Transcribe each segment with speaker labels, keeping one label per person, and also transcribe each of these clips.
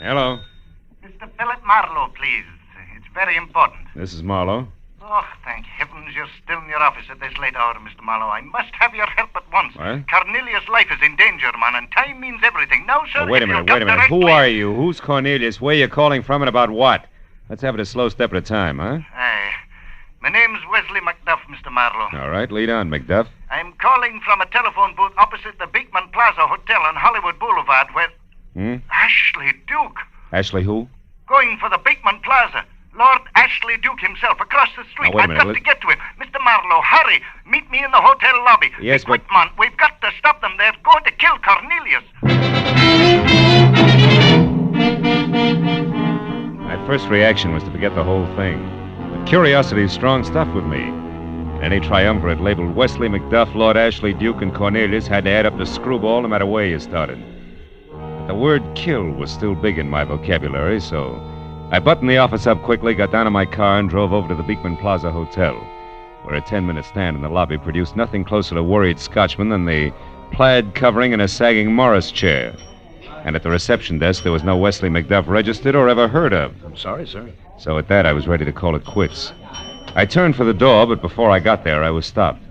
Speaker 1: Hello.
Speaker 2: Mr. Philip Marlowe, please. It's very important.
Speaker 1: This is Marlowe.
Speaker 2: Oh, thank heavens you're still in your office at this late hour, Mr. Marlowe. I must have your help at once.
Speaker 1: What?
Speaker 2: Cornelius' life is in danger, man, and time means everything. Now, sir,
Speaker 1: Oh, wait a minute. Who are you? Who's Cornelius? Where you calling from and about what? Let's have it a slow step at a time, huh?
Speaker 2: Aye. My name's Wesley Macduff, Mr. Marlowe.
Speaker 1: All right, lead on, Macduff.
Speaker 2: I'm calling from a telephone booth opposite the Beekman Plaza Hotel on Hollywood Boulevard where... Ashley Duke.
Speaker 1: Ashley who?
Speaker 2: Going for the Beekman Plaza. Lord Ashley Duke himself, across the street.
Speaker 1: Now, wait a minute.
Speaker 2: I've got to get to him. Mr. Marlowe, hurry. Meet me in the hotel lobby.
Speaker 1: Yes,
Speaker 2: Be quick, man. We've got to stop them. They're going to kill Cornelius.
Speaker 1: My first reaction was to forget the whole thing. But curiosity is strong stuff with me. Any triumvirate labeled Wesley Macduff, Lord Ashley Duke, and Cornelius had to add up the screwball no matter where you started. But the word kill was still big in my vocabulary, so I buttoned the office up quickly, got down in my car, and drove over to the Beekman Plaza Hotel, where a 10-minute stand in the lobby produced nothing closer to worried Scotchmen than the plaid covering and a sagging Morris chair. And at the reception desk, there was no Wesley Macduff registered or ever heard of.
Speaker 3: I'm sorry, sir.
Speaker 1: So at that, I was ready to call it quits. I turned for the door, but before I got there, I was stopped.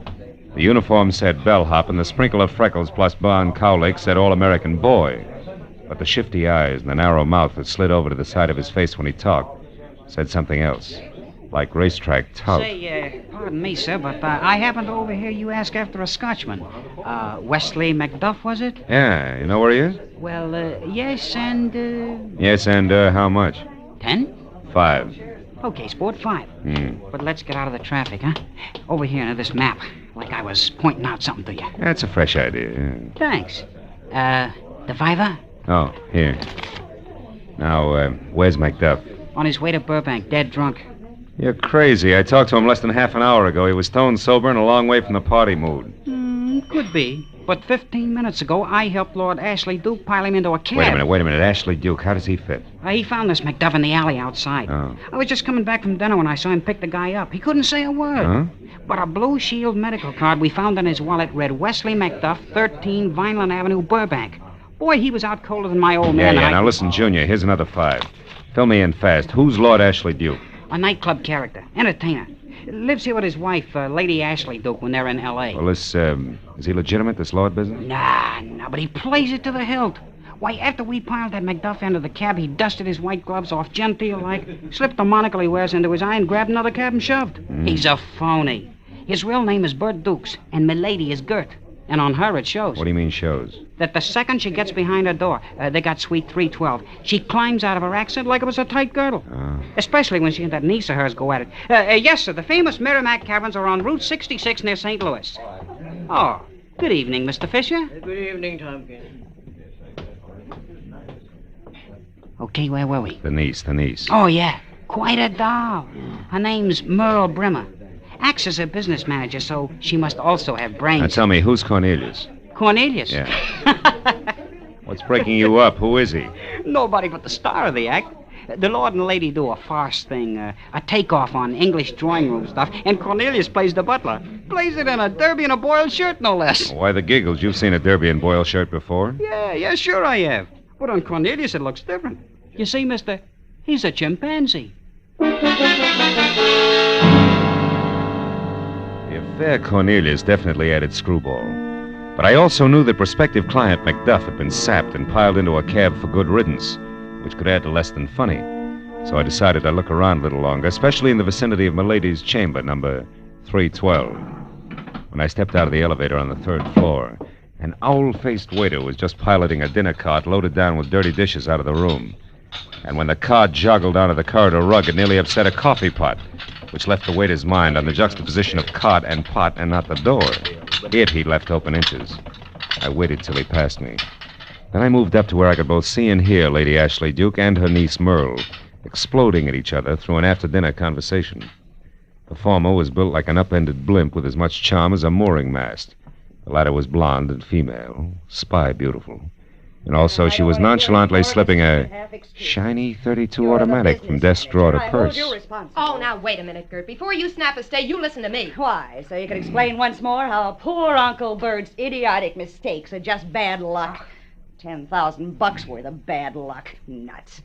Speaker 1: The uniform said bellhop, and the sprinkle of freckles plus blonde cowlick said all-American boy. But the shifty eyes and the narrow mouth that slid over to the side of his face when he talked said something else, like racetrack tout.
Speaker 4: Say, pardon me, sir, but I happened to overhear you ask after a Scotchman. Wesley Macduff, was it?
Speaker 1: Yeah, you know where he is?
Speaker 4: Well, yes, and,
Speaker 1: Yes, and how much?
Speaker 4: 10?
Speaker 1: 5.
Speaker 4: Okay, sport, 5. But let's get out of the traffic, huh? Over here into this map, like I was pointing out something to you.
Speaker 1: That's a fresh idea. Yeah.
Speaker 4: Thanks. The Viva?
Speaker 1: Oh, here. Now, where's Macduff?
Speaker 4: On his way to Burbank, dead drunk.
Speaker 1: You're crazy. I talked to him less than half an hour ago. He was stone sober and a long way from the party mood.
Speaker 4: Could be. But 15 minutes ago, I helped Lord Ashley Duke pile him into a cab.
Speaker 1: Wait a minute. Ashley Duke, how does he fit?
Speaker 4: He found this Macduff in the alley outside.
Speaker 1: Oh.
Speaker 4: I was just coming back from dinner when I saw him pick the guy up. He couldn't say a word.
Speaker 1: Huh?
Speaker 4: But a Blue Shield medical card we found in his wallet read Wesley Macduff, 13 Vineland Avenue, Burbank. Boy, he was out colder than my old man.
Speaker 1: Yeah, now listen, Junior, here's another 5. Fill me in fast. Who's Lord Ashley Duke?
Speaker 4: A nightclub character, entertainer. Lives here with his wife, Lady Ashley Duke, when they're in L.A.
Speaker 1: Well, is he legitimate, this Lord business?
Speaker 4: Nah, but he plays it to the hilt. Why, after we piled that Macduff into the cab, he dusted his white gloves off genteel-like, slipped the monocle he wears into his eye, and grabbed another cab and shoved. He's a phony. His real name is Bert Dukes, and milady is Gert. And on her it shows.
Speaker 1: What do you mean shows?
Speaker 4: That the second she gets behind her door, they got suite 312, she climbs out of her accent like it was a tight girdle. Especially when she and that niece of hers go at it. Yes, sir, the famous Merrimack Caverns are on Route 66 near St. Louis. Oh, good evening, Mr. Fisher.
Speaker 5: Good evening, Tompkins.
Speaker 4: Okay, where were we?
Speaker 1: The niece.
Speaker 4: Oh, yeah. Quite a doll. Her name's Merle Brimmer. Acts as a business manager, so she must also have brains.
Speaker 1: Now tell me, who's Cornelius?
Speaker 4: Cornelius?
Speaker 1: Yeah. What's breaking you up? Who is he?
Speaker 4: Nobody but the star of the act. The Lord and Lady do a farce thing, a takeoff on English drawing room stuff, and Cornelius plays the butler. Plays it in a derby and a boiled shirt, no less.
Speaker 1: Why the giggles? You've seen a derby and boiled shirt before?
Speaker 4: Yeah, sure I have. But on Cornelius it looks different. You see, mister, he's a chimpanzee.
Speaker 1: The affair Cornelius definitely added screwball. But I also knew that prospective client Macduff had been sapped and piled into a cab for good riddance, which could add to less than funny. So I decided I'd look around a little longer, especially in the vicinity of Milady's chamber, number 312. When I stepped out of the elevator on the 3rd floor, an owl-faced waiter was just piloting a dinner cart loaded down with dirty dishes out of the room. And when the cart joggled onto the corridor rug, it nearly upset a coffee pot, which left the waiter's mind on the juxtaposition of cart and pot and not the door. It he left open inches. I waited till he passed me. Then I moved up to where I could both see and hear Lady Ashley Duke and her niece Merle exploding at each other through an after-dinner conversation. The former was built like an upended blimp with as much charm as a mooring mast. The latter was blonde and female, spy beautiful. And also she was nonchalantly slipping a shiny .32 automatic from desk drawer to purse.
Speaker 6: Oh, now, wait a minute, Gert. Before you snap a stay, you listen to me.
Speaker 7: Why, so you can explain once more how poor Uncle Bert's idiotic mistakes are just bad luck.
Speaker 3: $10,000 worth of bad luck. Nuts.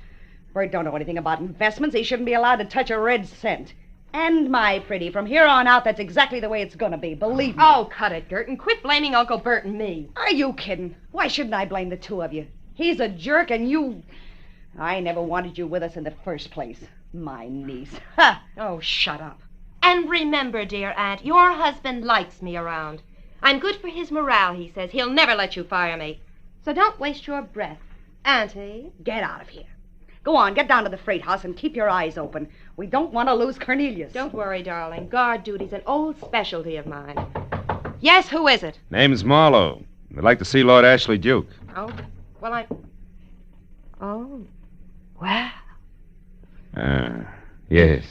Speaker 3: Bert don't know anything about investments. He shouldn't be allowed to touch a red cent. And, my pretty, from here on out, that's exactly the way it's going to be, believe me.
Speaker 6: Oh, cut it, Gert, and quit blaming Uncle Bert and me.
Speaker 3: Are you kidding? Why shouldn't I blame the two of you? He's a jerk, and you... I never wanted you with us in the first place. My niece. Ha!
Speaker 6: Oh, shut up. And remember, dear Aunt, your husband likes me around. I'm good for his morale, he says. He'll never let you fire me. So don't waste your breath. Auntie?
Speaker 3: Get out of here. Go on, get down to the freight house and keep your eyes open. We don't want to lose Cornelius.
Speaker 6: Don't worry, darling. Guard duty's an old specialty of mine. Yes, who is it?
Speaker 1: Name's Marlowe. We'd like to see Lord Ashley Duke.
Speaker 6: Oh, well, Oh, wow.
Speaker 1: Yes.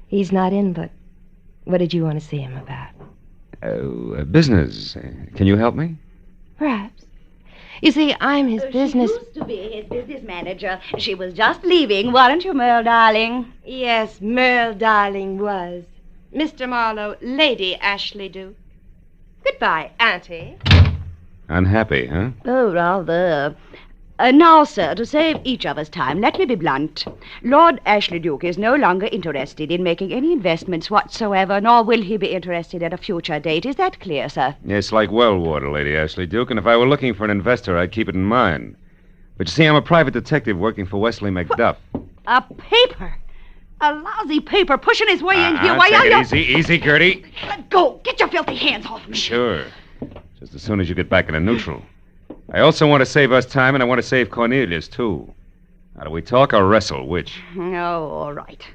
Speaker 6: He's not in, but what did you want to see him about?
Speaker 1: Business. Can you help me?
Speaker 6: Perhaps. You see, I'm his business...
Speaker 3: She used to be his business manager. She was just leaving, weren't you, Merle, darling?
Speaker 6: Yes, Merle, darling, was. Mr. Marlowe, Lady Ashley Duke. Goodbye, Auntie.
Speaker 1: Unhappy, huh?
Speaker 3: Oh, rather. Now, sir, to save each of us time, let me be blunt. Lord Ashley Duke is no longer interested in making any investments whatsoever, nor will he be interested at a future date. Is that clear, sir?
Speaker 1: Yes, like well water, Lady Ashley Duke, and if I were looking for an investor, I'd keep it in mind. But you see, I'm a private detective working for Wesley McDuff.
Speaker 3: A paper? A lousy paper pushing his way in here. Why
Speaker 1: take
Speaker 3: are
Speaker 1: it
Speaker 3: you...
Speaker 1: easy, Gertie.
Speaker 3: Let go. Get your filthy hands off me.
Speaker 1: Sure. Just as soon as you get back into neutral. I also want to save us time, and I want to save Cornelius, too. Now, do we talk or wrestle? Which?
Speaker 3: Oh, all right.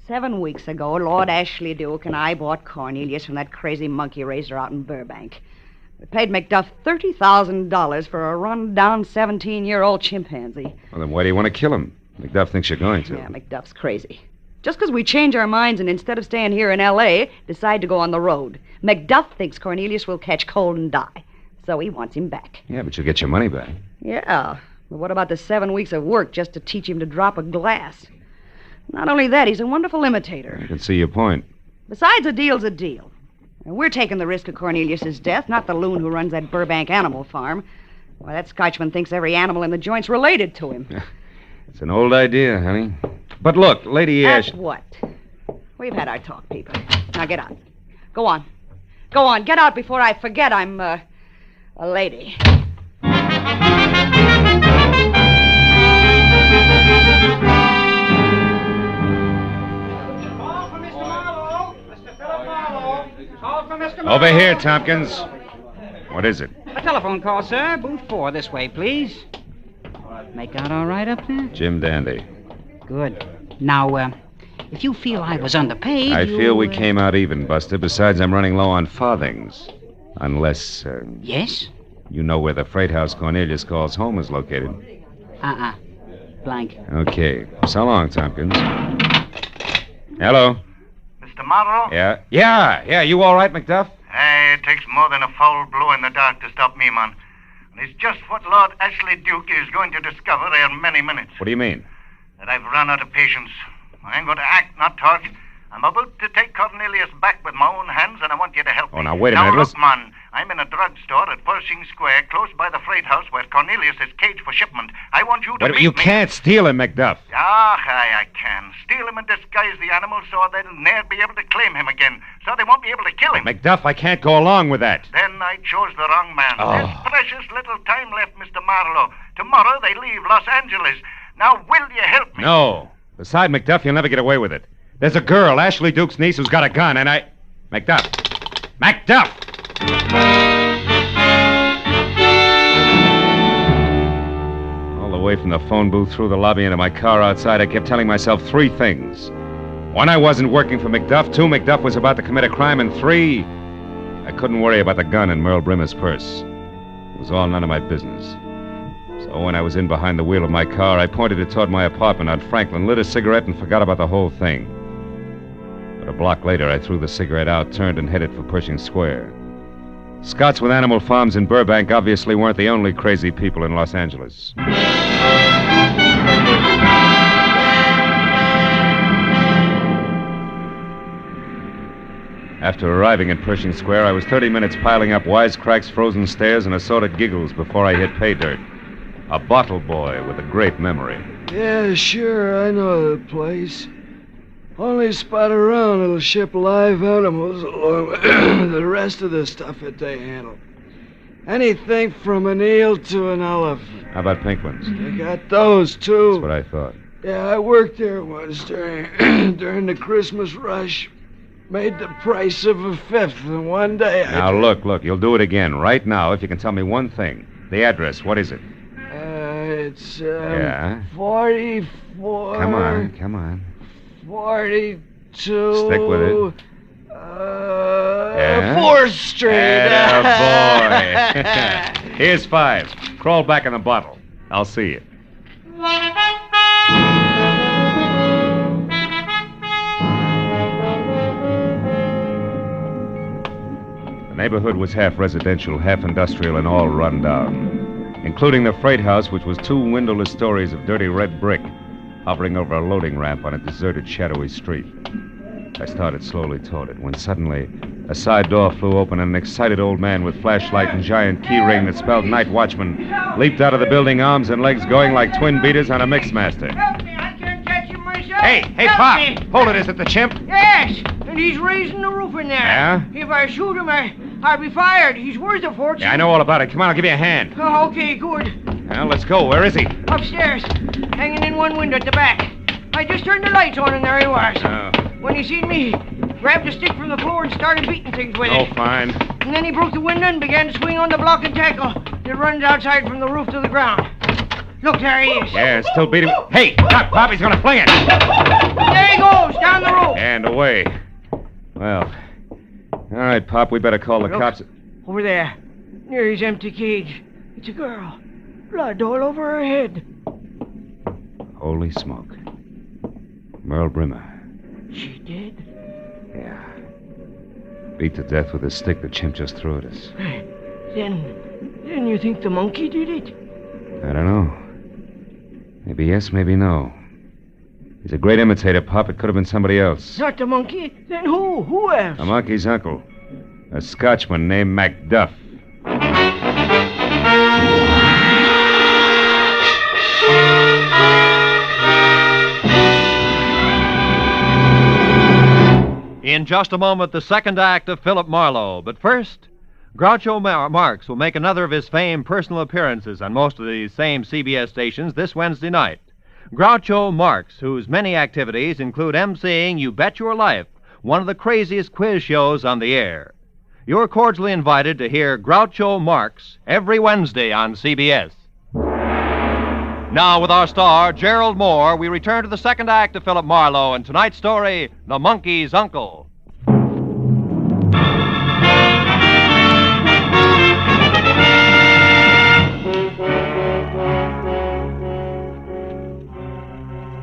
Speaker 3: 7 weeks ago, Lord Ashley Duke and I bought Cornelius from that crazy monkey raiser out in Burbank. We paid Macduff $30,000 for a run-down 17-year-old chimpanzee.
Speaker 1: Well, then why do you want to kill him? Macduff thinks you're going to.
Speaker 3: Yeah, Macduff's crazy. Just because we change our minds and instead of staying here in L.A., decide to go on the road. Macduff thinks Cornelius will catch cold and die. So he wants him back.
Speaker 1: Yeah, but you'll get your money back.
Speaker 3: Yeah. But what about the 7 weeks of work just to teach him to drop a glass? Not only that, he's a wonderful imitator.
Speaker 1: I can see your point.
Speaker 3: Besides, a deal's a deal. And we're taking the risk of Cornelius's death, not the loon who runs that Burbank animal farm. Why, that Scotchman thinks every animal in the joint's related to him.
Speaker 1: It's an old idea, honey. But look, Lady Ash...
Speaker 3: What? We've had our talk, people. Now get out. Go on. Go on. Get out before I forget I'm, a lady.
Speaker 1: Over here, Tompkins. What is it?
Speaker 4: A telephone call, sir. Booth 4, this way, please. Make out all right up there?
Speaker 1: Jim Dandy.
Speaker 4: Good. Now, if you feel I was underpaid,
Speaker 1: I feel we came out even, Buster. Besides, I'm running low on farthings. Unless,
Speaker 4: Yes?
Speaker 1: you know where the freight house Cornelius calls home is located.
Speaker 4: Blank.
Speaker 1: Okay. So long, Tompkins. Hello?
Speaker 2: Mr. Marlowe?
Speaker 1: Yeah. You all right, McDuff?
Speaker 2: Hey, it takes more than a foul blow in the dark to stop me, man. And it's just what Lord Ashley Duke is going to discover in many minutes.
Speaker 1: What do you mean?
Speaker 2: That I've run out of patience. I ain't going to act, not talk. I'm about to take Cornelius back with my own hands, and I want you to help me.
Speaker 1: Oh, now, wait a minute.
Speaker 2: Look, man, I'm in a drugstore at Pershing Square, close by the freight house where Cornelius is caged for shipment. I want you to meet me.
Speaker 1: You can't steal him, McDuff.
Speaker 2: I can. Steal him and disguise the animal so they'll ne'er be able to claim him again. So they won't be able to kill him.
Speaker 1: McDuff, I can't go along with that.
Speaker 2: Then I chose the wrong man.
Speaker 1: Oh.
Speaker 2: There's precious little time left, Mr. Marlowe. Tomorrow they leave Los Angeles. Now, will you help me?
Speaker 1: No. Besides, McDuff, you'll never get away with it. There's a girl, Ashley Duke's niece, who's got a gun, and I... McDuff! All the way from the phone booth through the lobby into my car outside, I kept telling myself 3 things. 1, I wasn't working for McDuff. 2, McDuff was about to commit a crime. And 3, I couldn't worry about the gun in Merle Brimmer's purse. It was all none of my business. So when I was in behind the wheel of my car, I pointed it toward my apartment on Franklin, lit a cigarette, and forgot about the whole thing. But a block later, I threw the cigarette out, turned, and headed for Pershing Square. Scots with animal farms in Burbank obviously weren't the only crazy people in Los Angeles. After arriving at Pershing Square, I was 30 minutes piling up wisecracks, frozen stares, and assorted giggles before I hit pay dirt. A bottle boy with a great memory.
Speaker 5: Yeah, sure, I know the place. Only spot around that'll ship live animals along with the rest of the stuff that they handle. Anything from an eel to an elephant.
Speaker 1: How about pink ones?
Speaker 5: They got those, too.
Speaker 1: That's what I thought.
Speaker 5: Yeah, I worked there once during the Christmas rush. Made the price of a fifth in one day.
Speaker 1: Now, look, you'll do it again right now if you can tell me one thing. The address, what is it?
Speaker 5: It's,
Speaker 1: Yeah?
Speaker 5: 44...
Speaker 1: Come on.
Speaker 5: 42...
Speaker 1: Stick with it. Yeah?
Speaker 5: 4th Street.
Speaker 1: Attaboy. Here's 5. Crawl back in the bottle. I'll see you. The neighborhood was half residential, half industrial, and all run down, including the freight house, which was 2 windowless stories of dirty red brick hovering over a loading ramp on a deserted, shadowy street. I started slowly toward it when suddenly a side door flew open and an excited old man with flashlight and giant key ring that spelled night watchman leaped out of the building, arms and legs going like twin beaters on a mixmaster.
Speaker 7: Help me, I can't catch him myself.
Speaker 1: Hey,
Speaker 7: Help
Speaker 1: Pop!
Speaker 7: me.
Speaker 1: Hold it, is it the chimp?
Speaker 7: Yes, and he's raising the roof in there.
Speaker 1: Yeah?
Speaker 7: If I shoot him, I'll be fired. He's worth a fortune.
Speaker 1: Yeah, I know all about it. Come on, I'll give you a hand.
Speaker 7: Oh, okay, good.
Speaker 1: Now, let's go. Where is he?
Speaker 7: Upstairs, hanging in one window at the back. I just turned the lights on and there he was.
Speaker 1: Oh.
Speaker 7: When he seen me, he grabbed a stick from the floor and started beating things with
Speaker 1: Oh,
Speaker 7: it.
Speaker 1: fine.
Speaker 7: And then he broke the window and began to swing on the block and tackle that runs outside from the roof to the ground. Look, there he is.
Speaker 1: Yeah, still beating. Hey, Doc, Pop, he's gonna fling it.
Speaker 7: There he goes, down the rope.
Speaker 1: And away. Well, all right, Pop, we better call the
Speaker 7: Look.
Speaker 1: cops.
Speaker 7: Over there, near his empty cage. It's a girl. Blood all over her head.
Speaker 1: Holy smoke. Merle Brimmer.
Speaker 7: She did?
Speaker 1: Yeah. Beat to death with a stick the chimp just threw at us.
Speaker 7: Then you think the monkey did it?
Speaker 1: I don't know. Maybe yes, maybe no. He's a great imitator, Pop. It could have been somebody else.
Speaker 7: Not the monkey? Then who? Who else?
Speaker 1: The monkey's uncle. A Scotchman named Macduff.
Speaker 8: In just a moment, the second act of Philip Marlowe. But first, Groucho Marx will make another of his famed personal appearances on most of the same CBS stations this Wednesday night. Groucho Marx, whose many activities include emceeing You Bet Your Life, one of the craziest quiz shows on the air. You're cordially invited to hear Groucho Marx every Wednesday on CBS. Now, with our star, Gerald Moore, we return to the second act of Philip Marlowe and tonight's story, The Monkey's Uncle.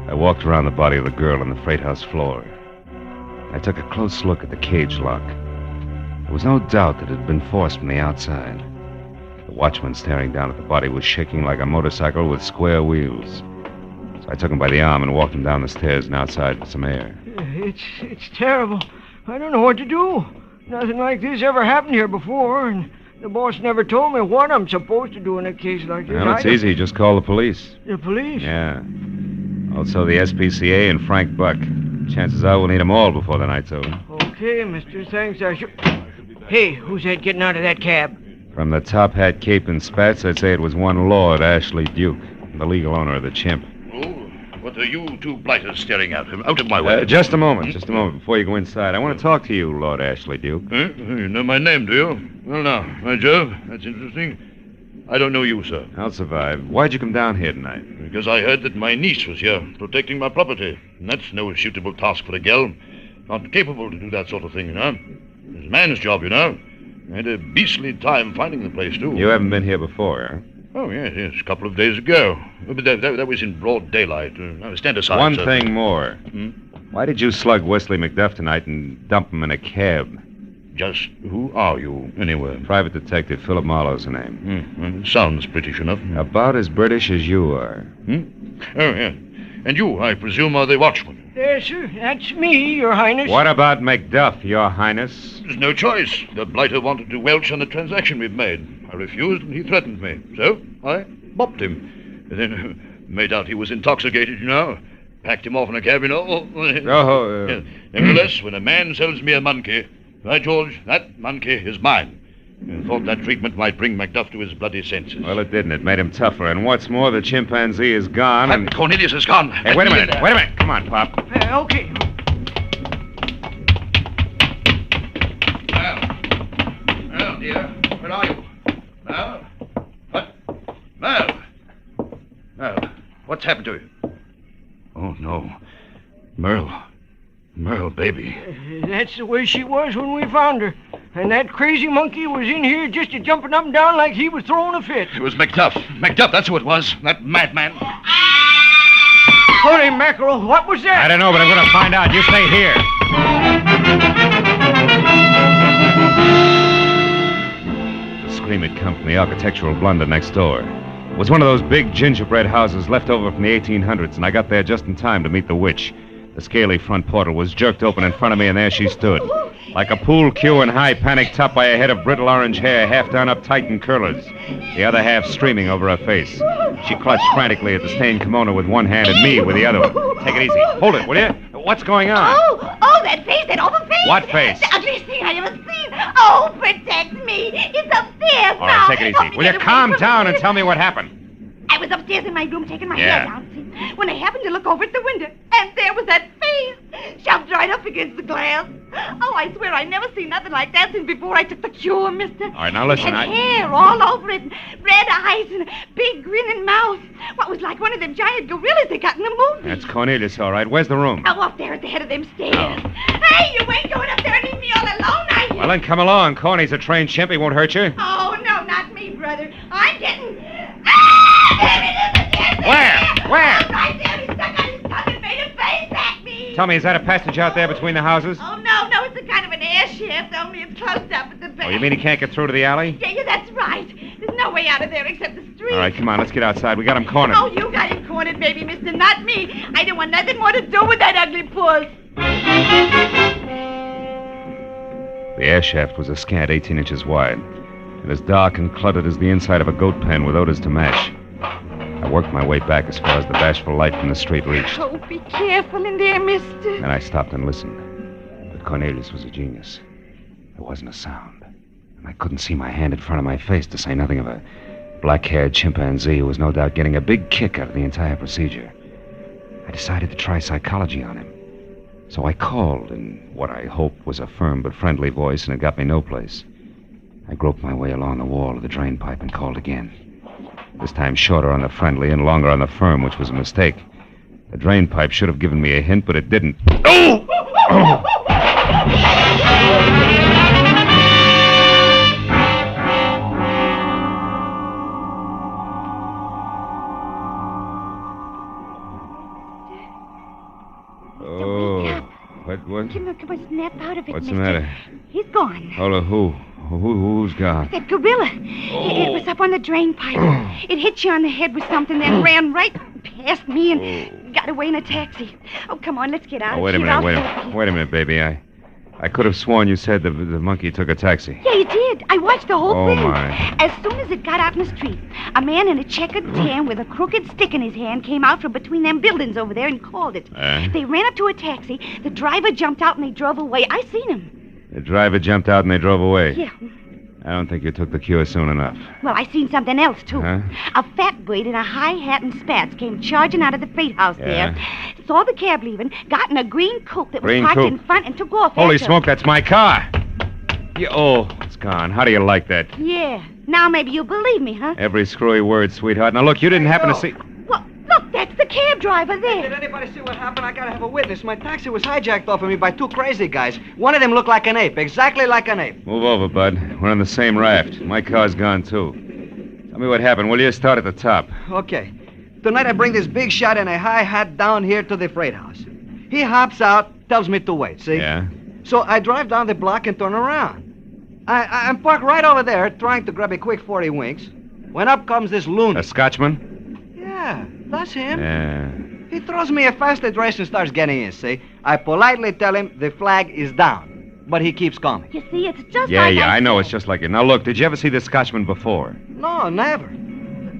Speaker 1: I walked around the body of the girl on the freight house floor. I took a close look at the cage lock. There was no doubt that it had been forced from the outside. The watchman staring down at the body was shaking like a motorcycle with square wheels. So I took him by the arm and walked him down the stairs and outside for some air.
Speaker 7: It's terrible. I don't know what to do. Nothing like this ever happened here before, and the boss never told me what I'm supposed to do in a case like this.
Speaker 1: Well, it's easy. Just call the police.
Speaker 7: The police?
Speaker 1: Yeah. Also the SPCA and Frank Buck. Chances are we'll need them all before the night's over.
Speaker 7: Okay, mister. Thanks. Hey, who's that getting out of that cab?
Speaker 1: From the top hat, cape, and spats, I'd say it was one Lord Ashley Duke, the legal owner of the chimp.
Speaker 9: Oh, what are you two blighters staring at? Out of my way.
Speaker 1: Just a moment before you go inside. I want to talk to you, Lord Ashley Duke.
Speaker 9: You know my name, do you? Well, now, by Jove, that's interesting. I don't know you, sir.
Speaker 1: I'll survive. Why'd you come down here tonight?
Speaker 9: Because I heard that my niece was here, protecting my property. And that's no suitable task for a girl. Not capable to do that sort of thing, you know. It's a man's job, you know. I had a beastly time finding the place, too.
Speaker 1: You haven't been here before, huh?
Speaker 9: Oh, yes, a couple of days ago. But that was in broad daylight. Stand aside,
Speaker 1: One
Speaker 9: sir.
Speaker 1: thing more. Why did you slug Wesley McDuff tonight and dump him in a cab?
Speaker 9: Just who are you, anyway?
Speaker 1: Private Detective Philip Marlowe's the name.
Speaker 9: Well, sounds British enough.
Speaker 1: About as British as you are.
Speaker 9: Oh, yeah. And you, I presume, are the watchman.
Speaker 7: Yes, sir. That's me, Your Highness.
Speaker 1: What about Macduff, Your Highness?
Speaker 9: There's no choice. The blighter wanted to welch on the transaction we've made. I refused, and he threatened me. So I bopped him. And then made out he was intoxicated, you know. Packed him off in a cab, you know. Yeah. Nevertheless, when a man sells me a monkey, by George, that monkey is mine. I thought that treatment might bring Macduff to his bloody senses.
Speaker 1: Well, it didn't. It made him tougher. And what's more, the chimpanzee is gone, and...
Speaker 9: Cornelius is gone.
Speaker 1: Hey, wait a minute. Come on, Pop.
Speaker 7: Okay.
Speaker 9: Well, dear, where are you? Well? What? Well, what's happened to you? Oh, no. Merle, baby.
Speaker 7: That's the way she was when we found her. And that crazy monkey was in here just jumping up and down like he was throwing a fit.
Speaker 9: It was Macduff. Macduff, that's who it was. That madman.
Speaker 7: Holy mackerel, what was that?
Speaker 1: I don't know, but I'm going to find out. You stay here. The scream had come from the architectural blunder next door. It was one of those big gingerbread houses left over from the 1800s, and I got there just in time to meet the witch. The scaly front portal was jerked open in front of me, and there she stood. Like a pool cue in high panic, topped by a head of brittle orange hair, half done up tight in curlers, the other half streaming over her face. She clutched frantically at the stained kimono with one hand and me with the other one. Take it easy. Hold it, will you? What's going on?
Speaker 10: Oh, that face, that awful face.
Speaker 1: What face?
Speaker 10: The ugliest thing I ever seen. Oh, protect me. It's upstairs
Speaker 1: All right, take it easy. Will you calm down and tell me what happened?
Speaker 10: I was upstairs in my room taking my hair down, see, when I happened to look over at the window, and there was that face, shoved right up against the glass. Oh, I swear I never seen nothing like that since before I took the cure, mister.
Speaker 1: All right, now listen,
Speaker 10: and hair all over it, red eyes and a big grinning mouth. What was like one of them giant gorillas they got in the movie.
Speaker 1: That's Cornelius, all right. Where's the room?
Speaker 10: Oh, up there at the head of them stairs. Oh. Hey, you ain't going up there and leave me all alone, I hear.
Speaker 1: Well, then come along. Corny's a trained chimp. He won't hurt you.
Speaker 10: Oh, no, not me, brother. I'm getting...
Speaker 1: Where?
Speaker 10: Right there. He stuck out his tongue and made a face at me.
Speaker 1: Tell me, is that a passage out there between the houses?
Speaker 10: Oh, no, it's a kind of an air shaft, only it's closed up at the back.
Speaker 1: Oh, you mean he can't get through to the alley?
Speaker 10: Yeah, that's right. There's no way out of there except the street.
Speaker 1: All right, come on, let's get outside. We got him cornered.
Speaker 10: Oh, you got him cornered, baby, mister, not me. I don't want nothing more to do with that ugly puss.
Speaker 1: The air shaft was a scant 18 inches wide, and as dark and cluttered as the inside of a goat pen with odors to match. I worked my way back as far as the bashful light from the street reached.
Speaker 10: Oh, be careful in there, mister.
Speaker 1: Then I stopped and listened. But Cornelius was a genius. There wasn't a sound. And I couldn't see my hand in front of my face, to say nothing of a black-haired chimpanzee who was no doubt getting a big kick out of the entire procedure. I decided to try psychology on him. So I called in what I hoped was a firm but friendly voice, and it got me no place. I groped my way along the wall of the drain pipe and called again. This time shorter on the friendly and longer on the firm, which was a mistake. The drain pipe should have given me a hint, but it didn't. Oh! What?
Speaker 10: Come on, snap out of it,
Speaker 1: What's
Speaker 10: mister.
Speaker 1: the matter?
Speaker 10: He's gone.
Speaker 1: Hold on, who? Who's gone?
Speaker 10: That gorilla. It was up on the drain pipe. It hit you on the head with something, then ran right past me and got away in a taxi. Oh, come on, let's get out
Speaker 1: Oh, wait a minute, baby. I could have sworn you said the monkey took a taxi.
Speaker 10: Yeah, he did. I watched the whole thing.
Speaker 1: Oh, my.
Speaker 10: As soon as it got out in the street, a man in a checkered tan with a crooked stick in his hand came out from between them buildings over there and called it. They ran up to a taxi. The driver jumped out and they drove away. I seen him.
Speaker 1: The driver jumped out and they drove away.
Speaker 10: Yeah.
Speaker 1: I don't think you took the cure soon enough.
Speaker 10: Well, I seen something else, too.
Speaker 1: Huh?
Speaker 10: A fat bird in a high hat and spats came charging out of the freight house there, saw the cab leaving, got in a green coupe that was parked in front, and took off.
Speaker 1: Holy smoke, that's my car. It's gone. How do you like that?
Speaker 10: Yeah. Now maybe you'll believe me, huh?
Speaker 1: Every screwy word, sweetheart. Now, look, you didn't happen to see...
Speaker 10: Well, look, that's the cab driver there.
Speaker 5: Did anybody see what happened? I gotta have a witness. My taxi was hijacked off of me by two crazy guys. One of them looked like an ape, exactly like an ape.
Speaker 1: Move over, bud. We're on the same raft. My car's gone, too. Tell me what happened, will you? Start at the top.
Speaker 5: Okay. Tonight I bring this big shot in a high hat down here to the freight house. He hops out, tells me to wait, see?
Speaker 1: Yeah?
Speaker 5: So I drive down the block and turn around. I'm parked right over there, trying to grab a quick 40 winks, when up comes this loon.
Speaker 1: A Scotchman?
Speaker 5: Yeah, that's him.
Speaker 1: Yeah.
Speaker 11: He throws me a fast address and starts getting in, see? I politely tell him the flag is down, but he keeps coming.
Speaker 10: You see, it's just
Speaker 1: Yeah,
Speaker 10: like
Speaker 1: I know it's just like it. Now, look, did you ever see this Scotchman before?
Speaker 11: No, never.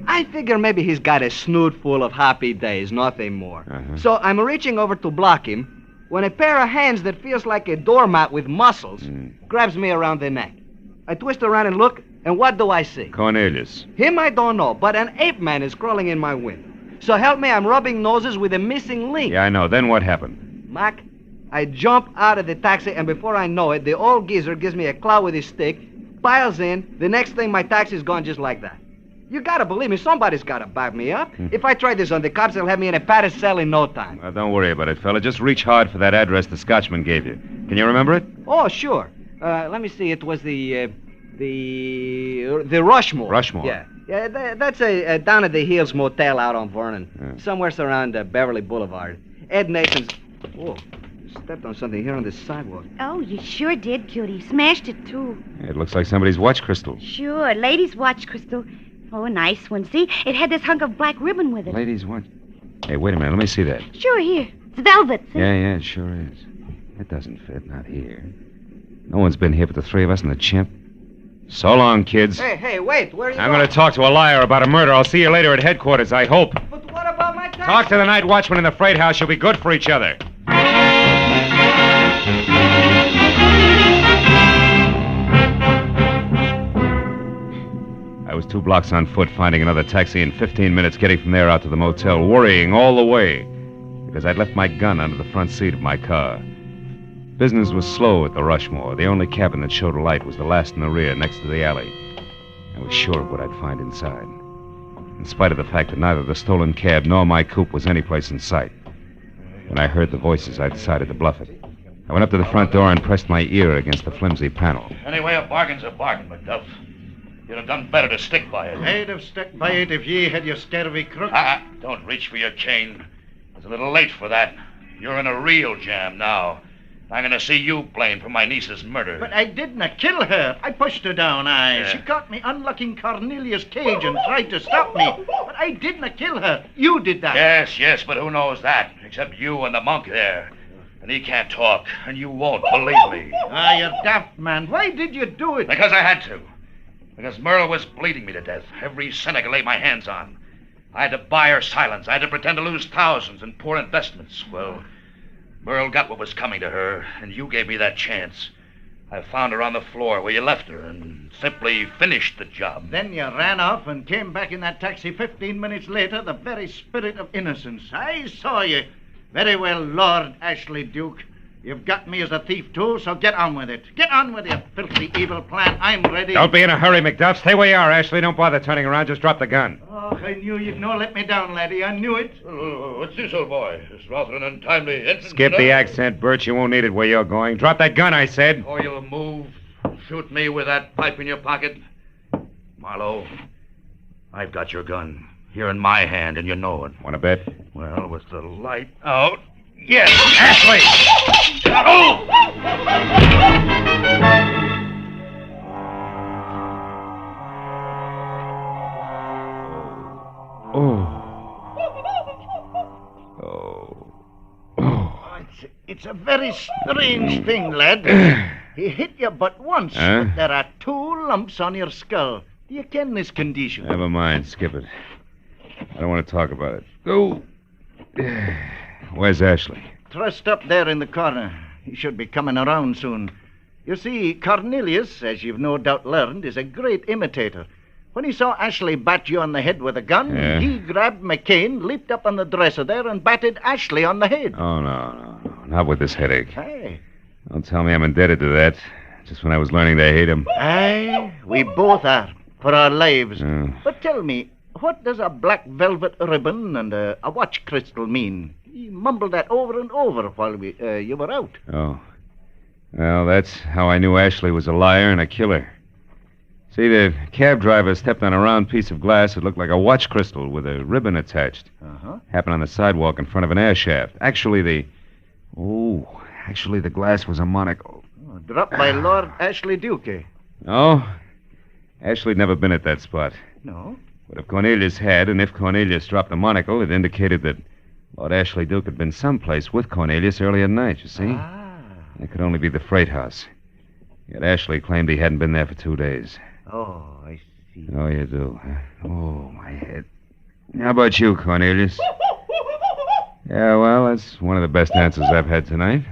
Speaker 11: I figure maybe he's got a snoot full of happy days, nothing more. So I'm reaching over to block him when a pair of hands that feels like a doormat with muscles grabs me around the neck. I twist around and look, and what do I see?
Speaker 1: Cornelius.
Speaker 11: Him I don't know, but an ape man is crawling in my window. So help me, I'm rubbing noses with a missing link.
Speaker 1: Yeah, I know. Then what happened?
Speaker 11: Mac, I jump out of the taxi, and before I know it, the old geezer gives me a clout with his stick, piles in. The next thing, my taxi's gone just like that. You gotta believe me, somebody's gotta back me up. If I try this on the cops, they'll have me in a padded cell in no time.
Speaker 1: Well, don't worry about it, fella. Just reach hard for that address the Scotchman gave you. Can you remember it?
Speaker 11: Oh, sure. Let me see. It was the Rushmore.
Speaker 1: Rushmore.
Speaker 11: Yeah. Yeah, that's a down at the Hills motel out on Vernon. Somewhere around Beverly Boulevard. Ed Nathan's... Whoa. Stepped on something here on the sidewalk.
Speaker 10: Oh, you sure did, Cutie. Smashed it, too.
Speaker 1: It looks like somebody's watch crystal.
Speaker 10: Sure, ladies' watch crystal. Oh, a nice one. See? It had this hunk of black ribbon with it.
Speaker 1: Ladies' watch. Hey, wait a minute. Let me see that.
Speaker 10: Sure, here. It's velvet, see?
Speaker 1: Yeah, it sure is. It doesn't fit. Not here. No one's been here but the three of us and the chimp. So long, kids.
Speaker 11: Hey, wait. Where are you
Speaker 1: I'm
Speaker 11: going?
Speaker 1: going to talk to a liar about a murder. I'll see you later at headquarters, I hope.
Speaker 11: But what about my taxi?
Speaker 1: Talk to the night watchman in the freight house. You'll be good for each other. I was 2 blocks on foot, finding another taxi in 15 minutes, getting from there out to the motel, worrying all the way, because I'd left my gun under the front seat of my car. Business was slow at the Rushmore. The only cabin that showed a light was the last in the rear, next to the alley. I was sure of what I'd find inside, in spite of the fact that neither the stolen cab nor my coupe was anyplace in sight. When I heard the voices, I decided to bluff it. I went up to the front door and pressed my ear against the flimsy panel.
Speaker 9: Anyway, a bargain's a bargain, McDuff. You'd have done better to stick by it.
Speaker 2: I'd have stuck by it if ye had your scurvy crook.
Speaker 9: Don't reach for your chain. It's a little late for that. You're in a real jam now. I'm going to see you blamed for my niece's murder.
Speaker 2: But I didn't kill her. I pushed her down, She caught me unlocking Cornelius' cage and tried to stop me. But I didn't kill her. You did that.
Speaker 9: Yes, but who knows that? Except you and the monk there. And he can't talk, and you won't believe me.
Speaker 2: You're daft, man. Why did you do it?
Speaker 9: Because I had to. Because Merle was bleeding me to death. Every cent I could lay my hands on. I had to buy her silence. I had to pretend to lose thousands in poor investments. Well, Merle got what was coming to her, and you gave me that chance. I found her on the floor where you left her and simply finished the job.
Speaker 2: Then you ran off and came back in that taxi 15 minutes later, the very spirit of innocence. I saw you. Very well, Lord Ashley Duke. You've got me as a thief, too, so get on with it. Get on with your filthy evil plan. I'm ready.
Speaker 1: Don't be in a hurry, McDuff. Stay where you are, Ashley. Don't bother turning around. Just drop the gun.
Speaker 2: Oh, I knew you'd no let me down, laddie. I knew it.
Speaker 9: What's this, old boy? It's rather an untimely entrance.
Speaker 1: Skip the accent, Bert. You won't need it where you're going. Drop that gun, I said.
Speaker 9: Or you'll move. Shoot me with that pipe in your pocket. Marlowe, I've got your gun. Here in my hand, and you know it.
Speaker 1: Want to bet?
Speaker 9: Well, with the light out... Yes, Ashley! Oh!
Speaker 2: It's a very strange thing, lad. He hit you but once, but there are 2 lumps on your skull. Do you ken this condition?
Speaker 1: Never mind. Skip it. I don't want to talk about it. Go. Where's Ashley?
Speaker 2: Trussed up there in the corner. He should be coming around soon. You see, Cornelius, as you've no doubt learned, is a great imitator. When he saw Ashley bat you on the head with a gun, he grabbed McCain, leaped up on the dresser there, and batted Ashley on the head.
Speaker 1: Oh, no. Not with this headache.
Speaker 2: Hey.
Speaker 1: Don't tell me I'm indebted to that. Just when I was learning to hate him.
Speaker 2: Aye, we both are, for our lives. But tell me, what does a black velvet ribbon and a watch crystal mean? He mumbled that over and over while you were out.
Speaker 1: Oh. Well, that's how I knew Ashley was a liar and a killer. See, the cab driver stepped on a round piece of glass that looked like a watch crystal with a ribbon attached. Happened on the sidewalk in front of an air shaft. Actually, the glass was a monocle.
Speaker 2: Dropped by Lord Ashley Duke, eh?
Speaker 1: No. Ashley'd never been at that spot.
Speaker 2: No?
Speaker 1: But if Cornelius had, and if Cornelius dropped the monocle, it indicated that Lord Ashley Duke had been someplace with Cornelius early at night, you see. It could only be the freight house. Yet Ashley claimed he hadn't been there for 2 days.
Speaker 2: Oh, I see.
Speaker 1: Oh, you do, huh? Oh, my head. How about you, Cornelius? Yeah, well, that's one of the best answers I've had tonight.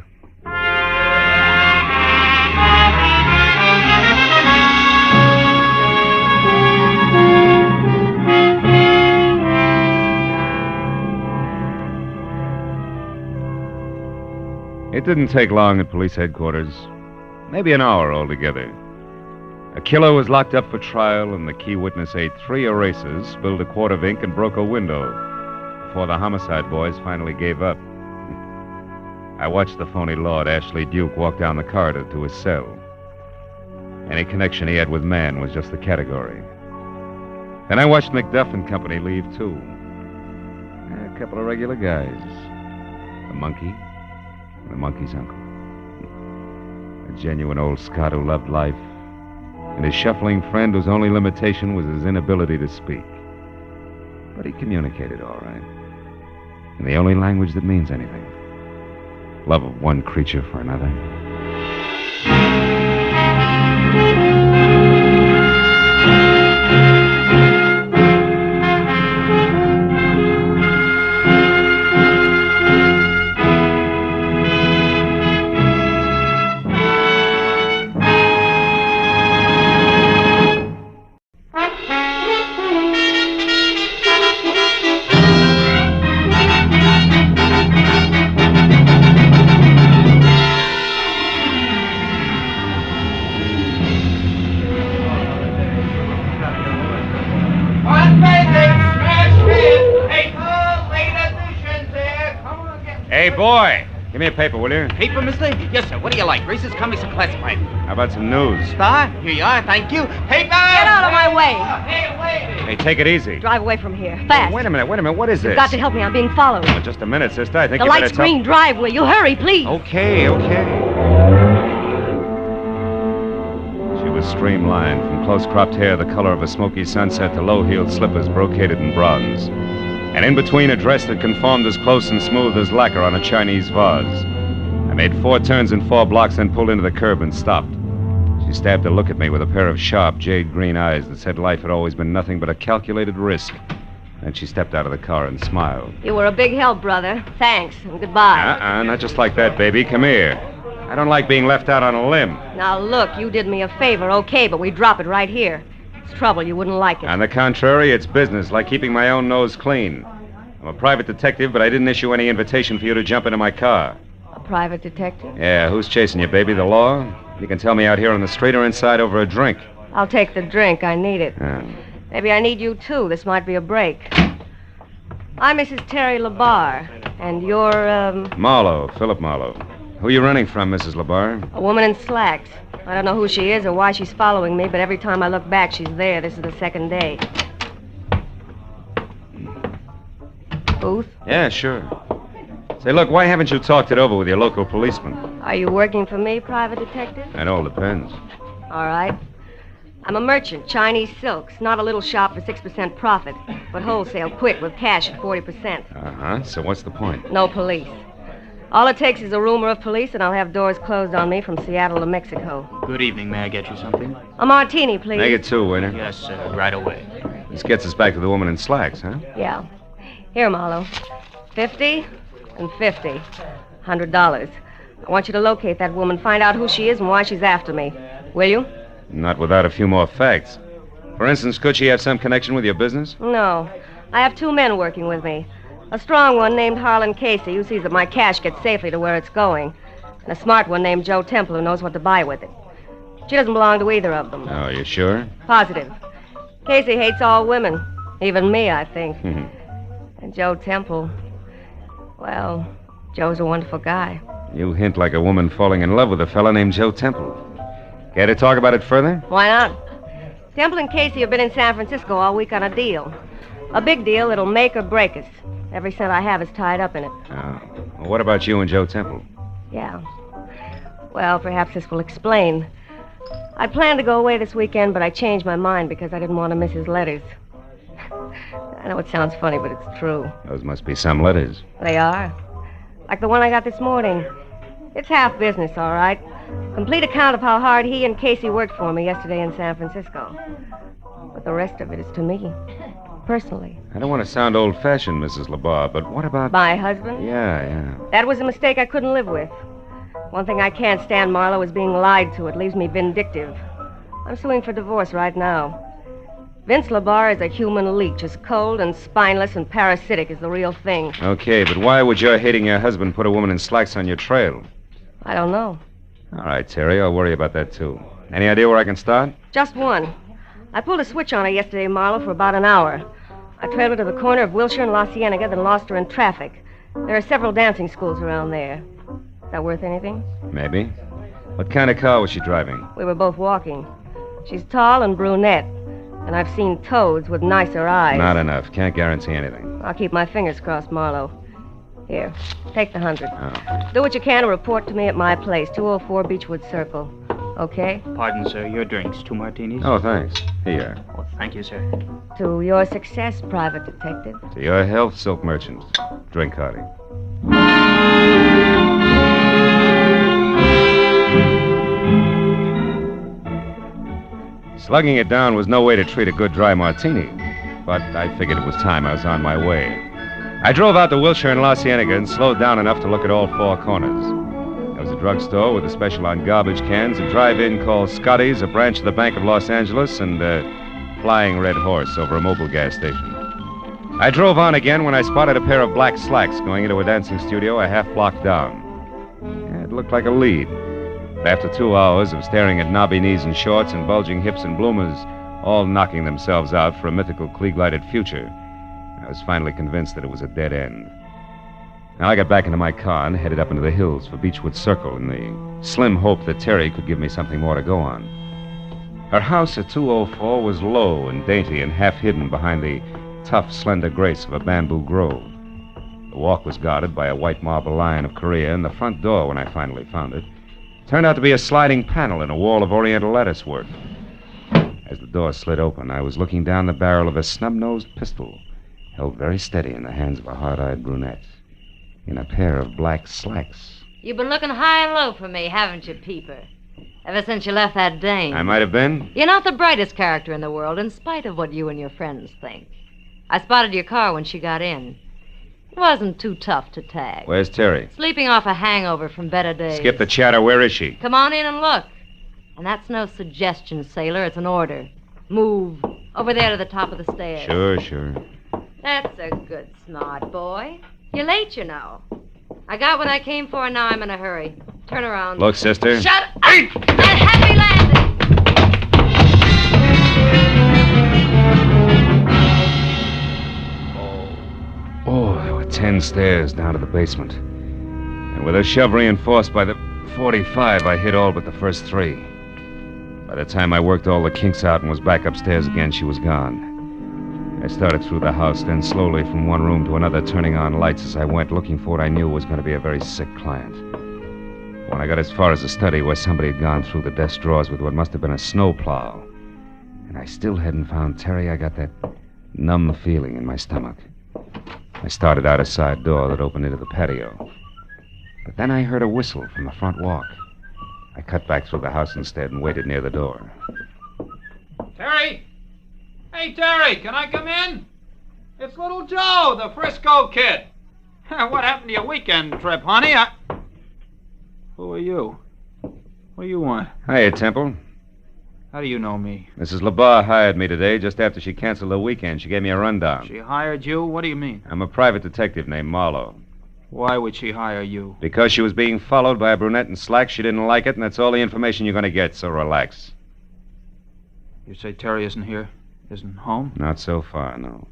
Speaker 1: It didn't take long at police headquarters. Maybe an hour altogether. A killer was locked up for trial, and the key witness ate 3 erasers, spilled a quart of ink, and broke a window before the homicide boys finally gave up. I watched the phony Lord Ashley Duke walk down the corridor to his cell. Any connection he had with man was just the category. Then I watched Macduff and company leave, too. A couple of regular guys. The monkey, and the monkey's uncle. A genuine old Scot who loved life, and his shuffling friend whose only limitation was his inability to speak. But he communicated all right. In the only language that means anything. Love of one creature for another. Hey, boy! Give me a paper, will you?
Speaker 4: Paper, mister? Yes, sir. What do you like? Races, comics, or classified?
Speaker 1: How about some news?
Speaker 4: Star? Here you are. Thank you. Paper!
Speaker 3: Get out of my way!
Speaker 4: Hey, wait!
Speaker 1: Hey, take it easy.
Speaker 3: Drive away from here. Fast.
Speaker 1: Wait a minute. What is this?
Speaker 3: You've got to help me. I'm being followed.
Speaker 1: Oh, just a minute, sister. I think
Speaker 3: The
Speaker 1: you better
Speaker 3: light's green. Drive, will you? Hurry, please.
Speaker 1: Okay. She was streamlined, from close-cropped hair the color of a smoky sunset to low-heeled slippers brocaded in bronze. And in between, a dress that conformed as close and smooth as lacquer on a Chinese vase. I made 4 turns in 4 blocks, then pulled into the curb and stopped. She stabbed a look at me with a pair of sharp, jade green eyes that said life had always been nothing but a calculated risk. Then she stepped out of the car and smiled.
Speaker 3: You were a big help, brother. Thanks, and goodbye.
Speaker 1: Not just like that, baby. Come here. I don't like being left out on a limb.
Speaker 3: Now, look, you did me a favor, okay, but we drop it right here. It's trouble. You wouldn't like it.
Speaker 1: On the contrary, it's business, like keeping my own nose clean. I'm a private detective, but I didn't issue any invitation for you to jump into my car.
Speaker 3: A private detective?
Speaker 1: Yeah, who's chasing you, baby? The law? You can tell me out here on the street or inside over a drink.
Speaker 3: I'll take the drink. I need it.
Speaker 1: Oh.
Speaker 3: Maybe I need you, too. This might be a break. I'm Mrs. Terry LaBar, and you're,
Speaker 1: Marlowe, Philip Marlowe. Who are you running from, Mrs. LaBar?
Speaker 3: a woman in slacks. I don't know who she is or why she's following me, but every time I look back, she's there. This is the second day. Booth?
Speaker 1: Yeah, sure. Say, look, why haven't you talked it over with your local policeman?
Speaker 3: Are you working for me, private detective?
Speaker 1: That all depends.
Speaker 3: All right. I'm a merchant, Chinese silks. Not a little shop for 6% profit, but wholesale, quick, with cash at 40%.
Speaker 1: Uh-huh. So what's the point?
Speaker 3: No police. All it takes is a rumor of police, and I'll have doors closed on me from Seattle to Mexico.
Speaker 12: Good evening. May I get you something?
Speaker 3: A martini, please.
Speaker 1: Make it 2, waiter.
Speaker 12: Yes, sir. Right away.
Speaker 1: This gets us back to the woman in slacks, huh?
Speaker 3: Yeah. Here, Marlowe. 50 and 50. $100. I want you to locate that woman, find out who she is and why she's after me. Will you?
Speaker 1: Not without a few more facts. For instance, could she have some connection with your business?
Speaker 3: No. I have 2 men working with me. A strong one named Harlan Casey, who sees that my cash gets safely to where it's going. And a smart one named Joe Temple, who knows what to buy with it. She doesn't belong to either of them.
Speaker 1: Oh, you sure?
Speaker 3: Positive. Casey hates all women. Even me, I think. And Joe Temple, well, Joe's a wonderful guy.
Speaker 1: You hint like a woman falling in love with a fella named Joe Temple. Care to talk about it further?
Speaker 3: Why not? Temple and Casey have been in San Francisco all week on a deal. A big deal that'll make or break us. Every cent I have is tied up in it.
Speaker 1: Oh. Well, what about you and Joe Temple?
Speaker 3: Yeah. Well, perhaps this will explain. I planned to go away this weekend, but I changed my mind because I didn't want to miss his letters.
Speaker 13: I know it sounds funny, but it's true.
Speaker 1: Those must be some letters.
Speaker 13: They are. Like the one I got this morning. It's half business, all right. Complete account of how hard he and Casey worked for me yesterday in San Francisco. But the rest of it is to me, personally.
Speaker 1: I don't want to sound old-fashioned, Mrs. LeBar, but what about...
Speaker 13: My husband?
Speaker 1: Yeah.
Speaker 13: That was a mistake I couldn't live with. One thing I can't stand, Marlowe, is being lied to. It leaves me vindictive. I'm suing for divorce right now. Vince LeBar is a human leech, as cold and spineless and parasitic as the real thing.
Speaker 1: Okay, but why would your hating your husband put a woman in slacks on your trail?
Speaker 13: I don't know.
Speaker 1: All right, Terry, I'll worry about that, too. Any idea where I can start?
Speaker 13: Just one. I pulled a switch on her yesterday, Marlowe, for about an hour. I trailed her to the corner of Wilshire and La Cienega, then lost her in traffic. There are several dancing schools around there. Is that worth anything?
Speaker 1: Maybe. What kind of car was she driving?
Speaker 13: We were both walking. She's tall and brunette, and I've seen toads with nicer eyes.
Speaker 1: Not enough. Can't guarantee anything.
Speaker 13: I'll keep my fingers crossed, Marlowe. Here, take the 100.
Speaker 1: Oh.
Speaker 13: Do what you can to report to me at my place, 204 Beechwood Circle. Okay?
Speaker 12: Pardon, sir. Your drinks. 2 martinis?
Speaker 1: Oh, thanks. Here.
Speaker 12: Oh, thank you, sir.
Speaker 13: To your success, private detective.
Speaker 1: To your health, silk merchant. Drink hearty. Slugging it down was no way to treat a good dry martini, but I figured it was time I was on my way. I drove out to Wilshire and La Cienega and slowed down enough to look at all 4 corners. There was a drugstore with a special on garbage cans, a drive-in called Scotty's, a branch of the Bank of Los Angeles, and a flying red horse over a mobile gas station. I drove on again when I spotted a pair of black slacks going into a dancing studio a half block down. It looked like a lead. But after 2 hours of staring at knobby knees and shorts and bulging hips and bloomers, all knocking themselves out for a mythical Klieg-lighted future, I was finally convinced that it was a dead end. Now I got back into my car and headed up into the hills for Beechwood Circle in the slim hope that Terry could give me something more to go on. Her house at 204 was low and dainty and half hidden behind the tough, slender grace of a bamboo grove. The walk was guarded by a white marble lion of Korea, and the front door, when I finally found it, turned out to be a sliding panel in a wall of oriental lattice work. As the door slid open, I was looking down the barrel of a snub-nosed pistol, held very steady in the hands of a hard-eyed brunette, in a pair of black slacks.
Speaker 14: You've been looking high and low for me, haven't you, Peeper? Ever since you left that dame.
Speaker 1: I might have been.
Speaker 14: You're not the brightest character in the world, in spite of what you and your friends think. I spotted your car when she got in. It wasn't too tough to tag.
Speaker 1: Where's Terry?
Speaker 14: Sleeping off a hangover from better days.
Speaker 1: Skip the chatter. Where is she?
Speaker 14: Come on in and look. And that's no suggestion, sailor. It's an order. Move. Over there to the top of the stairs.
Speaker 1: Sure.
Speaker 14: That's a good smart boy. You're late, you know. I got what I came for, and now I'm in a hurry. Turn around.
Speaker 1: Look, sister.
Speaker 14: Shut up! And happy landing!
Speaker 1: Oh, there were 10 stairs down to the basement. And with a shove reinforced by the 45, I hit all but the first 3. By the time I worked all the kinks out and was back upstairs again, she was gone. I started through the house, then slowly from one room to another, turning on lights as I went, looking for what I knew was going to be a very sick client. When I got as far as the study, where somebody had gone through the desk drawers with what must have been a snowplow, and I still hadn't found Terry, I got that numb feeling in my stomach. I started out a side door that opened into the patio. But then I heard a whistle from the front walk. I cut back through the house instead and waited near the door.
Speaker 15: Terry! Hey, Terry, can I come in? It's little Joe, the Frisco kid. What happened to your weekend trip, honey? Who are you? What do you want?
Speaker 1: Hiya, Temple.
Speaker 15: How do you know me?
Speaker 1: Mrs. LeBar hired me today just after she canceled the weekend. She gave me a rundown.
Speaker 15: She hired you? What do you mean?
Speaker 1: I'm a private detective named Marlowe.
Speaker 15: Why would she hire you?
Speaker 1: Because she was being followed by a brunette in slacks. She didn't like it, and that's all the information you're going to get, so relax.
Speaker 15: You say Terry isn't here? Isn't home?
Speaker 1: Not so far, no.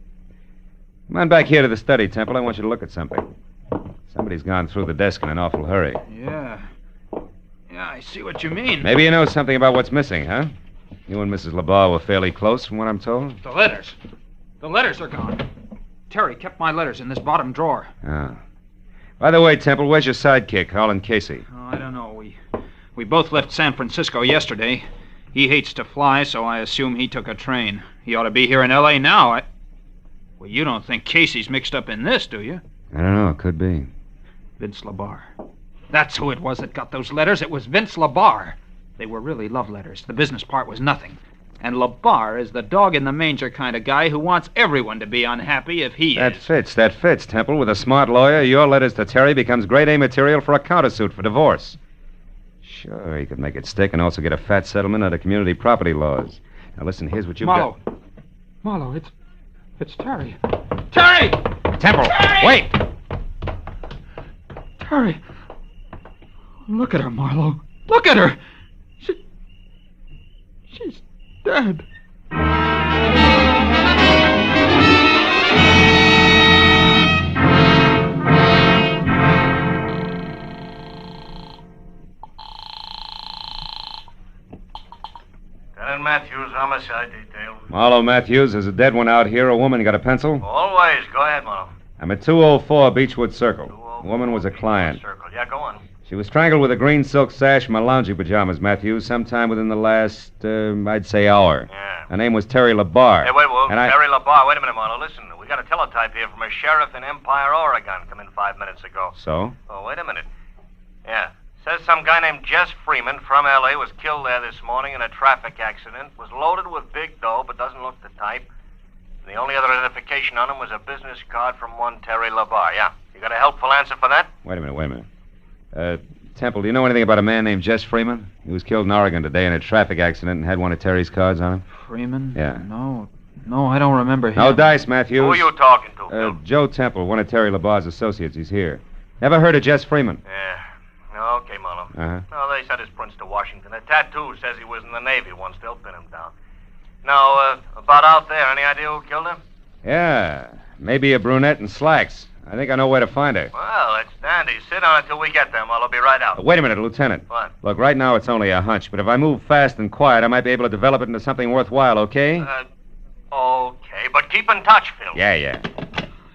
Speaker 1: Come on back here to the study, Temple. I want you to look at something. Somebody's gone through the desk in an awful hurry.
Speaker 15: Yeah, I see what you mean.
Speaker 1: Maybe you know something about what's missing, huh? You and Mrs. LeBar were fairly close, from what I'm told.
Speaker 15: The letters. The letters are gone. Terry kept my letters in this bottom drawer.
Speaker 1: Ah. By the way, Temple, where's your sidekick, Harlan Casey?
Speaker 15: Oh, I don't know. We both left San Francisco yesterday. He hates to fly, so I assume he took a train. He ought to be here in L.A. now. Well, you don't think Casey's mixed up in this, do you?
Speaker 1: I don't know. It could be.
Speaker 15: Vince LaBar. That's who it was that got those letters. It was Vince LaBar. They were really love letters. The business part was nothing. And LaBar is the dog-in-the-manger kind of guy who wants everyone to be unhappy if he
Speaker 1: That
Speaker 15: is.
Speaker 1: fits, Temple. With a smart lawyer, your letters to Terry becomes grade A material for a countersuit for divorce. Sure, he could make it stick and also get a fat settlement under community property laws. Now, listen, here's what you've
Speaker 15: Marlowe.
Speaker 1: got.
Speaker 15: Marlowe, it's Terry. Terry!
Speaker 1: Temple,
Speaker 15: Terry!
Speaker 1: wait!
Speaker 15: Terry. Look at her, Marlowe. Look at her. She's dead.
Speaker 16: Lieutenant Matthews, homicide detail.
Speaker 1: Marlowe Matthews, there's a dead one out here. A woman. You got a pencil?
Speaker 16: Always. Go ahead, Marlowe.
Speaker 1: I'm at 204 Beechwood Circle. The woman was a client.
Speaker 16: Circle. Yeah, go on.
Speaker 1: She was strangled with a green silk sash and my lounging pajamas, Matthews, sometime within the last, I'd say, hour.
Speaker 16: Yeah.
Speaker 1: Her name was Terry LaBar.
Speaker 16: Hey, wait,
Speaker 1: And I-
Speaker 16: Terry LaBar. Wait a minute, Marlowe. Listen, we got a teletype here from a sheriff in Empire, Oregon. Come in 5 minutes ago.
Speaker 1: So?
Speaker 16: Oh, wait a minute. Yeah. Says some guy named Jess Freeman from L.A. was killed there this morning in a traffic accident. Was loaded with big dough, but doesn't look the type. And the only other identification on him was a business card from one Terry LaBar. Yeah. You got a helpful answer for that?
Speaker 1: Wait a minute. Temple, do you know anything about a man named Jess Freeman? He was killed in Oregon today in a traffic accident and had one of Terry's cards on him.
Speaker 15: Freeman?
Speaker 1: Yeah.
Speaker 15: No, I don't remember him.
Speaker 1: No dice, Matthews.
Speaker 16: Who are you talking to?
Speaker 1: Joe Temple, one of Terry LaBar's associates. He's here. Never heard of Jess Freeman?
Speaker 16: Yeah. Okay, Marlowe.
Speaker 1: Uh-huh.
Speaker 16: No, they sent his prints to Washington. A tattoo says he was in the Navy once. They'll pin him down. Now, about out there, any idea who killed him?
Speaker 1: Yeah. Maybe a brunette in slacks. I think I know where to find her.
Speaker 16: Well, that's dandy. Sit on it till we get there, Marlowe. Be right out.
Speaker 1: Wait a minute, Lieutenant.
Speaker 16: What?
Speaker 1: Look, right now it's only a hunch, but if I move fast and quiet, I might be able to develop it into something worthwhile, okay?
Speaker 16: Okay, but keep in touch, Phil.
Speaker 1: Yeah.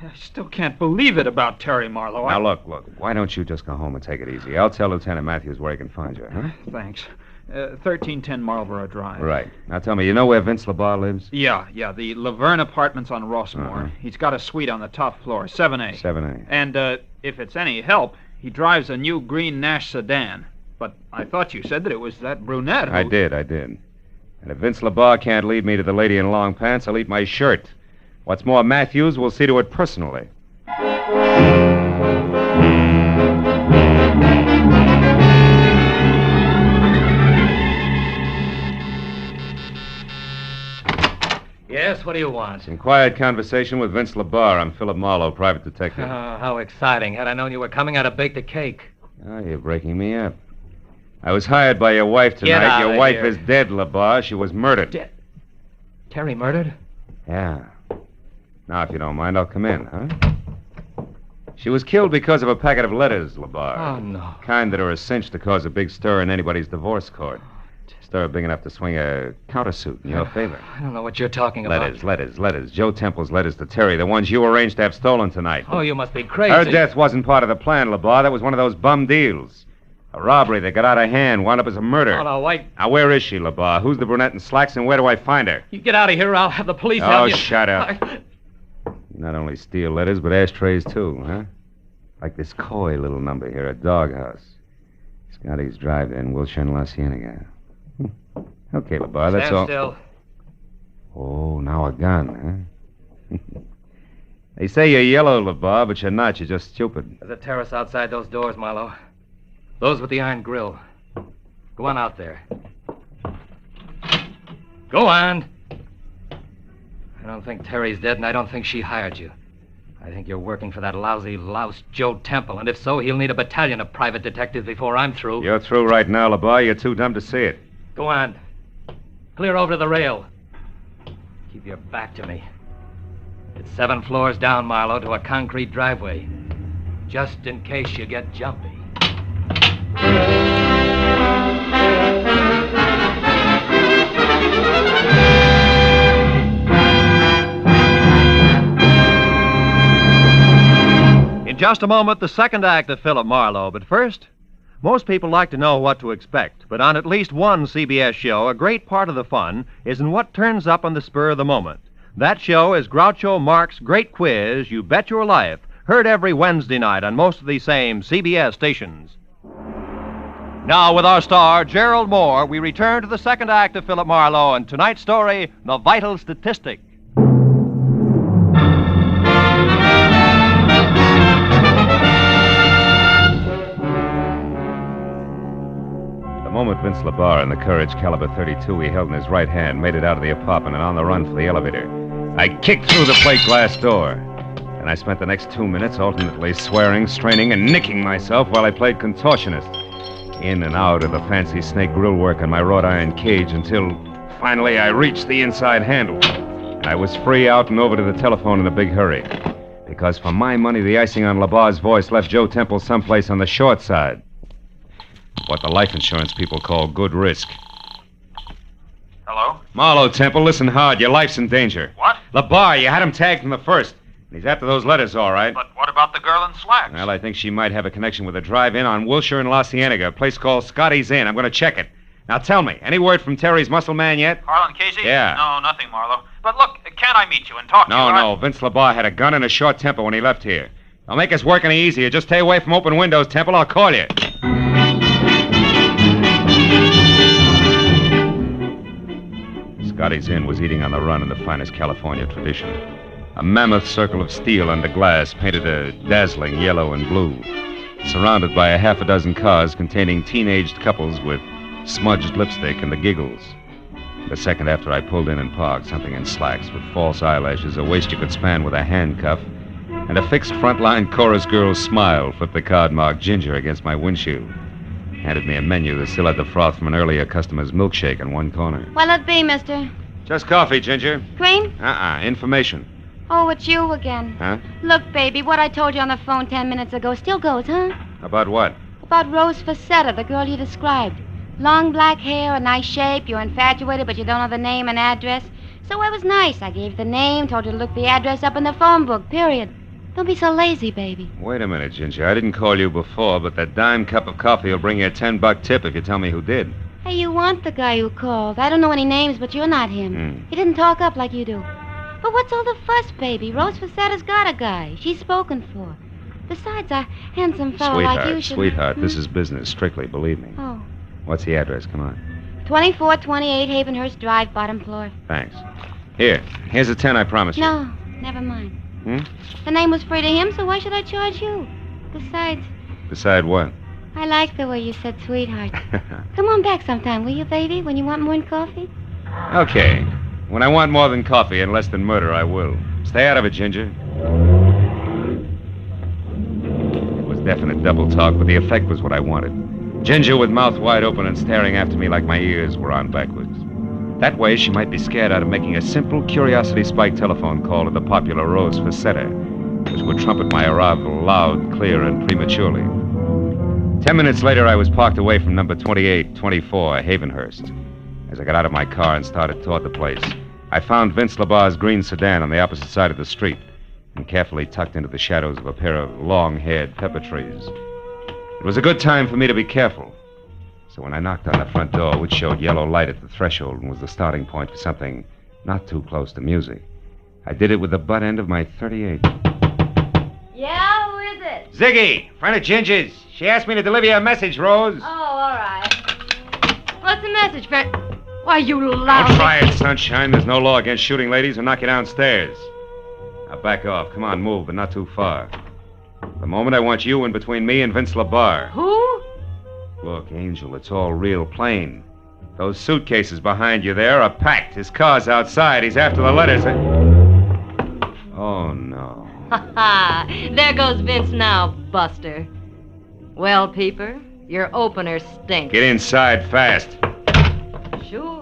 Speaker 15: I still can't believe it about Terry Marlowe.
Speaker 1: Now, look. Why don't you just go home and take it easy? I'll tell Lieutenant Matthews where he can find you, huh?
Speaker 15: Thanks. 1310 Marlborough Drive.
Speaker 1: Right. Now, tell me, you know where Vince LaBar lives?
Speaker 15: Yeah, the Laverne Apartments on Rossmore.
Speaker 1: Uh-huh.
Speaker 15: He's got a suite on the top floor, 7A.
Speaker 1: 7A.
Speaker 15: And, if it's any help, he drives a new green Nash sedan. But I thought you said that it was that brunette who...
Speaker 1: I did. And if Vince LaBar can't lead me to the lady in long pants, I'll eat my shirt. What's more, Matthews will see to it personally.
Speaker 17: Yes, what do you want?
Speaker 1: Some quiet conversation with Vince LaBar. I'm Philip Marlowe, private detective.
Speaker 17: Oh, how exciting. Had I known you were coming, I'd have baked a cake.
Speaker 1: Oh, you're breaking me up. I was hired by your wife tonight.
Speaker 17: Get out
Speaker 1: Your
Speaker 17: of
Speaker 1: wife
Speaker 17: here.
Speaker 1: is dead, LaBar. She was murdered.
Speaker 17: Dead? Terry murdered?
Speaker 1: Yeah. Now, if you don't mind, I'll come in, huh? She was killed because of a packet of letters, LaBar.
Speaker 17: Oh, no.
Speaker 1: Kind that are a cinch to cause a big stir in anybody's divorce court. Stir big enough to swing a countersuit in your favor.
Speaker 17: I don't know what you're talking about.
Speaker 1: Letters. Joe Temple's letters to Terry, the ones you arranged to have stolen tonight.
Speaker 17: Oh, you must be crazy.
Speaker 1: Her death wasn't part of the plan, LaBar. That was one of those bum deals. A robbery that got out of hand, wound up as a murder.
Speaker 17: Oh, no, wait.
Speaker 1: Now, where is she, LaBar? Who's the brunette in slacks, and where do I find her?
Speaker 17: You get out of here, or I'll have the police
Speaker 1: Oh,
Speaker 17: help you.
Speaker 1: shut up. Not only steal letters, but ashtrays, too, huh? Like this coy little number here, a doghouse. Scotty's Drive in Wilshire and La Cienega. Okay, LaBar, that's all.
Speaker 17: Stand still.
Speaker 1: Oh, now a gun, huh? They say you're yellow, LaBar, but you're not. You're just stupid.
Speaker 17: There's a terrace outside those doors, Marlowe. Those with the iron grill. Go on out there. Go on. I don't think Terry's dead, and I don't think she hired you. I think you're working for that lousy louse Joe Temple, and if so, he'll need a battalion of private detectives before I'm through.
Speaker 1: You're through right now, LaBar. You're too dumb to see it.
Speaker 17: Go on. Clear over to the rail. Keep your back to me. It's 7 floors down, Marlowe, to a concrete driveway. Just in case you get jumpy.
Speaker 8: In just a moment, the second act of Philip Marlowe. But first, most people like to know what to expect. But on at least one CBS show, a great part of the fun is in what turns up on the spur of the moment. That show is Groucho Marx's Great Quiz, You Bet Your Life, heard every Wednesday night on most of these same CBS stations. Now, with our star, Gerald Moore, we return to the second act of Philip Marlowe and tonight's story, The Vital Statistic.
Speaker 1: The moment Vince LaBarre and the Courage caliber .32 he held in his right hand made it out of the apartment and on the run for the elevator, I kicked through the plate glass door. And I spent the next 2 minutes alternately swearing, straining, and nicking myself while I played contortionist. In and out of the fancy snake grill work on my wrought iron cage until finally I reached the inside handle. And I was free out and over to the telephone in a big hurry. Because for my money, the icing on LaBarre's voice left Joe Temple someplace on the short side. What the life insurance people call good risk.
Speaker 15: Hello?
Speaker 1: Marlowe, Temple, listen hard. Your life's in danger.
Speaker 15: What?
Speaker 1: LaBarre, you had him tagged from the first. He's after those letters, all right.
Speaker 15: But what about the girl in slacks?
Speaker 1: Well, I think she might have a connection with a drive-in on Wilshire and La Cienega, a place called Scotty's Inn. I'm going to check it. Now, tell me, any word from Terry's muscle man yet?
Speaker 15: Harlan Casey?
Speaker 1: Yeah.
Speaker 15: No, nothing, Marlowe. But look, can't I meet you and talk to you?
Speaker 1: No. Vince LaBarre had a gun and a short temper when he left here. Don't make us work any easier. Just stay away from open windows, Temple. I'll call you. Scotty's Inn was eating on the run in the finest California tradition. A mammoth circle of steel under glass painted a dazzling yellow and blue, surrounded by a half a dozen cars containing teenaged couples with smudged lipstick and the giggles. The second after I pulled in and parked, something in slacks with false eyelashes, a waist you could span with a handcuff, and a fixed frontline chorus girl's smile flipped the card marked Ginger against my windshield. Handed me a menu that still had the froth from an earlier customer's milkshake in one corner.
Speaker 18: What'll it be, mister?
Speaker 1: Just coffee, Ginger.
Speaker 18: Cream?
Speaker 1: Information.
Speaker 18: Oh, it's you again.
Speaker 1: Huh?
Speaker 18: Look, baby, what I told you on the phone 10 minutes ago still goes, huh?
Speaker 1: About what?
Speaker 18: About Rose Facetta, the girl you described. Long black hair, a nice shape, you're infatuated, but you don't know the name and address. So I was nice. I gave you the name, told you to look the address up in the phone book, period. Don't be so lazy, baby.
Speaker 1: Wait a minute, Ginger. I didn't call you before, but that dime cup of coffee will bring you a $10 tip if you tell me who did.
Speaker 18: Hey, you want the guy who called. I don't know any names, but you're not him. He didn't talk up like you do. But what's all the fuss, baby? Rose Facetta's got a guy. She's spoken for. Besides, a handsome fellow like you should...
Speaker 1: Sweetheart, this is business, strictly, believe me.
Speaker 18: Oh.
Speaker 1: What's the address? Come on.
Speaker 18: 2428 Havenhurst Drive, bottom floor.
Speaker 1: Thanks. Here's a 10 I promised you.
Speaker 18: No, never mind. The name was free to him, so why should I charge you? Besides...
Speaker 1: Decide what?
Speaker 18: I like the way you said sweetheart. Come on back sometime, will you, baby, when you want more than coffee?
Speaker 1: Okay. When I want more than coffee and less than murder, I will. Stay out of it, Ginger. It was definite double talk, but the effect was what I wanted. Ginger with mouth wide open and staring after me like my ears were on backwards. That way, she might be scared out of making a simple curiosity-spike telephone call to the popular Rose Facetta, which would trumpet my arrival loud, clear, and prematurely. 10 minutes later, I was parked away from number 2824, Havenhurst. As I got out of my car and started toward the place, I found Vince LaBarre's green sedan on the opposite side of the street and carefully tucked into the shadows of a pair of long-haired pepper trees. It was a good time for me to be careful. So when I knocked on the front door, which showed yellow light at the threshold and was the starting point for something not too close to music, I did it with the butt end of my .38.
Speaker 18: Yeah, who is it?
Speaker 1: Ziggy, friend of Ginger's. She asked me to deliver you a message, Rose.
Speaker 18: Oh, all right. What's the message, friend? Why, you loud...
Speaker 1: Don't try it, sunshine. There's no law against shooting ladies who knock you downstairs. Now back off. Come on, move, but not too far. The moment I want you in between me and Vince LaBarre.
Speaker 18: Who?
Speaker 1: Look, Angel, it's all real plain. Those suitcases behind you there are packed. His car's outside. He's after the letters. Oh, no.
Speaker 14: Ha ha! There goes Vince now, Buster. Well, Peeper, your opener stinks.
Speaker 1: Get inside fast.
Speaker 14: Sure.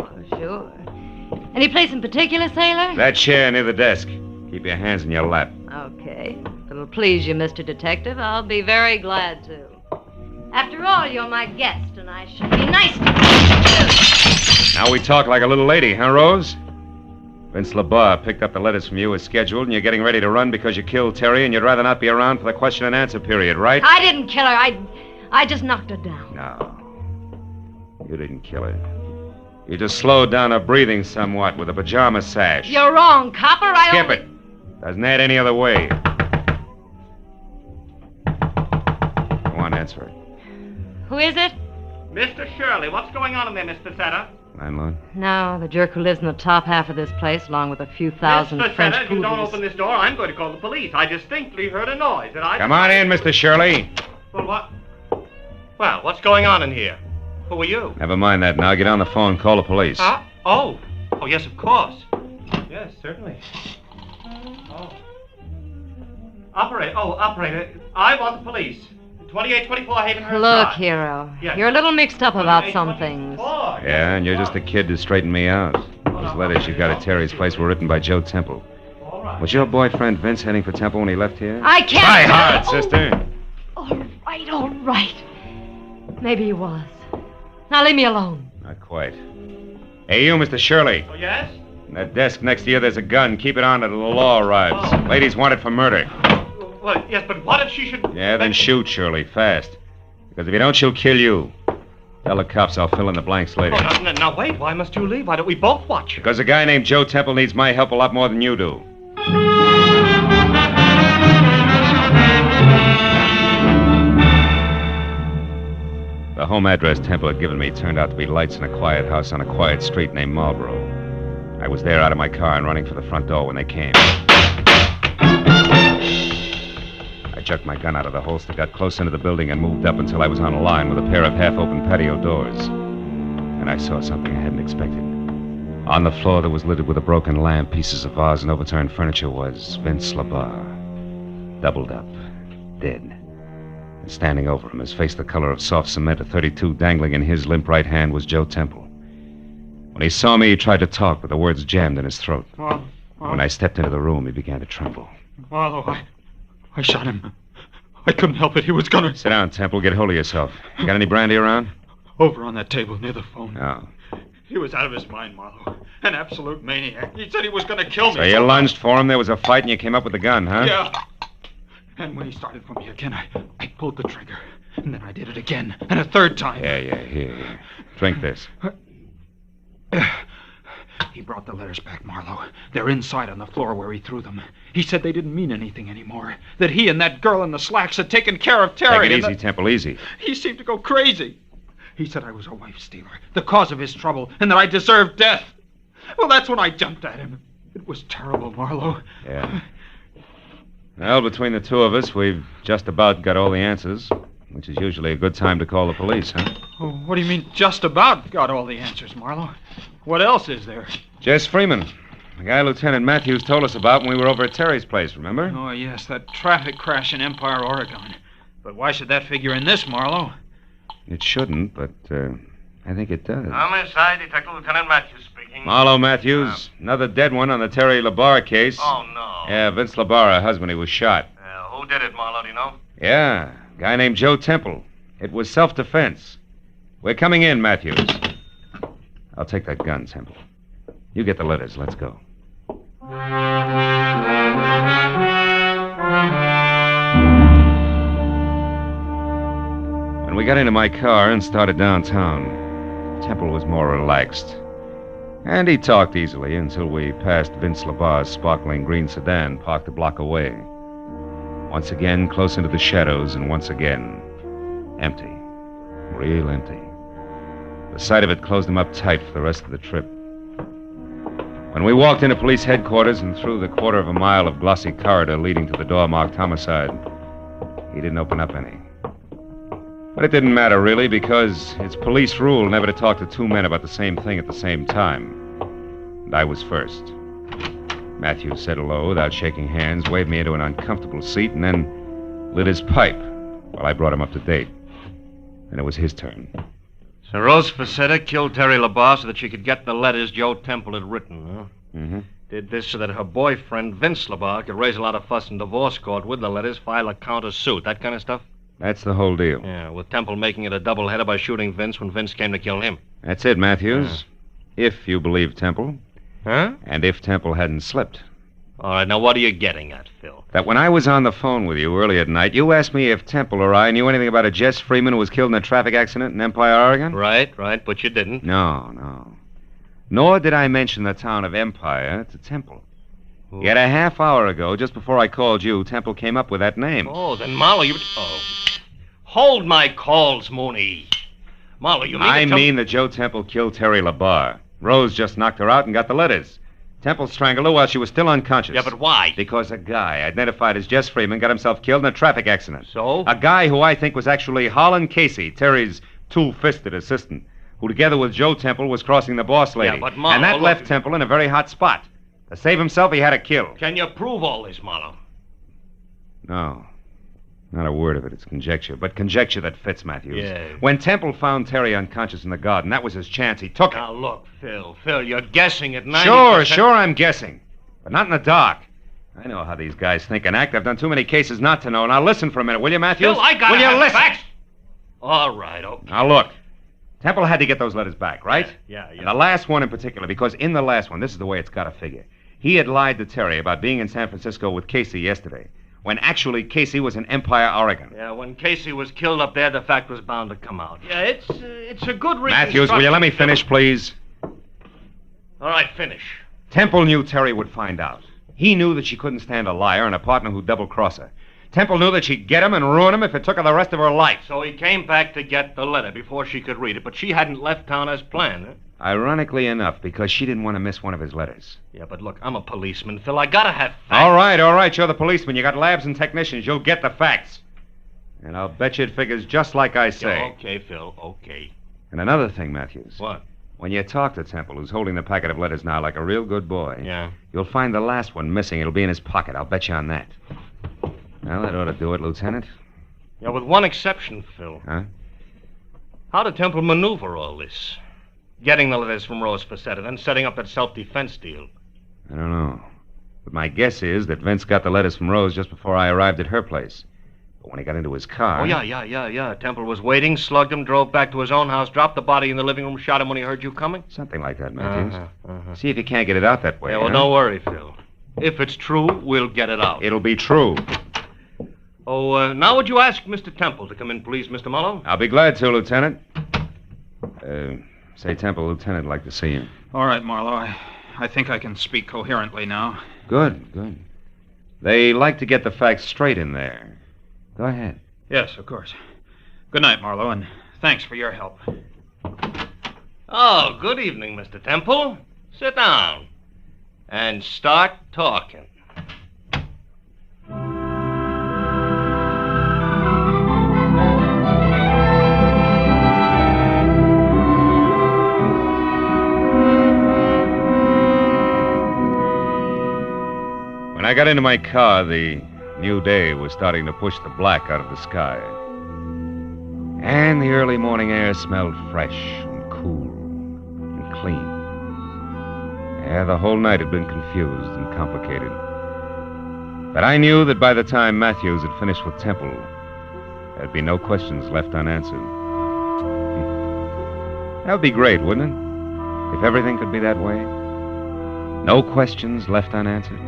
Speaker 14: Any place in particular, sailor?
Speaker 1: That chair near the desk. Keep your hands in your lap.
Speaker 14: Okay. If it'll please you, Mr. Detective, I'll be very glad to. After all, you're my guest, and I should be nice to you.
Speaker 1: Now we talk like a little lady, huh, Rose? Vince LaBarre picked up the letters from you as scheduled, and you're getting ready to run because you killed Terry, and you'd rather not be around for the question and answer period, right?
Speaker 14: I didn't kill her. I just knocked her down.
Speaker 1: No. You didn't kill her. You just slowed down her breathing somewhat with a pajama sash.
Speaker 14: You're wrong, copper. I
Speaker 1: Skip
Speaker 14: only...
Speaker 1: it. Doesn't add any other way. Go on, answer it.
Speaker 14: Who is it?
Speaker 16: Mr. Shirley, what's going on in there, Mr. Setter?
Speaker 1: Landlord?
Speaker 14: No, the jerk who lives in the top half of this place, along with a few thousand
Speaker 16: Mr.
Speaker 14: French
Speaker 16: Setter, if you don't
Speaker 14: poodles.
Speaker 16: open this door, I'm going to call the police. I distinctly heard a noise, and I...
Speaker 1: Come on in, Mr. Shirley.
Speaker 16: Well, what? Well, what's going on in here? Who are you?
Speaker 1: Never mind that now. Get on the phone and call the police.
Speaker 16: Huh? Oh, yes, of course. Yes, certainly. Oh. Operator, I want the police. 2824 Havenhurst
Speaker 14: Look,
Speaker 16: Drive.
Speaker 14: hero,
Speaker 16: Yes.
Speaker 14: you're a little mixed up about some things.
Speaker 1: Yeah, and you're just a kid to straighten me out. Those letters you got at Terry's place were written by Joe Temple. Was your boyfriend Vince heading for Temple when he left here?
Speaker 14: I can't...
Speaker 1: Try hard, sister.
Speaker 14: All right. Maybe he was. Now leave me alone.
Speaker 1: Not quite. Hey, you, Mr. Shirley.
Speaker 16: Oh, yes?
Speaker 1: On that desk next to you, there's a gun. Keep it on until the law arrives.
Speaker 16: Oh.
Speaker 1: Lady's wanted for murder.
Speaker 16: Well, yes, but what if she should...
Speaker 1: Yeah, then shoot, Shirley, fast. Because if you don't, she'll kill you. Tell the cops I'll fill in the blanks later.
Speaker 16: Oh, now, wait. Why must you leave? Why don't we both watch her?
Speaker 1: Because a guy named Joe Temple needs my help a lot more than you do. The home address Temple had given me turned out to be lights in a quiet house on a quiet street named Marlboro. I was there out of my car and running for the front door when they came. I jerked my gun out of the holster, got close into the building, and moved up until I was on a line with a pair of half-open patio doors. And I saw something I hadn't expected. On the floor that was littered with a broken lamp, pieces of vase, and overturned furniture was Vince LaBarre, doubled up, dead. And standing over him, his face the color of soft cement, a .32 dangling in his limp right hand, was Joe Temple. When he saw me, he tried to talk, but the words jammed in his throat. When I stepped into the room, he began to tremble.
Speaker 15: Marlowe, I shot him. I couldn't help it. He was gonna...
Speaker 1: Sit down, Temple. Get hold of yourself. You got any brandy around?
Speaker 15: Over on that table near the phone.
Speaker 1: No.
Speaker 15: He was out of his mind, Marlowe. An absolute maniac. He said he was gonna kill me.
Speaker 1: So you lunged for him, there was a fight, and you came up with the gun, huh?
Speaker 15: Yeah. And when he started for me again, I pulled the trigger. And then I did it again. And a third time.
Speaker 1: Yeah, here. Drink this.
Speaker 15: He brought the letters back, Marlowe. They're inside on the floor where he threw them. He said they didn't mean anything anymore. That he and that girl in the slacks had taken care of Terry.
Speaker 1: Take it easy, Temple, easy.
Speaker 15: He seemed to go crazy. He said I was a wife stealer, the cause of his trouble, and that I deserved death. Well, that's when I jumped at him. It was terrible, Marlowe.
Speaker 1: Yeah. Well, between the two of us, we've just about got all the answers, which is usually a good time to call the police, huh?
Speaker 15: Oh, what do you mean, just about got all the answers, Marlowe? What else is there?
Speaker 1: Jess Freeman, the guy Lieutenant Matthews told us about when we were over at Terry's place, remember?
Speaker 15: Oh, yes, that traffic crash in Empire, Oregon. But why should that figure in this, Marlowe?
Speaker 1: It shouldn't, but I think it does.
Speaker 16: I'm inside, Detective Lieutenant Matthews speaking.
Speaker 1: Marlowe Matthews, another dead one on the Terry LaBarre case.
Speaker 16: Oh, no.
Speaker 1: Yeah, Vince LaBarre, her husband, he was shot.
Speaker 16: Who did it, Marlowe, do you know?
Speaker 1: Yeah, a guy named Joe Temple. It was self-defense. We're coming in, Matthews. I'll take that gun, Temple. You get the letters. Let's go. When we got into my car and started downtown, Temple was more relaxed. And he talked easily until we passed Vince LaBarre's sparkling green sedan parked a block away. Once again, close into the shadows, and once again, empty. Real empty. The sight of it closed him up tight for the rest of the trip. When we walked into police headquarters and through the quarter of a mile of glossy corridor leading to the door marked homicide, he didn't open up any. But it didn't matter, really, because it's police rule never to talk to two men about the same thing at the same time. And I was first. Matthews said hello without shaking hands, waved me into an uncomfortable seat, and then lit his pipe while I brought him up to date. Then it was his turn.
Speaker 16: So Rose Facetta killed Terry LaBarre so that she could get the letters Joe Temple had written, huh?
Speaker 1: Mm-hmm.
Speaker 16: Did this so that her boyfriend, Vince LaBarre, could raise a lot of fuss in divorce court with the letters, file a counter-suit, that kind of stuff?
Speaker 1: That's the whole deal.
Speaker 16: Yeah, with Temple making it a doubleheader by shooting Vince when Vince came to kill him.
Speaker 1: That's it, Matthews. If you believe Temple.
Speaker 16: Huh?
Speaker 1: And if Temple hadn't slipped.
Speaker 16: All right, now what are you getting at, Phil?
Speaker 1: That when I was on the phone with you earlier tonight, you asked me if Temple or I knew anything about a Jess Freeman who was killed in a traffic accident in Empire, Oregon?
Speaker 16: Right, but you didn't.
Speaker 1: No. Nor did I mention the town of Empire to Temple. Yet a half hour ago, just before I called you, Temple came up with that name.
Speaker 19: Oh, then Marlowe, you... Oh. Hold my calls, Mooney. Marlowe, you mean...
Speaker 1: I mean that Joe Temple killed Terry LaBarre. Rose just knocked her out and got the letters. Temple strangled her while she was still unconscious.
Speaker 19: Yeah, but why?
Speaker 1: Because a guy identified as Jess Freeman got himself killed in a traffic accident.
Speaker 19: So?
Speaker 1: A guy who I think was actually Holland Casey, Terry's two-fisted assistant, who together with Joe Temple was crossing the boss lady.
Speaker 19: Yeah, but Marlowe...
Speaker 1: And that left Temple in a very hot spot. To save himself, he had to kill.
Speaker 19: Can you prove all this, Marlowe?
Speaker 1: No. Not a word of it. It's conjecture. But conjecture that fits, Matthews.
Speaker 19: Yeah.
Speaker 1: When Temple found Terry unconscious in the garden, that was his chance. He took it.
Speaker 19: Now, look, Phil, you're guessing at 90%.
Speaker 1: Sure, I'm guessing. But not in the dark. I know how these guys think and act. I've done too many cases not to know. Now, listen for a minute, will you, Matthews?
Speaker 19: Phil, I gotta
Speaker 1: Will you
Speaker 19: have
Speaker 1: listen?
Speaker 19: facts. All right, okay.
Speaker 1: Now, look. Temple had to get those letters back, right?
Speaker 19: Yeah.
Speaker 1: And the last one in particular, because in the last one, this is the way it's got to figure. He had lied to Terry about being in San Francisco with Casey yesterday, when actually Casey was in Empire, Oregon.
Speaker 19: Yeah, when Casey was killed up there, the fact was bound to come out. Yeah, it's a good reason.
Speaker 1: Matthews, will you let me finish, please?
Speaker 19: All right, finish.
Speaker 1: Temple knew Terry would find out. He knew that she couldn't stand a liar and a partner who'd double-cross her. Temple knew that she'd get him and ruin him if it took her the rest of her life.
Speaker 19: So he came back to get the letter before she could read it, but she hadn't left town as planned, huh?
Speaker 1: Ironically enough, because she didn't want to miss one of his letters.
Speaker 19: Yeah, but look, I'm a policeman, Phil. I gotta have facts.
Speaker 1: All right. You're the policeman. You got labs and technicians. You'll get the facts. And I'll bet you it figures just like I say.
Speaker 19: Yeah, okay, Phil, okay.
Speaker 1: And another thing, Matthews.
Speaker 19: What?
Speaker 1: When you talk to Temple, who's holding the packet of letters now like a real good boy,
Speaker 19: yeah,
Speaker 1: you'll find the last one missing. It'll be in his pocket. I'll bet you on that. Well, that ought to do it, Lieutenant.
Speaker 19: Yeah, with one exception, Phil.
Speaker 1: Huh?
Speaker 19: How did Temple maneuver all this? Getting the letters from Rose Facetta, then setting up that self-defense deal.
Speaker 1: I don't know. But my guess is that Vince got the letters from Rose just before I arrived at her place. But when he got into his car...
Speaker 19: Oh, yeah. Temple was waiting, slugged him, drove back to his own house, dropped the body in the living room, shot him when he heard you coming?
Speaker 1: Something like that, Matthews. See if you can't get it out that way.
Speaker 19: Yeah, well, don't worry, Phil. If it's true, we'll get it out.
Speaker 1: It'll be true.
Speaker 19: Oh, now would you ask Mr. Temple to come in, please, Mr. Marlowe?
Speaker 1: I'll be glad to, Lieutenant. Say, Temple, Lieutenant would like to see you.
Speaker 15: All right, Marlowe. I think I can speak coherently now.
Speaker 1: Good. They like to get the facts straight in there. Go ahead.
Speaker 15: Yes, of course. Good night, Marlowe, and thanks for your help.
Speaker 19: Oh, good evening, Mr. Temple. Sit down and start talking.
Speaker 1: When I got into my car, the new day was starting to push the black out of the sky. And the early morning air smelled fresh and cool and clean. Yeah, the whole night had been confused and complicated. But I knew that by the time Matthews had finished with Temple, there'd be no questions left unanswered. That would be great, wouldn't it? If everything could be that way. No questions left unanswered.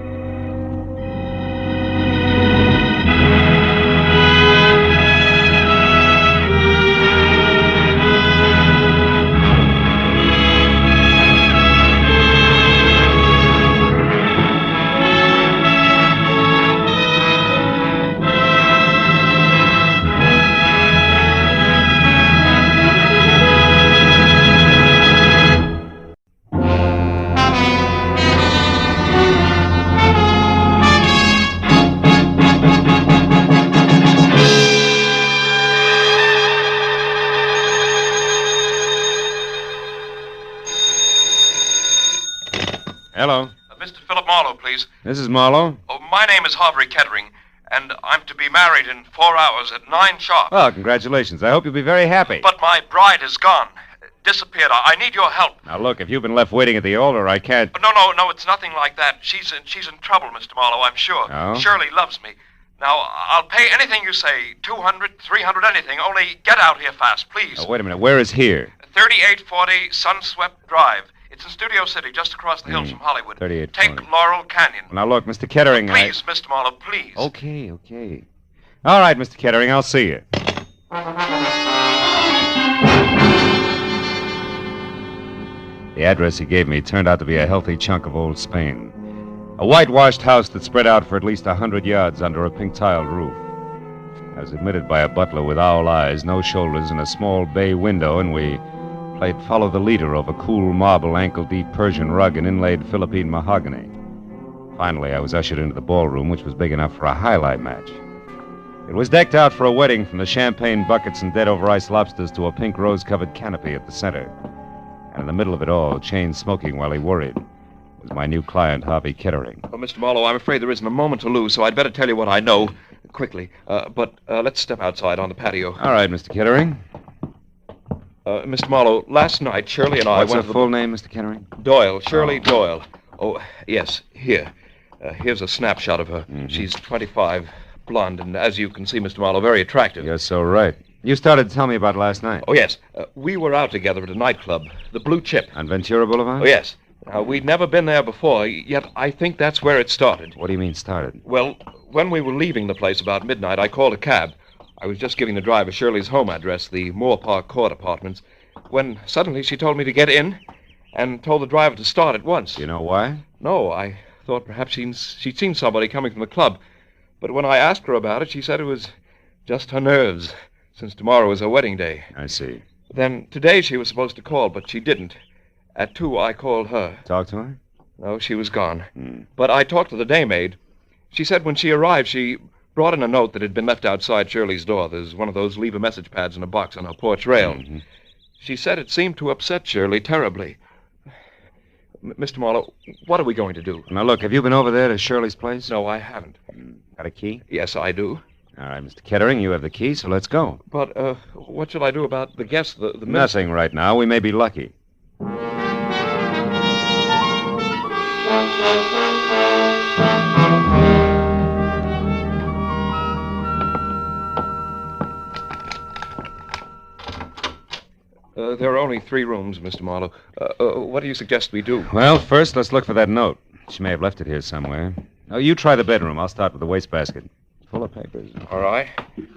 Speaker 1: Hello.
Speaker 20: Mr. Philip Marlowe, please.
Speaker 1: This is Marlowe.
Speaker 20: Oh, my name is Harvey Kettering, and I'm to be married in 4 hours at 9 sharp.
Speaker 1: Well, congratulations. I hope you'll be very happy.
Speaker 20: But my bride is gone. Disappeared. I need your help.
Speaker 1: Now, look, if you've been left waiting at the altar, I can't...
Speaker 20: No, it's nothing like that. She's in trouble, Mr. Marlowe, I'm sure.
Speaker 1: Oh?
Speaker 20: Shirley loves me. Now, I'll pay anything you say, 200, 300, anything. Only get out here fast, please.
Speaker 1: Oh, wait a minute. Where is here?
Speaker 20: 3840 Sunswept Drive. It's in Studio City, just across the hills from Hollywood.
Speaker 1: 38.
Speaker 20: Take Laurel Canyon.
Speaker 1: Now, look, Mr. Kettering,
Speaker 20: Please, Mr. Marlowe, please.
Speaker 1: Okay. All right, Mr. Kettering, I'll see you. The address he gave me turned out to be a healthy chunk of old Spain. A whitewashed house that spread out for at least 100 yards under a pink-tiled roof. I was admitted by a butler with owl eyes, no shoulders, and a small bay window, and we played follow the leader over cool marble ankle-deep Persian rug and inlaid Philippine mahogany. Finally, I was ushered into the ballroom, which was big enough for a highlight match. It was decked out for a wedding, from the champagne buckets and dead-over-ice lobsters to a pink rose-covered canopy at the center. And in the middle of it all, chain smoking while he worried, was my new client, Harvey Kettering.
Speaker 20: Oh, Mr. Marlowe, I'm afraid there isn't a moment to lose, so I'd better tell you what I know quickly. But let's step outside on the patio.
Speaker 1: All right, Mr. Kettering.
Speaker 20: Mr. Marlowe, last night, Shirley and I
Speaker 1: What's
Speaker 20: went
Speaker 1: her
Speaker 20: to
Speaker 1: full name, Mr. Kettering?
Speaker 20: Doyle, Shirley Doyle. Oh, yes, here. Here's a snapshot of her.
Speaker 1: Mm-hmm.
Speaker 20: She's 25, blonde, and as you can see, Mr. Marlowe, very attractive.
Speaker 1: You're so right. You started to tell me about last night.
Speaker 20: Oh, yes. We were out together at a nightclub, the Blue Chip.
Speaker 1: On Ventura Boulevard?
Speaker 20: Oh, yes. We'd never been there before, yet I think that's where it started.
Speaker 1: What do you mean, started?
Speaker 20: Well, when we were leaving the place about midnight, I called a cab. I was just giving the driver Shirley's home address, the Moore Park Court Apartments, when suddenly she told me to get in and told the driver to start at once.
Speaker 1: Do you know why?
Speaker 20: No, I thought perhaps she'd seen somebody coming from the club. But when I asked her about it, she said it was just her nerves, since tomorrow was her wedding day.
Speaker 1: I see.
Speaker 20: Then today she was supposed to call, but she didn't. At 2, I called her.
Speaker 1: Talk to her?
Speaker 20: No, she was gone. But I talked to the daymaid. She said when she arrived, she brought in a note that had been left outside Shirley's door. There's one of those leave-a-message pads in a box on her porch rail.
Speaker 1: Mm-hmm.
Speaker 20: She said it seemed to upset Shirley terribly. Mr. Marlowe, what are we going to do?
Speaker 1: Now, look, have you been over there to Shirley's place?
Speaker 20: No, I haven't.
Speaker 1: Got a key?
Speaker 20: Yes, I do.
Speaker 1: All right, Mr. Kettering, you have the key, so let's go.
Speaker 20: But, what shall I do about the guests, the
Speaker 1: Nothing right now. We may be lucky.
Speaker 20: There are only 3 rooms, Mr. Marlowe. What do you suggest we do?
Speaker 1: Well, first, let's look for that note. She may have left it here somewhere. Oh, you try the bedroom. I'll start with the wastebasket. Full of papers.
Speaker 20: All right.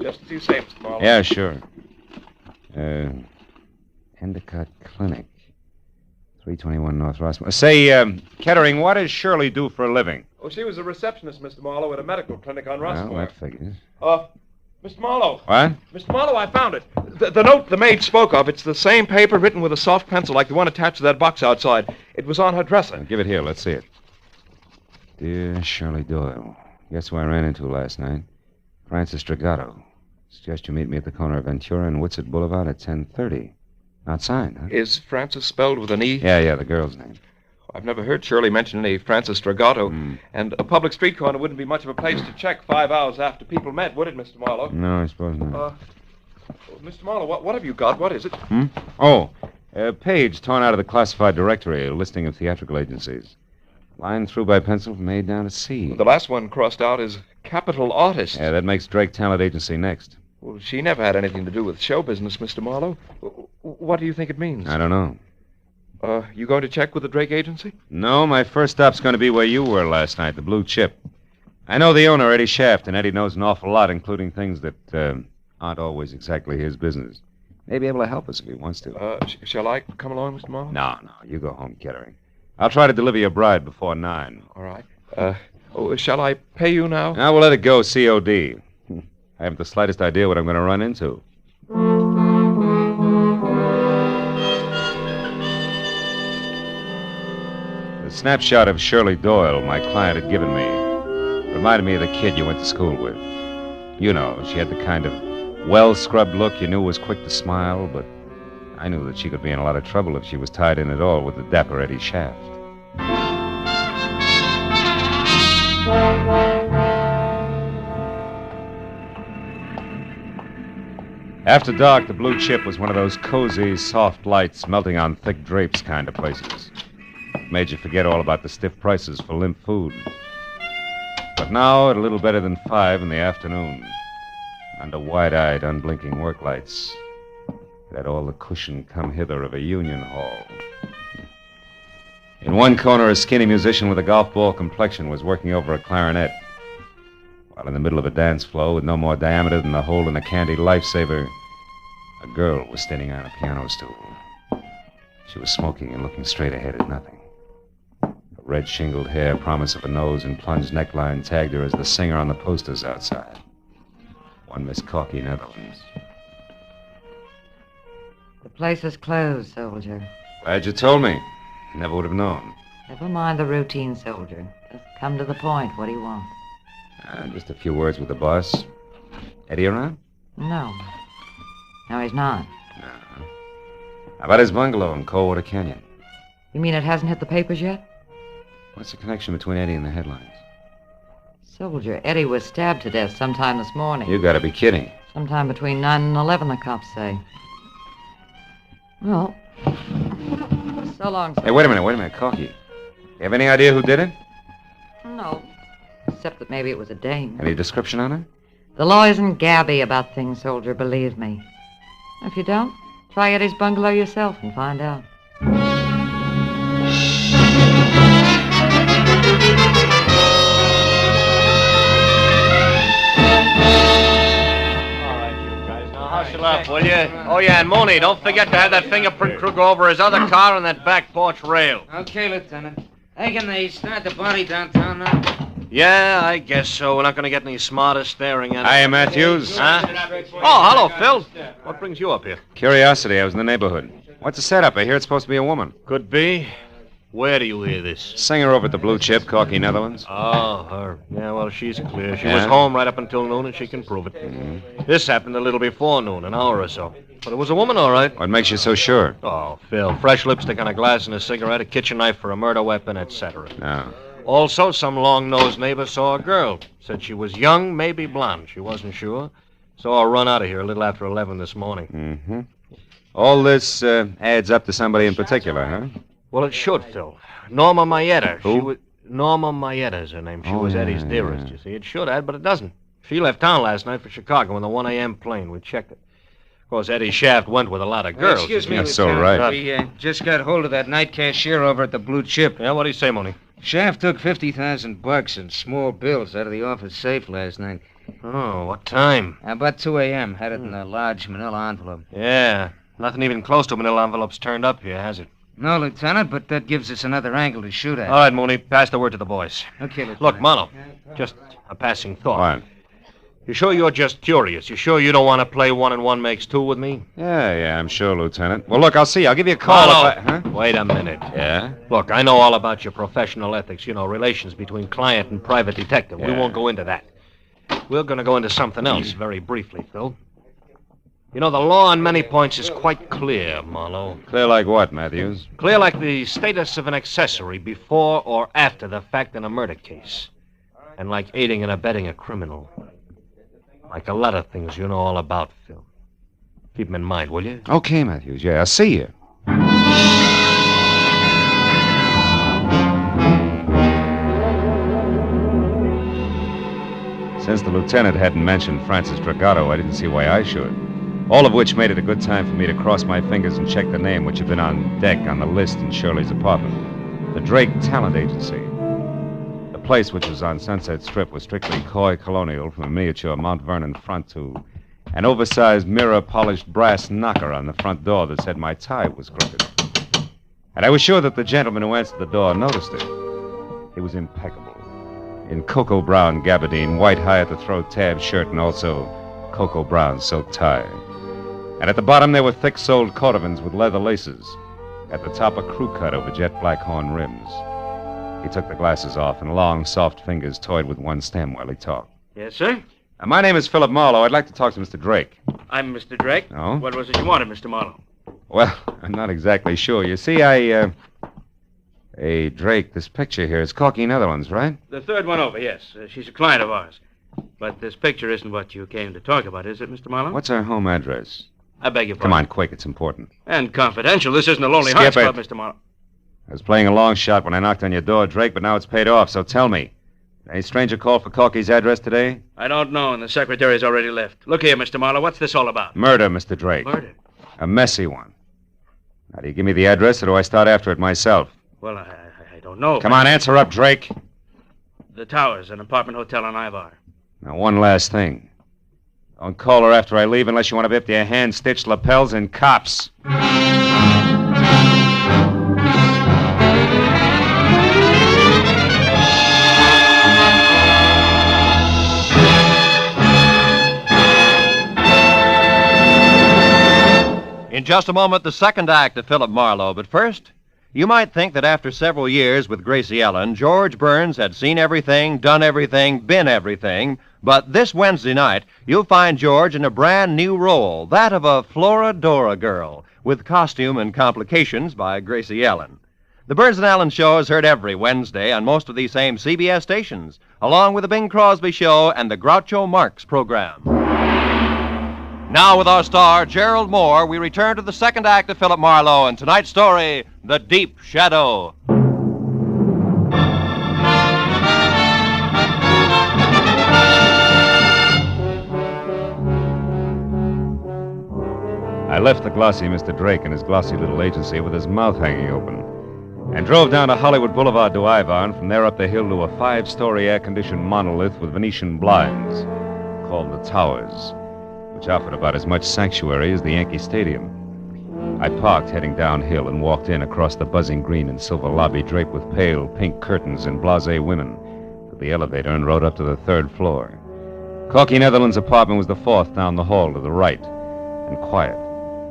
Speaker 20: Just as you say, Mr. Marlowe.
Speaker 1: Yeah, sure. Endicott Clinic. 321 North Rossmore. Say, Kettering, what does Shirley do for a living?
Speaker 20: Oh, she was a receptionist, Mr. Marlowe, at a medical clinic on Rossmore.
Speaker 1: Well, that figures.
Speaker 20: Mr. Marlowe.
Speaker 1: What?
Speaker 20: Mr. Marlowe, I found it. The note the maid spoke of, it's the same paper written with a soft pencil like the one attached to that box outside. It was on her dresser.
Speaker 1: Give it here. Let's see it. Dear Shirley Doyle, guess who I ran into last night? Francis Dragato. Suggest you meet me at the corner of Ventura and Whitsett Boulevard at 10:30. Not signed, huh?
Speaker 20: Is Francis spelled with an E?
Speaker 1: Yeah, the girl's name.
Speaker 20: I've never heard Shirley mention any Francis Dragato. And a public street corner wouldn't be much of a place to check 5 hours after people met, would it, Mr. Marlowe?
Speaker 1: No, I suppose not.
Speaker 20: Mr. Marlowe, what have you got? What is it?
Speaker 1: Oh, a page torn out of the classified directory, a listing of theatrical agencies. Line through by pencil from A down to C.
Speaker 20: The last one crossed out is Capital Artist.
Speaker 1: Yeah, that makes Drake Talent Agency next.
Speaker 20: Well, she never had anything to do with show business, Mr. Marlowe. What do you think it means?
Speaker 1: I don't know.
Speaker 20: You going to check with the Drake Agency?
Speaker 1: No, my first stop's going to be where you were last night, the Blue Chip. I know the owner, Eddie Shaft, and Eddie knows an awful lot, including things that aren't always exactly his business. May be able to help us if he wants to.
Speaker 20: Shall I come along, Mr. Marlowe?
Speaker 1: No, you go home, Kettering. I'll try to deliver your bride before 9.
Speaker 20: All right. Shall I pay you now?
Speaker 1: Now, we'll let it go COD. I haven't the slightest idea what I'm going to run into. The snapshot of Shirley Doyle my client had given me reminded me of the kid you went to school with. You know, she had the kind of well-scrubbed look you knew was quick to smile, but I knew that she could be in a lot of trouble if she was tied in at all with the dapper Eddie Shaft. After dark, the Blue Chip was one of those cozy, soft lights melting on thick drapes kind of places. It made you forget all about the stiff prices for limp food. But now, at a little better than 5 in the afternoon, under wide-eyed, unblinking work lights, it had all the cushion come hither of a union hall. In one corner, a skinny musician with a golf ball complexion was working over a clarinet, while in the middle of a dance floor with no more diameter than the hole in a candy lifesaver, a girl was standing on a piano stool. She was smoking and looking straight ahead at nothing. Her red shingled hair, promise of a nose, and plunged neckline tagged her as the singer on the posters outside. One Miss Corky, Netherlands.
Speaker 21: The place is closed, soldier.
Speaker 1: Glad you told me. Never would have known.
Speaker 21: Never mind the routine, soldier. Just come to the point. What do you want?
Speaker 1: Just a few words with the boss. Eddie around?
Speaker 21: No. No, he's not.
Speaker 1: How about his bungalow in Coldwater Canyon?
Speaker 21: You mean it hasn't hit the papers yet?
Speaker 1: What's the connection between Eddie and the headlines?
Speaker 21: Soldier, Eddie was stabbed to death sometime this morning.
Speaker 1: You gotta be kidding.
Speaker 21: Sometime between 9 and 11, the cops say. Well, so long, soldier.
Speaker 1: Hey, wait a minute, Corky. You have any idea who did it?
Speaker 21: No. Except that maybe it was a dame.
Speaker 1: Any description on her?
Speaker 21: The law isn't gabby about things, soldier, believe me. If you don't, try Eddie's bungalow yourself and find out.
Speaker 16: Hustle up, will you? Oh, yeah, and Mooney, don't forget to have that fingerprint crew go over his other car on that back porch rail.
Speaker 4: Okay, Lieutenant. Hey, can they start the body downtown now?
Speaker 16: Yeah, I guess so. We're not going to get any smarter staring at it.
Speaker 1: Hiya, Matthews.
Speaker 16: Huh? Oh, hello, Phil. What brings you up here?
Speaker 1: Curiosity, I was in the neighborhood. What's the setup? I hear it's supposed to be a woman.
Speaker 16: Could be. Where do you hear this?
Speaker 1: Singer over at the Blue Chip, Corky, Netherlands.
Speaker 16: Oh, her. Yeah, well, she's clear. She
Speaker 1: Yeah?
Speaker 16: was home right up until noon, and she can prove it.
Speaker 1: Mm-hmm.
Speaker 16: This happened a little before noon, an hour or so. But it was a woman, all right.
Speaker 1: What makes you so sure?
Speaker 16: Oh, Phil, fresh lipstick on a glass and a cigarette, a kitchen knife for a murder weapon, etc.
Speaker 1: No.
Speaker 16: Also, some long-nosed neighbor saw a girl. Said she was young, maybe blonde. She wasn't sure. Saw her run out of here a little after 11 this morning.
Speaker 1: Mm-hmm. All this adds up to somebody in particular, huh?
Speaker 16: Well, it should, Phil. Norma Mayetta.
Speaker 1: Who?
Speaker 16: She was... Norma Mayetta is her name. She
Speaker 1: Oh,
Speaker 16: was
Speaker 1: yeah,
Speaker 16: Eddie's dearest,
Speaker 1: yeah.
Speaker 16: you see. It should add, but it doesn't. She left town last night for Chicago in the 1 a.m. plane. We checked it. Of course, Eddie Shaft went with a lot of girls.
Speaker 4: Excuse me,
Speaker 1: That's so
Speaker 4: Lieutenant.
Speaker 1: right.
Speaker 4: We just got hold of that night cashier over at the Blue Chip.
Speaker 16: Yeah, what'd he say, Mooney?
Speaker 4: Shaft took $50,000 in small bills out of the office safe last night.
Speaker 16: Oh, what time?
Speaker 4: About 2 a.m. Had it in a large manila envelope.
Speaker 16: Yeah. Nothing even close to manila envelopes turned up here, has it?
Speaker 4: No, Lieutenant, but that gives us another angle to shoot at.
Speaker 16: All right, Mooney, pass the word to the boys.
Speaker 4: Okay, Lieutenant.
Speaker 16: Look, Marlowe, just a passing thought.
Speaker 1: What?
Speaker 16: You sure you're just curious? You sure you don't want to play 1 and 1 makes 2 with me?
Speaker 1: Yeah, I'm sure, Lieutenant. Well, look, I'll see you. I'll give you a call
Speaker 16: Marlowe,
Speaker 1: if I... Huh?
Speaker 16: wait a minute.
Speaker 1: Yeah?
Speaker 16: Look, I know all about your professional ethics, relations between client and private detective. We
Speaker 1: Yeah.
Speaker 16: won't go into that. We're going to go into something else very briefly, Phil. The law on many points is quite clear, Marlowe.
Speaker 1: Clear like what, Matthews?
Speaker 16: Clear like the status of an accessory before or after the fact in a murder case. And like aiding and abetting a criminal. Like a lot of things you know all about, Phil. Keep them in mind, will you?
Speaker 1: Okay, Matthews. Yeah, I'll see you. Since the lieutenant hadn't mentioned Francis Dragato, I didn't see why I should. All of which made it a good time for me to cross my fingers and check the name, which had been on deck on the list in Shirley's apartment. The Drake Talent Agency. The place, which was on Sunset Strip, was strictly coy colonial, from a miniature Mount Vernon front to an oversized mirror-polished brass knocker on the front door that said my tie was crooked. And I was sure that the gentleman who answered the door noticed it. He was impeccable. In cocoa brown gabardine, white high-at-the-throat tab shirt, and also cocoa brown silk tie. And at the bottom there were thick-soled cordovans with leather laces. At the top, a crew cut over jet black horn rims. He took the glasses off, and long, soft fingers toyed with one stem while he talked.
Speaker 22: Yes, sir?
Speaker 1: My name is Philip Marlowe. I'd like to talk to Mr. Drake.
Speaker 22: I'm Mr. Drake.
Speaker 1: Oh?
Speaker 22: What was it you wanted, Mr. Marlowe?
Speaker 1: Well, I'm not exactly sure. You see, Hey, Drake, this picture here is Corky, Netherlands, right?
Speaker 22: The third one over, yes. She's a client of ours. But this picture isn't what you came to talk about, is it, Mr. Marlowe?
Speaker 1: What's her home address?
Speaker 22: I beg your pardon.
Speaker 1: Come on, quick. It's important.
Speaker 22: And confidential. This isn't a Lonely
Speaker 1: Skip
Speaker 22: Hearts Club,
Speaker 1: it.
Speaker 22: Mr. Marlowe.
Speaker 1: I was playing a long shot when I knocked on your door, Drake, but now it's paid off, so tell me. Any stranger called for Corky's address today?
Speaker 22: I don't know, and the secretary's already left. Look here, Mr. Marlowe, what's this all about?
Speaker 1: Murder, Mr. Drake.
Speaker 22: Murder?
Speaker 1: A messy one. Now, do you give me the address, or do I start after it myself?
Speaker 22: Well, I don't know.
Speaker 1: Come on, answer up, Drake.
Speaker 22: The Towers, an apartment hotel on Ivar.
Speaker 1: Now, one last thing. Don't call her after I leave unless you want to be up to your hand-stitched lapels and cops.
Speaker 8: In just a moment, the second act of Philip Marlowe. But first, you might think that after several years with Gracie Ellen, George Burns had seen everything, done everything, been everything. But this Wednesday night, you'll find George in a brand new role, that of a Florodora girl, with costume and complications by Gracie Ellen. The Burns and Allen Show is heard every Wednesday on most of these same CBS stations, along with the Bing Crosby Show and the Groucho Marx program. Now, with our star, Gerald Moore, we return to the second act of Philip Marlowe and tonight's story, The Deep Shadow.
Speaker 1: I left the glossy Mr. Drake and his glossy little agency with his mouth hanging open and drove down to Hollywood Boulevard to Ivar and from there up the hill to a 5-story air-conditioned monolith with Venetian blinds called the Towers, which offered about as much sanctuary as the Yankee Stadium. I parked heading downhill and walked in across the buzzing green and silver lobby draped with pale pink curtains and blasé women to the elevator and rode up to the 3rd floor. Corky Netherland's apartment was the 4th down the hall to the right and quiet,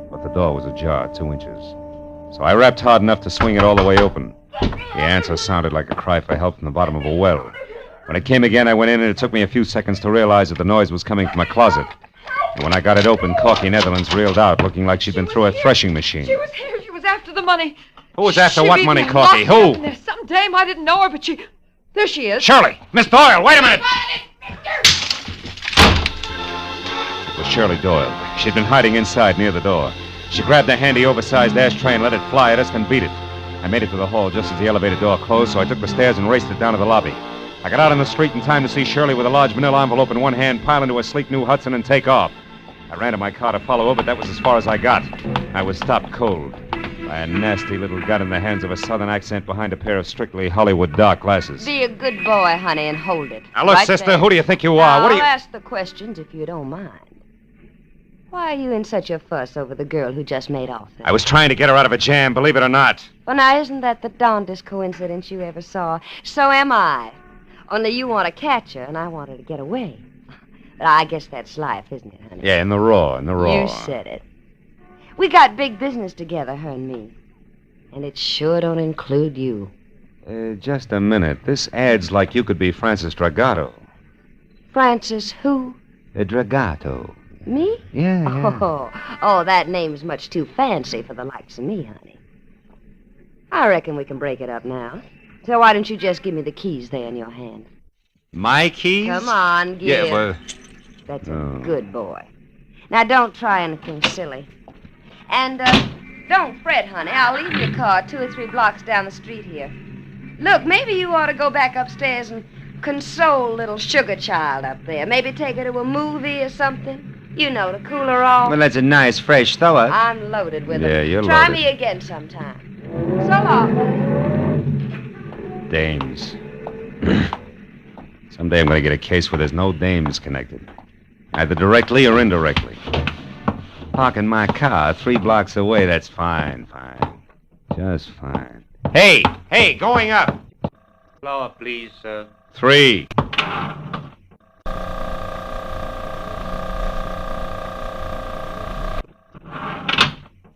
Speaker 1: but the door was ajar 2 inches. So I rapped hard enough to swing it all the way open. The answer sounded like a cry for help from the bottom of a well. When it came again, I went in, and it took me a few seconds to realize that the noise was coming from a closet. And when I got it open, Corky Netherlands reeled out, looking like she'd been through a threshing machine.
Speaker 6: She was here. She was after the money.
Speaker 1: Who was after
Speaker 6: She
Speaker 1: what
Speaker 6: beat
Speaker 1: money,
Speaker 6: me
Speaker 1: Corky?
Speaker 6: locked up
Speaker 1: Who?
Speaker 6: in there. Some dame, I didn't know her, but she... There she is.
Speaker 1: Shirley! Miss Doyle, wait a minute! It was Shirley Doyle. She'd been hiding inside near the door. She grabbed a handy, oversized ashtray and let it fly at us, then beat it. I made it to the hall just as the elevator door closed, so I took the stairs and raced it down to the lobby. I got out on the street in time to see Shirley with a large manila envelope in one hand pile into a sleek new Hudson and take off. I ran to my car to follow her, but that was as far as I got. I was stopped cold by a nasty little gun in the hands of a southern accent behind a pair of strictly Hollywood dark glasses.
Speaker 13: Be a good boy, honey, and hold it.
Speaker 1: Now, look,
Speaker 13: Right
Speaker 1: sister,
Speaker 13: there.
Speaker 1: who do you think you are?
Speaker 13: Now,
Speaker 1: What do you...
Speaker 13: I'll ask the questions if you don't mind. Why are you in such a fuss over the girl who just made off there?
Speaker 1: I was trying to get her out of a jam, believe it or not.
Speaker 13: Well, now, isn't that the darndest coincidence you ever saw? So am I. Only you want to catch her, and I want her to get away. But I guess that's life, isn't it, honey?
Speaker 1: Yeah, in the raw.
Speaker 13: You said it. We got big business together, her and me. And it sure don't include you.
Speaker 1: Just a minute. This ad's like you could be Francis Dragato.
Speaker 13: Francis who?
Speaker 1: Dragato.
Speaker 13: Me?
Speaker 1: Yeah.
Speaker 13: Oh, that name's much too fancy for the likes of me, honey. I reckon we can break it up now. So why don't you just give me the keys there in your hand?
Speaker 1: My keys?
Speaker 13: Come on, give.
Speaker 1: Yeah, well...
Speaker 13: That's a good boy. Now, don't try anything silly. And, don't fret, honey. I'll leave your car 2 or 3 blocks down the street here. Look, maybe you ought to go back upstairs and console little sugar child up there. Maybe take her to a movie or something. You know, to cool her off.
Speaker 7: Well, that's a nice, fresh thought.
Speaker 13: I'm loaded with them.
Speaker 1: Yeah, you're
Speaker 13: Try
Speaker 1: loaded.
Speaker 13: me again sometime. So long.
Speaker 1: Dames. Someday I'm going to get a case where there's no dames connected. Either directly or indirectly. Parking my car 3 blocks away, that's fine. Just fine. Hey, going up.
Speaker 22: Flower, please, sir.
Speaker 1: 3.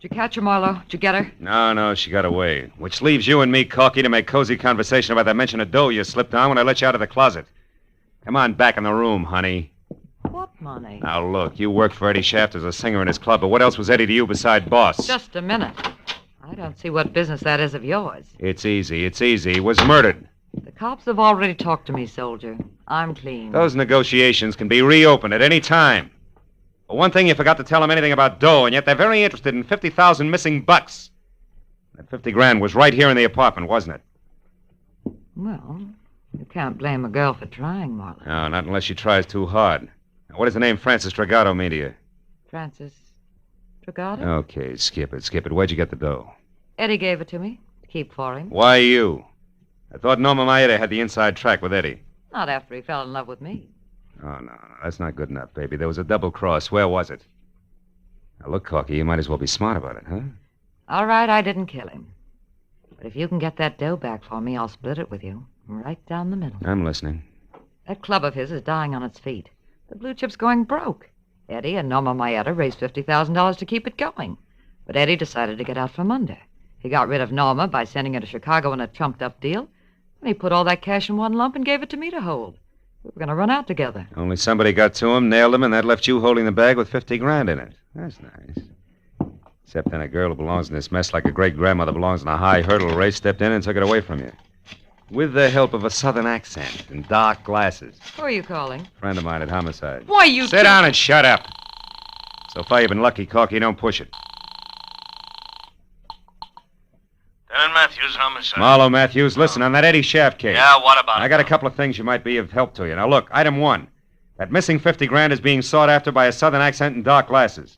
Speaker 21: Did you catch her, Marlowe? Did you get her?
Speaker 1: No, she got away. Which leaves you and me, Corky, to make cozy conversation about that mention of dough you slipped on when I let you out of the closet. Come on back in the room, honey.
Speaker 21: What money?
Speaker 1: Now, look, you worked for Eddie Shaft as a singer in his club, but what else was Eddie to you beside boss?
Speaker 21: Just a minute. I don't see what business that is of yours.
Speaker 1: It's easy. He was murdered.
Speaker 21: The cops have already talked to me, soldier. I'm clean.
Speaker 1: Those negotiations can be reopened at any time. But one thing, you forgot to tell them anything about dough, and yet they're very interested in 50,000 missing bucks. That 50 grand was right here in the apartment, wasn't it?
Speaker 21: Well, you can't blame a girl for trying, Marlowe.
Speaker 1: No, not unless she tries too hard. Now, what does the name Francis Dragato mean to you?
Speaker 21: Francis Dragato?
Speaker 1: Okay, skip it. Where'd you get the dough?
Speaker 21: Eddie gave it to me to keep for him.
Speaker 1: Why you? I thought Norma Maeda had the inside track with Eddie.
Speaker 21: Not after he fell in love with me.
Speaker 1: Oh, no, that's not good enough, baby. There was a double cross. Where was it? Now, look, Corky, you might as well be smart about it, huh?
Speaker 21: All right, I didn't kill him. But if you can get that dough back for me, I'll split it with you. Right down the middle.
Speaker 1: I'm listening.
Speaker 21: That club of his is dying on its feet. The blue chip's going broke. Eddie and Norma Maeda raised $50,000 to keep it going. But Eddie decided to get out from under. He got rid of Norma by sending her to Chicago in a trumped-up deal. And he put all that cash in one lump and gave it to me to hold. We were going to run out together.
Speaker 1: Only somebody got to him, nailed him, and that left you holding the bag with 50 grand in it. That's nice. Except then a girl who belongs in this mess like a great-grandmother belongs in a high hurdle race stepped in and took it away from you. With the help of a southern accent and dark glasses.
Speaker 21: Who are you calling?
Speaker 1: Friend of mine at Homicide.
Speaker 21: Why, you...
Speaker 1: Sit down and shut up. So far you've been lucky, Corky. Don't push it.
Speaker 16: Lieutenant Matthews, Homicide.
Speaker 1: Marlowe, Matthews, listen, on that Eddie Shaft case.
Speaker 16: Yeah, what about it?
Speaker 1: I got a couple of things you might be of help to you. Now, look, item 1. That missing 50 grand is being sought after by a southern accent and dark glasses.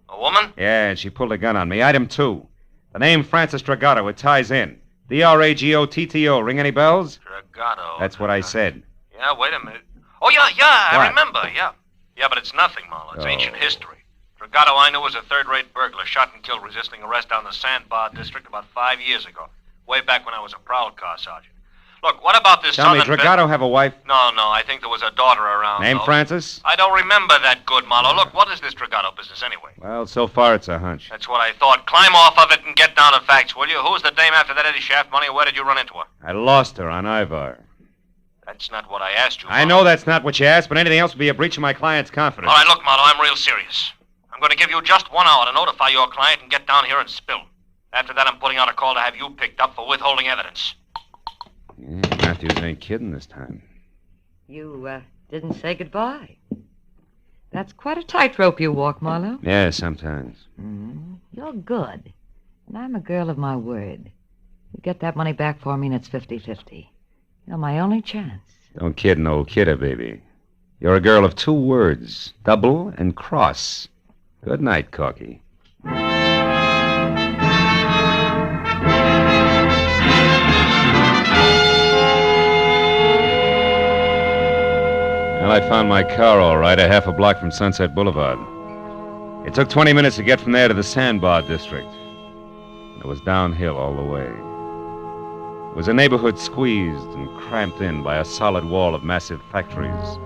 Speaker 16: A woman?
Speaker 1: Yeah, and she pulled a gun on me. Item 2. The name Francis Dragato. It ties in. Dragotto. Ring any bells?
Speaker 16: Dragato.
Speaker 1: That's what I said.
Speaker 16: Yeah, wait a minute. Oh, yeah, I remember, yeah. Yeah, but it's nothing, Marlowe. It's ancient history. Dragato I knew was a third-rate burglar, shot and killed resisting arrest down the Sandbar district about 5 years ago, way back when I was a prowl car sergeant. Look, what about this
Speaker 1: Tell me,
Speaker 16: southern...
Speaker 1: Dragato have a wife?
Speaker 16: No, I think there was a daughter around.
Speaker 1: Name
Speaker 16: though.
Speaker 1: Francis?
Speaker 16: I don't remember that good, Marlowe. Look, what is this Dragato business anyway?
Speaker 1: Well, so far it's a hunch.
Speaker 16: That's what I thought. Climb off of it and get down to facts, will you? Who's the dame after that Eddie Shaft money, and where did you run into her?
Speaker 1: I lost her on Ivar.
Speaker 16: That's not what I asked you,
Speaker 1: I know that's not what you asked, but anything else would be a breach of my client's confidence.
Speaker 16: All right, look, Marlowe, I'm real serious. I'm going to give you just 1 hour to notify your client and get down here and spill. After that, I'm putting out a call to have you picked up for withholding evidence.
Speaker 1: Yeah, Matthews ain't kidding this time.
Speaker 21: You, didn't say goodbye. That's quite a tightrope you walk, Marlowe.
Speaker 1: Yeah, sometimes.
Speaker 21: You're good. And I'm a girl of my word. You get that money back for me and it's 50-50. You're my only chance.
Speaker 1: Don't kid an old kidder, baby. You're a girl of 2 words. Double and cross. Good night, Corky. Well, I found my car all right, a half a block from Sunset Boulevard. It took 20 minutes to get from there to the Sandbar district. It was downhill all the way. It was a neighborhood squeezed and cramped in by a solid wall of massive factories,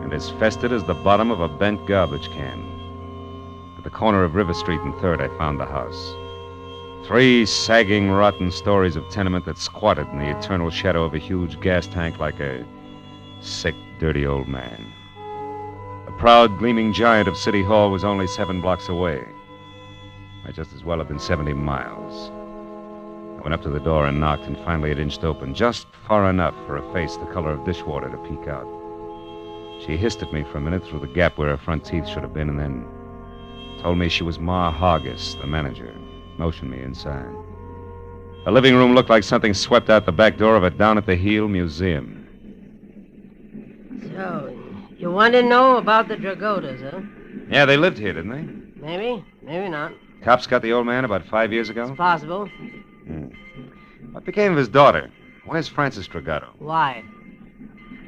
Speaker 1: and as festered as the bottom of a bent garbage can. At the corner of River Street and 3rd, I found the house. 3 sagging, rotten stories of tenement that squatted in the eternal shadow of a huge gas tank like a sick, dirty old man. The proud, gleaming giant of City Hall was only 7 blocks away. Might just as well have been 70 miles. I went up to the door and knocked, and finally it inched open, just far enough for a face the color of dishwater to peek out. She hissed at me for a minute through the gap where her front teeth should have been, and then told me she was Ma Hargis, the manager, motioned me inside. The living room looked like something swept out the back door of a down-at-the-heel museum.
Speaker 5: So, you want to know about the Dragotas, huh?
Speaker 1: Yeah, they lived here, didn't they?
Speaker 5: Maybe, maybe not.
Speaker 1: Cops got the old man about 5 years ago?
Speaker 5: It's possible.
Speaker 1: What became of his daughter? Where's Francis Dragato?
Speaker 5: Why?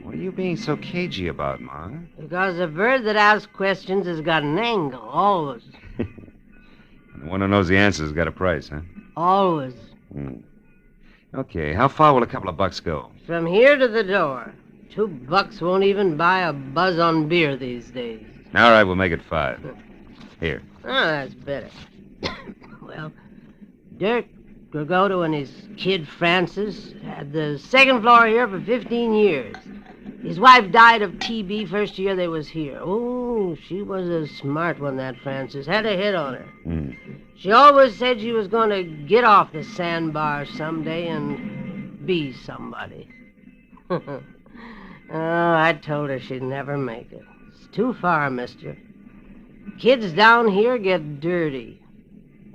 Speaker 1: What are you being so cagey about, Ma?
Speaker 5: Because a bird that asks questions has got an angle, always.
Speaker 1: The one who knows the answer's got a price, huh?
Speaker 5: Always.
Speaker 1: Okay, how far will a couple of bucks go?
Speaker 5: From here to the door. $2 won't even buy a buzz on beer these days.
Speaker 1: All right, we'll make it 5. Here.
Speaker 5: Oh, that's better. Well, Dirk Dragato and his kid Francis had the 2nd floor here for 15 years. His wife died of TB first year they was here. Oh, she was a smart one, that Francis. Had a hit on her. She always said she was going to get off the sandbar someday and be somebody. Oh, I told her she'd never make it. It's too far, mister. Kids down here get dirty.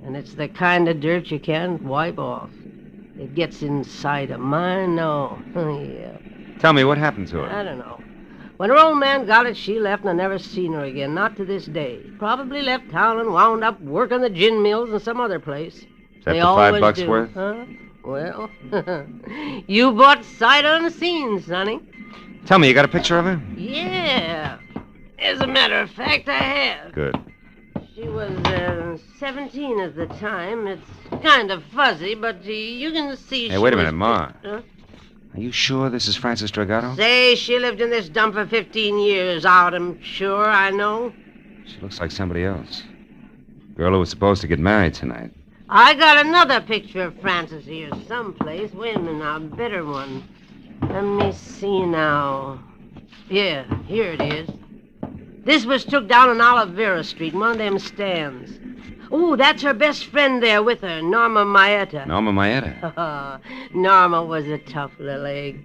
Speaker 5: And it's the kind of dirt you can't wipe off. It gets inside of mine, no. Yeah.
Speaker 1: Tell me, what happened to her?
Speaker 5: I don't know. When her old man got it, she left and I never seen her again, not to this day. Probably left town and wound up working the gin mills in some other place.
Speaker 1: Is that the $5 worth?
Speaker 5: Huh? Well, you bought sight unseen, sonny.
Speaker 1: Tell me, you got a picture of her?
Speaker 5: Yeah. As a matter of fact, I have.
Speaker 1: Good.
Speaker 5: She was 17 at the time. It's kind of fuzzy, but you can see
Speaker 1: Hey, wait a minute,
Speaker 5: Ma.
Speaker 1: Are you sure this is Francis Dragato?
Speaker 5: Say, she lived in this dump for 15 years out, I'm sure, I know.
Speaker 1: She looks like somebody else. Girl who was supposed to get married tonight.
Speaker 5: I got another picture of Frances here someplace. Wait a minute, a better one. Let me see now. Yeah, here it is. This was took down on Olivera Street, one of them stands. Oh, that's her best friend there with her, Norma Maeta.
Speaker 1: Norma Maeta?
Speaker 5: Norma was a tough little egg.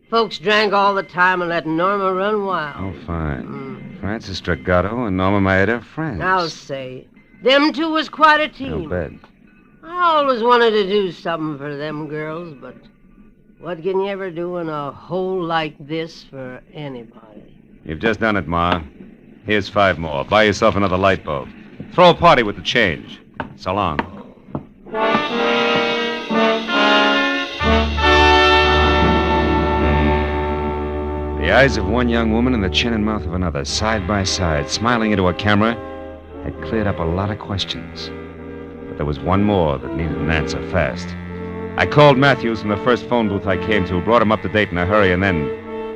Speaker 5: Folks drank all the time and let Norma run wild.
Speaker 1: Oh, fine. Francis Dragato and Norma Maeta are friends.
Speaker 5: I'll say. Them two was quite a team.
Speaker 1: No bet.
Speaker 5: I always wanted to do something for them girls, but what can you ever do in a hole like this for anybody?
Speaker 1: You've just done it, Ma. Here's 5 more. Buy yourself another light bulb. Throw a party with the change. So long. The eyes of one young woman and the chin and mouth of another, side by side, smiling into a camera, had cleared up a lot of questions. But there was one more that needed an answer fast. I called Matthews from the first phone booth I came to, brought him up to date in a hurry, and then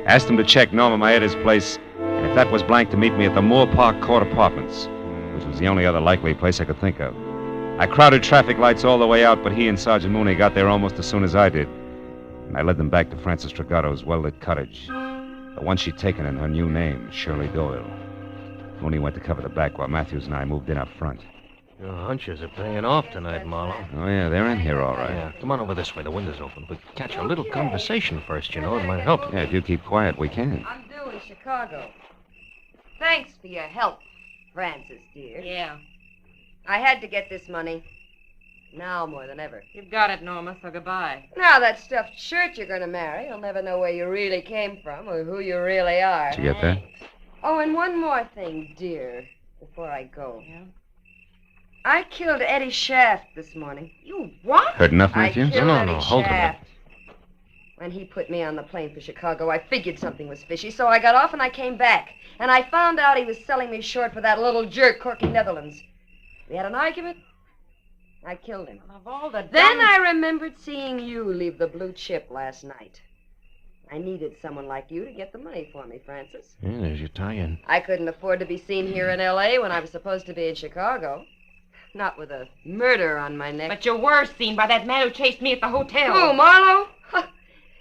Speaker 1: asked him to check Norma Maeta's place, and if that was blank, to meet me at the Moore Park Court Apartments, which was the only other likely place I could think of. I crowded traffic lights all the way out, but he and Sergeant Mooney got there almost as soon as I did. And I led them back to Frances Dragato's well-lit cottage, the one she'd taken in her new name, Shirley Doyle. Mooney went to cover the back while Matthews and I moved in up front.
Speaker 19: Your hunches are paying off tonight, Marlowe.
Speaker 1: Oh, yeah, they're in here all right.
Speaker 19: Yeah, come on over this way. The window's open. We catch a little conversation first, you know. It might help.
Speaker 1: Yeah, if you keep quiet, we can.
Speaker 3: I'm due in Chicago. Thanks for your help, Frances, dear.
Speaker 13: Yeah.
Speaker 3: I had to get this money. Now more than ever.
Speaker 13: You've got it, Norma, so goodbye.
Speaker 3: Now that stuffed shirt you're going to marry, you'll never know where you really came from or who you really are.
Speaker 1: Did you get that?
Speaker 3: Oh, and one more thing, dear, before I go.
Speaker 13: Yeah?
Speaker 3: I killed Eddie Shaft this morning.
Speaker 13: You what?
Speaker 1: Heard enough, Matthews?
Speaker 3: I killed Eddie
Speaker 19: hold a minute.
Speaker 3: Shaft. When he put me on the plane for Chicago, I figured something was fishy, so I got off and I came back. And I found out he was selling me short for that little jerk, Corky Netherlands. We had an argument. I killed him.
Speaker 13: Of all the
Speaker 3: Then I remembered seeing you leave the Blue Chip last night. I needed someone like you to get the money for me, Francis.
Speaker 19: Yeah, there's your tie-in.
Speaker 3: I couldn't afford to be seen here in L.A. when I was supposed to be in Chicago. Not with a murder on my neck.
Speaker 13: But you were seen by that man who chased me at the hotel.
Speaker 3: Who, Marlowe?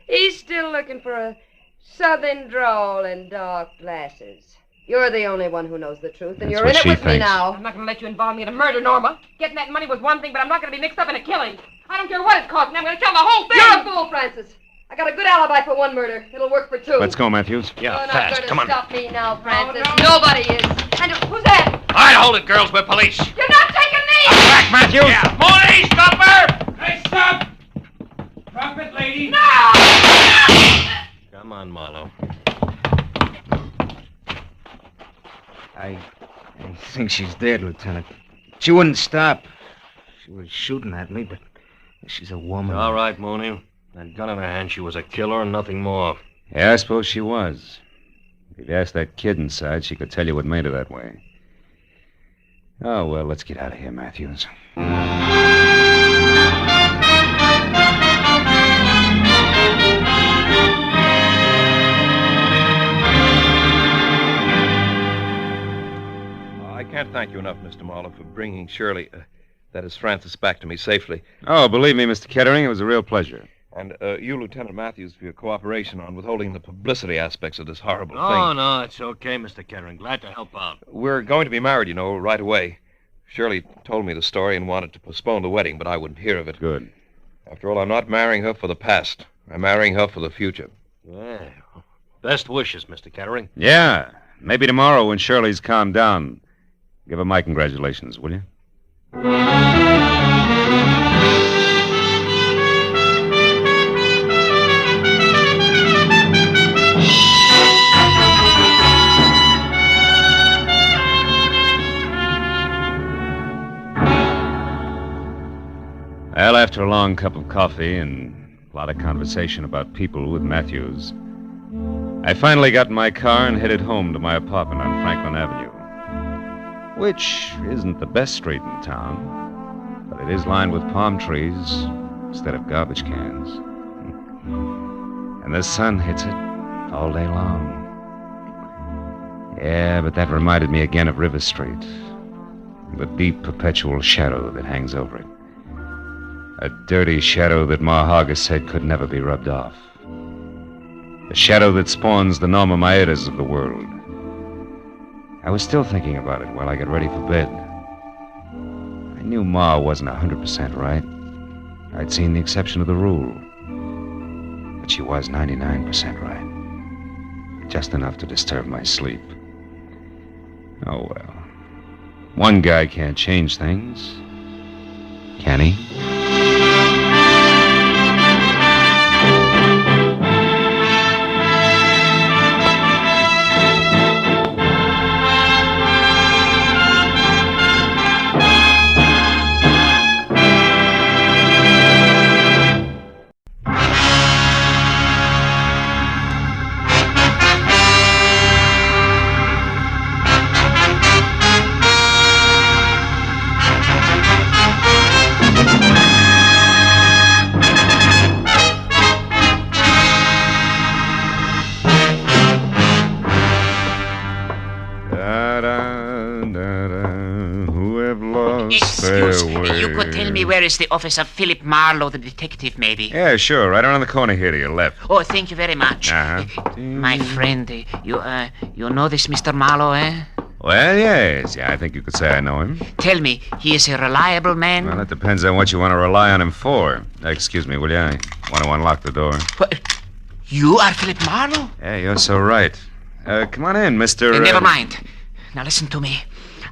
Speaker 3: He's still looking for a southern drawl and dark glasses. You're the only one who knows the truth, and
Speaker 1: That's
Speaker 3: you're in
Speaker 1: what
Speaker 3: it with
Speaker 1: she
Speaker 3: me
Speaker 1: thinks.
Speaker 3: now.
Speaker 13: I'm not going to let you involve me in a murder, Norma. Getting that money was one thing, but I'm not going to be mixed up in a killing. I don't care what it costs, and I'm going to tell the whole thing.
Speaker 3: You're a fool, Francis. I got a good alibi for one murder. It'll work for 2.
Speaker 1: Let's go, Matthews.
Speaker 19: Yeah,
Speaker 3: You're
Speaker 19: fast.
Speaker 3: not
Speaker 19: Come
Speaker 3: going
Speaker 19: on.
Speaker 3: to stop me now, Francis.
Speaker 13: Oh, no.
Speaker 3: Nobody is. And who's that?
Speaker 19: All right, hold it, girls. We're police.
Speaker 3: You're not taking me!
Speaker 19: Back, Matthews. Yeah. Mooney, stop her!
Speaker 15: Hey, stop! Drop it, lady.
Speaker 3: No!
Speaker 19: Come on, Marlowe.
Speaker 11: I think she's dead, Lieutenant. She wouldn't stop. She was shooting at me, but she's a woman.
Speaker 19: All right, Mooney. That gun in her hand, she was a killer and nothing more.
Speaker 1: Yeah, I suppose she was. If you asked that kid inside, she could tell you what made her that way. Oh, well, let's get out of here, Matthews.
Speaker 20: I can't thank you enough, Mr. Marlowe, for bringing Shirley, that is Frances, back to me safely.
Speaker 1: Oh, believe me, Mr. Kettering, it was a real pleasure.
Speaker 20: And you, Lieutenant Matthews, for your cooperation on withholding the publicity aspects of this horrible
Speaker 19: Oh,
Speaker 20: thing.
Speaker 19: no, it's okay, Mr. Kettering. Glad to help out.
Speaker 20: We're going to be married, you know, right away. Shirley told me the story and wanted to postpone the wedding, but I wouldn't hear of it.
Speaker 1: Good.
Speaker 20: After all, I'm not marrying her for the past. I'm marrying her for the future.
Speaker 19: Yeah. Best wishes, Mr. Kettering.
Speaker 1: Yeah. Maybe tomorrow when Shirley's calmed down. Give her my congratulations, will you? Well, after a long cup of coffee and a lot of conversation about people with Matthews, I finally got in my car and headed home to my apartment on Franklin Avenue, which isn't the best street in town, but it is lined with palm trees instead of garbage cans. And the sun hits it all day long. Yeah, but that reminded me again of River Street. the deep, perpetual shadow that hangs over it. A dirty shadow that Marhaga said could never be rubbed off. The shadow that spawns the Norma Maedas of the world. I was still thinking about it while I got ready for bed. I knew Ma wasn't 100% right. I'd seen the exception of the rule. But she was 99% right. Just enough to disturb my sleep. Oh, well. One guy can't change things. Can he?
Speaker 7: You could tell me where is the office of Philip Marlowe, the detective, maybe?
Speaker 1: Yeah, sure. Right around the corner here to your left.
Speaker 7: Oh, thank you very much. My friend, you know this Mr. Marlowe, eh?
Speaker 1: Well, yes. Yeah, I think you could say I know him.
Speaker 7: Tell me, he is a reliable man?
Speaker 1: Well, it depends on what you want to rely on him for. Excuse me, will you? I want to unlock the door.
Speaker 7: What? You are Philip Marlowe?
Speaker 1: Yeah, you're so right. Come on in, Mr.
Speaker 7: Never mind. Now listen to me.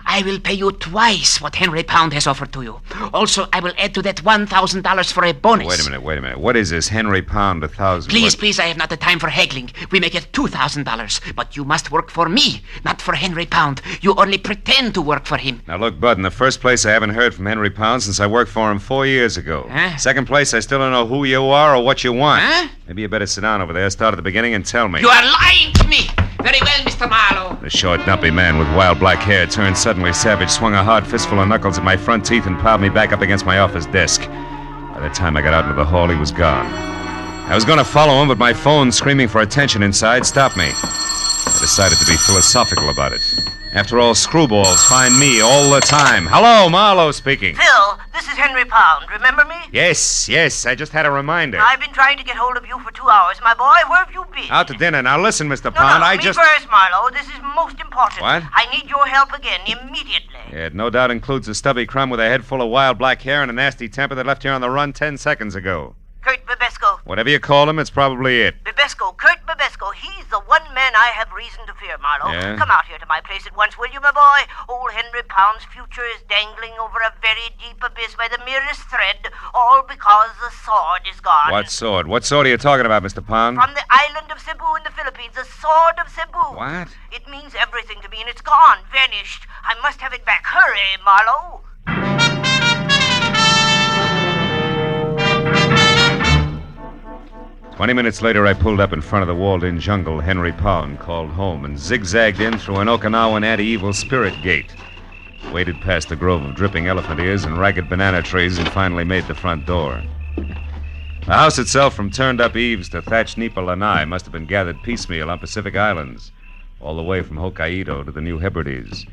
Speaker 7: I will pay you twice what Henry Pound has offered to you. Also, I will add to that $1,000 for a bonus.
Speaker 1: Wait a minute. What is this? Henry Pound, 1,000?
Speaker 7: Please, I have not the time for haggling. We make it $2,000. But you must work for me, not for Henry Pound. You only pretend to work for him.
Speaker 1: Now, look, Bud, in the first place, I haven't heard from Henry Pound since I worked for him 4 years ago.
Speaker 7: Huh?
Speaker 1: Second place, I still don't know who you are or what you want.
Speaker 7: Huh?
Speaker 1: Maybe you better sit down over there, start at the beginning, and tell me.
Speaker 7: You are lying to me! Very well, Mr. Marlowe.
Speaker 1: The short, dumpy man with wild black hair turned suddenly savage, swung a hard fistful of knuckles at my front teeth, and piled me back up against my office desk. By the time I got out into the hall, he was gone. I was going to follow him, but my phone, screaming for attention inside, stopped me. I decided to be philosophical about it. After all, screwballs find me all the time. Hello, Marlowe speaking.
Speaker 10: Phil, this is Henry Pound. Remember me?
Speaker 1: Yes. I just had a reminder.
Speaker 10: I've been trying to get hold of you for 2 hours. My boy, where have you been?
Speaker 1: Out to dinner. Now listen, Mr. Pound,
Speaker 10: me first, Marlowe. This is most important.
Speaker 1: What?
Speaker 10: I need your help again, immediately.
Speaker 1: It no doubt includes a stubby crumb with a head full of wild black hair and a nasty temper that left here on the run 10 seconds ago.
Speaker 10: Kurt Babesco.
Speaker 1: Whatever you call him, it's probably it.
Speaker 10: Babesco, Kurt Babesco. He's the one man I have reason to fear, Marlowe.
Speaker 1: Yeah?
Speaker 10: Come out here to my place at once, will you, my boy? Old Henry Pound's future is dangling over a very deep abyss by the merest thread, all because the sword is gone.
Speaker 1: What sword? What sword are you talking about, Mr. Pound?
Speaker 10: From the island of Cebu in the Philippines, the Sword of Cebu.
Speaker 1: What?
Speaker 10: It means everything to me, and it's gone, vanished. I must have it back. Hurry, Marlowe.
Speaker 1: 20 minutes later, I pulled up in front of the walled-in jungle Henry Pound called home and zigzagged in through an Okinawan anti-evil spirit gate. Waded past a grove of dripping elephant ears and ragged banana trees and finally made the front door. The house itself, from turned-up eaves to thatched nipa lanai, must have been gathered piecemeal on Pacific Islands, all the way from Hokkaido to the New Hebrides.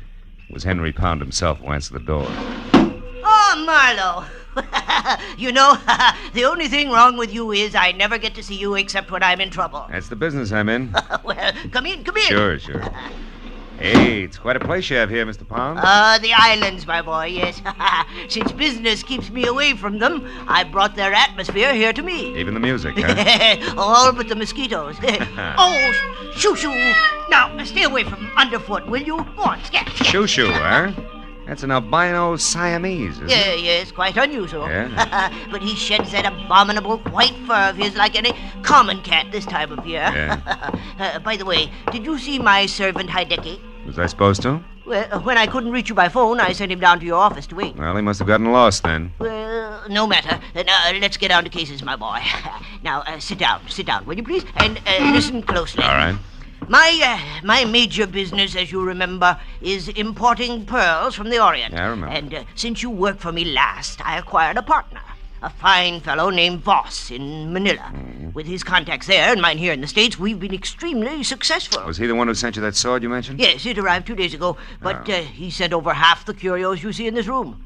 Speaker 1: It was Henry Pound himself who answered the door.
Speaker 10: Oh, Marlowe. You know, the only thing wrong with you is I never get to see you except when I'm in trouble.
Speaker 1: That's the business I'm in.
Speaker 10: Well, come in.
Speaker 1: Sure. Hey, it's quite a place you have here, Mr. Pound.
Speaker 10: The islands, my boy, yes. Since business keeps me away from them, I brought their atmosphere here to me.
Speaker 1: Even the music, huh?
Speaker 10: All but the mosquitoes. Oh, shoo-shoo. Now, stay away from underfoot, will you? Go on, scat.
Speaker 1: Shoo-shoo, huh? That's an albino Siamese, isn't it?
Speaker 10: Yes, quite unusual.
Speaker 1: Yeah?
Speaker 10: But he sheds that abominable white fur of his like any common cat this time of year.
Speaker 1: Yeah.
Speaker 10: By the way, did you see my servant Hideki?
Speaker 1: Was I supposed to?
Speaker 10: Well, when I couldn't reach you by phone, I sent him down to your office to wait.
Speaker 1: Well, he must have gotten lost then.
Speaker 10: Well, no matter. Now, let's get down to cases, my boy. Now, sit down, will you please? And listen closely.
Speaker 1: All right.
Speaker 10: My major business, as you remember, is importing pearls from the Orient.
Speaker 1: Yeah, I remember.
Speaker 10: And since you worked for me last, I acquired a partner, a fine fellow named Voss in Manila. With his contacts there and mine here in the States, we've been extremely successful.
Speaker 1: Was he the one who sent you that sword you mentioned?
Speaker 10: Yes, it arrived 2 days ago, but he sent over half the curios you see in this room.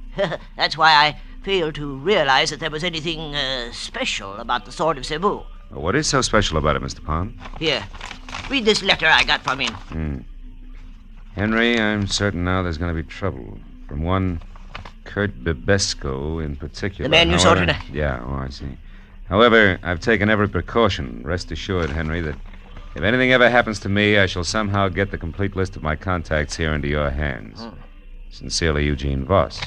Speaker 10: That's why I failed to realize that there was anything special about the Sword of Cebu.
Speaker 1: Well, what is so special about it, Mr. Pond?
Speaker 10: Here, read this letter I got from him.
Speaker 1: Henry, I'm certain now there's going to be trouble. From one Kurt Bibesco in particular.
Speaker 10: The man you saw tonight?
Speaker 1: Yeah, I see. However, I've taken every precaution. Rest assured, Henry, that if anything ever happens to me, I shall somehow get the complete list of my contacts here into your hands. Sincerely, Eugene Voss.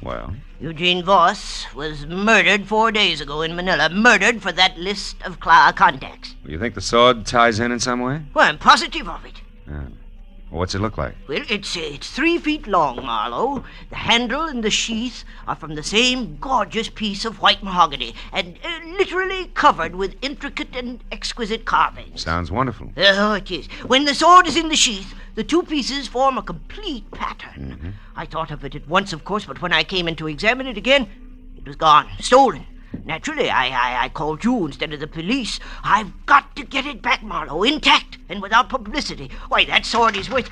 Speaker 1: Well?
Speaker 10: Eugene Voss was murdered 4 days ago in Manila. Murdered for that list of contacts.
Speaker 1: You think the sword ties in some way?
Speaker 10: Well, I'm positive of it.
Speaker 1: Well, what's it look like?
Speaker 10: Well, it's 3 feet long, Marlowe. The handle and the sheath are from the same gorgeous piece of white mahogany, and literally covered with intricate and exquisite carvings.
Speaker 1: Sounds wonderful.
Speaker 10: Oh, it is. When the sword is in the sheath, the 2 pieces form a complete pattern. I thought of it at once, of course, but when I came in to examine it again, it was gone, stolen. Naturally, I called you instead of the police. I've got to get it back, Marlowe, intact and without publicity. Why, that sword is worth...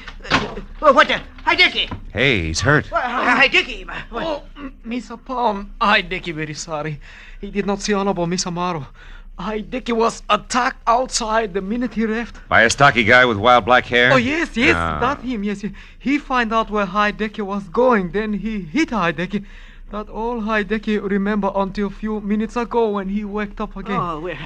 Speaker 10: what the... Hi, Dickie.
Speaker 1: Hey, he's hurt.
Speaker 10: Hi, Dickie.
Speaker 2: Oh, Mr. Palm, I, Dickie, very sorry. He did not see Honorable Miss Amaro. Dickie was attacked outside the minute he left.
Speaker 1: By a stocky guy with wild black hair?
Speaker 2: Oh, yes, that him, yes. He find out where Hideki was going, then he hit Hideki. That all Hideki remember until a few minutes ago when he waked up again.
Speaker 10: Oh, well,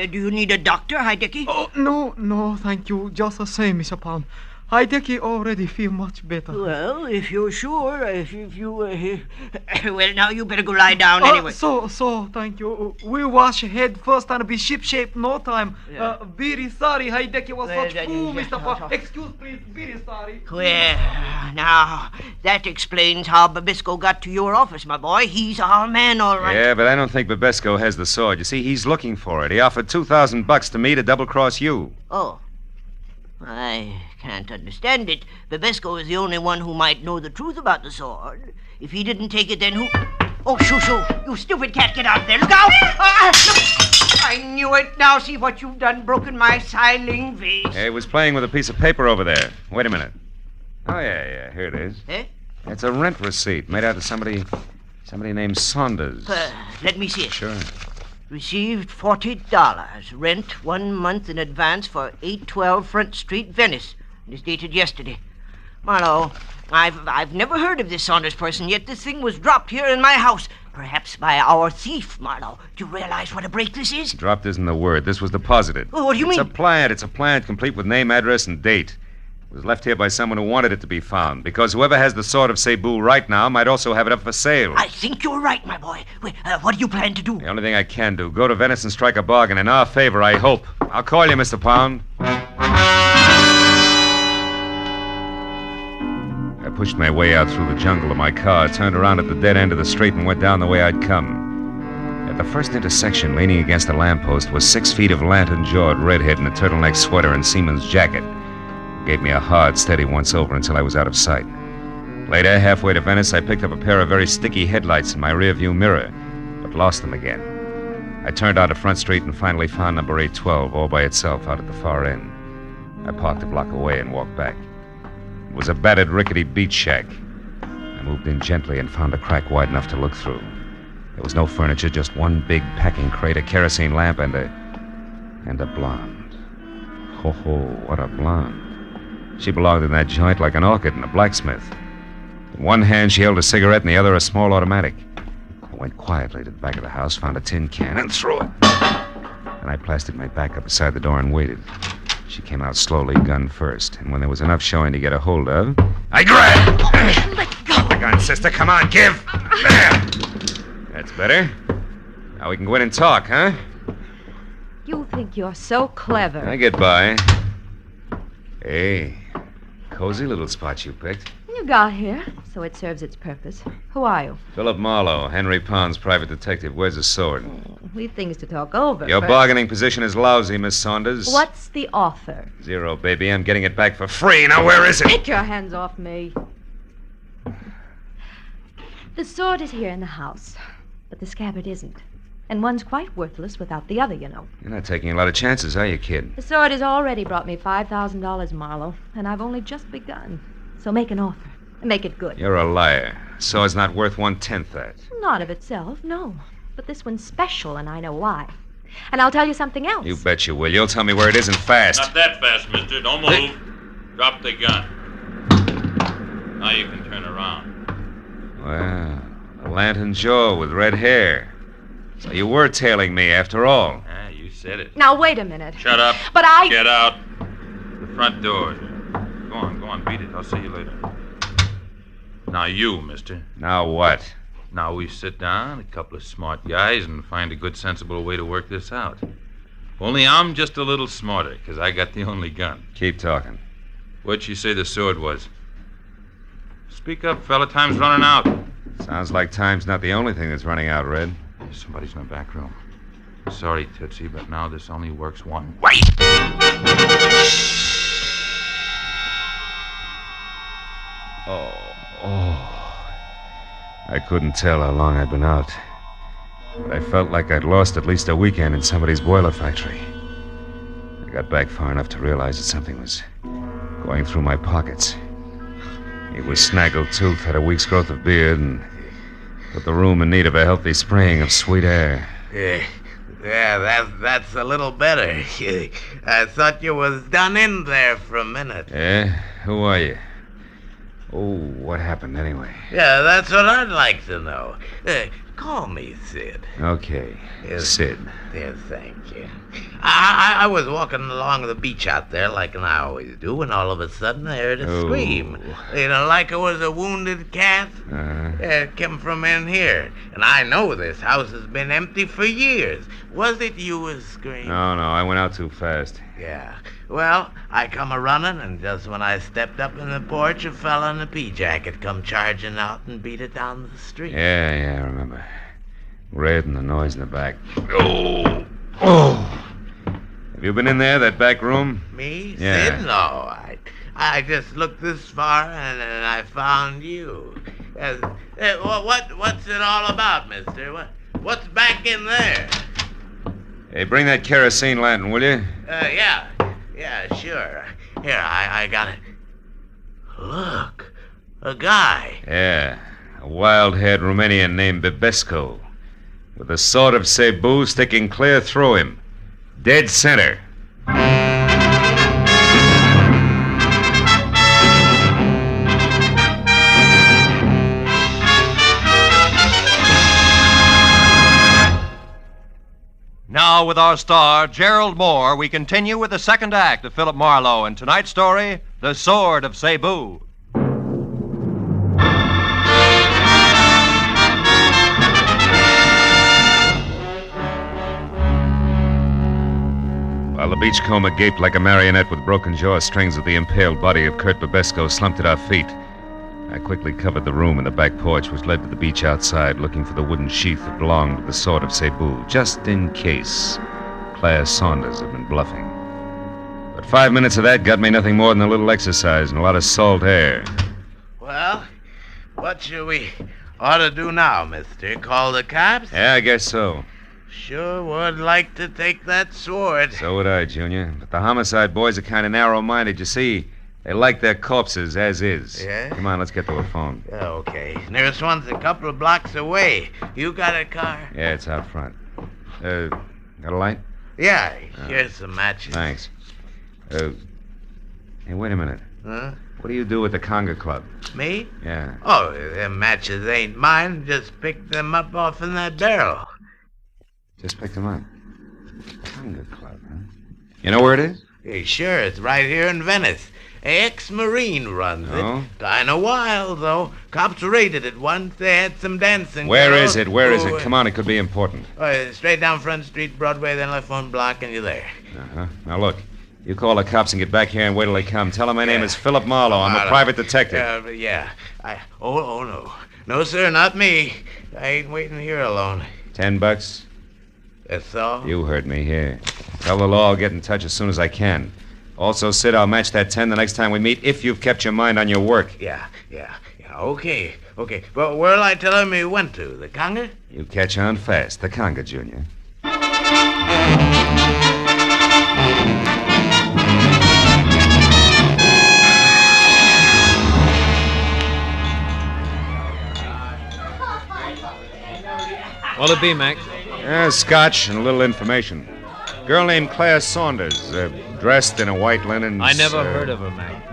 Speaker 10: do you need a doctor, Hideki?
Speaker 2: Oh, no, thank you. Just the same, Mr. Palm. Hideki already feel much better.
Speaker 10: Well, if you're sure, if you... well, now you better go lie down anyway.
Speaker 2: So, thank you. We wash head first and be ship-shape no time. Very sorry, Hideki was such fool, Mr. Palm. Excuse, please, very sorry.
Speaker 10: Well, now, that explains how Babisco got to your office, my boy. He's our man, all right.
Speaker 1: Yeah, but I don't think Babesco has the sword. You see, he's looking for it. He offered $2,000 to me to double-cross you.
Speaker 10: Oh. I can't understand it. Babesco is the only one who might know the truth about the sword. If he didn't take it, then who... Oh, shoo, you stupid cat, get out there. Look out! Look. I knew it. Now see what you've done, broken my siling vase.
Speaker 1: He was playing with a piece of paper over there. Wait a minute. Oh, yeah, here it is.
Speaker 10: Eh?
Speaker 1: It's a rent receipt made out to somebody named Saunders.
Speaker 10: Let me see it.
Speaker 1: Sure.
Speaker 10: Received $40. Rent 1 month in advance for 812 Front Street, Venice. It is dated yesterday. Marlowe, I've never heard of this Saunders person, yet this thing was dropped here in my house. Perhaps by our thief, Marlowe. Do you realize what a break this is?
Speaker 1: Dropped isn't the word. This was deposited.
Speaker 10: Oh, what do you mean?
Speaker 1: It's a plant complete with name, address, and date. It was left here by someone who wanted it to be found, because whoever has the Sword of Cebu right now might also have it up for sale.
Speaker 10: I think you're right, my boy. Wait, what do you plan to do?
Speaker 1: The only thing I can do, go to Venice and strike a bargain in our favor, I hope. I'll call you, Mr. Pound. I pushed my way out through the jungle to my car, turned around at the dead end of the street, and went down the way I'd come. At the first intersection, leaning against a lamppost, was 6 feet of lantern-jawed redhead in a turtleneck sweater and seaman's jacket. Gave me a hard, steady once-over until I was out of sight. Later, halfway to Venice, I picked up a pair of very sticky headlights in my rearview mirror, but lost them again. I turned onto Front Street and finally found number 812 all by itself out at the far end. I parked a block away and walked back. It was a battered, rickety beach shack. I moved in gently and found a crack wide enough to look through. There was no furniture, just one big packing crate, a kerosene lamp, and a blonde. Ho, what a blonde. She belonged in that joint like an orchid in a blacksmith. In one hand, she held a cigarette, in the other, a small automatic. I went quietly to the back of the house, found a tin can, and threw it. And I plastered my back up beside the door and waited. She came out slowly, gun first, and when there was enough showing to get a hold of, I grabbed.
Speaker 10: Let go.
Speaker 1: The gun, sister. Come on, give. There. That's better. Now we can go in and talk, huh?
Speaker 13: You think you're so clever.
Speaker 1: I get by. Hey, cozy little spot you picked.
Speaker 13: You got here, so it serves its purpose. Who are you?
Speaker 1: Philip Marlowe, Henry Pond's private detective. Where's his sword?
Speaker 13: We've things to talk over.
Speaker 1: Your
Speaker 13: first.
Speaker 1: bargaining position is lousy, Miss Saunders.
Speaker 13: What's the offer?
Speaker 1: 0, baby. I'm getting it back for free. Now, where is it?
Speaker 13: Get your hands off me. The sword is here in the house, but the scabbard isn't.
Speaker 9: And one's quite worthless without the other, you know.
Speaker 1: You're not taking a lot of chances, are you, kid?
Speaker 9: The sword has already brought me $5,000, Marlowe, and I've only just begun. So make an offer. Make it good.
Speaker 1: You're a liar. Sword's not worth 1/10 that.
Speaker 9: Not of itself, no. But this one's special, and I know why. And I'll tell you something else.
Speaker 1: You bet you will. You'll tell me where it is and fast.
Speaker 12: Not that fast, mister. Don't move. Drop the gun. Now you can turn around.
Speaker 1: Well, a lantern jaw with red hair. So you were tailing me after all.
Speaker 12: Ah, you said it.
Speaker 9: Now, wait a minute.
Speaker 12: Shut up.
Speaker 9: But I...
Speaker 12: Get out. The front door. Go on, beat it. I'll see you later. Now you, mister.
Speaker 1: Now what?
Speaker 12: Now we sit down, a couple of smart guys, and find a good, sensible way to work this out. Only I'm just a little smarter, because I got the only gun.
Speaker 1: Keep talking.
Speaker 12: What'd she say the sword was? Speak up, fella. Time's running out.
Speaker 1: Sounds like time's not the only thing that's running out, Red.
Speaker 12: Somebody's in the back room. Sorry, Tootsie, but now this only works one way.
Speaker 1: Oh. I couldn't tell how long I'd been out. But I felt like I'd lost at least a weekend in somebody's boiler factory. I got back far enough to realize that something was going through my pockets. He was snaggle-toothed, had a week's growth of beard, and put the room in need of a healthy spraying of sweet air.
Speaker 23: Yeah, that's a little better. I thought you was done in there for a minute.
Speaker 1: Yeah? Who are you? Oh, what happened anyway?
Speaker 23: Yeah, that's what I'd like to know. Call me Sid.
Speaker 1: Okay, Sid.
Speaker 23: Yes, thank you. I was walking along the beach out there like I always do, when all of a sudden I heard a scream. You know, like it was a wounded cat. It came from in here. And I know this house has been empty for years. Was it you was screaming?
Speaker 1: No, I went out too fast.
Speaker 23: Yeah. Well, I come a-running, and just when I stepped up in the porch, a fella in a pea-jacket come charging out and beat it down the street.
Speaker 1: Yeah, I remember. Red and the noise in the back.
Speaker 23: Oh!
Speaker 1: Have you been in there, that back room?
Speaker 23: Me?
Speaker 1: Yeah.
Speaker 23: Sid? No, I just looked this far, and I found you. What's it all about, mister? What's back in there?
Speaker 1: Hey, bring that kerosene lantern, will you?
Speaker 23: Yeah, sure. Here, I got it. Look, a guy.
Speaker 1: Yeah, a wild-haired Romanian named Bebesco, with the Sword of Cebu sticking clear through him. Dead center.
Speaker 8: Now, with our star, Gerald Moore, we continue with the second act of Philip Marlowe and tonight's story, The Sword of Cebu.
Speaker 1: While the beachcomber gaped like a marionette with broken jaw strings of the impaled body of Kurt Bebesco slumped at our feet, I quickly covered the room and the back porch, which led to the beach outside, looking for the wooden sheath that belonged to the Sword of Cebu, just in case Claire Saunders had been bluffing. But 5 minutes of that got me nothing more than a little exercise and a lot of salt air.
Speaker 23: Well, what should we ought to do now, mister? Call the cops?
Speaker 1: Yeah, I guess so.
Speaker 23: Sure would like to take that sword.
Speaker 1: So would I, Junior. But the homicide boys are kind of narrow-minded. You see, they like their corpses as is.
Speaker 23: Yeah?
Speaker 1: Come on, let's get to a phone.
Speaker 23: Okay. Nearest one's a couple of blocks away. You got a car?
Speaker 1: Yeah, it's out front. Got a light?
Speaker 23: Yeah, here's some matches.
Speaker 1: Thanks. Hey, wait a minute.
Speaker 23: Huh?
Speaker 1: What do you do with the conga club?
Speaker 23: Me?
Speaker 1: Yeah.
Speaker 23: Oh, them matches ain't mine. Just picked them up off in that barrel.
Speaker 1: Just picked them up. Conga club, huh? You know where it is?
Speaker 23: Hey, sure, it's right here in Venice. Ex-Marine runs
Speaker 1: Oh?
Speaker 23: it. Kinda wild, though. Cops raided it once. They had some dancing.
Speaker 1: Where
Speaker 23: girls.
Speaker 1: is it? Where is it? Come on, it could be important.
Speaker 23: Straight down Front Street, Broadway, then left one block, and you're there.
Speaker 1: Uh-huh. Now, look. You call the cops and get back here and wait till they come. Tell them my name is Philip Marlowe. I'm a private detective.
Speaker 23: Oh, no. No, sir, not me. I ain't waiting here alone.
Speaker 1: $10?
Speaker 23: That's all?
Speaker 1: You heard me. Here. Tell the law I'll get in touch as soon as I can. Also, Sid, I'll match that 10 the next time we meet if you've kept your mind on your work.
Speaker 23: Yeah. Okay. Okay. Well, where'll I tell him he went to? The conga?
Speaker 1: You catch on fast. The conga, Junior.
Speaker 14: What'll it be, Mac?
Speaker 1: Scotch and a little information. Girl named Claire Saunders, dressed in a white linen...
Speaker 14: I never heard of her, Mac.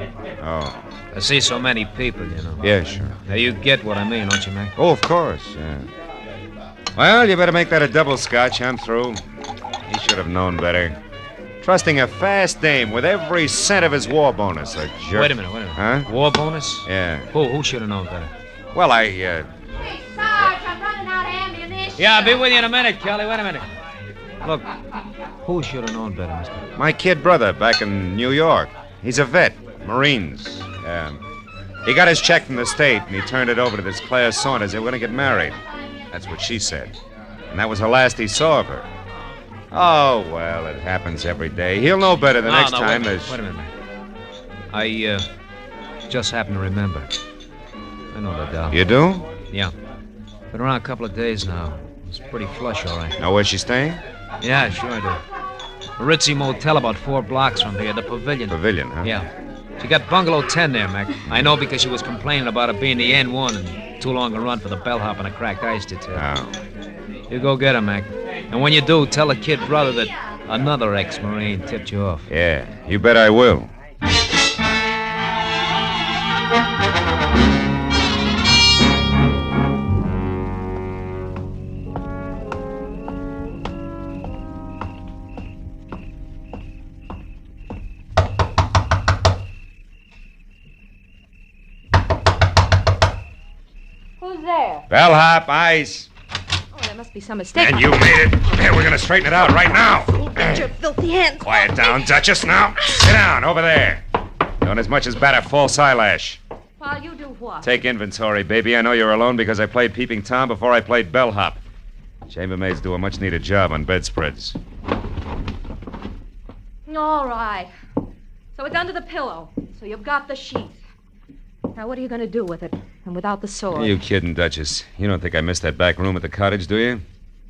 Speaker 1: Oh.
Speaker 14: I see so many people, you know.
Speaker 1: Yeah, sure.
Speaker 14: Now, you get what I mean, don't you, Mac?
Speaker 1: Oh, of course, yeah. Well, you better make that a double Scotch. I'm through. He should have known better. Trusting a fast dame with every cent of his war bonus, a jerk.
Speaker 14: Wait a minute.
Speaker 1: Huh?
Speaker 14: War bonus?
Speaker 1: Yeah.
Speaker 14: Who should have known better?
Speaker 1: Well,
Speaker 17: Hey, Sarge, I'm running out of ammunition.
Speaker 14: Yeah, I'll be with you in a minute, Kelly. Wait a minute. Look, who should have known better, mister?
Speaker 1: My kid brother back in New York. He's a vet, Marines. He got his check from the state, and he turned it over to this Claire Saunders. They were going to get married. That's what she said. And that was the last he saw of her. Oh, well, it happens every day. He'll know better the next time.
Speaker 14: Wait a minute, man. I just happen to remember. I know that doll.
Speaker 1: You do?
Speaker 14: Yeah. Been around a couple of days now. It's pretty flush, all right.
Speaker 1: Know where she's staying?
Speaker 14: Yeah, sure I do. A ritzy motel about 4 blocks from here, the Pavilion.
Speaker 1: Pavilion, huh?
Speaker 14: Yeah. She got bungalow 10 there, Mac. I know because she was complaining about it being the N1 and too long a run for the bellhop and a cracked ice detail.
Speaker 1: Oh.
Speaker 14: You go get her, Mac. And when you do, tell the kid brother that another ex-Marine tipped you off.
Speaker 1: Yeah, you bet I will.
Speaker 9: Who's there?
Speaker 1: Bellhop, ice.
Speaker 9: Oh, there must be some mistake.
Speaker 1: And you made it. Here, we're going to straighten it out right now.
Speaker 9: Get your filthy hands.
Speaker 1: Quiet down, Duchess, now. Sit down, over there. Don't as much as bat a false eyelash.
Speaker 9: While you do what?
Speaker 1: Take inventory, baby. I know you're alone because I played Peeping Tom before I played Bellhop. Chambermaids do a much-needed job on bedspreads.
Speaker 9: All right. So it's under the pillow. So you've got the sheath. Now, what are you going to do with it? And without the sword?
Speaker 1: Are you kidding, Duchess? You don't think I missed that back room at the cottage, do you?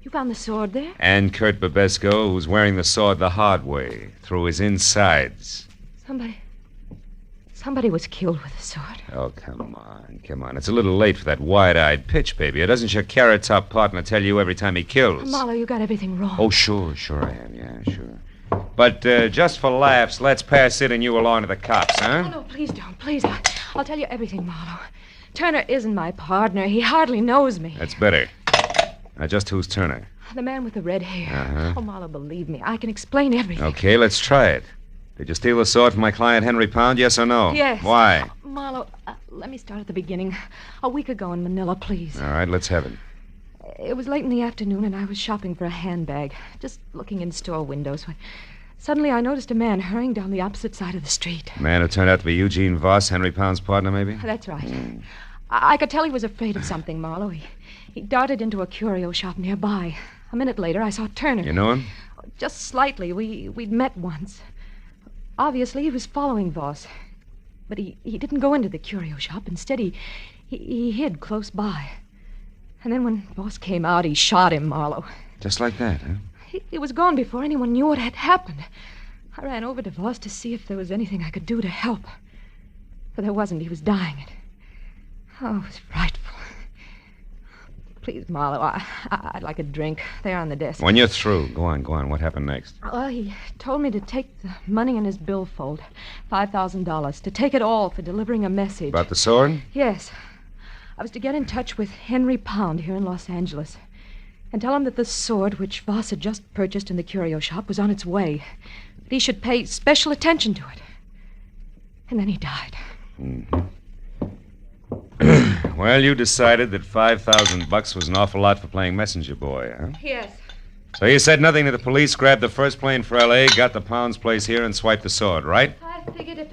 Speaker 9: You found the sword there?
Speaker 1: And Kurt Babesco, who's wearing the sword the hard way, through his insides.
Speaker 9: Somebody was killed with a sword.
Speaker 1: Oh, come on. It's a little late for that wide-eyed pitch, baby. Or doesn't your carrot-top partner tell you every time he kills?
Speaker 9: Marlowe, you got everything wrong.
Speaker 1: Oh, sure I am. Yeah, sure. But just for laughs, let's pass it and you along to the cops, huh?
Speaker 9: Oh, no, please don't. Please. I'll tell you everything, Marlowe. Turner isn't my partner. He hardly knows me.
Speaker 1: That's better. Now, just who's Turner?
Speaker 9: The man with the red hair.
Speaker 1: Uh-huh.
Speaker 9: Oh, Marlowe, believe me. I can explain everything.
Speaker 1: Okay, let's try it. Did you steal the sword from my client, Henry Pound, yes or no?
Speaker 9: Yes.
Speaker 1: Why?
Speaker 9: Marlowe, let me start at the beginning. A week ago in Manila, please.
Speaker 1: All right, let's have it.
Speaker 9: It was late in the afternoon, and I was shopping for a handbag, just looking in store windows, when suddenly I noticed a man hurrying down the opposite side of the street.
Speaker 1: A man who turned out to be Eugene Voss, Henry Pound's partner, maybe?
Speaker 9: That's right. I could tell he was afraid of something, Marlowe. He darted into a curio shop nearby. A minute later, I saw Turner.
Speaker 1: You know him?
Speaker 9: Just slightly. We'd met once. Obviously, he was following Voss. But he didn't go into the curio shop. Instead, he hid close by. And then when Voss came out, he shot him, Marlowe.
Speaker 1: Just like that, huh?
Speaker 9: He was gone before anyone knew what had happened. I ran over to Voss to see if there was anything I could do to help. But there wasn't. He was dying. Oh, it was frightful. Please, Marlowe, I'd like a drink. They're on the desk.
Speaker 1: When you're through, go on. What happened next?
Speaker 9: Well, he told me to take the money in his billfold, $5,000, to take it all for delivering a message.
Speaker 1: About the sword?
Speaker 9: Yes. I was to get in touch with Henry Pound here in Los Angeles and tell him that the sword, which Voss had just purchased in the curio shop, was on its way. That he should pay special attention to it. And then he died.
Speaker 1: Mm-hmm. Well, you decided that $5,000 was an awful lot for playing messenger boy, huh?
Speaker 9: Yes.
Speaker 1: So you said nothing to the police, grabbed the first plane for L.A., got the Pound's place here, and swiped the sword, right?
Speaker 9: I figured if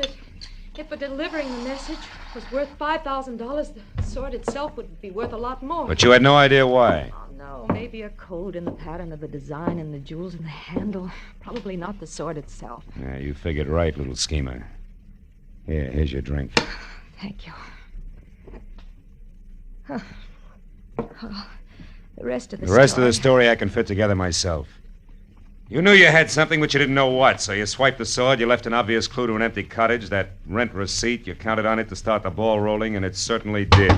Speaker 9: for delivering the message was worth $5,000, the sword itself would be worth a lot more.
Speaker 1: But you had no idea why.
Speaker 9: Oh, no. Maybe a code in the pattern of the design and the jewels in the handle. Probably not the sword itself.
Speaker 1: Yeah, you figured right, little schemer. Here's your drink.
Speaker 9: Thank you. The rest of
Speaker 1: The rest of the story I can fit together myself. You knew you had something, but you didn't know what, so you swiped the sword, you left an obvious clue to an empty cottage, that rent receipt, you counted on it to start the ball rolling, and it certainly did.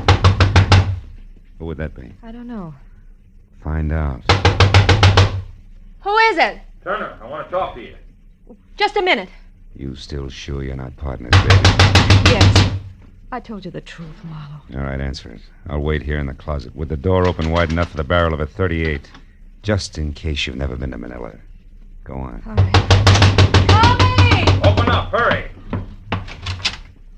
Speaker 1: Who would that be?
Speaker 9: I don't know.
Speaker 1: Find out.
Speaker 9: Who is it?
Speaker 12: Turner, I want to talk to you.
Speaker 9: Just a minute.
Speaker 1: You still sure you're not partners, baby?
Speaker 9: Yes. I told you the truth, Marlowe.
Speaker 1: All right, answer it. I'll wait here in the closet with the door open wide enough for the barrel of a .38, just in case you've never been to Manila. Go on.
Speaker 9: All right.
Speaker 12: Open up, hurry.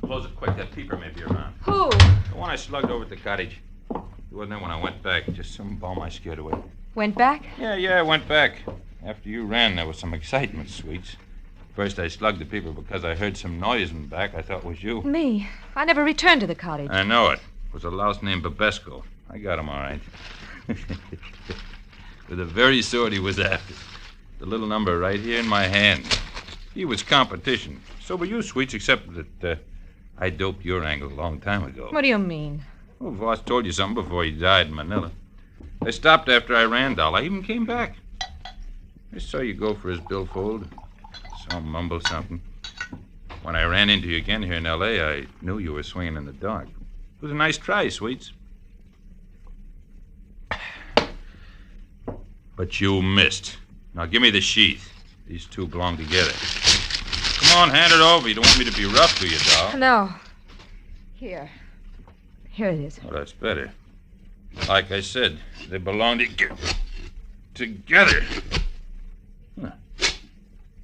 Speaker 12: Close it quick, that peeper may be around.
Speaker 9: Who?
Speaker 12: The one I slugged over at the cottage. He wasn't there when I went back, just some bum I scared away.
Speaker 9: Went back?
Speaker 12: Yeah, I went back. After you ran, there was some excitement, Sweets. First, I slugged the peeper because I heard some noise in the back I thought was you.
Speaker 9: Me? I never returned to the cottage.
Speaker 12: I know it. It was a louse named Babesco. I got him all right. With the very sword he was after. The little number right here in my hand. He was competition. So were you, Sweets, except that I doped your angle a long time ago.
Speaker 9: What do you mean?
Speaker 12: Well, Voss told you something before he died in Manila. I stopped after I ran, doll. I even came back. I saw you go for his billfold. Saw him mumble something. When I ran into you again here in L.A., I knew you were swinging in the dark. It was a nice try, Sweets. But you missed. Now give me the sheath. These two belong together. Come on, hand it over. You don't want me to be rough to you, doll.
Speaker 9: No. Here. Here it is.
Speaker 12: Oh, that's better. Like I said, they belong together. Huh.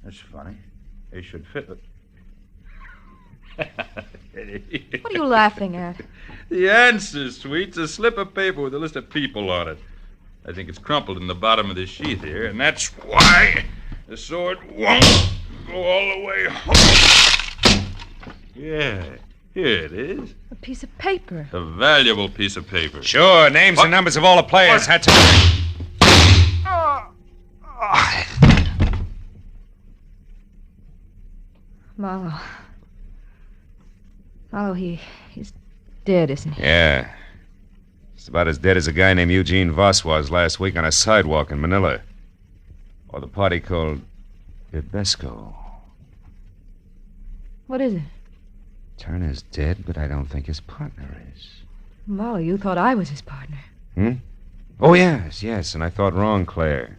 Speaker 12: That's funny. They should fit.
Speaker 9: What are you laughing at?
Speaker 12: The answer, Sweets. A slip of paper with a list of people on it. I think it's crumpled in the bottom of this sheath here, and that's why the sword won't go all the way home. Yeah, here it is.
Speaker 9: A piece of paper.
Speaker 12: A valuable piece of paper.
Speaker 1: Sure, names and numbers of all the players. Had to.
Speaker 9: Marlowe. Marlowe, he's dead, isn't he?
Speaker 1: Yeah. He's about as dead as a guy named Eugene Voss was last week on a sidewalk in Manila. Or the party called Babesco.
Speaker 9: What is it?
Speaker 1: Turner's dead, but I don't think his partner is.
Speaker 9: Marlowe, you thought I was his partner.
Speaker 1: Oh, yes, and I thought wrong, Claire.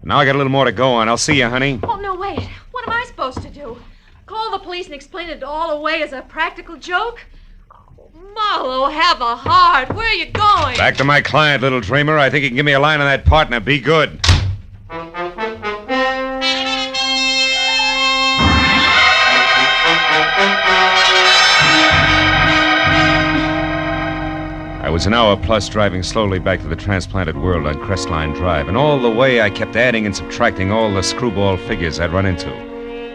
Speaker 1: Now I got a little more to go on. I'll see you, honey.
Speaker 9: Oh, no, wait. What am I supposed to do? Call the police and explain it all away as a practical joke? Marlowe, have a heart. Where are you going?
Speaker 1: Back to my client, little dreamer. I think you can give me a line on that partner. Be good. I was an hour plus driving slowly back to the transplanted world on Crestline Drive, and all the way I kept adding and subtracting all the screwball figures I'd run into,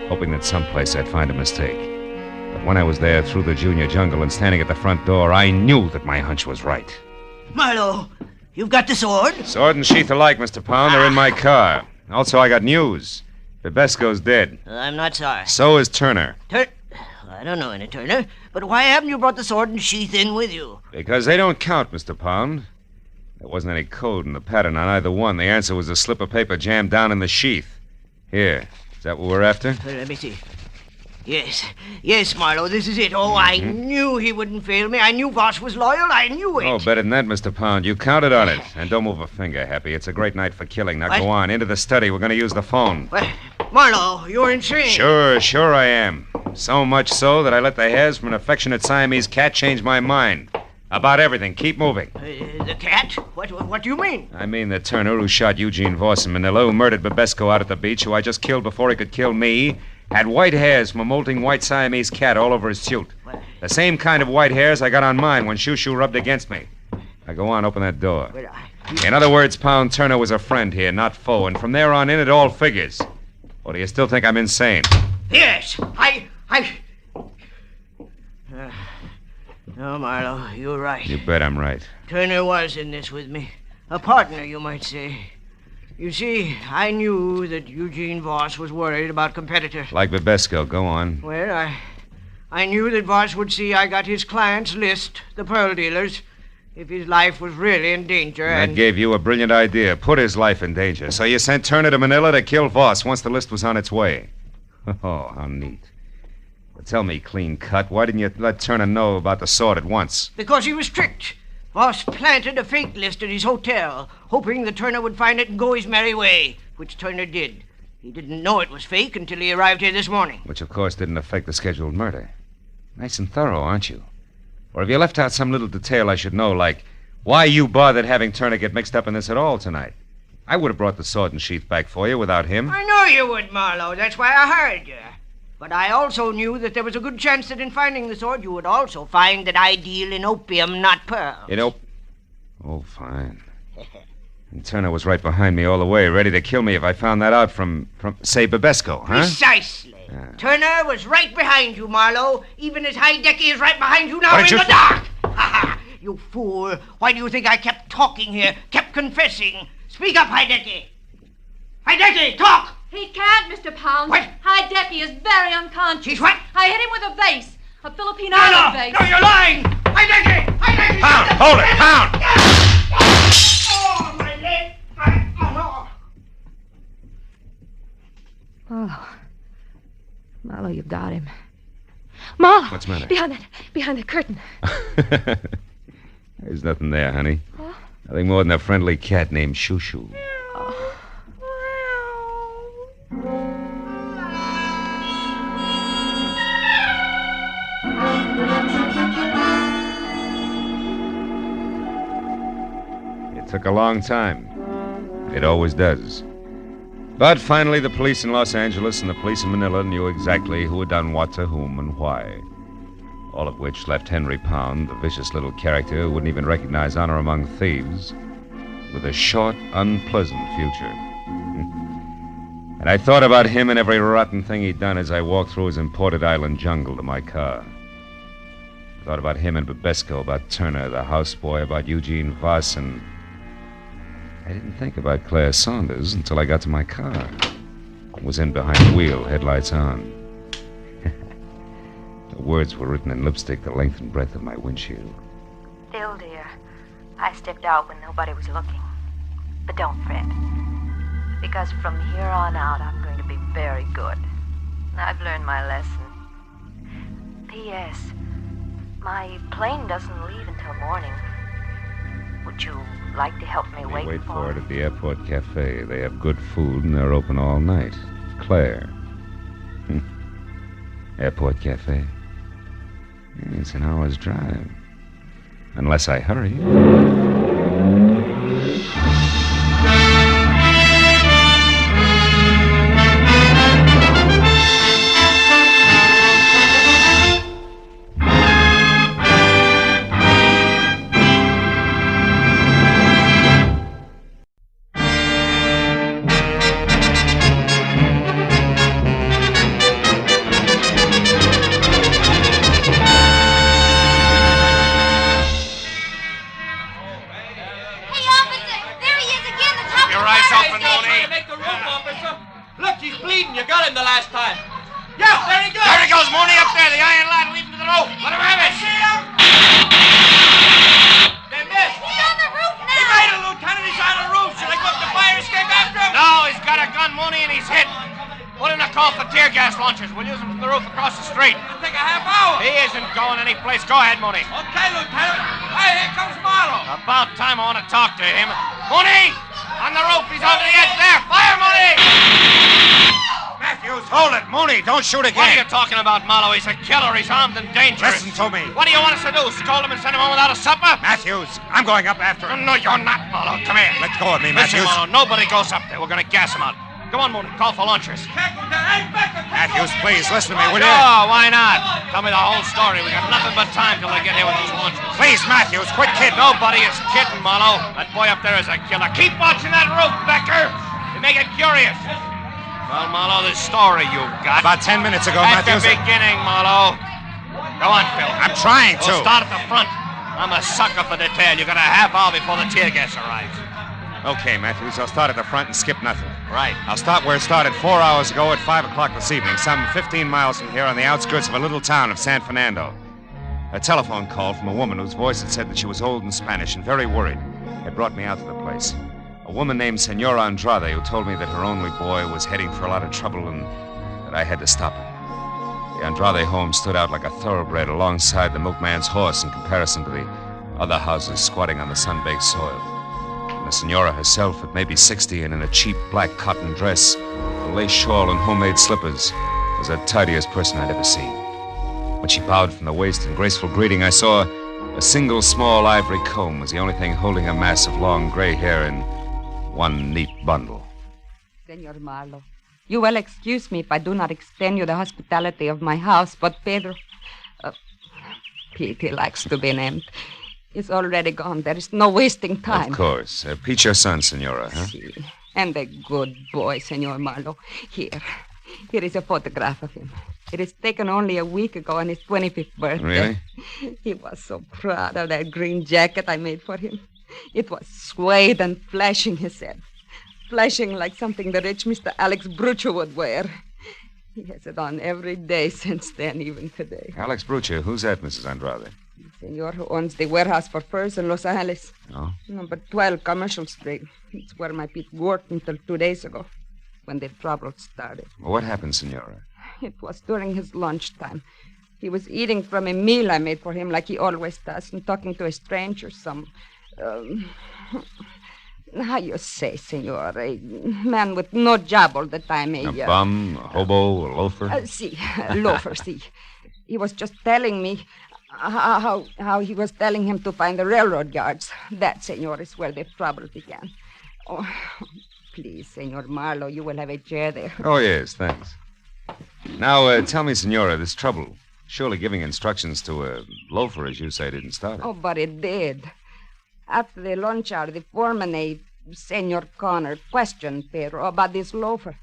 Speaker 1: hoping that someplace I'd find a mistake. But when I was there through the junior jungle and standing at the front door, I knew that my hunch was right.
Speaker 10: Marlowe, you've got the sword?
Speaker 1: Sword and sheath alike, Mr. Pound. They're in my car. Also, I got news. Babesco's dead.
Speaker 10: I'm not sorry.
Speaker 1: So is Turner.
Speaker 10: I don't know any Turner, but why haven't you brought the sword and sheath in with you?
Speaker 1: Because they don't count, Mr. Pound. There wasn't any code in the pattern on either one. The answer was a slip of paper jammed down in the sheath. Here. Is that what we're after?
Speaker 10: Let me see. Yes, Marlowe, this is it. Oh, I knew he wouldn't fail me. I knew Voss was loyal. I knew it.
Speaker 1: Oh, better than that, Mr. Pound. You counted on it. And don't move a finger, Happy. It's a great night for killing. Now go on. Into the study. We're going to use the phone.
Speaker 10: Well, Marlowe, you're insane.
Speaker 1: Sure I am. So much so that I let the hairs from an affectionate Siamese cat change my mind. About everything. Keep moving.
Speaker 10: The cat? What do you mean?
Speaker 1: I mean the Turner who shot Eugene Voss in Manila, who murdered Babesco out at the beach, who I just killed before he could kill me, had white hairs from a molting white Siamese cat all over his suit. The same kind of white hairs I got on mine when Shoo-Shoo rubbed against me. Now go on, open that door. In other words, Pound, Turner was a friend here, not foe, and from there on in it all figures. Or do you still think I'm insane?
Speaker 10: Yes, No, Marlowe, you're right.
Speaker 1: You bet I'm right.
Speaker 10: Turner was in this with me. A partner, you might say. You see, I knew that Eugene Voss was worried about competitor.
Speaker 1: Like Babesco, go on.
Speaker 10: Well, I knew that Voss would see I got his client's list, the pearl dealers. if his life was really in danger.
Speaker 1: That gave you a brilliant idea. Put his life in danger. So you sent Turner to Manila to kill Voss once the list was on its way. Oh, how neat. But tell me, clean cut, why didn't you let Turner know about the sword at once?
Speaker 10: Because he was tricked. Voss planted a fake list at his hotel, hoping that Turner would find it and go his merry way, which Turner did. He didn't know it was fake until he arrived here this morning.
Speaker 1: Which, of course, didn't affect the scheduled murder. Nice and thorough, aren't you? Or have you left out some little detail I should know, like why you bothered having Turner get mixed up in this at all tonight? I would have brought the sword and sheath back for you without him.
Speaker 10: I know you would, Marlowe. That's why I hired you. But I also knew that there was a good chance that in finding the sword, you would also find that I deal in opium, not pearls.
Speaker 1: Oh, fine. And Turner was right behind me all the way, ready to kill me if I found that out from say, Babesco, huh?
Speaker 10: Precisely. Turner was right behind you, Marlowe, even as Heidecky is right behind you now in the dark. You fool. Why do you think I kept talking here, kept confessing? Speak up, Heidecky. Heidecky, talk!
Speaker 9: He can't, Mr. Pound.
Speaker 10: What?
Speaker 9: Heidecky is very unconscious.
Speaker 10: He's what?
Speaker 9: I hit him with a vase. A Philippine island vase.
Speaker 10: No, you're lying! Heidecky! Heidecky!
Speaker 1: Pound! Hold it! Pound!
Speaker 10: Oh, my leg!
Speaker 9: Marlowe, you've got him. Marlowe!
Speaker 1: What's the matter?
Speaker 9: Behind that curtain.
Speaker 1: There's nothing there, honey. Nothing more than a friendly cat named Shoo Shoo. It took a long time. It always does. But finally, the police in Los Angeles and the police in Manila knew exactly who had done what to whom and why. All of which left Henry Pound, the vicious little character who wouldn't even recognize honor among thieves, with a short, unpleasant future. And I thought about him and every rotten thing he'd done as I walked through his imported island jungle to my car. I thought about him and Babesco, about Turner, the houseboy, about Eugene Voss, and I didn't think about Claire Saunders until I got to my car. I was in behind the wheel, headlights on. The words were written in lipstick the length and breadth of my windshield.
Speaker 4: Phil, dear, I stepped out when nobody was looking. But don't fret. Because from here on out, I'm going to be very good. I've learned my lesson. P.S. My plane doesn't leave until morning. Would you like to help me
Speaker 1: wait for it at the airport cafe. They have good food and they're open all night. Claire. Airport cafe. It's an hour's drive. Unless I hurry.
Speaker 22: Go ahead, Mooney.
Speaker 15: Okay, Lieutenant. Hey, here comes Marlowe.
Speaker 22: About time I want to talk to him. Mooney! On the roof, he's on the edge there. Fire, Mooney!
Speaker 6: Matthews, hold it. Mooney, don't shoot again.
Speaker 22: What are you talking about, Marlowe? He's a killer. He's armed and dangerous.
Speaker 6: Listen to me.
Speaker 22: What do you want us to do? Scold him and send him home without a supper?
Speaker 6: Matthews, I'm going up after him.
Speaker 22: No, you're not, Marlowe. Come here.
Speaker 6: Let go of me, Matthews.
Speaker 22: Listen, Marlowe, nobody goes up there. We're going to gas him out. Come on, Mooney. Call for lunchers.
Speaker 6: Matthews, please, listen to me, will you?
Speaker 22: Oh, why not? Tell me the whole story. We got nothing but time till they get here with those lunchers.
Speaker 6: Please, Matthews, quit kidding.
Speaker 22: Nobody is kidding, Marlowe. That boy up there is a killer. Keep watching that roof, Becker. You make it curious. Well, Marlowe, this story you've got.
Speaker 6: About 10 minutes ago,
Speaker 22: At
Speaker 6: Matthews.
Speaker 22: the beginning, Marlowe. Go on, Phil.
Speaker 6: I'm trying to.
Speaker 22: We'll start at the front. I'm a sucker for detail. You got a half hour before the tear gas arrives.
Speaker 1: Okay, Matthews, I'll start at the front and skip nothing.
Speaker 22: Right.
Speaker 1: I'll start where it started 4 hours ago at 5 o'clock this evening, some 15 miles from here on the outskirts of a little town of San Fernando. A telephone call from a woman whose voice had said that she was old and Spanish and very worried had brought me out to the place. A woman named Senora Andrade who told me that her only boy was heading for a lot of trouble and that I had to stop him. The Andrade home stood out like a thoroughbred alongside the milkman's horse in comparison to the other houses squatting on the sun-baked soil. And the Senora herself, at maybe 60 and in a cheap black cotton dress, a lace shawl and homemade slippers, was the tidiest person I'd ever seen. When she bowed from the waist in graceful greeting, I saw a single small ivory comb was the only thing holding a mass of long gray hair in one neat bundle.
Speaker 16: Senor Marlowe, you will excuse me if I do not extend you the hospitality of my house, but Pedro, Pete, he likes to be named, is already gone. There is no wasting time.
Speaker 1: Of course. Pete's your son, Senora, huh?
Speaker 16: Si. And a good boy, Senor Marlowe. Here is a photograph of him. It is taken only a week ago on his 25th birthday.
Speaker 1: Really?
Speaker 16: He was so proud of that green jacket I made for him. It was suede and flashing, he said. Flashing like something the rich Mr. Alex Brucho would wear. He has it on every day since then, even today.
Speaker 1: Alex Brucho, who's that, Mrs. Andrade?
Speaker 16: The senor who owns the warehouse for furs in Los Angeles.
Speaker 1: Oh?
Speaker 16: Number 12 Commercial Street. It's where my Pete worked until 2 days ago, when the trouble started.
Speaker 1: Well, what happened, Senora?
Speaker 16: It was during his lunchtime. He was eating from a meal I made for him like he always does and talking to a stranger, how you say, senor, a man with no job all the time.
Speaker 1: A bum, a hobo, a loafer?
Speaker 16: Loafer, see. He was just telling me how he was telling him to find the railroad yards. That, senor, is where the trouble began. Oh, please, Senor Marlowe, you will have a chair there.
Speaker 1: Oh, yes, thanks. Now, tell me, Senora, this trouble. Surely giving instructions to a loafer, as you say, didn't start it.
Speaker 16: Oh, but it did. After the lunch hour, the foreman, Senor Connor, questioned Pedro about this loafer.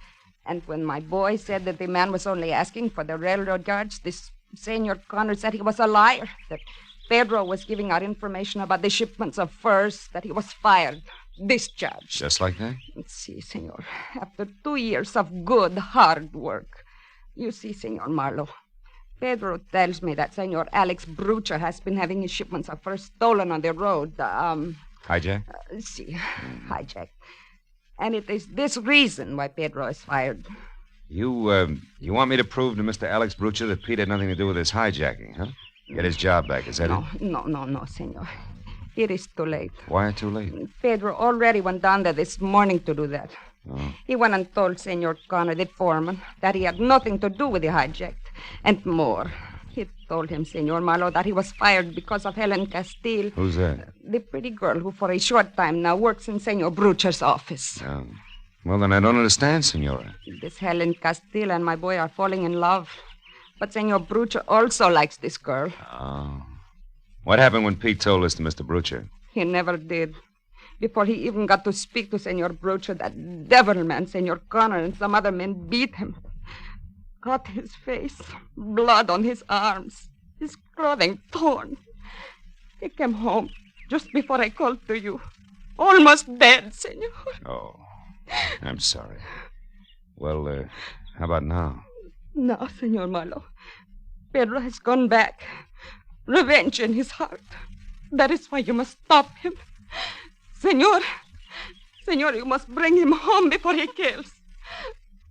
Speaker 16: And when my boy said that the man was only asking for the railroad yards, this Senor Connor said he was a liar, that Pedro was giving out information about the shipments of furs, that he was fired, discharged.
Speaker 1: Just like that?
Speaker 16: See, senor, after 2 years of good, hard work. You see, Senor Marlowe, Pedro tells me that Senor Alex Brucho has been having his shipments of furs stolen on the road.
Speaker 1: Hijacked?
Speaker 16: Hijacked. And it is this reason why Pedro is fired.
Speaker 1: You want me to prove to Mr. Alex Brucho that Pete had nothing to do with this hijacking, huh? Get his job back, is that it?
Speaker 16: No, senor. It is too late.
Speaker 1: Why too late?
Speaker 16: Pedro already went down there this morning to do that.
Speaker 1: Oh.
Speaker 16: He went and told Senor Connor, the foreman, that he had nothing to do with the hijack. And more. He told him, Senor Marlowe, that he was fired because of Helen Castile.
Speaker 1: Who's that?
Speaker 16: The pretty girl who for a short time now works in Senor Brucho's office.
Speaker 1: Oh. Well, then I don't understand, Senora.
Speaker 16: This Helen Castile and my boy are falling in love. But Senor Brucho also likes this girl.
Speaker 1: Oh. What happened when Pete told this to Mr. Brucho?
Speaker 16: He never did. Before he even got to speak to Senor Brucho, that devil man, Senor Connor, and some other men beat him. Cut his face, blood on his arms, his clothing torn. He came home just before I called to you. Almost dead, Senor.
Speaker 1: Oh, I'm sorry. Well, how about now?
Speaker 16: No, Senor Marlowe. Pedro has gone back. Revenge in his heart. That is why you must stop him. Senor, you must bring him home before he kills.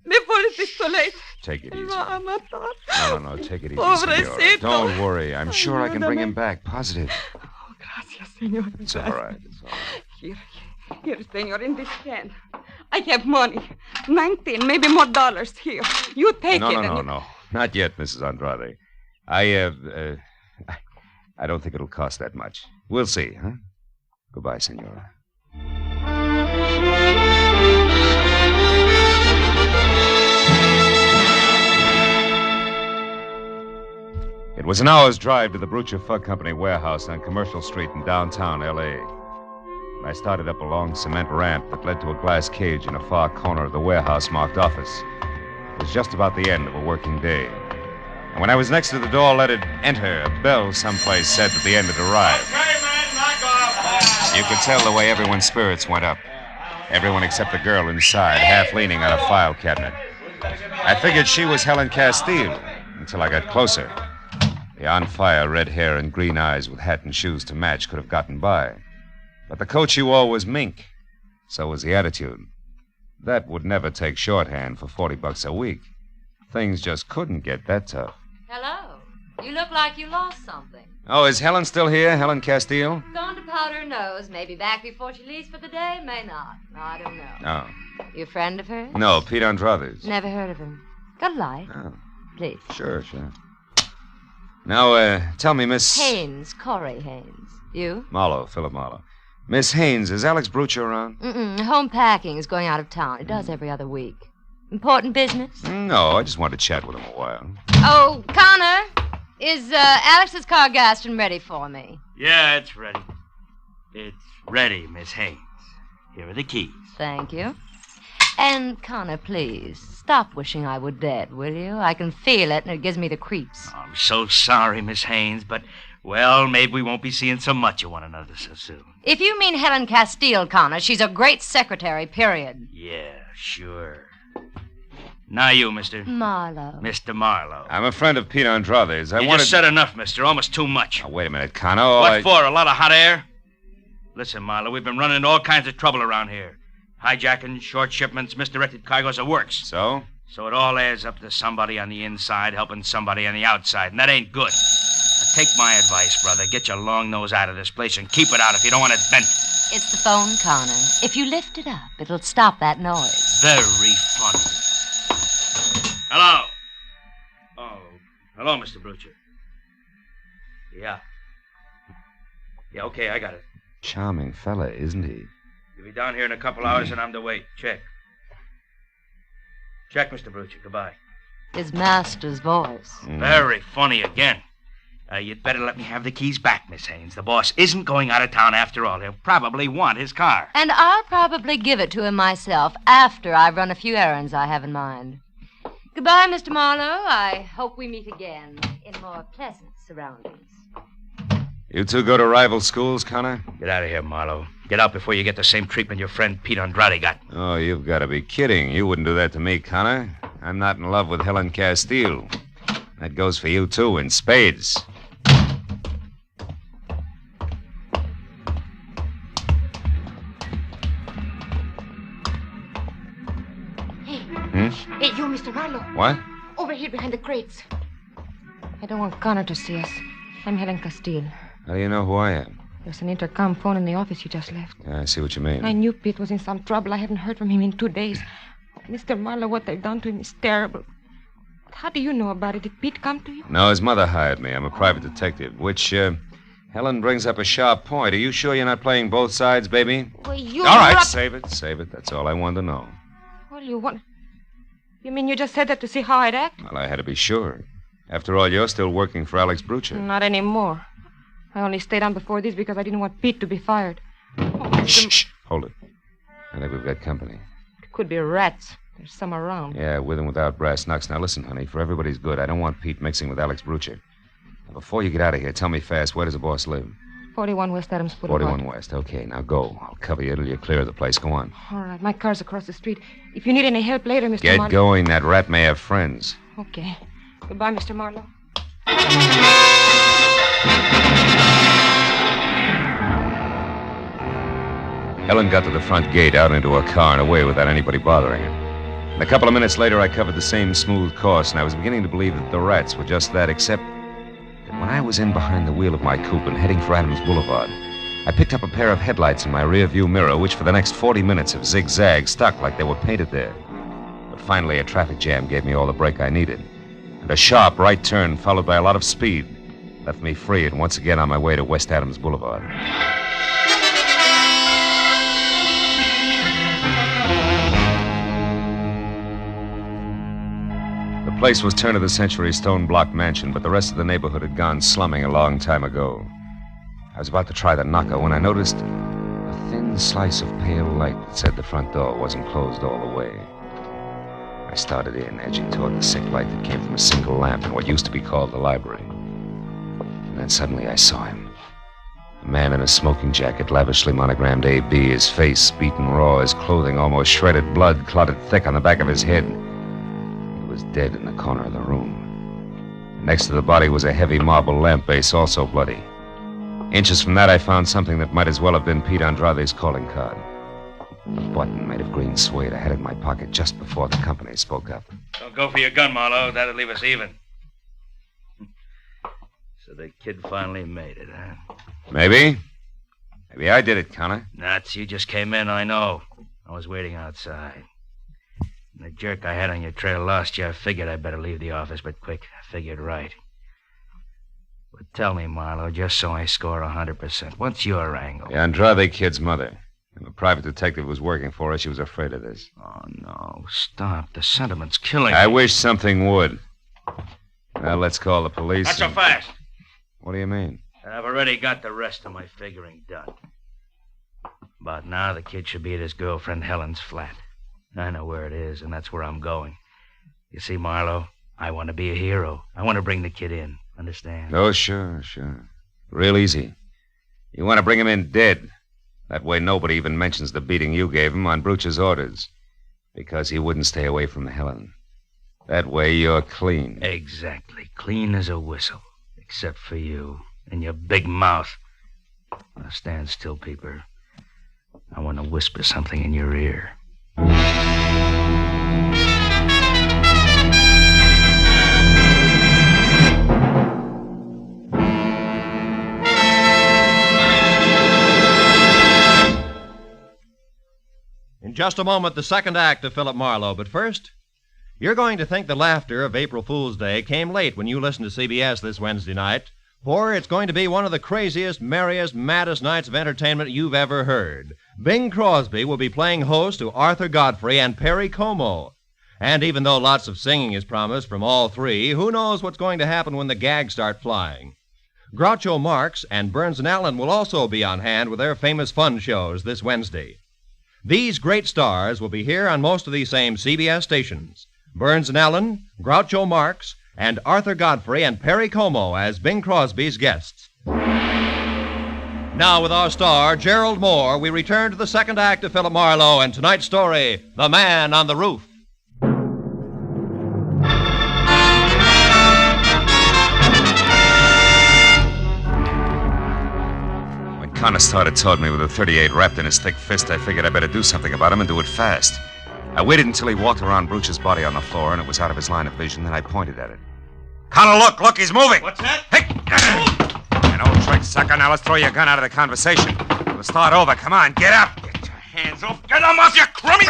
Speaker 16: Before it is too late.
Speaker 1: Take it easy. No, take it easy,
Speaker 16: Pobrecito.
Speaker 1: Senora. Don't worry. I'm sure I can bring him back. Positive.
Speaker 16: Oh, gracias, senor.
Speaker 1: It's all right. It's all right.
Speaker 16: Here, senor, in this can. I have money. 19, maybe more dollars. Here. You take it.
Speaker 1: No. Not yet, Mrs. Andrade. I don't think it'll cost that much. We'll see, huh? Goodbye, Senora. It was an hour's drive to the Brucho Fug Company warehouse on Commercial Street in downtown L.A. I started up a long cement ramp that led to a glass cage in a far corner of the warehouse marked office. It was just about the end of a working day. And when I was next to the door, let it enter, a bell someplace said that the end had arrived.
Speaker 22: Okay, man, knock off.
Speaker 1: You could tell the way everyone's spirits went up. Everyone except the girl inside, half leaning on a file cabinet. I figured she was Helen Castile until I got closer. On fire, red hair and green eyes with hat and shoes to match could have gotten by. But the coat she wore was mink. So was the attitude. That would never take shorthand for $40 a week. Things just couldn't get that tough.
Speaker 5: Hello. You look like you lost something.
Speaker 1: Oh, is Helen still here? Helen Castile?
Speaker 5: Gone to powder her nose. May be back before she leaves for the day, may not. I don't know.
Speaker 1: Oh.
Speaker 5: You a friend of hers?
Speaker 1: No, Pete Andrades.
Speaker 5: Never heard of him. Got a light?
Speaker 1: Oh.
Speaker 5: Please.
Speaker 1: Sure. Now, tell me, Miss...
Speaker 5: Haynes, Corey Haynes. You?
Speaker 1: Marlowe, Philip Marlowe. Miss Haynes, is Alex Brucher around?
Speaker 5: Home packing is going out of town. He does every other week. Important business?
Speaker 1: No, I just wanted to chat with him a while.
Speaker 5: Oh, Connor, is Alex's car gassed and ready for me?
Speaker 18: Yeah, it's ready. It's ready, Miss Haynes. Here are the keys.
Speaker 5: Thank you. And, Connor, please, stop wishing I were dead, will you? I can feel it, and it gives me the creeps.
Speaker 18: I'm so sorry, Miss Haynes, but, well, maybe we won't be seeing so much of one another so soon.
Speaker 5: If you mean Helen Castile, Connor, she's a great secretary, period.
Speaker 18: Yeah, sure. Now you, Mr.
Speaker 5: Marlowe.
Speaker 18: Mr. Marlowe.
Speaker 1: I'm a friend of Pete Andrades.
Speaker 18: You just said enough, mister. Almost too much.
Speaker 1: Oh, wait a minute, Connor.
Speaker 18: What for? A lot of hot air? Listen, Marlowe, we've been running into all kinds of trouble around here. Hijacking, short shipments, misdirected cargoes, the works.
Speaker 1: So?
Speaker 18: So it all adds up to somebody on the inside helping somebody on the outside, and that ain't good. Now take my advice, brother. Get your long nose out of this place and keep it out if you don't want it bent.
Speaker 5: It's the phone, Connor. If you lift it up, it'll stop that noise.
Speaker 18: Very funny. Hello. Oh, hello, Mr. Brucher. Yeah. Yeah, okay, I got it.
Speaker 1: Charming fella, isn't he?
Speaker 18: You'll be down here in a couple hours and I'm to wait. Check. Check, Mr. Brucher. Goodbye.
Speaker 5: His master's voice.
Speaker 18: Very funny again. You'd better let me have the keys back, Miss Haynes. The boss isn't going out of town after all. He'll probably want his car.
Speaker 5: And I'll probably give it to him myself after I've run a few errands I have in mind. Goodbye, Mr. Marlowe. I hope we meet again in more pleasant surroundings.
Speaker 1: You two go to rival schools, Connor?
Speaker 18: Get out of here, Marlowe. Get out before you get the same treatment your friend Pete Andrade got.
Speaker 1: Oh, you've got to be kidding. You wouldn't do that to me, Connor. I'm not in love with Helen Castile. That goes for you, too, in spades.
Speaker 9: Hey, you, Mr. Marlowe.
Speaker 1: What?
Speaker 9: Over here behind the crates. I don't want Connor to see us. I'm Helen Castile.
Speaker 1: How do you know who I am?
Speaker 9: There's an intercom phone in the office you just left.
Speaker 1: Yeah, I see what you mean.
Speaker 9: I knew Pete was in some trouble. I haven't heard from him in 2 days. Mr. Marlowe, what they've done to him is terrible. How do you know about it? Did Pete come to you?
Speaker 1: No, his mother hired me. I'm a private detective, which, Helen brings up a sharp point. Are you sure you're not playing both sides, baby?
Speaker 9: Well, you...
Speaker 1: All right, save it. That's all I wanted to know.
Speaker 9: Well, you want... You mean you just said that to see how I'd act?
Speaker 1: Well, I had to be sure. After all, you're still working for Alex Brucher.
Speaker 9: Not anymore. I only stayed on before this because I didn't want Pete to be fired. Oh,
Speaker 1: Shh. Hold it. I think we've got company.
Speaker 9: It could be rats. There's some around.
Speaker 1: Yeah, with and without brass knucks. Now listen, honey, for everybody's good, I don't want Pete mixing with Alex Brucher. Now, before you get out of here, tell me fast, where does the boss live?
Speaker 9: 41 West Adams Boulevard.
Speaker 1: 41 West. Okay, now go. I'll cover you till you're clear of the place. Go on.
Speaker 9: All right, my car's across the street. If you need any help later, Mr.
Speaker 1: Get
Speaker 9: Marlowe...
Speaker 1: going. That rat may have friends.
Speaker 9: Okay. Goodbye, Mr. Marlowe.
Speaker 1: Helen got to the front gate, out into her car, and away without anybody bothering her. And a couple of minutes later, I covered the same smooth course, and I was beginning to believe that the rats were just that, except that when I was in behind the wheel of my coupe and heading for Adams Boulevard, I picked up a pair of headlights in my rear-view mirror, which for the next 40 minutes have zigzagged, stuck like they were painted there. But finally, a traffic jam gave me all the brake I needed. And a sharp right turn, followed by a lot of speed, left me free and once again on my way to West Adams Boulevard. The place was turn-of-the-century stone-block mansion, but the rest of the neighborhood had gone slumming a long time ago. I was about to try the knocker when I noticed a thin slice of pale light that said the front door wasn't closed all the way. I started in, edging toward the sick light that came from a single lamp in what used to be called the library. And then suddenly I saw him. A man in a smoking jacket, lavishly monogrammed A.B., his face beaten raw, his clothing almost shredded, blood clotted thick on the back of his head. He was dead in the corner of the room. Next to the body was a heavy marble lamp base, also bloody. Inches from that, I found something that might as well have been Pete Andrade's calling card. A button made of green suede I had in my pocket just before the company spoke up.
Speaker 18: Don't go for your gun, Marlowe. That'll leave us even. So the kid finally made it, huh?
Speaker 1: Maybe. Maybe I did it, Connor.
Speaker 18: Nuts, you just came in, I know. I was waiting outside. When the jerk I had on your trail lost you, I figured I'd better leave the office, but quick. I figured right. But tell me, Marlowe, just so I score 100%, what's your angle?
Speaker 1: The Andrade kid's mother. And the private detective who was working for her, she was afraid of this.
Speaker 18: Oh, no. Stop. The sentiment's killing
Speaker 1: I
Speaker 18: me.
Speaker 1: wish something would. Now, let's call the police.
Speaker 18: Not so fast.
Speaker 1: What do you mean?
Speaker 18: I've already got the rest of my figuring done. About now, the kid should be at his girlfriend Helen's flat. I know where it is, and that's where I'm going. You see, Marlowe, I want to be a hero. I want to bring the kid in. Understand?
Speaker 1: Oh, sure. Real easy. You want to bring him in dead. That way nobody even mentions the beating you gave him on Brooch's orders. Because he wouldn't stay away from Helen. That way you're clean.
Speaker 18: Exactly. Clean as a whistle. Except for you and your big mouth. Now stand still, Peeper. I want to whisper something in your ear.
Speaker 8: In just a moment, the second act of Philip Marlowe. But first, you're going to think the laughter of April Fool's Day came late when you listen to CBS this Wednesday night, for it's going to be one of the craziest, merriest, maddest nights of entertainment you've ever heard. Bing Crosby will be playing host to Arthur Godfrey and Perry Como. And even though lots of singing is promised from all three, who knows what's going to happen when the gags start flying? Groucho Marx and Burns and Allen will also be on hand with their famous fun shows this Wednesday. These great stars will be here on most of these same CBS stations. Burns and Allen, Groucho Marx, and Arthur Godfrey and Perry Como as Bing Crosby's guests. Now, with our star, Gerald Moore, we return to the second act of Philip Marlowe and tonight's story, The Man on the Roof.
Speaker 1: Connor started toward me with a .38 wrapped in his thick fist. I figured I'd better do something about him and do it fast. I waited until he walked around Brooch's body on the floor and it was out of his line of vision, then I pointed at it.
Speaker 6: Connor, look, he's moving.
Speaker 15: What's that?
Speaker 6: Hey! An old trick, sucker. Now let's throw your gun out of the conversation. We'll start over. Come on, get up. Get your hands off. Get them off, you crummy!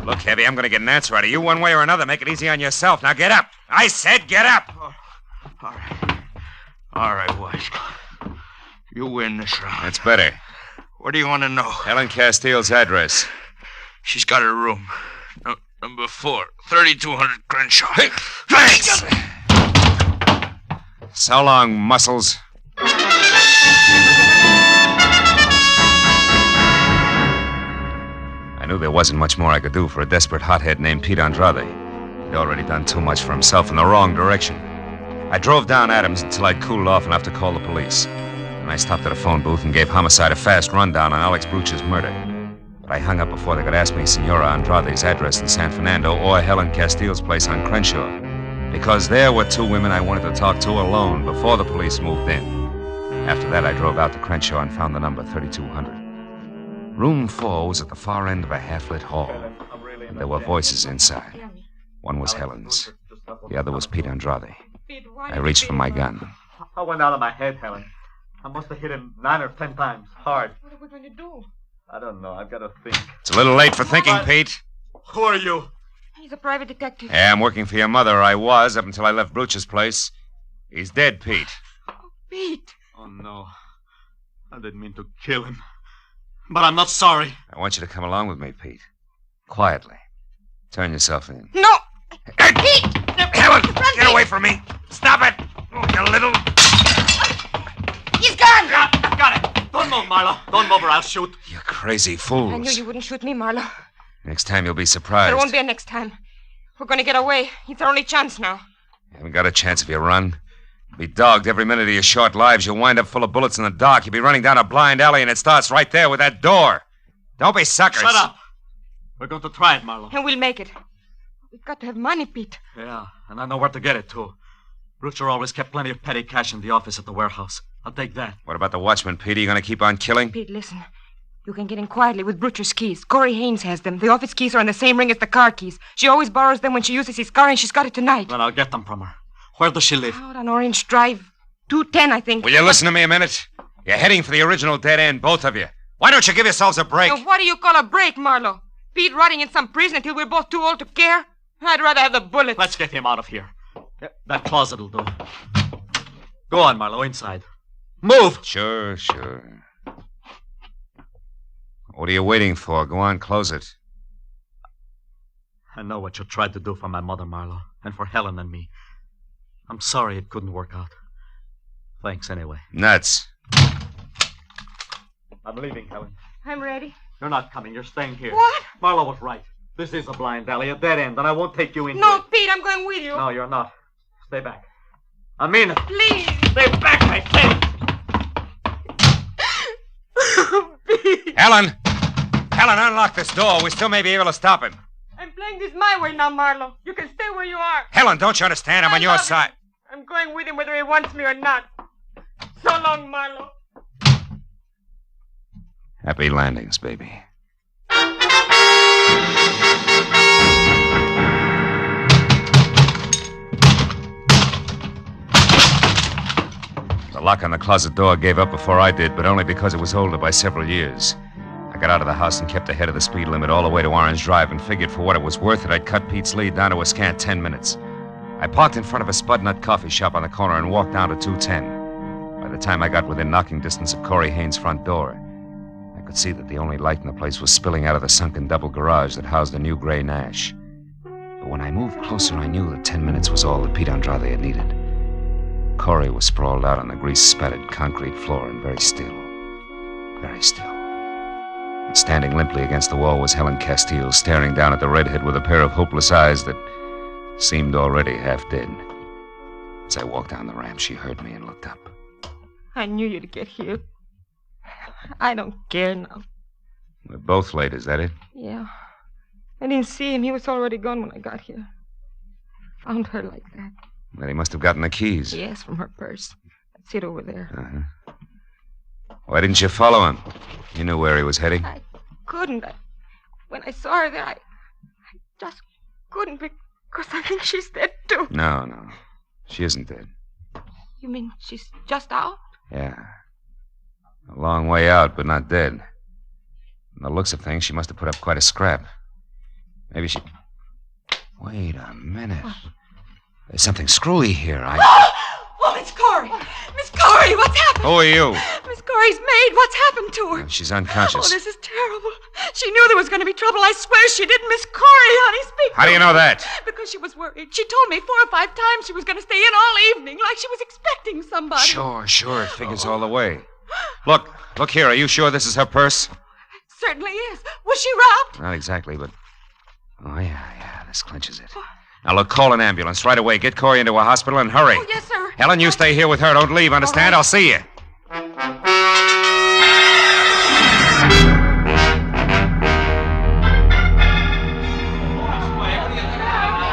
Speaker 6: Look, Heavy, I'm going to get an answer out of you one way or another. Make it easy on yourself. Now get up. I said get up.
Speaker 18: All right, boys. You win this round.
Speaker 1: That's better.
Speaker 18: What do you want to know?
Speaker 1: Helen Castile's address.
Speaker 18: She's got her room. Number 4, 3200 Crenshaw.
Speaker 1: Hey, thanks! So long, muscles. I knew there wasn't much more I could do for a desperate hothead named Pete Andrade. He'd already done too much for himself in the wrong direction. I drove down Adams until I'd cooled off enough to call the police. And I stopped at a phone booth and gave Homicide a fast rundown on Alex Brooch's murder. But I hung up before they could ask me Senora Andrade's address in San Fernando or Helen Castile's place on Crenshaw. Because there were two women I wanted to talk to alone before the police moved in. After that, I drove out to Crenshaw and found the number 3200. Room 4 was at the far end of a half-lit hall. And there were voices inside. One was Helen's. The other was Pete Andrade. I reached for my gun.
Speaker 15: I went out of my head, Helen. I must have hit him 9 or 10 times, hard.
Speaker 9: What are we going to do?
Speaker 15: I don't know. I've got to think.
Speaker 1: It's a little late for thinking, Pete.
Speaker 15: Who are you?
Speaker 9: He's a private detective.
Speaker 1: Yeah, I'm working for your mother. I was, up until I left Brooch's place. He's dead, Pete.
Speaker 9: Pete!
Speaker 15: Oh, no. I didn't mean to kill him. But I'm not sorry.
Speaker 1: I want you to come along with me, Pete. Quietly. Turn yourself in.
Speaker 9: No!
Speaker 6: Pete! Helen, get away from me. Stop it. Oh, you little...
Speaker 9: He's gone!
Speaker 15: Got it. Don't move, Marlowe. Don't move or I'll shoot.
Speaker 1: You crazy fools.
Speaker 9: I knew you wouldn't shoot me, Marlowe.
Speaker 1: Next time you'll be surprised.
Speaker 9: There won't be a next time. We're going to get away. It's our only chance now.
Speaker 1: You haven't got a chance if you run. You'll be dogged every minute of your short lives. You'll wind up full of bullets in the dark. You'll be running down a blind alley, and it starts right there with that door. Don't be suckers.
Speaker 15: Shut up. We're going to try it, Marlowe.
Speaker 9: And we'll make it. We've got to have money, Pete.
Speaker 15: Yeah, and I know where to get it, too.
Speaker 3: Rooster always kept plenty of petty cash in the office at the warehouse. I'll take that.
Speaker 6: What about the watchman, Pete? Are you going to keep on killing?
Speaker 9: Pete, listen. You can get in quietly with Brutcher's keys. Corey Haynes has them. The office keys are in the same ring as the car keys. She always borrows them when she uses his car, and she's got it tonight.
Speaker 3: Then I'll get them from her. Where does she live?
Speaker 9: Out on Orange Drive. 210, I think.
Speaker 6: Will you listen to me a minute? You're heading for the original dead end, both of you. Why don't you give yourselves a break?
Speaker 9: Now, what do you call a break, Marlowe? Pete rotting in some prison until we're both too old to care? I'd rather have the bullets.
Speaker 3: Let's get him out of here. That closet will do. Go on, Marlowe, inside. Move!
Speaker 6: Sure. What are you waiting for? Go on, close it.
Speaker 3: I know what you tried to do for my mother, Marlowe, and for Helen and me. I'm sorry it couldn't work out. Thanks anyway.
Speaker 6: Nuts.
Speaker 3: I'm leaving, Helen.
Speaker 9: I'm ready.
Speaker 3: You're not coming. You're staying here.
Speaker 9: What?
Speaker 3: Marlowe was right. This is a blind alley, a dead end, and I won't take you into
Speaker 9: No,
Speaker 3: it.
Speaker 9: Pete, I'm going with you.
Speaker 3: No, you're not. Stay back. I mean it.
Speaker 9: Please.
Speaker 3: Stay back, I say.
Speaker 6: Helen! Helen, unlock this door. We still may be able to stop him.
Speaker 9: I'm playing this my way now, Marlowe. You can stay where you are.
Speaker 6: Helen, don't you understand? I'm on your side.
Speaker 9: I'm going with him whether he wants me or not. So long, Marlowe.
Speaker 6: Happy landings, baby. The lock on the closet door gave up before I did, but only because it was older by several years. I got out of the house and kept ahead of the speed limit all the way to Orange Drive and figured for what it was worth that I'd cut Pete's lead down to a scant 10 minutes. I parked in front of a Spud Nut coffee shop on the corner and walked down to 210. By the time I got within knocking distance of Corey Haynes' front door, I could see that the only light in the place was spilling out of the sunken double garage that housed a new gray Nash. But when I moved closer, I knew that 10 minutes was all that Pete Andrade had needed. Corey was sprawled out on the grease-spattered concrete floor and very still. Very still. And standing limply against the wall was Helen Castile, staring down at the redhead with a pair of hopeless eyes that seemed already half dead. As I walked down the ramp, she heard me and looked up.
Speaker 9: I knew you'd get here. I don't care now.
Speaker 6: We're both late, is that it?
Speaker 9: Yeah. I didn't see him. He was already gone when I got here. Found her like that.
Speaker 6: Then he must have gotten the keys.
Speaker 9: Yes, from her purse. That's it over there.
Speaker 6: Uh-huh. Why didn't you follow him? You knew where he was heading.
Speaker 9: I couldn't. When I saw her there, I just couldn't because I think she's dead, too.
Speaker 6: No. She isn't dead.
Speaker 9: You mean she's just out?
Speaker 6: Yeah. A long way out, but not dead. From the looks of things, she must have put up quite a scrap. Maybe she... Wait a minute. What? There's something screwy here.
Speaker 9: Oh, Miss Corey! Miss Corey, what's happened?
Speaker 6: Who are you?
Speaker 9: Miss Corey's maid. What's happened to her?
Speaker 6: She's unconscious.
Speaker 9: Oh, this is terrible. She knew there was going to be trouble. I swear she did. Miss Corey, honey, speak.
Speaker 6: How do you know that?
Speaker 9: Because she was worried. She told me 4 or 5 times she was going to stay in all evening, like she was expecting somebody.
Speaker 6: Sure. It figures all the way. Look here. Are you sure this is her purse?
Speaker 9: It certainly is. Was she robbed?
Speaker 6: Not exactly, but... Oh, yeah. This clinches it. Now, look, call an ambulance right away. Get Corey into a hospital and hurry.
Speaker 9: Oh, yes, sir.
Speaker 6: Helen, you stay here with her. Don't leave, understand? Right. I'll see you.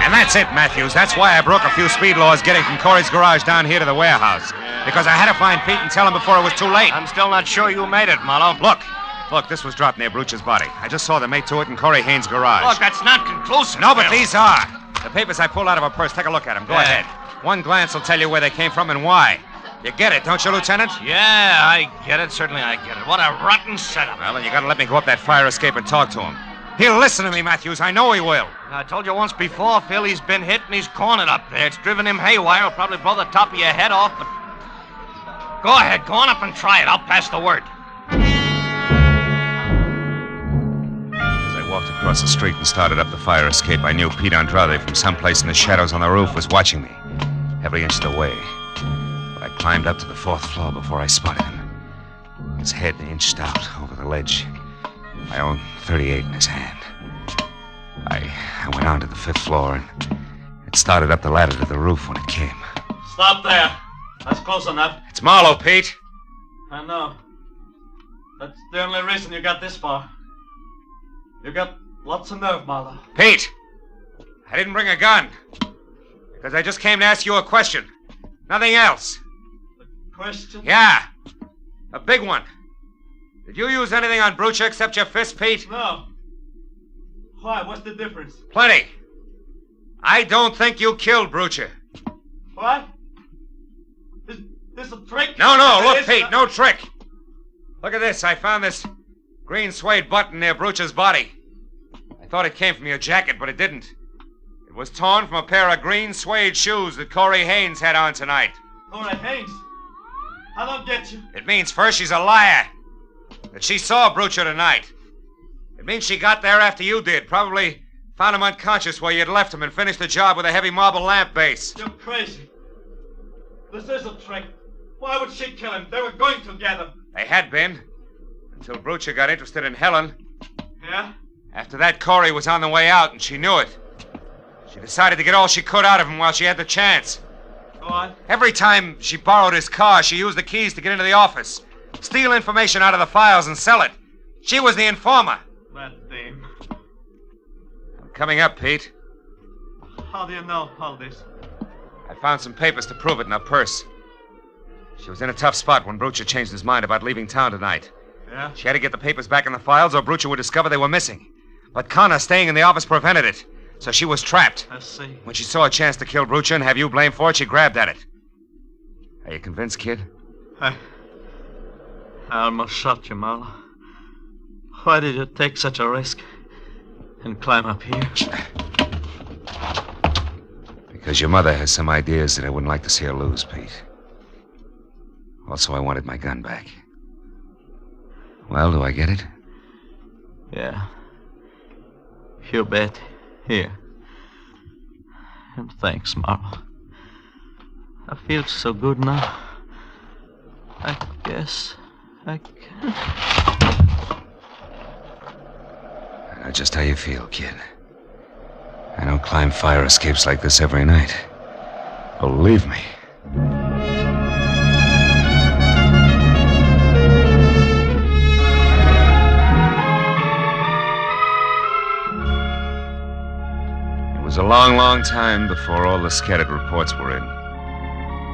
Speaker 6: And that's it, Matthews. That's why I broke a few speed laws getting from Corey's garage down here to the warehouse. Because I had to find Pete and tell him before it was too late.
Speaker 22: I'm still not sure you made it, Marlowe.
Speaker 6: Look, this was dropped near Brooch's body. I just saw the mate to it in Corey Haynes' garage.
Speaker 22: Look, that's not conclusive.
Speaker 6: No, but these are. The papers I pulled out of her purse. Take a look at them. Go ahead. One glance will tell you where they came from and why. You get it, don't you, Lieutenant?
Speaker 22: Yeah, I get it. Certainly I get it. What a rotten setup.
Speaker 6: Well, then you gotta let me go up that fire escape and talk to him. He'll listen to me, Matthews. I know he will.
Speaker 22: I told you once before, Phil, he's been hit and he's cornered up there. It's driven him haywire. It'll probably blow the top of your head off, but... Go ahead, go on up and try it. I'll pass the word.
Speaker 6: Walked across the street and started up the fire escape. I knew Pete Andrade from someplace in the shadows on the roof was watching me, every inch of the way. But I climbed up to the 4th floor before I spotted him. His head inched out over the ledge, my own .38 in his hand. I went on to the 5th floor and it started up the ladder to the roof when it came.
Speaker 3: Stop there. That's close enough.
Speaker 6: It's Marlowe, Pete.
Speaker 3: I know. That's the only reason you got this far. You got lots of nerve, Marlowe.
Speaker 6: Pete! I didn't bring a gun. Because I just came to ask you a question. Nothing else.
Speaker 3: Question?
Speaker 6: Yeah. A big one. Did you use anything on Brucha except your fist, Pete?
Speaker 3: No. Why? What's the difference?
Speaker 6: Plenty. I don't think you killed Brucha.
Speaker 3: What? Is this a trick?
Speaker 6: No, look,
Speaker 3: It is
Speaker 6: Pete, no trick. Look at this. I found this green suede button near Brucha's body. I thought it came from your jacket, but it didn't. It was torn from a pair of green suede shoes that Corey Haynes had on tonight.
Speaker 3: Corey Haynes? I don't get you.
Speaker 6: It means first she's a liar. That she saw Brucha tonight. It means she got there after you did. Probably found him unconscious where you'd left him and finished the job with a heavy marble lamp base.
Speaker 3: You're crazy. This is a trick. Why would she kill him? They were going together.
Speaker 6: They had been. Until Brucha got interested in Helen.
Speaker 3: Yeah?
Speaker 6: After that, Corey was on the way out, and she knew it. She decided to get all she could out of him while she had the chance.
Speaker 3: Go on.
Speaker 6: Every time she borrowed his car, she used the keys to get into the office, steal information out of the files, and sell it. She was the informer.
Speaker 3: That dame.
Speaker 6: I'm coming up, Pete.
Speaker 3: How do you know all this?
Speaker 6: I found some papers to prove it in her purse. She was in a tough spot when Brucha changed his mind about leaving town tonight.
Speaker 3: Yeah?
Speaker 6: She had to get the papers back in the files or Brucha would discover they were missing. But Connor staying in the office prevented it, so she was trapped.
Speaker 3: I see.
Speaker 6: When she saw a chance to kill Brucha and have you blamed for it, she grabbed at it. Are you convinced, kid?
Speaker 3: I almost shot you, Marlowe. Why did you take such a risk and climb up here?
Speaker 1: Because your mother has some ideas that I wouldn't like to see her lose, Pete. Also, I wanted my gun back. Well, do I get it?
Speaker 3: Yeah. You bet. Here. And thanks, Marlowe. I feel so good now. I guess I can.
Speaker 1: I know just how you feel, kid. I don't climb fire escapes like this every night. Believe me. It was a long, long time before all the scattered reports were in.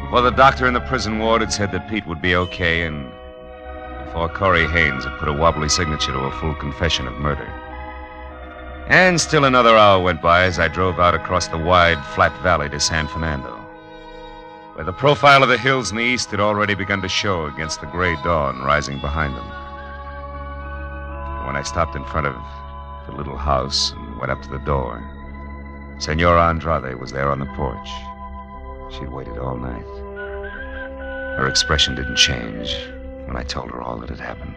Speaker 1: Before the doctor in the prison ward had said that Pete would be okay, and before Corey Haynes had put a wobbly signature to a full confession of murder. And still another hour went by as I drove out across the wide, flat valley to San Fernando, where the profile of the hills in the east had already begun to show against the gray dawn rising behind them. When I stopped in front of the little house and went up to the door, Senora Andrade was there on the porch. She'd waited all night. Her expression didn't change when I told her all that had happened.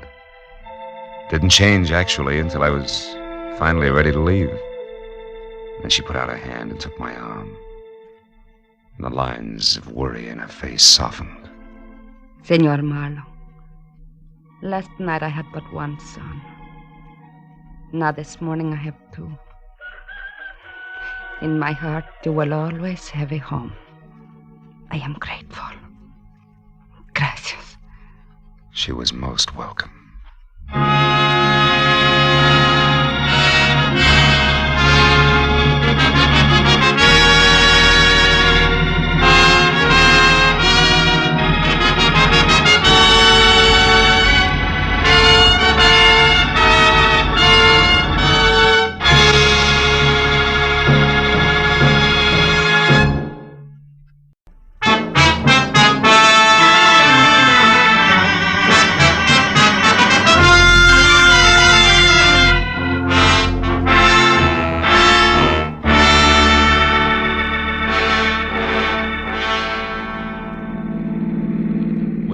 Speaker 1: Didn't change, actually, until I was finally ready to leave. Then she put out her hand and took my arm. And the lines of worry in her face softened.
Speaker 16: Senor Marlowe, last night I had but one son. Now this morning I have two. In my heart, you will always have a home. I am grateful. Gracias.
Speaker 1: She was most welcome.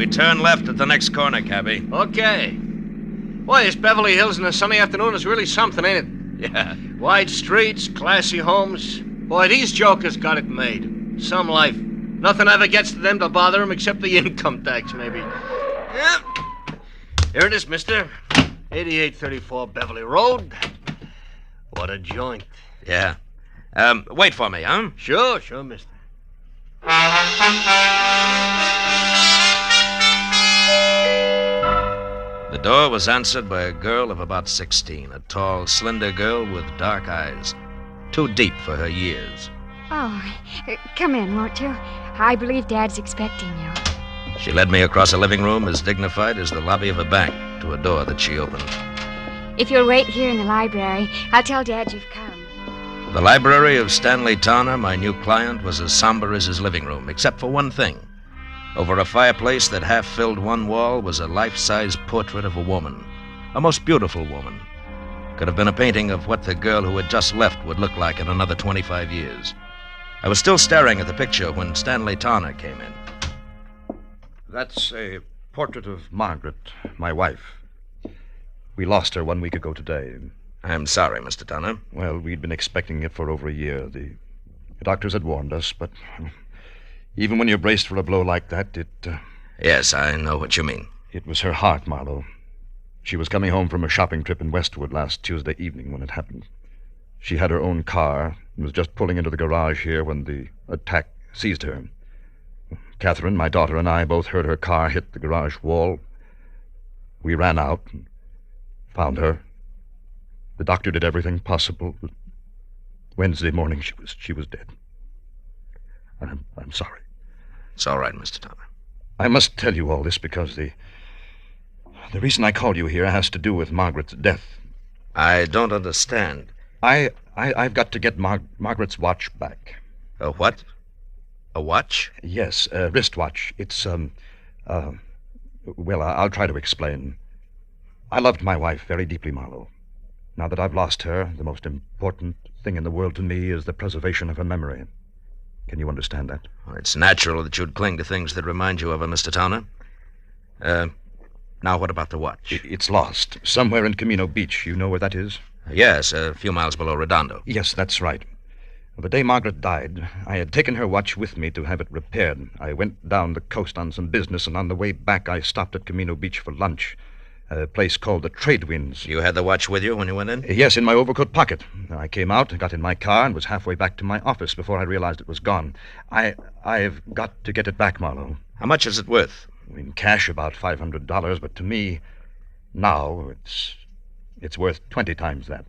Speaker 18: Turn left at the next corner, cabby.
Speaker 22: Okay. Boy, this Beverly Hills in a sunny afternoon is really something, ain't it?
Speaker 18: Yeah.
Speaker 22: Wide streets, classy homes. Boy, these jokers got it made. Some life. Nothing ever gets to them to bother them except the income tax, maybe. Yep. Here it is, mister. 8834 Beverly Road. What a joint.
Speaker 18: Yeah. Wait for me, huh?
Speaker 22: Sure, mister.
Speaker 18: The door was answered by a girl of about 16, a tall, slender girl with dark eyes, too deep for her years.
Speaker 11: Oh, come in, won't you? I believe Dad's expecting you.
Speaker 18: She led me across a living room as dignified as the lobby of a bank to a door that she opened.
Speaker 11: If you'll wait here in the library, I'll tell Dad you've come.
Speaker 18: The library of Stanley Towner, my new client, was as somber as his living room, except for one thing. Over a fireplace that half filled one wall was a life-size portrait of a woman. A most beautiful woman. Could have been a painting of what the girl who had just left would look like in another 25 years. I was still staring at the picture when Stanley Towner came in.
Speaker 20: That's a portrait of Margaret, my wife. We lost her 1 week ago today.
Speaker 18: I'm sorry, Mr. Towner.
Speaker 20: Well, we'd been expecting it for over a year. The doctors had warned us, but even when you're braced for a blow like that,
Speaker 18: Yes, I know what you mean.
Speaker 20: It was her heart, Marlowe. She was coming home from a shopping trip in Westwood last Tuesday evening when it happened. She had her own car and was just pulling into the garage here when the attack seized her. Catherine, my daughter, and I both heard her car hit the garage wall. We ran out and found her. The doctor did everything possible. But Wednesday morning, she was dead. And I'm sorry.
Speaker 18: It's all right, Mr. Towner.
Speaker 20: I must tell you all this because the reason I called you here has to do with Margaret's death.
Speaker 18: I don't understand.
Speaker 20: I've got to get Margaret's watch back.
Speaker 18: A what? A watch?
Speaker 20: Yes, a wristwatch. It's, well, I'll try to explain. I loved my wife very deeply, Marlowe. Now that I've lost her, the most important thing in the world to me is the preservation of her memory. Can you understand that?
Speaker 18: Well, it's natural that you'd cling to things that remind you of her, Mr. Towner. Now what about the watch?
Speaker 20: It's lost. Somewhere in Camino Beach. You know where that is?
Speaker 18: Yes, a few miles below Redondo.
Speaker 20: Yes, that's right. The day Margaret died, I had taken her watch with me to have it repaired. I went down the coast on some business, and on the way back I stopped at Camino Beach for lunch. A place called the Trade Winds.
Speaker 18: You had the watch with you when you went in?
Speaker 20: Yes, in my overcoat pocket. I came out, got in my car, and was halfway back to my office before I realized it was gone. I've got to get it back, Marlowe.
Speaker 18: How much is it worth?
Speaker 20: In cash, about $500, but to me, now, it's worth 20 times that.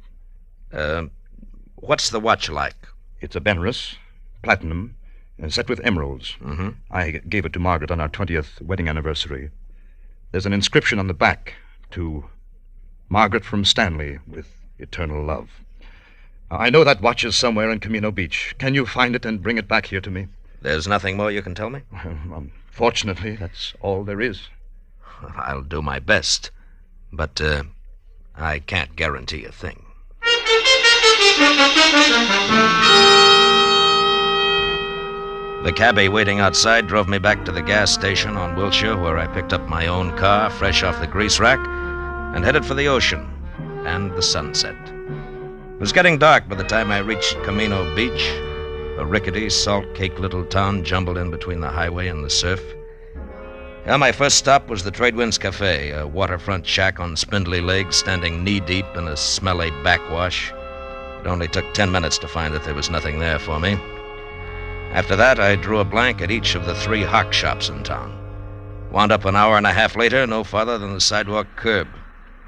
Speaker 18: What's the watch like?
Speaker 20: It's a Benris, platinum, and set with emeralds.
Speaker 18: Mm-hmm.
Speaker 20: I gave it to Margaret on our 20th wedding anniversary. There's an inscription on the back to Margaret from Stanley with eternal love. I know that watch is somewhere in Camino Beach. Can you find it and bring it back here to me?
Speaker 18: There's nothing more you can tell me?
Speaker 20: Unfortunately, that's all there is.
Speaker 18: I'll do my best, but I can't guarantee a thing. The cabbie waiting outside drove me back to the gas station on Wilshire, where I picked up my own car, fresh off the grease rack, and headed for the ocean and the sunset. It was getting dark by the time I reached Camino Beach, a rickety, salt-caked little town jumbled in between the highway and the surf. Well, my first stop was the Trade Winds Cafe, a waterfront shack on spindly legs standing knee-deep in a smelly backwash. It only took 10 minutes to find that there was nothing there for me. After that, I drew a blank at each of the 3 hock shops in town. Wound up an hour and a half later, no farther than the sidewalk curb,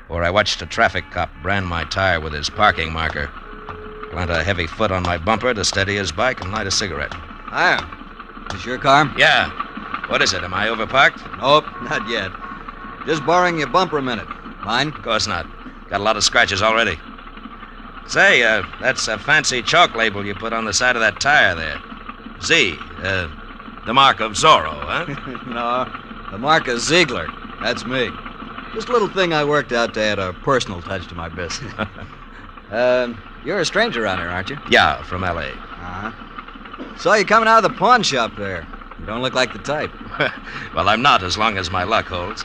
Speaker 18: where I watched a traffic cop brand my tire with his parking marker, plant a heavy foot on my bumper to steady his bike, and light a cigarette.
Speaker 21: Hiya. Is your car?
Speaker 18: Yeah. What is it? Am I overparked?
Speaker 21: Nope, not yet. Just borrowing your bumper a minute. Mine?
Speaker 18: Of course not. Got a lot of scratches already. Say, that's a fancy chalk label you put on the side of that tire there. Z, the mark of Zorro, huh?
Speaker 21: No, the mark of Ziegler. That's me. Just a little thing I worked out to add a personal touch to my business. You're a stranger around here, aren't you?
Speaker 18: Yeah, from L.A.
Speaker 21: Uh-huh. Saw you coming out of the pawn shop there. You don't look like the type.
Speaker 18: Well, I'm not, as long as my luck holds.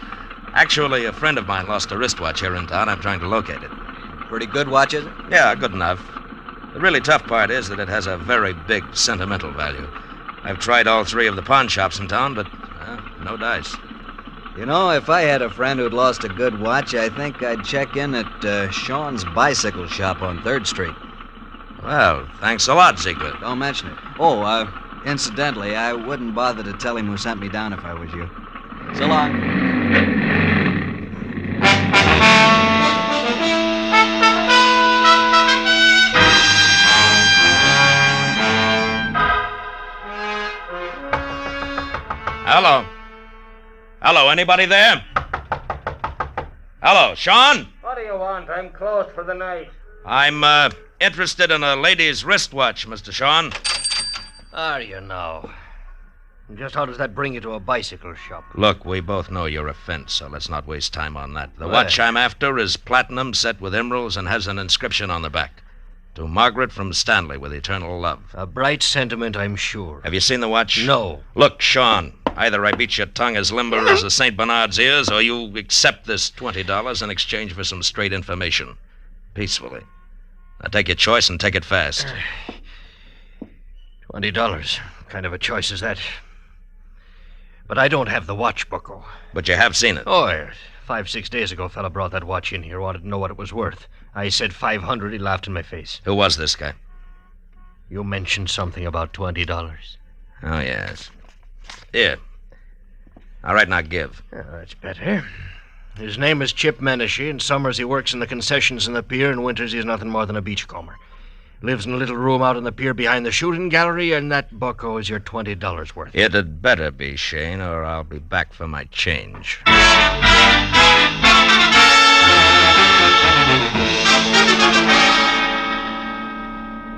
Speaker 18: Actually, a friend of mine lost a wristwatch here in town. I'm trying to locate it.
Speaker 21: Pretty good watch, is it?
Speaker 18: Yeah, good enough. The really tough part is that it has a very big sentimental value. I've tried all 3 of the pawn shops in town, but no dice.
Speaker 21: You know, if I had a friend who'd lost a good watch, I think I'd check in at Sean's bicycle shop on 3rd Street.
Speaker 18: Well, thanks a lot, Ziegler.
Speaker 21: Don't mention it. Oh, incidentally, I wouldn't bother to tell him who sent me down if I was you. So long.
Speaker 6: Hello? Hello, anybody there? Hello, Sean?
Speaker 22: What do you want? I'm closed for the night.
Speaker 6: I'm, interested in a lady's wristwatch, Mr. Sean.
Speaker 18: Are you now? And just how does that bring you to a bicycle shop?
Speaker 6: Look, we both know your offense, so let's not waste time on that. The
Speaker 18: Well-
Speaker 6: watch I'm after is platinum, set with emeralds, and has an inscription on the back. To Margaret from Stanley with eternal love.
Speaker 18: A bright sentiment, I'm sure.
Speaker 6: Have you seen the watch?
Speaker 18: No.
Speaker 6: Look, Sean, either I beat your tongue as limber as a St. Bernard's ears, or you accept this $20 in exchange for some straight information. Peacefully. Now take your choice and take it fast.
Speaker 18: $20. What kind of a choice is that? But I don't have the watch buckle.
Speaker 6: But you have seen it.
Speaker 18: Oh, yes. 5-6 days ago, a fella brought that watch in here, wanted to know what it was worth. I said $500. He laughed in my face.
Speaker 6: Who was this guy?
Speaker 18: You mentioned something about $20.
Speaker 6: Oh, yes. Here. All right, now give.
Speaker 18: Oh, that's better. His name is Chip Menashe. In summers, he works in the concessions in the pier. In winters, he's nothing more than a beachcomber. Lives in a little room out on the pier behind the shooting gallery, and that bucko is your $20 worth.
Speaker 6: It had better be, Shane, or I'll be back for my change.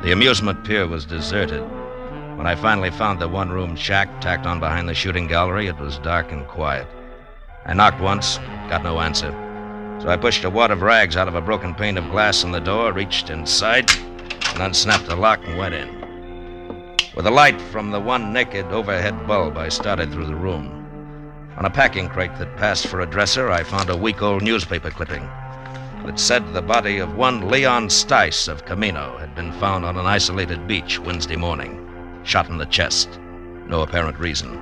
Speaker 6: The amusement pier was deserted. When I finally found the one-room shack tacked on behind the shooting gallery, it was dark and quiet. I knocked once, got no answer. So I pushed a wad of rags out of a broken pane of glass in the door, reached inside, and unsnapped the lock and went in. With the light from the one naked overhead bulb, I started through the room. On a packing crate that passed for a dresser, I found a week-old newspaper clipping that said the body of one Leon Stice of Camino had been found on an isolated beach Wednesday morning, shot in the chest. No apparent reason.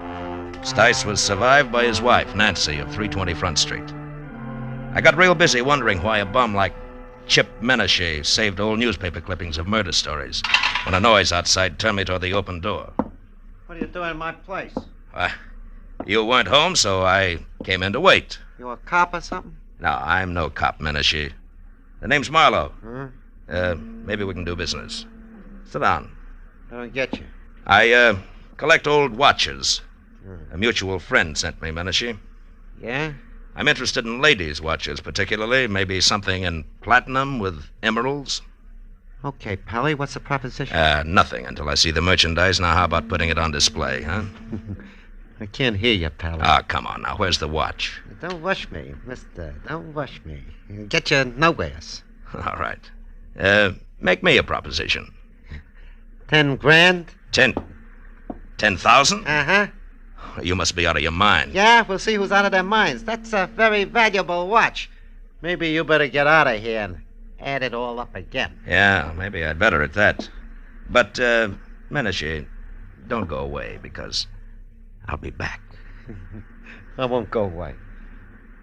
Speaker 6: Stice was survived by his wife, Nancy, of 320 Front Street. I got real busy wondering why a bum like Chip Menashe saved old newspaper clippings of murder stories when a noise outside turned me toward the open door.
Speaker 2: What are you doing in my place?
Speaker 6: You weren't home, so I came in to wait.
Speaker 2: You a cop or something?
Speaker 6: No, I'm no cop, Menashe. The name's Marlowe.
Speaker 2: Huh?
Speaker 6: Maybe we can do business. Sit down.
Speaker 2: I don't get you.
Speaker 6: I, collect old watches. A mutual friend sent me, Menashe.
Speaker 2: Yeah?
Speaker 6: I'm interested in ladies' watches, particularly. Maybe something in platinum with emeralds.
Speaker 2: Okay, Pally, what's the proposition?
Speaker 6: Nothing until I see the merchandise. Now, how about putting it on display, huh?
Speaker 2: I can't hear you, Pally.
Speaker 6: Ah, come on now. Where's the watch?
Speaker 2: Don't rush me, mister. Don't rush me. It'll get you nowheres.
Speaker 6: All right. Make me a proposition.
Speaker 2: 10 grand?
Speaker 6: 10,000?
Speaker 2: Uh-huh.
Speaker 6: You must be out of your mind.
Speaker 2: Yeah, we'll see who's out of their minds. That's a very valuable watch. Maybe you better get out of here and add it all up again.
Speaker 6: Yeah, maybe I'd better at that. But, Menashe, don't go away, because I'll be back.
Speaker 2: I won't go away.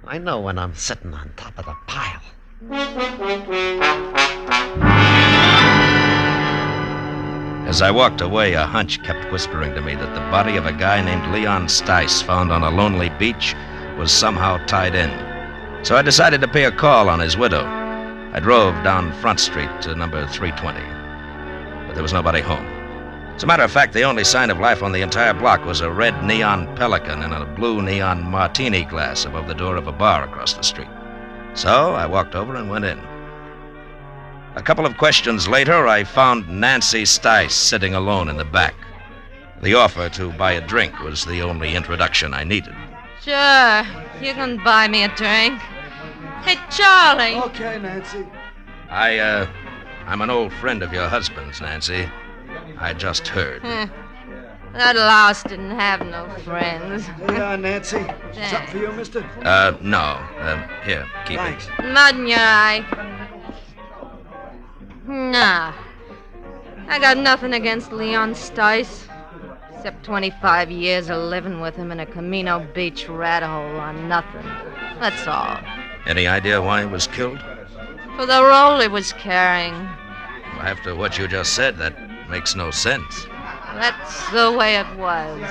Speaker 2: I know when I'm sitting on top of the pile.
Speaker 6: As I walked away, a hunch kept whispering to me that the body of a guy named Leon Stice, found on a lonely beach, was somehow tied in. So I decided to pay a call on his widow. I drove down Front Street to number 320. But there was nobody home. As a matter of fact, the only sign of life on the entire block was a red neon Pelican in a blue neon martini glass above the door of a bar across the street. So I walked over and went in. A couple of questions later, I found Nancy Stice sitting alone in the back. The offer to buy a drink was the only introduction I needed.
Speaker 5: Sure, you can buy me a drink. Hey, Charlie.
Speaker 21: Okay, Nancy.
Speaker 6: I'm an old friend of your husband's, Nancy. I just heard.
Speaker 5: That louse didn't have no friends.
Speaker 21: Hey, Nancy. Something for you, mister?
Speaker 6: No. Here, keep
Speaker 21: Thanks.
Speaker 6: it.
Speaker 5: Mud in your eye. Nah. I got nothing against Leon Stice. Except 25 years of living with him in a Camino Beach rat hole on nothing. That's all.
Speaker 6: Any idea why he was killed?
Speaker 5: For the role he was carrying.
Speaker 6: After what you just said, that makes no sense.
Speaker 5: That's the way it was.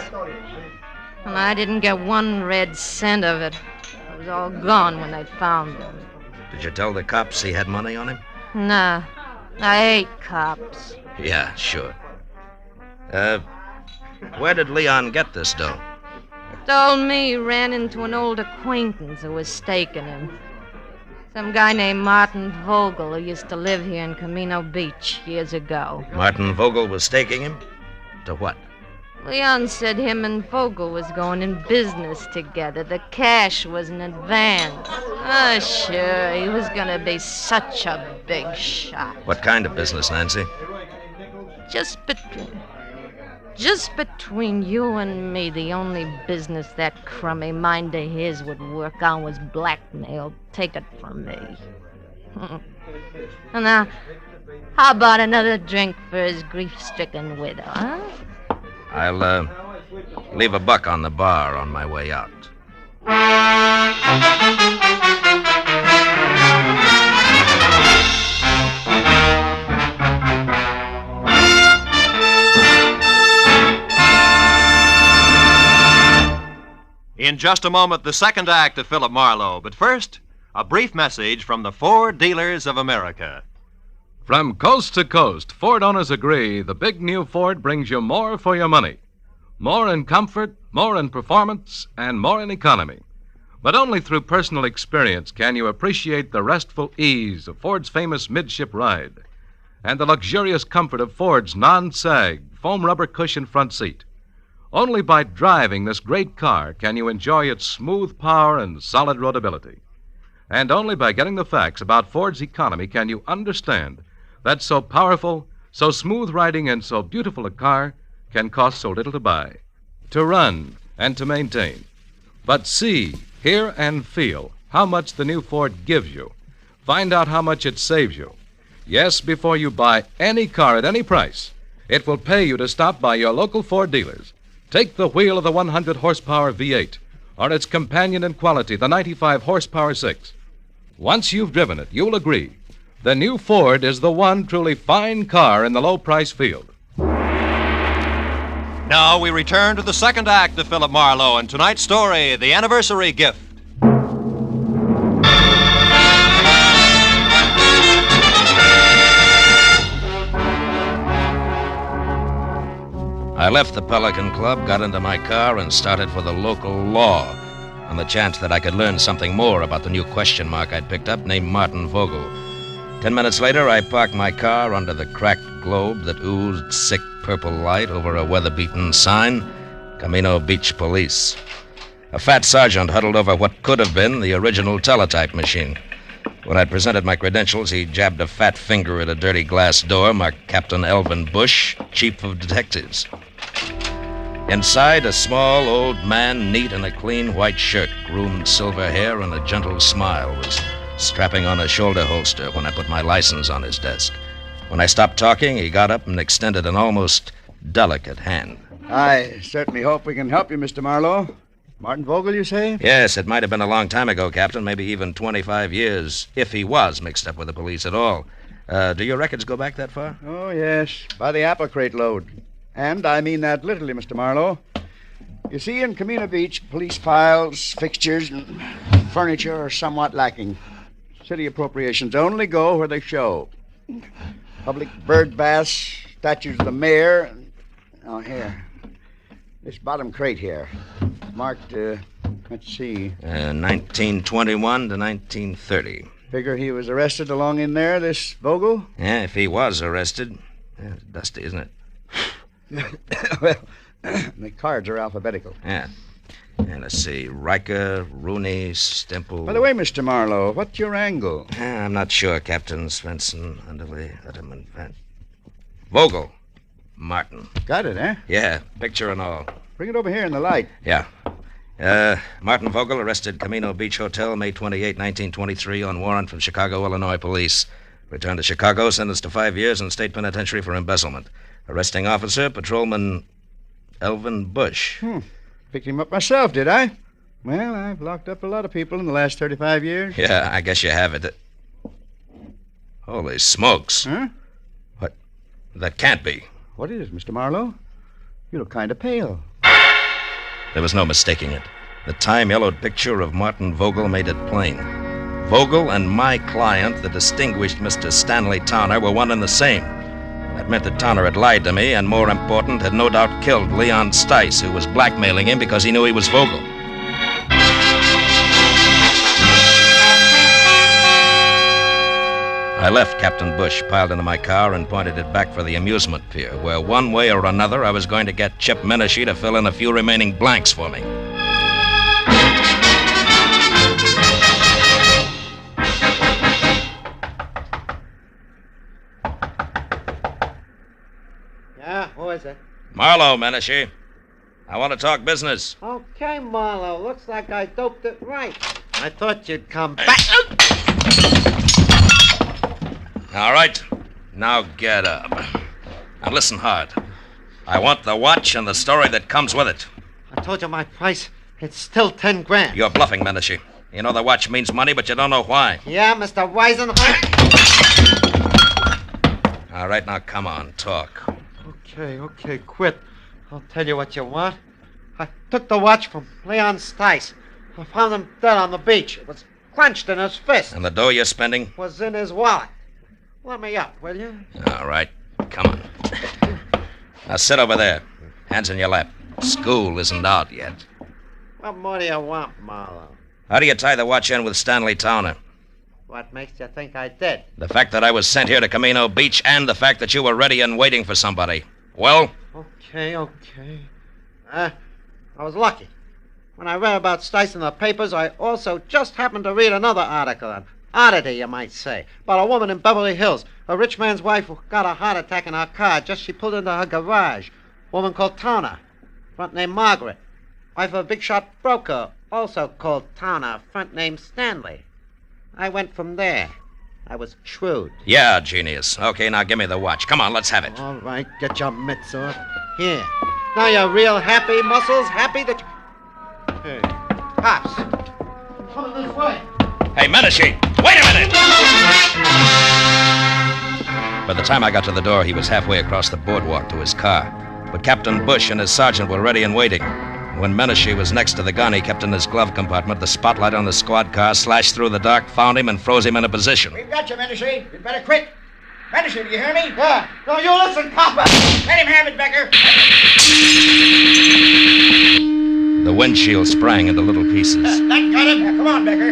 Speaker 5: And I didn't get one red cent of it. It was all gone when they found him.
Speaker 6: Did you tell the cops he had money on him?
Speaker 5: Nah. I hate cops.
Speaker 6: Yeah, sure. Where did Leon get this dough?
Speaker 5: Told me he ran into an old acquaintance who was staking him. Some guy named Martin Vogel who used to live here in Camino Beach years ago.
Speaker 23: Martin Vogel was staking him? To what?
Speaker 5: Leon said him and Vogel was going in business together. The cash was in advance. Oh, sure, he was going to be such a big shot.
Speaker 23: What kind of business, Nancy?
Speaker 5: Just between you and me, the only business that crummy mind of his would work on was blackmail. Take it from me. Now, how about another drink for his grief-stricken widow, huh?
Speaker 23: I'll leave $1 on the bar on my way out.
Speaker 8: In just a moment, the second act of Philip Marlowe. But first, a brief message from the Ford Dealers of America.
Speaker 7: From coast to coast, Ford owners agree the big new Ford brings you more for your money. More in comfort, more in performance, and more in economy. But only through personal experience can you appreciate the restful ease of Ford's famous midship ride and the luxurious comfort of Ford's non-sag, foam rubber cushion front seat. Only by driving this great car can you enjoy its smooth power and solid roadability. And only by getting the facts about Ford's economy can you understand that so powerful, so smooth riding, and so beautiful a car can cost so little to buy, to run, and to maintain. But see, hear, and feel how much the new Ford gives you. Find out how much it saves you. Yes, before you buy any car at any price, it will pay you to stop by your local Ford dealers. Take the wheel of the 100-horsepower V8, or its companion in quality, the 95-horsepower 6. Once you've driven it, you'll agree the new Ford is the one truly fine car in the low-price field.
Speaker 8: Now we return to the second act of Philip Marlowe and tonight's story, The Anniversary Gift.
Speaker 23: I left the Pelican Club, got into my car, and started for the local law on the chance that I could learn something more about the new question mark I'd picked up named Martin Vogel. 10 minutes later, I parked my car under the cracked globe that oozed sick purple light over a weather-beaten sign, Camino Beach Police. A fat sergeant huddled over what could have been the original teletype machine. When I presented my credentials, he jabbed a fat finger at a dirty glass door marked Captain Elvin Bush, Chief of Detectives. Inside, a small old man, neat in a clean white shirt, groomed silver hair, and a gentle smile, was strapping on a shoulder holster when I put my license on his desk. When I stopped talking, he got up and extended an almost delicate hand.
Speaker 13: I certainly hope we can help you, Mr. Marlowe. Martin Vogel, you say?
Speaker 23: Yes, it might have been a long time ago, Captain, maybe even 25 years, if he was mixed up with the police at all. Do your records go back that far?
Speaker 13: Oh, yes, by the apple crate load. And I mean that literally, Mr. Marlowe. You see, in Camino Beach, police files, fixtures, and furniture are somewhat lacking. City appropriations only go where they show. Public bird baths, statues of the mayor. Oh, here. This bottom crate here. Marked, let's see.
Speaker 23: 1921 to 1930.
Speaker 13: Figure he was arrested along in there, this Vogel?
Speaker 23: Yeah, if he was arrested. Yeah, it's dusty, isn't it?
Speaker 13: Well, the cards are alphabetical.
Speaker 23: Yeah. And let's see. Riker, Rooney, Stemple.
Speaker 13: By the way, Mr. Marlowe, what's your angle?
Speaker 23: I'm not sure, Captain Svensson. Underlay, Letterman, Van. Vogel. Martin.
Speaker 13: Got it, eh?
Speaker 23: Yeah, picture and all.
Speaker 13: Bring it over here in the light.
Speaker 23: Yeah. Martin Vogel arrested Camino Beach Hotel, May 28, 1923, on warrant from Chicago, Illinois police. Returned to Chicago, sentenced to 5 years in state penitentiary for embezzlement. Arresting officer, Patrolman Elvin Bush.
Speaker 13: Picked him up myself, did I? Well, I've locked up a lot of people in the last 35 years.
Speaker 23: Yeah, I guess you have it. Holy smokes.
Speaker 13: Huh?
Speaker 23: What? That can't be.
Speaker 13: What is it, Mr. Marlowe? You look kind of pale.
Speaker 23: There was no mistaking it. The time-yellowed picture of Martin Vogel made it plain. Vogel and my client, the distinguished Mr. Stanley Towner, were one and the same.
Speaker 14: That meant that Towner had lied to me, and more important, had no doubt killed Leon Stice, who was blackmailing him because he knew he was Vogel. I left Captain Bush piled into my car and pointed it back for the amusement pier, where one way or another I was going to get Chip Menashe to fill in a few remaining blanks for me.
Speaker 2: Yeah, who is it?
Speaker 14: Marlowe, Menashe. I want to talk business.
Speaker 2: Okay, Marlowe. Looks like I doped it right. I thought you'd come back.
Speaker 14: All right. Now get up. Now listen hard. I want the watch and the story that comes with it.
Speaker 2: I told you my price. It's still 10 grand.
Speaker 14: You're bluffing, Menashe. You know the watch means money, but you don't know why.
Speaker 2: Yeah, Mr. Weisenheim?
Speaker 14: All right, now come on, talk.
Speaker 2: Okay, quit. I'll tell you what you want. I took the watch from Leon Stice. I found him dead on the beach. It was clenched in his fist.
Speaker 14: And the dough you're spending?
Speaker 2: Was in his wallet. Let me up, will you?
Speaker 14: All right, come on. Now sit over there. Hands in your lap. School isn't out yet.
Speaker 2: What more do you want, Marlowe?
Speaker 14: How do you tie the watch in with Stanley Towner?
Speaker 2: What makes you think I did?
Speaker 14: The fact that I was sent here to Camino Beach and the fact that you were ready and waiting for somebody. Well?
Speaker 2: Okay. I was lucky. When I read about Stice in the papers, I also just happened to read another article, an oddity, you might say, about a woman in Beverly Hills, a rich man's wife who got a heart attack in her car just she pulled into her garage. A woman called Towner, front name Margaret. Wife of a big shot broker, also called Towner, front name Stanley. I went from there. I was shrewd.
Speaker 14: Yeah, genius. Okay, now give me the watch. Come on, let's have it.
Speaker 2: All right, get your mitts off. Here. Now you're real happy, Muscles? Happy that you... Hey, Pops. Coming this way.
Speaker 14: Hey, Menashe, wait a minute! By the time I got to the door, he was halfway across the boardwalk to his car. But Captain Bush and his sergeant were ready and waiting. When Menashe was next to the gun he kept in his glove compartment, the spotlight on the squad car slashed through the dark, found him, and froze him in a position.
Speaker 13: We've got you, Menashe. You'd better quit. Menashe, do you hear me?
Speaker 2: Yeah. No, you listen, Copper.
Speaker 13: Let him have it, Becker.
Speaker 14: The windshield sprang into little pieces.
Speaker 13: That got him. Come on, Becker.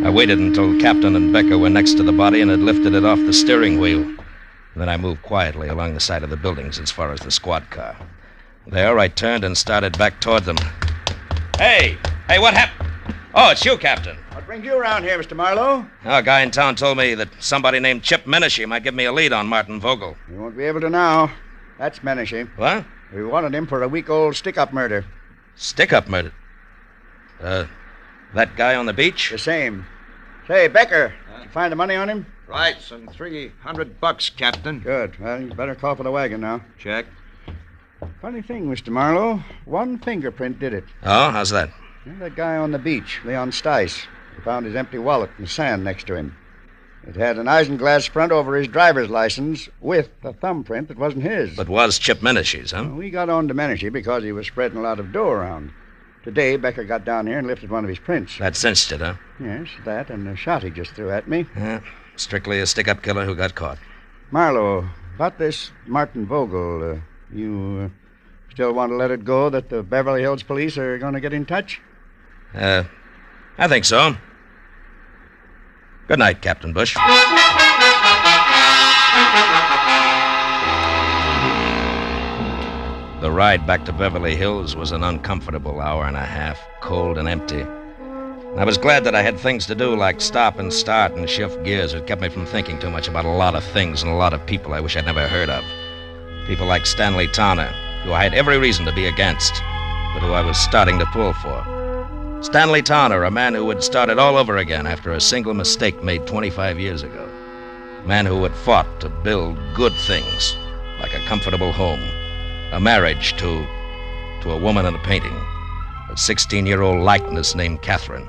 Speaker 14: I waited until Captain and Becker were next to the body and had lifted it off the steering wheel. Then I moved quietly along the side of the buildings as far as the squad car. There, I turned and started back toward them. Hey, what happened? Oh, it's you, Captain.
Speaker 13: What brings you around here, Mr. Marlowe?
Speaker 14: A guy in town told me that somebody named Chip Menashe might give me a lead on Martin Vogel.
Speaker 13: You won't be able to now. That's Menashe.
Speaker 14: What?
Speaker 13: We wanted him for a week-old stick-up murder.
Speaker 14: Stick-up murder? That guy on the beach?
Speaker 13: The same. Say, Becker, did you find the money on him?
Speaker 21: Right, some $300, Captain.
Speaker 13: Good. Well, you better call for the wagon now.
Speaker 21: Check.
Speaker 13: Funny thing, Mr. Marlowe. One fingerprint did it.
Speaker 14: Oh, how's that?
Speaker 13: That guy on the beach, Leon Stice. We found his empty wallet in the sand next to him. It had an isinglass front over his driver's license with a thumbprint that wasn't his.
Speaker 14: But was Chip Menashe's, huh?
Speaker 13: Well, we got on to Menashe because he was spreading a lot of dough around. Today, Becker got down here and lifted one of his prints.
Speaker 14: That cinched it, huh?
Speaker 13: Yes, that and the shot he just threw at me.
Speaker 14: Yeah, strictly a stick-up killer who got caught.
Speaker 13: Marlowe, about this Martin Vogel, you still want to let it go that the Beverly Hills police are going to get in touch?
Speaker 14: I think so. Good night, Captain Bush. The ride back to Beverly Hills was an uncomfortable hour and a half, cold and empty. I was glad that I had things to do like stop and start and shift gears. It kept me from thinking too much about a lot of things and a lot of people I wish I'd never heard of. People like Stanley Towner, who I had every reason to be against, but who I was starting to pull for. Stanley Towner, a man who had started all over again after a single mistake made 25 years ago. A man who had fought to build good things, like a comfortable home, a marriage to a woman in a painting, a 16-year-old likeness named Catherine.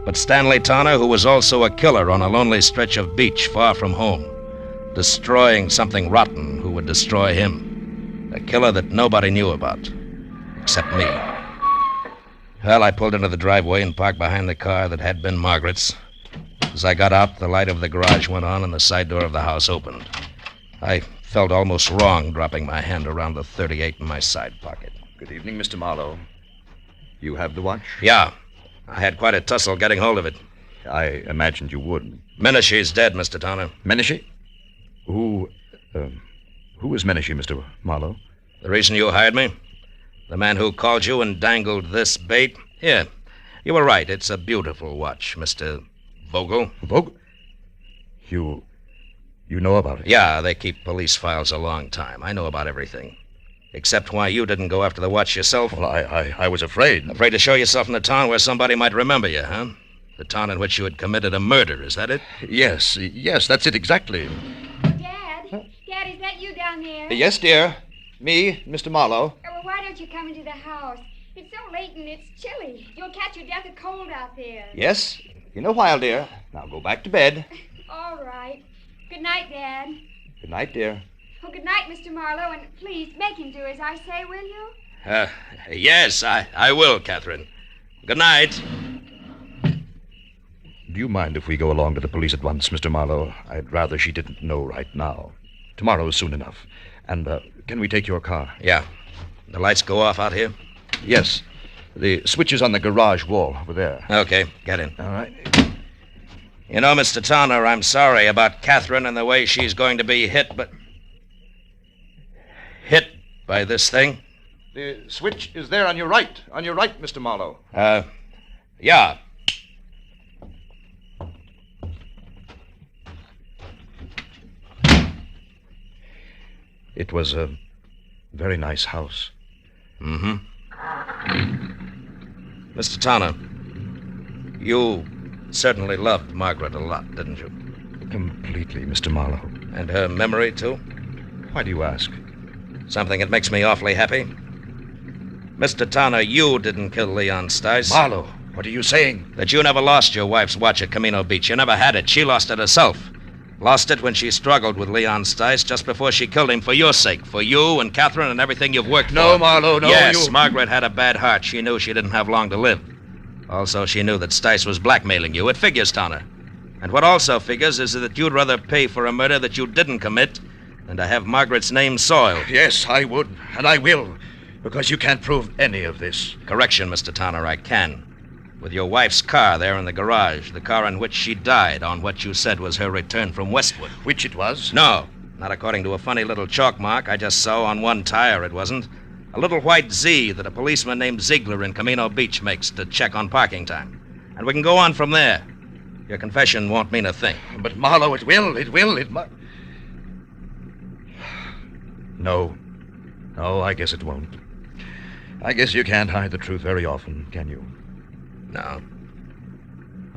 Speaker 14: But Stanley Towner, who was also a killer on a lonely stretch of beach far from home, destroying something rotten who would destroy him. A killer that nobody knew about, except me. Well, I pulled into the driveway and parked behind the car that had been Margaret's. As I got out, the light of the garage went on and the side door of the house opened. I felt almost wrong dropping my hand around the .38 in my side pocket.
Speaker 20: Good evening, Mr. Marlowe. You have the watch?
Speaker 14: Yeah. I had quite a tussle getting hold of it.
Speaker 20: I imagined you would.
Speaker 14: Menashe's dead, Mr. Tanner.
Speaker 20: Menashe? Who is Menashe, Mr. Marlowe?
Speaker 14: The reason you hired me? The man who called you and dangled this bait? Yeah, you were right. It's a beautiful watch, Mr. Vogel.
Speaker 20: Vogel? You know about it?
Speaker 14: Yeah, they keep police files a long time. I know about everything. Except why you didn't go after the watch yourself.
Speaker 20: Well, I was afraid.
Speaker 14: Afraid to show yourself in a town where somebody might remember you, huh? The town in which you had committed a murder, is that it?
Speaker 20: Yes, that's it exactly.
Speaker 11: Dad, is that you down there?
Speaker 20: Yes, dear. Me, Mr. Marlowe.
Speaker 11: Well, why don't you come into the house? It's so late and it's chilly. You'll catch your death of cold out there.
Speaker 20: Yes, in a while, dear. Now go back to bed.
Speaker 11: All right. Good night, Dad.
Speaker 20: Good night, dear.
Speaker 11: Oh, good night, Mr. Marlowe, and please make him do as I say, will you?
Speaker 14: Yes, I will, Catherine. Good night.
Speaker 20: Do you mind if we go along to the police at once, Mr. Marlowe? I'd rather she didn't know right now. Tomorrow is soon enough. And can we take your car?
Speaker 14: Yeah. The lights go off out here?
Speaker 20: Yes. The switch is on the garage wall over there.
Speaker 14: Okay, get in.
Speaker 20: All right.
Speaker 14: You know, Mr. Tanner, I'm sorry about Catherine and the way she's going to be hit by this thing.
Speaker 20: The switch is there on your right. On your right, Mr. Marlowe.
Speaker 14: Yeah.
Speaker 20: It was a very nice house.
Speaker 14: Mm-hmm. Mr. Tanner, you certainly loved Margaret a lot, didn't you?
Speaker 20: Completely, Mr. Marlowe.
Speaker 14: And her memory, too?
Speaker 20: Why do you ask?
Speaker 14: Something that makes me awfully happy. Mr. Tanner, you didn't kill Leon Stice.
Speaker 20: Marlowe, what are you saying?
Speaker 14: That you never lost your wife's watch at Camino Beach. You never had it. She lost it herself. Lost it when she struggled with Leon Stice just before she killed him for your sake. For you and Catherine and everything you've worked for.
Speaker 20: No, Marlowe, no.
Speaker 14: Yes, Margaret had a bad heart. She knew she didn't have long to live. Also, she knew that Stice was blackmailing you. It figures, Tanner. And what also figures is that you'd rather pay for a murder that you didn't commit than to have Margaret's name soiled.
Speaker 20: Yes, I would, and I will, because you can't prove any of this.
Speaker 14: Correction, Mr. Tanner, I can. With your wife's car there in the garage, the car in which she died on what you said was her return from Westwood.
Speaker 20: Which it was?
Speaker 14: No, not according to a funny little chalk mark I just saw on one tire, it wasn't. A little white Z that a policeman named Ziegler in Camino Beach makes to check on parking time. And we can go on from there. Your confession won't mean a thing.
Speaker 20: But, Marlowe, it will. No, I guess it won't. I guess you can't hide the truth very often, can you?
Speaker 14: No.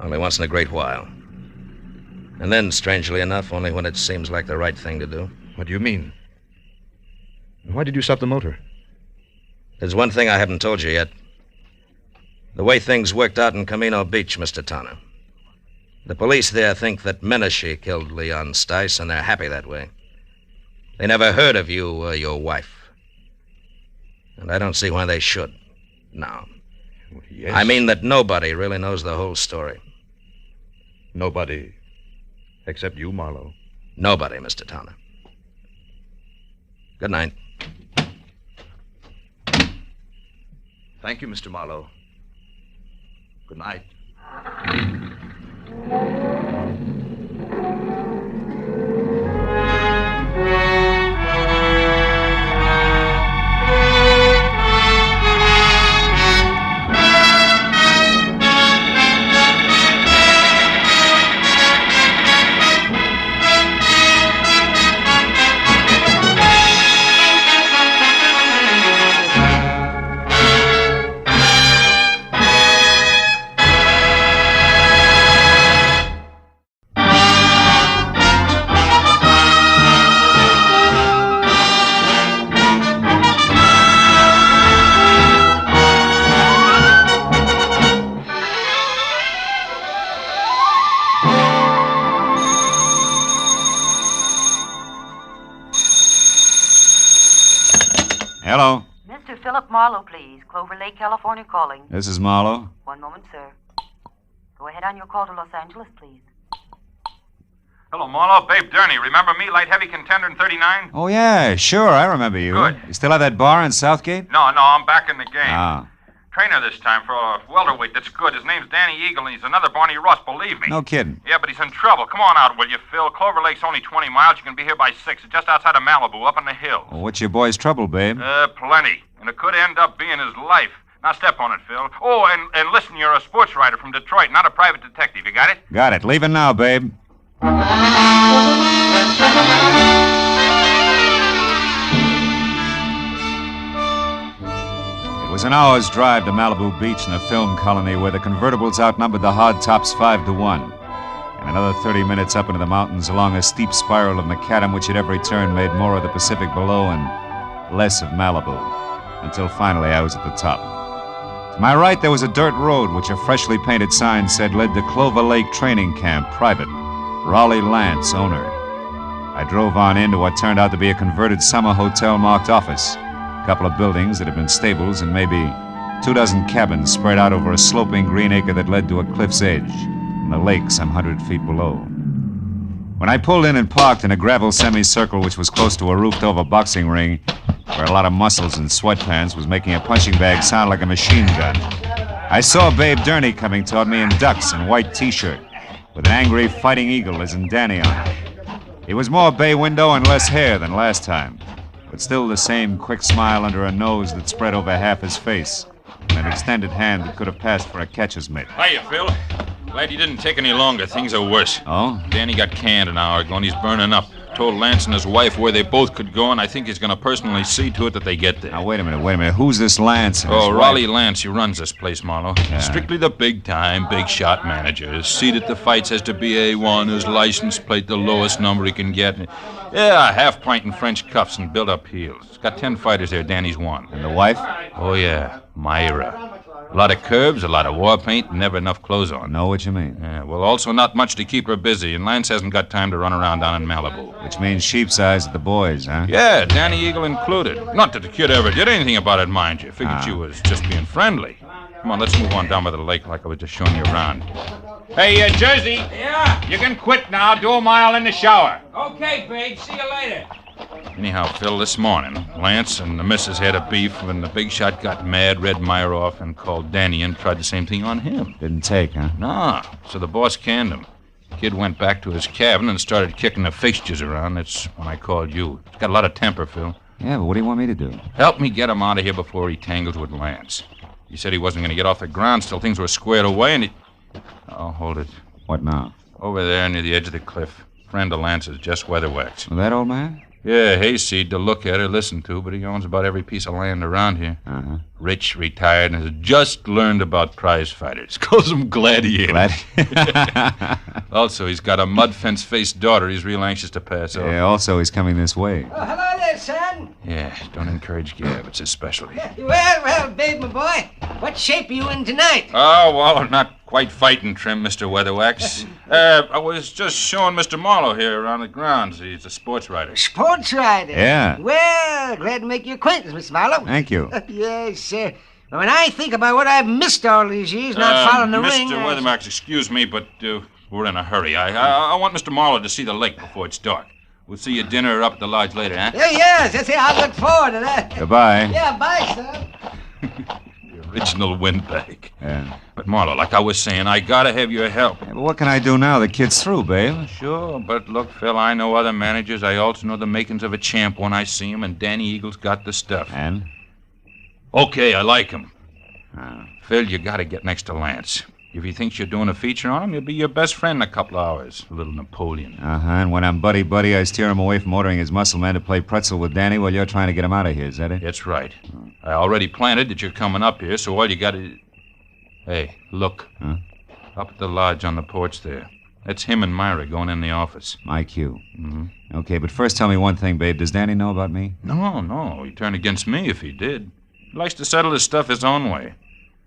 Speaker 14: Only once in a great while. And then, strangely enough, only when it seems like the right thing to do.
Speaker 20: What do you mean? Why did you stop the motor?
Speaker 14: There's one thing I haven't told you yet. The way things worked out in Camino Beach, Mr. Tanner. The police there think that Menashe killed Leon Stice, and they're happy that way. They never heard of you or your wife. And I don't see why they should. No.
Speaker 20: Yes.
Speaker 14: I mean that nobody really knows the whole story.
Speaker 20: Nobody except you, Marlowe.
Speaker 14: Nobody, Mr. Tanner. Good night.
Speaker 20: Thank you, Mr. Marlowe. Good night.
Speaker 12: Hello.
Speaker 17: Mr. Philip Marlowe, please. Clover Lake, California calling.
Speaker 12: This is Marlowe.
Speaker 17: One moment, sir. Go ahead on your call to Los Angeles, please.
Speaker 10: Hello, Marlowe. Babe Durney. Remember me, light heavy contender in 39?
Speaker 12: Oh, yeah, sure. I remember you.
Speaker 10: Good.
Speaker 12: You still have that bar in Southgate?
Speaker 10: No, I'm back in the game.
Speaker 12: Ah.
Speaker 10: Trainer this time for a welterweight that's good. His name's Danny Eagle, and he's another Barney Russ, believe me.
Speaker 12: No kidding.
Speaker 10: Yeah, but he's in trouble. Come on out, will you, Phil? Clover Lake's only 20 miles. You can be here by 6. It's just outside of Malibu, up in the hills.
Speaker 12: Well, what's your boy's trouble, babe?
Speaker 10: Plenty. And it could end up being his life. Now step on it, Phil. Oh, and listen, you're a sports writer from Detroit, not a private detective. You got it?
Speaker 12: Got it. Leaving now, babe. It was an hour's drive to Malibu Beach in the film colony where the convertibles outnumbered the hardtops 5-1. And another 30 minutes up into the mountains along a steep spiral of macadam which at every turn made more of the Pacific below and less of Malibu. Until finally I was at the top. To my right there was a dirt road which a freshly painted sign said led to Clover Lake Training Camp, private. Raleigh Lance, owner. I drove on into what turned out to be a converted summer hotel marked office. A couple of buildings that had been stables and maybe 24 cabins spread out over a sloping green acre that led to a cliff's edge and the lake some 100 feet below. When I pulled in and parked in a gravel semicircle which was close to a roofed-over boxing ring where a lot of muscles in sweatpants was making a punching bag sound like a machine gun, I saw Babe Durney coming toward me in ducks and white T-shirt with an angry fighting eagle as in Danny on it. He was more bay window and less hair than last time, but still the same quick smile under a nose that spread over half his face and an extended hand that could have passed for a catcher's mitt.
Speaker 10: Hiya, Phil. Glad you didn't take any longer. Things are worse.
Speaker 12: Oh?
Speaker 10: Danny got canned an hour ago, and he's burning up. Told Lance and his wife where they both could go, and I think he's going to personally see to it that they get there.
Speaker 12: Now, wait a minute. Who's this Lance?
Speaker 10: Oh, Raleigh Lance. He runs this place, Marlowe.
Speaker 12: Yeah.
Speaker 10: Strictly the big-time, big-shot manager. His seat at the fights has to be A1. His license plate the lowest number he can get. Yeah, half-pint in French cuffs and built-up heels. He's got 10 fighters there. Danny's one.
Speaker 12: And the wife?
Speaker 10: Oh, yeah. Myra. A lot of curves, a lot of war paint, and never enough clothes on.
Speaker 12: Know what you mean.
Speaker 10: Yeah, well, also not much to keep her busy, and Lance hasn't got time to run around down in Malibu.
Speaker 12: Which means sheep's eyes at the boys, huh?
Speaker 10: Yeah, Danny Eagle included. Not that the kid ever did anything about it, mind you. Figured she was just being friendly. Come on, let's move on down by the lake like I was just showing you around.
Speaker 15: Hey, Jersey.
Speaker 19: Yeah?
Speaker 15: You can quit now. Do a mile in the shower.
Speaker 19: Okay, babe. See you later.
Speaker 10: Anyhow, Phil, this morning, Lance and the missus had a beef, and the big shot got mad, read Myra off, and called Danny and tried the same thing on him.
Speaker 12: Didn't take, huh?
Speaker 10: No. So the boss canned him. The kid went back to his cabin and started kicking the fixtures around. That's when I called you. He's got a lot of temper, Phil.
Speaker 12: Yeah, but what do you want me to do?
Speaker 10: Help me get him out of here before he tangles with Lance. He said he wasn't going to get off the ground till things were squared away, and he... Oh, hold it.
Speaker 12: What now?
Speaker 10: Over there near the edge of the cliff. Friend of Lance's, just weatherwax.
Speaker 12: Well, that old man?
Speaker 10: Yeah, hayseed to look at or listen to, but he owns about every piece of land around here.
Speaker 12: Uh-huh.
Speaker 10: Rich, retired, and has just learned about prize fighters. Calls them gladiators. Also, he's got a mud fence-faced daughter he's real anxious to pass off.
Speaker 12: Yeah, also he's coming this way.
Speaker 19: Oh, hello there, son.
Speaker 10: Yeah, don't encourage Gab. It's his specialty.
Speaker 19: Well, babe, my boy. What shape are you in tonight?
Speaker 10: Oh, well, not quite fighting trim, Mr. Weatherwax. I was just showing Mr. Marlowe here around the grounds. He's a sports writer.
Speaker 19: Sports writer?
Speaker 12: Yeah.
Speaker 19: Well, glad to make your acquaintance, Mr. Marlowe.
Speaker 12: Thank you.
Speaker 19: Yes, sir. When I think about what I've missed all these years not following the ring...
Speaker 10: Mr. Weatherwax, excuse me, but we're in a hurry. I want Mr. Marlowe to see the lake before it's dark. We'll see you at dinner up at the lodge later, huh?
Speaker 19: Yes, that's it. I look forward to that.
Speaker 12: Goodbye.
Speaker 19: Yeah, bye, son.
Speaker 10: Original windbag.
Speaker 12: Yeah.
Speaker 10: But, Marlowe, like I was saying, I gotta have your help.
Speaker 12: Yeah, but what can I do now? The kid's through, babe.
Speaker 10: Sure, but look, Phil, I know other managers. I also know the makings of a champ when I see him, and Danny Eagle's got the stuff.
Speaker 12: And?
Speaker 10: Okay, I like him. Phil, you gotta get next to Lance. If he thinks you're doing a feature on him, he'll be your best friend in a couple of hours. A little Napoleon.
Speaker 12: Uh-huh, and when I'm buddy-buddy, I steer him away from ordering his muscle man to play pretzel with Danny while you're trying to get him out of here, is that it?
Speaker 10: That's right. I already planted that you're coming up here, so all you gotta... Hey, look.
Speaker 12: Huh?
Speaker 10: Up at the lodge on the porch there. That's him and Myra going in the office.
Speaker 12: My cue.
Speaker 10: Mm-hmm.
Speaker 12: Okay, but first tell me one thing, babe. Does Danny know about me?
Speaker 10: No. He'd turn against me if he did. He likes to settle his stuff his own way.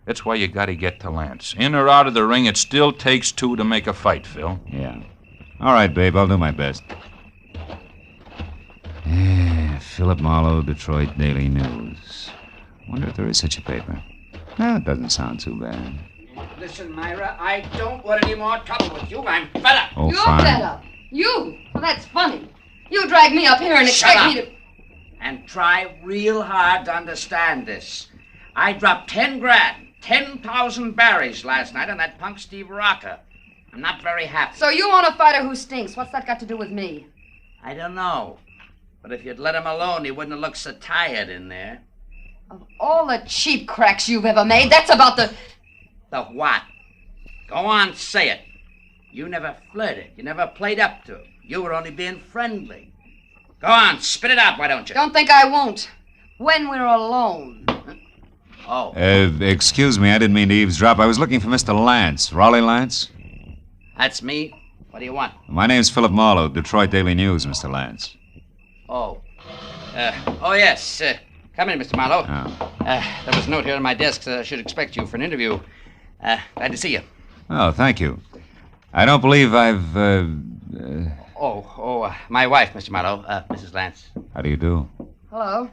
Speaker 10: That's why you gotta get to Lance. In or out of the ring, it still takes two to make a fight, Phil.
Speaker 12: Yeah. All right, babe. I'll do my best. Yeah, Philip Marlowe, Detroit Daily News. Wonder if there is such a paper. No, it doesn't sound too bad.
Speaker 19: Listen, Myra, I don't want any more trouble with you. I'm fed up.
Speaker 12: Oh,
Speaker 5: You're
Speaker 12: fine.
Speaker 5: fed up.
Speaker 16: You? Well, that's funny. You drag me up here and expect me to...
Speaker 3: And try real hard to understand this. I dropped 10 grand, 10,000 berries last night on that punk Steve Rocker. I'm not very happy.
Speaker 16: So you own a fighter who stinks. What's that got to do with me?
Speaker 3: I don't know. But if you'd let him alone, he wouldn't have looked so tired in there.
Speaker 16: Of all the cheap cracks you've ever made, that's about the...
Speaker 3: The what? Go on, say it. You never flirted. You never played up to him. You were only being friendly. Go on, spit it out, why don't you?
Speaker 16: Don't think I won't. When we're alone.
Speaker 3: Oh.
Speaker 12: Excuse me, I didn't mean to eavesdrop. I was looking for Mr. Lance. Raleigh Lance?
Speaker 3: That's me. What do you want?
Speaker 12: My name's Philip Marlowe, Detroit Daily News, Mr. Lance.
Speaker 3: Oh. Yes. Come in, Mr. Marlowe.
Speaker 12: Oh.
Speaker 3: There was a note here on my desk that I should expect you for an interview. Glad to see you.
Speaker 12: Oh, thank you. I don't believe I've,
Speaker 3: my wife, Mr. Marlowe, Mrs. Lance.
Speaker 12: How do you do?
Speaker 16: Hello.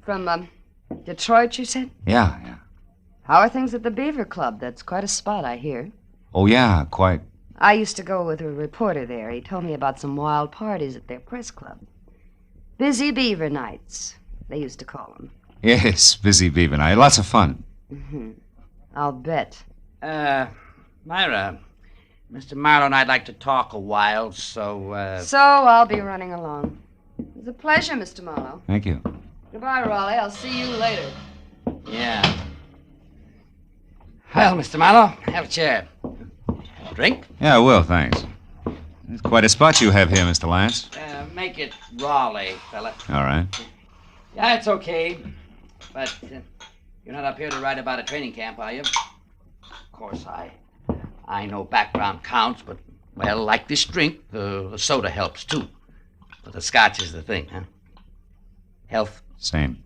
Speaker 16: From, Detroit, you said?
Speaker 12: Yeah.
Speaker 16: How are things at the Beaver Club? That's quite a spot, I hear.
Speaker 12: Oh, yeah, quite.
Speaker 16: I used to go with a reporter there. He told me about some wild parties at their press club. Busy Beaver Nights, they used to call them.
Speaker 12: Yes, busy Beaver Night. Lots of fun.
Speaker 16: Mm-hmm. I'll bet.
Speaker 3: Myra, Mr. Marlowe and I'd like to talk a while, so,
Speaker 16: So I'll be running along. It was a pleasure, Mr. Marlowe.
Speaker 12: Thank you.
Speaker 16: Goodbye, Raleigh. I'll see you later.
Speaker 3: Yeah. Well, Mr. Marlowe, have a chair. Drink?
Speaker 12: Yeah, I will, thanks. It's quite a spot you have here, Mr. Lance.
Speaker 3: Make it Raleigh, fella.
Speaker 12: All right.
Speaker 3: Yeah, it's okay. But you're not up here to write about a training camp, are you? Of course, I know background counts, but, well, like this drink, the soda helps, too. But the scotch is the thing, huh? Health?
Speaker 12: Same.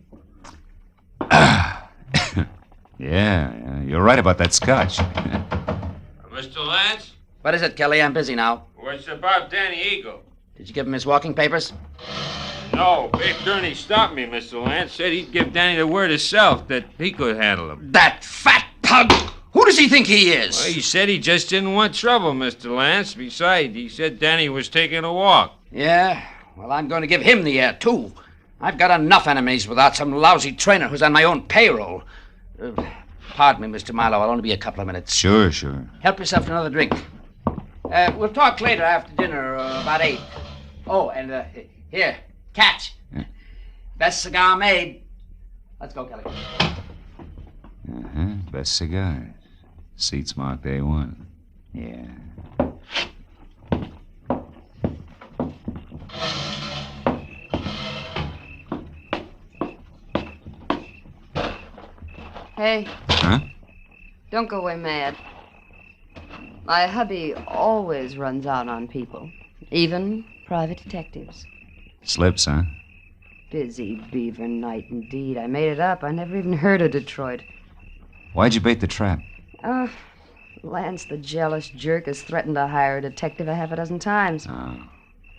Speaker 12: Yeah, you're right about that scotch.
Speaker 22: Mr. Lance?
Speaker 3: What is it, Kelly? I'm busy now.
Speaker 22: What's about Danny Eagle?
Speaker 3: Did you give him his walking papers?
Speaker 22: No, Big Gurney stopped me, Mr. Lance. Said he'd give Danny the word himself that he could handle him.
Speaker 3: That fat pug! Who does he think he is?
Speaker 22: Well, he said he just didn't want trouble, Mr. Lance. Besides, he said Danny was taking a walk.
Speaker 3: Yeah? Well, I'm going to give him the air, too. I've got enough enemies without some lousy trainer who's on my own payroll. Pardon me, Mr. Marlowe. I'll only be a couple of minutes.
Speaker 12: Sure.
Speaker 3: Help yourself to another drink. We'll talk later after dinner, about 8. Oh, and here, catch.
Speaker 12: Yeah.
Speaker 3: Best cigar made. Let's go, Kelly.
Speaker 12: Best cigars. Seats marked A1. Yeah.
Speaker 16: Hey.
Speaker 12: Huh?
Speaker 16: Don't go away mad. My hubby always runs out on people, even private detectives.
Speaker 12: Slips, huh?
Speaker 16: Busy Beaver Night, indeed. I made it up. I never even heard of Detroit.
Speaker 12: Why'd you bait the trap?
Speaker 16: Lance, the jealous jerk, has threatened to hire a detective a half a dozen times.
Speaker 12: Oh.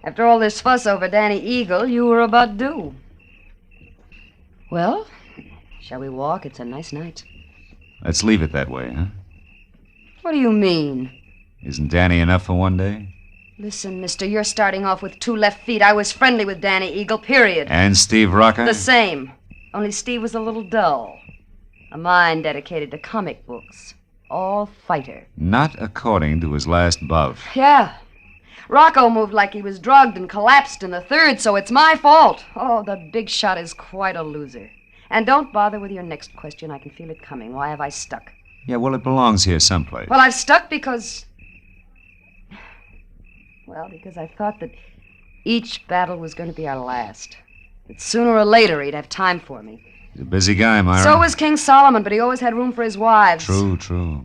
Speaker 16: After all this fuss over Danny Eagle, you were about due. Well, shall we walk? It's a nice night.
Speaker 12: Let's leave it that way, huh?
Speaker 16: What do you mean?
Speaker 12: Isn't Danny enough for one day?
Speaker 16: Listen, mister, you're starting off with 2 left feet. I was friendly with Danny Eagle, period.
Speaker 12: And Steve Rocker?
Speaker 16: The same. Only Steve was a little dull. A mind dedicated to comic books. All fighter.
Speaker 12: Not according to his last buff.
Speaker 16: Yeah. Rocco moved like he was drugged and collapsed in the 3rd, so it's my fault. Oh, the big shot is quite a loser. And don't bother with your next question. I can feel it coming. Why have I stuck?
Speaker 12: Yeah, well, it belongs here someplace.
Speaker 16: Well, I've stuck because... Well, because I thought that each battle was going to be our last. That sooner or later he'd have time for me.
Speaker 12: He's a busy guy, Myra.
Speaker 16: So was King Solomon, but he always had room for his wives.
Speaker 12: True.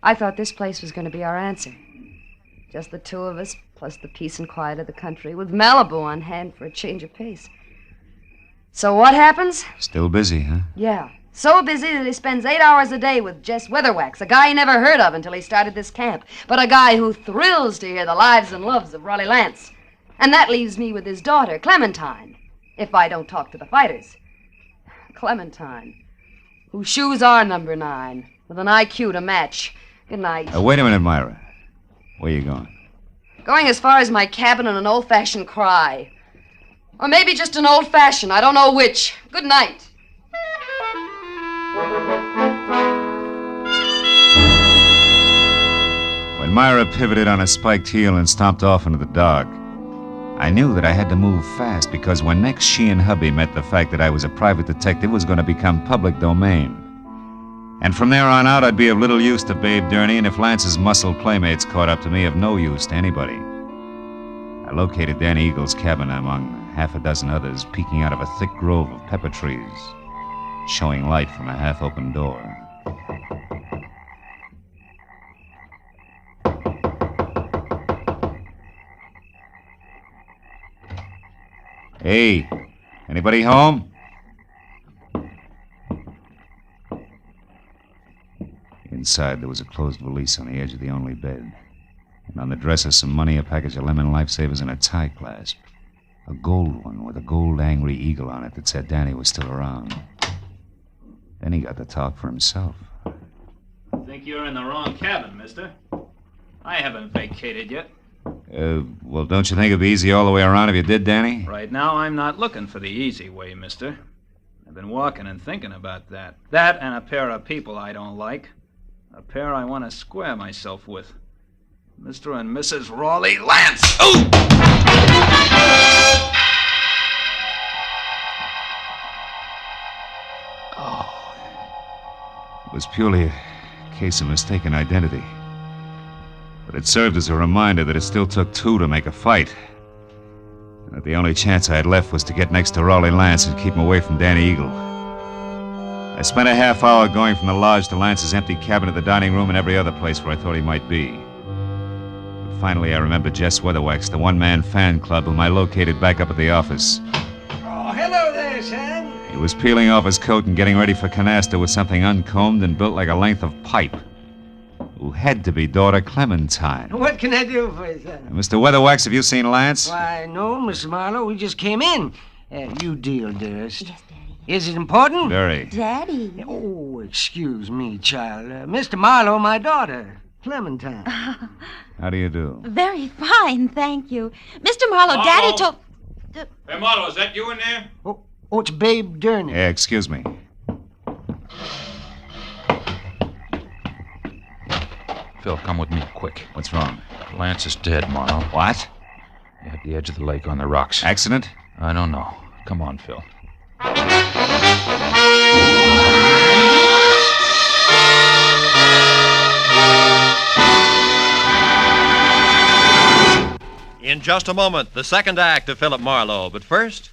Speaker 16: I thought this place was going to be our answer. Just the 2 of us, plus the peace and quiet of the country, with Malibu on hand for a change of pace. So what happens?
Speaker 12: Still busy, huh?
Speaker 16: Yeah. So busy that he spends 8 hours a day with Jess Weatherwax, a guy he never heard of until he started this camp, but a guy who thrills to hear the lives and loves of Raleigh Lance. And that leaves me with his daughter, Clementine, if I don't talk to the fighters. Clementine, whose shoes are number 9, with an IQ to match. Good night.
Speaker 12: Wait a minute, Myra. Where you going?
Speaker 5: Going as far as my cabin and an old-fashioned cry. Or maybe just an old-fashioned. I don't know which. Good night.
Speaker 12: When Myra pivoted on a spiked heel and stomped off into the dark, I knew that I had to move fast because when next she and hubby met, the fact that I was a private detective was going to become public domain. And from there on out, I'd be of little use to Babe Durney, and if Lance's muscle playmates caught up to me, of no use to anybody. I located Danny Eagle's cabin among half a dozen others, peeking out of a thick grove of pepper trees, showing light from a half-open door. Hey, anybody home? Inside, there was a closed valise on the edge of the only bed. And on the dresser, some money, a package of lemon lifesavers, and a tie clasp. A gold one with a gold angry eagle on it that said Danny was still around. Then he got to talk for himself.
Speaker 15: I think you're in the wrong cabin, mister. I haven't vacated yet.
Speaker 12: Well, don't you think it'd be easy all the way around if you did, Danny?
Speaker 15: Right now, I'm not looking for the easy way, mister. I've been walking and thinking about that. That and a pair of people I don't like. A pair I want to square myself with. Mr. and Mrs. Raleigh Lance. Ooh!
Speaker 12: It was purely a case of mistaken identity. But it served as a reminder that it still took two to make a fight. And that the only chance I had left was to get next to Raleigh Lance and keep him away from Danny Eagle. I spent a half hour going from the lodge to Lance's empty cabin to the dining room and every other place where I thought he might be. But finally, I remembered Jess Weatherwax, the one-man fan club whom I located back up at the office.
Speaker 19: Oh, hello there, son.
Speaker 12: He was peeling off his coat and getting ready for canasta with something uncombed and built like a length of pipe. Who had to be daughter Clementine.
Speaker 19: What can I do for you, son?
Speaker 12: Mr. Weatherwax, have you seen Lance?
Speaker 19: Why, no, Mr. Marlowe. We just came in. You deal, dearest. Yes, Daddy. Is it important?
Speaker 12: Very.
Speaker 19: Daddy. Oh, excuse me, child. Mr. Marlowe, my daughter, Clementine.
Speaker 12: How do you do?
Speaker 1: Very fine, thank you. Mr. Marlowe, Daddy told...
Speaker 10: Hey, Marlowe, is that you in there?
Speaker 19: Oh, it's Babe Durney.
Speaker 12: Yeah, excuse me.
Speaker 10: Phil, come with me, quick.
Speaker 12: What's wrong?
Speaker 10: Lance is dead, Marlowe.
Speaker 12: What?
Speaker 10: At the edge of the lake on the rocks.
Speaker 12: Accident?
Speaker 10: I don't know. Come on, Phil.
Speaker 8: In just a moment, the second act of Philip Marlowe. But first,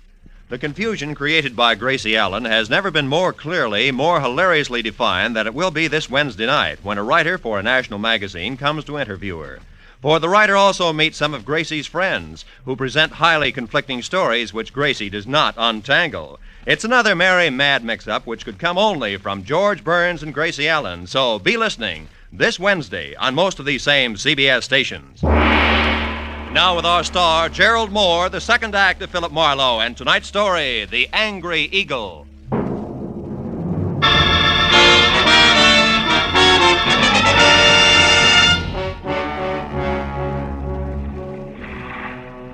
Speaker 8: the confusion created by Gracie Allen has never been more clearly, more hilariously defined than it will be this Wednesday night when a writer for a national magazine comes to interview her. For the writer also meets some of Gracie's friends who present highly conflicting stories which Gracie does not untangle. It's another merry, mad mix-up which could come only from George Burns and Gracie Allen. So be listening this Wednesday on most of these same CBS stations. Now with our star, Gerald Moore, the second act of Philip Marlowe, and tonight's story, The Angry Eagle.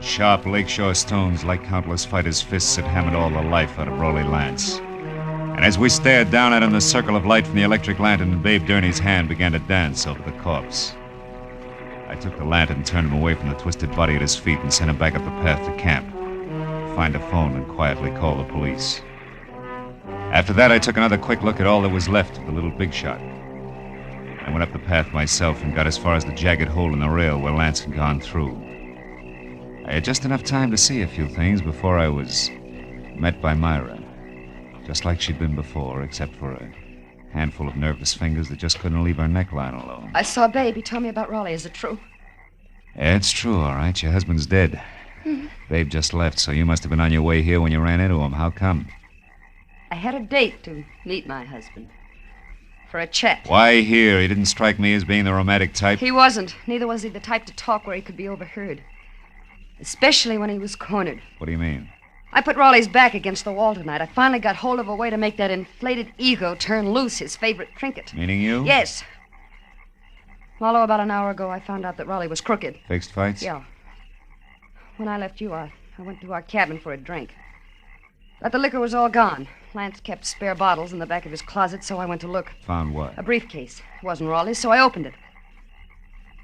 Speaker 12: Sharp lakeshore stones, like countless fighters' fists, had hammered all the life out of Raleigh Lance. And as we stared down at him, the circle of light from the electric lantern in Babe Durney's hand began to dance over the corpse. I took the lantern, turned him away from the twisted body at his feet, and sent him back up the path to camp. Find a phone and quietly call the police. After that, I took another quick look at all that was left of the little big shot. I went up the path myself and got as far as the jagged hole in the rail where Lance had gone through. I had just enough time to see a few things before I was met by Myra. Just like she'd been before, except for a handful of nervous fingers that just couldn't leave her neckline alone.
Speaker 5: I saw Babe. He told me about Raleigh. Is it true?
Speaker 12: Yeah, it's true, all right. Your husband's dead. Babe just left, so you must have been on your way here when you ran into him. How come?
Speaker 5: I had a date to meet my husband. For a chat.
Speaker 12: Why here? He didn't strike me as being the romantic type.
Speaker 5: He wasn't. Neither was he the type to talk where he could be overheard. Especially when he was cornered.
Speaker 12: What do you mean?
Speaker 5: I put Raleigh's back against the wall tonight. I finally got hold of a way to make that inflated ego turn loose, his favorite trinket.
Speaker 12: Meaning you?
Speaker 5: Yes.
Speaker 16: Marlowe, about an hour ago, I found out that Raleigh was crooked.
Speaker 12: Fixed fights?
Speaker 16: Yeah. When I left you, I went to our cabin for a drink. But the liquor was all gone. Lance kept spare bottles in the back of his closet, so I went to look.
Speaker 12: Found what?
Speaker 16: A briefcase. It wasn't Raleigh's, so I opened it.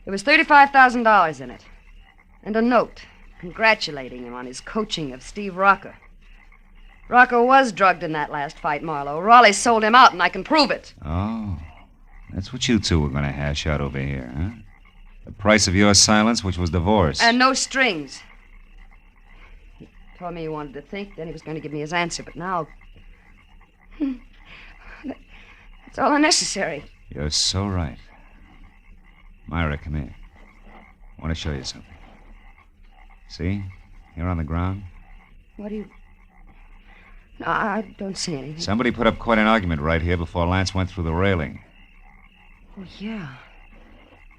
Speaker 16: There was $35,000 in it. And a note congratulating him on his coaching of Steve Rocca. Rocca was drugged in that last fight, Marlowe. Raleigh sold him out, and I can prove it.
Speaker 12: Oh. That's what you two were going to hash out over here, huh? The price of your silence, which was divorce.
Speaker 16: And no strings. He told me he wanted to think, then he was going to give me his answer, but now... That's all unnecessary.
Speaker 12: You're so right. Myra, come here. I want to show you something. See? Here on the ground.
Speaker 16: What do you... No, I don't see anything.
Speaker 12: Somebody put up quite an argument right here before Lance went through the railing.
Speaker 16: Oh, yeah.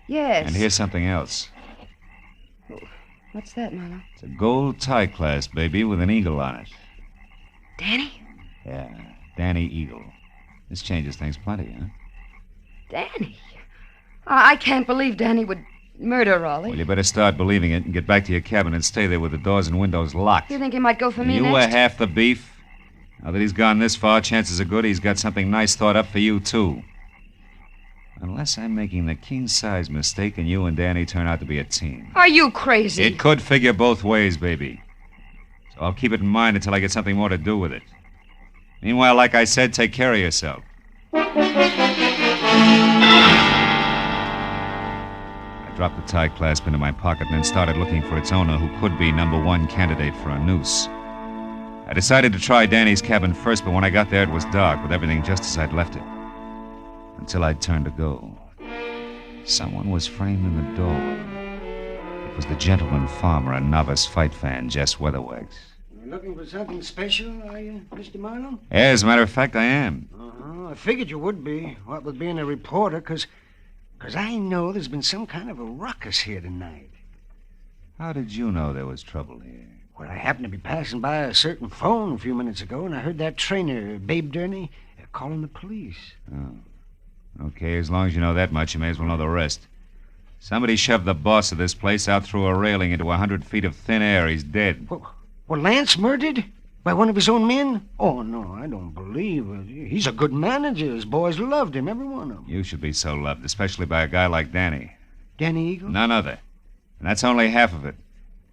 Speaker 16: Yes.
Speaker 12: And here's something else.
Speaker 16: What's that, Marlowe?
Speaker 12: It's a gold tie clasp, baby, with an eagle on it.
Speaker 16: Danny?
Speaker 12: Yeah, Danny Eagle. This changes things plenty, huh?
Speaker 16: Danny? I can't believe Danny would murder Raleigh.
Speaker 12: Well, you better start believing it and get back to your cabin and stay there with the doors and windows locked.
Speaker 16: You think he might go for me
Speaker 12: You
Speaker 16: next?
Speaker 12: were half the beef. Now that he's gone this far, chances are good he's got something nice thought up for you, too. Unless I'm making the king-size mistake and you and Danny turn out to be a team.
Speaker 16: Are you crazy?
Speaker 12: It could figure both ways, baby. So I'll keep it in mind until I get something more to do with it. Meanwhile, like I said, take care of yourself. I dropped the tie clasp into my pocket and then started looking for its owner, who could be #1 candidate for a noose. I decided to try Danny's cabin first, but when I got there, it was dark, with everything just as I'd left it. Until I'd turned to go. Someone was framed in the doorway. It was the gentleman farmer and novice fight fan, Jess Weatherwax.
Speaker 19: You're looking for something special, are you, Mr. Marlowe?
Speaker 12: Yeah, as a matter of fact, I am.
Speaker 19: I figured you would be, what with being a reporter, because I know there's been some kind of a ruckus here tonight.
Speaker 12: How did you know there was trouble here?
Speaker 19: Well, I happened to be passing by a certain phone a few minutes ago, and I heard that trainer, Babe Durney, calling the police.
Speaker 12: Oh. Okay, as long as you know that much, you may as well know the rest. Somebody shoved the boss of this place out through a railing into 100 feet of thin air. He's dead.
Speaker 19: Well, Lance murdered? By one of his own men? Oh, no, I don't believe it. He's a good manager. His boys loved him, every one of them.
Speaker 12: You should be so loved, especially by a guy like Danny.
Speaker 19: Danny Eagle?
Speaker 12: None other. And that's only half of it.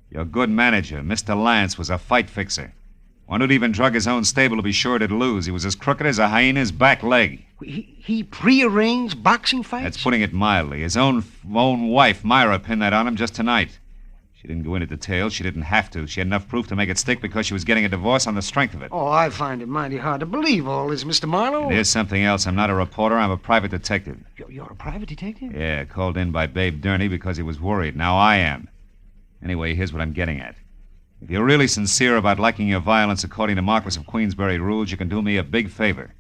Speaker 12: Your good manager, Mr. Lance, was a fight fixer. One who'd even drug his own stable to be sure it'd lose. He was as crooked as a hyena's back leg.
Speaker 19: He prearranged boxing fights?
Speaker 12: That's putting it mildly. His own wife, Myra, pinned that on him just tonight. She didn't go into details. She didn't have to. She had enough proof to make it stick because she was getting a divorce on the strength of it.
Speaker 19: Oh, I find it mighty hard to believe all this, Mr. Marlowe.
Speaker 12: And here's something else. I'm not a reporter. I'm a private detective.
Speaker 19: You're a private detective?
Speaker 12: Yeah, called in by Babe Durney because he was worried. Now I am. Anyway, here's what I'm getting at. If you're really sincere about liking your violence according to Marquis of Queensberry rules, you can do me a big favor.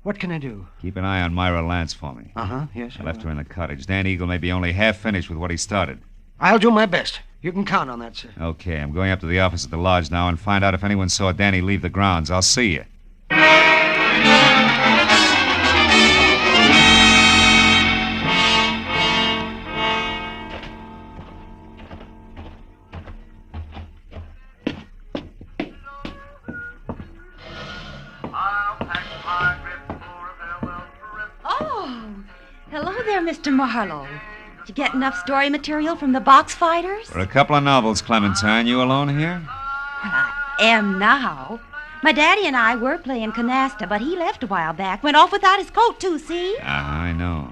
Speaker 19: What can I do?
Speaker 12: Keep an eye on Myra Lance for me.
Speaker 19: Yes.
Speaker 12: I left her in the cottage. Dan Eagle may be only half finished with what he started.
Speaker 19: I'll do my best. You can count on that, sir.
Speaker 12: Okay, I'm going up to the office at the lodge now and find out if anyone saw Danny leave the grounds. I'll see you.
Speaker 1: Hello there, Mr. Marlowe. Did you get enough story material from the box fighters?
Speaker 12: For a couple of novels, Clementine. You alone here?
Speaker 1: Well, I am now. My daddy and I were playing canasta, but he left a while back. Went off without his coat, too, see?
Speaker 12: I know.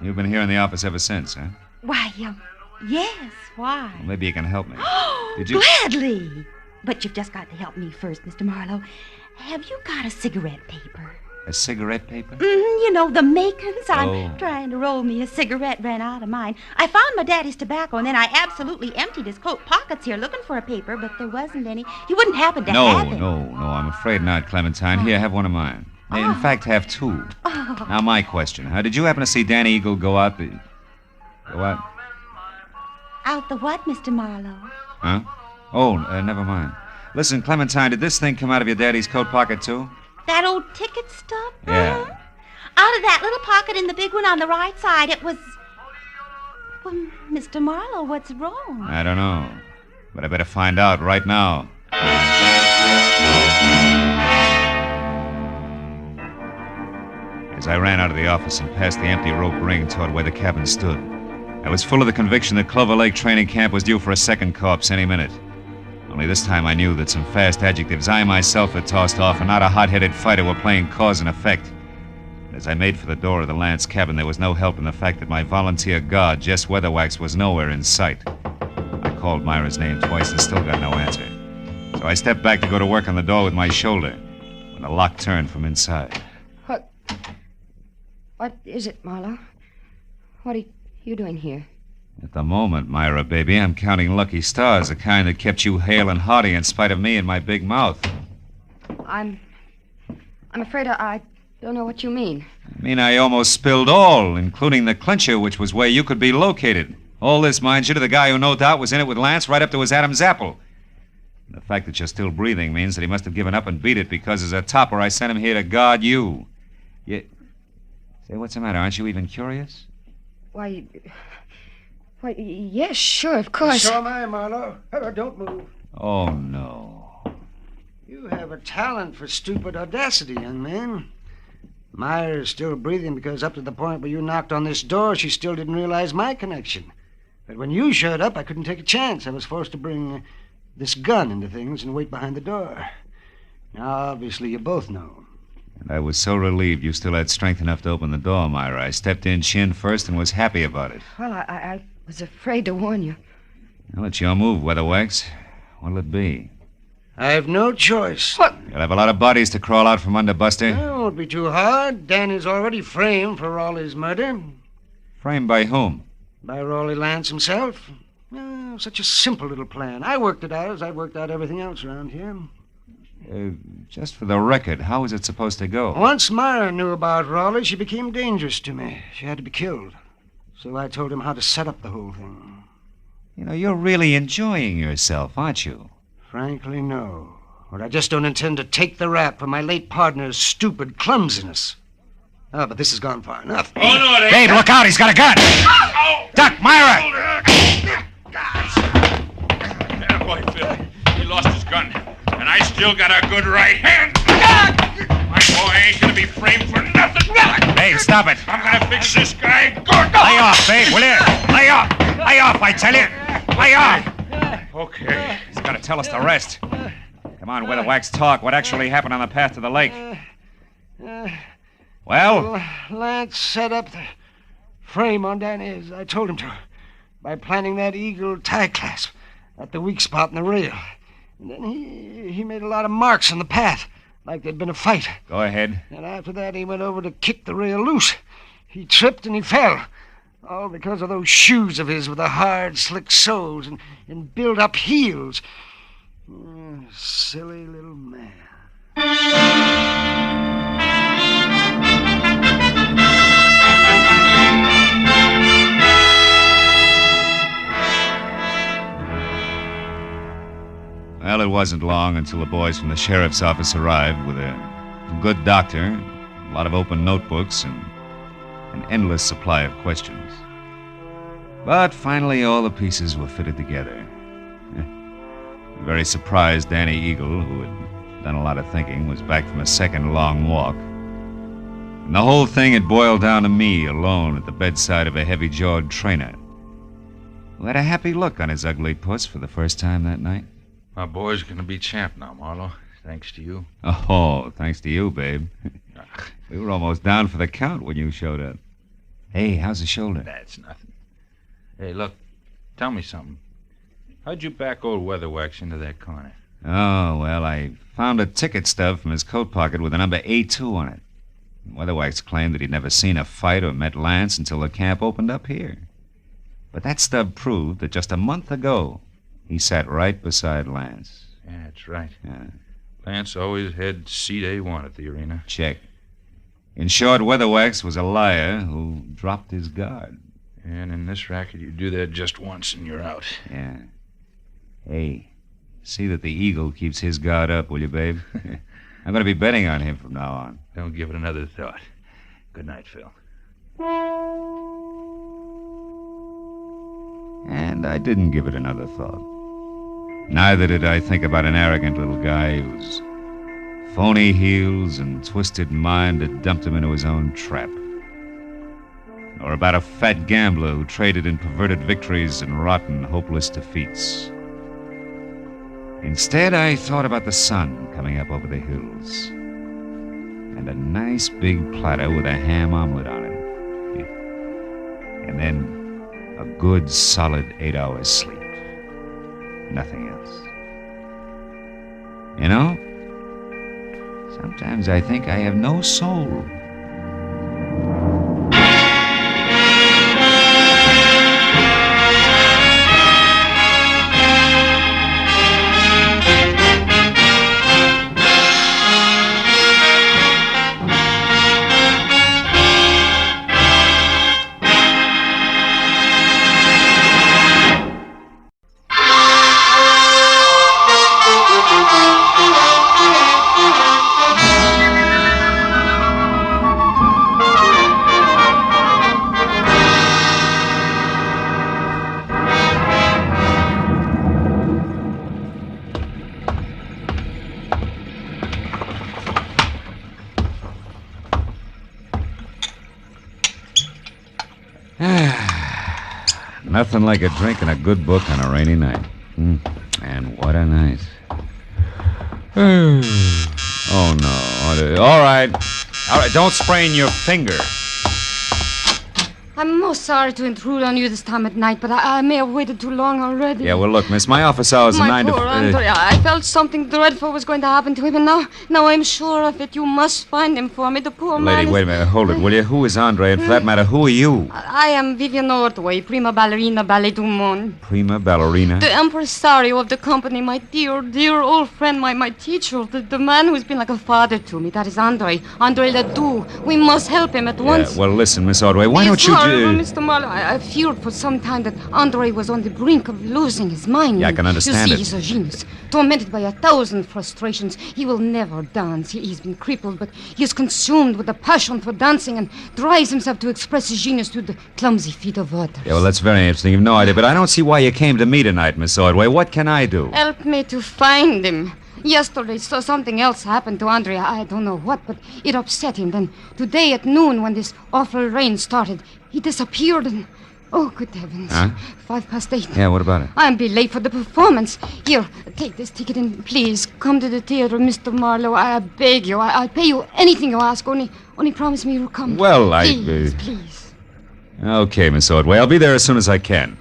Speaker 12: You've been here in the office ever since, huh?
Speaker 1: Why, yes, why?
Speaker 12: Well, maybe you can help me. Did you...
Speaker 1: Gladly! But you've just got to help me first, Mr. Marlowe. Have you got a cigarette paper?
Speaker 12: A cigarette paper?
Speaker 1: You know, the makins. I'm
Speaker 12: Oh.
Speaker 1: trying to roll me a cigarette, ran out of mine. I found my daddy's tobacco, and then I absolutely emptied his coat pockets here looking for a paper, but there wasn't any. You wouldn't happen to have it.
Speaker 12: No, I'm afraid not, Clementine. Here, have one of mine. In fact, have two.
Speaker 1: Oh.
Speaker 12: Now, my question. Did you happen to see Danny Eagle go out the... Go out?
Speaker 1: Out the what, Mr. Marlowe?
Speaker 12: Huh? Oh, never mind. Listen, Clementine, did this thing come out of your daddy's coat pocket, too?
Speaker 1: That old ticket stub?
Speaker 12: Yeah.
Speaker 1: Out of that little pocket in the big one on the right side, it was... Well, Mr. Marlowe, what's wrong?
Speaker 12: I don't know. But I better find out right now. As I ran out of the office and past the empty rope ring toward where the cabin stood, I was full of the conviction that Clover Lake training camp was due for a second corpse any minute. Only this time I knew that some fast adjectives I myself had tossed off and not a hot-headed fighter were playing cause and effect. As I made for the door of the Lance cabin, there was no help in the fact that my volunteer guard, Jess Weatherwax, was nowhere in sight. I called Myra's name twice and still got no answer. So I stepped back to go to work on the door with my shoulder when the lock turned from inside.
Speaker 16: What is it, Marlowe? What are you doing here?
Speaker 12: At the moment, Myra, baby, I'm counting lucky stars, the kind that kept you hale and hearty in spite of me and my big mouth.
Speaker 16: I'm afraid I don't know what you mean.
Speaker 12: I mean, I almost spilled all, including the clincher, which was where you could be located. All this, mind you, to the guy who no doubt was in it with Lance right up to his Adam's apple. And the fact that you're still breathing means that he must have given up and beat it because as a topper I sent him here to guard you. Say, what's the matter? Aren't you even curious?
Speaker 16: Why, yes, sure, of course.
Speaker 19: So am I, Marlowe. Don't move.
Speaker 12: Oh, no.
Speaker 19: You have a talent for stupid audacity, young man. Myra's still breathing because up to the point where you knocked on this door, she still didn't realize my connection. But when you showed up, I couldn't take a chance. I was forced to bring this gun into things and wait behind the door. Now, obviously, you both know.
Speaker 12: And I was so relieved you still had strength enough to open the door, Myra. I stepped in chin first and was happy about it.
Speaker 16: Well, I was afraid to warn you.
Speaker 12: Well, it's your move, Weatherwax. What'll it be?
Speaker 19: I have no choice.
Speaker 16: What?
Speaker 12: You'll have a lot of bodies to crawl out from under, Buster.
Speaker 19: It won't be too hard. Danny's already framed for Raleigh's murder.
Speaker 12: Framed by whom?
Speaker 19: By Raleigh Lance himself. Oh, such a simple little plan. I worked it out as I worked out everything else around here.
Speaker 12: Just for the record, how was it supposed to go?
Speaker 19: Once Myra knew about Raleigh, she became dangerous to me. She had to be killed. So I told him how to set up the whole thing.
Speaker 12: You know, you're really enjoying yourself, aren't you?
Speaker 19: Frankly, no. Or I just don't intend to take the rap for my late partner's stupid clumsiness. Oh, but this has gone far enough.
Speaker 6: Oh, no, it ain't.
Speaker 12: Babe, look out, he's got a gun! Duck, Myra!
Speaker 6: Yeah, boy, Phil. He lost his gun. And I still got a good right hand. My boy ain't gonna be framed for nothing.
Speaker 12: Babe, stop it.
Speaker 6: I'm gonna fix this guy good.
Speaker 12: Lay off, babe, will you? Lay off! Lay off, I tell you! Lay off!
Speaker 6: Okay.
Speaker 12: He's got to tell us the rest. Come on, Weatherwax, talk. What actually happened on the path to the lake? Well?
Speaker 19: Lance set up the frame on Danny as I told him to by planting that eagle tie clasp at the weak spot in the rail. And then he made a lot of marks on the path, like there'd been a fight.
Speaker 12: Go ahead.
Speaker 19: And after that, he went over to kick the rail loose. He tripped and he fell. All because of those shoes of his with the hard, slick soles and built-up heels. Silly little man.
Speaker 12: Well, it wasn't long until the boys from the sheriff's office arrived with a good doctor, a lot of open notebooks, and an endless supply of questions. But finally, all the pieces were fitted together. A very surprised Danny Eagle, who had done a lot of thinking, was back from a second long walk. And the whole thing had boiled down to me alone at the bedside of a heavy-jawed trainer, who had a happy look on his ugly puss for the first time that night.
Speaker 10: My boy's gonna be champ now, Marlowe, thanks to you.
Speaker 12: Oh, thanks to you, babe. We were almost down for the count when you showed up. Hey, how's the shoulder?
Speaker 10: That's nothing. Hey, look, tell me something. How'd you back old Weatherwax into that corner?
Speaker 12: Oh, well, I found a ticket stub from his coat pocket with the number A2 on it. Weatherwax claimed that he'd never seen a fight or met Lance until the camp opened up here. But that stub proved that just a month ago, he sat right beside Lance.
Speaker 10: Yeah, that's right.
Speaker 12: Yeah.
Speaker 10: Lance always had seat A1 at the arena.
Speaker 12: Check. In short, Weatherwax was a liar who dropped his guard.
Speaker 10: And in this racket, you do that just once and you're out.
Speaker 12: Yeah. Hey, see that the Eagle keeps his guard up, will you, babe? I'm going to be betting on him from now on.
Speaker 10: Don't give it another thought.
Speaker 4: Good night, Phil.
Speaker 12: And I didn't give it another thought. Neither did I think about an arrogant little guy whose phony heels and twisted mind had dumped him into his own trap. Or about a fat gambler who traded in perverted victories and rotten, hopeless defeats. Instead, I thought about the sun coming up over the hills. And a nice big platter with a ham omelet on it. And then a good, solid 8 hours sleep. Nothing else. You know, sometimes I think I have no soul. Nothing like a drink and a good book on a rainy night. And what a night. Oh, no. All right, don't sprain your finger.
Speaker 5: I'm most sorry to intrude on you this time at night, but I may have waited too long already.
Speaker 12: Yeah, well, look, miss, my office hours are 9 to...
Speaker 5: My poor Andre, I felt something dreadful was going to happen to him, and now I'm sure of it. You must find him for me. The poor man
Speaker 12: Lady, wait a minute. Hold it, will you? Who is Andre? And for that matter, who are you?
Speaker 5: I am Vivian Ordway, prima ballerina ballet du monde.
Speaker 12: Prima ballerina?
Speaker 5: The impresario of the company, my dear, dear old friend, my teacher, the man who's been like a father to me. That is Andre Ledoux. We must help him at once.
Speaker 12: Yeah, well, listen, Miss Ordway, why don't you...
Speaker 5: Mr. Marlowe, I feared for some time that Andre was on the brink of losing his mind.
Speaker 12: Yeah, I can understand
Speaker 5: You see, he's a genius, tormented by 1,000 frustrations. He will never dance. He's been crippled, but he is consumed with a passion for dancing and drives himself to express his genius through the clumsy feet of others.
Speaker 12: Yeah, well, that's very interesting. You've no idea, but I don't see why you came to me tonight, Miss Ordway. What can I do?
Speaker 5: Help me to find him. Yesterday, something else happened to Andre. I don't know what, but it upset him. Then today at noon, when this awful rain started, he disappeared and... Oh, good heavens.
Speaker 12: Huh?
Speaker 5: 8:05.
Speaker 12: Yeah, what about it?
Speaker 5: I'll be late for the performance. Here, take this ticket and please come to the theater, Mr. Marlowe. I beg you. I'll pay you anything you ask. Only promise me you'll come.
Speaker 12: Well,
Speaker 5: Please.
Speaker 12: Okay, Miss Ordway. I'll be there as soon as I can.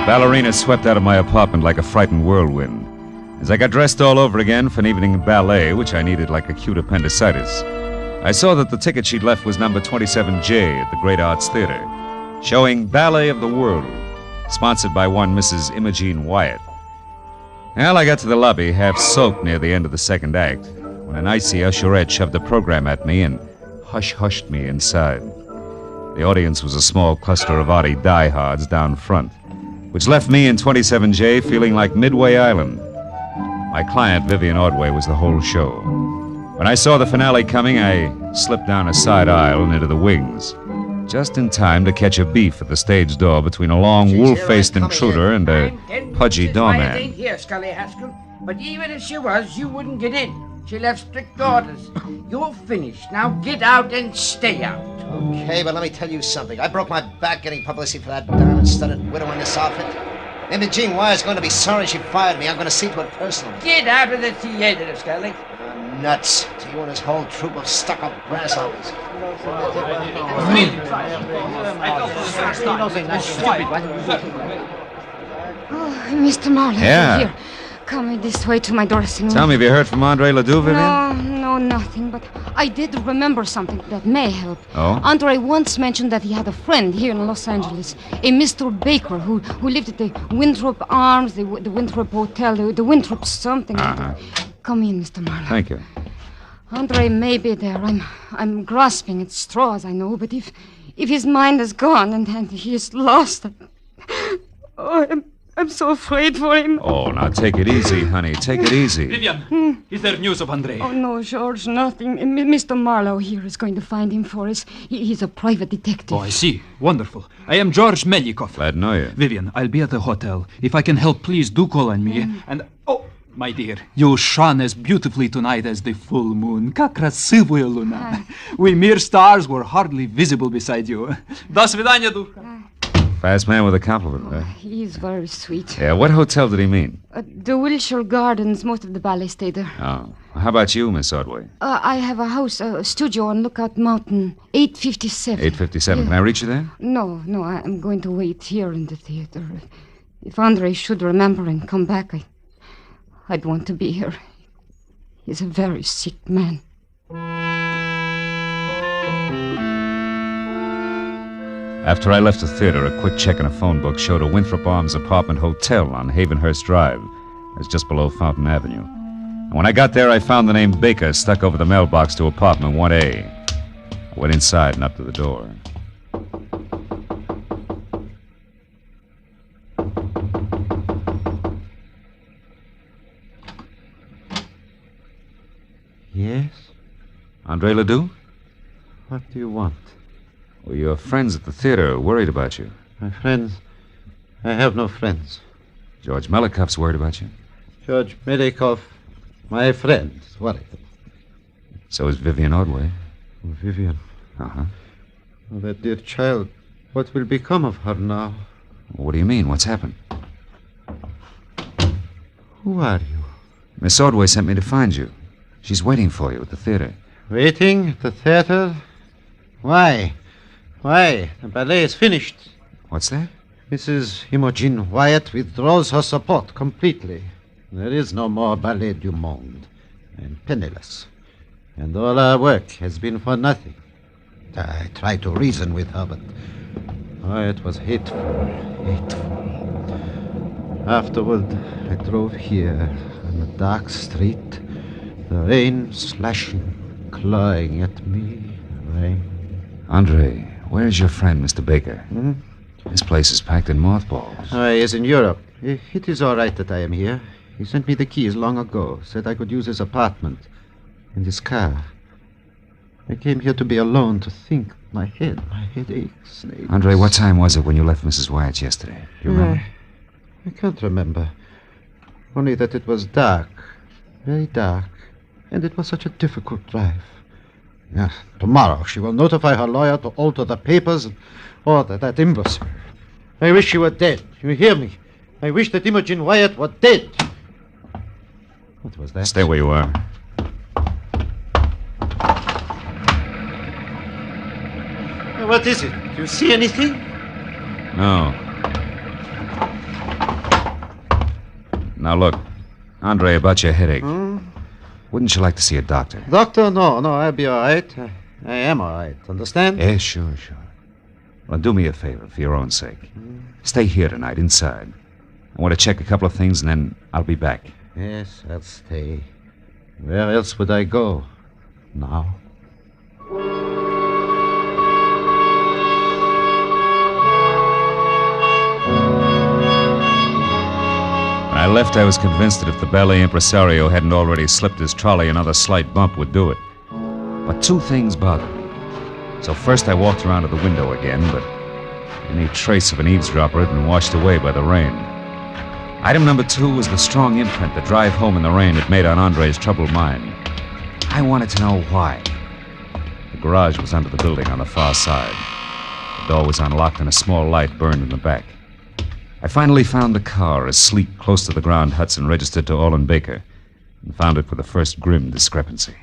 Speaker 12: Ballerina swept out of my apartment like a frightened whirlwind. As I got dressed all over again for an evening of ballet, which I needed like acute appendicitis, I saw that the ticket she'd left was number 27J at the Great Arts Theater, showing Ballet of the World, sponsored by one Mrs. Imogene Wyatt. Well, I got to the lobby, half soaked near the end of the second act, when an icy usherette shoved the program at me and hush-hushed me inside. The audience was a small cluster of Artie diehards down front, which left me in 27J feeling like Midway Island. My client, Vivian Ordway, was the whole show. When I saw the finale coming, I slipped down a side aisle and into the wings, just in time to catch a beef at the stage door between a long, wolf-faced intruder and a pudgy
Speaker 9: It
Speaker 12: doorman.
Speaker 9: ain't here, Scully Haskell. But even if she was, you wouldn't get in. She left strict orders. You're finished. Now get out and stay out.
Speaker 2: Okay, but let me tell you something. I broke my back getting publicity for that diamond-studded widow in this outfit. Imogene Wire's going to be sorry she fired me. I'm going to see to it personally.
Speaker 9: Get out of the theater, Scully.
Speaker 2: Nuts. To you and his whole troop of stuck-up grasshoppers.
Speaker 5: Oh, Mr. Marlowe,
Speaker 12: Yeah.
Speaker 5: here. Come this way to my dressing room.
Speaker 12: Tell me, have you heard from Andre Ledoux, Vivian?
Speaker 5: No, nothing. But I did remember something that may help.
Speaker 12: Oh?
Speaker 5: Andre once mentioned that he had a friend here in Los Angeles, a Mr. Baker, who lived at the Winthrop Arms, the Winthrop Hotel, the Winthrop something.
Speaker 12: Uh-huh.
Speaker 5: Come in, Mr. Marlowe.
Speaker 12: Thank you.
Speaker 5: Andre may be there. I'm grasping at straws, I know, but if his mind is gone and he is lost, I'm so afraid for him.
Speaker 12: Oh, now take it easy, honey. Take it easy.
Speaker 4: Vivian, is there news of Andre?
Speaker 5: Oh, no, George, nothing. Mr. Marlowe here is going to find him for us. He's a private detective.
Speaker 4: Oh, I see. Wonderful. I am George Melikov.
Speaker 12: Glad to know you.
Speaker 4: Vivian, I'll be at the hotel. If I can help, please do call on me. And, oh, my dear, you shone as beautifully tonight as the full moon. Как красивая луна. We mere stars were hardly visible beside you. До свидания, душа.
Speaker 12: Fast man with a compliment, huh?
Speaker 5: He's very sweet.
Speaker 12: Yeah, what hotel did he mean?
Speaker 5: The Wilshire Gardens. Most of the ballet stay there.
Speaker 12: Oh. How about you, Miss Ordway?
Speaker 5: I have a house, a studio on Lookout Mountain, 857.
Speaker 12: 857. Can I reach you there?
Speaker 5: No, I'm going to wait here in the theater. If Andre should remember and come back, I'd want to be here. He's a very sick man.
Speaker 12: After I left the theater, a quick check in a phone book showed a Winthrop Arms apartment hotel on Havenhurst Drive. It's just below Fountain Avenue. And when I got there, I found the name Baker stuck over the mailbox to apartment 1A. I went inside and up to the door.
Speaker 2: Yes?
Speaker 12: Andre Ledoux?
Speaker 2: What do you want?
Speaker 12: Well, your friends at the theater are worried about you.
Speaker 2: My friends? I have no friends.
Speaker 12: George Melikov's worried about you.
Speaker 2: George Melikov, my friend, is worried.
Speaker 12: So is Vivian Ordway.
Speaker 2: Oh, Vivian.
Speaker 12: Uh-huh.
Speaker 2: Oh, that dear child. What will become of her now?
Speaker 12: What do you mean? What's happened?
Speaker 2: Who are you?
Speaker 12: Miss Ordway sent me to find you. She's waiting for you at the theater.
Speaker 2: Waiting at the theater? Why? Why? The ballet is finished.
Speaker 12: What's that?
Speaker 2: Mrs. Imogen Wyatt withdraws her support completely. There is no more Ballet du Monde. I am penniless. And all our work has been for nothing. I tried to reason with her, but it was hateful. Afterward, I drove here on the dark street, the rain slashing, clawing at me. Rain.
Speaker 12: Andre, where's your friend, Mr. Baker? This place is packed in mothballs.
Speaker 2: He is in Europe. It is all right that I am here. He sent me the keys long ago, said I could use his apartment and his car. I came here to be alone, to think. My head aches.
Speaker 12: Andre, what time was it when you left Mrs. Wyatt's yesterday? Do you remember?
Speaker 2: I can't remember. Only that it was dark. Very dark. And it was such a difficult drive. Yeah, tomorrow she will notify her lawyer to alter the papers and order that imbecile. I wish she were dead. You hear me? I wish that Imogen Wyatt were dead. What was that?
Speaker 12: Stay where you are.
Speaker 2: What is it? Do you see anything?
Speaker 12: No. Now look, Andre, about your headache. Wouldn't you like to see a doctor?
Speaker 2: Doctor? No, I'll be all right. I am all right. Understand?
Speaker 12: Yeah, sure. Well, do me a favor, for your own sake. Stay here tonight, inside. I want to check a couple of things, and then I'll be back.
Speaker 2: Yes, I'll stay. Where else would I go now?
Speaker 12: When I left, I was convinced that if the ballet impresario hadn't already slipped his trolley, another slight bump would do it. But two things bothered me. So first I walked around to the window again, but any trace of an eavesdropper had been washed away by the rain. Item number two was the strong imprint the drive home in the rain had made on Andre's troubled mind. I wanted to know why. The garage was under the building on the far side. The door was unlocked and a small light burned in the back. I finally found the car, a sleek, close-to-the-ground Hudson registered to Olin Baker, and found it with the first grim discrepancy.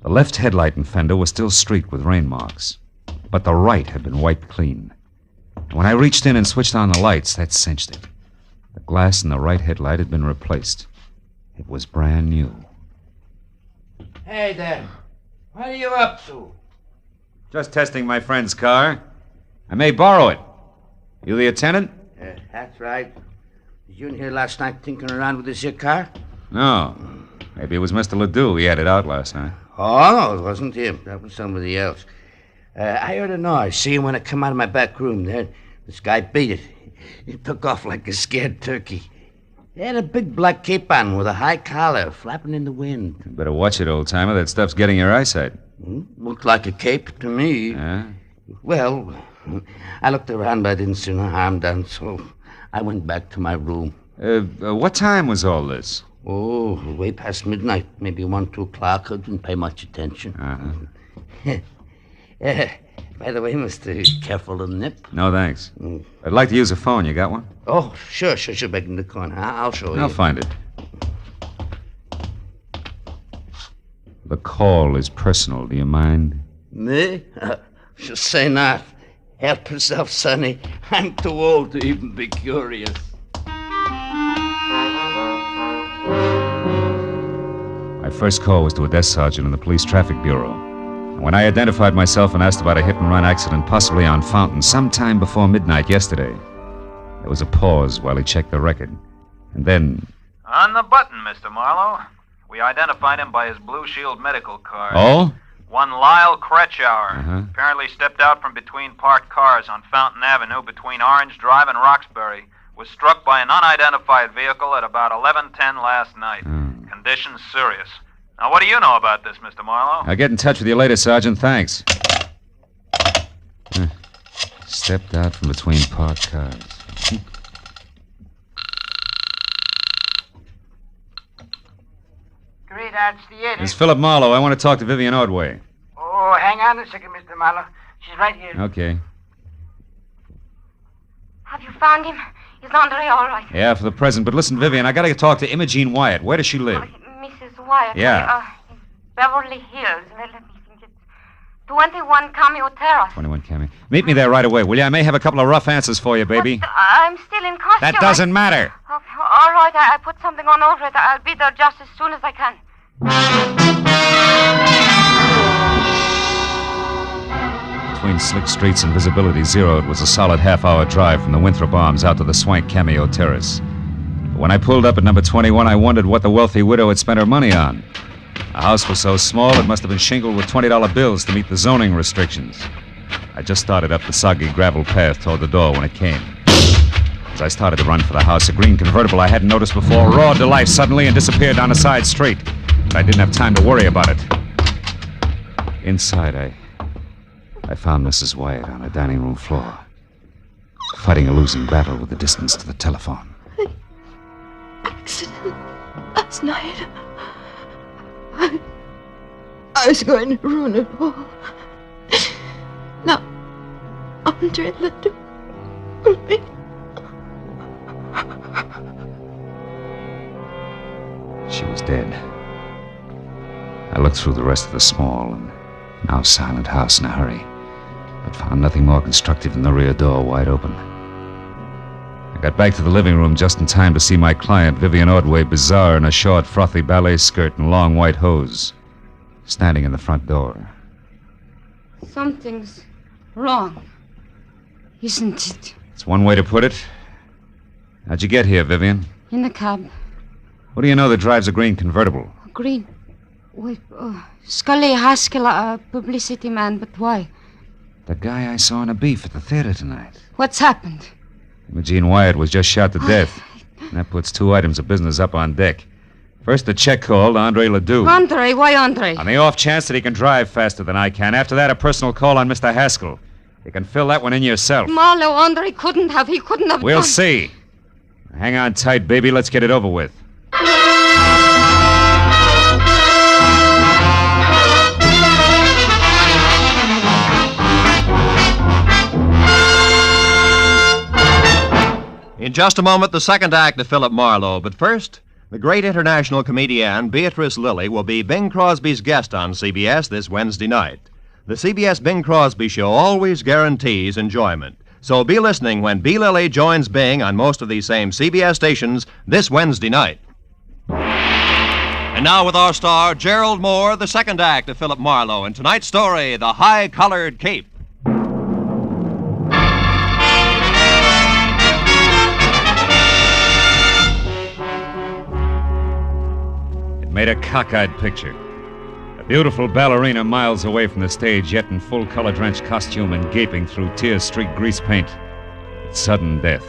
Speaker 12: The left headlight and fender were still streaked with rain marks, but the right had been wiped clean. And when I reached in and switched on the lights, that cinched it. The glass in the right headlight had been replaced. It was brand new.
Speaker 9: Hey there. What are you up to?
Speaker 12: Just testing my friend's car. I may borrow it. You the attendant?
Speaker 9: That's right. Was you in here last night tinkering around with this here car?
Speaker 12: No. Maybe it was Mr. Ledoux. He had it out last night.
Speaker 9: Oh, no, it wasn't him. That was somebody else. I heard a noise. See, when I come out of my back room there, this guy beat it. He took off like a scared turkey. He had a big black cape on with a high collar flapping in the wind.
Speaker 12: You better watch it, old-timer. That stuff's getting your eyesight.
Speaker 9: Looked like a cape to me. Well, I looked around, but I didn't see no harm done, so I went back to my room.
Speaker 12: What time was all this?
Speaker 9: Oh, way past midnight. Maybe 1, 2 o'clock. I didn't pay much attention. By the way, mister, careful of the nip.
Speaker 12: No, thanks. I'd like to use a phone. You got one?
Speaker 9: Oh, sure. Back in the corner. I'll show you.
Speaker 12: I'll find it. The call is personal. Do you mind?
Speaker 9: Me? Should say not. Help yourself, Sonny. I'm too old to even be curious.
Speaker 12: My first call was to a desk sergeant in the police traffic bureau. And when I identified myself and asked about a hit-and-run accident possibly on Fountain sometime before midnight yesterday, there was a pause while he checked the record. And then...
Speaker 7: On the button, Mr. Marlowe. We identified him by his Blue Shield medical card.
Speaker 12: Oh?
Speaker 7: One Lyle Kretschauer. Apparently stepped out from between parked cars on Fountain Avenue between Orange Drive and Roxbury. Was struck by an unidentified vehicle at about 11:10 last night. Condition serious. Now, what do you know about this, Mr. Marlowe?
Speaker 12: I'll get in touch with you later, Sergeant. Thanks. Stepped out from between parked cars.
Speaker 18: Great Arts Theater.
Speaker 12: It's Philip Marlowe. I want to talk to Vivian Ordway.
Speaker 18: Oh, hang on a second, Mr. Marlowe. She's right here.
Speaker 12: Okay.
Speaker 5: Have you found him? Is Andre all right?
Speaker 12: Yeah, for the present. But listen, Vivian, I got to talk to Imogene Wyatt. Where does she live?
Speaker 5: Mrs. Wyatt?
Speaker 12: Yeah.
Speaker 5: Beverly Hills. Let me think. It's 21 Cameo Terrace.
Speaker 12: 21 Cameo. Meet me there right away, will you? I may have a couple of rough answers for you, baby.
Speaker 5: But, I'm still in costume.
Speaker 12: That doesn't matter.
Speaker 5: Okay, all right, I put something on over it. I'll be there just as soon as I can.
Speaker 12: Between slick streets and visibility zero, it was a solid half-hour drive from the Winthrop Arms out to the swank Cameo Terrace. But when I pulled up at number 21, I wondered what the wealthy widow had spent her money on. The house was so small, it must have been shingled with $20 bills to meet the zoning restrictions. I just started up the soggy gravel path toward the door when it came. As I started to run for the house, a green convertible I hadn't noticed before roared to life suddenly and disappeared down a side street. But I didn't have time to worry about it. Inside, I found Mrs. Wyatt on the dining room floor, fighting a losing battle with the distance to the telephone.
Speaker 23: Accident last night. I was going to ruin it all. Now, Andre let it for me.
Speaker 12: She was dead. I looked through the rest of the small and now silent house in a hurry, but found nothing more constructive than the rear door wide open. I got back to the living room just in time to see my client, Vivian Ordway, bizarre in a short, frothy ballet skirt and long white hose, standing in the front door.
Speaker 5: Something's wrong, isn't it?
Speaker 12: That's one way to put it. How'd you get here, Vivian?
Speaker 5: In the cab.
Speaker 12: What do you know that drives a green convertible?
Speaker 5: Green. Wait, Scully Haskell, a publicity man, but why?
Speaker 12: The guy I saw in a beef at the theater tonight.
Speaker 5: What's happened?
Speaker 12: Imogene Wyatt was just shot to death. And that puts 2 items of business up on deck. First, the check call to Andre Ledoux.
Speaker 5: Andre? Why Andre?
Speaker 12: On the off chance that he can drive faster than I can. After that, a personal call on Mr. Haskell. You can fill that one in yourself.
Speaker 5: Marlowe, Andre couldn't have. He couldn't have
Speaker 12: We'll
Speaker 5: done...
Speaker 12: see. Hang on tight, baby. Let's get it over with.
Speaker 8: In just a moment, the second act of Philip Marlowe. But first, the great international comedienne Beatrice Lillie will be Bing Crosby's guest on CBS this Wednesday night. The CBS Bing Crosby Show always guarantees enjoyment. So be listening when B. Lillie joins Bing on most of these same CBS stations this Wednesday night. And now with our star, Gerald Moore, the second act of Philip Marlowe, and tonight's story, The High-Collared Cape.
Speaker 12: Made a cockeyed picture. A beautiful ballerina miles away from the stage, yet in full color-drenched costume and gaping through tear-streaked grease paint. It's sudden death.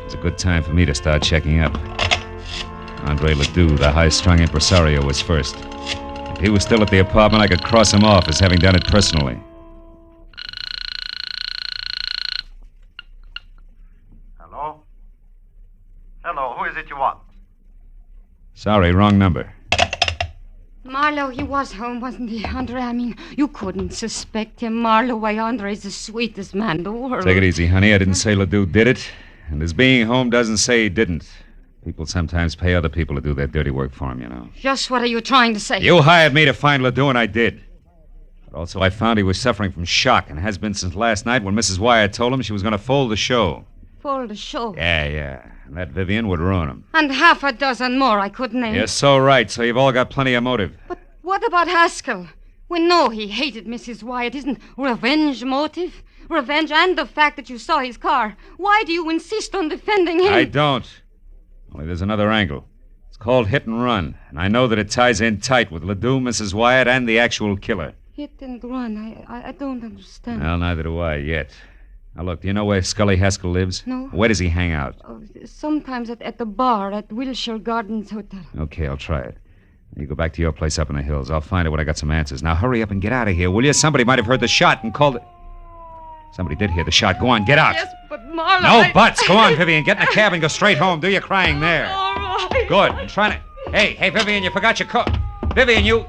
Speaker 12: It's a good time for me to start checking up. Andre Ledoux, the high-strung impresario, was first. If he was still at the apartment, I could cross him off as having done it personally.
Speaker 11: Hello? Hello, who is it you want?
Speaker 12: Sorry, wrong number.
Speaker 5: Marlowe, he was home, wasn't he, Andre? I mean, you couldn't suspect him, Marlowe. Why, Andre's the sweetest man in the world.
Speaker 12: Take it easy, honey. I didn't say Ledoux did it. And his being home doesn't say he didn't. People sometimes pay other people to do their dirty work for them, you know.
Speaker 5: Just what are you trying to say?
Speaker 12: You hired me to find Ledoux, and I did. But also, I found he was suffering from shock, and has been since last night when Mrs. Wyatt told him she was going to fold the show.
Speaker 5: Fold the show?
Speaker 12: Yeah. And that Vivian would ruin him.
Speaker 5: And half a dozen more I could name.
Speaker 12: You're so right, so you've all got plenty of motive.
Speaker 5: But what about Haskell? We know he hated Mrs. Wyatt. Isn't revenge motive? Revenge and the fact that you saw his car. Why do you insist on defending him?
Speaker 12: I don't. Only there's another angle. It's called hit and run, and I know that it ties in tight with Ledoux, Mrs. Wyatt, and the actual killer.
Speaker 5: Hit and run? I don't understand.
Speaker 12: Well, neither do I yet. Now, look, do you know where Scully Haskell lives?
Speaker 5: No.
Speaker 12: Where does he hang out?
Speaker 5: Sometimes at the bar at Wilshire Gardens Hotel.
Speaker 12: Okay, I'll try it. You go back to your place up in the hills. I'll find it when I got some answers. Now, hurry up and get out of here, will you? Somebody might have heard the shot and called it... Somebody did hear the shot. Go on, get out.
Speaker 5: Yes, but Marlowe...
Speaker 12: No buts. Go on, Vivian. Get in the cab and go straight home. Do your crying there.
Speaker 5: All right.
Speaker 12: Good. I'm trying to... Hey, Vivian, you forgot your coat. Vivian, you...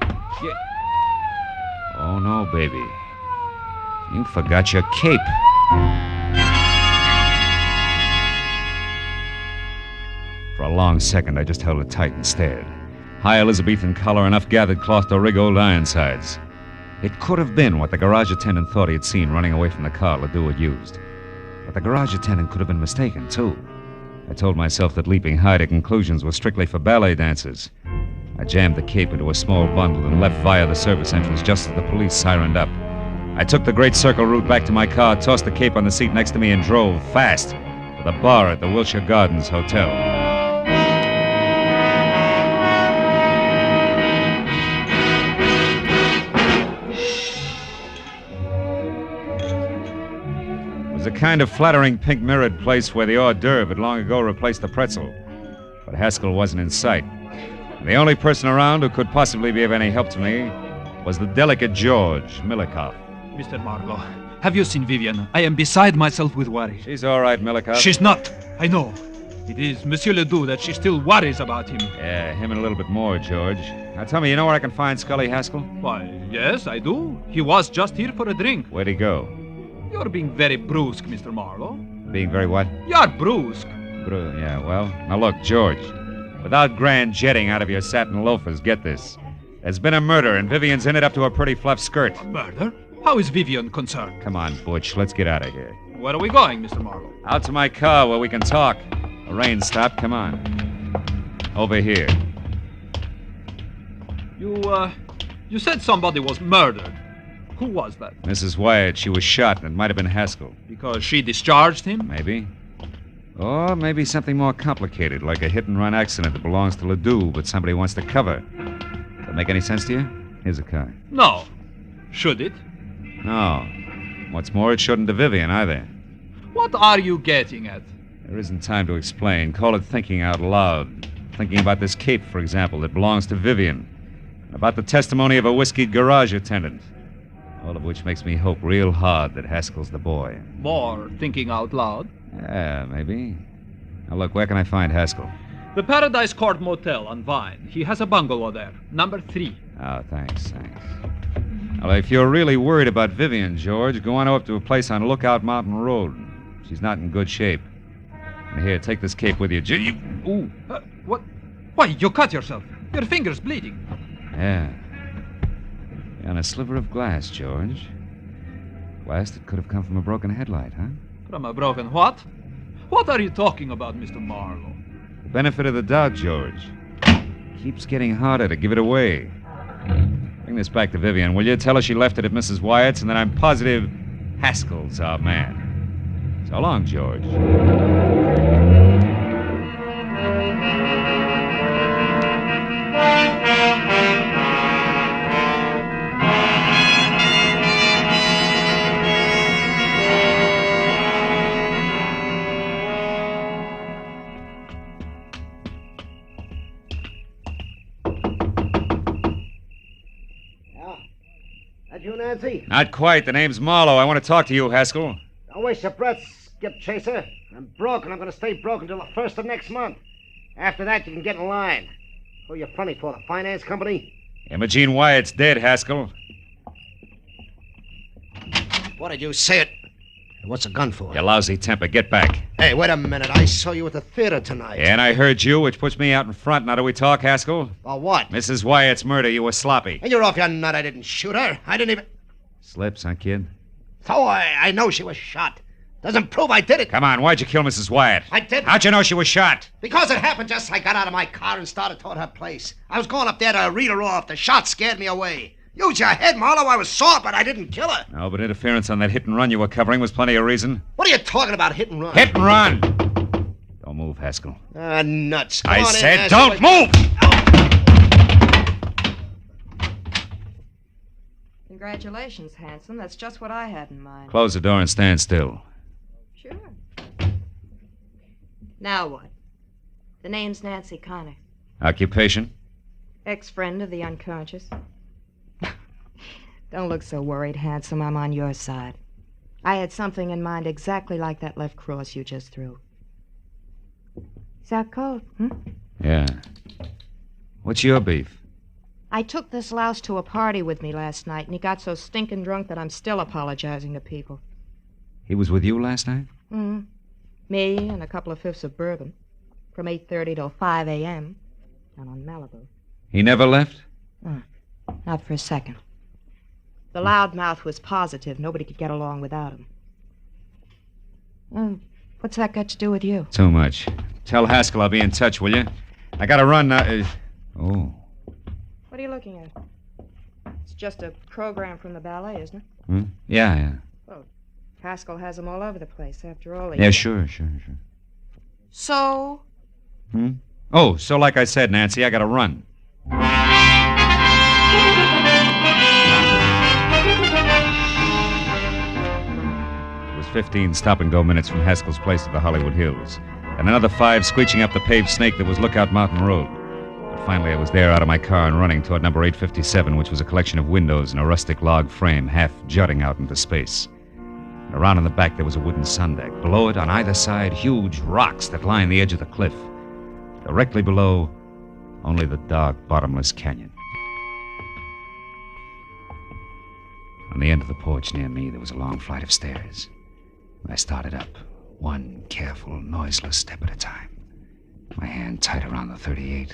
Speaker 12: Oh, no, baby. You forgot your cape. For a long second, I just held it tight and stared. High Elizabethan collar, enough gathered cloth to rig old Ironsides. It could have been what the garage attendant thought he had seen running away from the car Ledoux had used. But the garage attendant could have been mistaken, too. I told myself that leaping high to conclusions was strictly for ballet dancers. I jammed the cape into a small bundle and left via the service entrance just as the police sirened up. I took the Great Circle route back to my car, tossed the cape on the seat next to me, and drove fast to the bar at the Wilshire Gardens Hotel. A kind of flattering pink-mirrored place where the hors d'oeuvre had long ago replaced the pretzel. But Haskell wasn't in sight. The only person around who could possibly be of any help to me was the delicate George Milikoff.
Speaker 4: Mr. Marlowe, have you seen Vivian? I am beside myself with worry.
Speaker 12: She's all right, Milikoff.
Speaker 4: She's not. I know. It is Monsieur Ledoux that she still worries about him.
Speaker 12: Yeah, him and a little bit more, George. Now tell me, you know where I can find Scully Haskell?
Speaker 4: Why, yes, I do. He was just here for a drink.
Speaker 12: Where'd he go?
Speaker 4: You're being very brusque, Mr. Marlowe.
Speaker 12: Being very what?
Speaker 4: You're brusque.
Speaker 12: Yeah, well, now look, George. Without grand jetting out of your satin loafers, get this. There's been a murder, and Vivian's in it up to her pretty fluff skirt.
Speaker 4: A murder? How is Vivian concerned?
Speaker 12: Come on, Butch, let's get out of here.
Speaker 4: Where are we going, Mr. Marlowe?
Speaker 12: Out to my car where we can talk. The rain stopped, come on. Over here.
Speaker 4: You said somebody was murdered. Who was that?
Speaker 12: Mrs. Wyatt. She was shot, and it might have been Haskell.
Speaker 4: Because she discharged him?
Speaker 12: Maybe. Or maybe something more complicated, like a hit-and-run accident that belongs to Ledoux, but somebody wants to cover. Does that make any sense to you? Here's a car.
Speaker 4: No. Should it?
Speaker 12: No. What's more, it shouldn't to Vivian, either.
Speaker 4: What are you getting at?
Speaker 12: There isn't time to explain. Call it thinking out loud. Thinking about this cape, for example, that belongs to Vivian. About the testimony of a whiskeyed garage attendant. All of which makes me hope real hard that Haskell's the boy.
Speaker 4: More thinking out loud?
Speaker 12: Yeah, maybe. Now look, where can I find Haskell?
Speaker 4: The Paradise Court Motel on Vine. He has a bungalow there, number 3.
Speaker 12: Oh, thanks. Well, if you're really worried about Vivian, George, go on up to a place on Lookout Mountain Road. She's not in good shape. And here, take this cape with you. Ooh.
Speaker 4: What? Why, you cut yourself. Your finger's bleeding.
Speaker 12: Yeah. On a sliver of glass, George. Glass that could have come from a broken headlight, huh?
Speaker 4: From a broken what? What are you talking about, Mr. Marlowe?
Speaker 12: The benefit of the doubt, George. Keeps getting harder to give it away. Bring this back to Vivian, will you? Tell her she left it at Mrs. Wyatt's, and then I'm positive Haskell's our man. So long, George.
Speaker 2: you, Nancy?
Speaker 12: Not quite. The name's Marlowe. I want to talk to you, Haskell.
Speaker 2: Don't waste your breath, Skip Chaser. I'm broke, and I'm going to stay broke until the 1st of next month. After that, you can get in line. Who are you funny for, the finance company?
Speaker 12: Imogene Wyatt's dead, Haskell.
Speaker 2: What did you say it? What's a gun for?
Speaker 12: You lousy temper. Get back.
Speaker 2: Hey, wait a minute. I saw you at the theater tonight.
Speaker 12: And I heard you, which puts me out in front. Now do we talk, Haskell?
Speaker 2: About what?
Speaker 12: Mrs. Wyatt's murder. You were sloppy.
Speaker 2: And you're off your nut. I didn't shoot her. I didn't even...
Speaker 12: Slips, huh, kid?
Speaker 2: So I know she was shot. Doesn't prove I did it.
Speaker 12: Come on, why'd you kill Mrs. Wyatt?
Speaker 2: I didn't.
Speaker 12: How'd you know she was shot?
Speaker 2: Because it happened just as I got out of my car and started toward her place. I was going up there to read her off. The shot scared me away. Use your head, Marlowe. I was sore, but I didn't kill her.
Speaker 12: No, but interference on that hit and run you were covering was plenty of reason.
Speaker 2: What are you talking about, hit and run?
Speaker 12: Hit and run! Don't move, Haskell.
Speaker 2: Nuts.
Speaker 12: I said don't move!
Speaker 16: Congratulations, handsome. That's just what I had in mind.
Speaker 12: Close the door and stand still.
Speaker 16: Sure. Now what? The name's Nancy Connor.
Speaker 12: Occupation?
Speaker 16: Ex-friend of the unconscious. Don't look so worried, handsome. I'm on your side. I had something in mind exactly like that left cross you just threw. Is that cold,
Speaker 12: Yeah. What's your beef?
Speaker 16: I took this louse to a party with me last night, and he got so stinking drunk that I'm still apologizing to people.
Speaker 12: He was with you last night?
Speaker 16: Me and a couple of fifths of bourbon. From 8:30 till 5 a.m. down on Malibu.
Speaker 12: He never left?
Speaker 16: Not for a second. The loudmouth was positive. Nobody could get along without him. What's that got to do with you?
Speaker 12: Too much. Tell Haskell I'll be in touch, will you? I gotta run now. Oh.
Speaker 16: What are you looking at? It's just a program from the ballet, isn't it?
Speaker 12: Yeah.
Speaker 16: Well, Haskell has them all over the place, after all.
Speaker 12: Yeah, sure.
Speaker 16: So?
Speaker 12: Oh, so like I said, Nancy, I gotta run. It was 15 stop-and-go minutes from Haskell's place to the Hollywood Hills, and another 5 screeching up the paved snake that was Lookout Mountain Road. But finally I was there out of my car and running toward number 857, which was a collection of windows and a rustic log frame half jutting out into space. And around in the back there was a wooden sun deck. Below it, on either side, huge rocks that lined the edge of the cliff. Directly below, only the dark, bottomless canyon. On the end of the porch near me, there was a long flight of stairs. I started up, one careful, noiseless step at a time, my hand tight around the .38.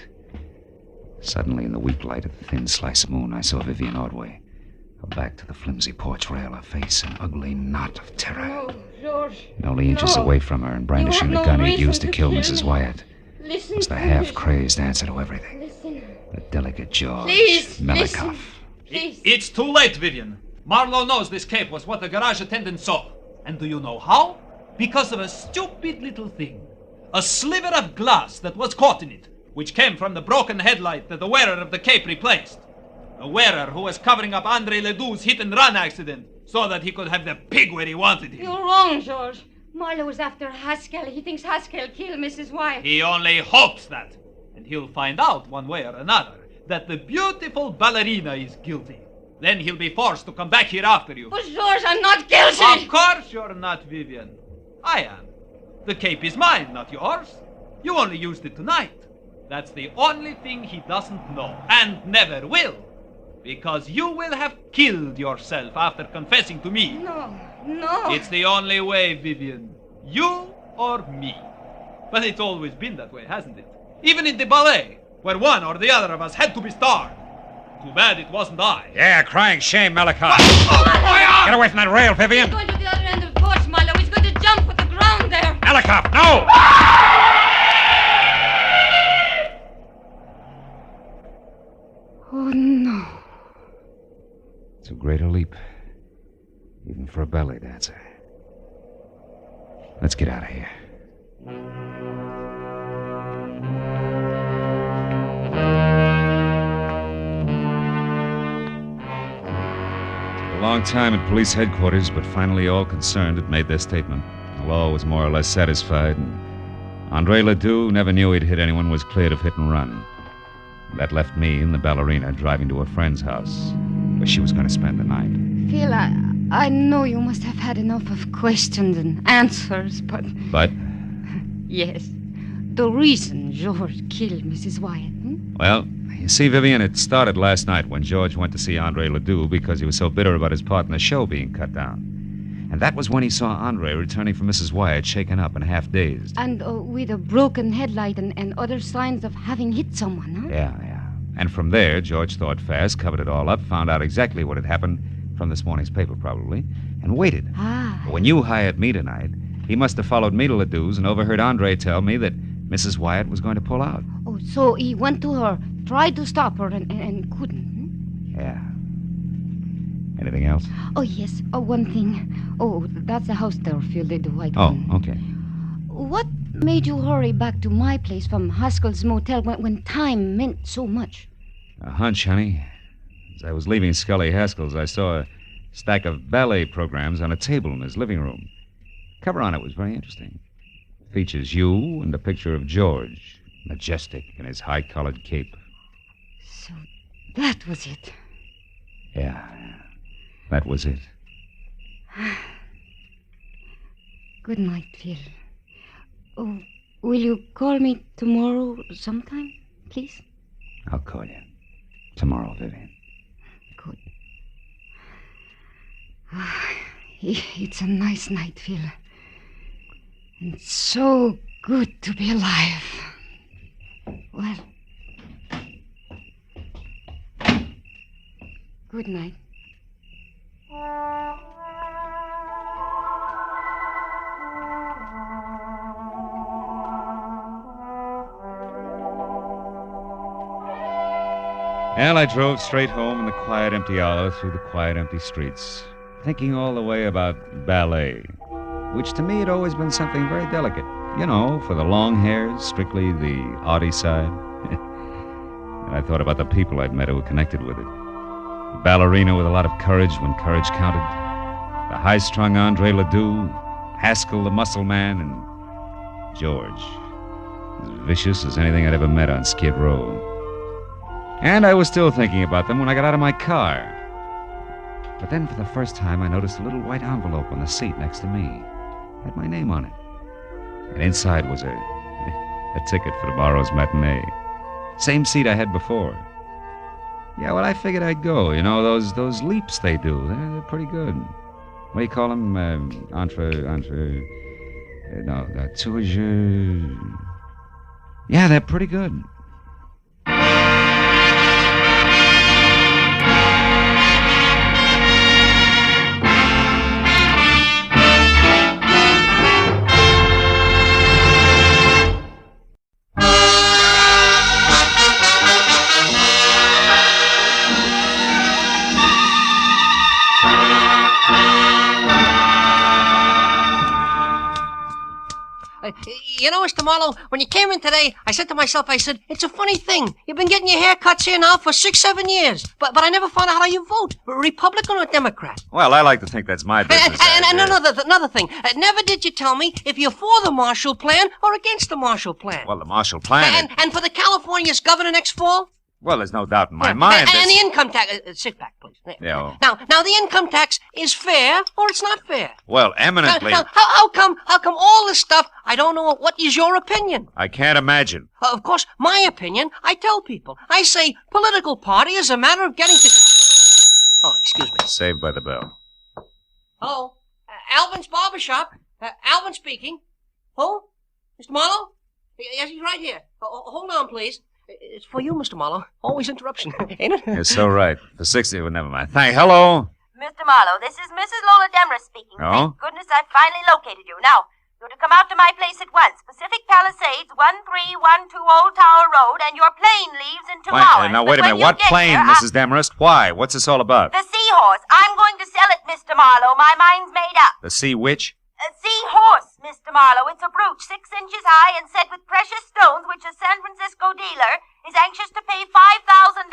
Speaker 12: Suddenly, in the weak light of the thin slice of moon, I saw Vivian Ordway, her back to the flimsy porch rail, her face an ugly knot of terror.
Speaker 5: No, George.
Speaker 12: And only inches away from her and brandishing the gun he'd used to kill Mrs. Wyatt was the half-crazed answer to everything. The delicate jaws, Melikov.
Speaker 4: It's too late, Vivian. Marlowe knows this cape was what the garage attendant saw. And do you know how? Because of a stupid little thing. A sliver of glass that was caught in it, which came from the broken headlight that the wearer of the cape replaced. The wearer who was covering up Andre Ledoux's hit-and-run accident so that he could have the pig where he wanted him.
Speaker 5: You're wrong, George. Marlowe was after Haskell. He thinks Haskell killed Mrs. Wyatt.
Speaker 4: He only hopes that. And he'll find out one way or another that the beautiful ballerina is guilty. Then he'll be forced to come back here after you.
Speaker 5: But George, I'm not guilty!
Speaker 4: Of course you're not, Vivian. I am. The cape is mine, not yours. You only used it tonight. That's the only thing he doesn't know, and never will. Because you will have killed yourself after confessing to me.
Speaker 5: No.
Speaker 4: It's the only way, Vivian. You or me. But it's always been that way, hasn't it? Even in the ballet, where one or the other of us had to be starved. Too bad it wasn't I.
Speaker 12: Yeah, crying shame, Melikov. Get away from that rail, Vivian.
Speaker 5: He's going to the other end of the porch, Marlowe. He's going to jump with the ground there.
Speaker 12: Melikov, no!
Speaker 16: Oh, no.
Speaker 12: Too great a leap, even for a ballet dancer. Let's get out of here. A long time at police headquarters, but finally all concerned had made their statement. The law was more or less satisfied, and Andre Ledoux, who never knew he'd hit anyone, was cleared of hit and run. That left me and the ballerina driving to a friend's house. where she was going to spend the night.
Speaker 5: Phil, I know you must have had enough of questions and answers, but...
Speaker 12: But?
Speaker 5: Yes. The reason George killed Mrs. Wyatt.
Speaker 12: Well, you see, Vivian, it started last night when George went to see Andre Ledoux because he was so bitter about his part in the show being cut down. And that was when he saw Andre returning from Mrs. Wyatt, shaken up and half dazed.
Speaker 5: And with a broken headlight and other signs of having hit someone, huh?
Speaker 12: Yeah. And from there, George thought fast, covered it all up, found out exactly what had happened from this morning's paper, probably, and waited. When you hired me tonight, he must have followed me to Ledoux's and overheard Andre tell me that Mrs. Wyatt was going to pull out.
Speaker 5: Oh, so he went to her, tried to stop her, and couldn't.
Speaker 12: Yeah. Anything else?
Speaker 5: Oh, yes. One thing. Oh, that's the house there, Phil, the white one.
Speaker 12: Oh, okay.
Speaker 5: What made you hurry back to my place from Haskell's motel when time meant so much?
Speaker 12: A hunch, honey. As I was leaving Scully Haskell's, I saw a stack of ballet programs on a table in his living room. The cover on it was very interesting. It features you and a picture of George, majestic in his high-collared cape.
Speaker 5: So that was it.
Speaker 12: Yeah, that was it.
Speaker 5: Good night, Phil. Oh, will you call me tomorrow sometime, please?
Speaker 12: I'll call you. Tomorrow, Vivian.
Speaker 5: Good. It's a nice night, Phil. And so good to be alive. Well, good night.
Speaker 12: And I drove straight home in the quiet, empty hour through the quiet, empty streets, thinking all the way about ballet, which to me had always been something very delicate. You know, for the long hairs, strictly the arty side. And I thought about the people I'd met who were connected with it. The ballerina with a lot of courage when courage counted. The high-strung Andre Ledoux, Haskell the muscle man, and George, as vicious as anything I'd ever met on Skid Row. And I was still thinking about them when I got out of my car. But then for the first time, I noticed a little white envelope on the seat next to me. It had my name on it. And inside was a ticket for tomorrow's matinee. Same seat I had before. Yeah, well, I figured I'd go. You know, those leaps they do, they're pretty good. What do you call them? Yeah, they're pretty good.
Speaker 13: You know, Mr. Marlowe, when you came in today, I said to myself, it's a funny thing. You've been getting your haircuts here now for 6-7 years. But I never found out how you vote, Republican or Democrat.
Speaker 12: Well, I like to think that's my business.
Speaker 13: And another thing. Never did you tell me if you're for the Marshall Plan or against the Marshall Plan.
Speaker 12: Well, the Marshall Plan...
Speaker 13: And for the California's governor next fall?
Speaker 12: Well, there's no doubt in my mind.
Speaker 13: And the income tax... sit back, please.
Speaker 12: Yeah.
Speaker 13: Now, the income tax is fair or it's not fair?
Speaker 12: Well, eminently...
Speaker 13: Now, how come all this stuff, I don't know, what is your opinion?
Speaker 12: I can't imagine.
Speaker 13: Of course, my opinion, I tell people. I say political party is a matter of getting to... Oh, excuse me.
Speaker 12: Saved by the bell.
Speaker 13: Hello? Alvin's Barbershop. Alvin speaking. Who? Mr. Marlowe? Yes, he's right here. Hold on, please. It's for you, Mr. Marlowe. Always interruption, ain't it?
Speaker 12: You're so right. For 60, well, never mind. Hello?
Speaker 14: Mr. Marlowe, this is Mrs. Lola Demarest speaking.
Speaker 12: Oh?
Speaker 14: Thank goodness I finally located you. Now, you're to come out to my place at once. Pacific Palisades, 1312 Old Tower Road, and your plane leaves in 2 hours.
Speaker 12: Now, wait a minute. What plane, Mrs. Demarest? Why? What's this all about?
Speaker 14: The Seahorse. I'm going to sell it, Mr. Marlowe. My mind's made up.
Speaker 12: The Sea Witch?
Speaker 14: A Seahorse, Mr. Marlowe. It's a brooch 6 inches high and set with precious stones, which a San Francisco dealer is anxious to pay $5,000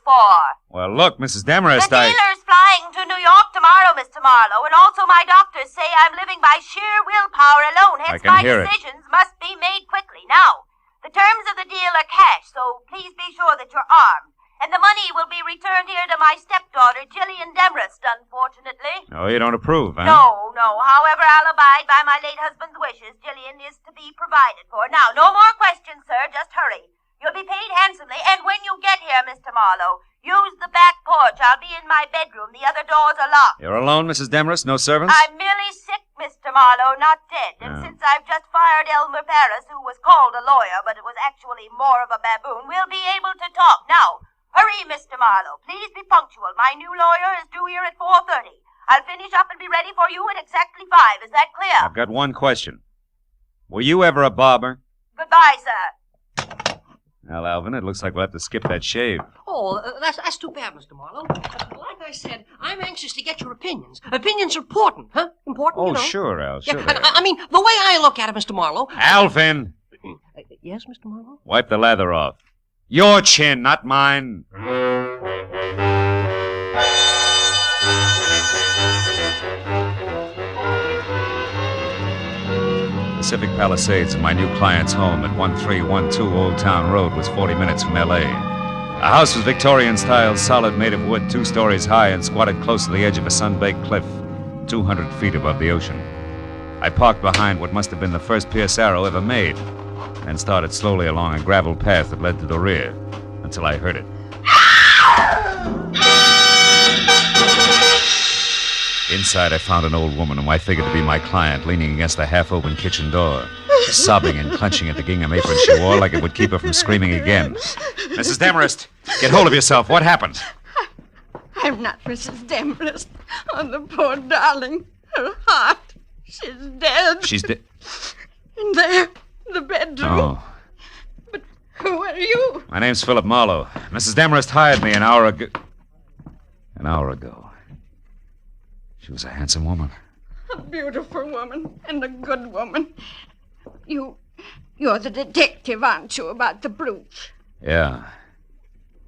Speaker 14: for.
Speaker 12: Well, look, Mrs. Demarest,
Speaker 14: The dealer's flying to New York tomorrow, Mr. Marlowe, and also my doctors say I'm living by sheer willpower alone, hence my decisions must be made quickly. Now, the terms of the deal are cash, so please be sure that you're armed. And the money will be returned here to my stepdaughter, Jillian Demarest, unfortunately.
Speaker 12: Oh, you don't approve, huh?
Speaker 14: No. However, I'll abide by my late husband's wishes. Jillian is to be provided for. Now, no more questions, sir. Just hurry. You'll be paid handsomely. And when you get here, Mr. Marlowe, use the back porch. I'll be in my bedroom. The other doors are locked.
Speaker 12: You're alone, Mrs. Demarest? No servants?
Speaker 14: I'm merely sick, Mr. Marlowe, not dead. And since I've just fired Elmer Paris, who was called a lawyer, but it was actually more of a baboon, we'll be able to talk. Now, hurry, Mr. Marlowe. Please be punctual. My new lawyer is due here at 4:30. I'll finish up and be ready for you at exactly 5. Is that clear?
Speaker 12: I've got one question. Were you ever a barber?
Speaker 14: Goodbye, sir.
Speaker 12: Well, Alvin, it looks like we'll have to skip that shave.
Speaker 13: Oh, that's too bad, Mr. Marlowe. Like I said, I'm anxious to get your opinions. Opinions are important, huh? Important,
Speaker 12: Oh,
Speaker 13: you know?
Speaker 12: sure, Al, sure.
Speaker 13: Yeah, I mean, the way I look at it, Mr. Marlowe...
Speaker 12: Alvin!
Speaker 13: Yes, Mr. Marlowe?
Speaker 12: Wipe the lather off. Your chin, not mine. Pacific Palisades and my new client's home at 1312 Old Town Road was 40 minutes from L.A. The house was Victorian-style, solid, made of wood, 2 stories high, and squatted close to the edge of a sun-baked cliff, 200 feet above the ocean. I parked behind what must have been the first Pierce Arrow ever made, and started slowly along a gravel path that led to the rear, until I heard it. Inside, I found an old woman whom I figured to be my client, leaning against the half-open kitchen door, sobbing and clenching at the gingham apron she wore like it would keep her from screaming again. Mrs. Demarest, get hold of yourself. What happened?
Speaker 16: I'm not Mrs. Demarest. Oh, the poor darling. Her heart. She's dead.
Speaker 12: She's dead.
Speaker 16: In there, the bedroom.
Speaker 12: Oh.
Speaker 16: But who are you?
Speaker 12: My name's Philip Marlowe. Mrs. Demarest hired me an hour ago. She was a handsome woman.
Speaker 16: A beautiful woman and a good woman. You're the detective, aren't you, about the brooch?
Speaker 12: Yeah.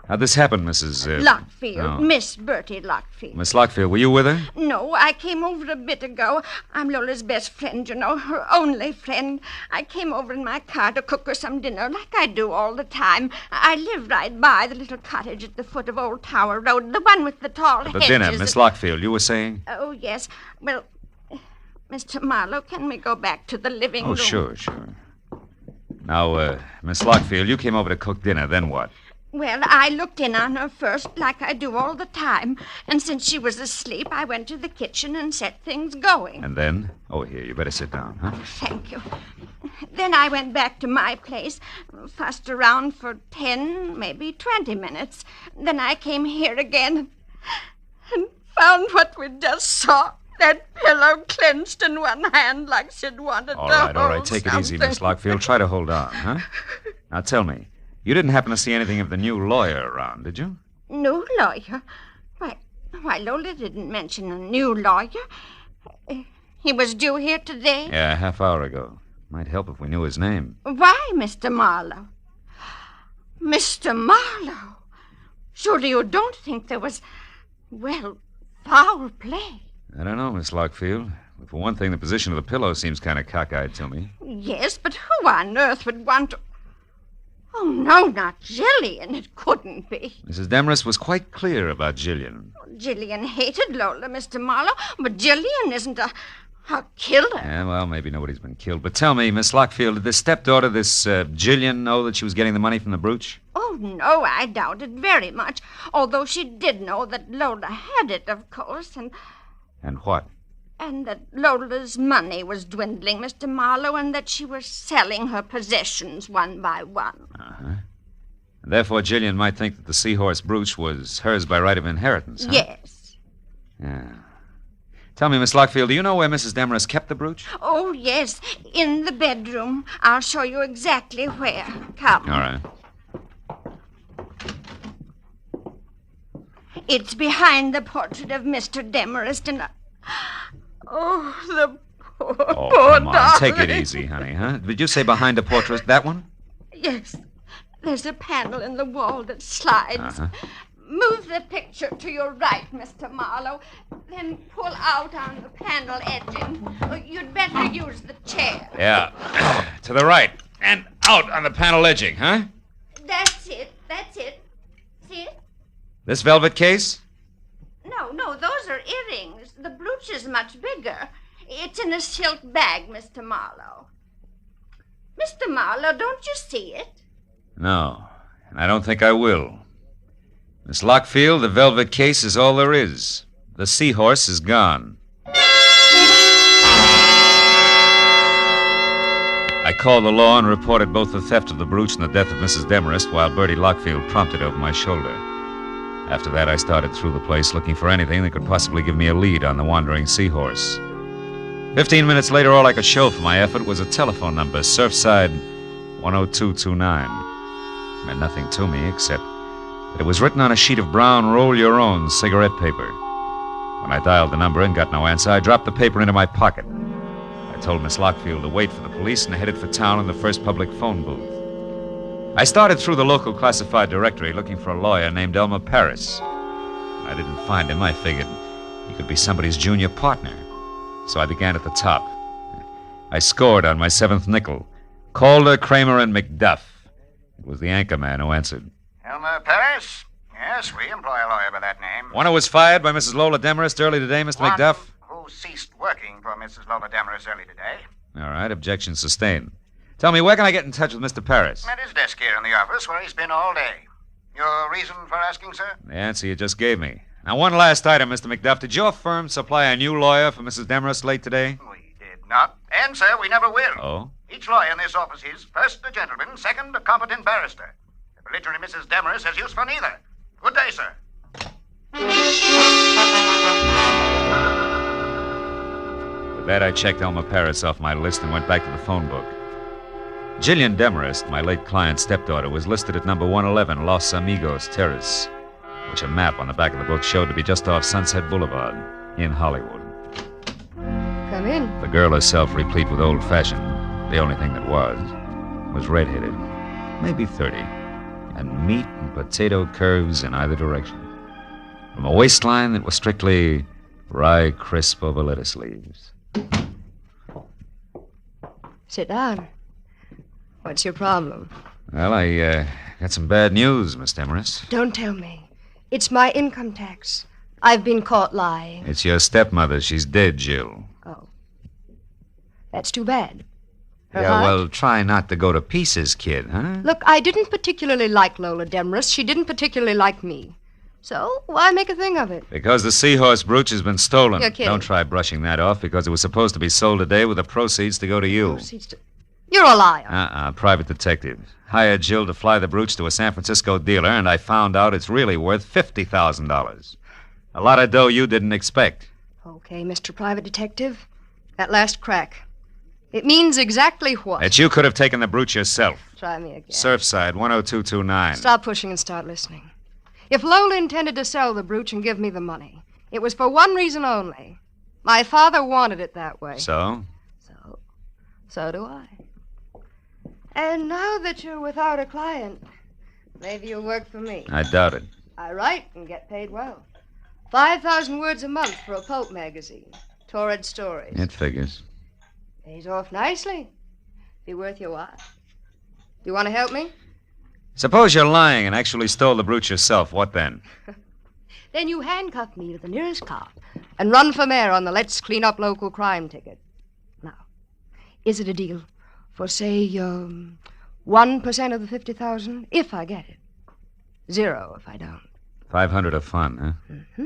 Speaker 12: How'd this happen, Mrs.
Speaker 16: Lockfield.
Speaker 12: Oh.
Speaker 16: Miss Bertie Lockfield.
Speaker 12: Miss Lockfield, were you with her?
Speaker 16: No, I came over a bit ago. I'm Lola's best friend, you know, her only friend. I came over in my car to cook her some dinner, like I do all the time. I live right by the little cottage at the foot of Old Tower Road, the one with the tall
Speaker 12: The
Speaker 16: hedges.
Speaker 12: dinner, Miss Lockfield, you were saying?
Speaker 16: Oh, yes. Well, Mr. Marlowe, can we go back to the living room?
Speaker 12: Oh, sure. Now, Miss Lockfield, you came over to cook dinner, then what?
Speaker 16: Well, I looked in on her first, like I do all the time. And since she was asleep, I went to the kitchen and set things going.
Speaker 12: And then? Oh, here, you better sit down, huh?
Speaker 16: Thank you. Then I went back to my place, fussed around for 10, maybe 20 minutes. Then I came here again and found what we just saw. That pillow clenched in one hand like she'd wanted to
Speaker 12: All
Speaker 16: hold
Speaker 12: right, take it easy, Miss Lockfield. Try to hold on, huh? Now, tell me, you didn't happen to see anything of the new lawyer around, did you?
Speaker 16: New lawyer? Why, Lola didn't mention a new lawyer. He was due here today?
Speaker 12: Yeah, a half hour ago. Might help if we knew his name.
Speaker 16: Why, Mr. Marlowe? Mr. Marlowe? Surely you don't think there was, well, foul play?
Speaker 12: I don't know, Miss Lockfield. But for one thing, the position of the pillow seems kind of cockeyed to me.
Speaker 16: Yes, but who on earth would want to... Oh, no, not Jillian. It couldn't be.
Speaker 12: Mrs. Demarest was quite clear about Jillian.
Speaker 16: Jillian hated Lola, Mr. Marlowe, but Jillian isn't a killer.
Speaker 12: Yeah, well, maybe nobody's been killed. But tell me, Miss Lockfield, did this stepdaughter, this Jillian, know that she was getting the money from the brooch?
Speaker 16: Oh, no, I doubt it very much. Although she did know that Lola had it, of course, and
Speaker 12: what?
Speaker 16: And that Lola's money was dwindling, Mr. Marlowe, and that she was selling her possessions one by one.
Speaker 12: Uh-huh. And therefore, Jillian might think that the Seahorse brooch was hers by right of inheritance, huh?
Speaker 16: Yes.
Speaker 12: Yeah. Tell me, Miss Lockfield, do you know where Mrs. Demarest kept the brooch?
Speaker 16: Oh, yes, in the bedroom. I'll show you exactly where. Come.
Speaker 12: All right.
Speaker 16: It's behind the portrait of Mr. Demarest, and... Oh, the poor,
Speaker 12: Oh,
Speaker 16: poor
Speaker 12: come on.
Speaker 16: darling.
Speaker 12: Take it easy, honey, huh? Did you say behind a portrait? That one?
Speaker 16: Yes. There's a panel in the wall that slides.
Speaker 12: Uh-huh.
Speaker 16: Move the picture to your right, Mr. Marlowe. Then pull out on the panel edging. You'd better use the chair.
Speaker 12: Yeah. To the right. And out on the panel edging, huh?
Speaker 16: That's it. See it?
Speaker 12: This velvet case?
Speaker 17: No, those are earrings. The brooch is much bigger. It's in a silk bag, Mr. Marlowe. Mr. Marlowe, don't you see it?
Speaker 12: No, and I don't think I will. Miss Lockfield, the velvet case is all there is. The Seahorse is gone. I called the law and reported both the theft of the brooch and the death of Mrs. Demarest while Bertie Lockfield prompted over my shoulder. After that, I started through the place looking for anything that could possibly give me a lead on the wandering Seahorse. 15 minutes later, all I could show for my effort was a telephone number, Surfside 10229. It meant nothing to me except that it was written on a sheet of brown roll-your-own cigarette paper. When I dialed the number and got no answer, I dropped the paper into my pocket. I told Miss Lockfield to wait for the police and headed for town in the first public phone booth. I started through the local classified directory looking for a lawyer named Elmer Paris. When I didn't find him, I figured he could be somebody's junior partner. So I began at the top. I scored on my seventh nickel. Calder, Kramer, and McDuff. It was the anchorman who answered.
Speaker 11: Elmer Paris? Yes, we employ a lawyer by that name.
Speaker 12: One who was fired by Mrs. Lola Demarest early today, Mr. McDuff?
Speaker 11: Who ceased working for Mrs. Lola Demarest early today.
Speaker 12: All right, objection sustained. Tell me, where can I get in touch with Mr. Paris?
Speaker 11: At his desk here in the office, where he's been all day. Your reason for asking, sir?
Speaker 12: The answer you just gave me. Now, one last item, Mr. McDuff. Did your firm supply a new lawyer for Mrs. Demarest late today?
Speaker 11: We did not. And, sir, we never will.
Speaker 12: Oh?
Speaker 11: Each lawyer in this office is, first, a gentleman, second, a competent barrister. The belligerent Mrs. Demarest has use for neither. Good day, sir.
Speaker 12: With that, I checked Elmer Paris off my list and went back to the phone book. Jillian Demarest, my late client's stepdaughter, was listed at number 111 Los Amigos Terrace, which a map on the back of the book showed to be just off Sunset Boulevard in Hollywood.
Speaker 5: Come in.
Speaker 12: The girl herself, replete with old-fashioned, the only thing that was red-headed, maybe 30, and meat and potato curves in either direction. From a waistline that was strictly rye crisp over lettuce leaves.
Speaker 20: Sit down. What's your problem?
Speaker 12: Well, I got some bad news, Miss Demarest.
Speaker 20: Don't tell me. It's my income tax. I've been caught lying.
Speaker 12: It's your stepmother. She's dead, Jill.
Speaker 20: Oh. That's too bad. Her
Speaker 12: Yeah,
Speaker 20: heart?
Speaker 12: well, try not to go to pieces, kid, huh?
Speaker 20: Look, I didn't particularly like Lola Demarest. She didn't particularly like me. So, why make a thing of it?
Speaker 12: Because the Seahorse brooch has been stolen.
Speaker 20: You're kidding.
Speaker 12: Don't try brushing that off, because it was supposed to be sold today with the proceeds to go to you.
Speaker 20: You're a liar.
Speaker 12: Private detective. Hired Jill to fly the brooch to a San Francisco dealer, and I found out it's really worth $50,000. A lot of dough you didn't expect.
Speaker 20: Okay, Mr. Private Detective. That last crack. It means exactly what?
Speaker 12: That you could have taken the brooch yourself.
Speaker 20: Try me again.
Speaker 12: Surfside 10229.
Speaker 20: Stop pushing and start listening. If Lola intended to sell the brooch and give me the money, it was for one reason only. My father wanted it that way.
Speaker 12: So?
Speaker 20: So do I. And now that you're without a client, maybe you'll work for me.
Speaker 12: I doubt it.
Speaker 20: I write and get paid well. 5,000 words a month for a pulp magazine. Torrid stories.
Speaker 12: It figures.
Speaker 20: Pays off nicely. Be worth your while. Do you want to help me?
Speaker 12: Suppose you're lying and actually stole the brooch yourself. What then?
Speaker 20: Then you handcuff me to the nearest cop and run for mayor on the Let's Clean Up Local Crime ticket. Now, is it a deal for, say, 1% of the 50,000 if I get it? 0 if I don't.
Speaker 12: 500 of fun, huh?
Speaker 20: Mm-hmm.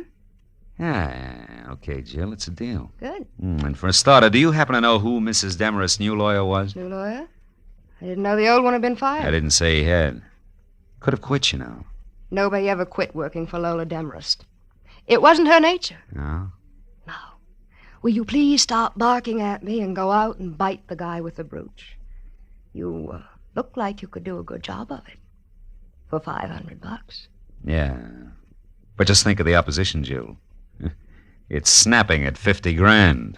Speaker 12: Yeah, okay, Jill, it's a deal.
Speaker 20: Good.
Speaker 12: And for a starter, do you happen to know who Mrs. Demarest's new lawyer was?
Speaker 20: New lawyer? I didn't know the old one had been fired.
Speaker 12: I didn't say he had. Could have quit, you know.
Speaker 20: Nobody ever quit working for Lola Demarest. It wasn't her nature.
Speaker 12: No?
Speaker 20: Will you please stop barking at me and go out and bite the guy with the brooch? You look like you could do a good job of it. For $500.
Speaker 12: Yeah. But just think of the opposition, Jill. It's snapping at 50 grand.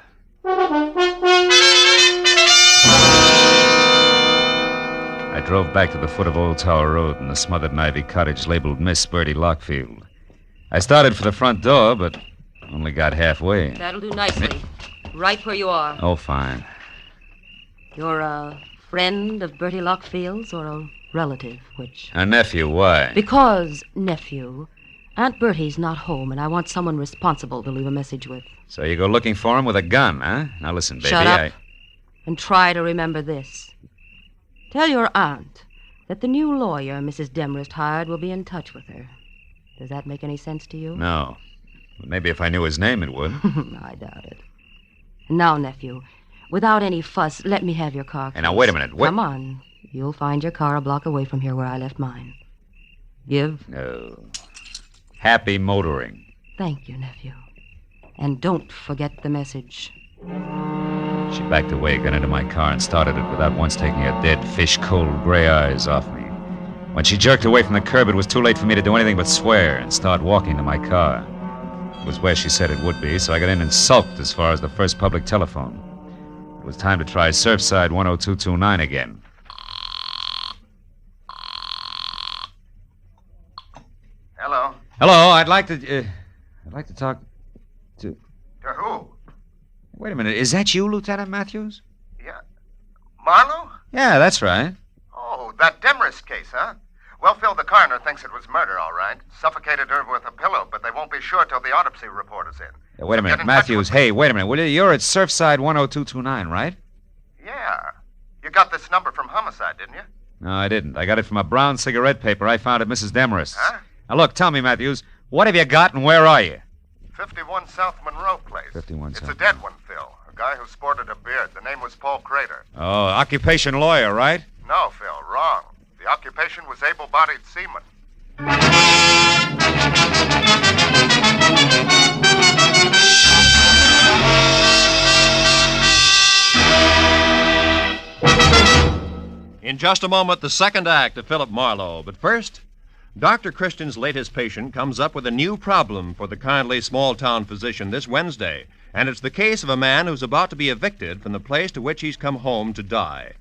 Speaker 12: I drove back to the foot of Old Tower Road in the smothered and ivy cottage labeled Miss Bertie Lockfield. I started for the front door, but only got halfway.
Speaker 21: That'll do nicely. Right where you are.
Speaker 12: Oh, fine.
Speaker 21: You're a friend of Bertie Lockfield's or a relative, which...
Speaker 12: A nephew, why?
Speaker 21: Because, nephew, Aunt Bertie's not home, and I want someone responsible to leave a message with.
Speaker 12: So you go looking for him with a gun, huh? Now listen, baby,
Speaker 21: Shut up and try to remember this. Tell your aunt that the new lawyer Mrs. Demarest hired will be in touch with her. Does that make any sense to you?
Speaker 12: No. But maybe if I knew his name, it would.
Speaker 21: I doubt it. Now, nephew, without any fuss, let me have your car.
Speaker 12: Hey, now, wait a minute.
Speaker 21: Come on. You'll find your car a block away from here where I left mine. Give.
Speaker 12: No. Happy motoring.
Speaker 21: Thank you, nephew. And don't forget the message.
Speaker 12: She backed away, got into my car, and started it without once taking her dead, fish-cold gray eyes off me. When she jerked away from the curb, it was too late for me to do anything but swear and start walking to my car. It was where she said it would be, so I got in and sulked as far as the first public telephone. It was time to try Surfside 10229 again.
Speaker 11: Hello.
Speaker 12: Hello, I'd like to talk to...
Speaker 11: To who?
Speaker 12: Wait a minute, is that you, Lieutenant Matthews?
Speaker 11: Yeah. Marlowe?
Speaker 12: Yeah, that's right.
Speaker 11: Oh, that Demarest case, huh? Well, Phil, the coroner thinks it was murder, all right. Suffocated her with a pillow, but they won't be sure till the autopsy report is in.
Speaker 12: Yeah, wait a minute, Matthews. Hey, wait a minute, will you? You're at Surfside 10229, right?
Speaker 11: Yeah. You got this number from Homicide, didn't you?
Speaker 12: No, I didn't. I got it from a brown cigarette paper I found at Mrs. Demarest's.
Speaker 11: Huh?
Speaker 12: Now, look, tell me, Matthews, what have you got and where are you?
Speaker 11: 51 South Monroe Place.
Speaker 12: 51
Speaker 11: It's
Speaker 12: South.
Speaker 11: a dead one, Phil. A guy who sported a beard. The name was Paul Crater.
Speaker 12: Oh, occupation lawyer, right?
Speaker 11: No, Phil, wrong. The occupation was able-bodied seaman.
Speaker 8: In just a moment, the second act of Philip Marlowe. But first, Dr. Christian's latest patient comes up with a new problem for the kindly small-town physician this Wednesday. And it's the case of a man who's about to be evicted from the place to which he's come home to die.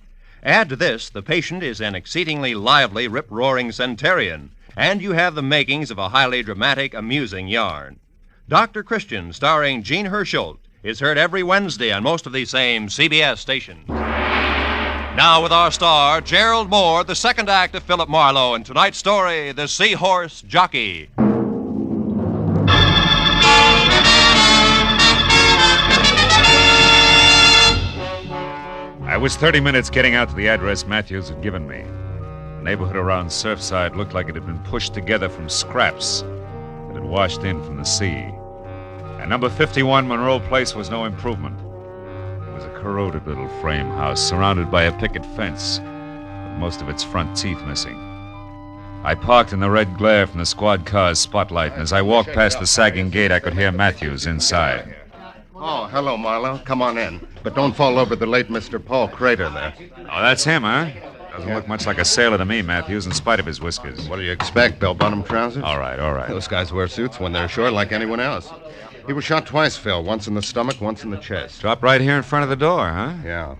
Speaker 8: Add to this, the patient is an exceedingly lively, rip-roaring centurion, and you have the makings of a highly dramatic, amusing yarn. Dr. Christian, starring Gene Herschelt, is heard every Wednesday on most of these same CBS stations. Now with our star, Gerald Moore, the second act of Philip Marlowe, and tonight's story, The Seahorse Jockey.
Speaker 12: I was 30 minutes getting out to the address Matthews had given me. The neighborhood around Surfside looked like it had been pushed together from scraps that had washed in from the sea. And number 51 Monroe Place was no improvement. It was a corroded little frame house surrounded by a picket fence, with most of its front teeth missing. I parked in the red glare from the squad car's spotlight, and as I walked past the sagging gate, I could hear Matthews inside.
Speaker 3: Oh, hello, Marlowe. Come on in. But don't fall over the late Mr. Paul Crater there.
Speaker 12: Oh, that's him, huh? Doesn't look much like a sailor to me, Matthews, in spite of his whiskers.
Speaker 3: What do you expect, bell-bottom trousers?
Speaker 12: All right.
Speaker 3: Those guys wear suits when they're ashore like anyone else. He was shot twice, Phil. Once in the stomach, once in the chest.
Speaker 12: Dropped right here in front of the door, huh?
Speaker 3: Yeah.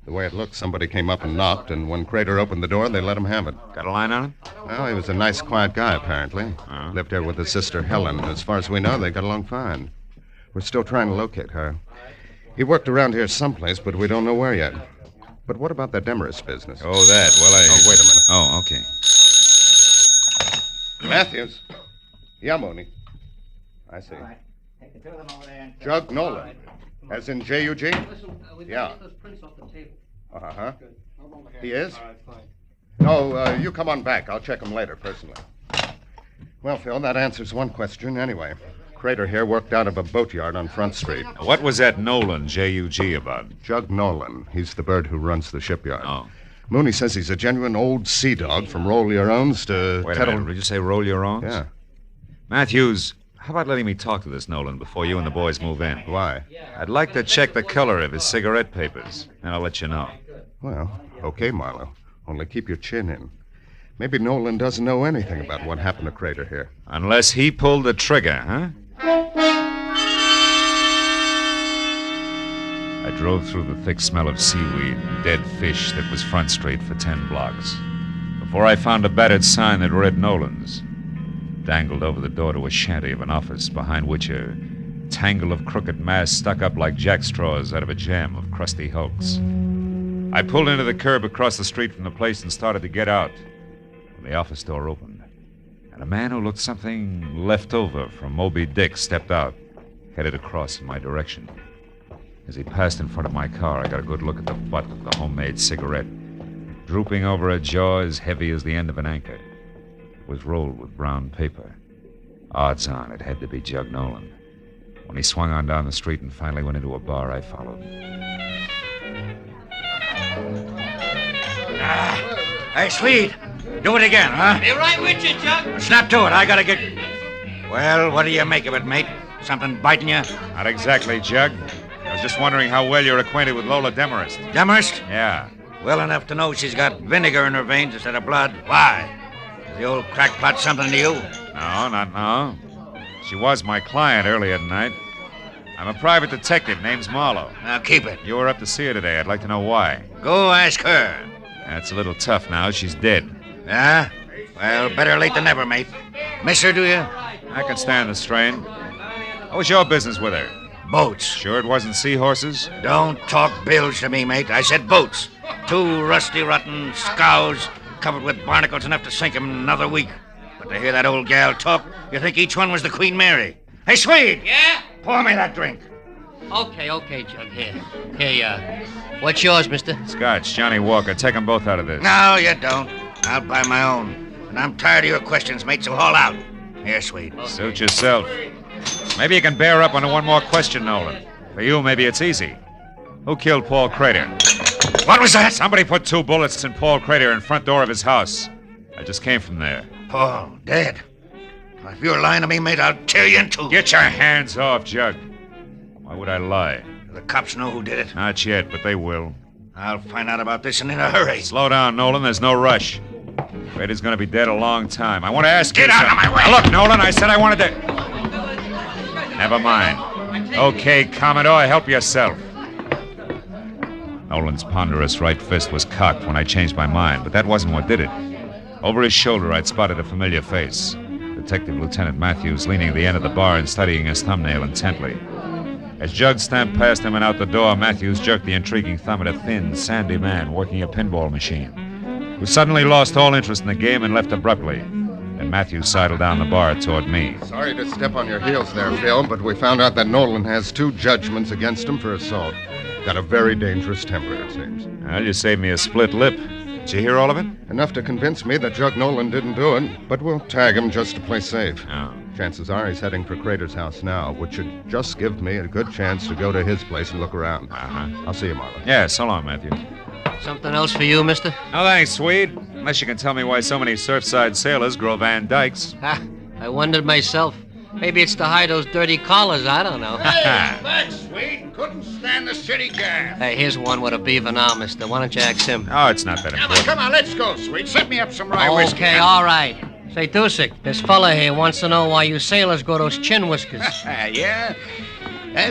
Speaker 3: The way it looked, somebody came up and knocked, and when Crater opened the door, they let him have it.
Speaker 12: Got a line on him?
Speaker 3: Well, he was a nice, quiet guy, apparently. Lived here with his sister, Helen. As far as we know, they got along fine. We're still trying to locate her. He worked around here someplace, but we don't know where yet. But what about that Demarest business?
Speaker 12: Oh, that. Well,
Speaker 3: Oh, wait a minute.
Speaker 12: Oh, okay.
Speaker 3: Matthews. Yeah, Mooney. I see. Jug Nolan. As in J-U-G? Yeah. Uh-huh. He is? No, you come on back. I'll check him later, personally. Well, Phil, that answers one question anyway. Crater here worked out of a boatyard on Front Street.
Speaker 12: What was that Nolan, J-U-G, about?
Speaker 3: Jug Nolan. He's the bird who runs the shipyard.
Speaker 12: Oh.
Speaker 3: Mooney says he's a genuine old sea dog from Roll Your Owns to...
Speaker 12: Wait a minute, did you say Roll Your Owns?
Speaker 3: Yeah.
Speaker 12: Matthews, how about letting me talk to this Nolan before you and the boys move in?
Speaker 3: Why?
Speaker 12: I'd like to check the color of his cigarette papers, and I'll let you know.
Speaker 3: Well, okay, Marlowe. Only keep your chin in. Maybe Nolan doesn't know anything about what happened to Crater here.
Speaker 12: Unless he pulled the trigger, huh? I drove through the thick smell of seaweed and dead fish that was Front Street for 10 blocks before I found a battered sign that read Nolan's, dangled over the door to a shanty of an office behind which a tangle of crooked masts stuck up like jackstraws out of a jam of crusty hulks. I pulled into the curb across the street from the place and started to get out when the office door opened, and a man who looked something left over from Moby Dick stepped out, headed across in my direction. As he passed in front of my car, I got a good look at the butt of the homemade cigarette, drooping over a jaw as heavy as the end of an anchor. It was rolled with brown paper. Odds on, it had to be Jug Nolan. When he swung on down the street and finally went into a bar, I followed.
Speaker 1: Hey, Swede, do it again, huh?
Speaker 13: Be right with you, Jug.
Speaker 1: Snap to it. I gotta get... Well, what do you make of it, mate? Something biting you?
Speaker 12: Not exactly, Jug. I was just wondering how well you're acquainted with Lola Demarest.
Speaker 1: Demarest?
Speaker 12: Yeah.
Speaker 1: Well enough to know she's got vinegar in her veins instead of blood. Why? Is the old crackpot something to you?
Speaker 12: No, not now. She was my client earlier tonight. I'm a private detective. Name's Marlowe.
Speaker 1: Now, keep it.
Speaker 12: You were up to see her today. I'd like to know why.
Speaker 1: Go ask her.
Speaker 12: That's a little tough now. She's dead.
Speaker 1: Yeah? Well, better late than never, mate. Miss her, do you?
Speaker 12: I can stand the strain. What was your business with her?
Speaker 1: Boats.
Speaker 12: Sure it wasn't seahorses?
Speaker 1: Don't talk bilge to me, mate. I said boats. 2 rusty, rotten scows covered with barnacles enough to sink 'em in another week. But to hear that old gal talk, you think each one was the Queen Mary. Hey, Swede!
Speaker 13: Yeah?
Speaker 1: Pour me that drink.
Speaker 13: Okay, Jug. Here, what's yours, mister?
Speaker 12: Scotch, Johnny Walker. Take them both out of this.
Speaker 1: No, you don't. I'll buy my own. And I'm tired of your questions, mate, so haul out. Here, Swede.
Speaker 12: Suit yourself. Maybe you can bear up on one more question, Nolan. For you, maybe it's easy. Who killed Paul Crater?
Speaker 1: What was that?
Speaker 12: Somebody put 2 bullets in Paul Crater in front door of his house. I just came from there.
Speaker 1: Paul, dead. If you're lying to me, mate, I'll tear you in two.
Speaker 12: Get your hands off, Jug. Why would I lie?
Speaker 1: The cops know who did it.
Speaker 12: Not yet, but they will.
Speaker 1: I'll find out about this and in a hurry.
Speaker 12: Slow down, Nolan. There's no rush. Crater's gonna be dead a long time. I want to ask you...
Speaker 1: Get out of my way!
Speaker 12: Now, look, Nolan, I said I wanted to... Never mind. Okay, Commodore, help yourself. Nolan's ponderous right fist was cocked when I changed my mind, but that wasn't what did it. Over his shoulder, I'd spotted a familiar face. Detective Lieutenant Matthews leaning at the end of the bar and studying his thumbnail intently. As Jug stamped past him and out the door, Matthews jerked the intriguing thumb at a thin, sandy man working a pinball machine, who suddenly lost all interest in the game and left abruptly. And Matthews sidled down the bar toward me.
Speaker 3: Sorry to step on your heels there, Phil, but we found out that Nolan has 2 judgments against him for assault. Got a very dangerous temper, it seems.
Speaker 12: Well, you saved me a split lip. Did you hear all of it?
Speaker 3: Enough to convince me that Jug Nolan didn't do it, but we'll tag him just to play safe.
Speaker 12: Oh.
Speaker 3: Chances are he's heading for Crater's house now, which should just give me a good chance to go to his place and look around.
Speaker 12: Uh-huh.
Speaker 3: I'll see you, Marlowe.
Speaker 12: Yeah, so long, Matthew.
Speaker 13: Something else for you, mister?
Speaker 12: No thanks, Swede. Unless you can tell me why so many Surfside sailors grow Van Dykes.
Speaker 13: Ha! I wondered myself. Maybe it's to hide those dirty collars. I don't know.
Speaker 1: Hey, thanks, Swede. Couldn't stand the city gas.
Speaker 13: Hey, here's one with a beaver now, mister. Why don't you ask him?
Speaker 12: Oh, it's not that important.
Speaker 1: Come on, let's go, Swede. Set me up some rye whiskey.
Speaker 13: Okay, all right. Say, Dusek, this fella here wants to know why you sailors grow those chin whiskers.
Speaker 15: Yeah?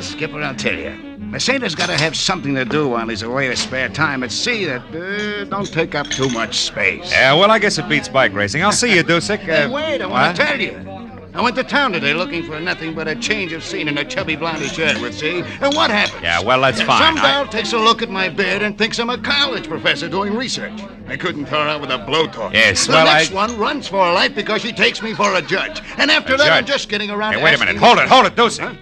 Speaker 15: Skipper, I'll tell you. A sailor's got to have something to do while he's away with spare time at sea that don't take up too much space.
Speaker 12: Yeah, well, I guess it beats bike racing. I'll see you, Dusek.
Speaker 15: Hey, wait, I want to tell you. I went to town today looking for nothing but a change of scene in a chubby blondish Edward, see? And what happens?
Speaker 12: Yeah, well, that's fine.
Speaker 15: Some gal takes a look at my beard and thinks I'm a college professor doing research. I couldn't thaw her out with a blowtorch.
Speaker 12: Yes,
Speaker 15: the
Speaker 12: well,
Speaker 15: next one runs for her life because she takes me for a judge. And after that, I'm just getting around
Speaker 12: Hey,
Speaker 15: to
Speaker 12: wait a
Speaker 15: asking
Speaker 12: minute.
Speaker 15: me-
Speaker 12: Hold it, Dusek.
Speaker 15: Huh?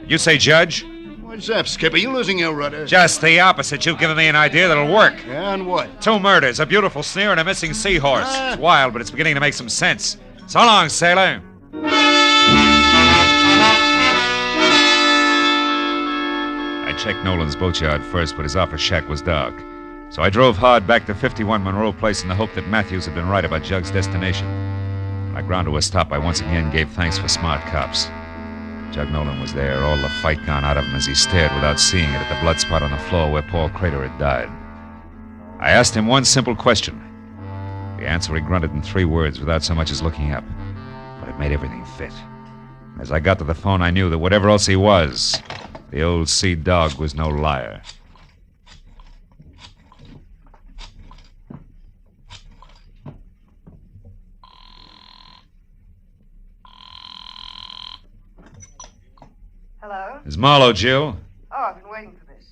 Speaker 12: You say judge?
Speaker 15: What's up, Skipper? You losing your rudder?
Speaker 12: Just the opposite. You've given me an idea that'll work.
Speaker 15: Yeah, and what?
Speaker 12: 2 murders, a beautiful sneer, and a missing seahorse.
Speaker 15: Ah.
Speaker 12: It's wild, but it's beginning to make some sense. So long, sailor. I checked Nolan's boatyard first, but his office shack was dark. So I drove hard back to 51 Monroe Place in the hope that Matthews had been right about Jug's destination. When I ground to a stop, I once again gave thanks for smart cops. Jug Nolan was there, all the fight gone out of him as he stared without seeing it at the blood spot on the floor where Paul Crater had died. I asked him one simple question. The answer he grunted in 3 words without so much as looking up. But it made everything fit. As I got to the phone, I knew that whatever else he was, the old sea dog was no liar.
Speaker 16: Hello?
Speaker 12: It's Marlowe, Jill.
Speaker 16: Oh, I've been waiting for this.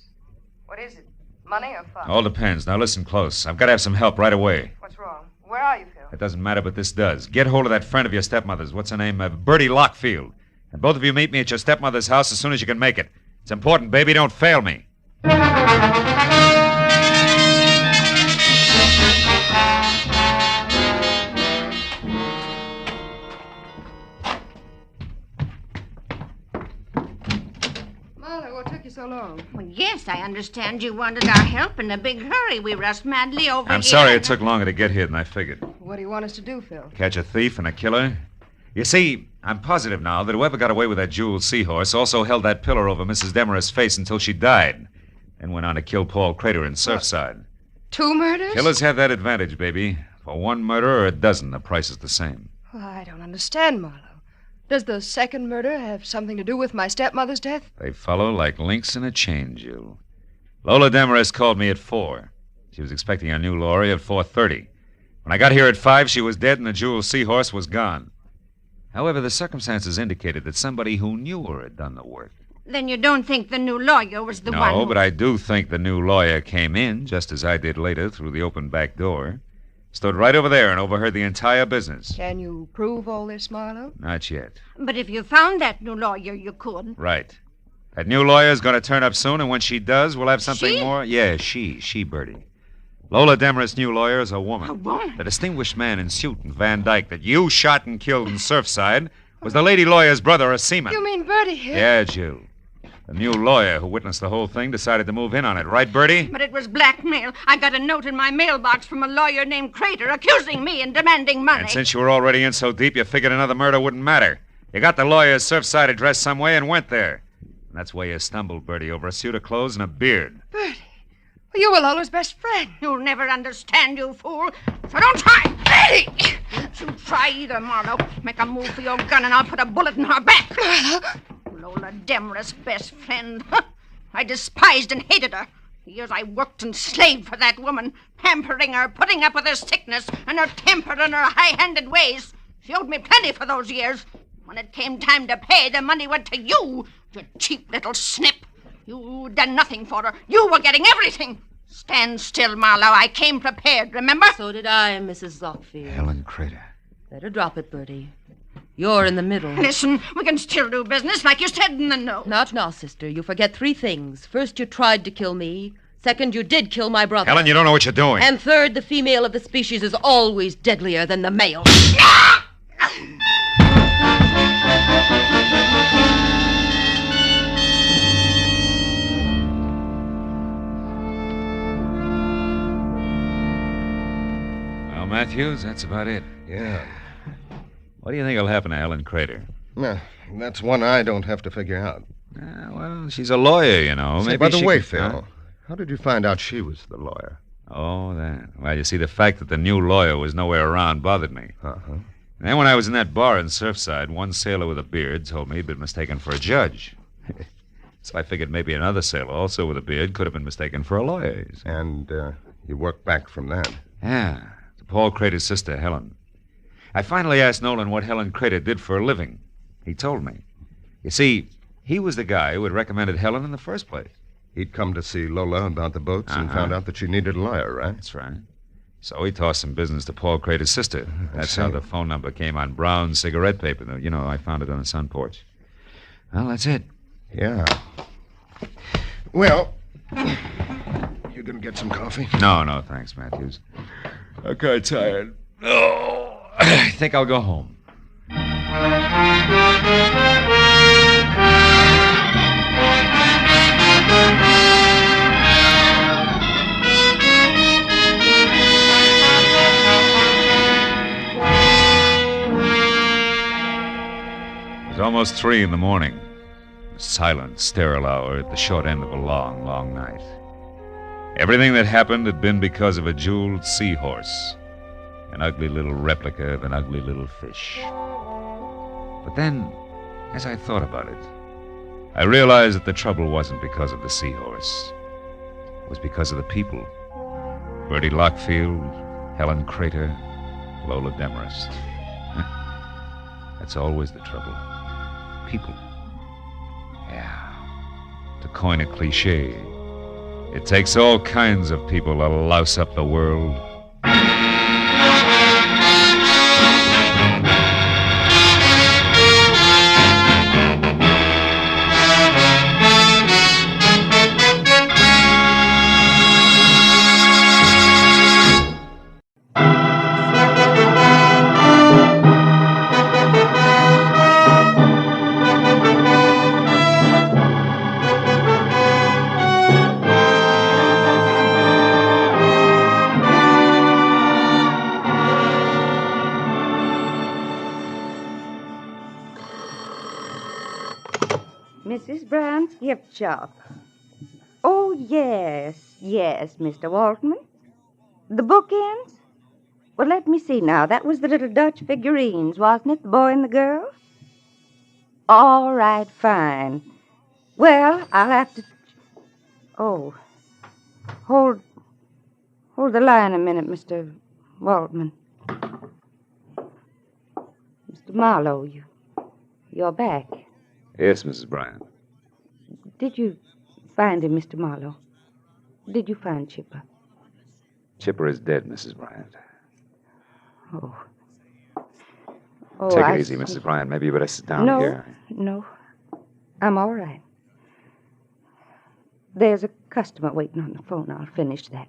Speaker 16: What is it? Money or fun?
Speaker 12: All depends. Now listen close. I've got to have some help right away.
Speaker 16: What's wrong? Where are you, Phil?
Speaker 12: That doesn't matter, but this does. Get hold of that friend of your stepmother's. What's her name? Bertie Lockfield. And both of you meet me at your stepmother's house as soon as you can make it. It's important, baby. Don't fail me.
Speaker 20: Marlowe, what took you so long?
Speaker 17: Well, yes, I understand you wanted our help in a big hurry. We rushed madly over
Speaker 12: I'm
Speaker 17: here.
Speaker 12: sorry it took longer to get here than I figured.
Speaker 20: What do you want us to do, Phil?
Speaker 12: Catch a thief and a killer? You see, I'm positive now that whoever got away with that jeweled seahorse also held that pillar over Mrs. Demarest's face until she died, then went on to kill Paul Crater in Surfside.
Speaker 20: 2 murders?
Speaker 12: Killers have that advantage, baby. For 1 murder or a dozen, the price is the same.
Speaker 20: Well, I don't understand, Marlowe. Does the second murder have something to do with my stepmother's death?
Speaker 12: They follow like links in a chain, Jill. Lola Demarest called me at 4. She was expecting a new lorry at 4:30. When I got here at 5, she was dead and the jeweled seahorse was gone. However, the circumstances indicated that somebody who knew her had done the work.
Speaker 17: Then you don't think the new lawyer was the one
Speaker 12: No,
Speaker 17: who...
Speaker 12: but I do think the new lawyer came in, just as I did later, through the open back door. Stood right over there and overheard the entire business.
Speaker 20: Can you prove all this, Marlowe?
Speaker 12: Not yet.
Speaker 17: But if you found that new lawyer, you could.
Speaker 12: Right. That new lawyer's going to turn up soon, and when she does, we'll have something
Speaker 17: She?
Speaker 12: more. Yeah, she, Bertie. Lola Demarest's new lawyer is a woman.
Speaker 17: A woman?
Speaker 12: The distinguished man in suit and Van Dyke that you shot and killed in Surfside was the lady lawyer's brother, a seaman.
Speaker 20: You mean Bertie here?
Speaker 12: Yeah, Jill. The new lawyer who witnessed the whole thing decided to move in on it, right, Bertie?
Speaker 17: But it was blackmail. I got a note in my mailbox from a lawyer named Crater accusing me and demanding money.
Speaker 12: And since you were already in so deep, you figured another murder wouldn't matter. You got the lawyer's Surfside address some way and went there. And that's where you stumbled, Bertie, over a suit of clothes and a beard.
Speaker 20: Bertie. Well, you were Lola's best friend.
Speaker 17: You'll never understand, you fool. So don't try. Betty! Don't you try either, Marlowe. Make a move for your gun and I'll put a bullet in her back. Lola Demarest's best friend. I despised and hated her. The years I worked and slaved for that woman, pampering her, putting up with her sickness and her temper and her high-handed ways. She owed me plenty for those years. When it came time to pay, the money went to you cheap little snip. You'd done nothing for her. You were getting everything. Stand still, Marlowe. I came prepared, remember?
Speaker 21: So did I, Mrs. Lockfield.
Speaker 12: Helen Crater.
Speaker 21: Better drop it, Bertie. You're in the middle.
Speaker 17: Listen, we can still do business like you said in the note.
Speaker 21: Not now, sister. You forget 3 things. First, you tried to kill me. Second, you did kill my brother.
Speaker 12: Helen, you don't know what you're doing.
Speaker 21: And third, the female of the species is always deadlier than the male.
Speaker 12: Well, Matthews, that's about it.
Speaker 3: Yeah.
Speaker 12: What do you think will happen to Helen Crater?
Speaker 3: Nah, that's one I don't have to figure out.
Speaker 12: Well, she's a lawyer, you know.
Speaker 3: Say,
Speaker 12: Maybe
Speaker 3: by the
Speaker 12: she
Speaker 3: way,
Speaker 12: could-
Speaker 3: Phil,
Speaker 12: Huh?
Speaker 3: how did you find out she was the lawyer?
Speaker 12: Oh, that. Well, you see, the fact that the new lawyer was nowhere around bothered me.
Speaker 3: Uh-huh.
Speaker 12: And then when I was in that bar in Surfside, one sailor with a beard told me he'd been mistaken for a judge. So I figured maybe another sailor, also with a beard, could have been mistaken for a lawyer.
Speaker 3: And you worked back from that?
Speaker 12: Yeah, to Paul Crater's sister, Helen. I finally asked Nolan what Helen Crater did for a living. He told me. You see, he was the guy who had recommended Helen in the first place.
Speaker 3: He'd come to see Lola about the boats and found out that she needed a lawyer, right?
Speaker 12: That's right. So he tossed some business to Paul Crater's sister. That's how the phone number came on brown cigarette paper. You know, I found it on the sun porch. Well, that's it.
Speaker 3: Yeah. Well, you gonna get some coffee?
Speaker 12: No, thanks, Matthews. I'm kind of tired. Oh, I think I'll go home. It was almost 3 in the morning. A silent, sterile hour at the short end of a long, long night. Everything that happened had been because of a jeweled seahorse, an ugly little replica of an ugly little fish. But then, as I thought about it, I realized that the trouble wasn't because of the seahorse. It was because of the people. Bertie Lockfield, Helen Crater, Lola Demarest. That's always the trouble. People. Yeah. To coin a cliche, it takes all kinds of people to louse up the world.
Speaker 16: Mrs. Brown's gift shop. Oh, yes, Mr. Waltman. The bookends? Well, let me see now. That was the little Dutch figurines, wasn't it? The boy and the girl? All right, fine. Well, I'll have to... Oh, hold the line a minute, Mr. Waltman. Mr. Marlowe, you're back.
Speaker 12: Yes, Mrs. Bryant.
Speaker 16: Did you find him, Mr. Marlowe? Did you find Chipper?
Speaker 12: Chipper is dead, Mrs. Bryant.
Speaker 16: Oh,
Speaker 12: Take it easy, Mrs. Bryant. Maybe you better sit down here.
Speaker 16: No, I'm all right. There's a customer waiting on the phone. I'll finish that.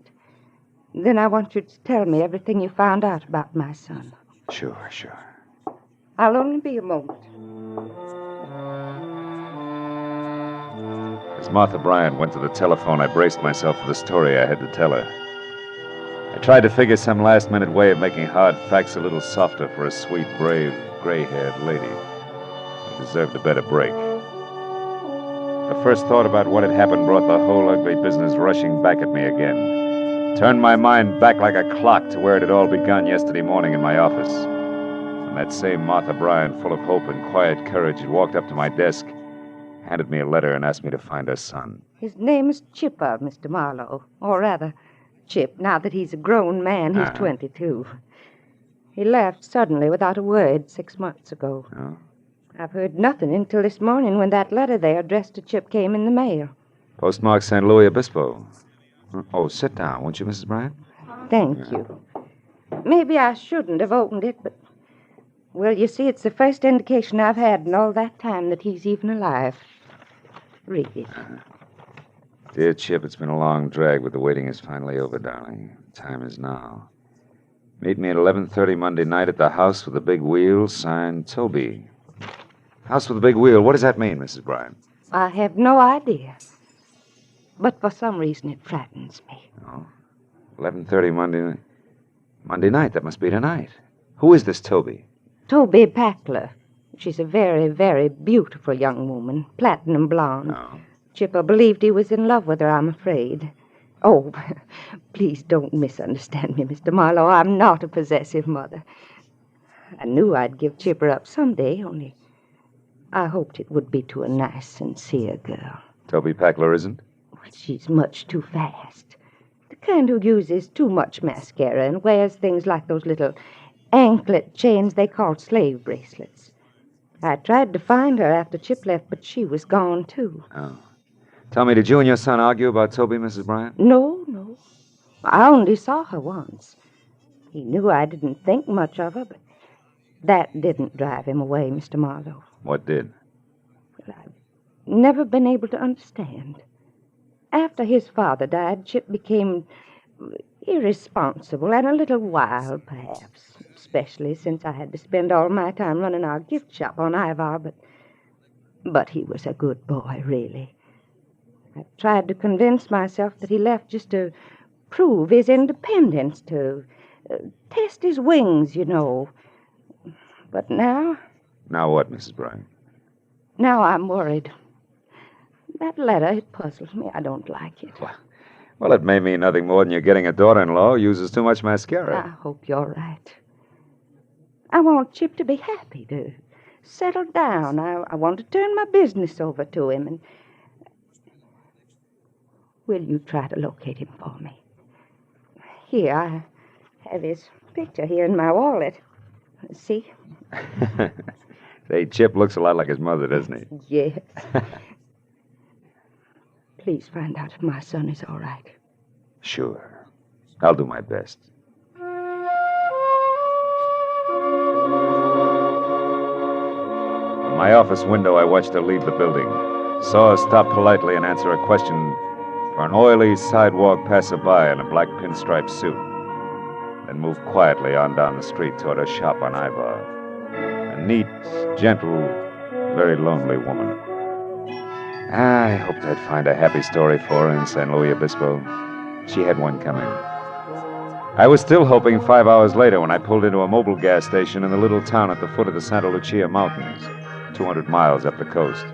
Speaker 16: Then I want you to tell me everything you found out about my son.
Speaker 12: Sure.
Speaker 16: I'll only be a moment.
Speaker 12: As Martha Bryant went to the telephone, I braced myself for the story I had to tell her. I tried to figure some last-minute way of making hard facts a little softer for a sweet, brave, gray-haired lady who deserved a better break. The first thought about what had happened brought the whole ugly business rushing back at me again. Turned my mind back like a clock to where it had all begun yesterday morning in my office. And that same Martha Bryant, full of hope and quiet courage, had walked up to my desk, handed me a letter, and asked me to find her son.
Speaker 16: His name is Chipper, Mr. Marlowe. Or rather, Chip, now that he's a grown man. He's 22. He left suddenly without a word 6 months ago.
Speaker 12: Oh?
Speaker 16: I've heard nothing until this morning when that letter there addressed to Chip came in the mail.
Speaker 12: Postmark St. Louis Obispo. Oh, sit down, won't you, Mrs. Bryant?
Speaker 16: Thank you. Maybe I shouldn't have opened it, but... Well, you see, it's the first indication I've had in all that time that he's even alive. Read it.
Speaker 12: Dear Chip, it's been a long drag, but the waiting is finally over, darling. Time is now. Meet me at 11:30 Monday night at the House with the Big Wheel, signed Toby. House with the Big Wheel, what does that mean, Mrs. Bryant?
Speaker 16: I have no idea. But for some reason it frightens me.
Speaker 12: Oh, 11:30 Monday night. That must be tonight. Who is this Toby?
Speaker 16: Toby Packler. She's a very, very beautiful young woman, platinum blonde.
Speaker 12: Oh.
Speaker 16: Chipper believed he was in love with her, I'm afraid. Oh, please don't misunderstand me, Mr. Marlowe. I'm not a possessive mother. I knew I'd give Chipper up someday, only I hoped it would be to a nice, sincere girl.
Speaker 12: Toby Packler isn't?
Speaker 16: She's much too fast. The kind who uses too much mascara and wears things like those little anklet chains they call slave bracelets. I tried to find her after Chip left, but she was gone, too.
Speaker 12: Oh. Tell me, did you and your son argue about Toby, Mrs. Bryant?
Speaker 16: No. I only saw her once. He knew I didn't think much of her, but that didn't drive him away, Mr. Marlowe.
Speaker 12: What did?
Speaker 16: Well, I've never been able to understand. After his father died, Chip became irresponsible and a little wild, perhaps, especially since I had to spend all my time running our gift shop on Ivar, but he was a good boy, really. I tried to convince myself that he left just to prove his independence, to test his wings, you know. But now...
Speaker 12: Now what, Mrs. Bryant?
Speaker 16: Now I'm worried. That letter, it puzzles me. I don't like it.
Speaker 12: Well, it may mean nothing more than you're getting a daughter-in-law who uses too much mascara.
Speaker 16: I hope you're right. I want Chip to be happy, to settle down. I want to turn my business over to him, and... Will you try to locate him for me? Here, I have his picture here in my wallet. See?
Speaker 12: Say, Chip looks a lot like his mother, doesn't he?
Speaker 16: Yes. Please find out if my son is all right.
Speaker 12: Sure. I'll do my best. From my office window, I watched her leave the building. Saw her stop politely and answer a question for an oily sidewalk passerby in a black pinstripe suit. Then moved quietly on down the street toward her shop on Ivar. A neat, gentle, very lonely woman. I hoped I'd find a happy story for her in San Luis Obispo. She had one coming. I was still hoping 5 hours later when I pulled into a mobile gas station in the little town at the foot of the Santa Lucia Mountains, 200 miles up the coast.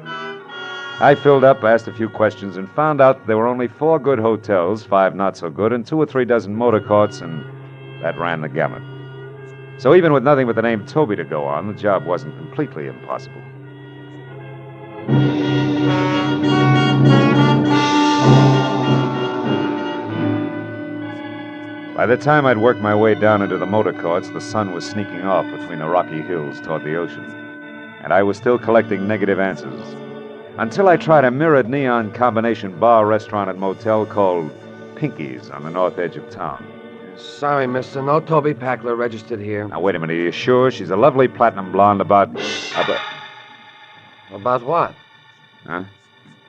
Speaker 12: I filled up, asked a few questions, and found out there were only 4 good hotels, 5 not so good, and 2 or 3 dozen motor courts, and that ran the gamut. So even with nothing but the name Toby to go on, the job wasn't completely impossible. By the time I'd worked my way down into the motor courts, the sun was sneaking off between the rocky hills toward the ocean, and I was still collecting negative answers. Until I tried a mirrored neon combination bar, restaurant, and motel called Pinky's on the north edge of town.
Speaker 6: Sorry, mister. No Toby Packler registered here.
Speaker 12: Now, wait a minute. Are you sure? She's a lovely platinum blonde about...
Speaker 6: About what?
Speaker 12: Huh?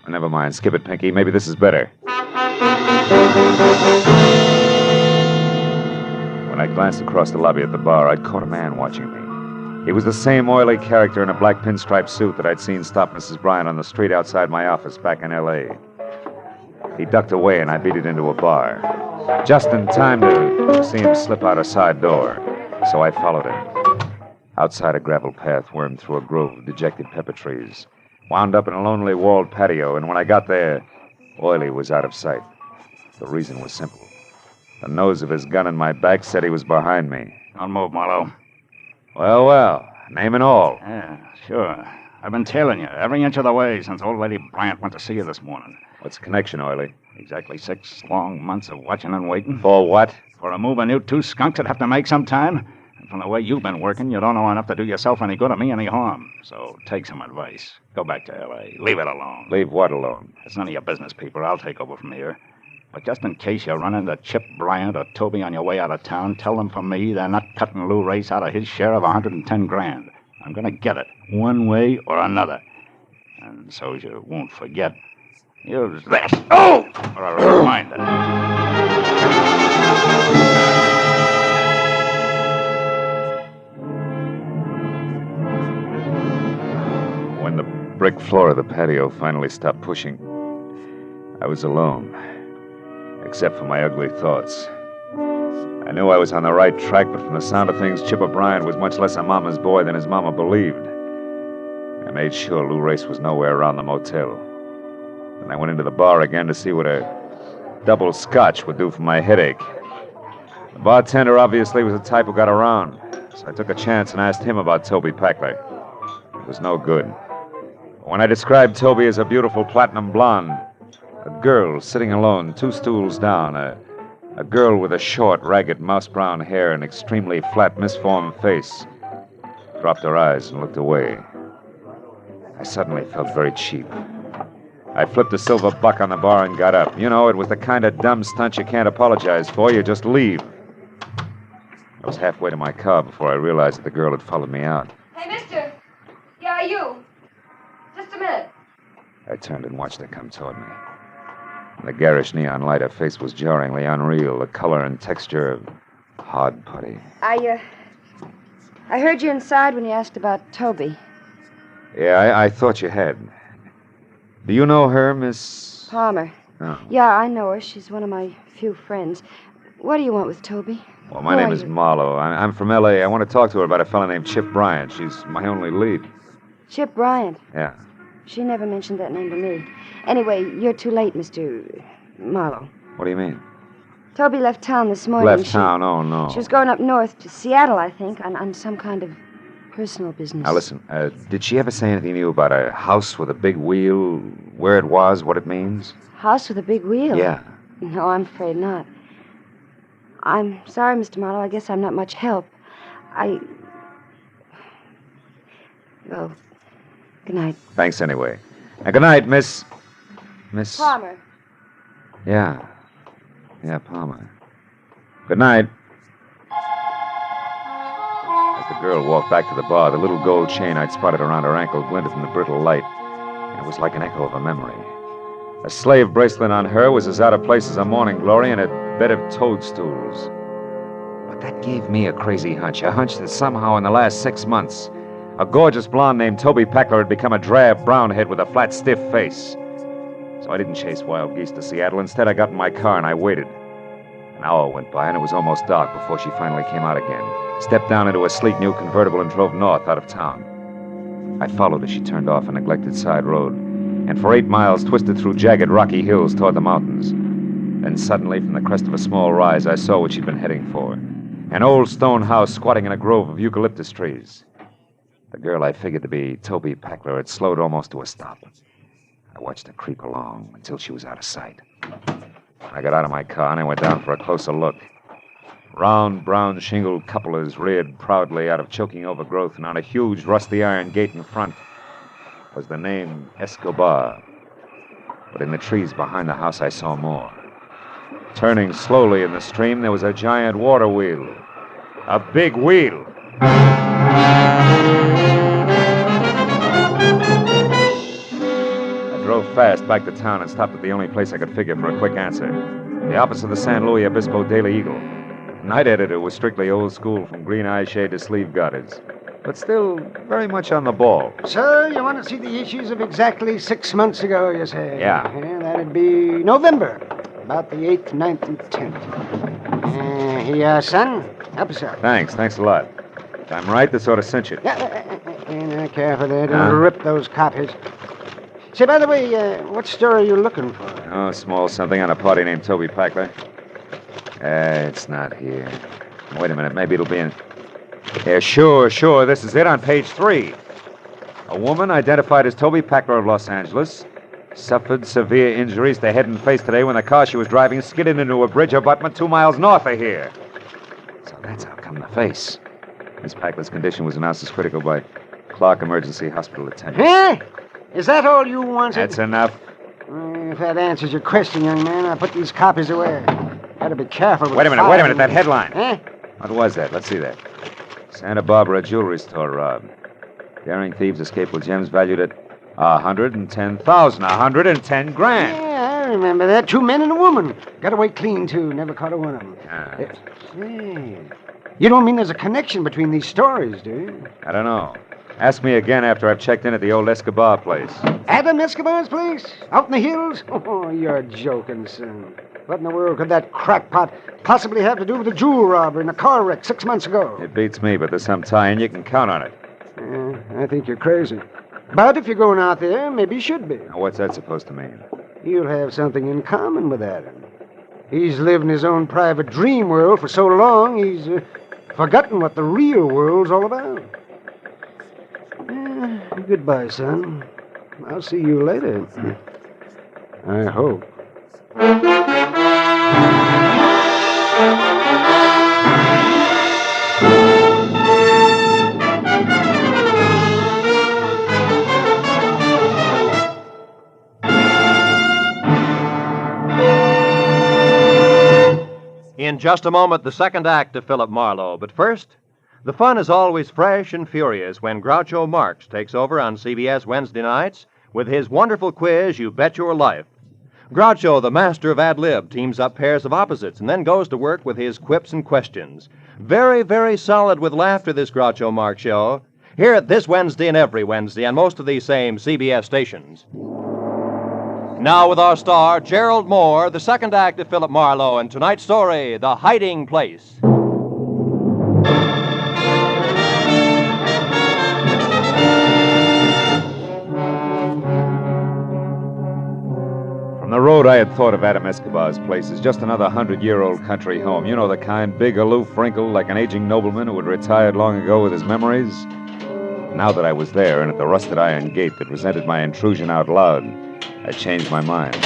Speaker 12: Oh, never mind. Skip it, Pinky. Maybe this is better. When I glanced across the lobby at the bar, I'd caught a man watching me. He was the same oily character in a black pinstripe suit that I'd seen stop Mrs. Bryant on the street outside my office back in L.A. He ducked away, and I beat it into a bar. Just in time to see him slip out a side door. So I followed him. Outside, a gravel path wormed through a grove of dejected pepper trees. Wound up in a lonely walled patio, and when I got there, Oily was out of sight. The reason was simple. The nose of his gun in my back said he was behind me.
Speaker 15: Don't move, Marlowe.
Speaker 12: Well, name and all.
Speaker 15: Yeah, sure. I've been tailing you every inch of the way since old Lady Bryant went to see you this morning.
Speaker 12: What's the connection, Oily?
Speaker 15: Exactly 6 long months of watching and waiting.
Speaker 12: For what?
Speaker 15: For a move you 2 skunks would have to make some time. And from the way you've been working, you don't know enough to do yourself any good or me any harm. So take some advice. Go back to L.A. Leave it alone.
Speaker 12: Leave what alone?
Speaker 15: It's none of your business, people. I'll take over from here. But just in case you run into Chip Bryant or Toby on your way out of town, tell them from me they're not cutting Lou Race out of his share of $110,000. I'm going to get it, one way or another. And so you won't forget, use this. Oh! For a reminder.
Speaker 12: When the brick floor of the patio finally stopped pushing, I was alone. Except for my ugly thoughts. I knew I was on the right track, but from the sound of things, Chipper Bryant was much less a mama's boy than his mama believed. I made sure Lou Race was nowhere around the motel. And I went into the bar again to see what a double scotch would do for my headache. The bartender obviously was the type who got around, so I took a chance and asked him about Toby Packler. It was no good. But when I described Toby as a beautiful platinum blonde, a girl sitting alone, 2 stools down, a girl with a short, ragged, mouse-brown hair and extremely flat, misformed face, dropped her eyes and looked away. I suddenly felt very cheap. I flipped a silver buck on the bar and got up. You know, it was the kind of dumb stunt you can't apologize for. You just leave. I was halfway to my car before I realized that the girl had followed me out.
Speaker 5: Hey, mister. Yeah, you. Just a minute.
Speaker 12: I turned and watched her come toward me. In the garish neon light, her face was jarringly unreal, the color and texture of hard putty.
Speaker 20: I heard you inside when you asked about Toby.
Speaker 12: Yeah, I thought you had. Do you know her, Miss...
Speaker 20: Palmer.
Speaker 12: Oh.
Speaker 20: Yeah, I know her. She's one of my few friends. What do you want with Toby?
Speaker 12: Well, my name is Marlowe. I'm from L.A. I want to talk to her about a fellow named Chip Bryant. She's my only lead.
Speaker 20: Chip Bryant?
Speaker 12: Yeah.
Speaker 20: She never mentioned that name to me. Anyway, you're too late, Mr. Marlowe.
Speaker 12: What do you mean?
Speaker 20: Toby left town this morning.
Speaker 12: Left town? Oh, no.
Speaker 20: She was going up north to Seattle, I think, on some kind of personal business.
Speaker 12: Now, listen, did she ever say anything to you about a house with a big wheel, where it was, what it means?
Speaker 20: House with a big wheel?
Speaker 12: Yeah.
Speaker 20: No, I'm afraid not. I'm sorry, Mr. Marlowe. I guess I'm not much help. Well, good night.
Speaker 12: Thanks anyway. Now, good night, Miss...
Speaker 20: Palmer.
Speaker 12: Yeah. Yeah, Palmer. Good night. As the girl walked back to the bar, the little gold chain I'd spotted around her ankle glinted in the brittle light, and it was like an echo of a memory. A slave bracelet on her was as out of place as a morning glory in a bed of toadstools. But that gave me a crazy hunch, a hunch that somehow in the last 6 months, a gorgeous blonde named Toby Packler had become a drab brown head with a flat, stiff face. So I didn't chase wild geese to Seattle. Instead, I got in my car and I waited. An hour went by and it was almost dark before she finally came out again, stepped down into a sleek new convertible and drove north out of town. I followed as she turned off a neglected side road. and for 8 miles twisted through jagged rocky hills toward the mountains. Then suddenly, from the crest of a small rise, I saw what she'd been heading for. An old stone house squatting in a grove of eucalyptus trees. The girl I figured to be Toby Packler had slowed almost to a stop. I watched her creep along until she was out of sight. I got out of my car and I went down for a closer look. Round, brown shingled cupolas reared proudly out of choking overgrowth, and on a huge rusty iron gate in front was the name Escobar. But in the trees behind the house I saw more. Turning slowly in the stream, there was a giant water wheel. A big wheel. I drove fast back to town and stopped at the only place I could figure for a quick answer. The office of the San Luis Obispo Daily Eagle. Night editor was strictly old school, from green eye shade to sleeve garters, but still very much on the ball.
Speaker 10: So, you want to see the issues of exactly 6 months ago, you say?
Speaker 12: Yeah.
Speaker 10: That'd be November, about the 8th, 9th, and 10th. Here you are, son. Help yourself.
Speaker 12: Thanks a lot. If I'm right, this ought to cinch it.
Speaker 10: Careful there, don't rip those copies. Say, by the way, what story are you looking for?
Speaker 12: Oh, small something on a party named Toby Packler. It's not here. Wait a minute, maybe it'll be in... Yeah, sure, this is it on page 3. A woman identified as Toby Packler of Los Angeles suffered severe injuries to head and face today when the car she was driving skidded into a bridge abutment 2 miles north of here. So that's how come the face. Miss Packler's condition was announced as critical by Clark Emergency Hospital attendants.
Speaker 10: Huh? Is that all you wanted?
Speaker 12: That's enough.
Speaker 10: If that answers your question, young man, I'll put these copies away. Gotta be careful with
Speaker 12: Wait a minute, that headline.
Speaker 10: Huh?
Speaker 12: What was that? Let's see that. Santa Barbara jewelry store robbed. Daring thieves escaped with gems valued at 110,000. 110 grand.
Speaker 10: Yeah, I remember that. 2 men and a woman. Got away clean, too. Never caught a one of them. Hey, you don't mean there's a connection between these stories, do you?
Speaker 12: I don't know. Ask me again after I've checked in at the old Escobar place.
Speaker 10: Adam Escobar's place? Out in the hills? Oh, you're joking, son. What in the world could that crackpot possibly have to do with a jewel robbery and a car wreck 6 months ago?
Speaker 12: It beats me, but there's some tie, and you can count on it.
Speaker 10: I think you're crazy. But if you're going out there, maybe you should be.
Speaker 12: Now, what's that supposed to mean?
Speaker 10: You'll have something in common with Adam. He's lived in his own private dream world for so long, he's forgotten what the real world's all about. Goodbye, son. I'll see you later. I hope.
Speaker 8: In just a moment, the second act of Philip Marlowe. But first, the fun is always fresh and furious when Groucho Marx takes over on CBS Wednesday nights with his wonderful quiz, You Bet Your Life. Groucho, the master of ad-lib, teams up pairs of opposites and then goes to work with his quips and questions. Very, very solid with laughter, this Groucho Marx show. Hear it this Wednesday and every Wednesday on most of these same CBS stations. Now with our star, Gerald Moore, the second act of Philip Marlowe, and tonight's story, The Hiding Place.
Speaker 12: From the road, I had thought of Adam Escobar's place as just another 100-year-old country home. You know, the kind, big, aloof, wrinkled, like an aging nobleman who had retired long ago with his memories. Now that I was there and at the rusted iron gate that resented my intrusion out loud, I changed my mind.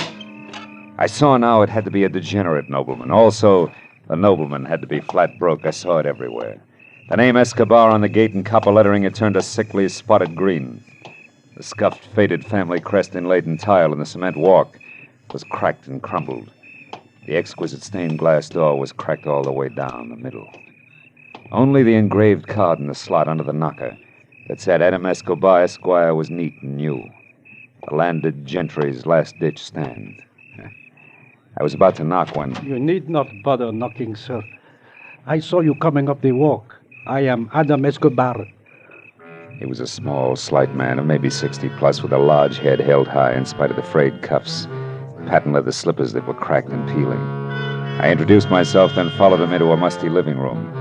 Speaker 12: I saw now it had to be a degenerate nobleman. Also, the nobleman had to be flat broke. I saw it everywhere. The name Escobar on the gate in copper lettering had turned a sickly, spotted green. The scuffed, faded family crest inlaid in tile in the cement walk was cracked and crumpled. The exquisite stained glass door was cracked all the way down the middle. Only the engraved card in the slot under the knocker that said Adam Escobar, Esquire, was neat and new. The landed gentry's last-ditch stand. I was about to knock when...
Speaker 19: You need not bother knocking, sir. I saw you coming up the walk. I am Adam Escobar.
Speaker 12: He was a small, slight man of maybe 60 plus with a large head held high in spite of the frayed cuffs, patent leather slippers that were cracked and peeling. I introduced myself, then followed him into a musty living room.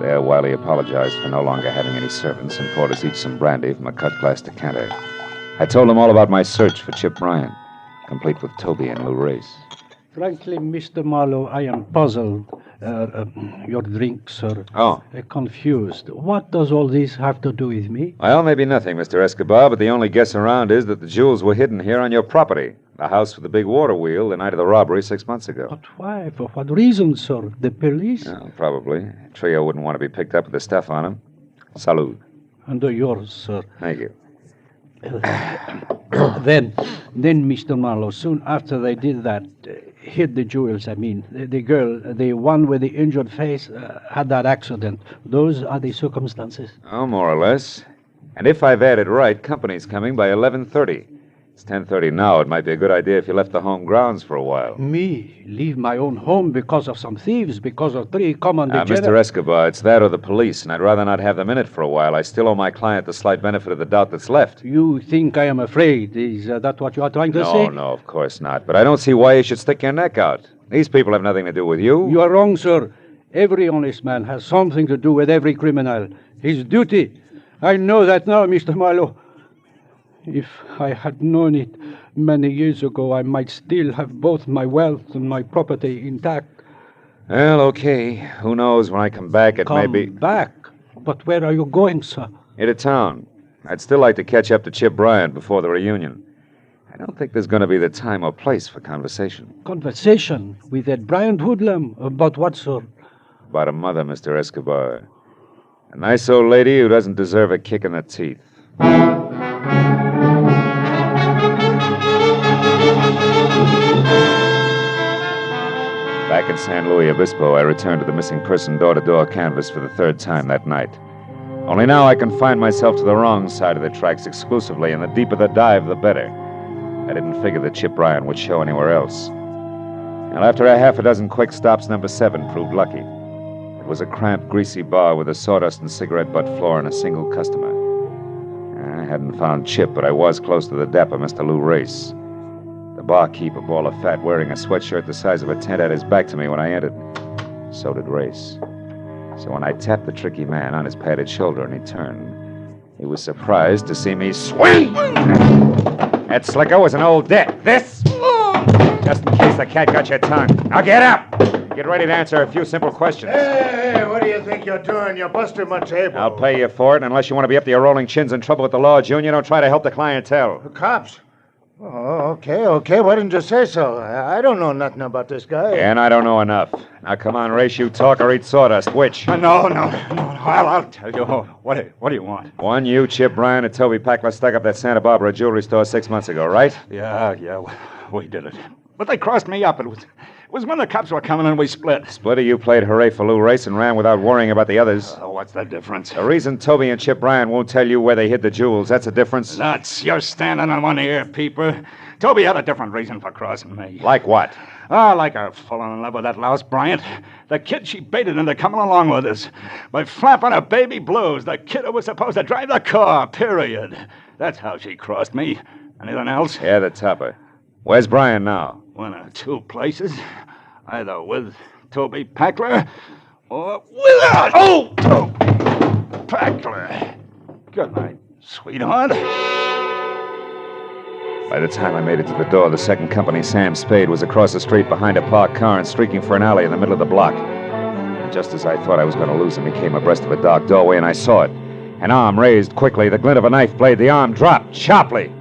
Speaker 12: There, Wiley apologized for no longer having any servants and poured us each some brandy from a cut glass decanter. I told him all about my search for Chip Bryant, complete with Toby and Lou Race.
Speaker 19: Frankly, Mr. Marlowe, I am puzzled. Your drink, sir.
Speaker 12: Oh.
Speaker 19: Confused. What does all this have to do with me?
Speaker 12: Well, maybe nothing, Mr. Escobar, but the only guess around is that the jewels were hidden here on your property. The house with the big water wheel the night of the robbery 6 months ago.
Speaker 19: But why? For what reason, sir? The police?
Speaker 12: Probably. Trio wouldn't want to be picked up with the stuff on him. Salud.
Speaker 19: Under yours, sir.
Speaker 12: Thank you.
Speaker 19: Then, Mr. Marlowe, soon after they did that, hid the jewels, I mean, the girl, the one with the injured face, had that accident. Those are the circumstances.
Speaker 12: Oh, more or less. And if I've added right, company's coming by 11:30. It's 10:30 now. It might be a good idea if you left the home grounds for a while.
Speaker 19: Me? Leave my own home because of some thieves, because of 3 common degenerates?
Speaker 12: Mr. Escobar, it's that or the police, and I'd rather not have them in it for a while. I still owe my client the slight benefit of the doubt that's left.
Speaker 19: You think I am afraid? Is that what you are trying to say?
Speaker 12: No, of course not. But I don't see why you should stick your neck out. These people have nothing to do with you.
Speaker 19: You are wrong, sir. Every honest man has something to do with every criminal. His duty. I know that now, Mr. Marlowe. If I had known it many years ago, I might still have both my wealth and my property intact.
Speaker 12: Well, okay. Who knows? When I come back, it may be...
Speaker 19: Come back? But where are you going, sir?
Speaker 12: Into town. I'd still like to catch up to Chip Bryant before the reunion. I don't think there's going to be the time or place for conversation.
Speaker 19: Conversation? With that Bryant hoodlum? About what, sir?
Speaker 12: About a mother, Mr. Escobar. A nice old lady who doesn't deserve a kick in the teeth. Back in San Luis Obispo, I returned to the missing person door-to-door canvass for the 3rd time that night. Only now I confined myself to the wrong side of the tracks exclusively, and the deeper the dive, the better. I didn't figure that Chip Bryant would show anywhere else. And after a half a dozen quick stops, number 7 proved lucky. It was a cramped, greasy bar with a sawdust and cigarette butt floor and a single customer. I hadn't found Chip, but I was close to the dapper Mr. Lou Race. The barkeep, a ball of fat, wearing a sweatshirt the size of a tent, had his back to me when I entered. So did Race. So when I tapped the tricky man on his padded shoulder and he turned, he was surprised to see me swing! That slicker was an old debt. This! Just in case the cat got your tongue. Now get up! Get ready to answer a few simple questions.
Speaker 3: Hey, what do you think you're doing? You're busting my table.
Speaker 12: I'll pay you for it, and unless you want to be up to your rolling chins in trouble with the law, Junior, don't try to help the clientele.
Speaker 3: The cops? Oh, okay. Why didn't you say so? I don't know nothing about this guy.
Speaker 12: And I don't know enough. Now, come on, Race, you talk or eat sawdust. Which?
Speaker 15: No. I'll tell you. What do you want?
Speaker 12: One, you, Chip Bryant, and Toby Packler stuck up that Santa Barbara jewelry store 6 months ago, right?
Speaker 15: Yeah, we did it. But they crossed me up. It was when the cops were coming and we split.
Speaker 12: Split or you played hooray for Lou Race and ran without worrying about the others?
Speaker 15: What's the difference?
Speaker 12: The reason Toby and Chip Bryant won't tell you where they hid the jewels, that's a difference?
Speaker 15: Nuts. You're standing on one ear, peeper. Toby had a different reason for crossing me.
Speaker 12: Like what?
Speaker 15: Like her falling in love with that louse Bryant. The kid she baited into coming along with us. By flapping her baby blues, the kid who was supposed to drive the car, period. That's how she crossed me. Anything else?
Speaker 12: Yeah, the topper. Where's Bryant now?
Speaker 15: One of 2 places. Either with Toby Packler or without. Oh! Packler. Good night, sweetheart.
Speaker 12: By the time I made it to the door, the second company, Sam Spade, was across the street behind a parked car and streaking for an alley in the middle of the block. And just as I thought I was going to lose him, he came abreast of a dark doorway, and I saw it. An arm raised quickly, the glint of a knife blade, the arm dropped sharply.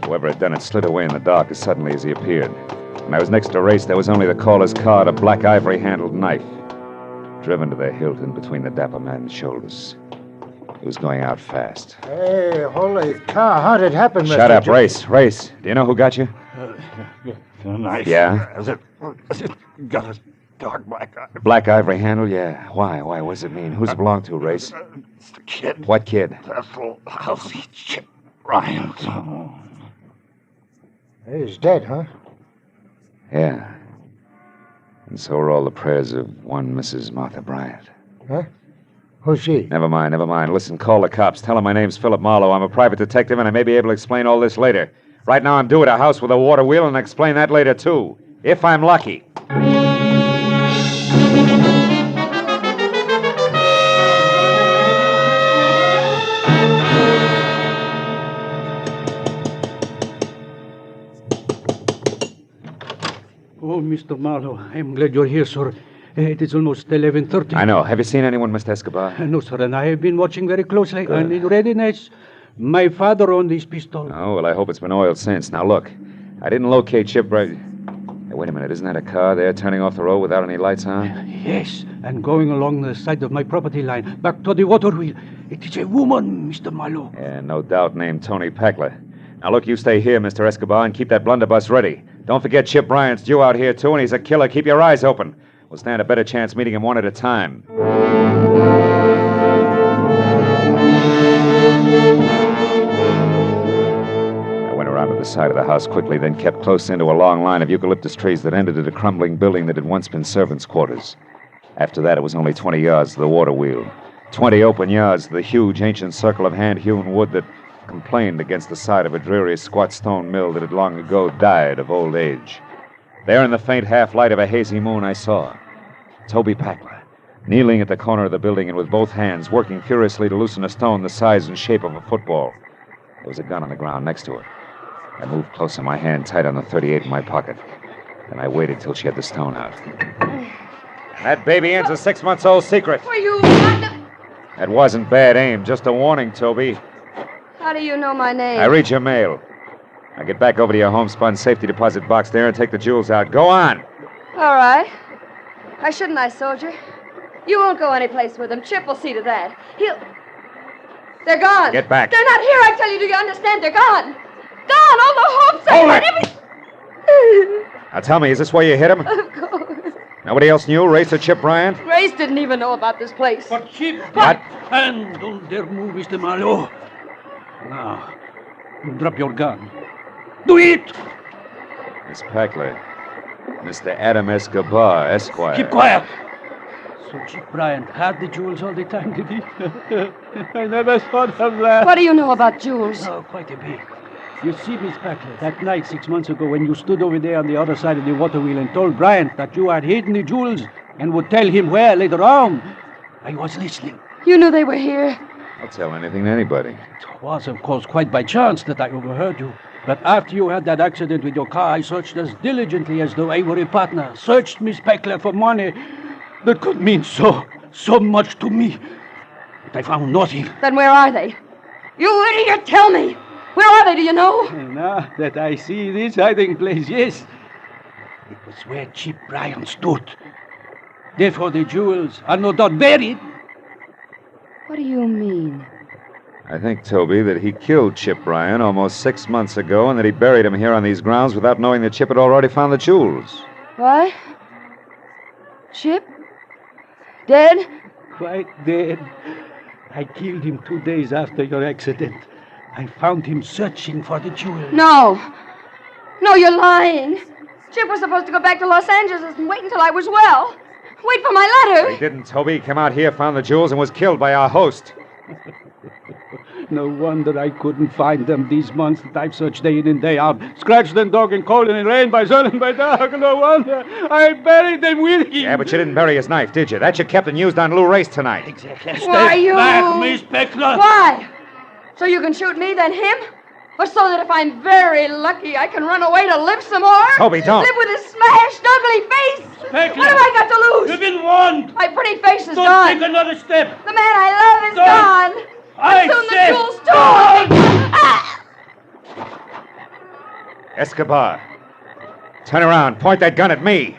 Speaker 12: Whoever had done it slid away in the dark as suddenly as he appeared. When I was next to Race, there was only the caller's card, a black ivory-handled knife, driven to the hilt in between the dapper man's shoulders. He was going out fast.
Speaker 3: Hey, holy cow, how did it happen, Mr.
Speaker 12: Shut up, Race. Race, do you know who got you?
Speaker 15: The knife.
Speaker 12: Yeah?
Speaker 15: Has it got a dark black eye?
Speaker 12: Black ivory handle, yeah. Why? What does it mean? Who's it belong to, Race?
Speaker 15: It's the kid.
Speaker 12: What kid?
Speaker 15: That little lousy Chip Bryant.
Speaker 3: He's dead, huh?
Speaker 12: Yeah. And so are all the prayers of one Mrs. Martha Bryant.
Speaker 3: Huh? Who's she?
Speaker 12: Never mind. Listen, call the cops. Tell them my name's Philip Marlowe. I'm a private detective, and I may be able to explain all this later. Right now, I'm due at a house with a water wheel, and I'll explain that later, too. If I'm lucky.
Speaker 19: Mr. Marlowe, I'm glad you're here, sir. It is almost 11:30.
Speaker 12: I know. Have you seen anyone, Mr. Escobar?
Speaker 19: No, sir, and I have been watching very closely. And in readiness, my father owned this pistol.
Speaker 12: Oh, well, I hope it's been oiled since. Now, look, I didn't locate Shipwright. Hey, wait a minute. Isn't that a car there turning off the road without any lights on?
Speaker 19: Yes, and going along the side of my property line, back to the water wheel. It is a woman, Mr. Marlowe.
Speaker 12: Yeah, no doubt named Tony Packler. Now, look, you stay here, Mr. Escobar, and keep that blunderbuss ready. Don't forget Chip Bryant's due out here, too, and he's a killer. Keep your eyes open. We'll stand a better chance meeting him one at a time. I went around to the side of the house quickly, then kept close into a long line of eucalyptus trees that ended at a crumbling building that had once been servants' quarters. After that, it was only 20 yards to the water wheel. 20 open yards to the huge, ancient circle of hand-hewn wood that complained against the side of a dreary, squat stone mill that had long ago died of old age. There in the faint half-light of a hazy moon, I saw Toby Packler, kneeling at the corner of the building and with both hands working furiously to loosen a stone the size and shape of a football. There was a gun on the ground next to it. I moved closer, my hand tight on the .38 in my pocket. Then I waited till she had the stone out. And that baby Ann's a 6-month-old secret.
Speaker 20: Were you not...
Speaker 12: That wasn't bad aim, just a warning, Toby.
Speaker 20: How do you know my name?
Speaker 12: I read your mail. Now get back over to your homespun safety deposit box there and take the jewels out. Go on.
Speaker 20: All right. Why shouldn't I, soldier? You won't go anyplace with them. Chip will see to that. They're gone.
Speaker 12: Get back.
Speaker 20: They're not here, I tell you. Do you understand? They're gone. Gone. All the hopes I
Speaker 12: Hold
Speaker 20: had.
Speaker 12: Now tell me, is this where you hit him?
Speaker 20: Of course.
Speaker 12: Nobody else knew? Race or Chip Bryant?
Speaker 20: Grace didn't even know about this place.
Speaker 19: But Chip...
Speaker 12: What?
Speaker 19: And don't dare move, Mr. Marlowe. Now, drop your gun. Do it!
Speaker 12: Miss Packler. Mr. Adam Escobar, Esquire.
Speaker 19: Keep quiet. So Chip Bryant had the jewels all the time, did he? I never thought of that.
Speaker 20: What do you know about jewels?
Speaker 19: Oh, quite a bit. You see, Miss Packler, that night 6 months ago when you stood over there on the other side of the water wheel and told Bryant that you had hidden the jewels and would tell him where later on, I was listening.
Speaker 20: You knew they were here.
Speaker 12: I'll tell anything to anybody.
Speaker 19: It was, of course, quite by chance that I overheard you. But after you had that accident with your car, I searched as diligently as though I were a partner. Searched Miss Packler for money that could mean so much to me. But I found nothing.
Speaker 20: Then where are they? You idiot, tell me. Where are they, do you know?
Speaker 19: Now that I see this hiding place, yes. It was where Chip Bryant stood. Therefore the jewels are no doubt buried.
Speaker 20: What do you mean?
Speaker 12: I think, Toby, that he killed Chip Bryant almost 6 months ago and that he buried him here on these grounds without knowing that Chip had already found the jewels.
Speaker 20: What? Chip? Dead?
Speaker 19: Quite dead. I killed him 2 days after your accident. I found him searching for the jewels.
Speaker 20: No. No, you're lying. Chip was supposed to go back to Los Angeles and wait until I was well. Wait for my letter.
Speaker 12: He didn't, Toby. He came out here, found the jewels, and was killed by our host.
Speaker 19: No wonder I couldn't find them these months that I've searched day in and day out. Scratched and dug and cold and in rain by sun and by dark. No wonder I buried them with him.
Speaker 12: Yeah, but you didn't bury his knife, did you? That you kept and used on Lou Race tonight.
Speaker 19: Exactly.
Speaker 20: Why, you...
Speaker 19: back, Miss Packler.
Speaker 20: Why? So you can shoot me, then him? Or so that if I'm very lucky, I can run away to live some more?
Speaker 12: Toby, don't.
Speaker 20: Live with a smashed, ugly face?
Speaker 19: Packler,
Speaker 20: What have I got to lose?
Speaker 19: You've been warned.
Speaker 20: My pretty face is
Speaker 19: Don't
Speaker 20: gone.
Speaker 19: take another step.
Speaker 20: The man I love is
Speaker 19: Don't.
Speaker 20: gone.
Speaker 19: I
Speaker 20: And soon
Speaker 19: said
Speaker 20: the jewels too. Ah!
Speaker 12: Escobar. Turn around. Point that gun at me.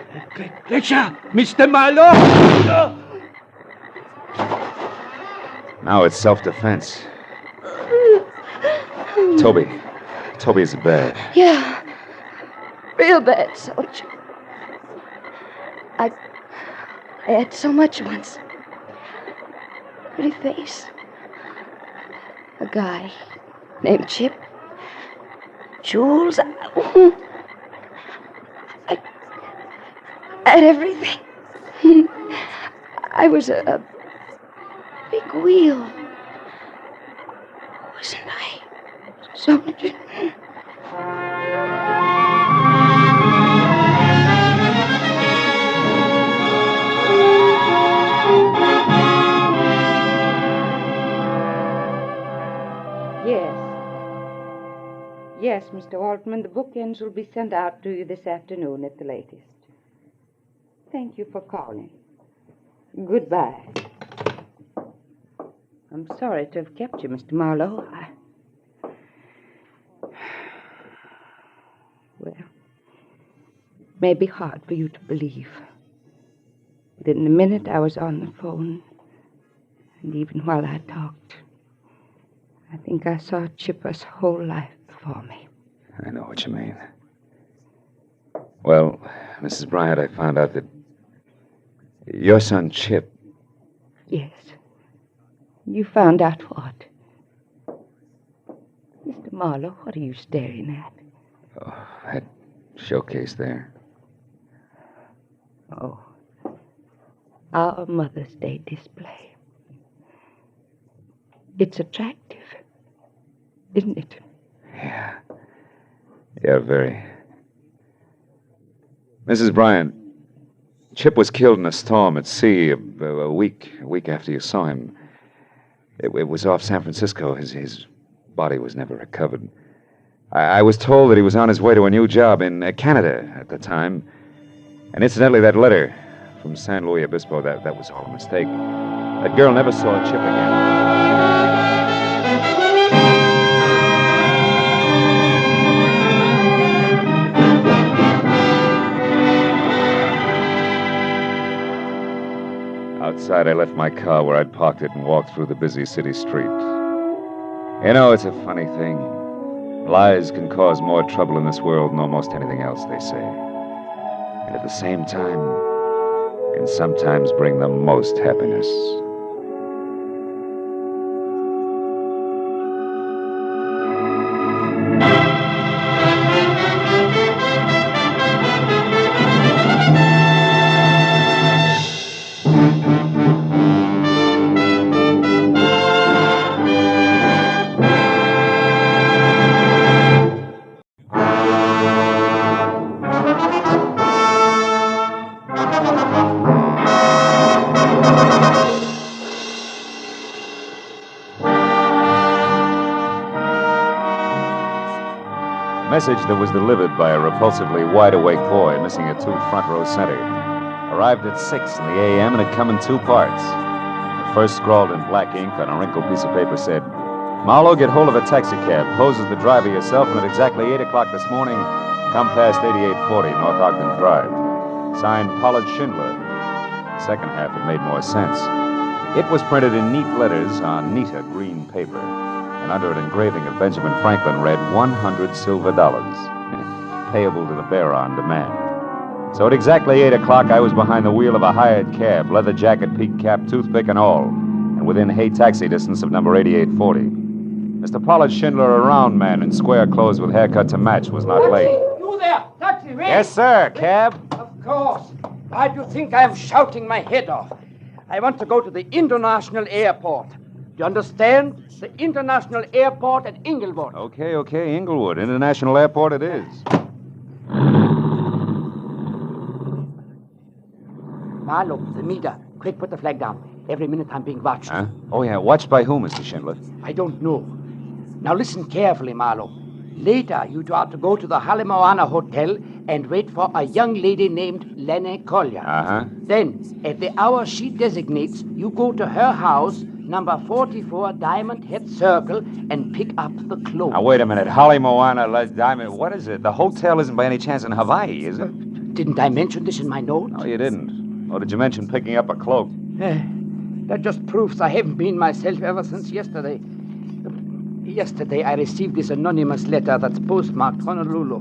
Speaker 19: Letcha, Mr. Marlowe.
Speaker 12: Now it's self-defense. Toby. Toby's bad.
Speaker 20: Yeah. Real bad, soldier. I had so much once. Pretty face. A guy named Chip. Jewels. I had everything. I was a big wheel. Wasn't I, soldier?
Speaker 16: Yes, Mr. Altman, the bookends will be sent out to you this afternoon at the latest. Thank you for calling. Goodbye. I'm sorry to have kept you, Mr. Marlowe. Well, it may be hard for you to believe. But in the minute I was on the phone, and even while I talked, I think I saw Chipper's whole life before me.
Speaker 12: I know what you mean. Well, Mrs. Bryant, I found out that your son, Chip...
Speaker 16: Yes. You found out what? Mr. Marlowe, what are you staring at?
Speaker 12: Oh, that showcase there.
Speaker 16: Oh. Our Mother's Day display. It's attractive, isn't it?
Speaker 12: Yeah. Yeah, very. Mrs. Bryant, Chip was killed in a storm at sea a week after you saw him. It was off San Francisco. His body was never recovered. I was told that he was on his way to a new job in Canada at the time. And incidentally, that letter from San Luis Obispo, that was all a mistake. That girl never saw Chip again. Outside, I left my car where I'd parked it and walked through the busy city street. You know, it's a funny thing. Lies can cause more trouble in this world than almost anything else, they say. And at the same time, can sometimes bring the most happiness. Message that was delivered by a repulsively wide-awake boy missing a 2 front-row center arrived at 6 in the a.m. and had come in 2 parts. The first, scrawled in black ink on a wrinkled piece of paper, said, "Marlowe, get hold of a taxicab. Pose as the driver yourself, and at exactly 8 o'clock this morning, come past 8840 North Ogden Drive." Signed, Pollard Schindler. The second half had made more sense. It was printed in neat letters on neater green paper. And under an engraving of Benjamin Franklin read 100 silver dollars, payable to the bearer on demand. So at exactly 8 o'clock, I was behind the wheel of a hired cab, leather jacket, peak cap, toothpick, and all, and within Hay taxi distance of number 8840. Mr. Pollard Schindler, a round man in square clothes with haircut to match, was not late.
Speaker 10: You there! Taxi, ready?
Speaker 12: Yes, sir. Cab?
Speaker 10: Of course. Why do you think I'm shouting my head off? I want to go to the international airport. You understand? The international airport at Inglewood.
Speaker 12: Okay, Inglewood. International Airport it is.
Speaker 10: Marlowe, the meter. Quick, put the flag down. Every minute I'm being watched.
Speaker 12: Huh? Oh, yeah. Watched by whom, Mr. Schindler?
Speaker 10: I don't know. Now listen carefully, Marlowe. Later, you ought to go to the Halemoana Hotel and wait for a young lady named Lenny Collier.
Speaker 12: Uh-huh.
Speaker 10: Then, at the hour she designates, you go to her house, number 44 Diamond Head Circle, and pick up the cloak.
Speaker 12: Now, wait a minute. Holly Moana, Les Diamond. What is it? The hotel isn't by any chance in Hawaii, is it?
Speaker 10: Didn't I mention this in my note?
Speaker 12: No, you didn't. Or did you mention picking up a cloak?
Speaker 10: That just proves I haven't been myself ever since yesterday. Yesterday, I received this anonymous letter that's postmarked Honolulu.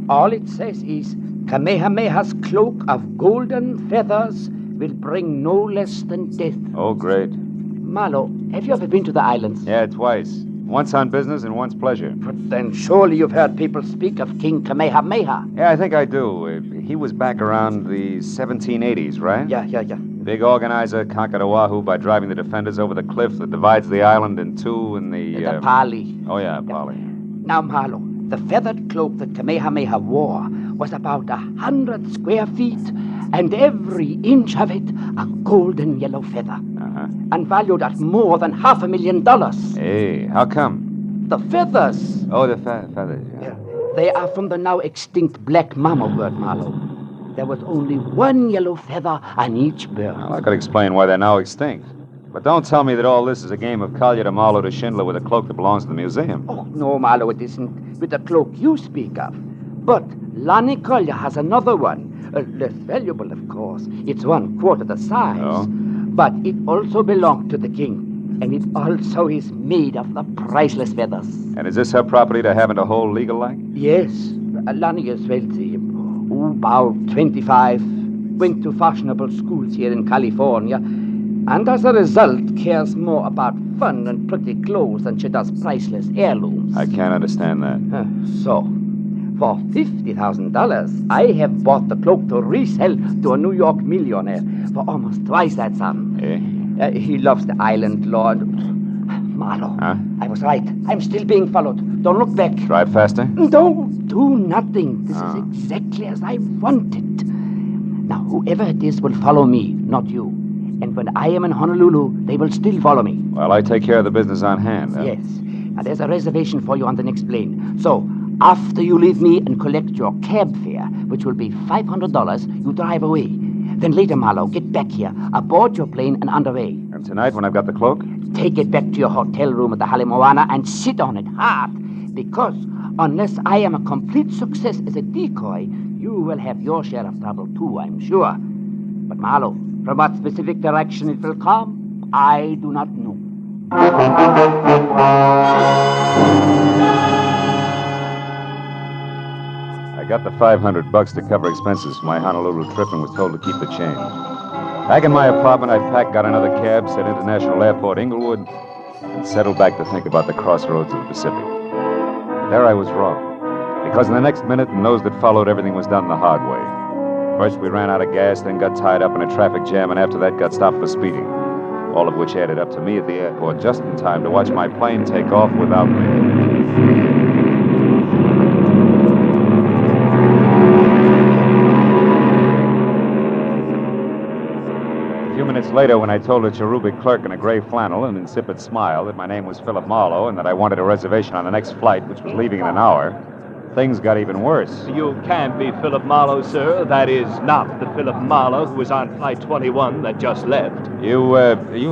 Speaker 10: All it says is, Kamehameha's cloak of golden feathers will bring no less than death.
Speaker 12: Oh, great.
Speaker 10: Marlowe, have you ever been to the islands?
Speaker 12: Yeah, twice. Once on business and once pleasure.
Speaker 10: But then surely you've heard people speak of King Kamehameha.
Speaker 12: Yeah, I think I do. He was back around the 1780s, right?
Speaker 10: Yeah.
Speaker 12: Big organizer, conquered Oahu by driving the defenders over the cliff that divides the island in two in the...
Speaker 10: The Pali.
Speaker 12: Oh, yeah, Pali.
Speaker 10: Now, Marlowe, the feathered cloak that Kamehameha wore was about 100 square feet, and every inch of it a golden yellow feather.
Speaker 12: Uh-huh.
Speaker 10: And valued at more than $500,000.
Speaker 12: Hey, how come?
Speaker 10: The feathers.
Speaker 12: Oh, the feathers, yeah.
Speaker 10: They are from the now extinct black mama bird, Marlowe. there was only one yellow feather on each bird.
Speaker 12: Well, I could explain why they're now extinct. But don't tell me that all this is a game of Collier to Marlowe to Schindler with a cloak that belongs to the museum.
Speaker 10: Oh, no, Marlowe, it isn't with the cloak you speak of. But Lonnie Collier has another one. Less valuable, of course. It's 1/4 the size.
Speaker 12: Oh?
Speaker 10: But it also belonged to the king. And it also is made of the priceless feathers.
Speaker 12: And is this her property to have and to hold legal-like?
Speaker 10: Yes. Lonnie is wealthy. About 25. Went to fashionable schools here in California. And as a result, cares more about fun and pretty clothes than she does priceless heirlooms.
Speaker 12: I can't understand that.
Speaker 10: So, for $50,000, I have bought the cloak to resell to a New York millionaire for almost twice that sum.
Speaker 12: Eh?
Speaker 10: He loves the island, Lord. Marlowe, I was right. I'm still being followed. Don't look back.
Speaker 12: Drive faster?
Speaker 10: Don't do nothing. This is exactly as I want it. Now, whoever it is will follow me, not you. And when I am in Honolulu, they will still follow me.
Speaker 12: Well, I take care of the business on hand.
Speaker 10: Yes. Now, there's a reservation for you on the next plane. So, after you leave me and collect your cab fare, which will be $500, you drive away. Then later, Marlowe, get back here, aboard your plane and underway.
Speaker 12: And tonight, when I've got the cloak?
Speaker 10: Take it back to your hotel room at the Hale Moana and sit on it hard. Because unless I am a complete success as a decoy, you will have your share of trouble too, I'm sure. But Marlowe, from what specific direction it will come, I do not know.
Speaker 12: I got the $500 to cover expenses for my Honolulu trip and was told to keep the change. Back in my apartment, I packed, got another cab, said International Airport, Inglewood, and settled back to think about the crossroads of the Pacific. There I was wrong. Because in the next minute and those that followed, everything was done the hard way. First, we ran out of gas, then got tied up in a traffic jam, and after that got stopped for speeding. All of which added up to me at the airport just in time to watch my plane take off without me. A few minutes later, when I told a cherubic clerk in a gray flannel and insipid smile that my name was Philip Marlowe and that I wanted a reservation on the next flight, which was leaving in an hour, things got even worse.
Speaker 7: You can't be Philip Marlowe, sir. That is not the Philip Marlowe who was on Flight 21 that just left.
Speaker 12: You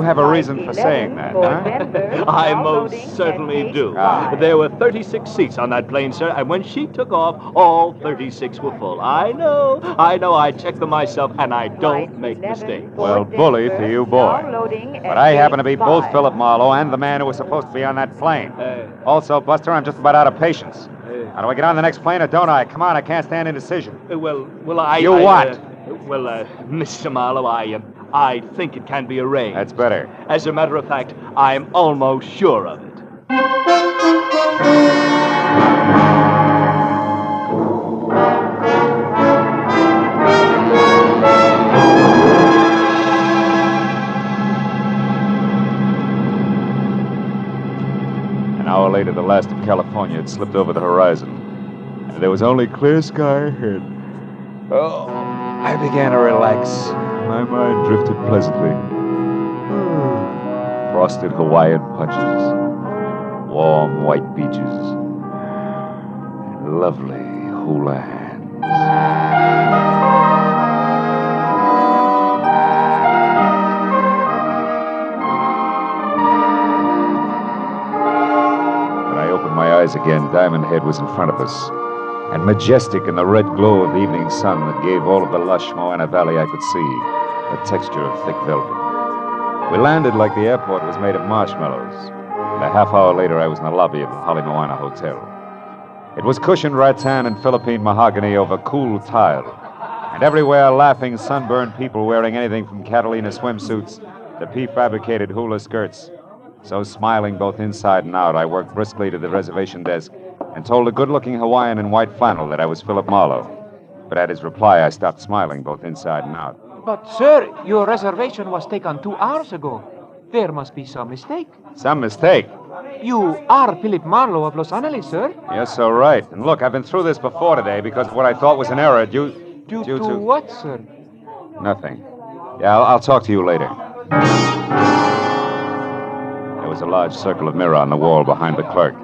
Speaker 12: have a reason for saying that, huh?
Speaker 7: I most certainly do. There were 36 seats on that plane, sir, and when she took off, all 36 were full. I know. I checked them myself, and I don't make mistakes.
Speaker 12: Well, bully for you, boy. But I happen to be both Philip Marlowe and the man who was supposed to be on that plane. Also, Buster, I'm just about out of patience. How do I get on the next plane or don't I? Come on, I can't stand indecision.
Speaker 7: Well,
Speaker 12: You what?
Speaker 7: Mr. Marlowe, I think it can be arranged.
Speaker 12: That's better.
Speaker 7: As a matter of fact, I'm almost sure of it.
Speaker 12: An hour later, the last of California had slipped over the horizon, and there was only clear sky ahead. Oh, I began to relax. My mind drifted pleasantly. Frosted Hawaiian punches, warm white beaches, and lovely hula hands. My eyes again, Diamond Head was in front of us, and majestic in the red glow of the evening sun that gave all of the lush Moana Valley I could see a texture of thick velvet. We landed like the airport was made of marshmallows, and a half hour later I was in the lobby of the Hale Moana Hotel. It was cushioned rattan and Philippine mahogany over cool tile, and everywhere laughing, sunburned people wearing anything from Catalina swimsuits to prefabricated hula skirts. So smiling both inside and out, I worked briskly to the reservation desk and told a good-looking Hawaiian in white flannel that I was Philip Marlowe. But at his reply, I stopped smiling both inside and out.
Speaker 9: But, sir, your reservation was taken 2 hours ago. There must be some mistake.
Speaker 12: Some mistake?
Speaker 9: You are Philip Marlowe of Los Angeles, sir.
Speaker 12: Yes, so right. And look, I've been through this before today because of what I thought was an error due
Speaker 9: to what, sir?
Speaker 12: Nothing. Yeah, I'll talk to you later. There was a large circle of mirror on the wall behind the clerk.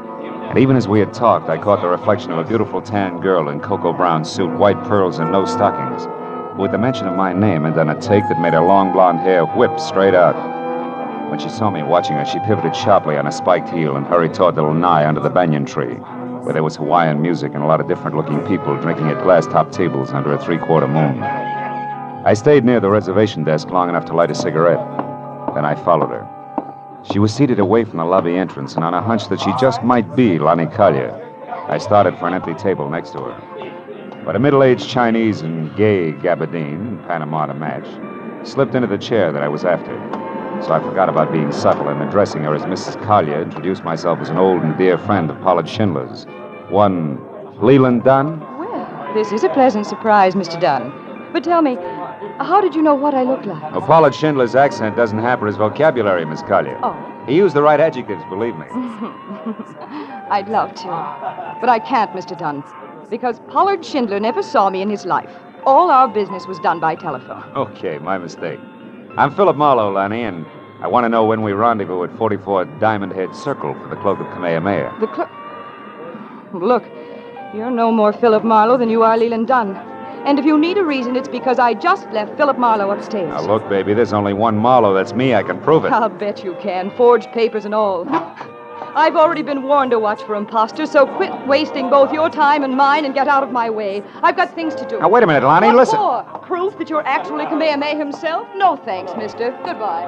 Speaker 12: And even as we had talked, I caught the reflection of a beautiful tan girl in cocoa brown suit, white pearls, and no stockings, but with the mention of my name and then a take that made her long blonde hair whip straight out. When she saw me watching her, she pivoted sharply on a spiked heel and hurried toward the lanai under the banyan tree, where there was Hawaiian music and a lot of different-looking people drinking at glass-topped tables under a three-quarter moon. I stayed near the reservation desk long enough to light a cigarette. Then I followed her. She was seated away from the lobby entrance, and on a hunch that she just might be Lani Kalya, I started for an empty table next to her. But a middle-aged Chinese in gay gabardine, Panama to match, slipped into the chair that I was after. So I forgot about being subtle and addressing her as Mrs. Kalya, introduced myself as an old and dear friend of Pollard Schindler's. One Leland Dunn?
Speaker 18: Well, this is a pleasant surprise, Mr. Dunn. But tell me, how did you know what I look like?
Speaker 12: Well, Pollard Schindler's accent doesn't hamper his vocabulary, Miss Kalya.
Speaker 18: Oh.
Speaker 12: He used the right adjectives, believe me.
Speaker 18: I'd love to. But I can't, Mr. Dunn, because Pollard Schindler never saw me in his life. All our business was done by telephone.
Speaker 12: Okay, my mistake. I'm Philip Marlowe, Lanny, and I want to know when we rendezvous at 44 Diamond Head Circle for the Cloak of Kamehameha.
Speaker 18: The cloak... Look, you're no more Philip Marlowe than you are Leland Dunn. And if you need a reason, it's because I just left Philip Marlowe upstairs.
Speaker 12: Now, look, baby, there's only one Marlowe. That's me. I can prove it.
Speaker 18: I'll bet you can. Forged papers and all. I've already been warned to watch for imposters, so quit wasting both your time and mine and get out of my way. I've got things to do.
Speaker 12: Now, wait a minute, Lonnie.
Speaker 18: What
Speaker 12: Listen.
Speaker 18: for? Proof that you're actually Kamehameha himself? No thanks, mister. Goodbye.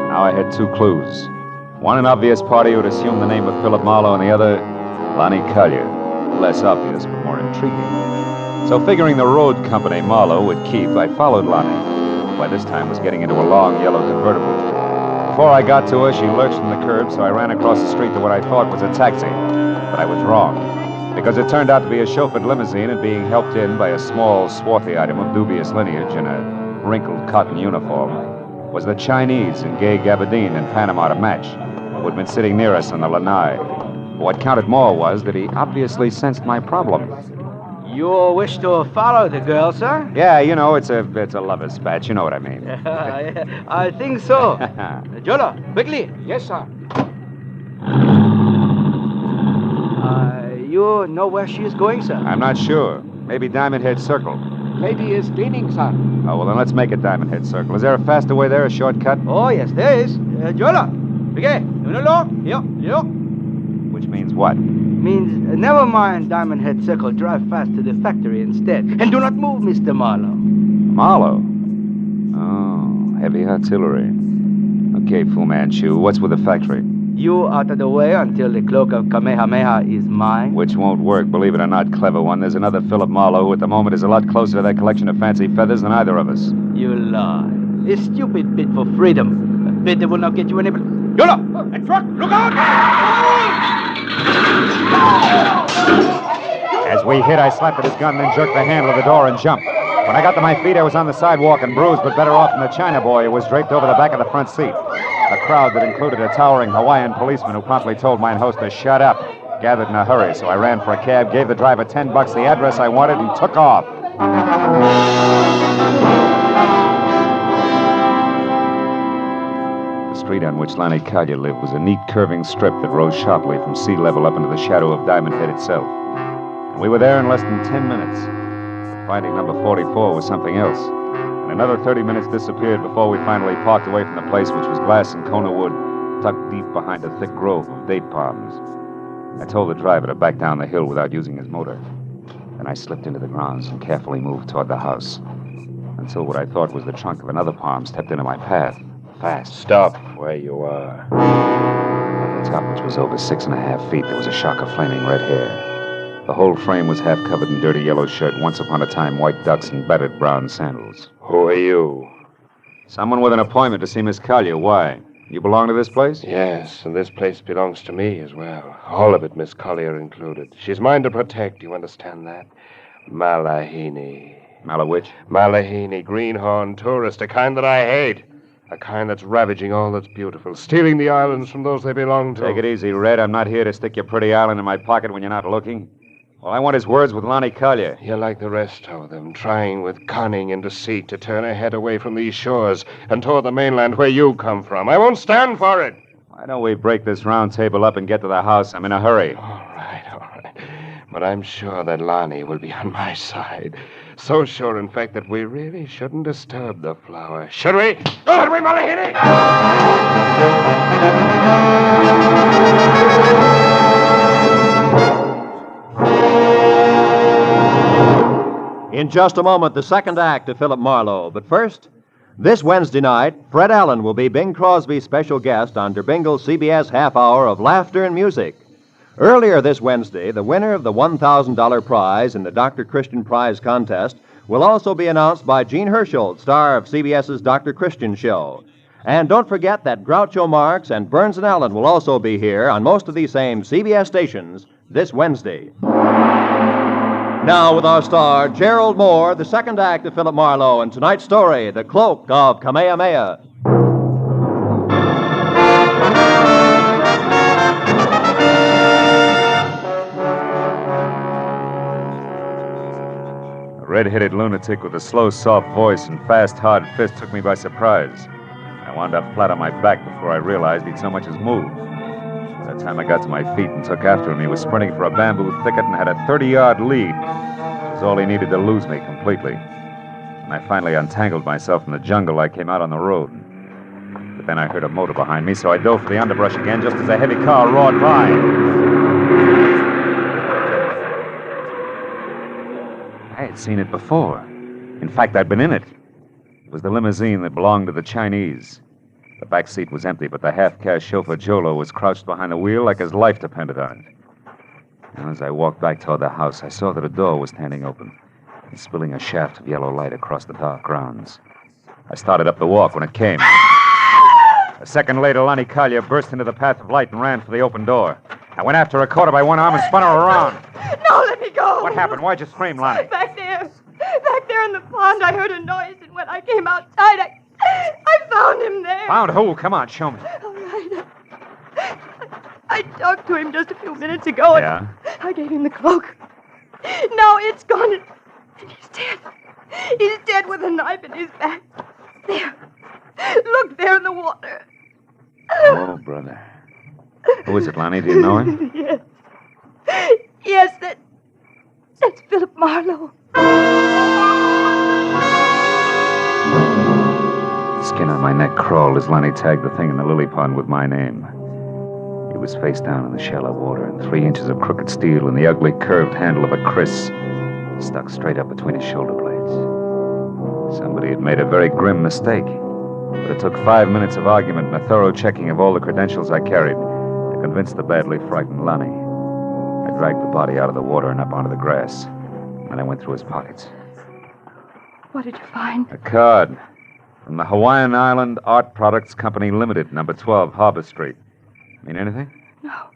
Speaker 12: Now I had two clues. One, an obvious party who'd assumed the name of Philip Marlowe, and the other, Lani Kalya. Less obvious, but more intriguing. So figuring the road company Marlowe would keep, I followed Lani, who by this time was getting into a long yellow convertible. Before I got to her, she lurched from the curb, so I ran across the street to what I thought was a taxi. But I was wrong, because it turned out to be a chauffeured limousine and being helped in by a small, swarthy item of dubious lineage in a wrinkled cotton uniform was the Chinese in gay gabardine and Panama to match, who had been sitting near us on the lanai. What counted more was that he obviously sensed my problem.
Speaker 22: You wish to follow the girl, sir?
Speaker 12: Yeah, you know, it's a lover's spat. You know what I mean.
Speaker 22: I think so. Jolo, quickly.
Speaker 6: Yes, sir.
Speaker 22: You know where she is going, sir?
Speaker 12: I'm not sure. Maybe Diamond Head Circle.
Speaker 6: Lady is cleaning, sir.
Speaker 12: Oh, well, then let's make it Diamond Head Circle. Is there a faster way there, a shortcut?
Speaker 22: Oh, yes, there is. Jolo, begay. Yo.
Speaker 12: Which means what?
Speaker 22: Means never mind Diamond Head Circle. Drive fast to the factory instead. And do not move, Mr. Marlowe.
Speaker 12: Marlowe? Oh, heavy artillery. Okay, Fu Manchu, what's with the factory?
Speaker 22: You out of the way until the Cloak of Kamehameha is mine.
Speaker 12: Which won't work, believe it or not, clever one. There's another Philip Marlowe who at the moment is a lot closer to that collection of fancy feathers than either of us.
Speaker 22: You lie. A stupid bid for freedom. A bid that will not get you any... Yola! That truck! Look out!
Speaker 12: As we hit, I slapped at his gun, then jerked the handle of the door and jumped. When I got to my feet, I was on the sidewalk and bruised, but better off than the China boy who was draped over the back of the front seat. A crowd that included a towering Hawaiian policeman who promptly told mine host to shut up gathered in a hurry, so I ran for a cab, gave the driver $10, the address I wanted, and took off. The street on which Lani Kalya lived was a neat curving strip that rose sharply from sea level up into the shadow of Diamond Head itself. And we were there in less than 10 minutes. Finding number 44 was something else. And another 30 minutes disappeared before we finally parked away from the place, which was glass and Kona wood, tucked deep behind a thick grove of date palms. I told the driver to back down the hill without using his motor. Then I slipped into the grounds and carefully moved toward the house, until what I thought was the trunk of another palm stepped into my path. Fast.
Speaker 23: Stop where you are.
Speaker 12: At the top, which was over 6.5 feet, there was a shock of flaming red hair. The whole frame was half covered in dirty yellow shirt, once upon a time white ducks and battered brown sandals.
Speaker 23: Who are you?
Speaker 12: Someone with an appointment to see Miss Kalya. Why? You belong to this place?
Speaker 23: Yes, and this place belongs to me as well. All of it, Miss Collier included. She's mine to protect, you understand that? Malahini.
Speaker 12: Malawitch?
Speaker 23: Malahini, greenhorn tourist, a kind that I hate. A kind that's ravaging all that's beautiful, stealing the islands from those they belong to.
Speaker 12: Take it easy, Red. I'm not here to stick your pretty island in my pocket when you're not looking. All I want is words with Lani Kalya.
Speaker 23: You're like the rest of them, trying with cunning and deceit to turn her head away from these shores and toward the mainland where you come from. I won't stand for it.
Speaker 12: Why don't we break this round table up and get to the house? I'm in a hurry.
Speaker 23: All right. But I'm sure that Lonnie will be on my side. So sure, in fact, that we really shouldn't disturb the flower. Should we? Should we, Malahini?
Speaker 8: In just a moment, the second act of Philip Marlowe. But first, this Wednesday night, Fred Allen will be Bing Crosby's special guest on Der Bingle's CBS half hour of laughter and music. Earlier this Wednesday, the winner of the $1,000 prize in the Dr. Christian Prize contest will also be announced by Gene Herschel, star of CBS's Dr. Christian Show. And don't forget that Groucho Marx and Burns and Allen will also be here on most of these same CBS stations this Wednesday. Now, with our star, Gerald Moore, the second act of Philip Marlowe, and tonight's story, The Cloak of Kamehameha.
Speaker 12: A red-headed lunatic with a slow, soft voice and fast, hard fist took me by surprise. I wound up flat on my back before I realized he'd so much as moved. By the time I got to my feet and took after him, he was sprinting for a bamboo thicket and had a 30-yard lead. It was all he needed to lose me completely. When I finally untangled myself from the jungle, I came out on the road. But then I heard a motor behind me, so I dove for the underbrush again just as a heavy car roared by. I had seen it before. In fact, I'd been in it. It was the limousine that belonged to the Chinese. The back seat was empty, but the half-caste chauffeur Jolo was crouched behind the wheel like his life depended on it. And as I walked back toward the house, I saw that a door was standing open and spilling a shaft of yellow light across the dark grounds. I started up the walk when it came. A second later, Lonnie Collier burst into the path of light and ran for the open door. I went after her, caught her by one arm, and spun her around.
Speaker 18: No, let me go.
Speaker 12: What happened? Why'd you scream, Lonnie?
Speaker 18: Back there in the pond, I heard a noise, and when I came outside, I found him there.
Speaker 12: Found who? Come on, show me.
Speaker 18: All right. I talked to him just a few minutes ago, and
Speaker 12: Yeah?
Speaker 18: I gave him the cloak. Now it's gone, and he's dead. He's dead with a knife in his back. There. Look there in the water.
Speaker 12: Oh, brother. Who is it, Lonnie? Do you know him?
Speaker 18: Yes. Yes, that's Philip Marlowe.
Speaker 12: The skin on my neck crawled as Lonnie tagged the thing in the lily pond with my name. He was face down in the shallow water, and 3 inches of crooked steel and the ugly curved handle of a kriss stuck straight up between his shoulder blades. Somebody had made a very grim mistake, but it took 5 minutes of argument and a thorough checking of all the credentials I carried to convince the badly frightened Lonnie. I dragged the body out of the water and up onto the grass, and I went through his pockets.
Speaker 18: What did you find?
Speaker 12: A card from the Hawaiian Island Art Products Company Limited, number 12, Harbor Street. Mean anything?
Speaker 18: No.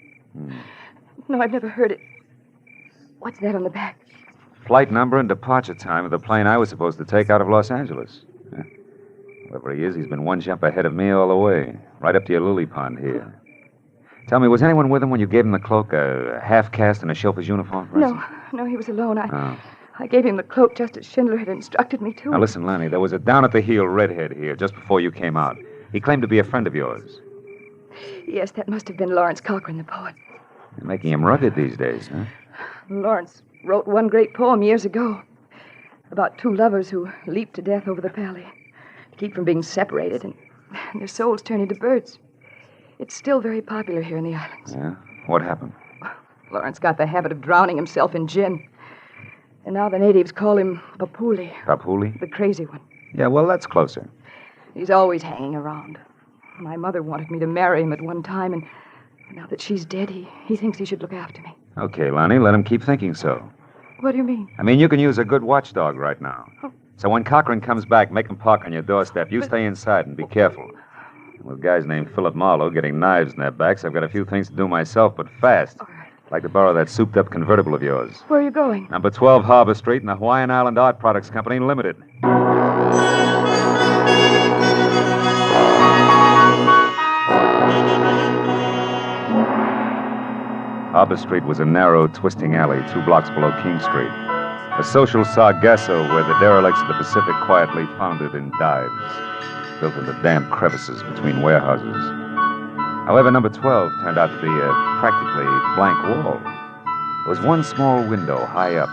Speaker 18: No, I've never heard it. What's that on the back?
Speaker 12: Flight number and departure time of the plane I was supposed to take out of Los Angeles. Whoever he is, he's been one jump ahead of me all the way, right up to your lily pond here. Tell me, was anyone with him when you gave him the cloak? A half-caste in a chauffeur's uniform, for instance?
Speaker 18: No, he was alone.
Speaker 12: Oh.
Speaker 18: I gave him the cloak just as Schindler had instructed me to.
Speaker 12: Now, listen, Lonnie, there was a down-at-the-heel redhead here just before you came out. He claimed to be a friend of yours.
Speaker 18: Yes, that must have been Lawrence Cochran, the poet.
Speaker 12: You're making him rugged these days, huh?
Speaker 18: Lawrence wrote one great poem years ago about two lovers who leaped to death over the valley to keep from being separated, and their souls turned into birds. It's still very popular here in the islands.
Speaker 12: Yeah? What happened?
Speaker 18: Lawrence got the habit of drowning himself in gin. And now the natives call him Papuli.
Speaker 12: Papuli?
Speaker 18: The crazy one.
Speaker 12: Yeah, well, that's closer.
Speaker 18: He's always hanging around. My mother wanted me to marry him at one time, and now that she's dead, he thinks he should look after me.
Speaker 12: Okay, Lonnie, let him keep thinking so.
Speaker 18: What do you mean?
Speaker 12: I mean, you can use a good watchdog right now. So when Cochran comes back, make him park on your doorstep. You stay inside and be careful. With guys named Philip Marlowe getting knives in their backs, I've got a few things to do myself, but fast. I'd like to borrow that souped-up convertible of yours.
Speaker 18: Where are you going?
Speaker 12: Number 12 Harbor Street in the Hawaiian Island Art Products Company Limited. Harbor Street was a narrow, twisting alley 2 blocks below King Street. A social sargasso where the derelicts of the Pacific quietly foundered in dives, built into damp crevices between warehouses. However, number 12 turned out to be a practically blank wall. There was one small window high up.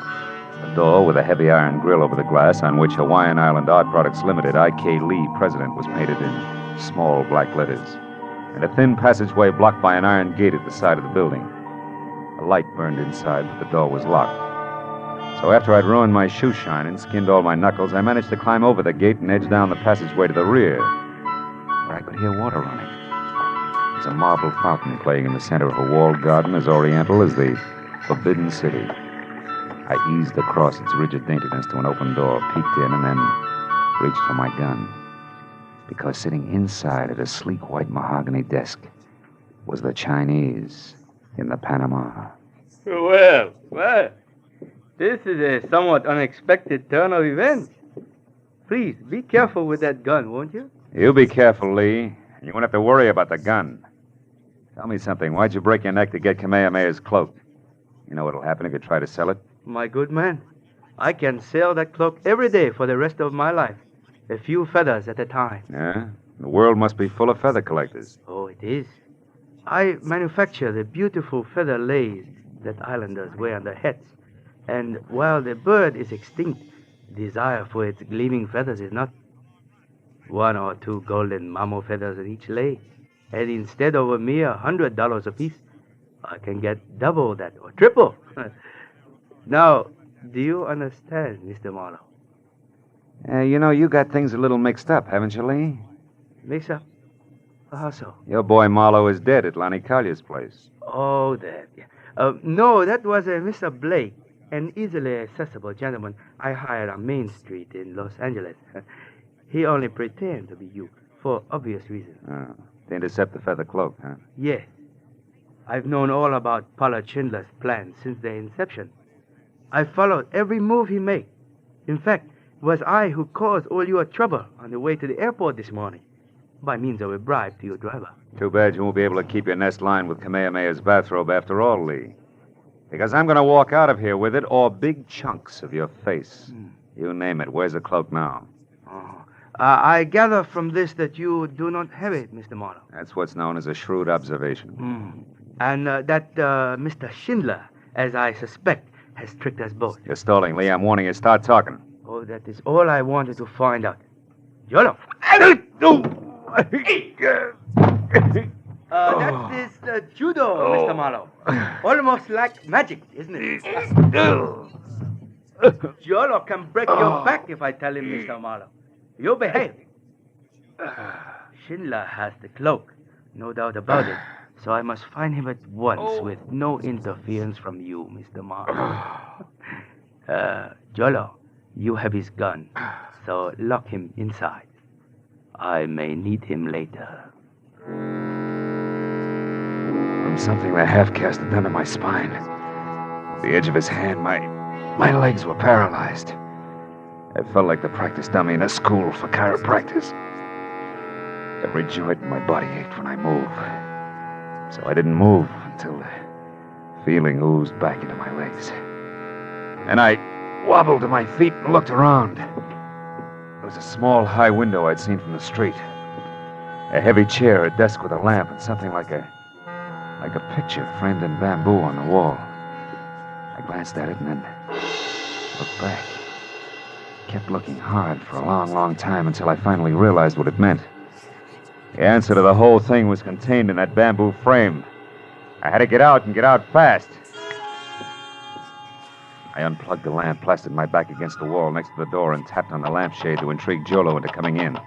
Speaker 12: A door with a heavy iron grill over the glass on which Hawaiian Island Art Products Limited, I.K. Lee, President, was painted in small black letters. And a thin passageway blocked by an iron gate at the side of the building. A light burned inside, but the door was locked. So after I'd ruined my shoe shine and skinned all my knuckles, I managed to climb over the gate and edge down the passageway to the rear, where I could hear water running. There's a marble fountain playing in the center of a walled garden as oriental as the Forbidden City. I eased across its rigid daintiness to an open door, peeked in, and then reached for my gun. Because sitting inside at a sleek white mahogany desk was the Chinese in the Panama.
Speaker 22: Well, this is a somewhat unexpected turn of events. Please, be careful with that gun, won't you?
Speaker 12: You be careful, Lee. You won't have to worry about the gun. Tell me something. Why'd you break your neck to get Kamehameha's cloak? You know what'll happen if you try to sell it?
Speaker 22: My good man, I can sell that cloak every day for the rest of my life. A few feathers at a time.
Speaker 12: Yeah? The world must be full of feather collectors.
Speaker 22: Oh, it is. I manufacture the beautiful feather lace that islanders wear on their hats. And while the bird is extinct, desire for its gleaming feathers is not. 1 or 2 golden mamo feathers in each lay. And instead of a mere $100 apiece, I can get double that or triple. Now, do you understand, Mr. Marlowe?
Speaker 12: You know, you got things a little mixed up, haven't you, Lee?
Speaker 22: Mix up? How so?
Speaker 12: Your boy Marlowe is dead at Lonnie Collier's place.
Speaker 22: Oh, that. Yeah. No, that was a Mr. Blake, an easily accessible gentleman I hired on Main Street in Los Angeles. He only pretended to be you, for obvious reasons.
Speaker 12: To intercept the feather cloak, huh?
Speaker 22: Yes. I've known all about Paula Chandler's plans since their inception. I followed every move he made. In fact, it was I who caused all your trouble on the way to the airport this morning, by means of a bribe to your driver.
Speaker 12: Too bad you won't be able to keep your nest lined with Kamehameha's bathrobe after all, Lee. Because I'm going to walk out of here with it, or big chunks of your face. You name it. Where's the cloak now?
Speaker 22: I gather from this that you do not have it, Mr. Marlowe.
Speaker 12: That's what's known as a shrewd observation.
Speaker 22: And that Mr. Schindler, as I suspect, has tricked us both.
Speaker 12: You're stalling, Lee. I'm warning you. Start talking.
Speaker 22: Oh, that is all I wanted to find out. Yolo. That is judo, Mr. Marlowe. Almost like magic, isn't it? Yolo can break your back if I tell him, Mr. Marlowe. You behave. Schindler has the cloak, no doubt about it. So I must find him at once with no interference from you, Mr. Marlowe. Jolo, you have his gun, so lock him inside. I may need him later.
Speaker 12: From something the half-caste had done to my spine. At the edge of his hand, my legs were paralyzed. I felt like the practice dummy in a school for chiropractors. Every joint in my body ached when I moved. So I didn't move until the feeling oozed back into my legs. And I wobbled to my feet and looked around. There was a small high window I'd seen from the street. A heavy chair, a desk with a lamp, and something like a picture framed in bamboo on the wall. I glanced at it and then looked back. Kept looking hard for a long, long time until I finally realized what it meant. The answer to the whole thing was contained in that bamboo frame. I had to get out and get out fast. I unplugged the lamp, plastered my back against the wall next to the door, and tapped on the lampshade to intrigue Jolo into coming in.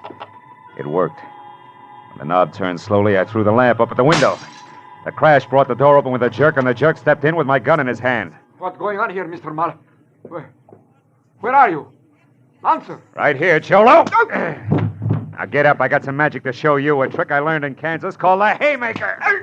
Speaker 12: It worked. When the knob turned slowly, I threw the lamp up at the window. The crash brought the door open with a jerk, and the jerk stepped in with my gun in his hand.
Speaker 6: What's going on here, Mr. Marlowe? Where are you? Answer.
Speaker 12: Right here, Jolo. Now get up. I got some magic to show you. A trick I learned in Kansas called the haymaker. I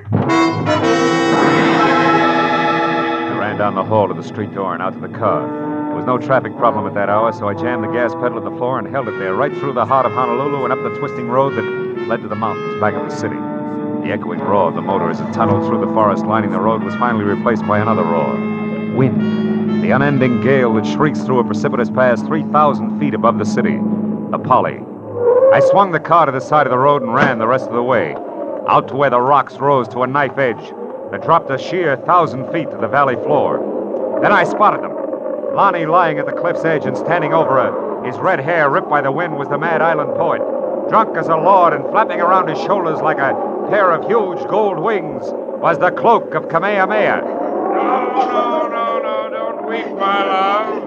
Speaker 12: ran down the hall to the street door and out to the car. There was no traffic problem at that hour, so I jammed the gas pedal at the floor and held it there right through the heart of Honolulu and up the twisting road that led to the mountains back of the city. The echoing roar of the motor as it tunneled through the forest lining the road was finally replaced by another roar. Wind. The unending gale that shrieks through a precipitous pass 3,000 feet above the city. The Polly. I swung the car to the side of the road and ran the rest of the way, out to where the rocks rose to a knife edge that dropped a sheer 1,000 feet to the valley floor. Then I spotted them. Lonnie lying at the cliff's edge and standing over her. His red hair ripped by the wind was the mad island poet. Drunk as a lord and flapping around his shoulders like a pair of huge gold wings was the Cloak of Kamehameha.
Speaker 2: No, don't weep, my love.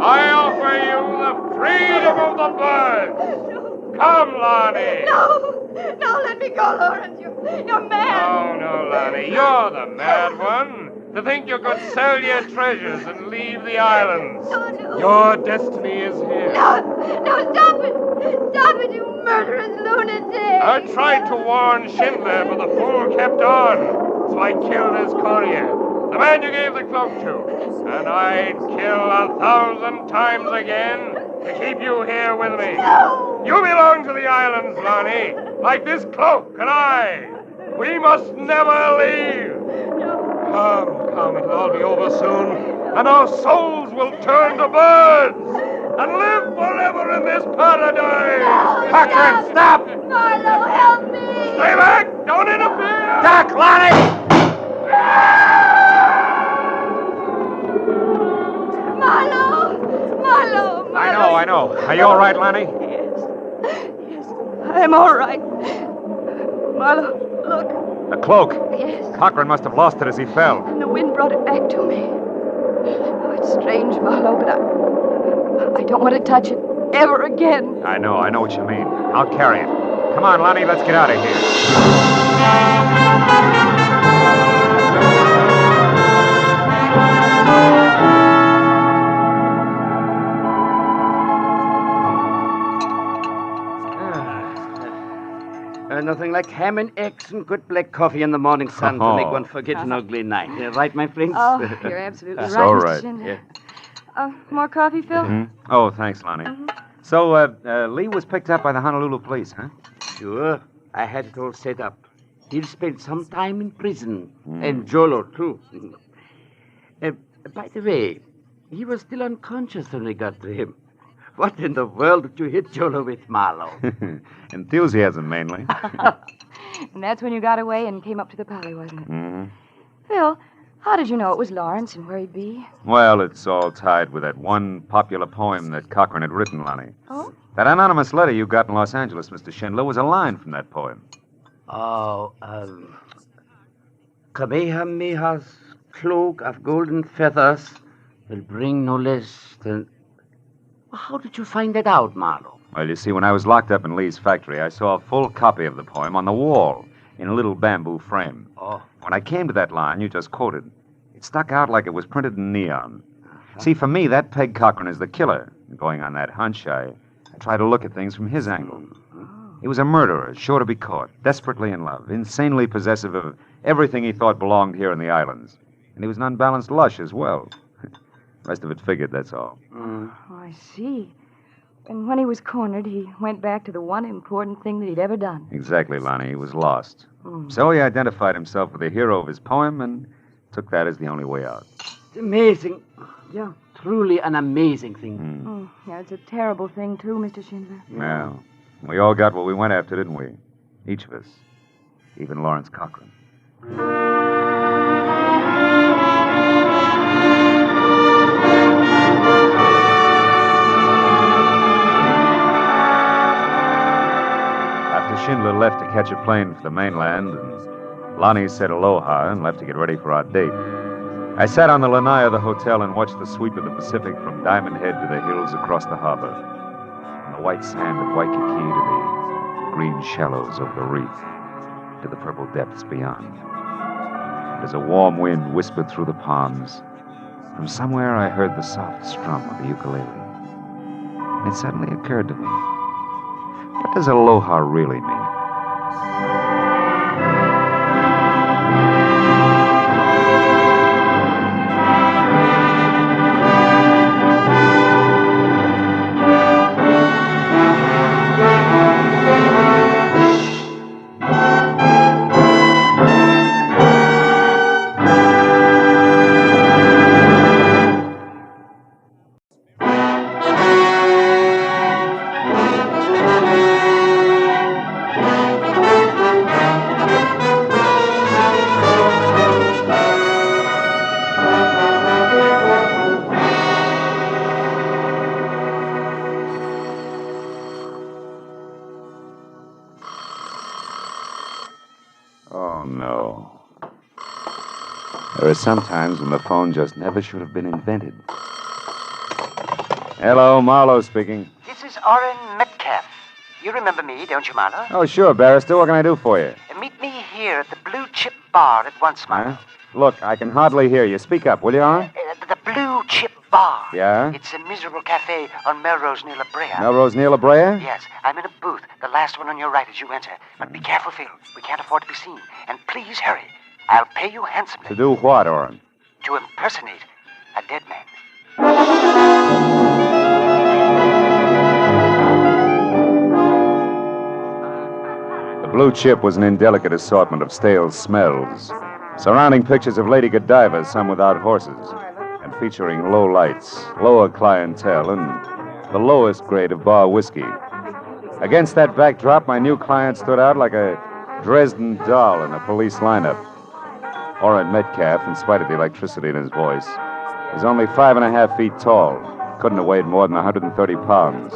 Speaker 2: I offer you the freedom of the birds. Come, Lonnie.
Speaker 17: No, let me go, Lawrence. You're mad.
Speaker 2: No, Lonnie, you're the mad one. To think you could sell your treasures and leave the islands.
Speaker 17: No.
Speaker 2: Your destiny is here.
Speaker 17: No, stop it. Stop it, you murderous lunatic.
Speaker 2: I tried to warn Schindler, but the fool kept on. So I killed his courier, the man you gave the cloak to. And I'd kill 1,000 times again to keep you here with me.
Speaker 17: No.
Speaker 2: You belong to the islands, Lonnie, like this cloak and I. We must never leave. Come, it'll all be over soon, and our souls will turn to birds and live forever in this paradise.
Speaker 17: Cochran, stop! Marlowe, help me!
Speaker 2: Stay back! Don't interfere!
Speaker 17: Duck, Lonnie! Marlowe!
Speaker 12: I know. Are you all right, Lonnie?
Speaker 18: Yes, I'm all right. Marlowe, look.
Speaker 12: The cloak.
Speaker 18: Yes.
Speaker 12: Cochran must have lost it as he fell.
Speaker 18: And the wind brought it back to me. Oh, it's strange, Marlowe, but I don't want to touch it ever again.
Speaker 12: I know what you mean. I'll carry it. Come on, Lonnie, let's get out of here.
Speaker 10: Nothing like ham and eggs and good black coffee in the morning sun to make one forget an ugly night. Right, my friends?
Speaker 18: Oh, you're absolutely
Speaker 12: That's
Speaker 18: right,
Speaker 12: all
Speaker 18: Mr.
Speaker 12: right.
Speaker 18: Schindler. More coffee, Phil?
Speaker 12: Mm-hmm. Oh, thanks, Lonnie. So, Lee was picked up by the Honolulu police, huh?
Speaker 10: Sure. I had it all set up. He'll spend some time in prison. And Jolo, too. By the way, he was still unconscious when we got to him. What in the world did you hit Jolo with, Marlowe?
Speaker 12: Enthusiasm, mainly.
Speaker 18: And that's when you got away and came up to the Pally, wasn't it?
Speaker 12: Mm-hmm.
Speaker 18: Phil, how did you know it was Lawrence and where he'd be?
Speaker 12: Well, it's all tied with that one popular poem that Cochran had written, Lonnie.
Speaker 18: Oh?
Speaker 12: That anonymous letter you got in Los Angeles, Mr. Schindler, was a line from that poem.
Speaker 10: Oh, Kamehameha's cloak of golden feathers will bring no less than... How did you find that out, Marlowe?
Speaker 12: Well, you see, when I was locked up in Lee's factory, I saw a full copy of the poem on the wall in a little bamboo frame.
Speaker 10: Oh.
Speaker 12: When I came to that line you just quoted, it stuck out like it was printed in neon. See, for me, that pegged Cochran as the killer. Going on that hunch, I tried to look at things from his angle. He was a murderer, sure to be caught, desperately in love, insanely possessive of everything he thought belonged here in the islands. And he was an unbalanced lush as well. Rest of it figured, that's all.
Speaker 18: Oh, I see. And when he was cornered, he went back to the one important thing that he'd ever done.
Speaker 12: Exactly, Lonnie. He was lost. So he identified himself with the hero of his poem and took that as the only way out.
Speaker 10: It's amazing. Yeah, truly an amazing thing.
Speaker 18: Oh, yeah, it's a terrible thing, too, Mr. Schindler.
Speaker 12: Well, we all got what we went after, didn't we? Each of us. Even Lawrence Cochran. Schindler left to catch a plane for the mainland, and Lonnie said aloha and left to get ready for our date. I sat on the lanai of the hotel and watched the sweep of the Pacific from Diamond Head to the hills across the harbor, from the white sand of Waikiki to the green shallows of the reef, to the purple depths beyond. And as a warm wind whispered through the palms, from somewhere I heard the soft strum of the ukulele. And it suddenly occurred to me, what does aloha really mean? Oh, no. There are some times when the phone just never should have been invented. Hello, Marlowe speaking.
Speaker 4: This is Orrin Metcalf. You remember me, don't you, Marlowe?
Speaker 12: Oh, sure, barrister. What can I do for you?
Speaker 4: Meet me here at the Blue Chip Bar at once, Marlowe.
Speaker 12: Huh? Look, I can hardly hear you. Speak up, will you, Orrin?
Speaker 4: The Blue Chip Bar.
Speaker 12: Yeah?
Speaker 4: It's a miserable cafe on Melrose near La Brea.
Speaker 12: Melrose near La Brea?
Speaker 4: Yes, I'm in a booth, the last one on your right as you enter. But be careful, Phil. We can't afford to be seen. And please hurry. I'll pay you handsomely.
Speaker 12: To do what, Orrin?
Speaker 4: To impersonate a dead man.
Speaker 12: The Blue Chip was an indelicate assortment of stale smells, surrounding pictures of Lady Godiva, some without horses, and featuring low lights, lower clientele, and the lowest grade of bar whiskey. Against that backdrop, my new client stood out like a Dresden doll in a police lineup. Orrin Metcalf, in spite of the electricity in his voice, was only 5.5 feet tall, couldn't have weighed more than 130 pounds,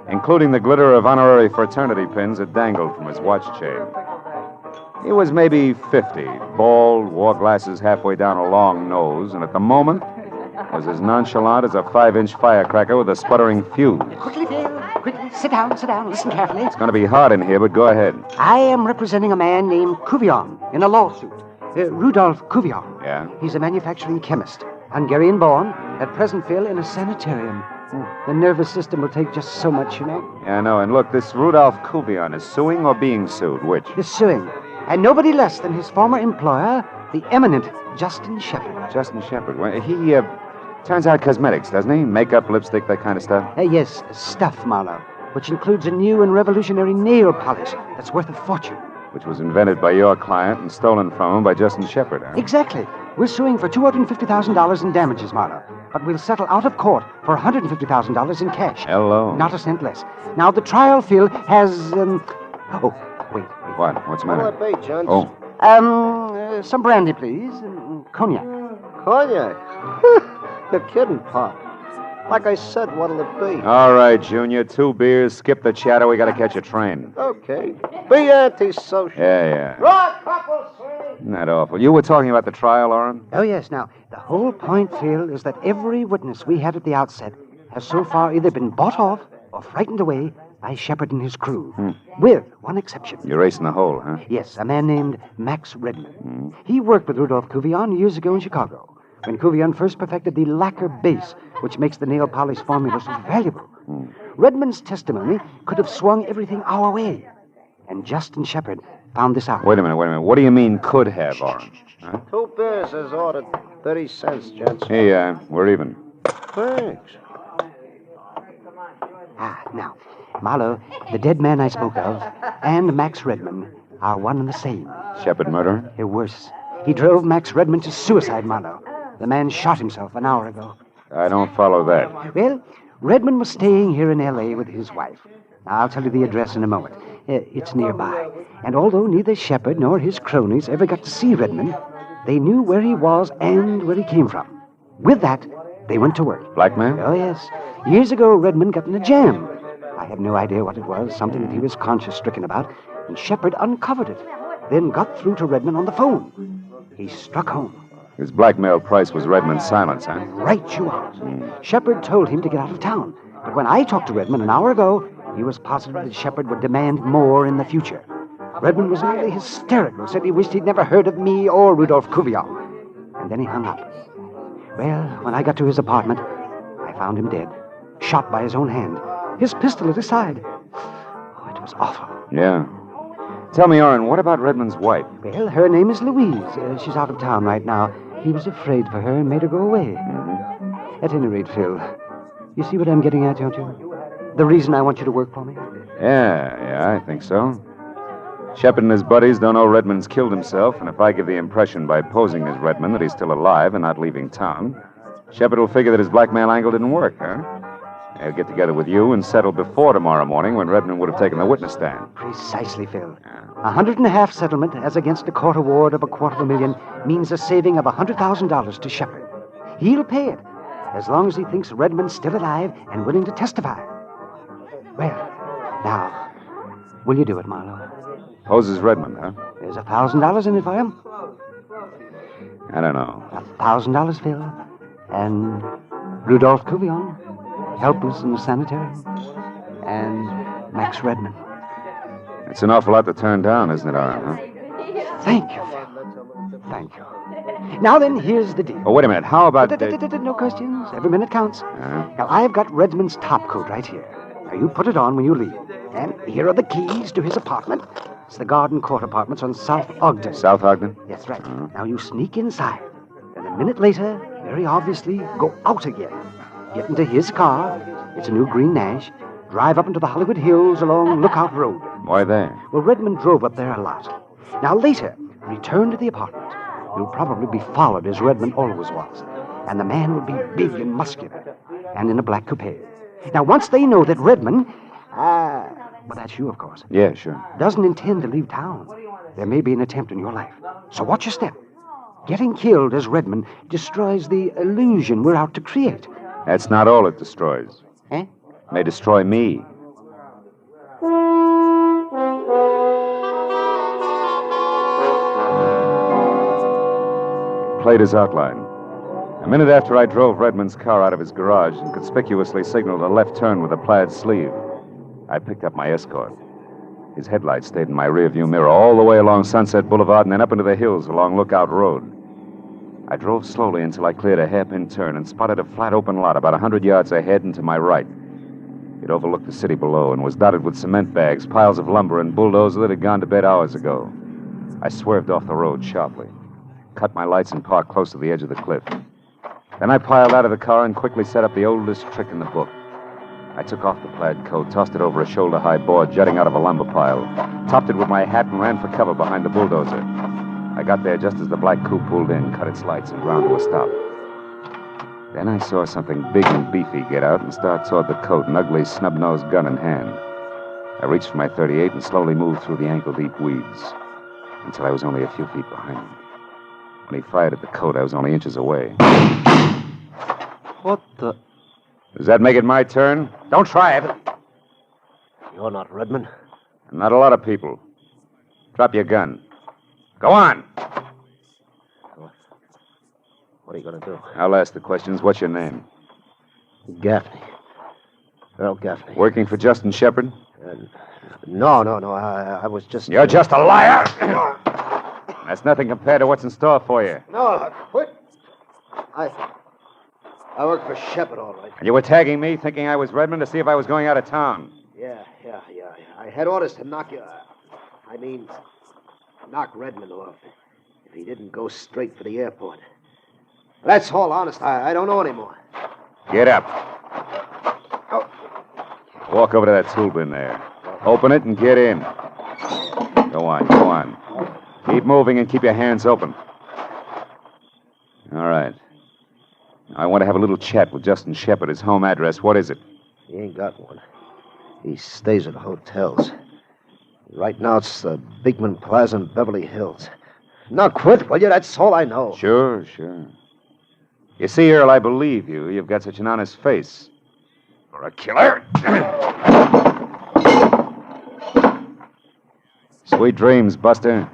Speaker 12: including the glitter of honorary fraternity pins that dangled from his watch chain. He was maybe 50, bald, wore glasses halfway down a long nose, and at the moment was as nonchalant as a 5-inch firecracker with a sputtering fuse.
Speaker 4: Quickly, Phil. Quickly. Sit down, listen carefully.
Speaker 12: It's going to be hot in here, but go ahead.
Speaker 4: I am representing a man named Cuvion in a lawsuit. Rudolph Cuvion.
Speaker 12: Yeah?
Speaker 4: He's a manufacturing chemist. Hungarian-born. At present, Phil, in a sanitarium. The nervous system will take just so much, you know.
Speaker 12: Yeah, I know. And look, this Rudolph Cuvion is suing or being sued? Which?
Speaker 4: He's suing. And nobody less than his former employer, the eminent Justin Shepard.
Speaker 12: Justin Shepard. Well, he turns out cosmetics, doesn't he? Makeup, lipstick, that kind of stuff?
Speaker 4: Yes, stuff, Marlowe, which includes a new and revolutionary nail polish that's worth a fortune.
Speaker 12: Which was invented by your client and stolen from him by Justin Shepard, huh?
Speaker 4: Exactly. We're suing for $250,000 in damages, Marlowe. But we'll settle out of court for $150,000 in cash.
Speaker 12: Hello.
Speaker 4: Not a cent less. Now, the trial, Phil, has, Oh, wait.
Speaker 12: What? What's the matter?
Speaker 11: What'll it be, Judge?
Speaker 12: Oh.
Speaker 4: Some brandy, please. Cognac.
Speaker 11: Cognac? You're kidding, Pop. Like I said, what'll it be?
Speaker 12: All right, Junior. 2 beers. Skip the chatter. We got to catch a train.
Speaker 11: Okay. Be antisocial.
Speaker 12: Yeah.
Speaker 11: Right, couple, sir.
Speaker 12: Isn't that awful? You were talking about the trial, Orrin?
Speaker 4: Oh, yes. Now, the whole point, Phil, is that every witness we had at the outset has so far either been bought off or frightened away by Shepard and his crew. With one exception.
Speaker 12: You're racing the hole, huh?
Speaker 4: Yes, a man named Max Redmond. He worked with Rudolph Cuvion years ago in Chicago, when Cuvion first perfected the lacquer base, which makes the nail polish formula so valuable. Redmond's testimony could have swung everything our way. And Justin Shepard found this out.
Speaker 12: Wait a minute. What do you mean could have, Orrin? Huh?
Speaker 11: 2 beers as ordered. 30 cents, gents.
Speaker 12: Hey, we're even.
Speaker 11: Thanks.
Speaker 4: Now, Marlowe, the dead man I spoke of, and Max Redmond are one and the same.
Speaker 12: Shepard murderer?
Speaker 4: Worse. He drove Max Redmond to suicide, Marlowe. The man shot himself an hour ago.
Speaker 12: I don't follow that.
Speaker 4: Well, Redmond was staying here in L.A. with his wife. I'll tell you the address in a moment. It's nearby. And although neither Shepard nor his cronies ever got to see Redmond, they knew where he was and where he came from. With that, they went to work.
Speaker 12: Blackmail?
Speaker 4: Oh, yes. Years ago, Redmond got in a jam. I have no idea what it was, something that he was conscience-stricken about, and Shepard uncovered it, then got through to Redmond on the phone. He struck home.
Speaker 12: His blackmail price was Redmond's silence, huh?
Speaker 4: Right you are. Shepard told him to get out of town, but when I talked to Redmond an hour ago, he was positive that Shepard would demand more in the future. Redmond was nearly hysterical, said he wished he'd never heard of me or Rudolph Cuvion. And then he hung up. Well, when I got to his apartment, I found him dead, shot by his own hand, his pistol at his side. Oh, it was awful.
Speaker 12: Yeah. Tell me, Orrin, what about Redmond's wife?
Speaker 4: Well, her name is Louise. She's out of town right now. He was afraid for her and made her go away. At any rate, Phil, you see what I'm getting at, don't you? The reason I want you to work for me?
Speaker 12: Yeah, I think so. Shepard and his buddies don't know Redmond's killed himself, and if I give the impression by posing as Redmond that he's still alive and not leaving town, Shepard will figure that his blackmail angle didn't work, huh? He'll get together with you and settle before tomorrow morning when Redmond would have taken the witness stand.
Speaker 4: Precisely, Phil. $150,000 settlement as against a court award of $250,000 means a saving of $100,000 to Shepard. He'll pay it, as long as he thinks Redmond's still alive and willing to testify. Well, now, Will you do it, Marlowe?
Speaker 12: Poses Redmond, huh?
Speaker 4: There's $1,000 in it for him.
Speaker 12: I don't know.
Speaker 4: $1,000, Phil. And Rudolph Cuvillon, helpless in the sanitarium. And Max Redmond.
Speaker 12: It's an awful lot to turn down, isn't it, Aaron, huh?
Speaker 4: Thank you, Phil. Thank you. Now then, here's the deal.
Speaker 12: Oh, wait a minute. How about...
Speaker 4: No questions. Every minute counts. Now, I've got Redmond's top coat right here. Now, you put it on when you leave. And here are the keys to his apartment. It's the Garden Court Apartments on South Ogden.
Speaker 12: South Ogden?
Speaker 4: That's right. Now, you sneak inside. And a minute later, very obviously, go out again. Get into his car. It's a new green Nash. Drive up into the Hollywood Hills along Lookout Road.
Speaker 12: Why there?
Speaker 4: Well, Redmond drove up there a lot. Now, later, return to the apartment. You'll probably be followed as Redmond always was. And the man will be big and muscular. And in a black coupe. Now, once they know that Redmond... well, that's you, of course.
Speaker 12: Yeah, sure.
Speaker 4: Doesn't intend to leave town. There may be an attempt on your life. So watch your step. Getting killed as Redmond destroys the illusion we're out to create.
Speaker 12: That's not all it destroys.
Speaker 4: Eh?
Speaker 12: It may destroy me. Played his outline. A minute after I drove Redmond's car out of his garage and conspicuously signaled a left turn with a plaid sleeve, I picked up my escort. His headlights stayed in my rearview mirror all the way along Sunset Boulevard and then up into the hills along Lookout Road. I drove slowly until I cleared a hairpin turn and spotted a flat open lot about 100 yards ahead and to my right. It overlooked the city below and was dotted with cement bags, piles of lumber, and bulldozers that had gone to bed hours ago. I swerved off the road sharply, cut my lights, and parked close to the edge of the cliff. Then I piled out of the car and quickly set up the oldest trick in the book. I took off the plaid coat, tossed it over a shoulder-high board jutting out of a lumber pile, topped it with my hat, and ran for cover behind the bulldozer. I got there just as the black coupe pulled in, cut its lights, and ground to a stop. Then I saw something big and beefy get out and start toward the coat, an ugly, snub-nosed gun in hand. I reached for my .38 and slowly moved through the ankle-deep weeds until I was only a few feet behind him. When he fired at the coat, I was only inches away.
Speaker 11: What the...
Speaker 12: Does that make it my turn?
Speaker 11: Don't try it. You're not Redmond.
Speaker 12: Not a lot of people. Drop your gun. Go on.
Speaker 11: What are you going to do?
Speaker 12: I'll ask the questions. What's your name?
Speaker 11: Gaffney. Earl Gaffney.
Speaker 12: Working for Justin Shepard?
Speaker 11: No. I was just...
Speaker 12: You're just a liar! That's nothing compared to what's in store for you.
Speaker 11: No, quit. I work for Shepard, all right.
Speaker 12: And you were tagging me, thinking I was Redmond, to see if I was going out of town.
Speaker 11: Yeah. I had orders to knock you... knock Redmond off if he didn't go straight for the airport. That's all, honest. I don't know anymore.
Speaker 12: Get up. Walk over to that tool bin there. Open it and get in. Go on. Keep moving and keep your hands open. All right. I want to have a little chat with Justin Shepard. His home address, what is it?
Speaker 11: He ain't got one. He stays at hotels. Right now, it's the Beekman Plaza in Beverly Hills. Now, quit, will you? That's all I know.
Speaker 12: Sure. You see, Earl, I believe you. You've got such an honest face. For a killer. Sweet dreams, Buster.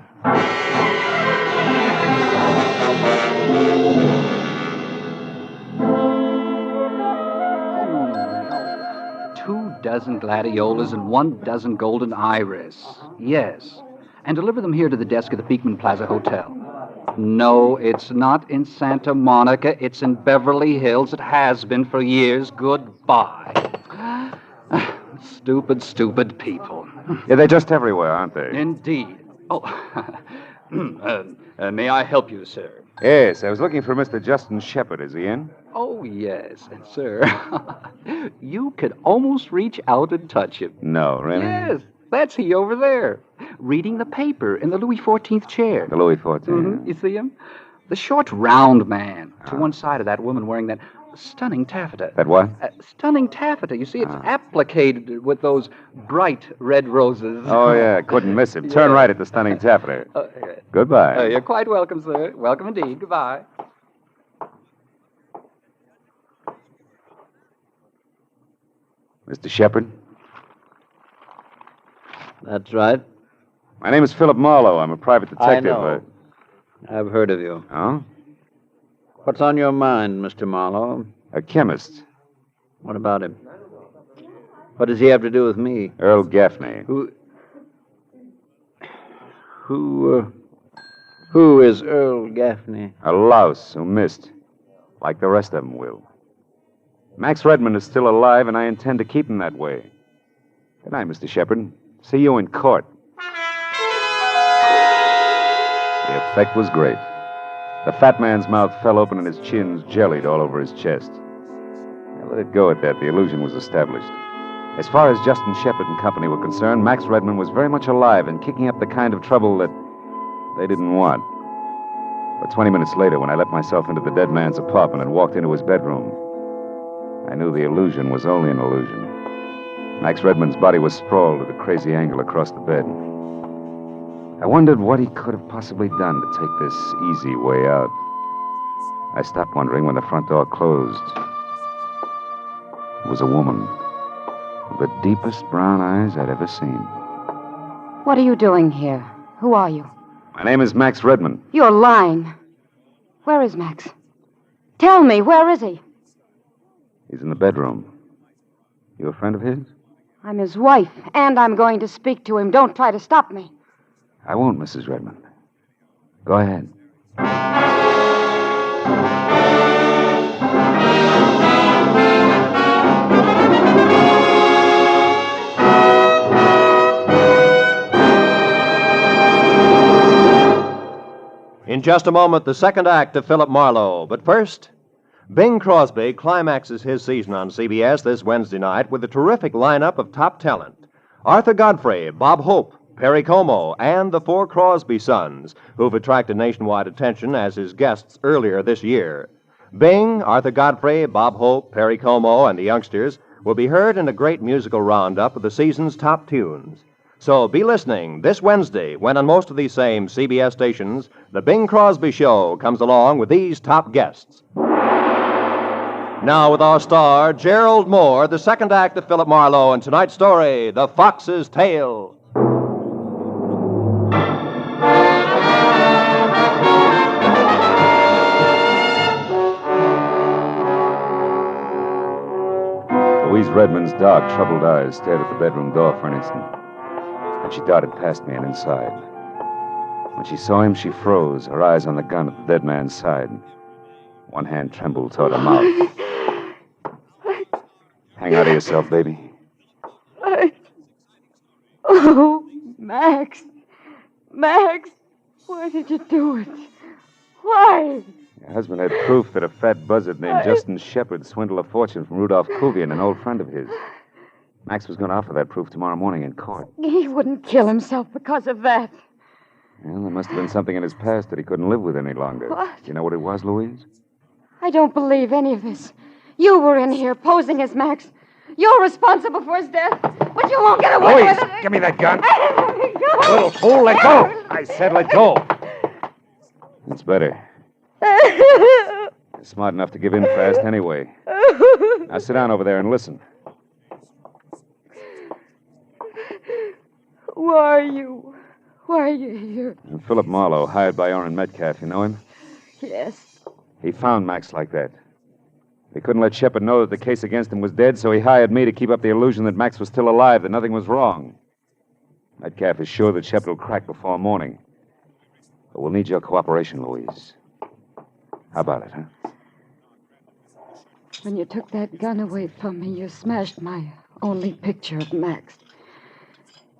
Speaker 1: 2 gladiolas and 1 dozen golden iris. Yes. And deliver them here to the desk of the Beekman Plaza Hotel. No, it's not in Santa Monica. It's in Beverly Hills. It has been for years. Goodbye. Stupid people.
Speaker 12: Yeah, they're just everywhere, aren't they?
Speaker 1: Indeed. Oh, may I help you, sir?
Speaker 12: Yes, I was looking for Mr. Justin Shepard. Is he in?
Speaker 1: Oh, yes, sir. You could almost reach out and touch him.
Speaker 12: No, really?
Speaker 1: Yes, that's he over there, reading the paper in the Louis XIV chair.
Speaker 12: The Louis XIV?
Speaker 1: Mm-hmm. You see him? The short, round man to one side of that woman wearing that stunning taffeta.
Speaker 12: That what?
Speaker 1: Stunning taffeta. You see, it's applicated with those bright red roses.
Speaker 12: Oh, yeah, couldn't miss him. Turn right at the stunning taffeta. Goodbye.
Speaker 1: You're quite welcome, sir. Welcome indeed. Goodbye.
Speaker 12: Mr. Shepard?
Speaker 13: That's right.
Speaker 12: My name is Philip Marlowe. I'm a private detective.
Speaker 13: I know. I've heard of you.
Speaker 12: Oh?
Speaker 13: What's on your mind, Mr. Marlowe?
Speaker 12: A chemist.
Speaker 13: What about him? What does he have to do with me?
Speaker 12: Earl Gaffney.
Speaker 13: Who is Earl Gaffney?
Speaker 12: A louse who missed, like the rest of them will. Max Redmond is still alive, and I intend to keep him that way. Good night, Mr. Shepard. See you in court. The effect was great. The fat man's mouth fell open and his chins jellied all over his chest. I let it go at that. The illusion was established. As far as Justin Shepard and company were concerned, Max Redmond was very much alive and kicking up the kind of trouble that they didn't want. But 20 minutes later, when I let myself into the dead man's apartment and walked into his bedroom, I knew the illusion was only an illusion. Max Redmond's body was sprawled at a crazy angle across the bed. I wondered what he could have possibly done to take this easy way out. I stopped wondering when the front door closed. It was a woman with the deepest brown eyes I'd ever seen.
Speaker 5: What are you doing here? Who are you?
Speaker 12: My name is Max Redmond.
Speaker 5: You're lying. Where is Max? Tell me, where is he?
Speaker 12: He's in the bedroom. You a friend of his?
Speaker 5: I'm his wife, and I'm going to speak to him. Don't try to stop me.
Speaker 12: I won't, Mrs. Redmond. Go ahead.
Speaker 8: In just a moment, the second act of Philip Marlowe. But first, Bing Crosby climaxes his season on CBS this Wednesday night with a terrific lineup of top talent. Arthur Godfrey, Bob Hope, Perry Como, and the four Crosby sons, who've attracted nationwide attention as his guests earlier this year. Bing, Arthur Godfrey, Bob Hope, Perry Como, and the youngsters will be heard in a great musical roundup of the season's top tunes. So be listening this Wednesday when on most of these same CBS stations, the Bing Crosby Show comes along with these top guests. Now with our star, Gerald Moore, the second act of Philip Marlowe, and tonight's story, The Fox's Tale.
Speaker 12: Louise Redmond's dark, troubled eyes stared at the bedroom door for an instant. Then she darted past me and inside. When she saw him, she froze, her eyes on the gun at the dead man's side. One hand trembled toward her mouth. Hang out of yourself, baby.
Speaker 5: Oh, Max. Max, why did you do it? Why?
Speaker 12: Your husband had proof that a fat buzzard named Justin Shepard swindled a fortune from Rudolph Kuvian, an old friend of his. Max was going to offer that proof tomorrow morning in court.
Speaker 5: He wouldn't kill himself because of that.
Speaker 12: Well, there must have been something in his past that he couldn't live with any longer.
Speaker 5: What?
Speaker 12: Do you know what it was, Louise?
Speaker 5: I don't believe any of this. You were in here posing as Max. You're responsible for his death, but you won't get away
Speaker 3: Louise,
Speaker 5: with it.
Speaker 3: give me that gun.
Speaker 5: Go.
Speaker 3: Little fool, let go. I said let go.
Speaker 12: It's better. You're smart enough to give in fast anyway. Now sit down over there and listen.
Speaker 5: Who are you? Why are you here?
Speaker 12: I'm Philip Marlowe, hired by Orrin Metcalf. You know him?
Speaker 5: Yes.
Speaker 12: He found Max like that. He couldn't let Shepard know that the case against him was dead, so he hired me to keep up the illusion that Max was still alive, that nothing was wrong. Metcalf is sure that Shepard will crack before morning. But we'll need your cooperation, Louise. How about it, huh?
Speaker 5: When you took that gun away from me, you smashed my only picture of Max.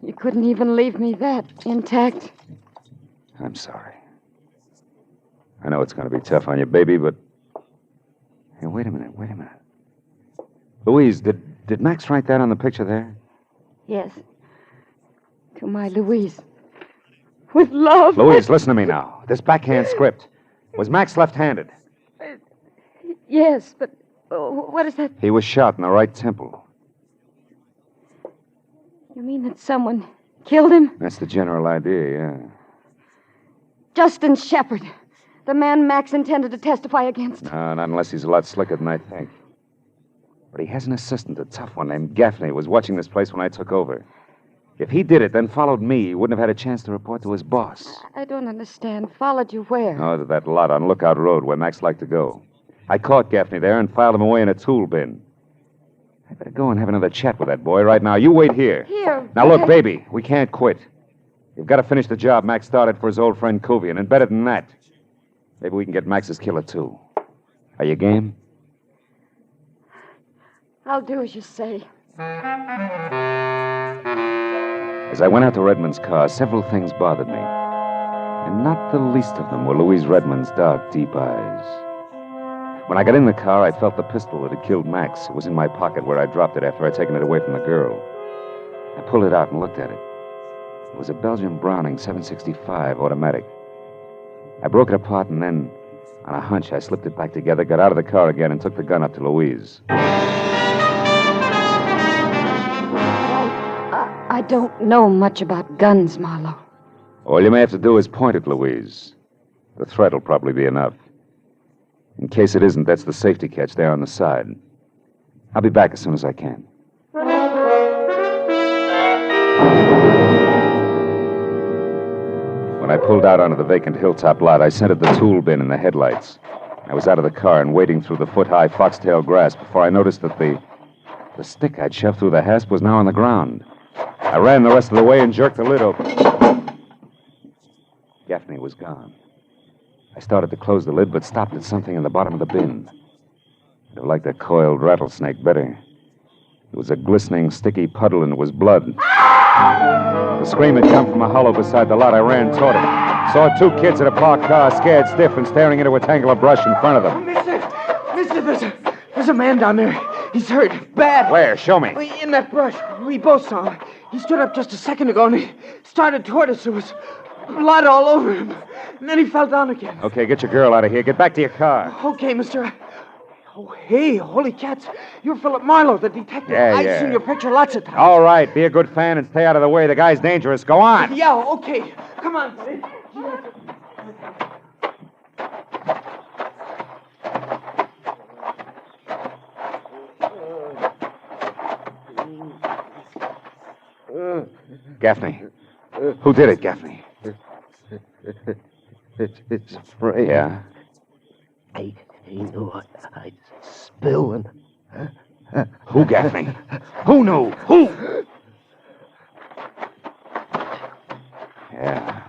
Speaker 5: You couldn't even leave me that intact.
Speaker 12: I'm sorry. I know it's going to be tough on you, baby, but... Hey, wait a minute. Louise, did Max write that on the picture there?
Speaker 5: Yes. To my Louise. With love.
Speaker 12: Louise, listen to me now. This backhand script. Was Max left-handed?
Speaker 5: Yes, but what is that?
Speaker 12: He was shot in the right temple.
Speaker 5: You mean that someone killed him?
Speaker 12: That's the general idea, yeah.
Speaker 5: Justin Shepard. The man Max intended to testify against.
Speaker 12: No, not unless he's a lot slicker than I think. But he has an assistant, a tough one named Gaffney, who was watching this place when I took over. If he did it, then followed me, he wouldn't have had a chance to report to his boss.
Speaker 5: I don't understand. Followed you where?
Speaker 12: Oh, to that lot on Lookout Road where Max liked to go. I caught Gaffney there and filed him away in a tool bin. I better go and have another chat with that boy right now. You wait here.
Speaker 5: Here.
Speaker 12: Now, look, baby, we can't quit. You've got to finish the job Max started for his old friend Kuvian, and better than that, maybe we can get Max's killer, too. Are you game?
Speaker 5: I'll do as you say.
Speaker 12: As I went out to Redmond's car, several things bothered me. And not the least of them were Louise Redmond's dark, deep eyes. When I got in the car, I felt the pistol that had killed Max. It was in my pocket where I dropped it after I'd taken it away from the girl. I pulled it out and looked at it. It was a Belgian Browning 765 automatic. I broke it apart and then, on a hunch, I slipped it back together, got out of the car again, and took the gun up to Louise.
Speaker 5: I don't know much about guns, Marlowe.
Speaker 12: All you may have to do is point it, Louise. The threat will probably be enough. In case it isn't, that's the safety catch there on the side. I'll be back as soon as I can. When I pulled out onto the vacant hilltop lot, I scented the tool bin in the headlights. I was out of the car and wading through the foot-high foxtail grass before I noticed that the stick I'd shoved through the hasp was now on the ground. I ran the rest of the way and jerked the lid open. Gaffney was gone. I started to close the lid, but stopped at something in the bottom of the bin. I'd have liked a coiled rattlesnake better. It was a glistening, sticky puddle, and it was blood. The scream had come from a hollow beside the lot. I ran toward it. Saw two kids in a parked car, scared stiff and staring into a tangle of brush in front of them.
Speaker 10: Mister, there's a man down there. He's hurt. Bad.
Speaker 12: Where? Show me.
Speaker 10: In that brush. We both saw him. He stood up just a second ago and he started toward us. There was blood all over him. And then he fell down again.
Speaker 12: Okay, get your girl out of here. Get back to your car.
Speaker 10: Okay, mister. Oh, hey, holy cats. You're Philip Marlowe, the detective.
Speaker 12: Yeah.
Speaker 10: I've seen your picture lots of times.
Speaker 12: All right, be a good fan and stay out of the way. The guy's dangerous. Go on.
Speaker 10: Yeah, okay. Come on, buddy.
Speaker 12: Gaffney. Who did it, Gaffney?
Speaker 11: It's Frey.
Speaker 12: Yeah?
Speaker 11: I knew I'd spill and...
Speaker 12: Who, Gaffney? Who knew? Who? Yeah.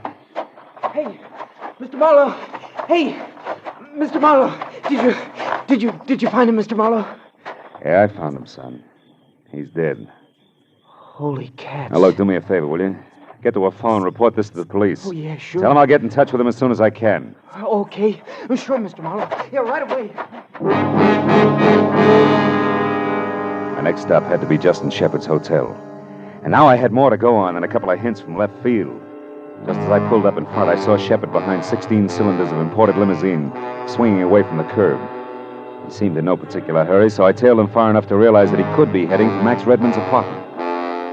Speaker 10: Hey, Mr. Marlowe. Hey, Mr. Marlowe. Did you find him, Mr. Marlowe?
Speaker 12: Yeah, I found him, son. He's dead.
Speaker 10: Holy cats.
Speaker 12: Now, look, do me a favor, will you? Get to a phone, report this to the police.
Speaker 10: Oh, yeah, sure.
Speaker 12: Tell them I'll get in touch with them as soon as I can.
Speaker 10: Okay. Sure, Mr. Marlowe. Yeah, right away.
Speaker 12: My next stop had to be Justin Shepard's hotel. And now I had more to go on than a couple of hints from left field. Just as I pulled up in front, I saw Shepard behind 16 cylinders of imported limousine, swinging away from the curb. He seemed in no particular hurry, so I tailed him far enough to realize that he could be heading for Max Redmond's apartment.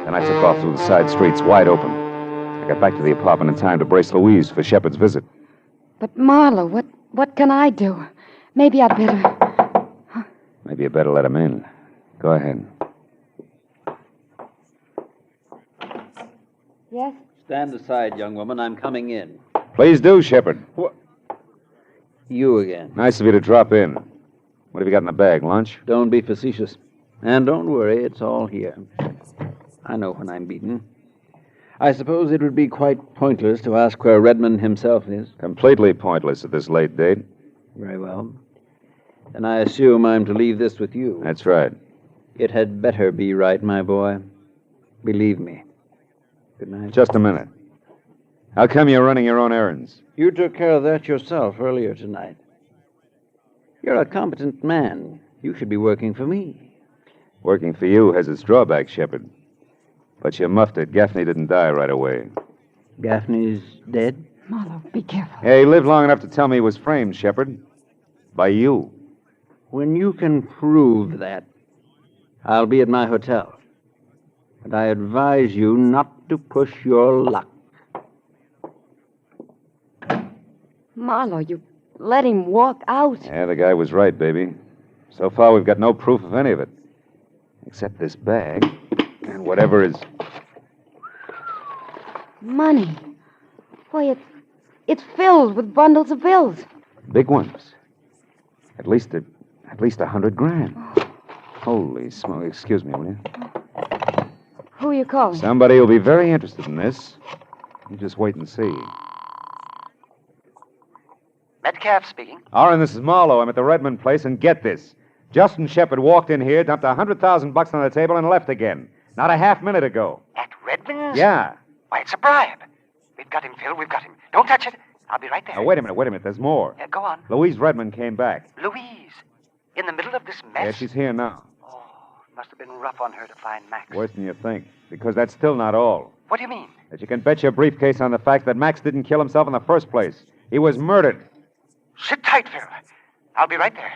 Speaker 12: Then I took off through the side streets, wide open. I got back to the apartment in time to brace Louise for Shepard's visit.
Speaker 5: But, Marlowe, what can I do? Maybe I'd better...
Speaker 12: Maybe you better let him in. Go ahead.
Speaker 5: Yes?
Speaker 13: Stand aside, young woman. I'm coming in.
Speaker 12: Please do, Shepard.
Speaker 13: What? You again.
Speaker 12: Nice of you to drop in. What have you got in the bag, lunch?
Speaker 13: Don't be facetious. And don't worry, it's all here. I know when I'm beaten. I suppose it would be quite pointless to ask where Redmond himself is.
Speaker 12: Completely pointless at this late date.
Speaker 13: Very well. Then I assume I'm to leave this with you.
Speaker 12: That's right.
Speaker 13: It had better be right, my boy. Believe me. Good night.
Speaker 12: Just a minute. How come you're running your own errands?
Speaker 13: You took care of that yourself earlier tonight. You're a competent man. You should be working for me.
Speaker 12: Working for you has its drawbacks, Shepard. But you muffed it. Gaffney didn't die right away.
Speaker 13: Gaffney's dead?
Speaker 5: Marlowe, be careful.
Speaker 12: Yeah, he lived long enough to tell me he was framed, Shepard. By you.
Speaker 13: When you can prove that, I'll be at my hotel. But I advise you not to push your luck.
Speaker 5: Marlowe, you let him walk out.
Speaker 12: Yeah, the guy was right, baby. So far, we've got no proof of any of it. Except this bag and whatever is...
Speaker 5: Money. Why, it's filled with bundles of bills.
Speaker 12: Big ones. At least $100,000. Holy smoke. Excuse me, will you?
Speaker 5: Who are you calling?
Speaker 12: Somebody will be very interested in this. You just wait and see.
Speaker 4: Metcalf speaking.
Speaker 12: Oren, this is Marlowe. I'm at the Redmond place, and get this. Justin Shepard walked in here, dumped $100,000 on the table, and left again. Not a half minute ago.
Speaker 4: At Redmond's?
Speaker 12: Yeah.
Speaker 4: Why, it's a bribe. We've got him, Phil. We've got him. Don't touch it. I'll be right there.
Speaker 12: Now, wait a minute. There's more.
Speaker 4: Go on.
Speaker 12: Louise Redmond came back.
Speaker 4: Louise, in the middle of this mess?
Speaker 12: Yeah, she's here now.
Speaker 4: Must have been rough on her to find Max.
Speaker 12: Worse than you think. Because that's still not all.
Speaker 4: What do you mean?
Speaker 12: That you can bet your briefcase on the fact that Max didn't kill himself in the first place. He was murdered.
Speaker 4: Sit tight, Phil. I'll be right there.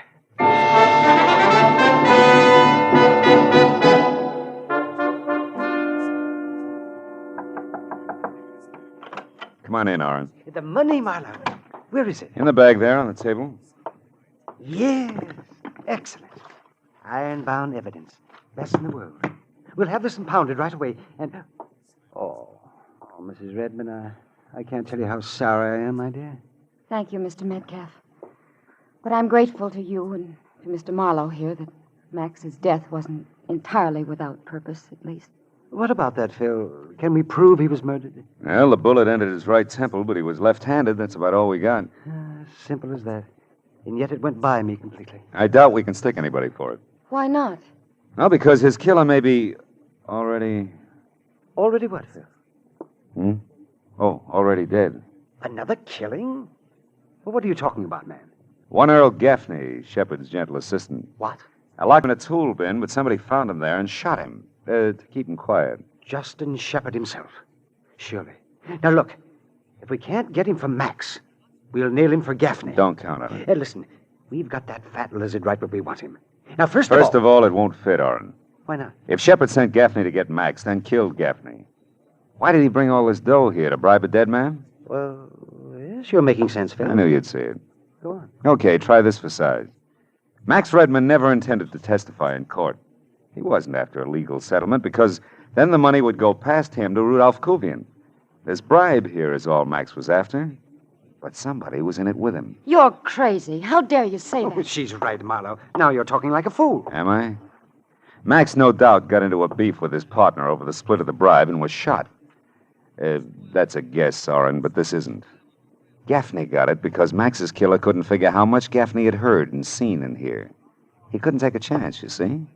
Speaker 12: Come on in, Oren.
Speaker 4: The money, Marlowe. Where is it?
Speaker 12: In the bag there on the table.
Speaker 4: Yes. Excellent. Iron-bound evidence. Best in the world. We'll have this impounded right away, and... Oh, Mrs. Redmond, I can't tell you how sorry I am, my dear.
Speaker 5: Thank you, Mr. Metcalf. But I'm grateful to you and to Mr. Marlowe here that Max's death wasn't entirely without purpose, at least.
Speaker 4: What about that, Phil? Can we prove he was murdered?
Speaker 12: Well, the bullet entered his right temple, but he was left-handed. That's about all we got.
Speaker 4: Simple as that. And yet it went by me completely.
Speaker 12: I doubt we can stick anybody for it.
Speaker 5: Why not?
Speaker 12: Well, because his killer may be already...
Speaker 4: Already what, Phil?
Speaker 12: Oh, already dead.
Speaker 4: Another killing? Well, what are you talking about, man?
Speaker 12: One Earl Gaffney, Shepard's gentle assistant.
Speaker 4: What?
Speaker 12: I locked him in a tool bin, but somebody found him there and shot him to keep him quiet.
Speaker 4: Justin Shepard himself. Surely. Now, look. If we can't get him for Max, we'll nail him for Gaffney.
Speaker 12: Don't count on it.
Speaker 4: Listen, we've got that fat lizard right where we want him. Now, first
Speaker 12: of all, it won't fit, Oren.
Speaker 4: Why not?
Speaker 12: If Shepard sent Gaffney to get Max, then killed Gaffney, why did he bring all this dough here? To bribe a dead man?
Speaker 4: Well, yes, you're making sense, Phil.
Speaker 12: I knew you'd see it.
Speaker 4: Go on.
Speaker 12: Okay, try this for size. Max Redmond never intended to testify in court. He wasn't after a legal settlement because then the money would go past him to Rudolph Kuvian. This bribe here is all Max was after. But somebody was in it with him.
Speaker 5: You're crazy. How dare you say that?
Speaker 4: She's right, Marlowe. Now you're talking like a fool.
Speaker 12: Am I? Max, no doubt, got into a beef with his partner over the split of the bribe and was shot. That's a guess, Soren, but this isn't. Gaffney got it because Max's killer couldn't figure how much Gaffney had heard and seen in here. He couldn't take a chance, you see.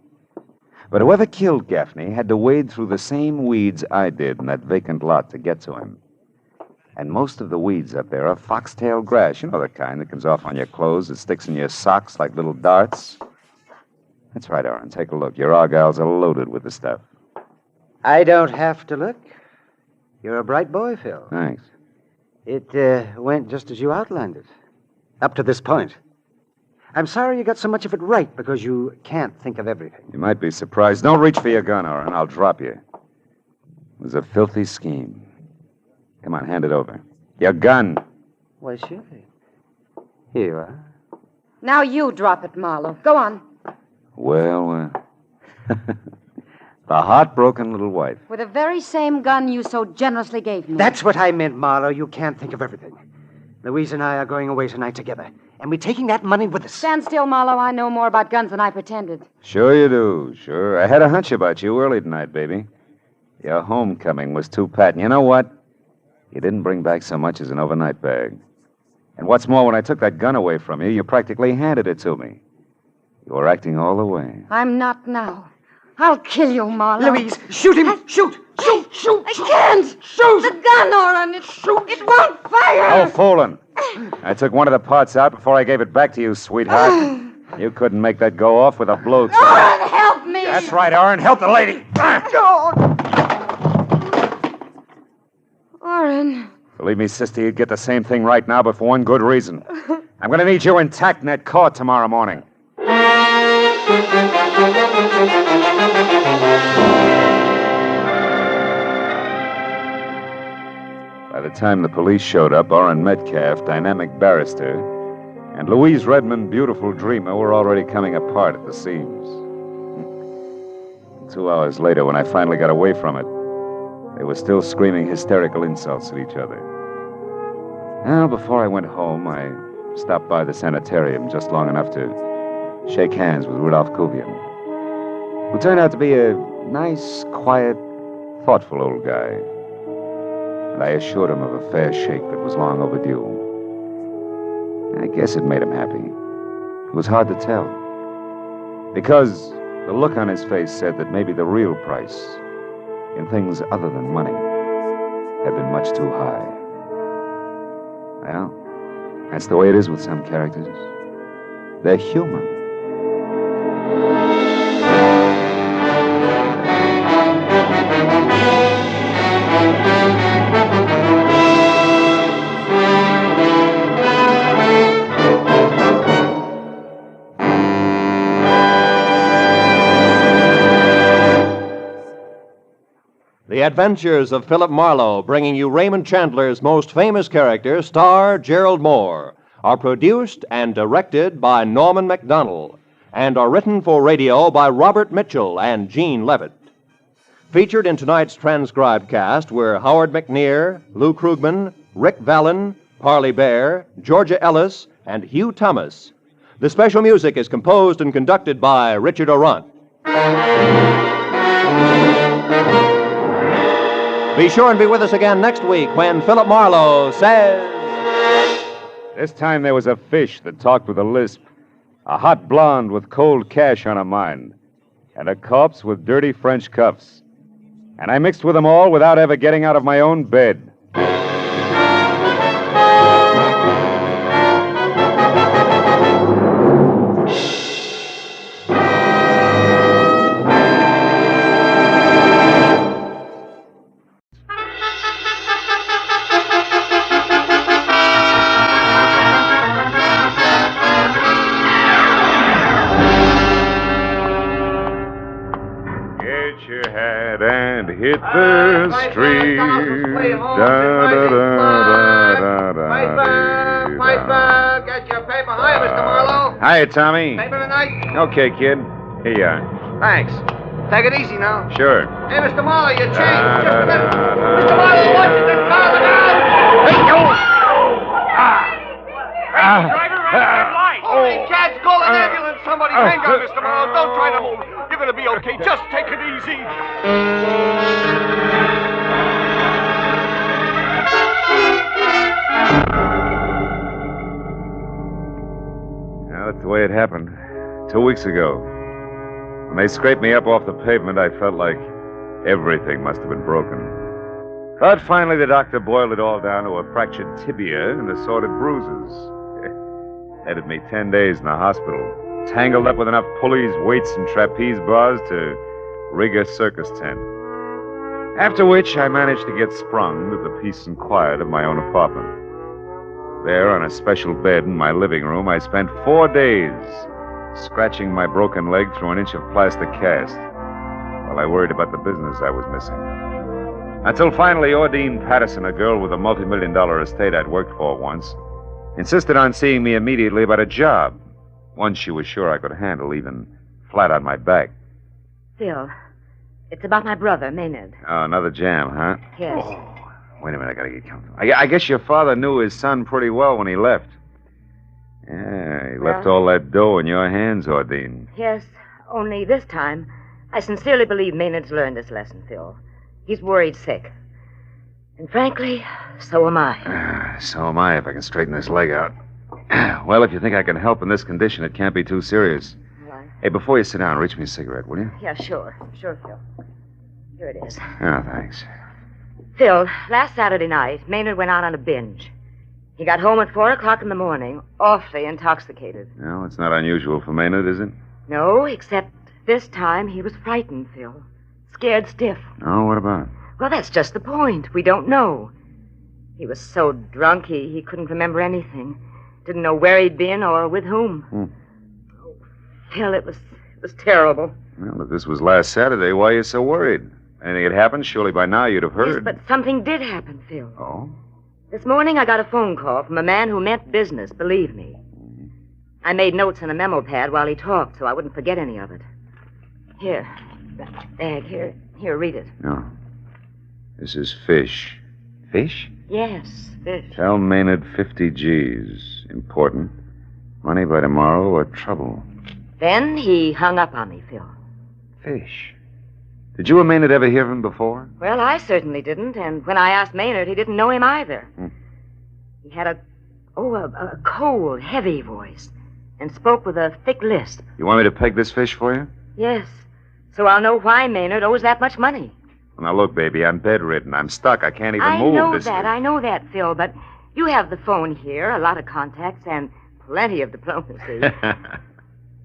Speaker 12: But whoever killed Gaffney had to wade through the same weeds I did in that vacant lot to get to him. And most of the weeds up there are foxtail grass. You know the kind that comes off on your clothes, that sticks in your socks like little darts. That's right, Oren. Take a look. Your argyles are loaded with the stuff.
Speaker 4: I don't have to look. You're a bright boy, Phil.
Speaker 12: Thanks.
Speaker 4: It went just as you outlined it. Up to this point. I'm sorry you got so much of it right because you can't think of everything.
Speaker 12: You might be surprised. Don't reach for your gun, Oren. I'll drop you. It was a filthy scheme. Come on, hand it over. Your gun.
Speaker 4: Why, sure. Here you are.
Speaker 5: Now you drop it, Marlowe. Go on.
Speaker 12: Well, the heartbroken little wife.
Speaker 5: With the very same gun you so generously gave me.
Speaker 4: That's what I meant, Marlowe. You can't think of everything. Louise and I are going away tonight together, and we're taking that money with us.
Speaker 5: Stand still, Marlowe. I know more about guns than I pretended.
Speaker 12: Sure you do, sure. I had a hunch about you early tonight, baby. Your homecoming was too pat, and you know what? You didn't bring back so much as an overnight bag. And what's more, when I took that gun away from you, you practically handed it to me. You were acting all the way.
Speaker 5: I'm not now. I'll kill you, Marlowe.
Speaker 4: Louise, shoot him! Shoot! Shoot!
Speaker 5: I can't!
Speaker 4: Shoot!
Speaker 5: The gun, Oren! It won't fire!
Speaker 12: Oh, fooling. I took one of the parts out before I gave it back to you, sweetheart. You couldn't make that go off with a blowtorch.
Speaker 5: Oren, help me!
Speaker 12: That's right, Oren. Help the lady.
Speaker 5: Oren.
Speaker 12: Believe me, sister, you'd get the same thing right now, but for one good reason. I'm going to need you intact in that court tomorrow morning. By the time the police showed up, Oren Metcalf, dynamic barrister, and Louise Redmond, beautiful dreamer, were already coming apart at the seams. 2 hours later, when I finally got away from it, They were still screaming hysterical insults at each other. Now, before I went home, I stopped by the sanitarium just long enough to shake hands with Rudolph Kuvian, who turned out to be a nice, quiet, thoughtful old guy. And I assured him of a fair shake that was long overdue. I guess it made him happy. It was hard to tell, because the look on his face said that maybe the real price in things other than money had been much too high. Well, that's the way it is with some characters. They're human.
Speaker 8: The Adventures of Philip Marlowe, bringing you Raymond Chandler's most famous character, star Gerald Moore, are produced and directed by Norman MacDonald and are written for radio by Robert Mitchell and Gene Levitt. Featured in tonight's transcribed cast were Howard McNear, Lou Krugman, Rick Vallon, Parley Bear, Georgia Ellis, and Hugh Thomas. The special music is composed and conducted by Richard Orant. Be sure and be with us again next week when Philip Marlowe says...
Speaker 12: This time there was a fish that talked with a lisp, a hot blonde with cold cash on her mind, and a corpse with dirty French cuffs. And I mixed with them all without ever getting out of my own bed. Hit the street.
Speaker 14: Piper, get your paper. Hi, Mr. Marlowe.
Speaker 12: Hi, Tommy.
Speaker 14: Paper tonight?
Speaker 12: Okay, kid. Here you are.
Speaker 14: Thanks. Take it easy now.
Speaker 12: Sure.
Speaker 14: Hey, Mr. Marlowe, your change. Just a minute. Mr. Marlowe, watch it. The car. Look out. Hey, go. Hey, driver, red light. Holy cats, call an ambulance. Somebody hang on, Mr. Marlowe. Don't try to move. You're going to be okay. Just take it easy.
Speaker 12: That's the way it happened. 2 weeks ago. When they scraped me up off the pavement, I felt like everything must have been broken. But finally, the doctor boiled it all down to a fractured tibia and assorted bruises. Headed me 10 days in the hospital, tangled up with enough pulleys, weights, and trapeze bars to rig a circus tent. After which, I managed to get sprung to the peace and quiet of my own apartment. There, on a special bed in my living room, I spent 4 days scratching my broken leg through an inch of plastic cast while I worried about the business I was missing. Until finally, Ordine Patterson, a girl with a multi-million-dollar estate I'd worked for once, insisted on seeing me immediately about a job, one she was sure I could handle, even flat on my back.
Speaker 15: Phil, it's about my brother, Maynard.
Speaker 12: Oh, another jam, huh?
Speaker 15: Yes.
Speaker 12: Oh, wait a minute, I gotta get comfortable. I guess your father knew his son pretty well when he left. Yeah, he left all that dough in your hands, Ordine.
Speaker 15: Yes, only this time, I sincerely believe Maynard's learned his lesson, Phil. He's worried sick. And frankly, so am I.
Speaker 12: So am I, if I can straighten this leg out. Well, if you think I can help in this condition, it can't be too serious.
Speaker 15: Right.
Speaker 12: Hey, before you sit down, reach me a cigarette, will you?
Speaker 15: Yeah, sure. Sure, Phil. Here it is.
Speaker 12: Oh, thanks.
Speaker 15: Phil, last Saturday night, Maynard went out on a binge. He got home at 4 o'clock in the morning, awfully intoxicated.
Speaker 12: No, it's not unusual for Maynard, is it?
Speaker 15: No, except this time he was frightened, Phil. Scared stiff.
Speaker 12: Oh, what about?
Speaker 15: Well, that's just the point. We don't know. He was so drunk he couldn't remember anything. Didn't know where he'd been or with whom. Oh, Phil, it was terrible.
Speaker 12: Well, if this was last Saturday, why are you so worried? Anything had happened? Surely by now you'd have heard.
Speaker 15: Yes, but something did happen, Phil.
Speaker 12: Oh?
Speaker 15: This morning I got a phone call from a man who meant business, believe me. I made notes on a memo pad while he talked so I wouldn't forget any of it. Here, that bag, here, read it.
Speaker 12: No. This is Fish. Fish?
Speaker 15: Yes, fish.
Speaker 12: Tell Maynard 50 G's. Important. Money by tomorrow or trouble.
Speaker 15: Then he hung up on me, Phil.
Speaker 12: Fish. Did you and Maynard ever hear of him before?
Speaker 15: Well, I certainly didn't, and when I asked Maynard, he didn't know him either. He had a cold, heavy voice, and spoke with a thick lisp.
Speaker 12: You want me to peg this fish for you?
Speaker 15: Yes, so I'll know why Maynard owes that much money.
Speaker 12: Well, now look, baby, I'm bedridden. I'm stuck. I can't even move.
Speaker 15: I know that, Phil, but you have the phone here, a lot of contacts, and plenty of diplomacy.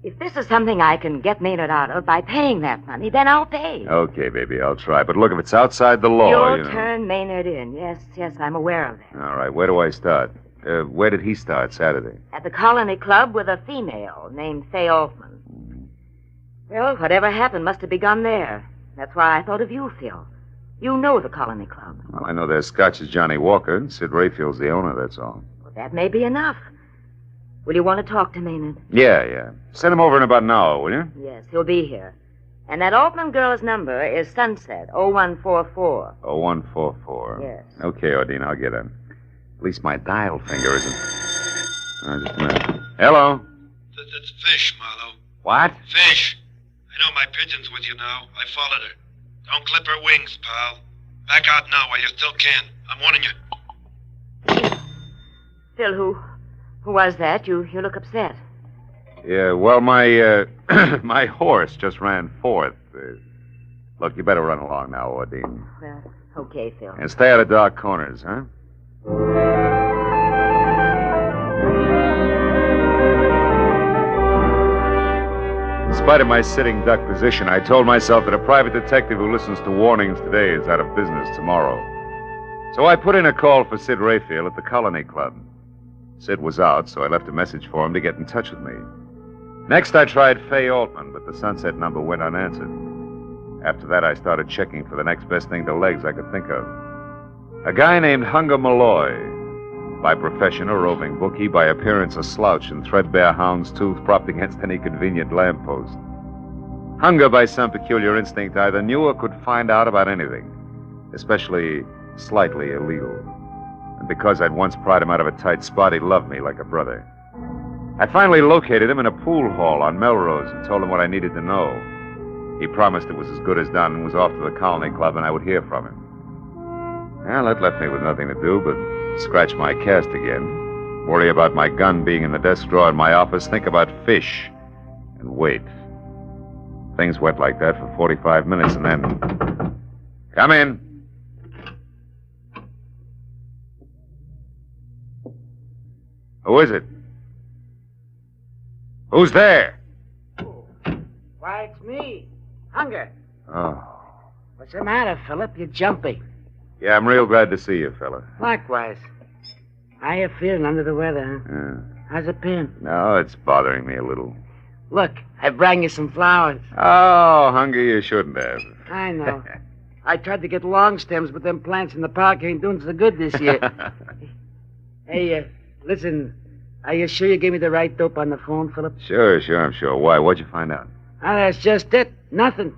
Speaker 15: If this is something I can get Maynard out of by paying that money, then I'll pay.
Speaker 12: Okay, baby, I'll try. But look, if it's outside the law,
Speaker 15: You'll turn Maynard in. Yes, I'm aware of that.
Speaker 12: All right, where do I start? Where did he start Saturday?
Speaker 15: At the Colony Club with a female named Fay Altman. Well, whatever happened must have begun there. That's why I thought of you, Phil. You know the Colony Club.
Speaker 12: Well, I know their Scotch is Johnny Walker. Sid Rayfield's the owner, that's all.
Speaker 15: Well, that may be enough. Will you want to talk to Maynard?
Speaker 12: Yeah. Send him over in about an hour, will you?
Speaker 15: Yes, he'll be here. And that Altman girl's number is Sunset, 0144.
Speaker 12: 0144.
Speaker 15: Yes.
Speaker 12: Okay, Ordine, I'll get him. At least my dial finger isn't... just a minute. Hello?
Speaker 19: That's Fish, Marlowe.
Speaker 12: What?
Speaker 19: Fish. I know my pigeon's with you now. I followed her. Don't clip her wings, pal. Back out now while you still can. I'm warning you.
Speaker 15: Phil, who was that? You look upset.
Speaker 12: Yeah, well, my my horse just ran fourth. Look, you better run along now, Ordine.
Speaker 15: Well, okay, Phil.
Speaker 12: And stay out of dark corners, huh? In spite of my sitting duck position, I told myself that a private detective who listens to warnings today is out of business tomorrow. So I put in a call for Sid Rayfield at the Colony Club. Sid was out, so I left a message for him to get in touch with me. Next, I tried Fay Altman, but the Sunset number went unanswered. After that, I started checking for the next best thing to legs I could think of. A guy named Hunger Malloy. By profession, a roving bookie. By appearance, a slouch and threadbare hound's tooth propped against any convenient lamppost. Hunger, by some peculiar instinct, either knew or could find out about anything, especially slightly illegal. And because I'd once pried him out of a tight spot, he loved me like a brother. I finally located him in a pool hall on Melrose and told him what I needed to know. He promised it was as good as done and was off to the Colony Club and I would hear from him. Well, that left me with nothing to do but scratch my cast again, worry about my gun being in the desk drawer in my office, think about Fish, and wait. Things went like that for 45 minutes and then... Come in. Who is it? Who's there?
Speaker 10: Why, it's me. Hunger.
Speaker 12: Oh.
Speaker 10: What's the matter, Philip? You're jumpy.
Speaker 12: Yeah, I'm real glad to see you, fella.
Speaker 10: Likewise. How you feeling under the weather, huh?
Speaker 12: Yeah.
Speaker 10: How's it been?
Speaker 12: No, it's bothering me a little.
Speaker 10: Look, I brought you some flowers.
Speaker 12: Oh, Hunger, you shouldn't have.
Speaker 10: I know. I tried to get long stems, but them plants in the park ain't doing so good this year. Hey, listen, are you sure you gave me the right dope on the phone, Philip?
Speaker 12: Sure, I'm sure. Why? What'd you find out?
Speaker 10: Oh, that's just it. Nothing.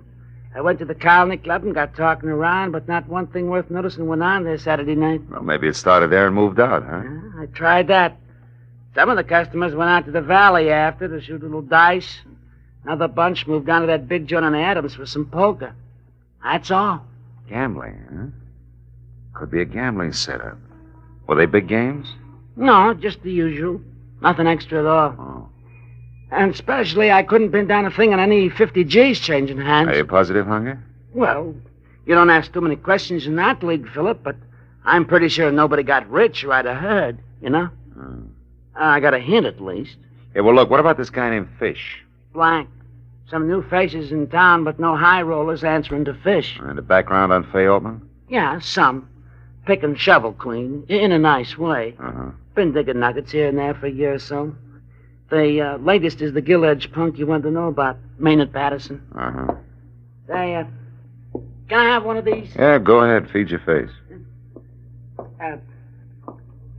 Speaker 10: I went to the Colony Club and got talking around, but not one thing worth noticing went on there Saturday night.
Speaker 12: Well, maybe it started there and moved out, huh?
Speaker 10: I tried that. Some of the customers went out to the valley after to shoot a little dice. Another bunch moved down to that big joint on Adams for some poker. That's all.
Speaker 12: Gambling, huh? Could be a gambling setup. Were they big games?
Speaker 10: No, just the usual. Nothing extra at all.
Speaker 12: Oh.
Speaker 10: And especially, I couldn't pin down a thing on any 50 G's changing hands.
Speaker 12: Are you positive, Hunger?
Speaker 10: Well, you don't ask too many questions in that league, Philip, but I'm pretty sure nobody got rich or I'd have heard, you know? I got a hint, at least.
Speaker 12: Yeah, well, look, what about this guy named Fish?
Speaker 10: Blank. Some new faces in town, but no high rollers answering to Fish.
Speaker 12: And a background on Fay Altman?
Speaker 10: Yeah, some. Pick and shovel clean, in a nice way.
Speaker 12: Uh-huh.
Speaker 10: Been digging nuggets here and there for a year or so. The latest is the gill-edged punk you want to know about, Maynard Patterson.
Speaker 12: Uh-huh.
Speaker 10: Say, can I have one of these?
Speaker 12: Yeah, go ahead. Feed your face.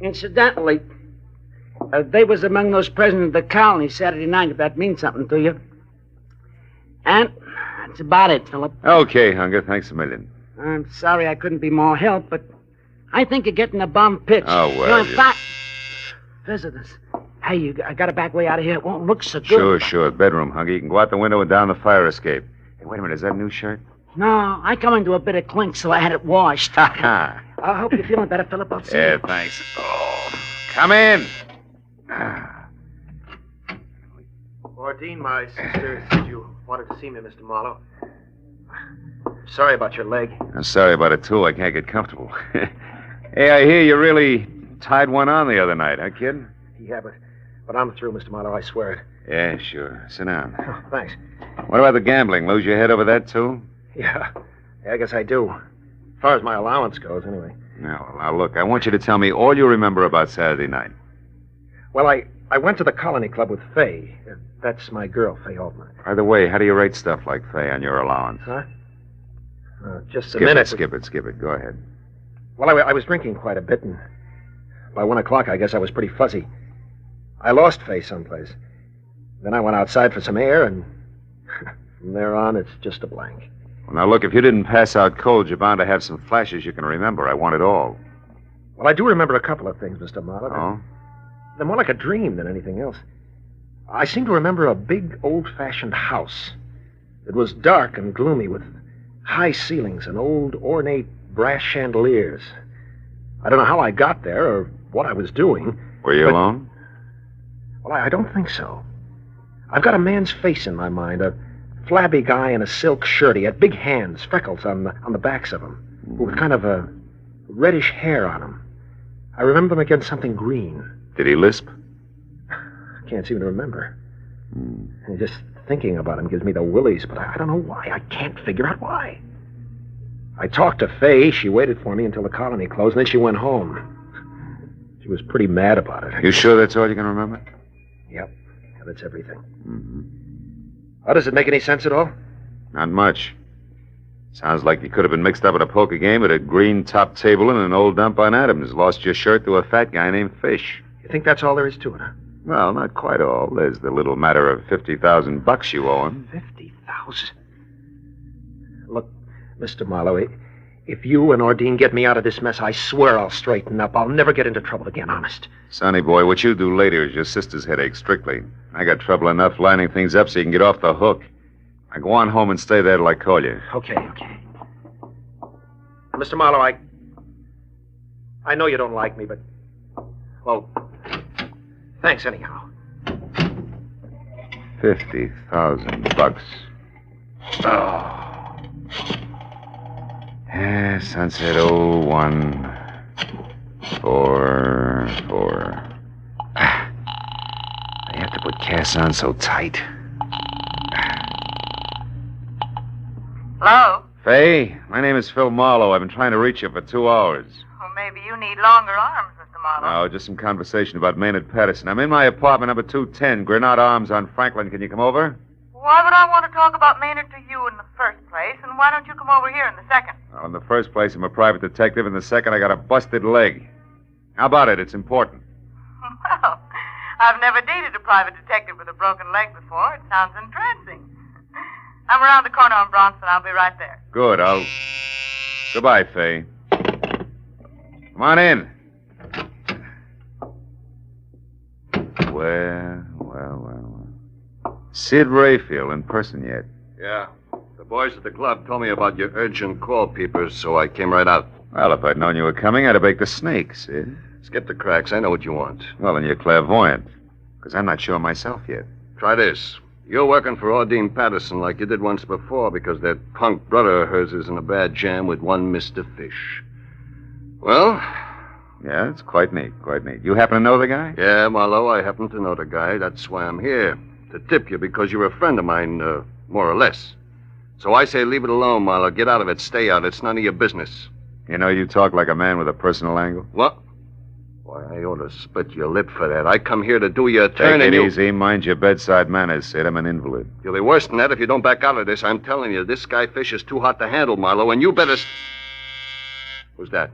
Speaker 10: Incidentally, they was among those present at the colony Saturday night, if that means something to you. And that's about it, Philip.
Speaker 12: Okay, Hunger. Thanks a million.
Speaker 10: I'm sorry I couldn't be more help, but I think you're getting a bum pitch.
Speaker 12: Oh, well,
Speaker 10: You know, in
Speaker 12: you-
Speaker 10: fact, visitors. Hey, I got to back way out of here. It won't look so good.
Speaker 12: Sure. Bedroom, Hunky. You can go out the window and down the fire escape. Hey, wait a minute. Is that a new shirt?
Speaker 10: No, I come into a bit of clink, so I had it washed. I hope you're feeling better, Philip. I'll see
Speaker 12: Yeah,
Speaker 10: you.
Speaker 12: thanks. Oh, come in.
Speaker 16: Ordine, my sister said you wanted to see me, Mr. Marlowe. Sorry about your leg.
Speaker 12: I'm sorry about it, too. I can't get comfortable. Hey, I hear you really tied one on the other night, huh, kid?
Speaker 16: Yeah, but I'm through, Mr. Marlowe. I swear it.
Speaker 12: Yeah, sure. Sit down.
Speaker 16: Oh, thanks.
Speaker 12: What about the gambling? Lose your head over that, too?
Speaker 16: Yeah, I guess I do. As far as my allowance goes, anyway.
Speaker 12: Now, look, I want you to tell me all you remember about Saturday night.
Speaker 16: Well, I went to the Colony Club with Fay. That's my girl, Fay Altman.
Speaker 12: By the way, how do you rate stuff like Fay on your allowance?
Speaker 16: Huh? Just a
Speaker 12: Skip
Speaker 16: minute.
Speaker 12: Skip it. Go ahead.
Speaker 16: Well, I was drinking quite a bit, and by 1 o'clock, I guess I was pretty fuzzy. I lost Fay someplace. Then I went outside for some air, and from there on, it's just a blank.
Speaker 12: Well, now, look, if you didn't pass out cold, you're bound to have some flashes you can remember. I want it all.
Speaker 16: Well, I do remember a couple of things, Mr. Marlowe.
Speaker 12: Oh?
Speaker 16: They're more like a dream than anything else. I seem to remember a big, old-fashioned house. It was dark and gloomy with high ceilings and old, ornate brass chandeliers. I don't know how I got there or what I was doing.
Speaker 12: Were you alone?
Speaker 16: Well, I don't think so. I've got a man's face in my mind, a flabby guy in a silk shirt. He had big hands, freckles on the backs of him, with kind of a reddish hair on him. I remember him against something green.
Speaker 12: Did he lisp?
Speaker 16: I can't seem to remember. And just thinking about him gives me the willies, but I don't know why. I can't figure out why. I talked to Fay. She waited for me until the colony closed, and then she went home. She was pretty mad about it.
Speaker 12: You sure that's all you can remember?
Speaker 16: Yep. Yeah, that's everything. How does it make any sense at all?
Speaker 12: Not much. Sounds like you could have been mixed up at a poker game at a green top table in an old dump on Adams. Lost your shirt to a fat guy named Fish.
Speaker 16: You think that's all there is to it, huh?
Speaker 12: Well, not quite all. There's the little matter of $50,000 you owe him.
Speaker 16: 50,000? Look, Mr. Marlowe, if you and Ordine get me out of this mess, I swear I'll straighten up. I'll never get into trouble again, honest.
Speaker 12: Sonny boy, what you do later is your sister's headache, strictly. I got trouble enough lining things up so you can get off the hook. Now go on home and stay there till I call you.
Speaker 16: Okay. Mr. Marlowe, I know you don't like me, but... Well, thanks anyhow.
Speaker 12: $50,000. Oh. Yeah, sunset 01 44. I have to put Cass on so tight.
Speaker 15: Hello?
Speaker 12: Faye, my name is Phil Marlowe. I've been trying to reach you for 2 hours.
Speaker 15: Well, maybe you need longer arms, Mr. Marlowe.
Speaker 12: No, just some conversation about Maynard Patterson. I'm in my apartment, number 210, Grenade Arms on Franklin. Can you come over?
Speaker 15: Why would I want to talk about Maynard to you in the first place, and why don't you come over here in the second?
Speaker 12: Well, in the first place, I'm a private detective. In the second, I got a busted leg. How about it? It's important.
Speaker 15: Well, I've never dated a private detective with a broken leg before. It sounds entrancing. I'm around the corner on Bronson. I'll be right there.
Speaker 12: Good, Goodbye, Faye. Come on in. Well. Sid Rayfield in person yet?
Speaker 23: Yeah. The boys at the club told me about your urgent call, peepers, so I came right out.
Speaker 12: Well, if I'd known you were coming, I'd have baked the snake, Sid.
Speaker 23: Skip the cracks. I know what you want.
Speaker 12: Well, then you're clairvoyant. Because I'm not sure myself yet.
Speaker 23: Try this. You're working for Ordine Patterson like you did once before because that punk brother of hers is in a bad jam with one Mr. Fish. Well?
Speaker 12: Yeah, it's quite neat. You happen to know the guy?
Speaker 23: Yeah, Marlowe, I happen to know the guy. That's why I'm here. To tip you because you're a friend of mine, more or less. So I say leave it alone, Marlowe. Get out of it. Stay out. It's none of your business.
Speaker 12: You know, you talk like a man with a personal angle.
Speaker 23: What? Why, I ought to split your lip for that. I come here to do your turn
Speaker 12: Take
Speaker 23: and
Speaker 12: it easy. Mind your bedside manners, Sid. I'm an invalid.
Speaker 23: You'll be worse than that if you don't back out of this. I'm telling you, this guy Fish is too hot to handle, Marlowe, and you better... Who's that?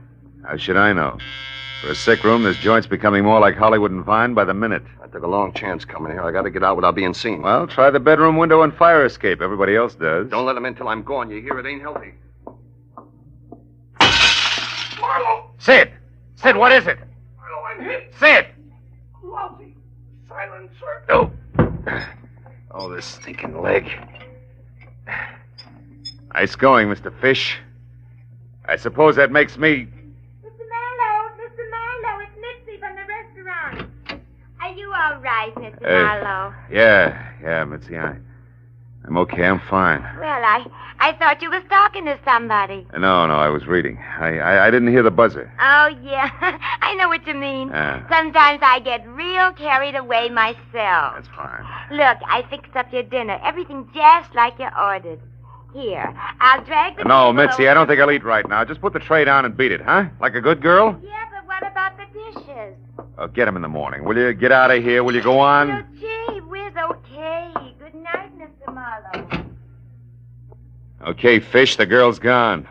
Speaker 12: How should I know? For a sick room, this joint's becoming more like Hollywood and Vine by the minute.
Speaker 23: I took a long chance coming here. I got to get out without being seen.
Speaker 12: Well, try the bedroom window and fire escape. Everybody else does.
Speaker 23: Don't let him in till I'm gone. You hear? It ain't healthy.
Speaker 3: Sid! Sid, what is it?
Speaker 2: Oh, I'm hit.
Speaker 3: Sid!
Speaker 2: Lousy silencer.
Speaker 3: Oh. Oh, this stinking leg. Nice going, Mr. Fish. I suppose that makes me...
Speaker 7: Mr. Marlowe, it's Mitzi from the restaurant. Are you all right, Mr. Marlowe?
Speaker 3: Yeah, Mitzi, I'm okay, I'm fine.
Speaker 7: Well, I thought you was talking to somebody.
Speaker 3: No, I was reading. I didn't hear the buzzer.
Speaker 7: Oh, yeah. I know what you mean. Sometimes I get real carried away myself.
Speaker 3: That's fine.
Speaker 7: Look, I fixed up your dinner. Everything just like you ordered. Here, I'll drag the
Speaker 3: No,
Speaker 7: table
Speaker 3: Mitzi,
Speaker 7: over.
Speaker 3: I don't think I'll eat right now. Just put the tray down and beat it, huh? Like a good girl?
Speaker 7: Yeah, but what about the dishes?
Speaker 3: Oh, get them in the morning. Will you get out of here? Will you go on?
Speaker 7: Well, gee whiz, okay. Good night, Mr. Marlowe.
Speaker 3: Okay, Fish, the girl's gone.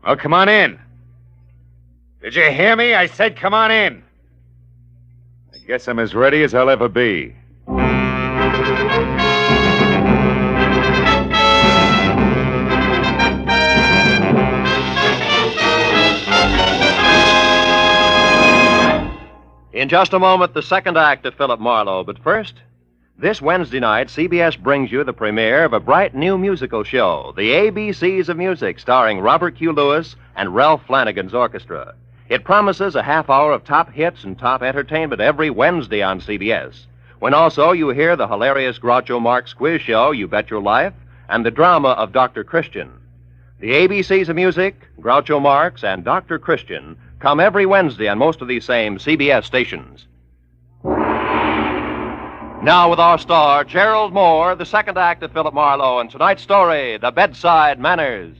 Speaker 3: Oh, come on in. Did you hear me? I said come on in. I guess I'm as ready as I'll ever be.
Speaker 8: In just a moment, the second act of Philip Marlowe. But first, this Wednesday night, CBS brings you the premiere of a bright new musical show, The ABCs of Music, starring Robert Q. Lewis and Ralph Flanagan's orchestra. It promises a half hour of top hits and top entertainment every Wednesday on CBS, when also you hear the hilarious Groucho Marx quiz show, You Bet Your Life, and the drama of Dr. Christian. The ABCs of Music, Groucho Marx, and Dr. Christian come every Wednesday on most of these same CBS stations. Now with our star, Gerald Moore, the second act of Philip Marlowe, and tonight's story, The Bedside Manners.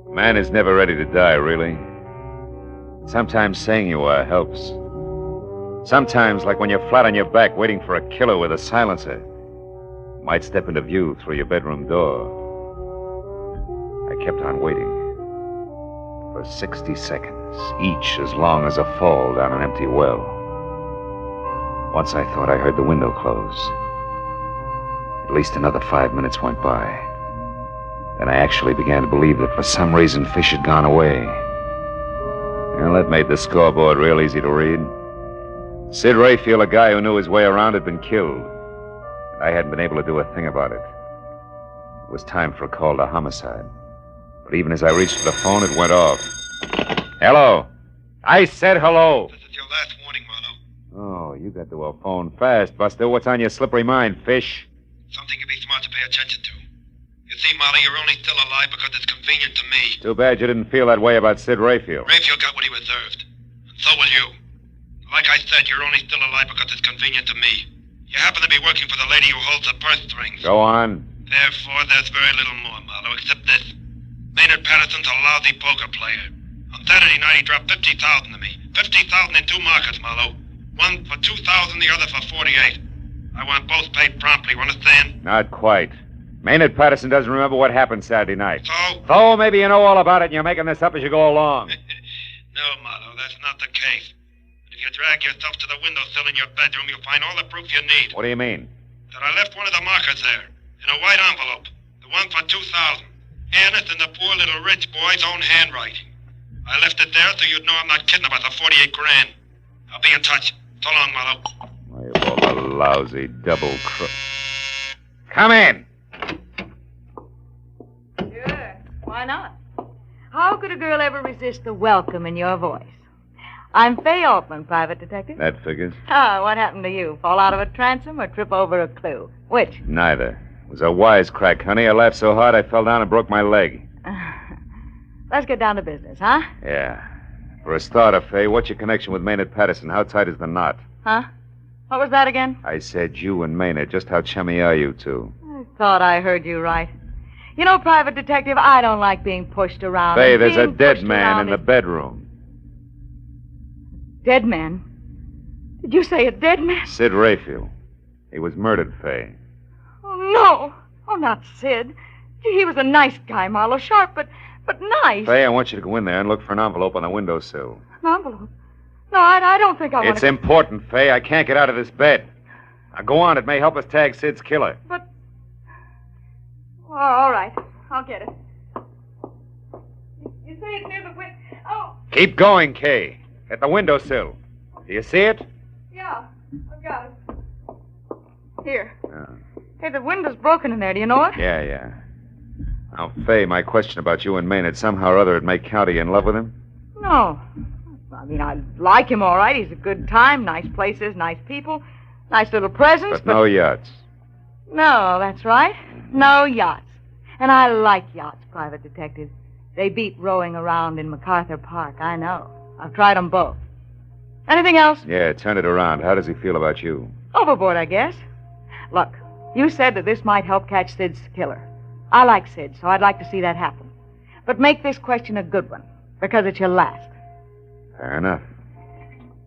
Speaker 3: A man is never ready to die, really. Sometimes saying you are helps. Sometimes, like when you're flat on your back waiting for a killer with a silencer, might step into view through your bedroom door. I kept on waiting for 60 seconds, each as long as a fall down an empty well. Once I thought I heard the window close. At least another 5 minutes went by. Then I actually began to believe that for some reason Fish had gone away. Well, that made the scoreboard real easy to read. Sid Rayfield, a guy who knew his way around, had been killed. I hadn't been able to do a thing about it. It was time for a call to homicide. But even as I reached for the phone, it went off. Hello? I said hello.
Speaker 19: This is your last warning, Marlowe.
Speaker 3: Oh, you got to a phone fast, Buster. What's on your slippery mind, Fish?
Speaker 19: Something you'd be smart to pay attention to. You see, Marlowe, you're only still alive because it's convenient to me.
Speaker 3: Too bad you didn't feel that way about Sid Rayfield.
Speaker 19: Rayfield got what he deserved. And so will you. Like I said, you're only still alive because it's convenient to me. You happen to be working for the lady who holds the purse strings.
Speaker 3: Go on.
Speaker 19: Therefore, there's very little more, Marlowe, except this. Maynard Patterson's a lousy poker player. On Saturday night, he dropped 50,000 to me. 50,000 in two markets, Marlowe. One for 2,000, the other for 48. I want both paid promptly, you understand?
Speaker 3: Not quite. Maynard Patterson doesn't remember what happened Saturday night.
Speaker 19: So?
Speaker 3: So maybe you know all about it and you're making this up as you go along.
Speaker 19: No, Marlowe, that's not the case. If you drag yourself to the windowsill in your bedroom, you'll find all the proof you need.
Speaker 3: What do you mean?
Speaker 19: That I left one of the markers there, in a white envelope. The one for 2,000. And it's in the poor little rich boy's own handwriting. I left it there so you'd know I'm not kidding about the 48 grand. I'll be in touch. So long, Marlowe.
Speaker 3: You old lousy double crook. Come in.
Speaker 15: Sure. Why not? How could a girl ever resist the welcome in your voice? I'm Fay Altman, private detective.
Speaker 3: That figures.
Speaker 15: Ah, what happened to you? Fall out of a transom or trip over a clue? Which?
Speaker 3: Neither. It was a wisecrack, honey. I laughed so hard I fell down and broke my leg.
Speaker 15: Let's get down to business, huh?
Speaker 3: Yeah. For a starter, Fay, what's your connection with Maynard Patterson? How tight is the knot?
Speaker 15: Huh? What was that again?
Speaker 3: I said you and Maynard. Just how chummy are you two?
Speaker 15: I thought I heard you right. You know, private detective, I don't like being pushed around.
Speaker 3: Fay,
Speaker 15: and
Speaker 3: there's a
Speaker 15: being
Speaker 3: dead
Speaker 15: pushed
Speaker 3: man
Speaker 15: around
Speaker 3: in the bedroom.
Speaker 15: Dead man? Did you say a dead man?
Speaker 3: Sid Rayfield. He was murdered, Fay.
Speaker 15: Oh, no. Oh, not Sid. Gee, he was a nice guy, Marlowe. Sharp, but nice.
Speaker 3: Fay, I want you to go in there and look for an envelope on the windowsill.
Speaker 15: An envelope? No, I don't think I want
Speaker 3: It's important, Fay. I can't get out of this bed.
Speaker 12: Now go on. It may help us tag Sid's killer.
Speaker 18: But... Oh, all right. I'll get it. You say it's near the window. Oh,
Speaker 12: Keep going, Kay. At the windowsill. Do you see it?
Speaker 18: yeah. I've got it. Here. Hey, the window's broken in there. Do you know it?
Speaker 12: Yeah. Now, Fay, my question about you and Maynard, somehow or other it may count. Are you in love with him?
Speaker 18: No. I mean, I like him all right. He's a good time. Nice places, nice people, nice little presents.
Speaker 12: But no yachts.
Speaker 18: No, that's right. No yachts. And I like yachts, Private Detective. They beat rowing around in MacArthur Park. I know. I've tried them both. Anything else?
Speaker 12: Yeah, turn it around. How does he feel about you?
Speaker 18: Overboard, I guess. Look, you said that this might help catch Sid's killer. I like Sid, so I'd like to see that happen. But make this question a good one, because it's your last.
Speaker 12: Fair enough.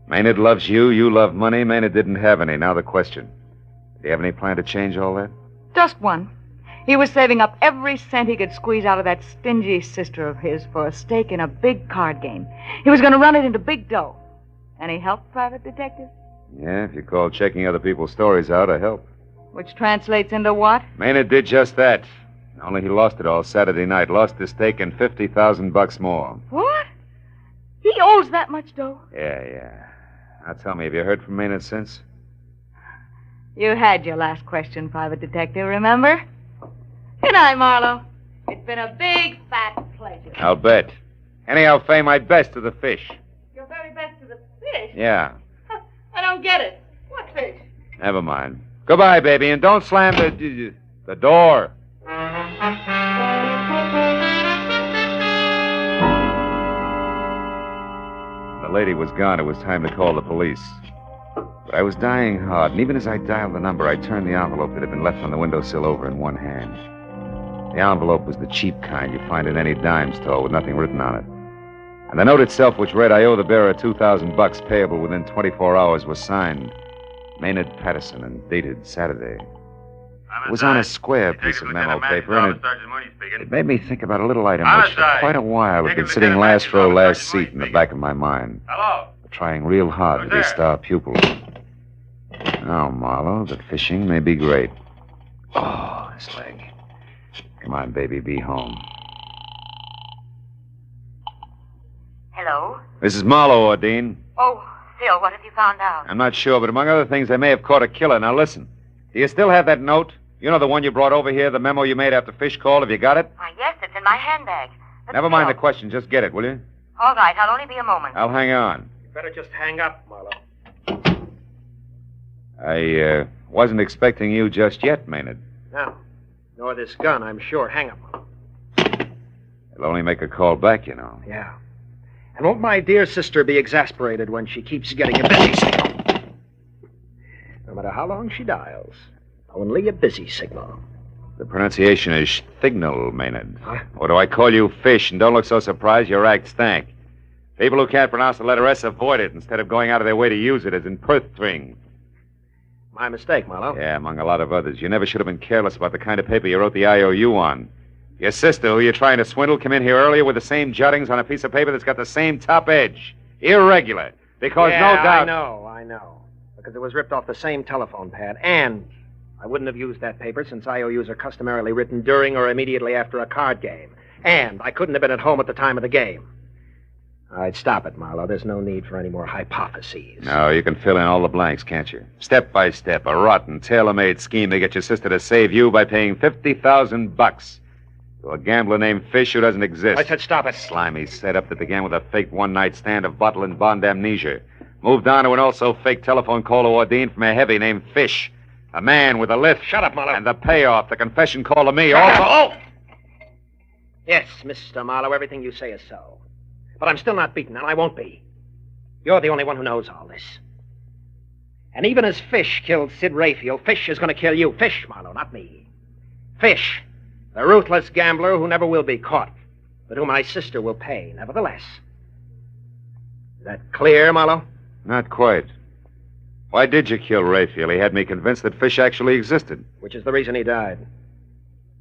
Speaker 12: Maynard loves you. You love money. Maynard didn't have any. Now the question. Do you have any plan to change all that?
Speaker 18: Just one. He was saving up every cent he could squeeze out of that stingy sister of his for a stake in a big card game. He was going to run it into big dough. Any help, Private Detective?
Speaker 12: Yeah, if you call checking other people's stories out a help.
Speaker 18: Which translates into what?
Speaker 12: Maynard did just that. Only he lost it all Saturday night. Lost his stake and $50,000 more.
Speaker 18: What? He owes that much dough?
Speaker 12: Yeah. Now tell me, have you heard from Maynard since?
Speaker 18: You had your last question, Private Detective, remember? Good night, Marlowe. It's been a big, fat pleasure.
Speaker 12: I'll bet. Anyhow, Fay, my best to the fish.
Speaker 18: Your very best to the fish?
Speaker 12: Yeah.
Speaker 18: I don't get it. What fish?
Speaker 12: Never mind. Goodbye, baby, and don't slam the door. The lady was gone. It was time to call the police. But I was dying hard, and even as I dialed the number, I turned the envelope that had been left on the windowsill over in one hand. The envelope was the cheap kind you find in any dime store with nothing written on it. And the note itself, which read, "I owe the bearer $2,000 payable within 24 hours," was signed Maynard Patterson and dated Saturday. It was on a square piece of memo paper, and it made me think about a little item which for quite a while had been sitting last row, last seat in the back of my mind.
Speaker 2: Hello?
Speaker 12: Trying real hard to be star pupil. Now, Marlowe, the fishing may be great. Oh, this leg. Come on, baby, be home.
Speaker 15: Hello?
Speaker 12: This is Marlowe, Ordine.
Speaker 15: Oh, Phil, what have you found out?
Speaker 12: I'm not sure, but among other things, they may have caught a killer. Now, listen. Do you still have that note? You know the one you brought over here, the memo you made after Fish called? Have you got it?
Speaker 15: Why, yes, it's in my handbag. But
Speaker 12: Never mind the question. Just get it, will you?
Speaker 15: All right, I'll only be a moment.
Speaker 12: I'll hang on.
Speaker 16: Better just hang up, Marlowe.
Speaker 12: I wasn't expecting you just yet, Maynard.
Speaker 16: Now, nor this gun, I'm sure. Hang up, Marlowe.
Speaker 12: It'll only make a call back, you know.
Speaker 16: Yeah. And won't my dear sister be exasperated when she keeps getting a busy signal? No matter how long she dials, only a busy signal.
Speaker 12: The pronunciation is thignal, Maynard.
Speaker 16: Huh?
Speaker 12: Or do I call you Fish? And don't look so surprised, your act stank. People who can't pronounce the letter S avoid it instead of going out of their way to use it as in Perthring.
Speaker 16: My mistake, Marlowe.
Speaker 12: Yeah, among a lot of others. You never should have been careless about the kind of paper you wrote the IOU on. Your sister, who you're trying to swindle, came in here earlier with the same jottings on a piece of paper that's got the same top edge. Irregular. Because no doubt...
Speaker 16: I know. Because it was ripped off the same telephone pad. And I wouldn't have used that paper since IOUs are customarily written during or immediately after a card game. And I couldn't have been at home at the time of the game. All right, stop it, Marlowe. There's no need for any more hypotheses.
Speaker 12: No, you can fill in all the blanks, can't you? Step by step, a rotten, tailor-made scheme to get your sister to save you by paying $50,000 to a gambler named Fish who doesn't exist.
Speaker 16: I said stop it.
Speaker 12: Slimy setup that began with a fake one-night stand of bottle and bond amnesia. Moved on to an also fake telephone call to Ordine from a heavy named Fish. A man with a lift.
Speaker 16: Shut up, Marlowe.
Speaker 12: And the payoff, the confession call to me.
Speaker 16: Shut
Speaker 12: also...
Speaker 16: up. Oh! Yes, Mr. Marlowe, everything you say is so. But I'm still not beaten, and I won't be. You're the only one who knows all this. And even as Fish killed Sid Rayfield, Fish is going to kill you. Fish, Marlowe, not me. Fish, the ruthless gambler who never will be caught, but who my sister will pay, nevertheless. Is that clear, Marlowe?
Speaker 12: Not quite. Why did you kill Rayfield? He had me convinced that Fish actually existed.
Speaker 16: Which is the reason he died.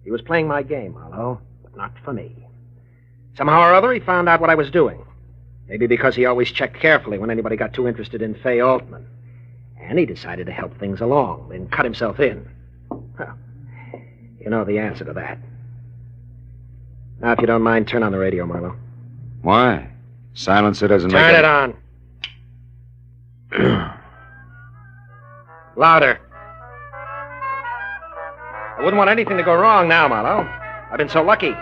Speaker 16: He was playing my game, Marlowe, but not for me. Somehow or other, he found out what I was doing. Maybe because he always checked carefully when anybody got too interested in Fay Altman. And he decided to help things along and cut himself in. Well, you know the answer to that. Now, if you don't mind, turn on the radio, Marlowe.
Speaker 12: Why? Silencer doesn't make
Speaker 16: Turn it on. Louder. I wouldn't want anything to go wrong now, Marlowe. I've been so lucky.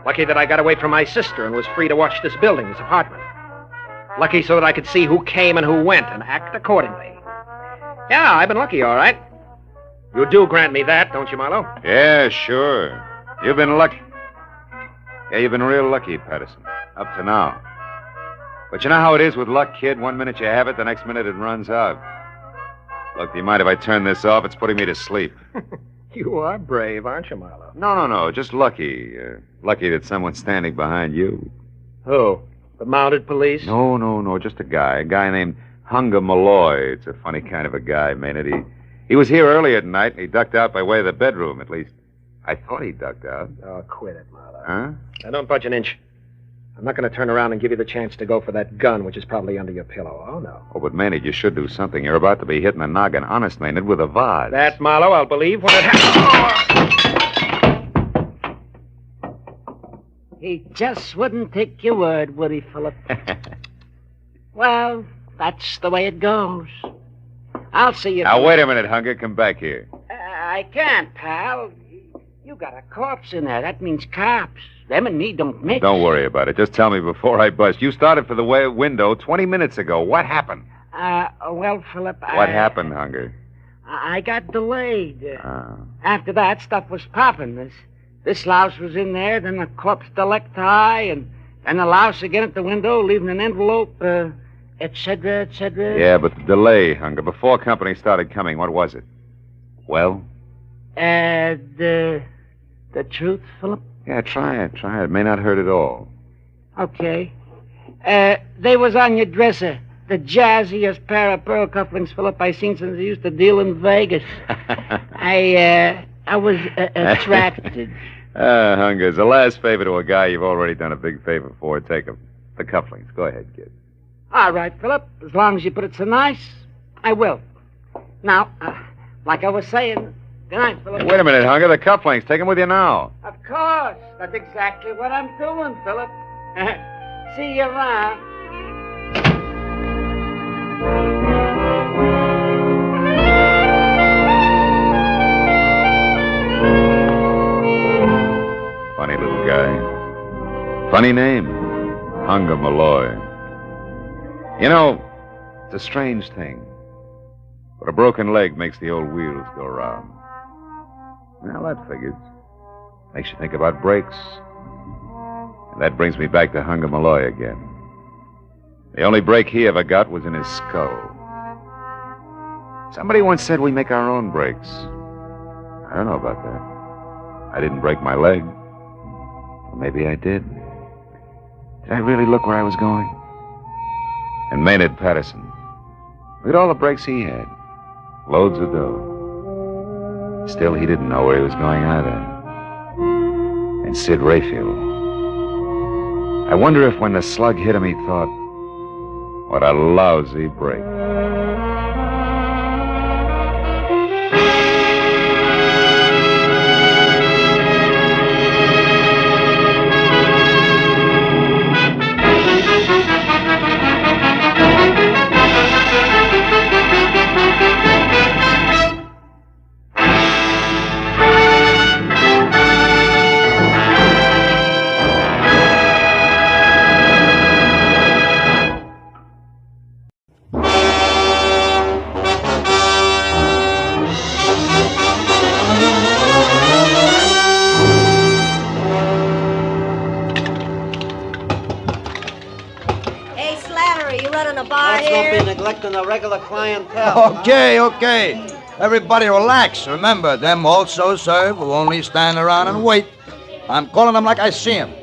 Speaker 16: Lucky that I got away from my sister and was free to watch this building, this apartment. Lucky so that I could see who came and who went and act accordingly. Yeah, I've been lucky, all right. You do grant me that, don't you, Marlowe?
Speaker 12: Yeah, sure. You've been lucky. Yeah, you've been real lucky, Patterson. Up to now. But you know how it is with luck, kid? One minute you have it, the next minute it runs out. Look, do you mind if I turn this off? It's putting me to sleep.
Speaker 16: You are brave, aren't you, Marlowe?
Speaker 12: No. Just lucky. Lucky that someone's standing behind you.
Speaker 16: Who? The mounted police?
Speaker 12: No. Just a guy. A guy named Hunger Malloy. It's a funny kind of a guy, Maynard. He was here earlier tonight, and he ducked out by way of the bedroom, at least. I thought he ducked out.
Speaker 16: Oh, quit it, Marlowe.
Speaker 12: Huh?
Speaker 16: Now, don't budge an inch. I'm not going to turn around and give you the chance to go for that gun, which is probably under your pillow. Oh, no.
Speaker 12: Oh, but Maynard, you should do something. You're about to be hitting the noggin, honest, Maynard, with a vase.
Speaker 16: That, Marlowe, I'll believe when it happens.
Speaker 10: He just wouldn't take your word, would he, Philip? Well, that's the way it goes. I'll see you.
Speaker 12: Now, wait a minute, Hunger. Come back here.
Speaker 10: I can't, pal. You got a corpse in there. That means cops. Them and me don't mix.
Speaker 12: Don't worry about it. Just tell me before I bust. You started for the window 20 minutes ago. What happened?
Speaker 10: Well, Philip,
Speaker 12: What happened, Hunger?
Speaker 10: I got delayed. After that, stuff was popping. This louse was in there, then the corpse delecti, and the louse again at the window, leaving an envelope, et cetera, et cetera.
Speaker 12: Yeah, but the delay, Hunger. Before company started coming, what was it? Well?
Speaker 10: The truth, Philip?
Speaker 12: Yeah, try it. It may not hurt at all.
Speaker 10: Okay. They was on your dresser. The jazziest pair of pearl cufflinks, Philip, I seen since I used to deal in Vegas. I was attracted.
Speaker 12: Hunger, as a last favor to a guy you've already done a big favor for, take them. The cufflinks. Go ahead, kid.
Speaker 10: All right, Philip. As long as you put it so nice, I will. Now, like I was saying, good night, Philip.
Speaker 12: Hey, wait a minute, Hunger. The cufflinks. Take them with you now.
Speaker 10: Of course. That's exactly what I'm doing, Philip. See you around.
Speaker 12: Funny little guy. Funny name. Hunger Malloy. You know, it's a strange thing. But a broken leg makes the old wheels go round. Well, that figures. Makes you think about brakes. And that brings me back to Hunger Malloy again. The only break he ever got was in his skull. Somebody once said we make our own brakes. I don't know about that. I didn't break my leg. Or maybe I did. Did I really look where I was going? And Maynard Patterson. Look at all the breaks he had. Loads of dough. Still, he didn't know where he was going either. And Sid Rayfield. I wonder if when the slug hit him, he thought, what a lousy break.
Speaker 11: The regular clientele.
Speaker 9: Okay. Everybody relax. Remember, them also serve who only stand around and wait. I'm calling them like I see them.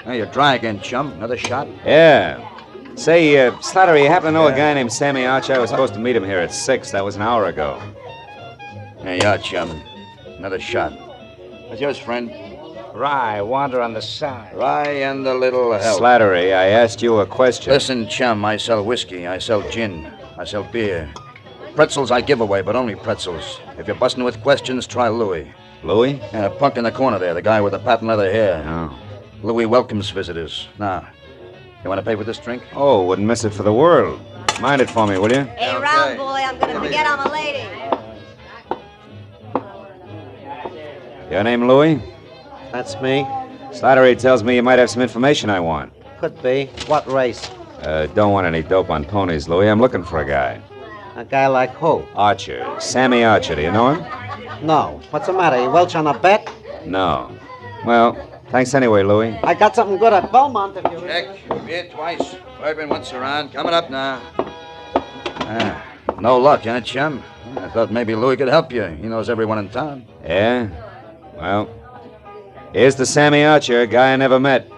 Speaker 9: Hey, you're dry again, chum. Another shot?
Speaker 12: Yeah. Say, Slattery, you happen to know a guy named Sammy Arch? I was supposed to meet him here at 6. That was an hour ago.
Speaker 9: Hey, yeah, chum. Another shot. What's yours, friend?
Speaker 10: Rye, wander on the side.
Speaker 9: Rye and a little help.
Speaker 12: Slattery, I asked you a question.
Speaker 9: Listen, chum, I sell whiskey. I sell gin. I sell beer. Pretzels I give away, but only pretzels. If you're busting with questions, try Louis.
Speaker 12: Louis?
Speaker 9: And a punk in the corner there, the guy with the patent leather hair.
Speaker 12: Oh.
Speaker 9: Louis welcomes visitors. Now, you want to pay for this drink?
Speaker 12: Oh, wouldn't miss it for the world. Mind it for me, will you?
Speaker 20: Hey, round boy, I'm gonna forget I'm a lady.
Speaker 12: Your name Louis?
Speaker 11: That's me.
Speaker 12: Slattery tells me you might have some information I want.
Speaker 11: Could be. What race?
Speaker 12: Don't want any dope on ponies, Louis. I'm looking for a guy.
Speaker 11: A guy like who?
Speaker 12: Archer. Sammy Archer. Do you know him?
Speaker 11: No. What's the matter? You welch on a bet?
Speaker 12: No. Well, thanks anyway, Louis.
Speaker 11: I got something good at Belmont if you...
Speaker 9: Check. Beer twice. Bourbon once around. Coming up now. No luck, huh, chum? I thought maybe Louis could help you. He knows everyone in town.
Speaker 12: Yeah? Well, here's the Sammy Archer, guy I never met.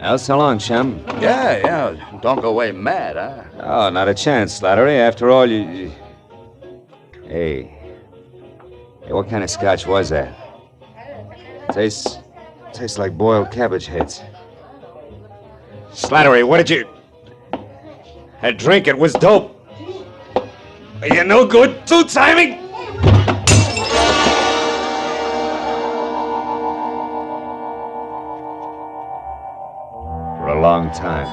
Speaker 12: Well, so long, chum.
Speaker 9: Yeah. Don't go away mad, huh?
Speaker 12: Oh, not a chance, Slattery. After all, you... Hey, what kind of scotch was that? Tastes like boiled cabbage heads. Slattery, what did you... That drink, it was dope. Are you no good, two-timing? For a long time,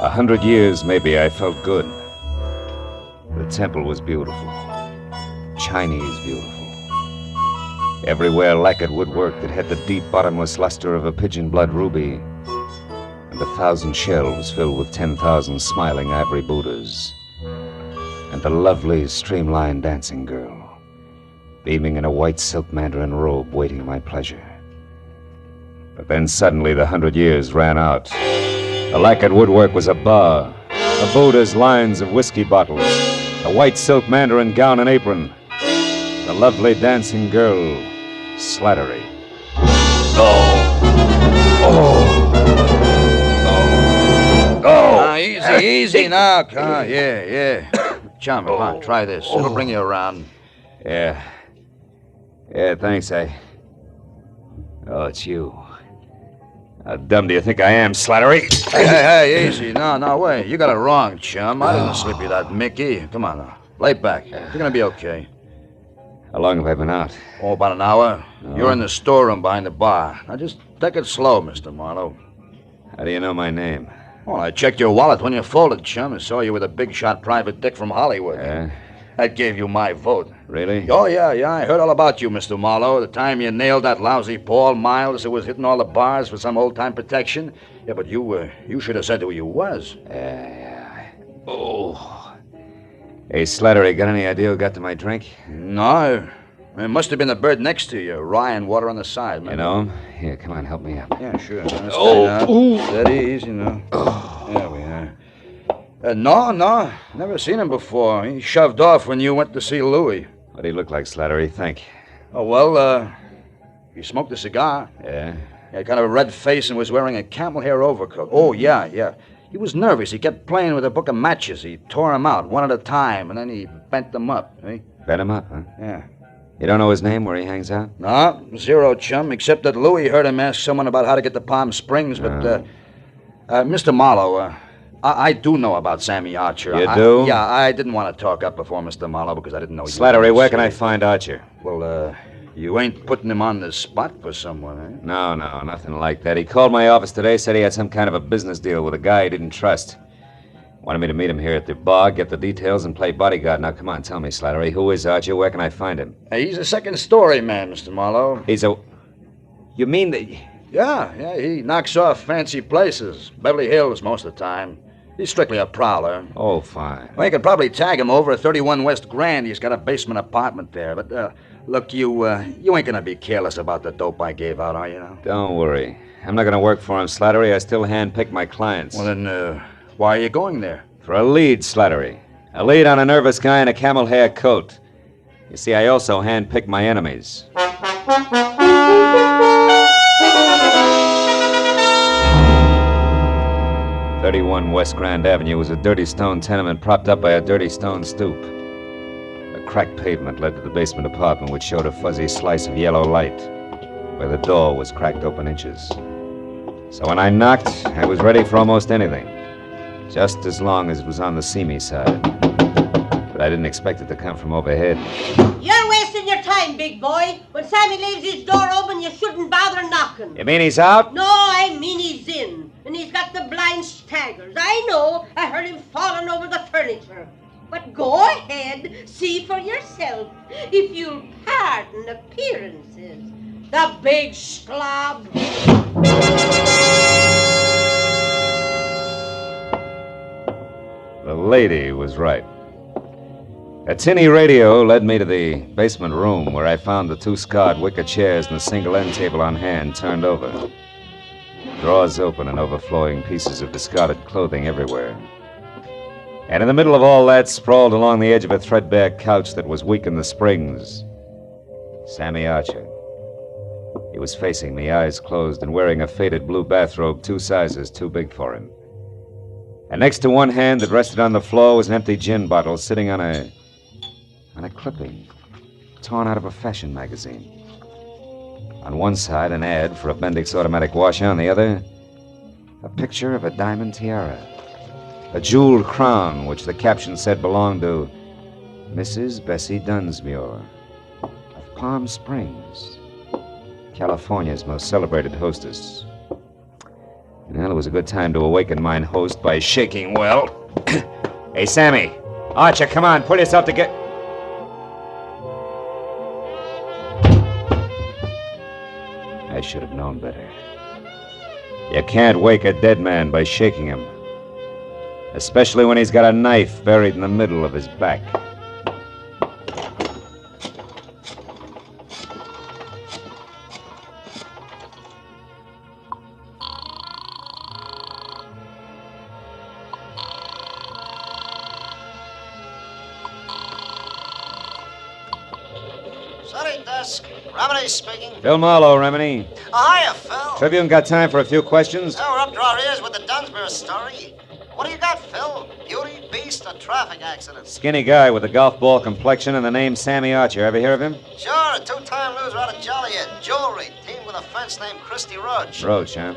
Speaker 12: 100 years maybe, I felt good. The temple was beautiful. Chinese beautiful. Everywhere lacquered woodwork that had the deep bottomless luster of a pigeon blood ruby. And 1,000 shelves filled with 10,000 smiling ivory Buddhas. And the lovely streamlined dancing girl, beaming in a white silk mandarin robe, waiting my pleasure. But then suddenly the 100 years ran out. The lacquered woodwork was a bar. The Buddha's lines of whiskey bottles. The white silk mandarin gown and apron. The lovely dancing girl, Slattery.
Speaker 9: Easy now. Yeah. Chum, come on, try this. It'll bring you around.
Speaker 12: Yeah, thanks, Oh, it's you. How dumb do you think I am, Slattery?
Speaker 9: Hey, easy. No, wait. You got it wrong, chum. I didn't slip you that Mickey. Come on now. Lay back. You're gonna be okay.
Speaker 12: How long have I been out?
Speaker 9: Oh, about an hour. Oh. You're in the storeroom behind the bar. Now just take it slow, Mr. Marlowe.
Speaker 12: How do you know my name?
Speaker 9: Well, I checked your wallet when you folded, chum, and saw you with a big shot private dick from Hollywood.
Speaker 12: Yeah?
Speaker 9: That gave you my vote.
Speaker 12: Really?
Speaker 9: Oh, yeah. I heard all about you, Mr. Marlowe. The time you nailed that lousy Paul Miles who was hitting all the bars for some old-time protection. Yeah, but you should have said who you was.
Speaker 12: Oh. Hey, Slattery, got any idea who got to my drink?
Speaker 9: No. It must have been the bird next to you. Rye and water on the side, man.
Speaker 12: You know him? Here, come on, help me up.
Speaker 9: Yeah, sure. Steady, easy now. There we are. No. Never seen him before. He shoved off when you went to see Louis.
Speaker 12: What do he look like, Slattery, think?
Speaker 9: Oh, well, he smoked a cigar.
Speaker 12: Yeah?
Speaker 9: He had kind of a red face and was wearing a camel hair overcoat. Oh, yeah. He was nervous. He kept playing with a book of matches. He tore them out one at a time, and then he bent them up. Eh?
Speaker 12: Bent him up, huh?
Speaker 9: Yeah.
Speaker 12: You don't know his name, where he hangs out?
Speaker 9: No, zero, chum, except that Louis heard him ask someone about how to get to Palm Springs, but, Mr. Marlowe, I do know about Sammy Archer.
Speaker 12: You do?
Speaker 9: Yeah, I didn't want to talk up before Mr. Marlowe because I didn't know you.
Speaker 12: Slattery, where can I find Archer?
Speaker 9: Well, you ain't putting him on the spot for someone, eh?
Speaker 12: No, nothing like that. He called my office today, said he had some kind of a business deal with a guy he didn't trust. Wanted me to meet him here at the bar, get the details, and play bodyguard. Now, come on, tell me, Slattery, who is Archer? Where can I find him?
Speaker 9: He's a second-story man, Mr. Marlowe.
Speaker 12: He's a... You mean that...
Speaker 9: Yeah, he knocks off fancy places. Beverly Hills most of the time. He's strictly a prowler.
Speaker 12: Oh, fine.
Speaker 9: Well, you could probably tag him over at 31 West Grand. He's got a basement apartment there. But, look, you ain't gonna be careless about the dope I gave out, are you? Now?
Speaker 12: Don't worry. I'm not gonna work for him, Slattery. I still handpick my clients.
Speaker 9: Well, then, why are you going there?
Speaker 12: For a lead, Slattery. A lead on a nervous guy in a camel hair coat. You see, I also handpick my enemies. 31 West Grand Avenue was a dirty stone tenement propped up by a dirty stone stoop. A cracked pavement led to the basement apartment, which showed a fuzzy slice of yellow light, where the door was cracked open inches. So when I knocked, I was ready for almost anything. Just as long as it was on the see me side. But I didn't expect it to come from overhead.
Speaker 20: You're wasting your time, big boy. When Sammy leaves his door open, you shouldn't bother knocking.
Speaker 12: You mean he's out?
Speaker 20: No, I mean he's in. And he's got the blind staggers. I know. I heard him falling over the furniture. But go ahead, see for yourself, if you'll pardon appearances. The big slob.
Speaker 12: The lady was right. A tinny radio led me to the basement room where I found the 2 scarred wicker chairs and the single end table on hand turned over. Drawers open and overflowing pieces of discarded clothing everywhere. And in the middle of all that, sprawled along the edge of a threadbare couch that was weak in the springs, Sammy Archer. He was facing me, eyes closed, and wearing a faded blue bathrobe 2 sizes too big for him. And next to one hand that rested on the floor was an empty gin bottle sitting on a clipping, torn out of a fashion magazine. On one side, an ad for a Bendix automatic washer. On the other, a picture of a diamond tiara. A jeweled crown, which the caption said belonged to Mrs. Bessie Dunsmuir of Palm Springs, California's most celebrated hostess. Well, it was a good time to awaken mine host by shaking well. Hey, Sammy. Archer, come on, pull yourself together. I should have known better. You can't wake a dead man by shaking him. Especially when he's got a knife buried in the middle of his back.
Speaker 11: City desk. Remedy speaking.
Speaker 12: Phil Marlowe, Remini.
Speaker 11: Oh, hiya, Phil.
Speaker 12: Tribune got time for a few questions?
Speaker 11: Oh, we're up to our ears with the Dunsmuir story. What do you got, Phil? Beauty, beast, or traffic accident?
Speaker 12: Skinny guy with a golf ball complexion and the name Sammy Archer. Ever hear of him?
Speaker 11: Sure, a 2-time loser out of Joliet. Jewelry, teamed with a fence named Christy Roach.
Speaker 12: Roach, huh?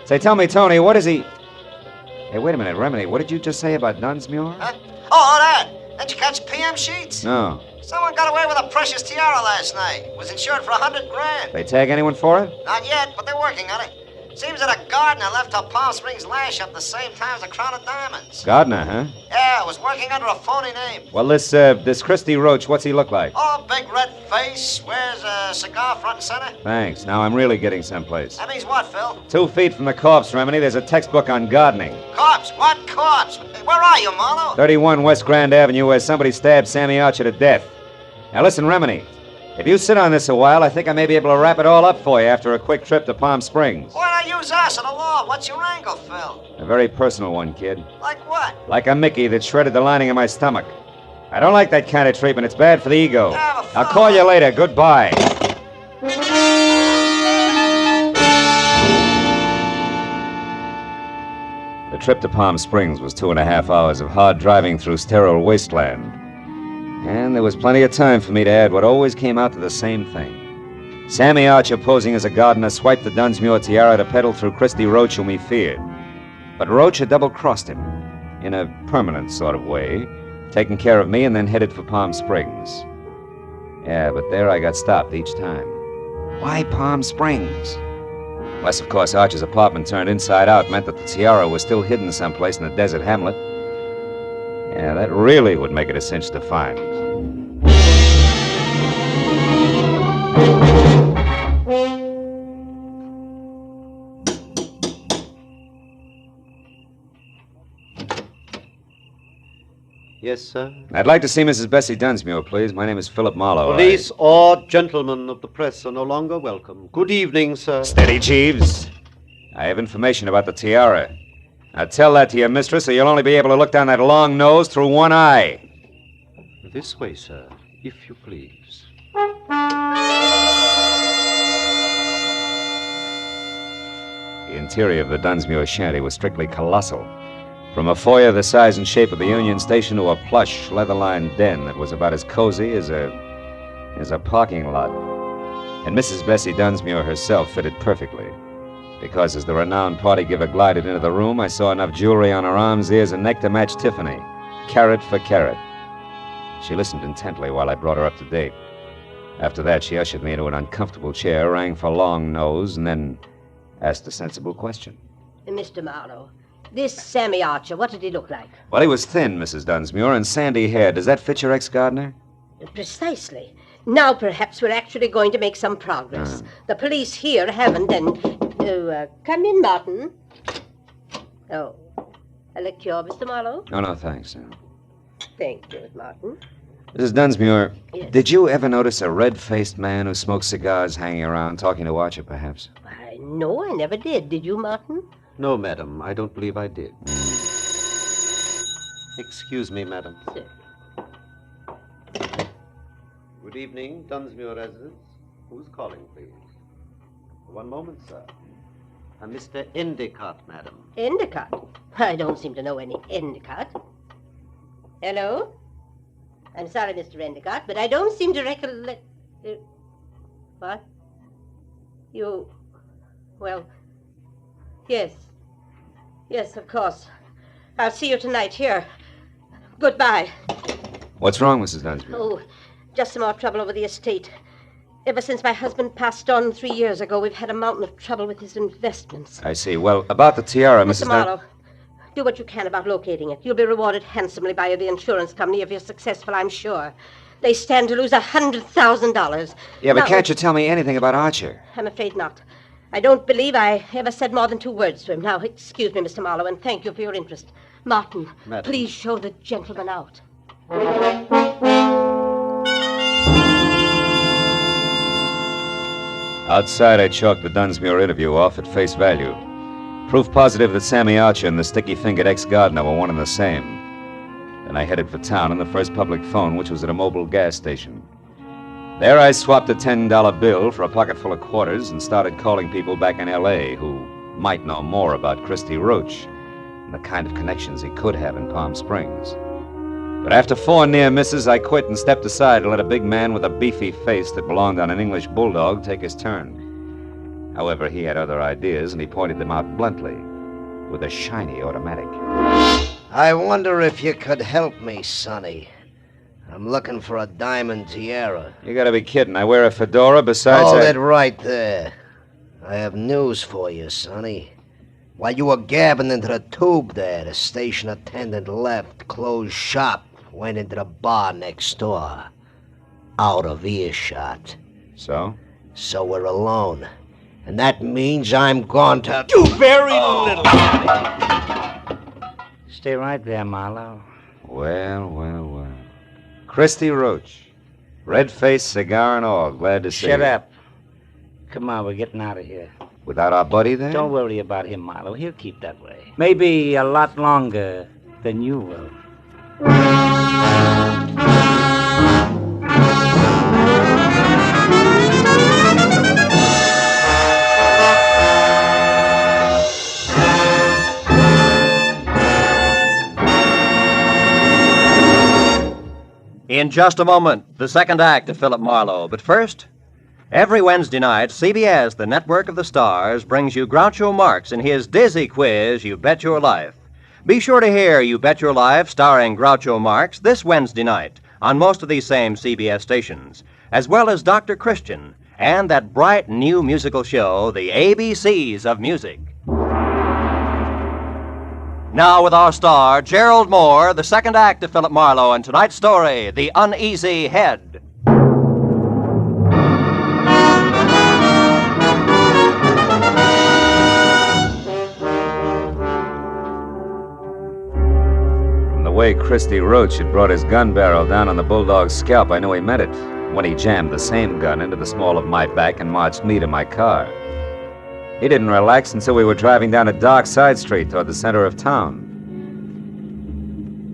Speaker 12: Say, tell me, Tony, what is he... Hey, wait a minute, Remini. What did you just say about Dunsmuir?
Speaker 11: Huh? Oh, that. Didn't you catch PM sheets?
Speaker 12: No.
Speaker 11: Someone got away with a precious tiara last night. Was insured for $100,000.
Speaker 12: They tag anyone for it?
Speaker 11: Not yet, but they're working on it. Seems that a gardener left her Palm Springs lash up the same time as a crown of diamonds.
Speaker 12: Gardner, huh?
Speaker 11: Yeah, was working under a phony name.
Speaker 12: Well, this Christy Roach, what's he look like?
Speaker 11: Oh, big red face, wears a cigar front and center.
Speaker 12: Thanks. Now I'm really getting someplace.
Speaker 11: That means what, Phil?
Speaker 12: 2 feet from the corpse, Remini, there's a textbook on gardening.
Speaker 11: Corpse? What corpse? Where are you, Marlowe?
Speaker 12: 31 West Grand Avenue, where somebody stabbed Sammy Archer to death. Now listen, Remini. If you sit on this a while, I think I may be able to wrap it all up for you after a quick trip to Palm Springs.
Speaker 11: Why not use us or the law? What's your angle, Phil?
Speaker 12: A very personal one, kid.
Speaker 11: Like what?
Speaker 12: Like a Mickey that shredded the lining of my stomach. I don't like that kind of treatment. It's bad for the ego. I'll call you later. Goodbye. The trip to Palm Springs was 2.5 hours of hard driving through sterile wasteland. And there was plenty of time for me to add what always came out to the same thing. Sammy Archer, posing as a gardener, swiped the Dunsmuir tiara to peddle through Christy Roach, whom he feared. But Roach had double-crossed him, in a permanent sort of way, taking care of me and then headed for Palm Springs. Yeah, but there I got stopped each time. Why Palm Springs? Unless, of course, Archer's apartment turned inside out meant that the tiara was still hidden someplace in the desert hamlet. Yeah, that really would make it a cinch to find.
Speaker 6: Yes, sir?
Speaker 12: I'd like to see Mrs. Bessie Dunsmuir, please. My name is Philip Marlowe.
Speaker 6: Police or gentlemen of the press are no longer welcome. Good evening, sir.
Speaker 12: Steady, Jeeves. I have information about the tiara. Now tell that to your mistress, or you'll only be able to look down that long nose through one eye.
Speaker 6: This way, sir, if you please.
Speaker 12: The interior of the Dunsmuir shanty was strictly colossal. From a foyer the size and shape of the Union Station to a plush, leather-lined den that was about as cozy as a parking lot. And Mrs. Bessie Dunsmuir herself fitted perfectly. Because as the renowned party giver glided into the room, I saw enough jewelry on her arms, ears, and neck to match Tiffany, carat for carat. She listened intently while I brought her up to date. After that, she ushered me into an uncomfortable chair, rang for Long Nose, and then asked a sensible question.
Speaker 20: Mr. Marlowe, this Sammy Archer, what did he look like?
Speaker 12: Well, he was thin, Mrs. Dunsmuir, and sandy haired. Does that fit your ex-gardener?
Speaker 20: Precisely. Now perhaps we're actually going to make some progress. The police here haven't, and... come in, Martin. Oh, a liqueur, Mr. Marlowe?
Speaker 12: Oh, no, thanks.
Speaker 20: Thank you, Martin.
Speaker 12: Mrs. Dunsmuir,
Speaker 20: Yes.
Speaker 12: Did you ever notice a red-faced man who smoked cigars hanging around, talking to Archer, perhaps?
Speaker 20: No, I never did. Did you, Martin?
Speaker 6: No, madam, I don't believe I did. Excuse me, madam.
Speaker 20: Sir.
Speaker 6: Good evening, Dunsmuir residence. Who's calling, please? One moment, sir. Mr. Endicott, madam.
Speaker 20: Endicott? I don't seem to know any Endicott. Hello? I'm sorry, Mr. Endicott, but I don't seem to recollect... what? You... Well... Yes. Yes, of course. I'll see you tonight here. Goodbye.
Speaker 12: What's wrong, Mrs. Dunsmuir?
Speaker 20: Oh, just some more trouble over the estate. Ever since my husband passed on 3 years ago, we've had a mountain of trouble with his investments.
Speaker 12: I see. Well, about the tiara,
Speaker 20: Mr.
Speaker 12: Mrs.
Speaker 20: Marlowe, do what you can about locating it. You'll be rewarded handsomely by the insurance company if you're successful, I'm sure. They stand to lose $100,000.
Speaker 12: Yeah, but
Speaker 20: Now,
Speaker 12: can't you tell me anything about Archer?
Speaker 20: I'm afraid not. I don't believe I ever said more than 2 words to him. Now, excuse me, Mr. Marlowe, and thank you for your interest. Martin,
Speaker 6: Madam.
Speaker 20: Please show the gentleman out.
Speaker 12: Outside, I chalked the Dunsmuir interview off at face value. Proof positive that Sammy Archer and the sticky-fingered ex-gardener were one and the same. Then I headed for town on the first public phone, which was at a mobile gas station. There I swapped a $10 bill for a pocket full of quarters and started calling people back in L.A. who might know more about Christy Roach and the kind of connections he could have in Palm Springs. But after 4 near misses, I quit and stepped aside to let a big man with a beefy face that belonged on an English bulldog take his turn. However, he had other ideas, and he pointed them out bluntly with a shiny automatic.
Speaker 11: I wonder if you could help me, Sonny. I'm looking for a diamond tiara.
Speaker 12: You gotta be kidding. I wear a fedora besides...
Speaker 11: Hold it right there. I have news for you, Sonny. While you were gabbing into the tube there, the station attendant left, closed shop, went into the bar next door. Out of earshot.
Speaker 12: So?
Speaker 11: So we're alone. And that means I'm going to... You very little...
Speaker 10: Stay right there, Marlowe.
Speaker 12: Well. Christy Roach. Red-faced, cigar and all. Glad to see you.
Speaker 10: Shut up. Come on, we're getting out of here.
Speaker 12: Without our buddy, then?
Speaker 10: Don't worry about him, Marlowe. He'll keep that way. Maybe a lot longer than you will.
Speaker 8: In just a moment, the second act of Philip Marlowe. But first, every Wednesday night, CBS, the network of the stars, brings you Groucho Marx in his dizzy quiz, You Bet Your Life. Be sure to hear You Bet Your Life starring Groucho Marx this Wednesday night on most of these same CBS stations, as well as Dr. Christian and that bright new musical show, The ABCs of Music. Now with our star, Gerald Moore, the second act of Philip Marlowe, and tonight's story, The Uneasy Head.
Speaker 12: From the way Christy Roach had brought his gun barrel down on the bulldog's scalp, I knew he meant it when he jammed the same gun into the small of my back and marched me to my car. He didn't relax until we were driving down a dark side street toward the center of town.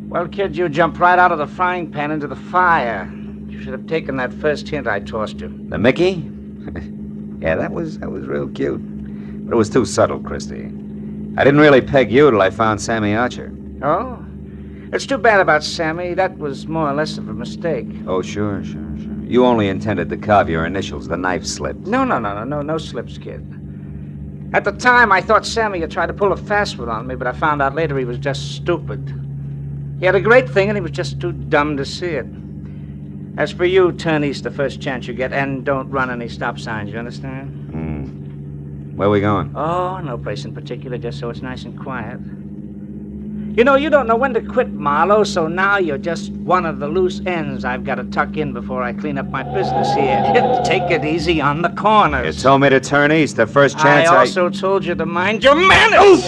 Speaker 10: Well, kid, you jumped right out of the frying pan into the fire. You should have taken that first hint I tossed you.
Speaker 12: The Mickey? Yeah, that was real cute. But it was too subtle, Christy. I didn't really peg you till I found Sammy Archer.
Speaker 10: Oh? It's too bad about Sammy. That was more or less of a mistake.
Speaker 12: Oh, sure. You only intended to carve your initials. The knife slipped.
Speaker 10: No slips, kid. At the time, I thought Sammy had tried to pull a fast one on me, but I found out later he was just stupid. He had a great thing, and he was just too dumb to see it. As for you, turn east the first chance you get, and don't run any stop signs, you understand?
Speaker 12: Where we going?
Speaker 10: Oh, no place in particular, just so it's nice and quiet. You know, you don't know when to quit, Marlowe, so now you're just one of the loose ends I've got to tuck in before I clean up my business here. Take it easy on the corners.
Speaker 12: You told me to turn east the first chance
Speaker 10: I also told you to mind your manners!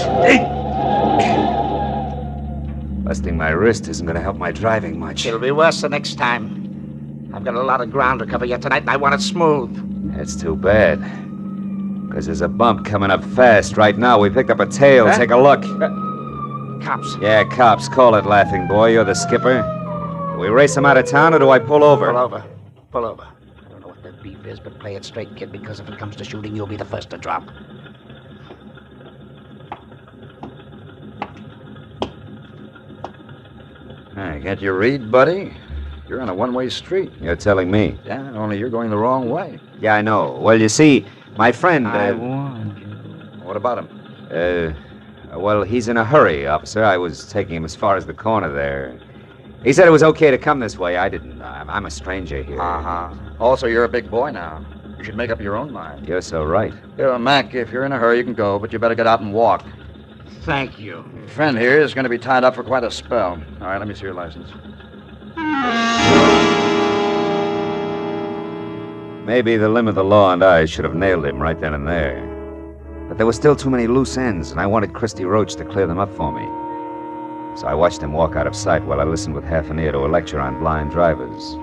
Speaker 12: Busting my wrist isn't going to help my driving much.
Speaker 10: It'll be worse the next time. I've got a lot of ground to cover yet tonight, and I want it smooth.
Speaker 12: That's too bad. Because there's a bump coming up fast right now. We picked up a tail.
Speaker 10: Huh?
Speaker 12: Take a look.
Speaker 10: Cops.
Speaker 12: Yeah, cops. Call it, laughing boy. You're the skipper. Do we race them out of town, or do I pull over?
Speaker 10: Pull over. Pull over. I don't know what that beef is, but play it straight, kid, because if it comes to shooting, you'll be the first to drop.
Speaker 17: Hey, can't you read, buddy? You're on a one-way street.
Speaker 12: You're telling me.
Speaker 17: Yeah, only you're going the wrong way.
Speaker 12: Yeah, I know. Well, you see, my friend...
Speaker 10: I warned you.
Speaker 17: What about him?
Speaker 12: Well, he's in a hurry, officer. I was taking him as far as the corner there. He said it was okay to come this way. I didn't. I'm a stranger here.
Speaker 17: Uh-huh. Also, you're a big boy now. You should make up your own mind.
Speaker 12: You're so right.
Speaker 17: Here, Mac, if you're in a hurry, you can go, but you better get out and walk.
Speaker 10: Thank you.
Speaker 17: Your friend here is going to be tied up for quite a spell. All right, let me see your license.
Speaker 12: Maybe the limb of the law and I should have nailed him right then and there. But there were still too many loose ends, and I wanted Christy Roach to clear them up for me. So I watched him walk out of sight while I listened with half an ear to a lecture on blind drivers.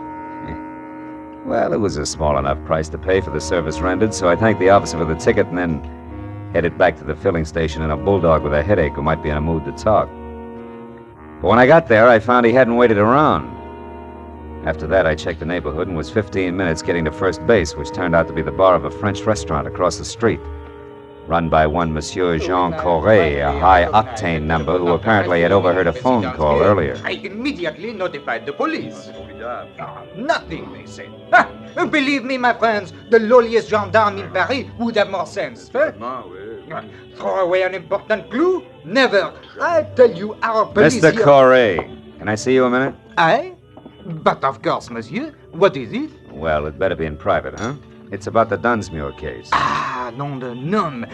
Speaker 12: Well, it was a small enough price to pay for the service rendered, so I thanked the officer for the ticket and then headed back to the filling station in a bulldog with a headache who might be in a mood to talk. But when I got there, I found he hadn't waited around. After that, I checked the neighborhood and was 15 minutes getting to first base, which turned out to be the bar of a French restaurant across the street, run by one Monsieur Jean Corret, a high-octane number who apparently had overheard a phone call earlier.
Speaker 21: I immediately notified the police. Nothing, they said. Believe me, my friends, the lowliest gendarme in Paris would have more sense. Throw away an important clue? Never. I tell you, our police...
Speaker 12: Mr. Corret, can I see you a minute?
Speaker 21: I? But of course, monsieur. What is it?
Speaker 12: Well, it better be in private, huh? It's about the Dunsmuir case.
Speaker 21: Ah, nom de nom.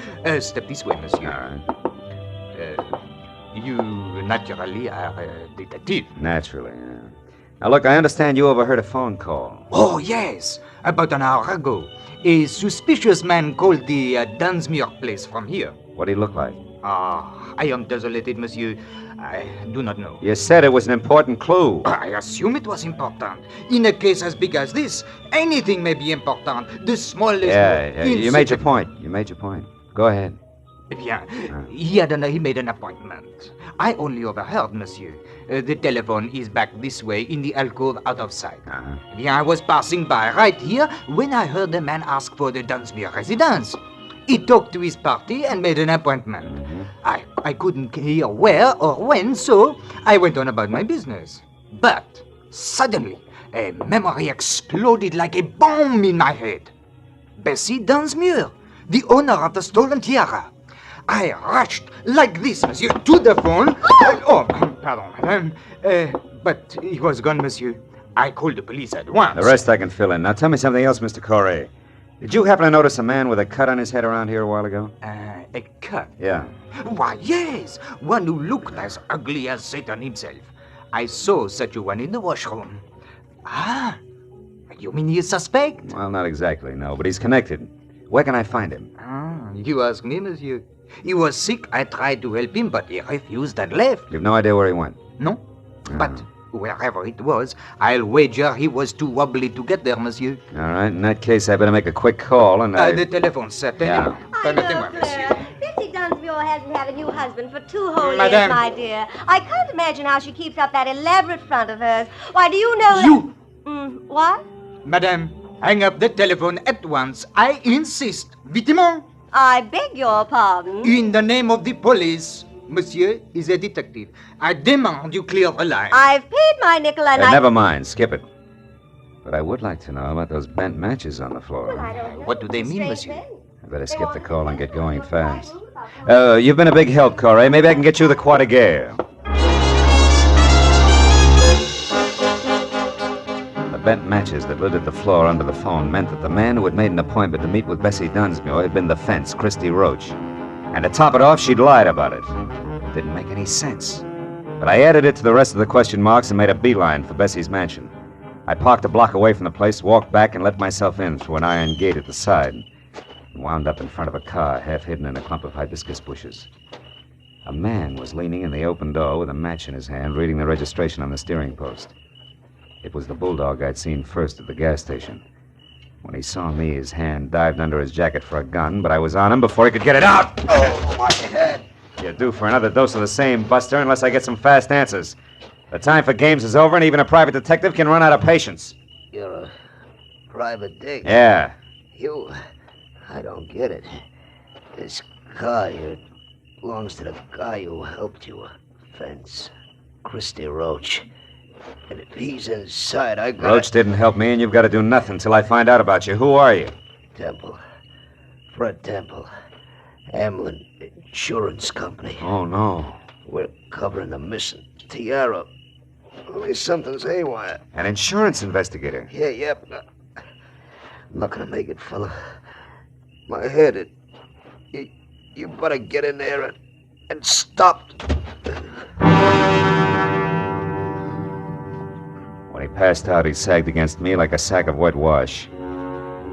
Speaker 21: Step this way, monsieur.
Speaker 12: All
Speaker 21: right. You naturally are a detective.
Speaker 12: Naturally, yeah. Now, look, I understand you overheard a phone call.
Speaker 21: Oh, yes. About an hour ago. A suspicious man called the Dunsmuir place from here.
Speaker 12: What did he look like?
Speaker 21: Ah, I am desolated, monsieur. I do not know.
Speaker 12: You said it was an important clue.
Speaker 21: I assume it was important. In a case as big as this, anything may be important. The smallest...
Speaker 12: Yeah, you made your point. You made your point. Go ahead.
Speaker 21: Bien. He made an appointment. I only overheard, monsieur. The telephone is back this way in the alcove out of sight. Bien, I was passing by right here when I heard the man ask for the Dunsmuir residence. He talked to his party and made an appointment. I couldn't hear where or when, so I went on about my business. But suddenly, a memory exploded like a bomb in my head. Bessie Dunsmuir, the owner of the stolen tiara. I rushed like this, monsieur, to the phone. Pardon, madame. But he was gone, monsieur. I called the police at once.
Speaker 12: The rest I can fill in. Now tell me something else, Mr. Corret. Did you happen to notice a man with a cut on his head around here a while ago?
Speaker 21: A cut?
Speaker 12: Yeah.
Speaker 21: Why, yes. One who looked as ugly as Satan himself. I saw such a one in the washroom. Ah, you mean he's suspect?
Speaker 12: Well, not exactly, no, but he's connected. Where can I find him?
Speaker 21: You ask me, monsieur. He was sick. I tried to help him, but he refused and left.
Speaker 12: You've no idea where he went?
Speaker 21: No. But wherever it was, I'll wager he was too wobbly to get there, monsieur.
Speaker 12: All right, in that case, I better make a quick call and
Speaker 21: The telephone's set.
Speaker 12: Yeah.
Speaker 7: Permettez-moi, monsieur. Bessie Dunsmuir hasn't had a new husband for 2 whole
Speaker 21: Madame.
Speaker 7: years, my dear. I can't imagine how she keeps up that elaborate front of hers. Why, do you know
Speaker 21: You!
Speaker 7: What?
Speaker 21: Madame, hang up the telephone at once. I insist. Vitement.
Speaker 7: I beg your pardon.
Speaker 21: In the name of the police, monsieur is a detective. I demand you clear the line.
Speaker 7: I've paid my nickel and
Speaker 12: Never mind, skip it. But I would like to know about those bent matches on the floor.
Speaker 21: What do they mean, monsieur?
Speaker 12: better skip the call and get going fast. You've been a big help, Corey. Maybe I can get you the Croix de Guerre. The bent matches that littered the floor under the phone meant that the man who had made an appointment to meet with Bessie Dunsmuir had been the fence, Christy Roach. And to top it off, she'd lied about it. Didn't make any sense. But I added it to the rest of the question marks and made a beeline for Bessie's mansion. I parked a block away from the place, walked back, and let myself in through an iron gate at the side. And wound up in front of a car, half hidden in a clump of hibiscus bushes. A man was leaning in the open door with a match in his hand, reading the registration on the steering post. It was the bulldog I'd seen first at the gas station. When he saw me, his hand dived under his jacket for a gun, but I was on him before he could get it out. Oh, my head. You're due for another dose of the same, Buster, unless I get some fast answers. The time for games is over, and even a private detective can run out of patience.
Speaker 11: You're a private dick.
Speaker 12: Yeah.
Speaker 11: I don't get it. This car here belongs to the guy who helped you. Fence. Christy Roach. And if he's inside, I got...
Speaker 12: Roach didn't help me, and you've got to do nothing till I find out about you. Who are you?
Speaker 11: Temple. Fred Temple. Hamlin Insurance Company.
Speaker 12: Oh, no.
Speaker 11: We're covering the missing tiara. Only something's haywire.
Speaker 12: An insurance investigator?
Speaker 11: Yeah, but I'm not gonna make it, fella. My head, you better get in there and stop.
Speaker 12: When he passed out, he sagged against me like a sack of whitewash.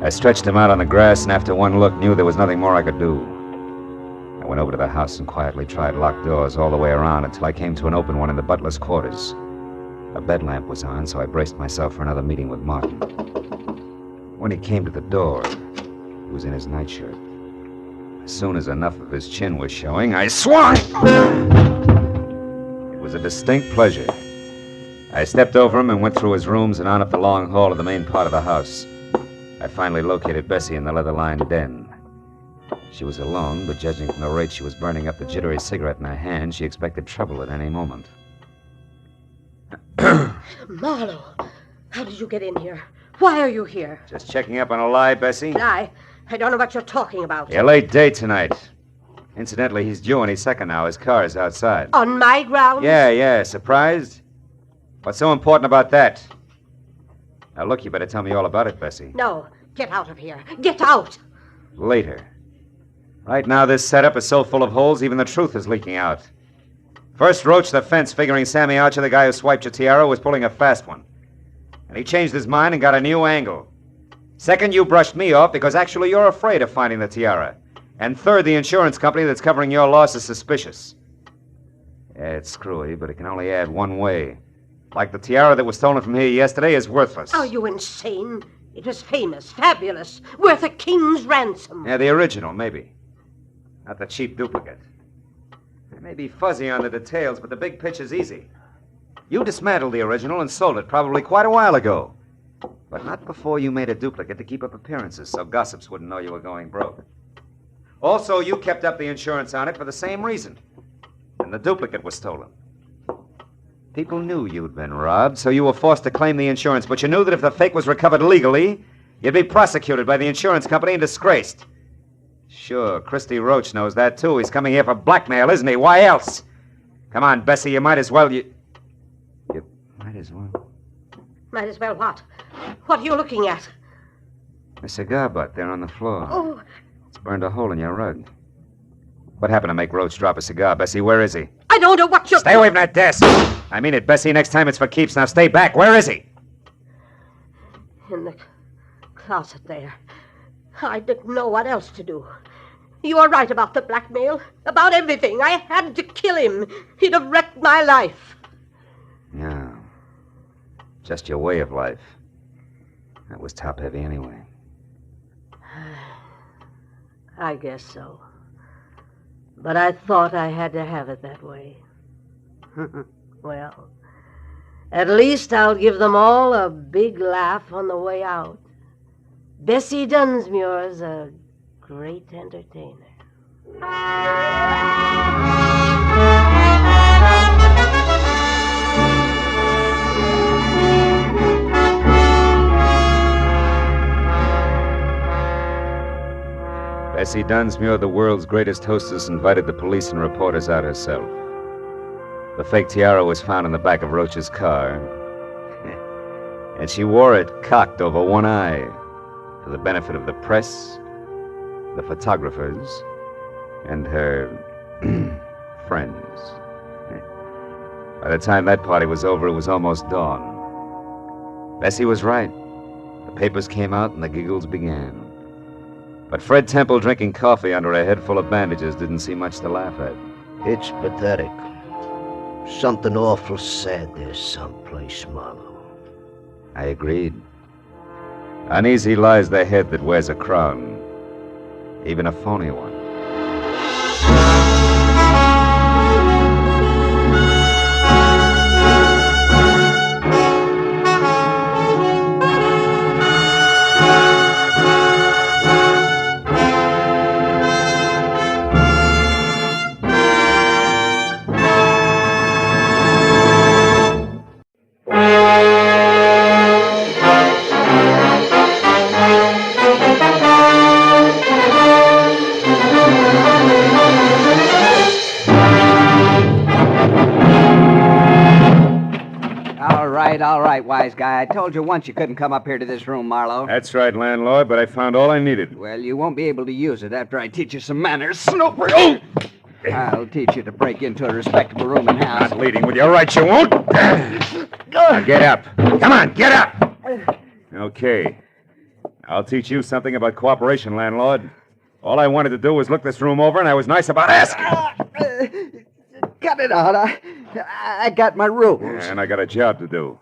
Speaker 12: I stretched him out on the grass, and after one look, knew there was nothing more I could do. I went over to the house and quietly tried locked doors all the way around until I came to an open one in the butler's quarters. A bed lamp was on, so I braced myself for another meeting with Martin. When he came to the door, he was in his nightshirt. As soon as enough of his chin was showing, I swung! It was a distinct pleasure. I stepped over him and went through his rooms and on up the long hall of the main part of the house. I finally located Bessie in the leather-lined den. She was alone, but judging from the rate she was burning up the jittery cigarette in her hand, she expected trouble at any moment.
Speaker 20: Marlowe, how did you get in here? Why are you here?
Speaker 12: Just checking up on a lie, Bessie?
Speaker 20: Lie? I don't know what you're talking about.
Speaker 12: A late day tonight. Incidentally, he's due any second now. His car is outside.
Speaker 20: On my grounds?
Speaker 12: Yeah. Surprised? What's so important about that? Now, look, you better tell me all about it, Bessie.
Speaker 20: No. Get out of here. Get out.
Speaker 12: Later. Right now, this setup is so full of holes, even the truth is leaking out. First, Roach the fence, figuring Sammy Archer, the guy who swiped your tiara, was pulling a fast one. And he changed his mind and got a new angle. Second, you brushed me off because actually you're afraid of finding the tiara. And third, the insurance company that's covering your loss is suspicious. Yeah, it's screwy, but it can only add one way. Like the tiara that was stolen from here yesterday is worthless.
Speaker 20: Are you insane? It was famous, fabulous, worth a king's ransom.
Speaker 12: Yeah, the original, maybe. Not the cheap duplicate. I may be fuzzy on the details, but the big picture's easy. You dismantled the original and sold it probably quite a while ago. But not before you made a duplicate to keep up appearances so gossips wouldn't know you were going broke. Also, you kept up the insurance on it for the same reason. And the duplicate was stolen. People knew you'd been robbed, so you were forced to claim the insurance, but you knew that if the fake was recovered legally, you'd be prosecuted by the insurance company and disgraced. Sure, Christy Roach knows that, too. He's coming here for blackmail, isn't he? Why else? Come on, Bessie, you might as well... You might as well...
Speaker 20: Might as well what? What are you looking at?
Speaker 12: A cigar butt there on the floor.
Speaker 20: Oh.
Speaker 12: It's burned a hole in your rug. What happened to make Roach drop a cigar, Bessie? Where is he?
Speaker 20: I don't know what you're...
Speaker 12: Stay away from that desk! I mean it, Bessie. Next time it's for keeps. Now stay back. Where is he?
Speaker 20: In the closet there. I didn't know what else to do. You are right about the blackmail. About everything. I had to kill him. He'd have wrecked my life.
Speaker 12: Yeah. Just your way of life. That was top-heavy anyway.
Speaker 20: I guess so. But I thought I had to have it that way. Well, at least I'll give them all a big laugh on the way out. Bessie Dunsmuir's a great entertainer.
Speaker 12: Bessie Dunsmuir, the world's greatest hostess, invited the police and reporters out herself. The fake tiara was found in the back of Roach's car, and she wore it cocked over one eye for the benefit of the press, the photographers, and her friends. By the time that party was over, it was almost dawn. Bessie was right. The papers came out and the giggles began. But Fred Temple drinking coffee under a head full of bandages didn't see much to laugh at.
Speaker 11: It's pathetic. Something awful sad there someplace, Marlowe.
Speaker 12: I agreed. Uneasy lies the head that wears a crown, even a phony one.
Speaker 4: All right, wise guy. I told you once you couldn't come up here to this room, Marlowe.
Speaker 12: That's right, landlord, but I found all I needed.
Speaker 4: Well, you won't be able to use it after I teach you some manners, Snooper. Oh! I'll teach you to break into a respectable room and house.
Speaker 12: Not leading with your right, you won't. Now get up. Come on, get up. Okay. I'll teach you something about cooperation, landlord. All I wanted to do was look this room over, and I was nice about asking.
Speaker 4: Cut it out. I got my rules.
Speaker 12: And I got a job to do.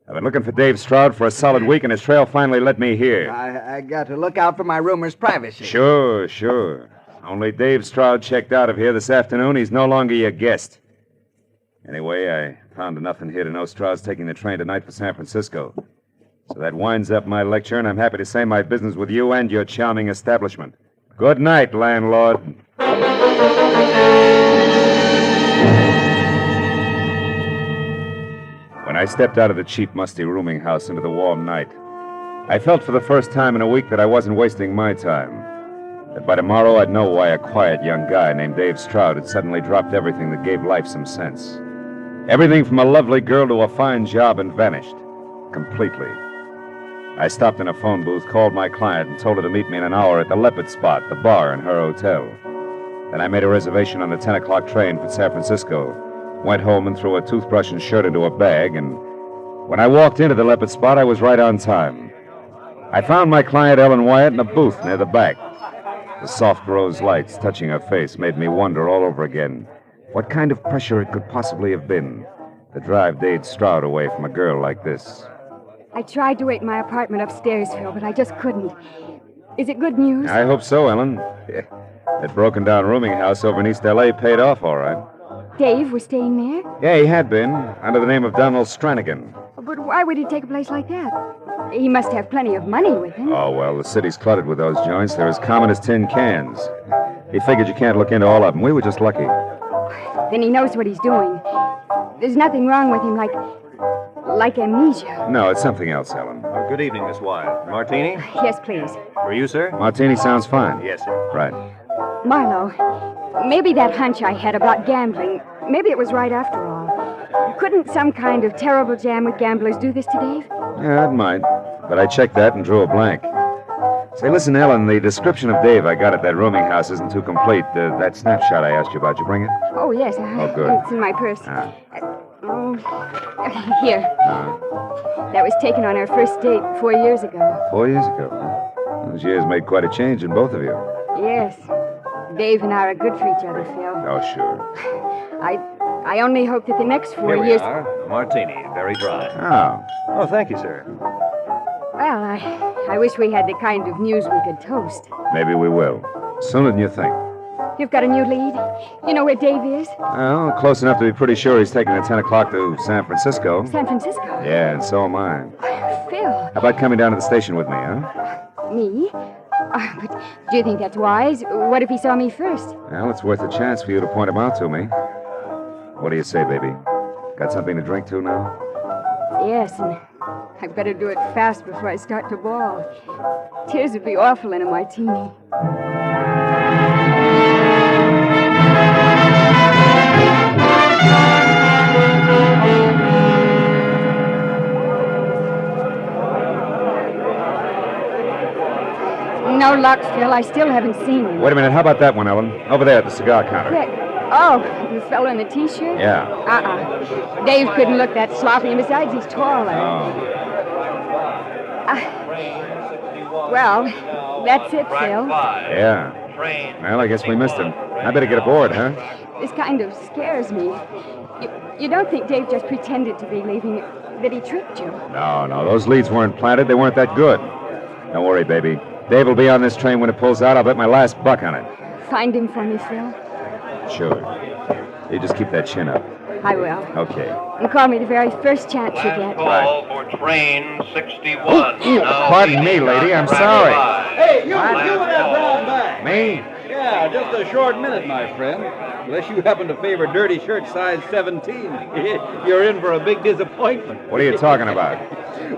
Speaker 12: I've been looking for Dave Stroud for a solid week, and his trail finally led me here.
Speaker 4: I got to look out for my roomers' privacy.
Speaker 12: Sure. Only Dave Stroud checked out of here this afternoon. He's no longer your guest. Anyway, I found enough in here to know Stroud's taking the train tonight for San Francisco. So that winds up my lecture, and I'm happy to say my business with you and your charming establishment. Good night, landlord. When I stepped out of the cheap, musty rooming house into the warm night, I felt for the first time in a week that I wasn't wasting my time. That by tomorrow I'd know why a quiet young guy named Dave Stroud had suddenly dropped everything that gave life some sense. Everything from a lovely girl to a fine job and vanished. Completely. I stopped in a phone booth, called my client, and told her to meet me in an hour at the Leopard Spot, the bar in her hotel. Then I made a reservation on the 10 o'clock train for San Francisco, went home and threw a toothbrush and shirt into a bag, and when I walked into the Leopard Spot, I was right on time. I found my client, Ellen Wyatt, in a booth near the back. The soft rose lights touching her face made me wonder all over again what kind of pressure it could possibly have been to drive Dave Stroud away from a girl like this.
Speaker 1: I tried to wait in my apartment upstairs, Phil, but I just couldn't. Is it good news?
Speaker 12: I hope so, Ellen. That broken-down rooming house over in East L.A. paid off all right.
Speaker 1: Dave was staying there?
Speaker 12: Yeah, he had been, under the name of Donald Stranigan.
Speaker 1: But why would he take a place like that? He must have plenty of money with him.
Speaker 12: Oh, well, the city's cluttered with those joints. They're as common as tin cans. He figured you can't look into all of them. We were just lucky.
Speaker 1: Then he knows what he's doing. There's nothing wrong with him, like amnesia.
Speaker 12: No, it's something else, Ellen.
Speaker 8: Good evening, Miss Wyatt. Martini?
Speaker 1: Yes, please.
Speaker 8: For you, sir?
Speaker 12: Martini sounds fine.
Speaker 8: Yes, sir.
Speaker 12: Right.
Speaker 1: Marlowe, maybe that hunch I had about gambling, maybe it was right after all. Couldn't some kind of terrible jam with gamblers do this to Dave?
Speaker 12: Yeah, it might. But I checked that and drew a blank. Say, listen, Ellen, the description of Dave I got at that rooming house isn't too complete. That snapshot I asked you about, you bring it?
Speaker 1: Oh, yes.
Speaker 12: Oh, good.
Speaker 1: It's in my purse. Here. That was taken on our first date 4 years ago.
Speaker 12: 4 years ago, huh? Those years made quite a change in both of you.
Speaker 1: Yes. Dave and I are good for each other, Phil.
Speaker 12: Oh, sure.
Speaker 1: I only hope that the next 4
Speaker 8: Here
Speaker 1: years...
Speaker 8: we are. Martini, very dry.
Speaker 12: Oh.
Speaker 8: Oh, thank you, sir.
Speaker 1: Well, I wish we had the kind of news we could toast.
Speaker 12: Maybe we will. Sooner than you think.
Speaker 1: You've got a new lead? You know where Dave is?
Speaker 12: Well, close enough to be pretty sure he's taking the 10 o'clock to San Francisco.
Speaker 1: San Francisco?
Speaker 12: Yeah, and so am I.
Speaker 1: Phil.
Speaker 12: How about coming down to the station with me, huh?
Speaker 1: Me? But do you think that's wise? What if he saw me first?
Speaker 12: Well, it's worth a chance for you to point him out to me. What do you say, baby? Got something to drink to now?
Speaker 1: Yes, and I'd better do it fast before I start to bawl. Tears would be awful in a martini. No luck, Phil. I still haven't seen him.
Speaker 12: Wait a minute. How about that one, Ellen? Over there at the cigar counter.
Speaker 1: Oh, the fellow in the T-shirt?
Speaker 12: Yeah.
Speaker 1: Dave couldn't look that sloppy, and besides, he's taller. Well, that's it, Phil.
Speaker 12: Yeah. Well, I guess we missed him. I better get aboard, huh?
Speaker 1: This kind of scares me. You don't think Dave just pretended to be leaving, that he tricked you?
Speaker 12: No. Those leads weren't planted. They weren't that good. Don't worry, baby. Dave will be on this train when it pulls out. I'll bet my last buck on it.
Speaker 1: Find him for me, Phil.
Speaker 12: Sure. You just keep that chin up.
Speaker 1: I will.
Speaker 12: Okay.
Speaker 1: And call me the very first chance you get.
Speaker 19: Call for train 61.
Speaker 12: Pardon me, lady. I'm sorry.
Speaker 5: Hey, you with that brown bag.
Speaker 12: Me?
Speaker 5: Yeah, just a short minute, my friend. Unless you happen to favor dirty shirt size 17. You're in for a big disappointment.
Speaker 12: What are you talking about?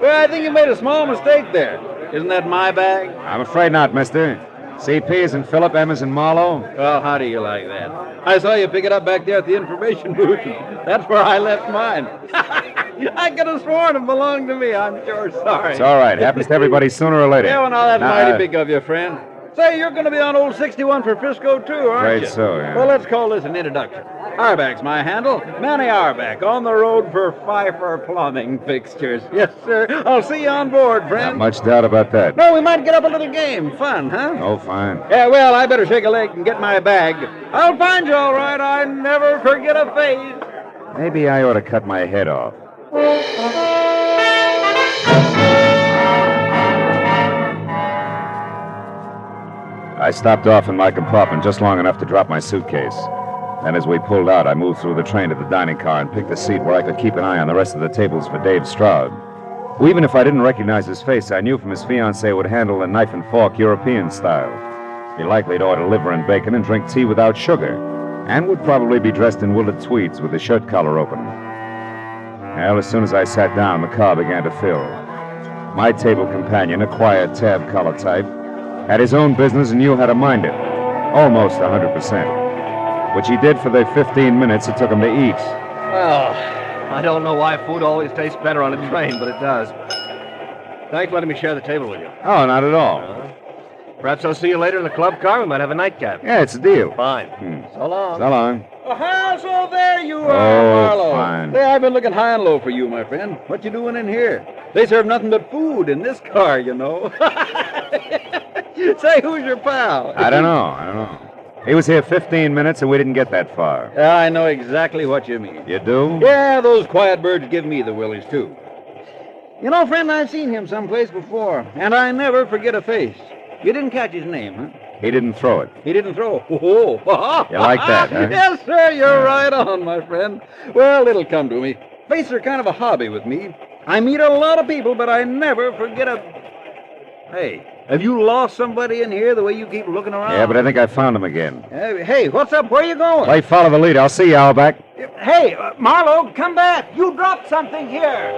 Speaker 5: Well, I think you made a small mistake there. Isn't that my bag?
Speaker 12: I'm afraid not, mister. CP is in Philip, M is in Marlowe.
Speaker 5: Well, how do you like that? I saw you pick it up back there at the information booth. That's where I left mine. I could have sworn it belonged to me. I'm sure sorry.
Speaker 12: It's all right. Happens to everybody sooner or later.
Speaker 5: Yeah, well, now that's mighty big of you, friend. Say, you're going to be on old 61 for Frisco, too, aren't you?
Speaker 12: Afraid so, yeah.
Speaker 5: Well, let's call this an introduction. Arback's my handle. Manny Arback, on the road for Pfeiffer Plumbing Fixtures. Yes, sir. I'll see you on board, friend.
Speaker 12: Not much doubt about that.
Speaker 5: No, we might get up a little game. Fun, huh?
Speaker 12: Oh, fine.
Speaker 5: Yeah, well, I better shake a leg and get my bag. I'll find you all right. I never forget a face.
Speaker 12: Maybe I ought to cut my head off. I stopped off in my compartment just long enough to drop my suitcase. Then as we pulled out, I moved through the train to the dining car and picked a seat where I could keep an eye on the rest of the tables for Dave Stroud, who, even if I didn't recognize his face, I knew from his fiancée would handle the knife and fork European style. Be likely to order liver and bacon and drink tea without sugar, and would probably be dressed in wooled tweeds with the shirt collar open. Well, as soon as I sat down, the car began to fill. My table companion, a quiet tab collar type, had his own business and knew how to mind it. Almost 100%. Which he did for the 15 minutes it took him to eat.
Speaker 14: Well, I don't know why food always tastes better on a train, but it does. Thanks for letting me share the table with you.
Speaker 12: Oh, not at all.
Speaker 14: Perhaps I'll see you later in the club car. We might have a nightcap.
Speaker 12: Yeah, it's a deal.
Speaker 14: Fine. So long.
Speaker 12: So long.
Speaker 5: So there you are,
Speaker 12: Oh,
Speaker 5: Marlowe.
Speaker 12: fine.
Speaker 5: Say, I've been looking high and low for you, my friend. What you doing in here? They serve nothing but food in this car, you know. Say, who's your pal?
Speaker 12: I don't know. He was here 15 minutes and we didn't get that far.
Speaker 5: I know exactly what you mean.
Speaker 12: You do?
Speaker 5: Yeah, those quiet birds give me the willies, too. You know, friend, I've seen him someplace before, and I never forget a face. You didn't catch his name, huh?
Speaker 12: He didn't throw it.
Speaker 5: He didn't throw. Oh.
Speaker 12: You like that, huh?
Speaker 5: Yes, sir, you're right on, my friend. Well, it'll come to me. Faces are kind of a hobby with me. I meet a lot of people, but I never forget a... Hey, have you lost somebody in here the way you keep looking around?
Speaker 12: Yeah, but I think I found him again.
Speaker 5: Hey, what's up? Where are you going?
Speaker 12: Play follow the lead. I'll see you, Outback.
Speaker 5: Hey, Marlowe, come back. You dropped something here.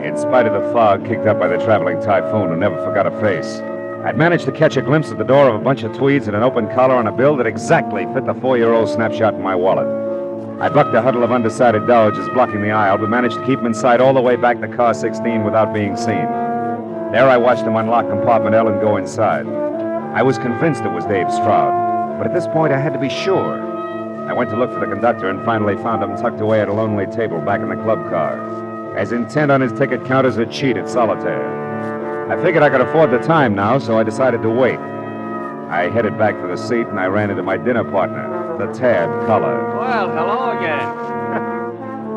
Speaker 12: In spite of the fog kicked up by the traveling typhoon who never forgot a face, I'd managed to catch a glimpse at the door of a bunch of tweeds and an open collar on a bill that exactly fit the 4-year-old snapshot in my wallet. I bucked a huddle of undecided dodgers blocking the aisle, but managed to keep him in sight all the way back to car 16 without being seen. There I watched him unlock compartment L and go inside. I was convinced it was Dave Stroud, but at this point I had to be sure. I went to look for the conductor and finally found him tucked away at a lonely table back in the club car, as intent on his ticket count as a cheat at solitaire. I figured I could afford the time now, so I decided to wait. I headed back for the seat and I ran into my dinner partner, the Tab Color.
Speaker 14: Well, hello again.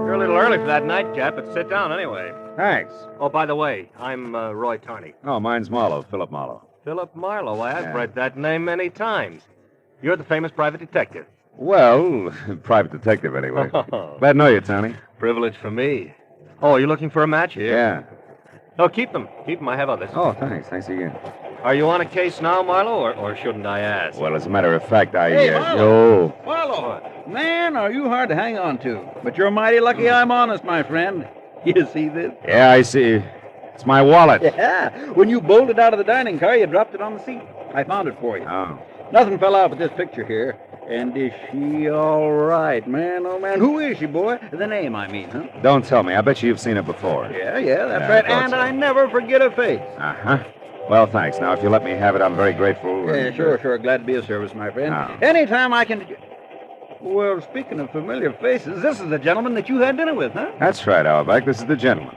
Speaker 14: You're a little early for that nightcap, but sit down anyway.
Speaker 12: Thanks.
Speaker 14: Oh, by the way, I'm Roy Tarney.
Speaker 12: Oh, mine's Marlowe, Philip Marlowe.
Speaker 14: Philip Marlowe. Why, I've read that name many times. You're the famous private detective.
Speaker 12: Well, private detective anyway. Glad to know you, Tony.
Speaker 14: Privilege for me. Oh, you're looking for a match here?
Speaker 12: Yeah.
Speaker 14: Oh, keep them. Keep them. I have others.
Speaker 12: Oh, thanks. Thanks again.
Speaker 14: Are you on a case now, Marlowe, or shouldn't I ask?
Speaker 12: Well, as a matter of fact,
Speaker 5: Hey,
Speaker 12: Marlowe.
Speaker 5: Marlowe, man, are you hard to hang on to. But you're mighty lucky I'm honest, my friend. You see this?
Speaker 12: Yeah, I see. It's my wallet.
Speaker 5: Yeah. When you bolted out of the dining car, you dropped it on the seat. I found it for you.
Speaker 12: Oh.
Speaker 5: Nothing fell out but this picture here. And is she all right, man? Oh, man. Who is she, boy? The name, I mean, huh?
Speaker 12: Don't tell me. I bet you've seen her before.
Speaker 5: Yeah, that's
Speaker 12: Yeah,
Speaker 5: right.
Speaker 12: I thought
Speaker 5: And
Speaker 12: so.
Speaker 5: I never forget a face.
Speaker 12: Uh-huh. Well, thanks. Now, if you let me have it, I'm very grateful.
Speaker 5: Yeah,
Speaker 12: and,
Speaker 5: sure. Glad to be of service, my friend.
Speaker 12: Now.
Speaker 5: Anytime I can... Well, speaking of familiar faces, this is the gentleman that you had dinner with, huh?
Speaker 12: That's right, Auerbach. This is the gentleman.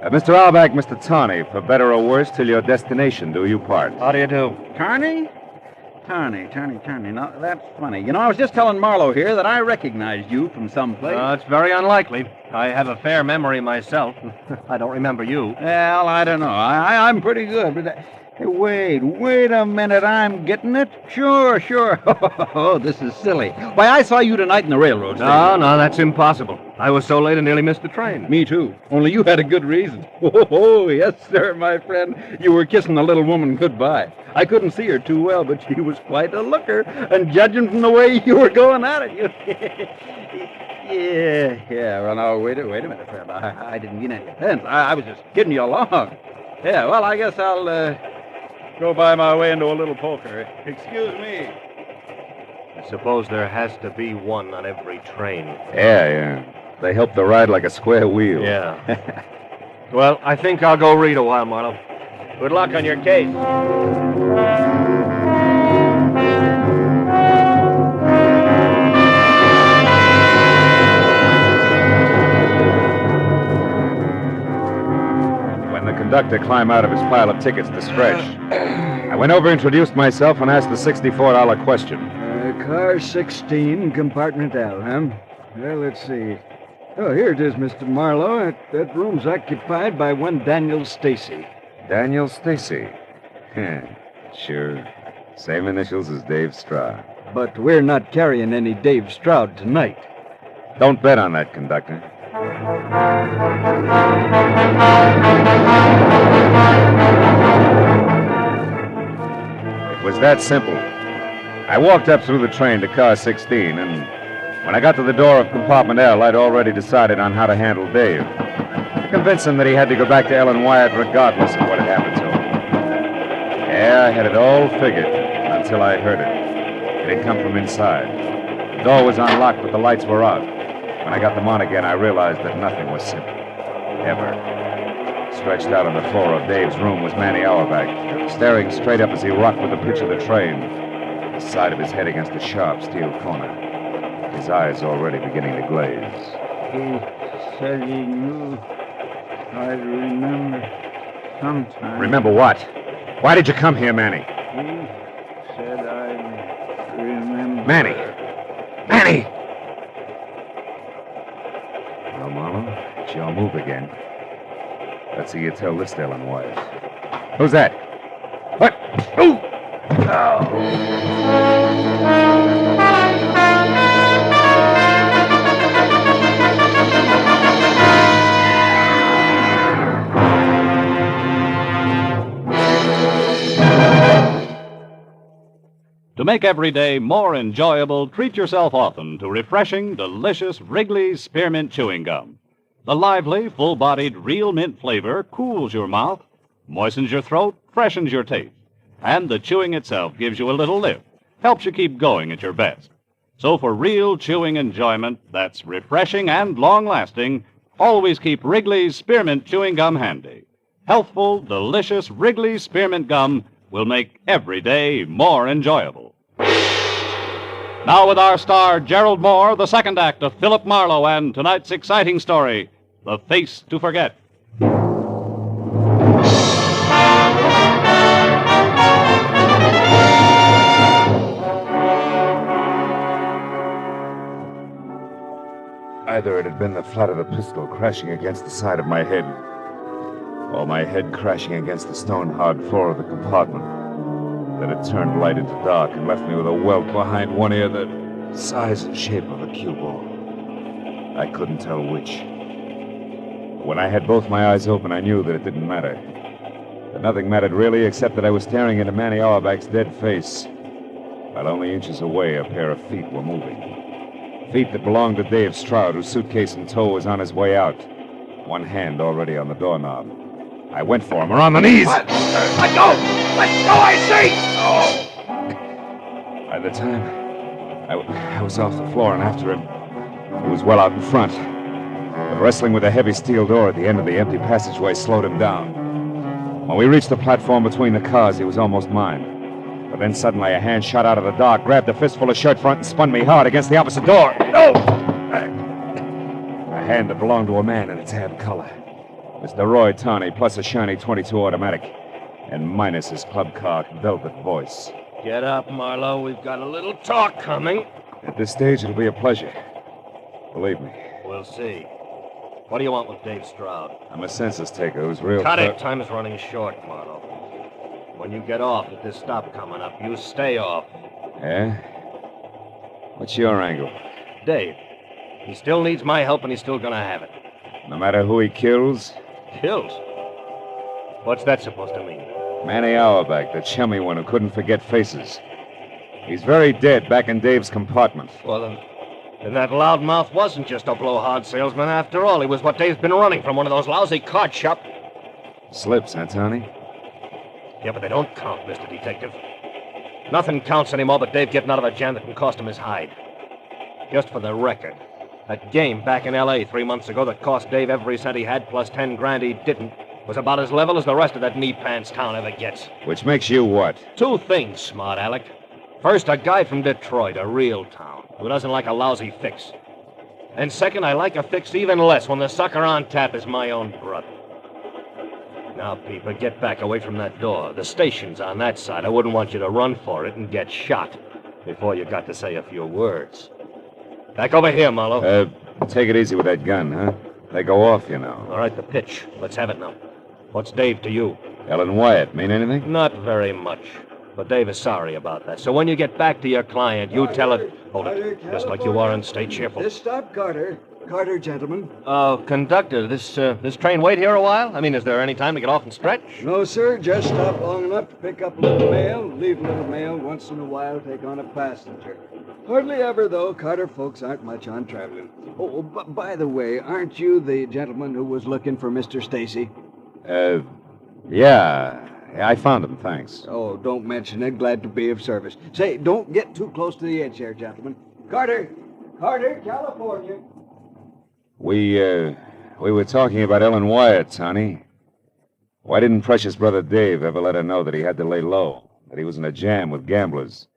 Speaker 12: Mr. Auerbach, Mr. Tawney, for better or worse, till your destination do you part.
Speaker 5: How do you do? Tarney? Tarney. Now, that's funny. You know, I was just telling Marlowe here that I recognized you from someplace.
Speaker 13: It's very unlikely. I have a fair memory myself. I don't remember you.
Speaker 5: Well, I don't know. I'm pretty good, but... Hey, wait a minute. I'm getting it? Sure. Oh, this is silly. Why, I saw you tonight in the railroad station.
Speaker 13: No, that's impossible. I was so late I nearly missed the train.
Speaker 5: Me too. Only you had a good reason. Oh, yes, sir, my friend. You were kissing the little woman goodbye. I couldn't see her too well, but she was quite a looker. And judging from the way you were going at it, you... Yeah. Well, now, wait a minute, friend. I didn't mean any offense. I was just kidding you along. Yeah, well, I guess I'll go by my way into a little poker. Excuse me.
Speaker 13: I suppose there has to be one on every train.
Speaker 12: Yeah. They help the ride like a square wheel.
Speaker 13: Yeah. Well, I think I'll go read a while, Marlowe. Good luck on your case.
Speaker 12: The conductor climbed out of his pile of tickets to stretch. I went over, introduced myself, and asked the $64 question.
Speaker 5: Car 16, compartment L, huh? Well, let's see. Oh, here it is, Mr. Marlowe. That room's occupied by one Daniel Stacy.
Speaker 12: Daniel Stacy? Sure. Same initials as Dave Stroud.
Speaker 5: But we're not carrying any Dave Stroud tonight.
Speaker 12: Don't bet on that, conductor. It was that simple. I walked up through the train to car 16, and when I got to the door of compartment L, I'd already decided on how to handle Dave. Convince him that he had to go back to Ellen Wyatt regardless of what had happened to him. Yeah, I had it all figured until I heard it. It had come from inside. The door was unlocked, but the lights were out. When I got them on again, I realized that nothing was simple. Ever. Stretched out on the floor of Dave's room was Manny Auerbach, staring straight up as he rocked with the pitch of the train, the side of his head against a sharp steel corner, his eyes already beginning to glaze.
Speaker 5: He said he knew I'd remember sometime.
Speaker 12: Remember what? Why did you come here, Manny?
Speaker 5: He said I'd remember...
Speaker 12: Manny! Well, Marlowe, it's your move again. Let's see you tell this to Ellen Wyatt. Who's that? What? Ooh!
Speaker 22: To make every day more enjoyable, treat yourself often to refreshing, delicious Wrigley's Spearmint Chewing Gum. The lively, full-bodied, real mint flavor cools your mouth, moistens your throat, freshens your taste. And the chewing itself gives you a little lift, helps you keep going at your best. So for real chewing enjoyment that's refreshing and long-lasting, always keep Wrigley's Spearmint Chewing Gum handy. Healthful, delicious Wrigley's Spearmint Gum will make every day more enjoyable. Now with our star, Gerald Moore, the second act of Philip Marlowe and tonight's exciting story, The Face to Forget.
Speaker 12: Either it had been the flat of the pistol crashing against the side of my head, or my head crashing against the stone-hard floor of the compartment, that had turned light into dark and left me with a welt behind one ear the size and shape of a cue ball. I couldn't tell which. When I had both my eyes open, I knew that it didn't matter. That nothing mattered really, except that I was staring into Manny Auerbach's dead face, while only inches away a pair of feet were moving. Feet that belonged to Dave Stroud, whose suitcase in tow was on his way out, one hand already on the doorknob. I went for him, or on the knees.
Speaker 14: What? Let go! Let go, I say!
Speaker 12: By the time I was off the floor and after him. He was well out in front. But wrestling with a heavy steel door at the end of the empty passageway slowed him down. When we reached the platform between the cars, he was almost mine. But then suddenly a hand shot out of the dark, grabbed a fistful of shirt front, and spun me hard against the opposite door. No! A hand that belonged to a man in a tan color. Mr. Roy Tawney, plus a shiny .22 automatic. And minus his club car velvet voice.
Speaker 13: Get up, Marlowe. We've got a little talk coming.
Speaker 12: At this stage, it'll be a pleasure. Believe me.
Speaker 13: We'll see. What do you want with Dave Stroud?
Speaker 12: I'm a census taker who's real...
Speaker 13: Cut it. Time is running short, Marlowe. When you get off at this stop coming up, you stay off.
Speaker 12: Yeah? What's your angle?
Speaker 13: Dave. He still needs my help, and he's still gonna have it.
Speaker 12: No matter who he kills?
Speaker 13: Kills? What's that supposed to mean?
Speaker 12: Manny Auerbach, the chummy one who couldn't forget faces. He's very dead back in Dave's compartment.
Speaker 13: Well, then that loudmouth wasn't just a blowhard salesman after all. He was what Dave's been running from, one of those lousy card shop...
Speaker 12: Slips, huh, Tony?
Speaker 13: Yeah, but they don't count, Mr. Detective. Nothing counts anymore but Dave getting out of a jam that can cost him his hide. Just for the record, that game back in L.A. 3 months ago that cost Dave every cent he had plus 10 grand he didn't was about as level as the rest of that knee-pants town ever gets.
Speaker 12: Which makes you what?
Speaker 13: Two things, smart Alec. First, a guy from Detroit, a real town, who doesn't like a lousy fix. And second, I like a fix even less when the sucker on tap is my own brother. Now, Peeper, get back away from that door. The station's on that side. I wouldn't want you to run for it and get shot before you got to say a few words. Back over here, Marlowe.
Speaker 12: Take it easy with that gun, huh? They go off, you know.
Speaker 13: All right, the pitch. Let's have it now. What's Dave to you?
Speaker 12: Ellen Wyatt mean anything?
Speaker 13: Not very much. But Dave is sorry about that. So when you get back to your client, you tell it... Hold it. Just like you are and stay cheerful.
Speaker 3: This stop, Carter. Carter, gentlemen.
Speaker 13: Conductor, this train wait here a while? I mean, is there any time to get off and stretch?
Speaker 3: No, sir. Just stop long enough to pick up a little mail, leave a little mail, once in a while take on a passenger. Hardly ever, though. Carter folks aren't much on traveling. Oh, by the way, aren't you the gentleman who was looking for Mr. Stacy?
Speaker 12: Yeah, I found him, thanks.
Speaker 3: Oh, don't mention it. Glad to be of service. Say, don't get too close to the edge there, gentlemen. Carter, California.
Speaker 12: We were talking about Ellen Wyatt, Tony. Why didn't precious brother Dave ever let her know that he had to lay low, that he was in a jam with gamblers?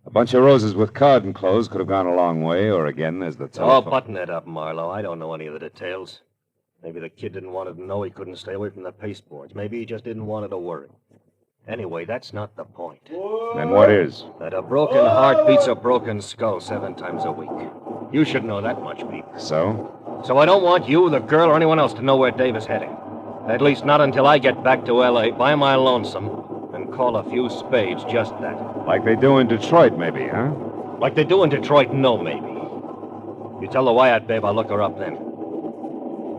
Speaker 12: A bunch of roses with card enclosed could have gone a long way, or again, there's the telephone.
Speaker 13: Oh, button it up, Marlowe. I don't know any of the details. Maybe the kid didn't want to know he couldn't stay away from the pasteboards. Maybe he just didn't want her to worry. Anyway, that's not the point.
Speaker 12: Then what is?
Speaker 13: That a broken heart beats a broken skull 7 times a week. You should know that much, Pete.
Speaker 12: So?
Speaker 13: So I don't want you, the girl, or anyone else to know where Dave is heading. At least not until I get back to L.A. by my lonesome and call a few spades just that.
Speaker 12: Like they do in Detroit, maybe, huh?
Speaker 13: Like they do in Detroit, no, maybe. You tell the Wyatt babe I'll look her up then.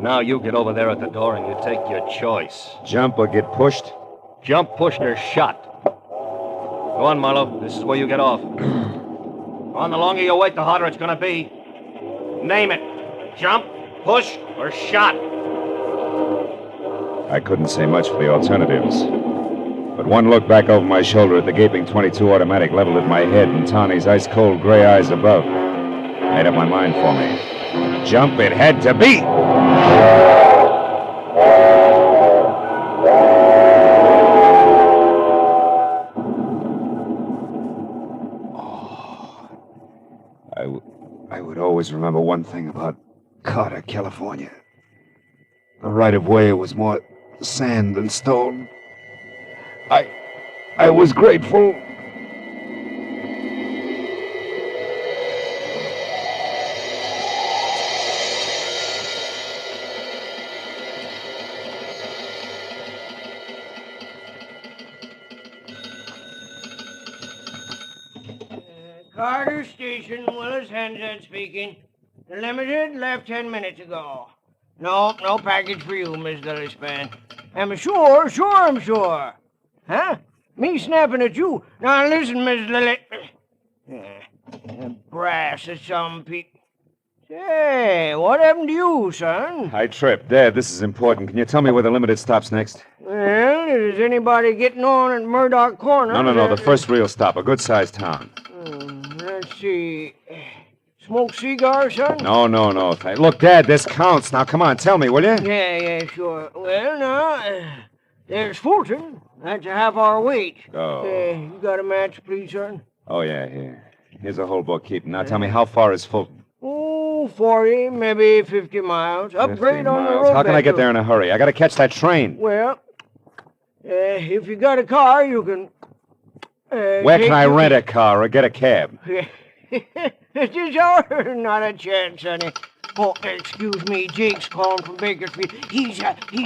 Speaker 13: Now you get over there at the door and you take your choice.
Speaker 12: Jump or get pushed?
Speaker 13: Jump, pushed, or shot. Go on, Marlowe. This is where you get off. Go on, the longer you wait, the harder it's gonna be. Name it. Jump, push, or shot.
Speaker 12: I couldn't say much for the alternatives. But one look back over my shoulder at the gaping .22 automatic leveled at my head and Tawny's ice-cold gray eyes above made up my mind for me. Jump it had to be! I would always remember one thing about Carter, California. The right-of-way was more sand than stone. I was grateful.
Speaker 18: Carter Station, Willis Hensett speaking. The Limited left 10 minutes ago. No package for you, Miss Lillispan. I'm sure I'm sure. Huh? Me snapping at you. Now listen, Miss Lily. Brass of some people. Say, what happened to you, son?
Speaker 12: I tripped. Dad, this is important. Can you tell me where the Limited stops next?
Speaker 18: Well, is anybody getting on at Murdoch Corner?
Speaker 12: No. The first real stop. A good-sized town.
Speaker 18: Let's let's see. Smoke cigars, son?
Speaker 12: No. Look, Dad, this counts. Now, come on, tell me, will you?
Speaker 18: Yeah, sure. Well, now, there's Fulton. That's a half-hour wait.
Speaker 12: Oh.
Speaker 18: You got a match, please, son?
Speaker 12: Oh, yeah, here. Here's a whole bookkeeping. Now, tell me, how far is Fulton?
Speaker 18: Oh, 40, maybe 50 miles. Upgrade
Speaker 12: 50
Speaker 18: on the
Speaker 12: miles.
Speaker 18: road.
Speaker 12: How can I
Speaker 18: back
Speaker 12: get
Speaker 18: to-
Speaker 12: there in a hurry? I got to catch that train.
Speaker 18: Well, if you got a car, you can...
Speaker 12: Where can I rent a car or get a cab?
Speaker 18: It is our... Not a chance, sonny. Oh, excuse me, Jake's calling from Bakersfield. He's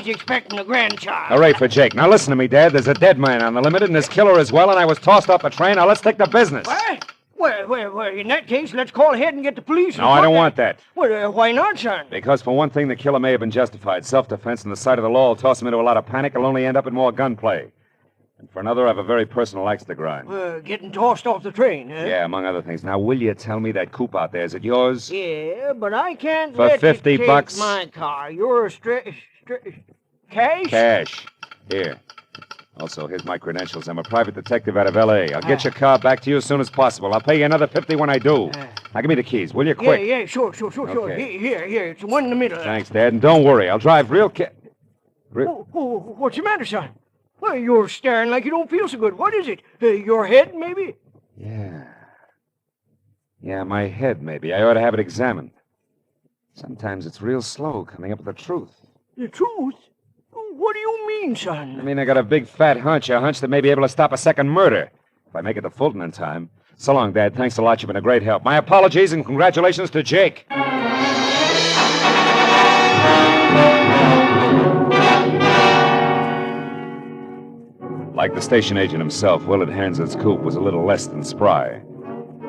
Speaker 18: expecting a grandchild.
Speaker 12: Hooray for Jake. Now, listen to me, Dad. There's a dead man on the Limited and his killer as well, and I was tossed off a train. Now, let's take the business.
Speaker 18: What? Well, in that case, let's call ahead and get the police.
Speaker 12: No, I don't want that.
Speaker 18: Well, why not, son?
Speaker 12: Because, for one thing, the killer may have been justified. Self-defense and the sight of the law will toss him into a lot of panic. It'll only end up in more gunplay. And for another, I have a very personal axe to grind.
Speaker 18: Getting tossed off the train, huh?
Speaker 12: Yeah, among other things. Now, will you tell me that coupe out there, is it yours?
Speaker 18: Yeah, but I can't
Speaker 12: For
Speaker 18: let
Speaker 12: 50
Speaker 18: you take
Speaker 12: bucks?
Speaker 18: my car. You're a cash?
Speaker 12: Cash. Here. Also, here's my credentials. I'm a private detective out of L.A. I'll get your car back to you as soon as possible. I'll pay you another 50 when I do. Now, give me the keys, will you? Quick.
Speaker 18: Yeah, sure.
Speaker 12: Okay.
Speaker 18: Here. It's the one in the middle.
Speaker 12: Thanks, Dad. And don't worry. I'll drive real
Speaker 18: What's the matter, son? Well, you're staring like you don't feel so good. What is it? Your head, maybe?
Speaker 12: Yeah, my head, maybe. I ought to have it examined. Sometimes it's real slow coming up with the truth.
Speaker 18: The truth? What do you mean, son?
Speaker 12: I mean, I got a big fat hunch, a hunch that may be able to stop a second murder. If I make it to Fulton in time. So long, Dad. Thanks a lot. You've been a great help. My apologies and congratulations to Jake. Like the station agent himself, Willard Hansard's coupe was a little less than spry.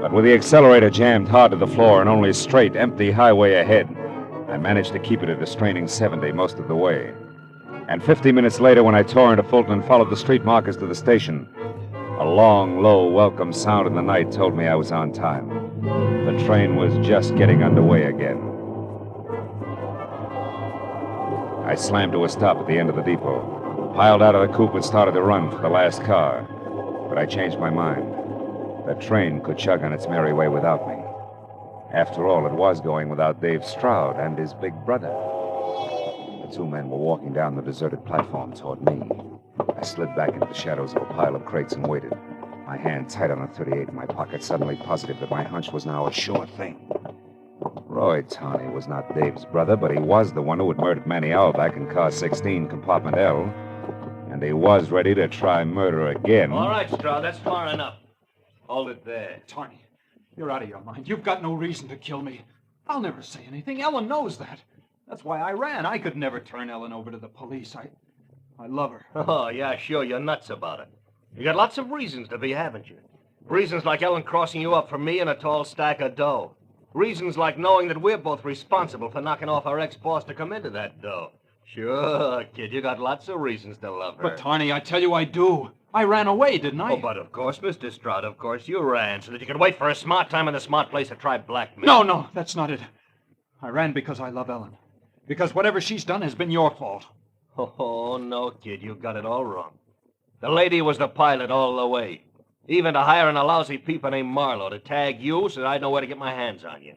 Speaker 12: But with the accelerator jammed hard to the floor and only a straight, empty highway ahead, I managed to keep it at a straining 70 most of the way. And 50 minutes later, when I tore into Fulton and followed the street markers to the station, a long, low, welcome sound in the night told me I was on time. The train was just getting underway again. I slammed to a stop at the end of the depot, piled out of the coupe and started to run for the last car. But I changed my mind. The train could chug on its merry way without me. After all, it was going without Dave Stroud and his big brother. The two men were walking down the deserted platform toward me. I slid back into the shadows of a pile of crates and waited, my hand tight on a .38 in my pocket, suddenly positive that my hunch was now a sure thing. Roy Tawney was not Dave's brother, but he was the one who had murdered Manny Auerbach in car 16, compartment L. And he was ready to try murder again.
Speaker 13: All right, Stroud, that's far enough. Hold it there.
Speaker 2: Tawney, you're out of your mind. You've got no reason to kill me. I'll never say anything. Ellen knows that. That's why I ran. I could never turn Ellen over to the police. I love her.
Speaker 13: Oh, yeah, sure, you're nuts about it. You got lots of reasons to be, haven't you? Reasons like Ellen crossing you up for me and a tall stack of dough. Reasons like knowing that we're both responsible for knocking off our ex-boss to come into that dough. Sure, kid, you got lots of reasons to love her.
Speaker 2: But, Tawney, I tell you I do. I ran away, didn't I?
Speaker 13: Oh, but of course, Mr. Stroud, of course you ran so that you could wait for a smart time and a smart place to try blackmail.
Speaker 2: No, that's not it. I ran because I love Ellen. Because whatever she's done has been your fault.
Speaker 13: Oh, no, kid, you got it all wrong. The lady was the pilot all the way. Even to hiring a lousy peeper named Marlowe to tag you so that I'd know where to get my hands on you.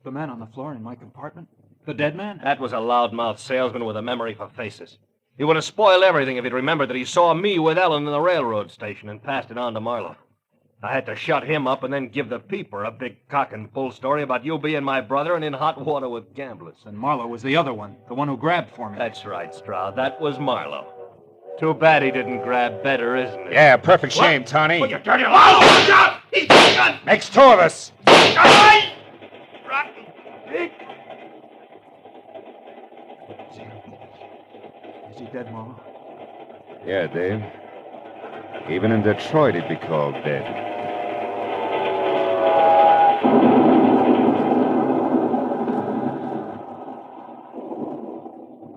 Speaker 2: The man on the floor in my compartment? The dead man?
Speaker 13: That was a loudmouth salesman with a memory for faces. He would have spoiled everything if he'd remembered that he saw me with Ellen in the railroad station and passed it on to Marlowe. I had to shut him up and then give the peeper a big cock and bull story about you being my brother and in hot water with gamblers.
Speaker 2: And Marlowe was the other one, the one who grabbed for me.
Speaker 13: That's right, Stroud. That was Marlowe. Too bad he didn't grab better, isn't it?
Speaker 12: Yeah, perfect shame, Tawney.
Speaker 13: Oh, you dirty liar! He's gun!
Speaker 12: Makes two of us.
Speaker 13: Rotten pig!
Speaker 2: Is he dead, Marlowe?
Speaker 12: Yeah, Dave. Even in Detroit, he'd be called dead.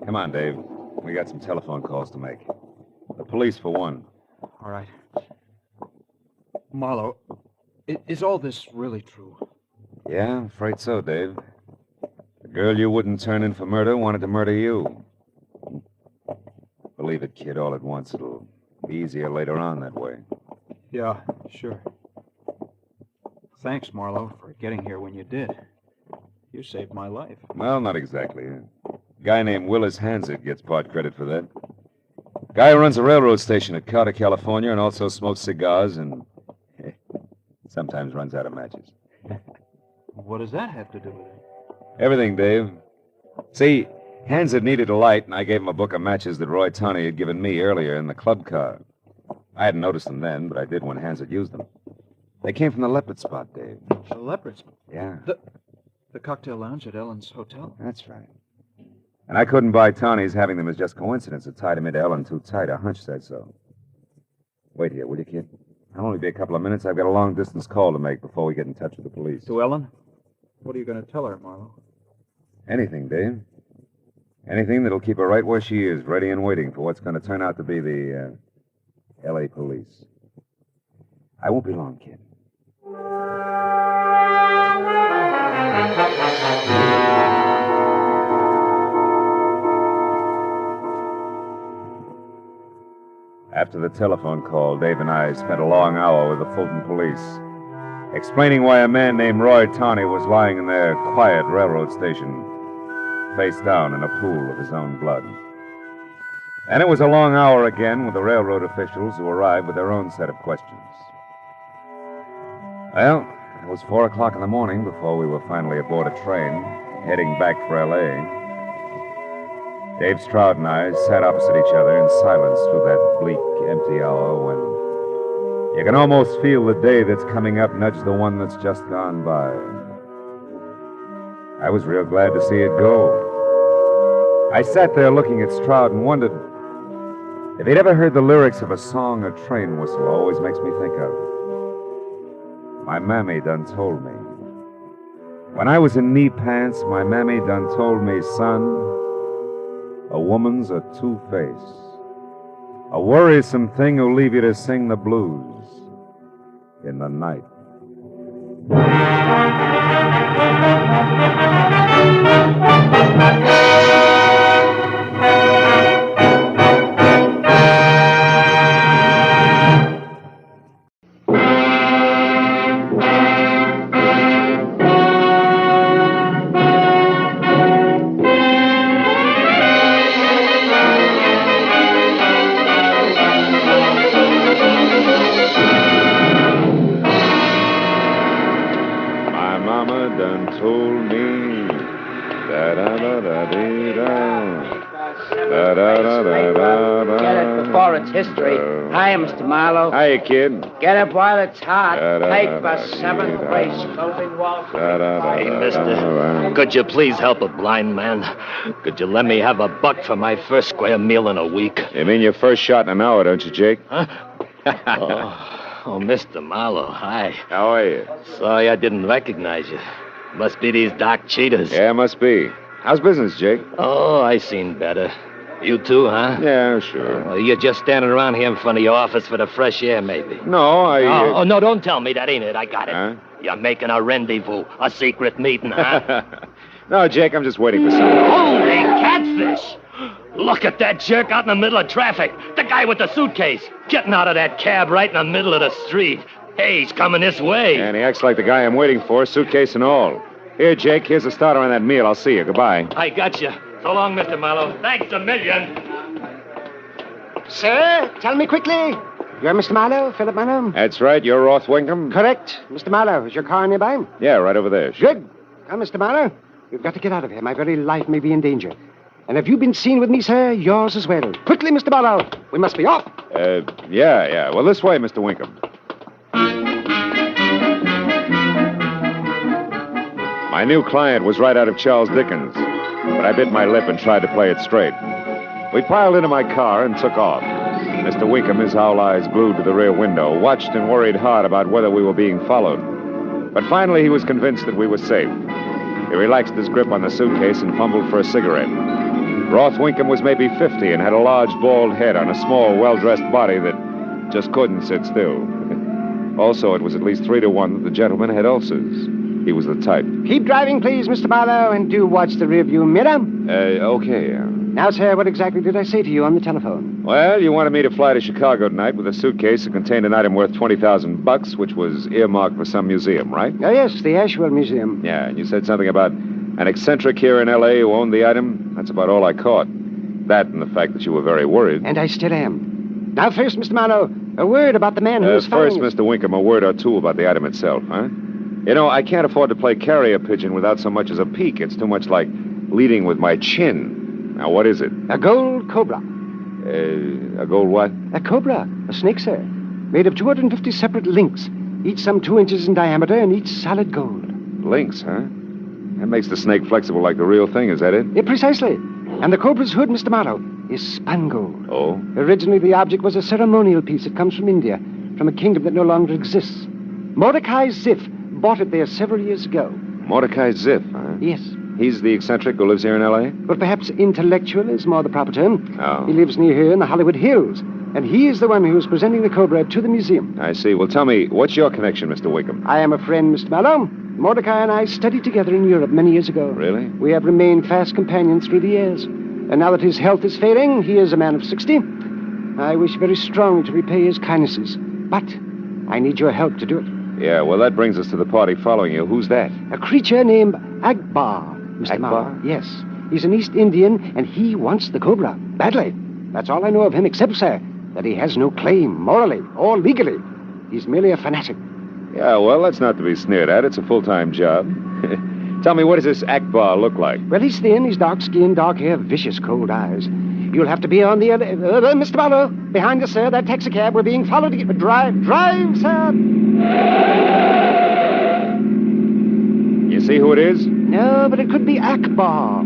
Speaker 12: Come on, Dave. We got some telephone calls to make. The police, for one.
Speaker 2: All right. Marlowe, is all this really true?
Speaker 12: Yeah, I'm afraid so, Dave. The girl you wouldn't turn in for murder wanted to murder you. Believe it, kid, all at once. It'll be easier later on that way.
Speaker 2: Yeah, sure. Thanks, Marlowe, for getting here when you did. You saved my life.
Speaker 12: Well, not exactly. A guy named Willis Hansett gets part credit for that. Guy who runs a railroad station at Carter, California, and also smokes cigars and sometimes runs out of matches.
Speaker 2: What does that have to do with it?
Speaker 12: Everything, Dave. See, Hansett needed a light, and I gave him a book of matches that Roy Tawney had given me earlier in the club car. I hadn't noticed them then, but I did when Hansett used them. They came from the Leopard Spot, Dave.
Speaker 2: The Leopard Spot?
Speaker 12: Yeah.
Speaker 2: The cocktail lounge at Ellen's hotel?
Speaker 12: That's right. And I couldn't buy Tawney's having them as just coincidence. It tied him into Ellen too tight. A hunch said so. Wait here, will you, kid? I'll only be a couple of minutes. I've got a long-distance call to make before we get in touch with the police.
Speaker 2: To Ellen? What are you going to tell her, Marlowe?
Speaker 12: Anything, Dave. Anything that'll keep her right where she is, ready and waiting for what's going to turn out to be the, L.A. police. I won't be long, kid. After the telephone call, Dave and I spent a long hour with the Fulton police, explaining why a man named Roy Tawney was lying in their quiet railroad station, face down in a pool of his own blood. And it was a long hour again with the railroad officials who arrived with their own set of questions. Well, it was 4 o'clock in the morning before we were finally aboard a train, heading back for L.A. Dave Stroud and I sat opposite each other in silence through that bleak, empty hour when you can almost feel the day that's coming up nudge the one that's just gone by. I was real glad to see it go. I sat there looking at Stroud and wondered if he'd ever heard the lyrics of a song a train whistle always makes me think of. My mammy done told me. When I was in knee pants, my mammy done told me, son, a woman's a two-face, a worrisome thing who'll leave you to sing the blues in the night.
Speaker 10: History. Hi, Mr. Marlowe.
Speaker 12: Hiya, kid.
Speaker 10: Get up while it's hot. Take the 7th race. Closing wall.
Speaker 13: Hey, mister, could you please help a blind man? Could you let me have $1 for my first square meal in a week?
Speaker 12: You mean your first shot in an hour, don't you, Jake?
Speaker 13: Huh? Oh, Mr. Marlowe, hi.
Speaker 12: How are you?
Speaker 13: Sorry I didn't recognize you. Must be these dark cheetahs.
Speaker 12: Yeah, must be. How's business, Jake?
Speaker 13: Oh, I seen better. You too, huh?
Speaker 12: Yeah, sure.
Speaker 13: Well, you're just standing around here in front of your office for the fresh air, maybe.
Speaker 12: No,
Speaker 13: Oh, no, don't tell me that, ain't it? I got it.
Speaker 12: Huh?
Speaker 13: You're making a rendezvous, a secret meeting, huh?
Speaker 12: No, Jake, I'm just waiting for someone.
Speaker 13: Holy catfish! Look at that jerk out in the middle of traffic. The guy with the suitcase. Getting out of that cab right in the middle of the street. Hey, he's coming this way.
Speaker 12: And he acts like the guy I'm waiting for, suitcase and all. Here, Jake, here's a starter on that meal. I'll see you. Goodbye.
Speaker 13: I got you. So long, Mr. Marlowe. Thanks a million.
Speaker 10: Sir, tell me quickly. You're Mr. Marlowe, Philip Marlowe?
Speaker 12: That's right. You're Roth Winkham?
Speaker 10: Correct. Mr. Marlowe, is your car nearby?
Speaker 12: Yeah, right over there.
Speaker 10: Good. Now, Mr. Marlowe, we've got to get out of here. My very life may be in danger. And if you've been seen with me, sir, yours as well. Quickly, Mr. Marlowe. We must be off.
Speaker 12: Yeah. Well, this way, Mr. Winkham. My new client was right out of Charles Dickens, but I bit my lip and tried to play it straight. We piled into my car and took off. Mr. Winkham, his owl eyes glued to the rear window, watched and worried hard about whether we were being followed. But finally, he was convinced that we were safe. He relaxed his grip on the suitcase and fumbled for a cigarette. Roth Winkham was maybe 50 and had a large, bald head on a small, well-dressed body that just couldn't sit still. Also, it was at least 3 to 1 that the gentleman had ulcers. He was the type.
Speaker 10: Keep driving, please, Mr. Marlowe, and do watch the rearview mirror.
Speaker 12: Okay.
Speaker 4: Now, sir, what exactly did I say to you on the telephone?
Speaker 12: Well, you wanted me to fly to Chicago tonight with a suitcase that contained an item worth $20,000, which was earmarked for some museum, right?
Speaker 4: Oh, yes, the Asheville Museum.
Speaker 12: Yeah, and you said something about an eccentric here in L.A. who owned the item. That's about all I caught. That and the fact that you were very worried.
Speaker 4: And I still am. Now, first, Mr. Marlowe, a word about the man who was
Speaker 12: First,
Speaker 4: firing...
Speaker 12: Mr. Winkham, a word or two about the item itself, huh? You know, I can't afford to play carrier pigeon without so much as a peek. It's too much like leading with my chin. Now, what is it?
Speaker 4: A gold cobra.
Speaker 12: A gold what?
Speaker 4: A cobra. A snake, sir. Made of 250 separate links, each some 2 inches in diameter and each solid gold.
Speaker 12: Links, huh? That makes the snake flexible like the real thing, is that it?
Speaker 4: Yeah, precisely. And the cobra's hood, Mr. Marlowe, is spun gold.
Speaker 12: Oh?
Speaker 4: Originally, the object was a ceremonial piece. It comes from India, from a kingdom that no longer exists. Mordecai Ziff bought it there several years ago.
Speaker 12: Mordecai Ziff, huh?
Speaker 4: Yes.
Speaker 12: He's the eccentric who lives here in L.A.?
Speaker 4: But perhaps intellectual is more the proper term.
Speaker 12: Oh.
Speaker 4: He lives near here in the Hollywood Hills, and he is the one who is presenting the cobra to the museum.
Speaker 12: I see. Well, tell me, what's your connection, Mr. Wickham?
Speaker 4: I am a friend, Mr. Marlowe. Mordecai and I studied together in Europe many years ago.
Speaker 12: Really?
Speaker 4: We have remained fast companions through the years. And now that his health is failing, he is a man of 60. I wish very strongly to repay his kindnesses, but I need your help to do it.
Speaker 12: Yeah, well, that brings us to the party following you. Who's that?
Speaker 4: A creature named Akbar, Mr.
Speaker 12: Akbar?
Speaker 4: Marlowe. Yes. He's an East Indian, and he wants the cobra. Badly. That's all I know of him, except, sir, that he has no claim, morally or legally. He's merely a fanatic.
Speaker 12: Yeah, well, that's not to be sneered at. It's a full-time job. Tell me, what does this Akbar look like?
Speaker 4: Well, he's thin, he's dark-skinned, dark hair, vicious, cold eyes. You'll have to be on the other... Mr. Marlowe, behind us, sir, that taxicab. We're being followed to get... Drive, sir!
Speaker 12: You see who it is?
Speaker 4: No, but it could be Akbar.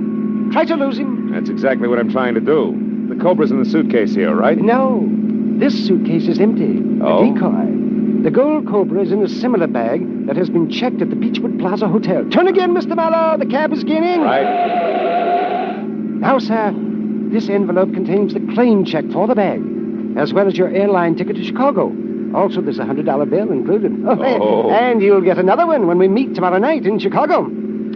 Speaker 4: Try to lose him.
Speaker 12: That's exactly what I'm trying to do. The cobra's in the suitcase here, right?
Speaker 4: No, this suitcase is empty.
Speaker 12: Oh?
Speaker 4: A decoy. The gold cobra is in a similar bag that has been checked at the Beechwood Plaza Hotel. Turn again, Mr. Marlowe. The cab is gaining.
Speaker 12: Right.
Speaker 4: Now, sir, this envelope contains the claim check for the bag, as well as your airline ticket to Chicago. Also, there's a $100 bill included.
Speaker 12: Oh.
Speaker 4: And you'll get another one when we meet tomorrow night in Chicago.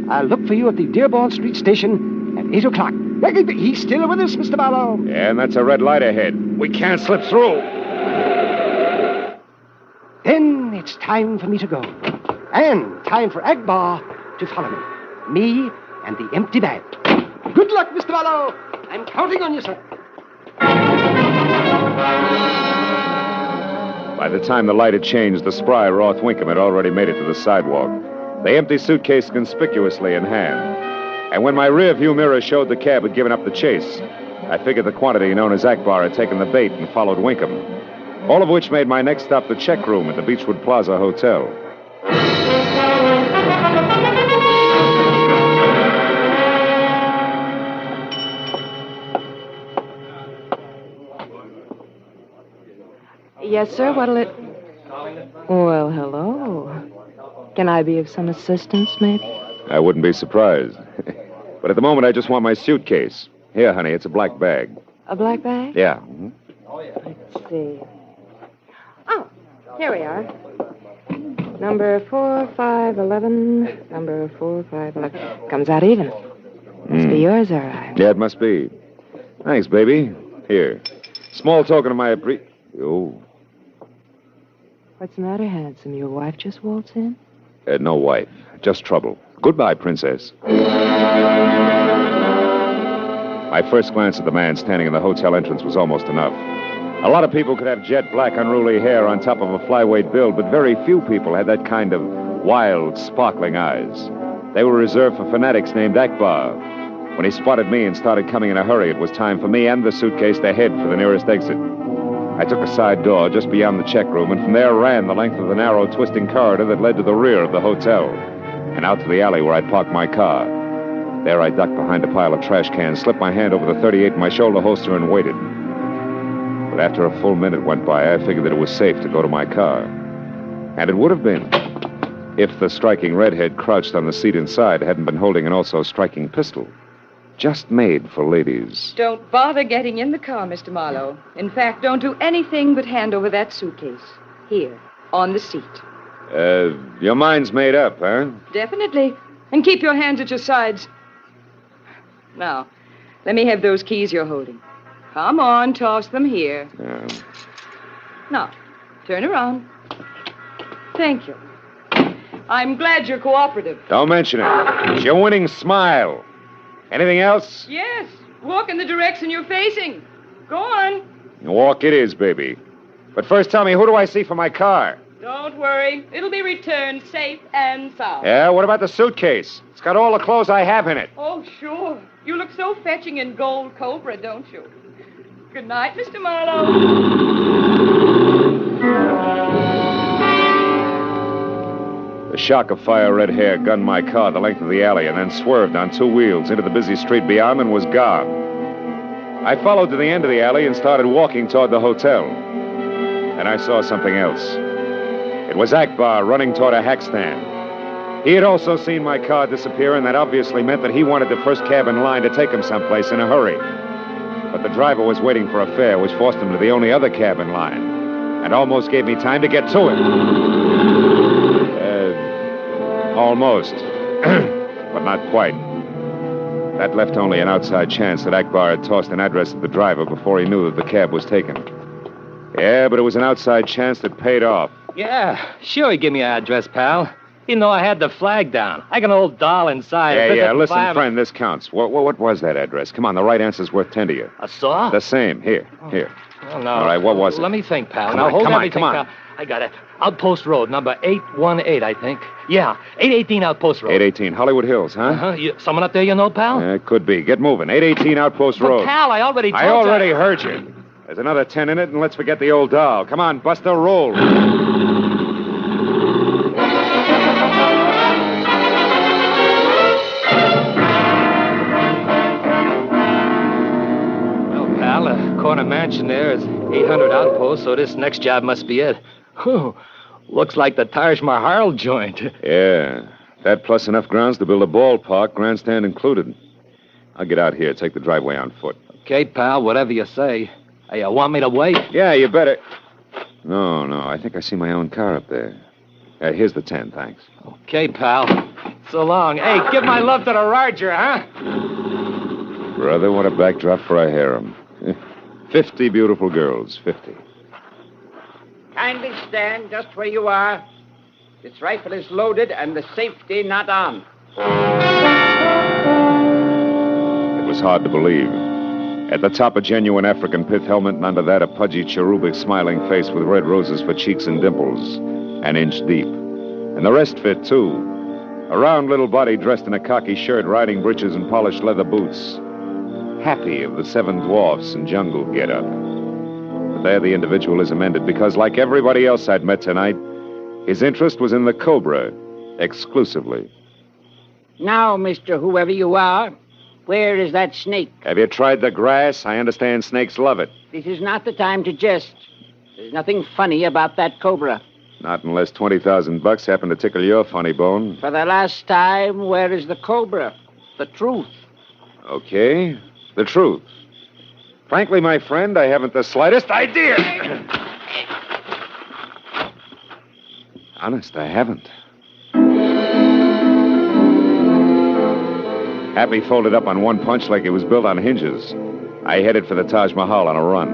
Speaker 4: I'll look for you at the Dearborn Street station at 8 o'clock. He's still with us, Mr. Marlowe.
Speaker 12: Yeah, and that's a red light ahead. We can't slip through.
Speaker 4: Then it's time for me to go. And time for Akbar to follow me. Me and the empty bag. Good luck, Mr. Marlowe. I'm counting on you, sir.
Speaker 12: By the time the light had changed, the spry Roth Winkham had already made it to the sidewalk, the empty suitcase conspicuously in hand. And when my rear view mirror showed the cab had given up the chase, I figured the quantity known as Akbar had taken the bait and followed Winkham. All of which made my next stop the check room at the Beechwood Plaza Hotel.
Speaker 15: Yes, sir. What'll it... Well, hello. Can I be of some assistance, maybe?
Speaker 12: I wouldn't be surprised. But at the moment, I just want my suitcase. Here, honey, it's a black bag.
Speaker 15: A black bag?
Speaker 12: Yeah.
Speaker 15: Let's see. Oh, here we are. Number 4511. Number 4511. Comes out even. Must be yours, all right.
Speaker 12: Yeah, it must be. Thanks, baby. Here. Small token of my Oh.
Speaker 15: What's the matter, handsome? Your wife just waltzed in?
Speaker 12: No wife. Just trouble. Goodbye, princess. My first glance at the man standing in the hotel entrance was almost enough. A lot of people could have jet black, unruly hair on top of a flyweight build, but very few people had that kind of wild, sparkling eyes. They were reserved for fanatics named Akbar. When he spotted me and started coming in a hurry, it was time for me and the suitcase to head for the nearest exit. I took a side door just beyond the check room, and from there ran the length of the narrow, twisting corridor that led to the rear of the hotel, and out to the alley where I'd parked my car. There I ducked behind a pile of trash cans, slipped my hand over the .38 in my shoulder holster, and waited. But after a full minute went by, I figured that it was safe to go to my car. And it would have been, if the striking redhead crouched on the seat inside hadn't been holding an also-striking pistol. Just made for ladies.
Speaker 15: Don't bother getting in the car, Mr. Marlowe. In fact, don't do anything but hand over that suitcase. Here, on the seat.
Speaker 12: Your mind's made up, huh?
Speaker 15: Definitely. And keep your hands at your sides. Now, Let me have those keys you're holding. Come on, toss them here. Now, turn around. Thank you. I'm glad you're cooperative.
Speaker 12: Don't mention it. It's your winning smile. Anything else?
Speaker 15: Yes. Walk in the direction you're facing. Go on.
Speaker 12: Walk it is, baby. But first tell me, who do I see for my car?
Speaker 15: Don't worry. It'll be returned safe and sound.
Speaker 12: Yeah, what about the suitcase? It's got all the clothes I have in it.
Speaker 15: Oh, sure. You look so fetching in Gold Cobra, don't you? Good night, Mr. Marlowe.
Speaker 12: The shock of fire red hair gunned my car the length of the alley and then swerved on two wheels into the busy street beyond and was gone. I followed to the end of the alley and started walking toward the hotel. And I saw something else. It was Akbar running toward a hack stand. He had also seen my car disappear, and that obviously meant that he wanted the first cab in line to take him someplace in a hurry. But the driver was waiting for a fare, which forced him to the only other cab in line, and almost gave me time to get to him. Almost. But not quite. That left only an outside chance that Akbar had tossed an address to the driver before he knew that the cab was taken. Yeah, but it was an outside chance that paid off.
Speaker 9: Yeah, sure he gave me an address, pal. Even though I had the flag down. I got an old doll inside.
Speaker 12: Yeah, listen, friend, this counts. What was that address? Come on, the right answer's worth 10 to you.
Speaker 9: A saw?
Speaker 12: The same. Here.
Speaker 9: Oh, no.
Speaker 12: All right, what was it?
Speaker 9: Let me think, pal.
Speaker 12: Come
Speaker 9: now,
Speaker 12: on,
Speaker 9: hold
Speaker 12: come on,
Speaker 9: everything,
Speaker 12: come on.
Speaker 9: pal. I got it. Outpost Road, number 818, I think. Yeah, 818 Outpost Road.
Speaker 12: 818, Hollywood Hills, huh?
Speaker 9: Uh-huh. Someone up there you know, pal?
Speaker 12: Yeah, it could be. Get moving. 818 Outpost
Speaker 9: But,
Speaker 12: Road.
Speaker 9: pal, I already told you.
Speaker 12: I already heard you. There's another 10 in it, and let's forget the old doll. Come on, Buster, roll. Well,
Speaker 9: pal, a corner mansion there is 800 outposts, so this next job must be it. Whew. Looks like the Taj Mahal joint.
Speaker 12: Yeah, that plus enough grounds to build a ballpark, grandstand included. I'll get out here, take the driveway on foot.
Speaker 9: Okay, pal, whatever you say. Hey, you want me to wait?
Speaker 12: Yeah, you better. No, I think I see my own car up there. Here's the 10, thanks.
Speaker 9: Okay, pal. So long. Hey, give my love to the Roger, huh?
Speaker 12: Brother, what a backdrop for a harem. 50 beautiful girls, 50.
Speaker 10: Kindly stand just where you are. This rifle is loaded and the safety not on.
Speaker 12: It was hard to believe. At the top, a genuine African pith helmet, and under that, a pudgy, cherubic, smiling face with red roses for cheeks and dimples, an inch deep. And the rest fit, too. A round little body dressed in a khaki shirt, riding breeches, and polished leather boots. Happy of the 7 dwarfs and jungle get-up. But there the individualism ended, because like everybody else I'd met tonight, his interest was in the Cobra, exclusively.
Speaker 10: Now, Mr. Whoever you are, where is that snake?
Speaker 12: Have you tried the grass? I understand snakes love it.
Speaker 10: This is not the time to jest. There's nothing funny about that cobra.
Speaker 12: Not unless $20,000 happen to tickle your funny bone.
Speaker 10: For the last time, where is the cobra? The truth.
Speaker 12: Okay, the truth. Frankly, my friend, I haven't the slightest idea. Honest, I haven't. Happy folded up on one punch like it was built on hinges. I headed for the Taj Mahal on a run.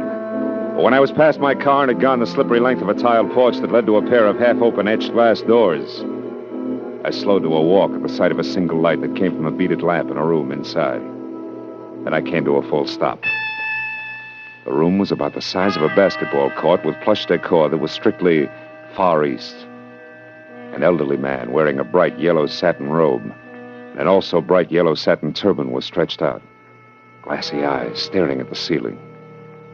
Speaker 12: But when I was past my car and had gone the slippery length of a tiled porch that led to a pair of half-open etched glass doors, I slowed to a walk at the sight of a single light that came from a beaded lamp in a room inside. Then I came to a full stop. The room was about the size of a basketball court with plush decor that was strictly Far East. An elderly man wearing a bright yellow satin robe and also bright yellow satin turban was stretched out. Glassy eyes staring at the ceiling.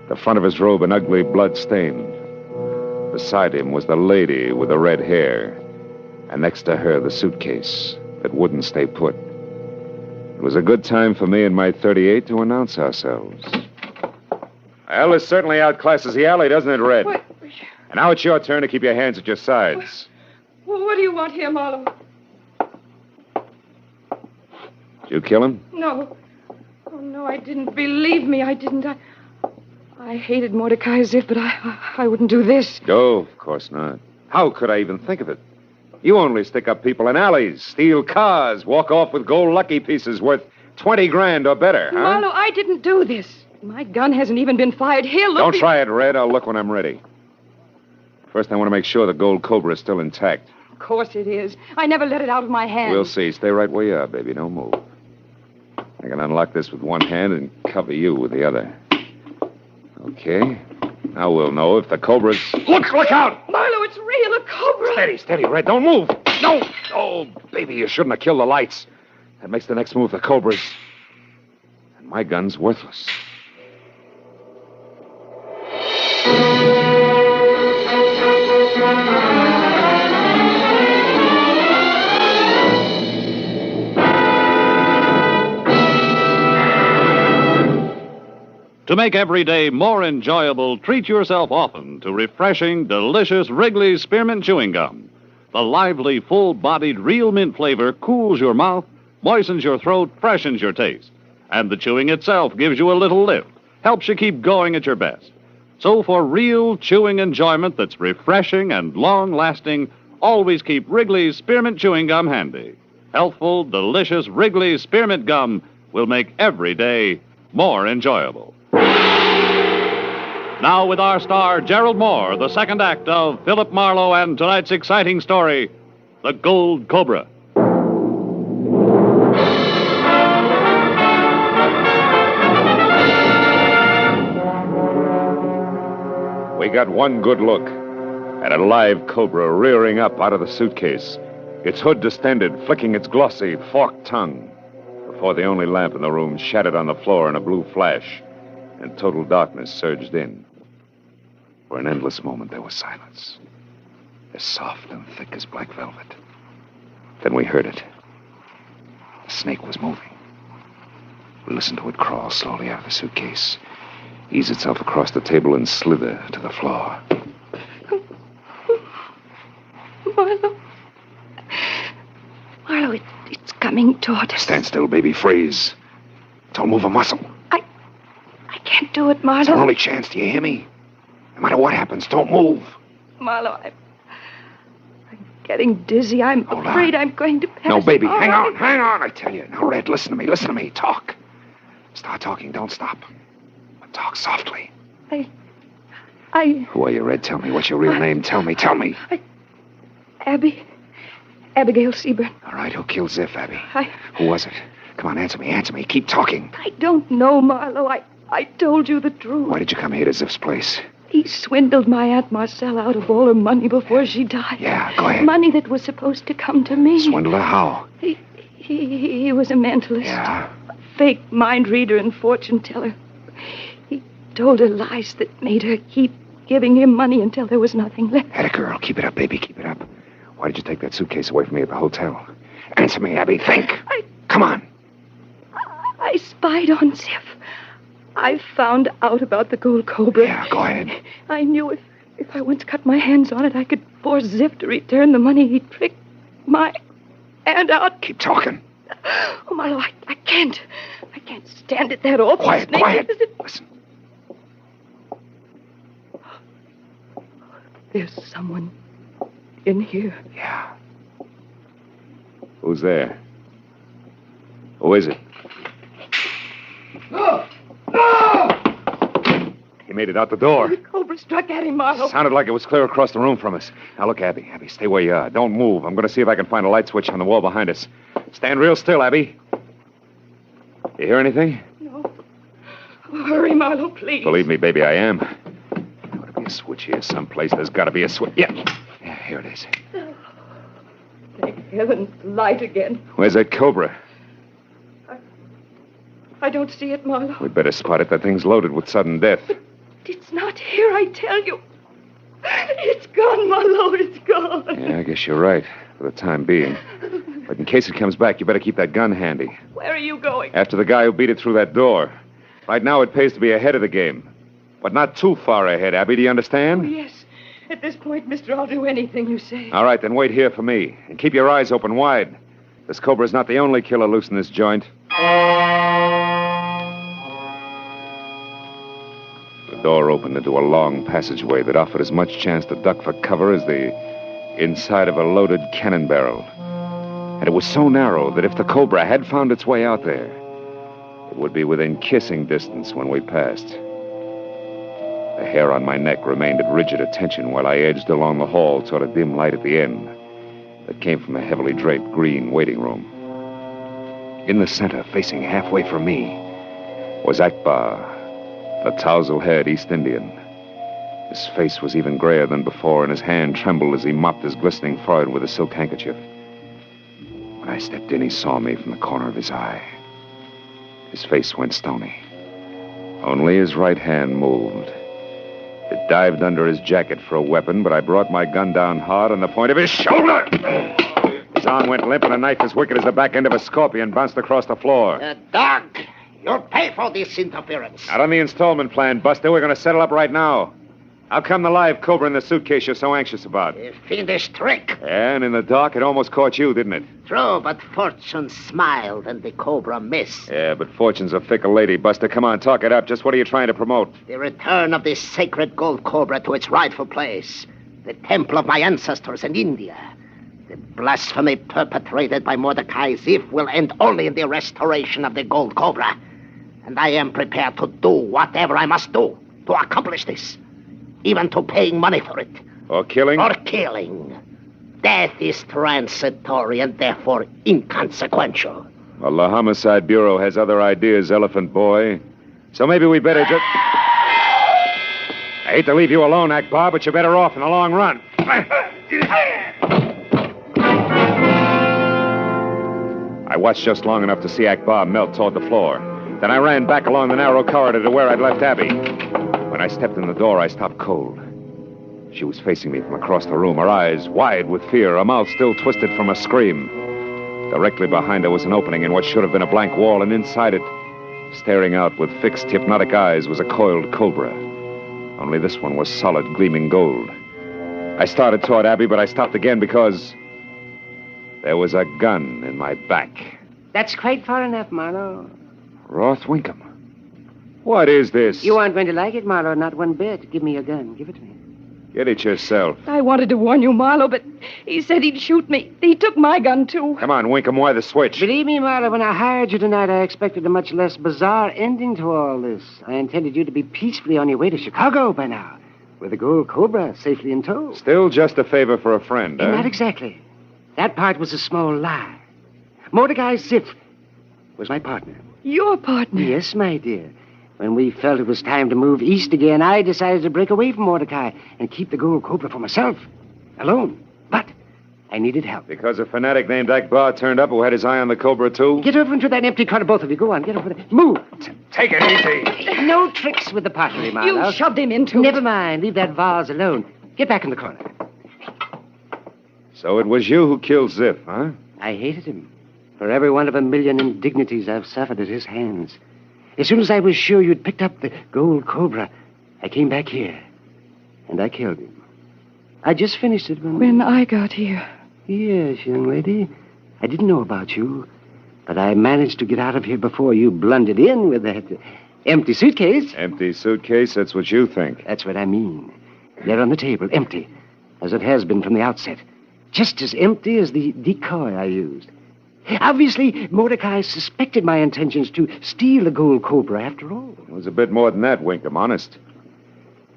Speaker 12: The front of his robe an ugly blood stain. Beside him was the lady with the red hair, and next to her the suitcase that wouldn't stay put. It was a good time for me and my 38 to announce ourselves. Well, this certainly outclasses the alley, doesn't it, Red?
Speaker 15: What?
Speaker 12: And now it's your turn to keep your hands at your sides.
Speaker 15: Well, what do you want here, Marlowe?
Speaker 12: Did you kill him?
Speaker 15: No. Oh, no, I didn't. Believe me, I didn't. I hated Mordecai as if, but I wouldn't do this.
Speaker 12: Oh, of course not. How could I even think of it? You only stick up people in alleys, steal cars, walk off with gold lucky pieces worth
Speaker 6: 20 grand or better, huh?
Speaker 15: Marlowe, I didn't do this. My gun hasn't even been fired. Here, look.
Speaker 6: Don't try it, Red. I'll look when I'm ready. First, I want to make sure the Gold Cobra is still intact.
Speaker 15: Of course it is. I never let it out of my hand.
Speaker 6: We'll see. Stay right where you are, baby. Don't move. I can unlock this with one hand and cover you with the other. Okay. Now we'll know if the Cobra's... Look out!
Speaker 15: Marlowe, it's real, a cobra.
Speaker 6: Steady, Red. Don't move. No. Oh, baby, you shouldn't have killed the lights. That makes the next move the Cobra's. And my gun's worthless.
Speaker 22: To make every day more enjoyable, treat yourself often to refreshing, delicious Wrigley's Spearmint Chewing Gum. The lively, full-bodied real mint flavor cools your mouth, moistens your throat, freshens your taste. And the chewing itself gives you a little lift, helps you keep going at your best. So for real chewing enjoyment that's refreshing and long-lasting, always keep Wrigley's Spearmint Chewing Gum handy. Healthful, delicious Wrigley's Spearmint Gum will make every day more enjoyable. Now with our star, Gerald Moore, the second act of Philip Marlowe and tonight's exciting story, The Gold Cobra.
Speaker 6: We got one good look at a live cobra rearing up out of the suitcase, its hood distended, flicking its glossy, forked tongue, before the only lamp in the room shattered on the floor in a blue flash, and total darkness surged in. For an endless moment, there was silence, as soft and thick as black velvet. Then we heard it. The snake was moving. We listened to it crawl slowly out of the suitcase, ease itself across the table, and slither to the floor.
Speaker 15: Marlowe, it's coming toward us.
Speaker 6: Stand still, baby. Freeze. Don't move a muscle.
Speaker 15: I can't do it, Marlowe.
Speaker 6: It's our only chance. Do you hear me? No matter what happens, don't move.
Speaker 15: Marlowe, I'm getting dizzy. I'm afraid I'm going to pass.
Speaker 6: No, baby. Hang on. I tell you. Now, Red, listen to me. Talk. Start talking. Don't stop. But talk softly. Who are you, Red? Tell me. What's your real name? Tell me.
Speaker 15: Abigail Seaburn.
Speaker 6: All right, who killed Ziff, Abby? Who was it? Come on, answer me. Keep talking.
Speaker 15: I don't know, Marlowe. I told you the truth.
Speaker 6: Why did you come here to Ziff's place?
Speaker 15: He swindled my Aunt Marcella out of all her money before she died.
Speaker 6: Yeah, go ahead.
Speaker 15: Money that was supposed to come to me.
Speaker 6: Swindled her how?
Speaker 15: He was a mentalist.
Speaker 6: Yeah.
Speaker 15: A fake mind reader and fortune teller. He told her lies that made her keep giving him money until there was nothing left.
Speaker 6: Atta girl. Keep it up, baby. Keep it up. Why did you take that suitcase away from me at the hotel? Answer me, Abby. Think. Come on.
Speaker 15: I spied on Ziff. I found out about the Gold Cobra.
Speaker 6: Yeah, go ahead.
Speaker 15: I knew if I once cut my hands on it, I could force Ziff to return the money he tricked my aunt out.
Speaker 6: Keep talking.
Speaker 15: Oh, Marlowe, I can't. I can't stand it. That awful
Speaker 6: Quiet. Listen.
Speaker 15: There's someone in here.
Speaker 6: Yeah. Who's there? Who is it?
Speaker 15: No!
Speaker 6: He made it out the door.
Speaker 15: The Cobra struck at him, Marlowe.
Speaker 6: Sounded like it was clear across the room from us. Now, look, Abby. Abby, stay where you are. Don't move. I'm going to see if I can find a light switch on the wall behind us. Stand real still, Abby. You hear anything?
Speaker 15: No. Oh, hurry, Marlowe, please.
Speaker 6: Believe me, baby, I am. There's got to be a switch here someplace. There's got to be a switch. Yeah, here it is.
Speaker 15: Thank heaven, light again.
Speaker 6: Where's that Cobra?
Speaker 15: I don't see it, Marlowe.
Speaker 6: We'd better spot it. That thing's loaded with sudden death.
Speaker 15: It's not here, I tell you. It's gone, Marlowe. It's gone.
Speaker 6: Yeah, I guess you're right, for the time being. But in case it comes back, you better keep that gun handy.
Speaker 15: Where are you going?
Speaker 6: After the guy who beat it through that door. Right now, it pays to be ahead of the game. But not too far ahead, Abby. Do you understand?
Speaker 15: Oh, yes. At this point, mister, I'll do anything you say.
Speaker 6: All right, then wait here for me. And keep your eyes open wide. This Cobra's not the only killer loose in this joint. The door opened into a long passageway that offered as much chance to duck for cover as the inside of a loaded cannon barrel. And it was so narrow that if the Cobra had found its way out there, It would be within kissing distance when we passed. The hair on my neck remained at rigid attention while I edged along the hall toward a dim light at the end that came from a heavily draped green waiting room. In the center, facing halfway from me, was Akbar, the tousle-haired East Indian. His face was even grayer than before, and his hand trembled as he mopped his glistening forehead with a silk handkerchief. When I stepped in, he saw me from the corner of his eye. His face went stony. Only his right hand moved. It dived under his jacket for a weapon, but I brought my gun down hard on the point of his shoulder. His arm went limp, and a knife as wicked as the back end of a scorpion bounced across the floor.
Speaker 11: Dog, you'll pay for this interference.
Speaker 6: Not on the installment plan, Buster. We're going to settle up right now. How come the live cobra in the suitcase you're so anxious about?
Speaker 11: A fiendish trick.
Speaker 6: And in the dark, it almost caught you, didn't it?
Speaker 11: True, but fortune smiled and the cobra missed.
Speaker 6: Yeah, but fortune's a fickle lady, Buster. Come on, talk it up. Just what are you trying to promote?
Speaker 11: The return of this sacred gold cobra to its rightful place. The temple of my ancestors in India. The blasphemy perpetrated by Mordecai Zif will end only in the restoration of the gold cobra. And I am prepared to do whatever I must do to accomplish this. Even to paying money for it.
Speaker 6: Or killing?
Speaker 11: Or killing. Death is transitory and therefore inconsequential.
Speaker 6: Well, the Homicide Bureau has other ideas, Elephant Boy. So maybe we better just... I hate to leave you alone, Akbar, but you're better off in the long run. I watched just long enough to see Akbar melt toward the floor. Then I ran back along the narrow corridor to where I'd left Abby. When I stepped in the door, I stopped cold. She was facing me from across the room, her eyes wide with fear, her mouth still twisted from a scream. Directly behind her was an opening in what should have been a blank wall, and inside it, staring out with fixed, hypnotic eyes, was a coiled cobra. Only this one was solid, gleaming gold. I started toward Abby, but I stopped again because there was a gun in my back.
Speaker 18: That's quite far enough, Marlowe.
Speaker 6: Roth Winkham. What is this?
Speaker 18: You aren't going to like it, Marlowe, not one bit. Give me your gun. Give it to me.
Speaker 6: Get it yourself.
Speaker 1: I wanted to warn you, Marlowe, but he said he'd shoot me. He took my gun, too.
Speaker 6: Come on, Winkham, why the switch?
Speaker 18: Believe me, Marlowe, when I hired you tonight, I expected a much less bizarre ending to all this. I intended you to be peacefully on your way to Chicago by now, with the Gold Cobra safely in tow.
Speaker 6: Still just a favor for a friend, huh?
Speaker 18: Not exactly. That part was a small lie. Mordecai Zif was my partner.
Speaker 1: Your partner?
Speaker 18: Yes, my dear. When we felt it was time to move east again, I decided to break away from Mordecai and keep the Gold Cobra for myself, alone. But I needed help.
Speaker 6: Because a fanatic named Akbar turned up who had his eye on the Cobra, too?
Speaker 18: Get over into that empty car, both of you. Go on, get over there. Move.
Speaker 6: Take it easy.
Speaker 18: No tricks with the pottery, Marlowe.
Speaker 1: You shoved him into
Speaker 18: Never mind. Leave that vase alone. Get back in the corner.
Speaker 6: So it was you who killed Zif, huh?
Speaker 18: I hated him. For every one of a million indignities I've suffered at his hands. As soon as I was sure you'd picked up the Gold Cobra, I came back here, and I killed him. I just finished it
Speaker 1: when I got here.
Speaker 18: Yes, young lady. I didn't know about you, but I managed to get out of here before you blundered in with that empty suitcase.
Speaker 6: Empty suitcase? That's what you think.
Speaker 18: That's what I mean. There on the table, empty, as it has been from the outset. Just as empty as the decoy I used. Obviously, Mordecai suspected my intentions to steal the Gold Cobra after all.
Speaker 6: It was a bit more than that, Winkham, honest.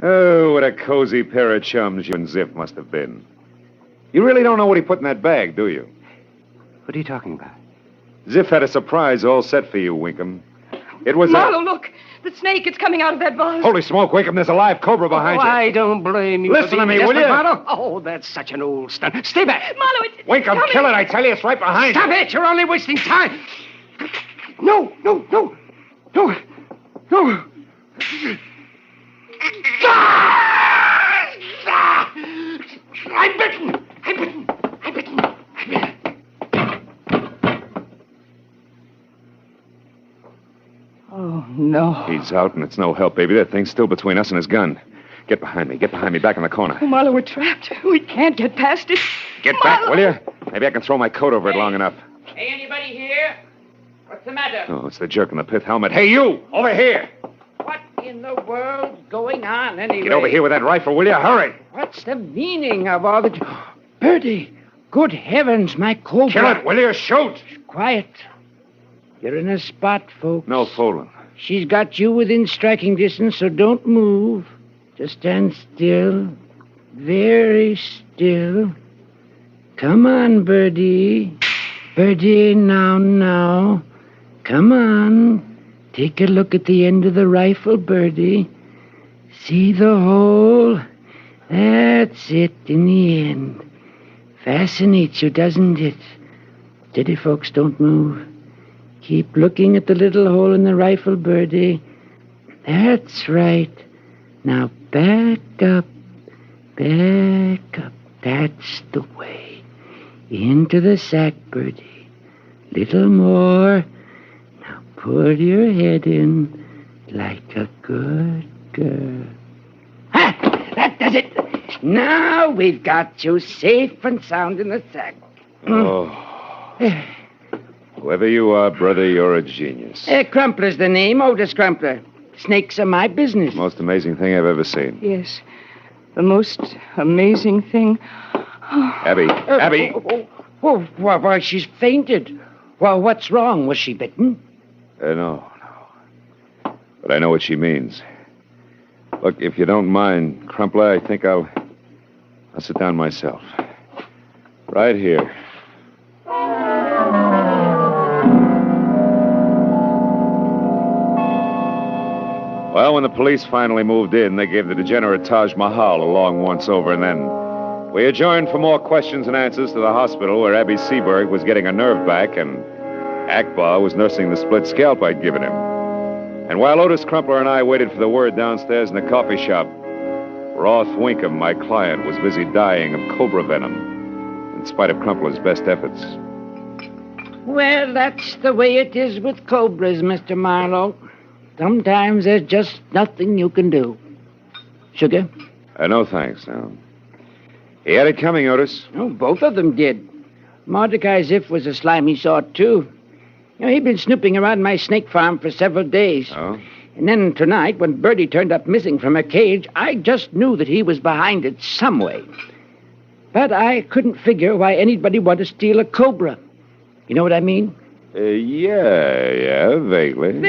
Speaker 6: Oh, what a cozy pair of chums you and Zif must have been. You really don't know what he put in that bag, do you?
Speaker 18: What are you talking about?
Speaker 6: Zif had a surprise all set for you, Winkham. It was
Speaker 1: Marlowe, look! The snake, it's coming out of that vase.
Speaker 6: Holy smoke, Winkham, there's a live cobra behind you.
Speaker 18: I don't blame you.
Speaker 6: Listen to me, will you?
Speaker 18: Marlowe. Oh, that's such an old stunt. Stay back.
Speaker 1: Marlowe, it's
Speaker 6: Winkham,
Speaker 1: coming.
Speaker 6: kill it, I tell you, it's right behind
Speaker 18: Stop
Speaker 6: you.
Speaker 18: it, you're only wasting time. No. I'm bitten.
Speaker 1: Oh, no.
Speaker 6: He's out, and it's no help, baby. That thing's still between us and his gun. Get behind me, back in the corner.
Speaker 1: Oh, Marlowe, we're trapped. We can't get past it.
Speaker 6: Get back, will you? Maybe I can throw my coat over it long enough.
Speaker 10: Hey, anybody here? What's the matter?
Speaker 6: Oh, it's the jerk in the pith helmet. Hey, you! Over here!
Speaker 10: What in the world's going on, anyway?
Speaker 6: Get over here with that rifle, will you? Hurry!
Speaker 10: What's the meaning of all the... Birdie! Good heavens, my cobra...
Speaker 6: Kill it, will you? Shoot!
Speaker 10: Quiet. You're in a spot, folks.
Speaker 6: No fooling.
Speaker 10: She's got you within striking distance, so don't move. Just stand still. Very still. Come on, Birdie. Birdie, now. Come on. Take a look at the end of the rifle, Birdie. See the hole? That's it in the end. Fascinates you, doesn't it? Steady, folks, don't move. Keep looking at the little hole in the rifle, Birdie. That's right. Now back up. That's the way. Into the sack, Birdie. Little more. Now put your head in like a good girl. Ha! That does it. Now we've got you safe and sound in the sack.
Speaker 6: Oh. Whoever you are, brother, you're a genius.
Speaker 10: Crumpler's the name, Otis Crumpler. Snakes are my business.
Speaker 6: Most amazing thing I've ever seen.
Speaker 15: Yes. The most amazing thing.
Speaker 6: Abby. Abby!
Speaker 10: Why, she's fainted. Well, what's wrong? Was she bitten?
Speaker 6: No. But I know what she means. Look, if you don't mind, Crumpler, I think I'll sit down myself. Right here. Well, when the police finally moved in, they gave the degenerate Taj Mahal a long once-over, and then we adjourned for more questions and answers to the hospital where Abby Seberg was getting her nerve back and Akbar was nursing the split scalp I'd given him. And while Otis Crumpler and I waited for the word downstairs in the coffee shop, Roth Winkham, my client, was busy dying of cobra venom, in spite of Crumpler's best efforts.
Speaker 10: Well, that's the way it is with cobras, Mr. Marlowe. Sometimes there's just nothing you can do. Sugar?
Speaker 6: No, thanks. No. He had it coming, Otis.
Speaker 10: Oh, both of them did. Mordecai Ziff was a slimy sort, too. He'd been snooping around my snake farm for several days.
Speaker 6: Oh?
Speaker 10: And then tonight, when Birdie turned up missing from her cage, I just knew that he was behind it some way. But I couldn't figure why anybody wanted to steal a cobra. You know what I mean?
Speaker 6: Yeah, vaguely.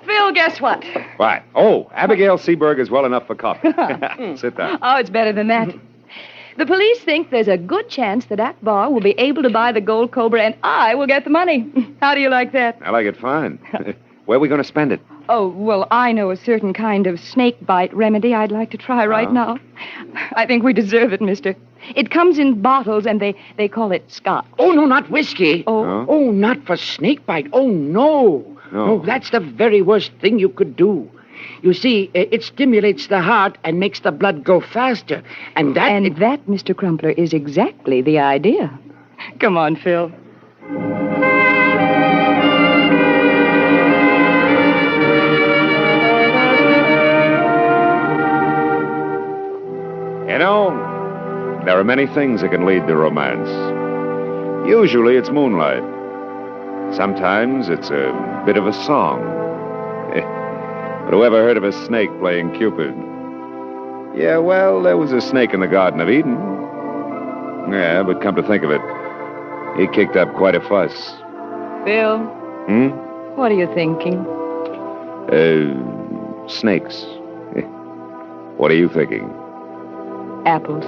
Speaker 15: Phil, guess what?
Speaker 6: What? Oh, Abigail Seberg is well enough for coffee. Sit down.
Speaker 15: Oh, it's better than that. The police think there's a good chance that Akbar will be able to buy the Gold Cobra and I will get the money. How do you like that?
Speaker 6: I like it fine. Where are we going to spend it?
Speaker 15: Oh, well, I know a certain kind of snake bite remedy I'd like to try right now. I think we deserve it, mister. It comes in bottles, and they call it scotch.
Speaker 10: Oh, no, not whiskey. Oh, not for snake bite. Oh, no. No, that's the very worst thing you could do. You see, it stimulates the heart and makes the blood go faster. And that,
Speaker 15: Mr. Crumpler, is exactly the idea. Come on, Phil.
Speaker 6: You know, there are many things that can lead to romance. Usually it's moonlight. Sometimes it's a bit of a song. But whoever heard of a snake playing Cupid? Yeah, well, there was a snake in the Garden of Eden. Yeah, but come to think of it, he kicked up quite a fuss.
Speaker 15: Phil? What are you thinking?
Speaker 6: Snakes. What are you thinking?
Speaker 15: Apples.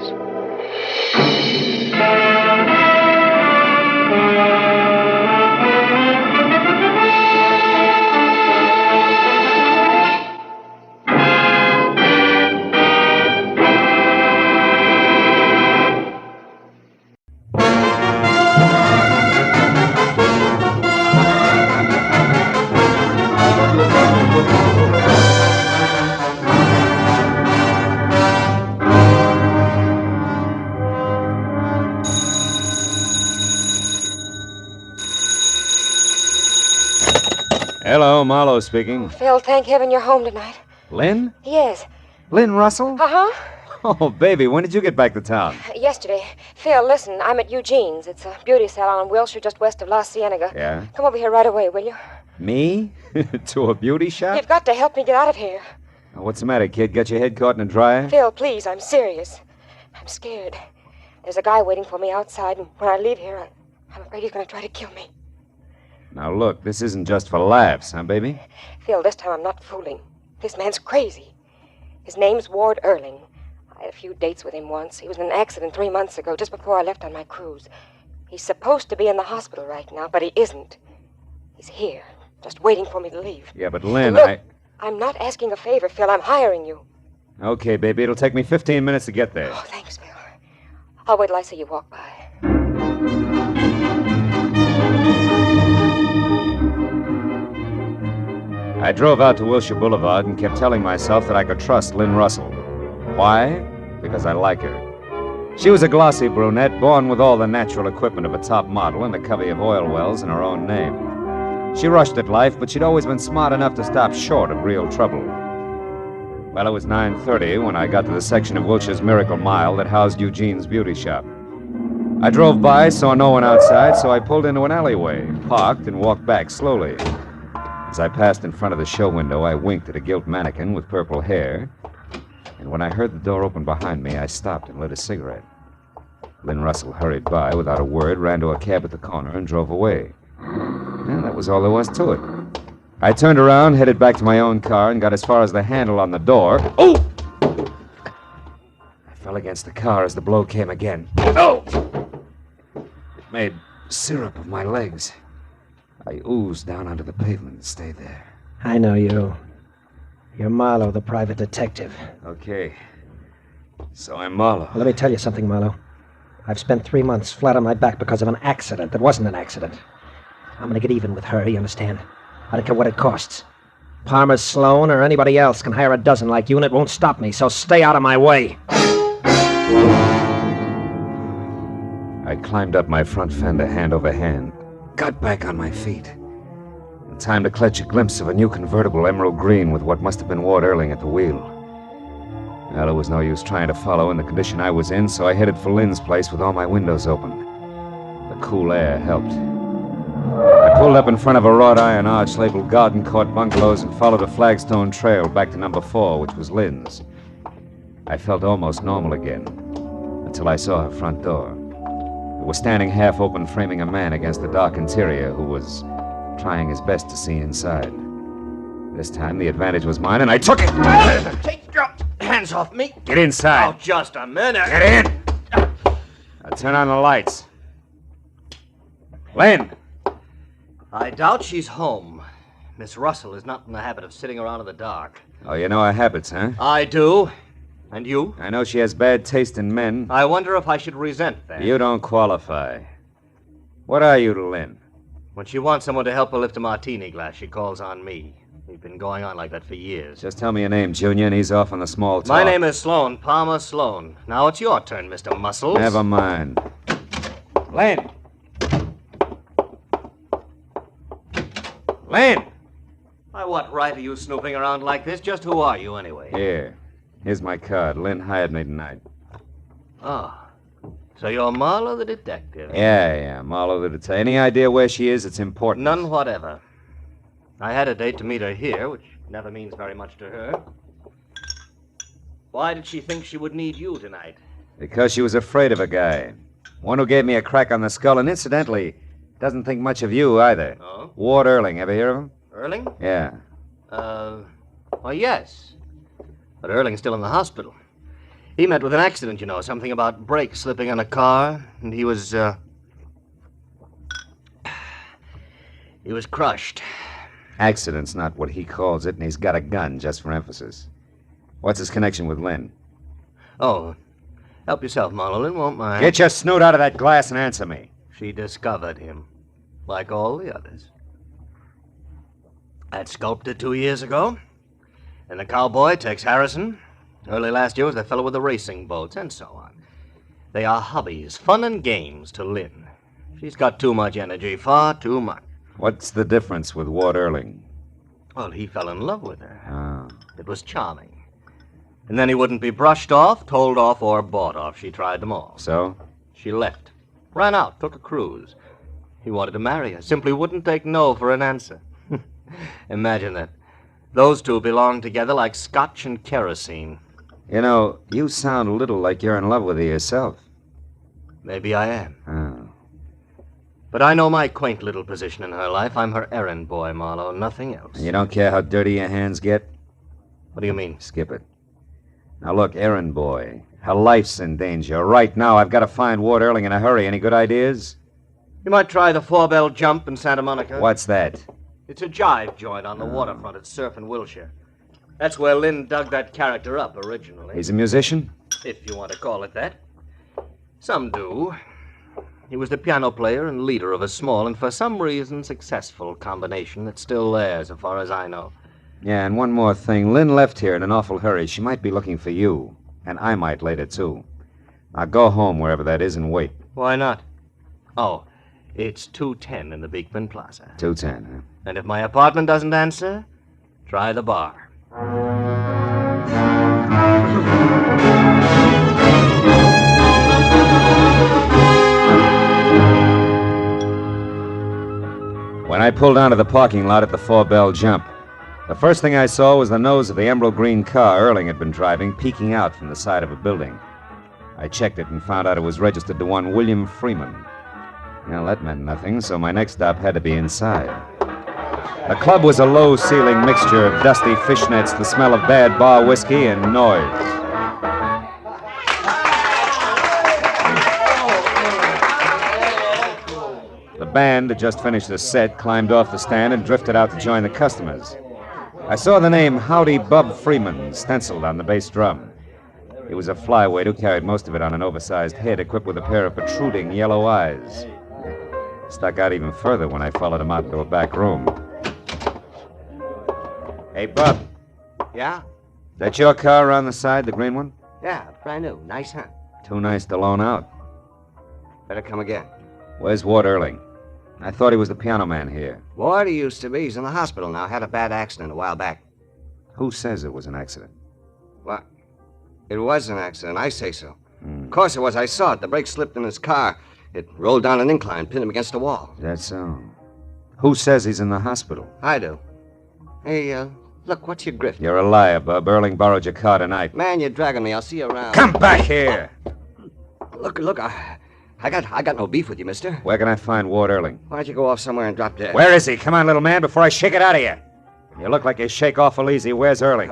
Speaker 12: Hello, Marlowe speaking.
Speaker 16: Phil, thank heaven you're home tonight.
Speaker 12: Lynn?
Speaker 16: Yes.
Speaker 12: Lynn Russell?
Speaker 16: Uh-huh.
Speaker 12: Oh, baby, when did you get back to town?
Speaker 16: Yesterday. Phil, listen, I'm at Eugene's. It's a beauty salon in Wilshire, just west of La Cienega.
Speaker 12: Yeah?
Speaker 16: Come over here right away, will you?
Speaker 12: Me? To a beauty shop?
Speaker 16: You've got to help me get out of here.
Speaker 12: Oh, what's the matter, kid? Got your head caught in a dryer?
Speaker 16: Phil, please, I'm serious. I'm scared. There's a guy waiting for me outside, and when I leave here, I'm afraid he's going to try to kill me.
Speaker 12: Now, look, this isn't just for laughs, huh, baby?
Speaker 16: Phil, this time I'm not fooling. This man's crazy. His name's Ward Erling. I had a few dates with him once. He was in an accident 3 months ago, just before I left on my cruise. He's supposed to be in the hospital right now, but he isn't. He's here, just waiting for me to leave.
Speaker 12: Yeah, but Lynn,
Speaker 16: Look, I'm not asking a favor, Phil. I'm hiring you.
Speaker 12: Okay, baby, it'll take me 15 minutes to get there.
Speaker 16: Oh, thanks, Phil. I'll wait till I see you walk by.
Speaker 12: I drove out to Wilshire Boulevard and kept telling myself that I could trust Lynn Russell. Why? Because I like her. She was a glossy brunette, born with all the natural equipment of a top model and a covey of oil wells in her own name. She rushed at life, but she'd always been smart enough to stop short of real trouble. Well, it was 9:30 when I got to the section of Wilshire's Miracle Mile that housed Eugene's beauty shop. I drove by, saw no one outside, so I pulled into an alleyway, parked, and walked back slowly. As I passed in front of the show window, I winked at a gilt mannequin with purple hair. And when I heard the door open behind me, I stopped and lit a cigarette. Lynn Russell hurried by without a word, ran to a cab at the corner, and drove away. And that was all there was to it. I turned around, headed back to my own car, and got as far as the handle on the door. Oh! I fell against the car as the blow came again. Oh! It made syrup of my legs. I oozed down onto the pavement and stayed there.
Speaker 7: I know you. You're Marlowe, the private detective.
Speaker 12: Okay. So I'm Marlowe.
Speaker 7: Well, let me tell you something, Marlowe. I've spent 3 months flat on my back because of an accident that wasn't an accident. I'm going to get even with her, you understand? I don't care what it costs. Palmer Sloan or anybody else can hire a dozen like you, and it won't stop me, so stay out of my way.
Speaker 12: I climbed up my front fender hand over hand, got back on my feet. In time to catch a glimpse of a new convertible emerald green with what must have been Ward Erling at the wheel. Well, there was no use trying to follow in the condition I was in, so I headed for Lynn's place with all my windows open. The cool air helped. I pulled up in front of a wrought iron arch labeled Garden Court Bungalows and followed a flagstone trail back to number 4, which was Lynn's. I felt almost normal again, until I saw her front door. It was standing half open, framing a man against the dark interior who was trying his best to see inside. This time the advantage was mine, and I took it!
Speaker 18: Take your hands off me.
Speaker 12: Get inside.
Speaker 18: Oh, just a minute.
Speaker 12: Get in! Now turn on the lights. Lynn!
Speaker 13: I doubt she's home. Miss Russell is not in the habit of sitting around in the dark.
Speaker 12: Oh, you know her habits, huh?
Speaker 13: I do. And you?
Speaker 12: I know she has bad taste in men.
Speaker 13: I wonder if I should resent that.
Speaker 12: You don't qualify. What are you to Lynn?
Speaker 13: When she wants someone to help her lift a martini glass, she calls on me. We've been going on like that for years.
Speaker 12: Just tell me your name, Junior, and he's off on the small talk.
Speaker 13: My name is Sloan, Palmer Sloan. Now it's your turn, Mr. Muscles.
Speaker 12: Never mind. Lynn! Lynn!
Speaker 13: By what right are you snooping around like this? Just who are you, anyway?
Speaker 12: Here. Here's my card. Lynn hired me tonight.
Speaker 13: Ah. So you're Marlowe the detective?
Speaker 12: Yeah, Marlowe the detective. Any idea where she is? It's important.
Speaker 13: None whatever. I had a date to meet her here, which never means very much to her. Why did she think she would need you tonight?
Speaker 12: Because she was afraid of a guy. One who gave me a crack on the skull, and incidentally, doesn't think much of you either.
Speaker 13: Oh?
Speaker 12: Ward Erling. Ever hear of him?
Speaker 13: Erling?
Speaker 12: Yeah.
Speaker 13: Well, yes. But Erling's still in the hospital. He met with an accident, you know, something about brakes slipping on a car, and he was crushed.
Speaker 12: Accident's not what he calls it, and he's got a gun, just for emphasis. What's his connection with Lynn?
Speaker 13: Oh, help yourself, Marlowe. Lynn won't mind.
Speaker 12: Get your snoot out of that glass and answer me.
Speaker 13: She discovered him, like all the others. That sculptor 2 years ago. And the cowboy, Tex Harrison. Early last year was the fellow with the racing boats, and so on. They are hobbies, fun and games to Lynn. She's got too much energy, far too much.
Speaker 12: What's the difference with Ward Erling?
Speaker 13: Well, he fell in love with her.
Speaker 12: Oh.
Speaker 13: It was charming. And then he wouldn't be brushed off, told off, or bought off. She tried them all.
Speaker 12: So?
Speaker 13: She left. Ran out, took a cruise. He wanted to marry her, simply wouldn't take no for an answer. Imagine that. Those two belong together like scotch and kerosene.
Speaker 12: You know, you sound a little like you're in love with her yourself.
Speaker 13: Maybe I am.
Speaker 12: Oh.
Speaker 9: But I know my quaint little position in her life. I'm her errand boy, Marlowe, nothing else.
Speaker 12: And you don't care how dirty your hands get?
Speaker 9: What do you mean?
Speaker 12: Skip it. Now look, errand boy, her life's in danger. Right now, I've got to find Ward Earling in a hurry. Any good ideas?
Speaker 9: You might try the 4-bell jump in Santa Monica.
Speaker 12: What's that?
Speaker 9: It's a jive joint on the waterfront at Surf and Wilshire. That's where Lynn dug that character up originally.
Speaker 12: He's a musician?
Speaker 9: If you want to call it that. Some do. He was the piano player and leader of a small and for some reason successful combination that's still there, so far as I know.
Speaker 12: Yeah, and one more thing. Lynn left here in an awful hurry. She might be looking for you. And I might later, too. Now go home, wherever that is, and wait.
Speaker 9: Why not? Oh, it's 210 in the Beekman Plaza.
Speaker 12: 210, huh?
Speaker 9: And if my apartment doesn't answer, try the bar.
Speaker 12: When I pulled onto the parking lot at the 4-bell jump, the first thing I saw was the nose of the emerald green car Earling had been driving peeking out from the side of a building. I checked it and found out it was registered to one William Freeman. Well, that meant nothing, so my next stop had to be inside. The club was a low-ceiling mixture of dusty fishnets, the smell of bad bar whiskey, and noise. The band had just finished a set, climbed off the stand, and drifted out to join the customers. I saw the name Howdy Bub Freeman stenciled on the bass drum. He was a flyweight who carried most of it on an oversized head equipped with a pair of protruding yellow eyes. Stuck out even further when I followed him out into a back room. Hey, Bub.
Speaker 11: Yeah?
Speaker 12: That your car on the side, the green one?
Speaker 11: Yeah, brand new. Nice, huh?
Speaker 12: Too nice to loan out.
Speaker 11: Better come again.
Speaker 12: Where's Ward Earling? I thought he was the piano man here.
Speaker 11: Ward, he used to be. He's in the hospital now. Had a bad accident a while back.
Speaker 12: Who says it was an accident?
Speaker 11: What? It was an accident. I say so. Of course it was. I saw it. The brake slipped in his car. It rolled down an incline, pinned him against a wall.
Speaker 12: That's so. Who says he's in the hospital?
Speaker 11: I do. Hey, look, what's your grift?
Speaker 12: You're a liar, Bub. Earling borrowed your car tonight.
Speaker 11: Man, you're dragging me. I'll see you around.
Speaker 12: Come back here!
Speaker 11: Look, I got no beef with you, mister.
Speaker 12: Where can I find Ward Earling?
Speaker 11: Why don't you go off somewhere and drop dead?
Speaker 12: Where is he? Come on, little man, before I shake it out of you. You look like you shake awful easy. Where's Earling?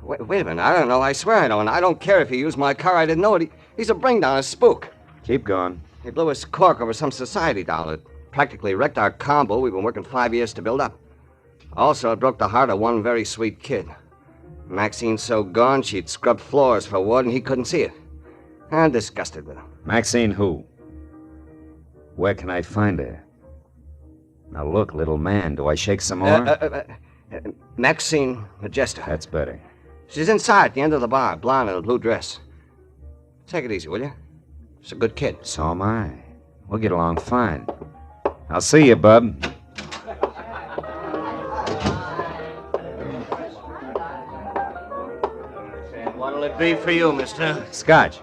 Speaker 11: Wait a minute. I don't know. I swear I don't. I don't care if he used my car. I didn't know it. He's a bring-down, a spook.
Speaker 12: Keep going.
Speaker 11: He blew his cork over some society doll. It practically wrecked our combo we've been working 5 years to build up. Also, it broke the heart of one very sweet kid. Maxine's so gone, she'd scrubbed floors for Ward, and he couldn't see it. I'm disgusted with him.
Speaker 12: Maxine who? Where can I find her? Now look, little man, do I shake some more?
Speaker 11: Maxine Majesta.
Speaker 12: That's better.
Speaker 11: She's inside at the end of the bar, blonde in a blue dress. Take it easy, will you? She's a good kid.
Speaker 12: So am I. We'll get along fine. I'll see you, Bub.
Speaker 9: What'll it be for you, mister?
Speaker 12: Scotch.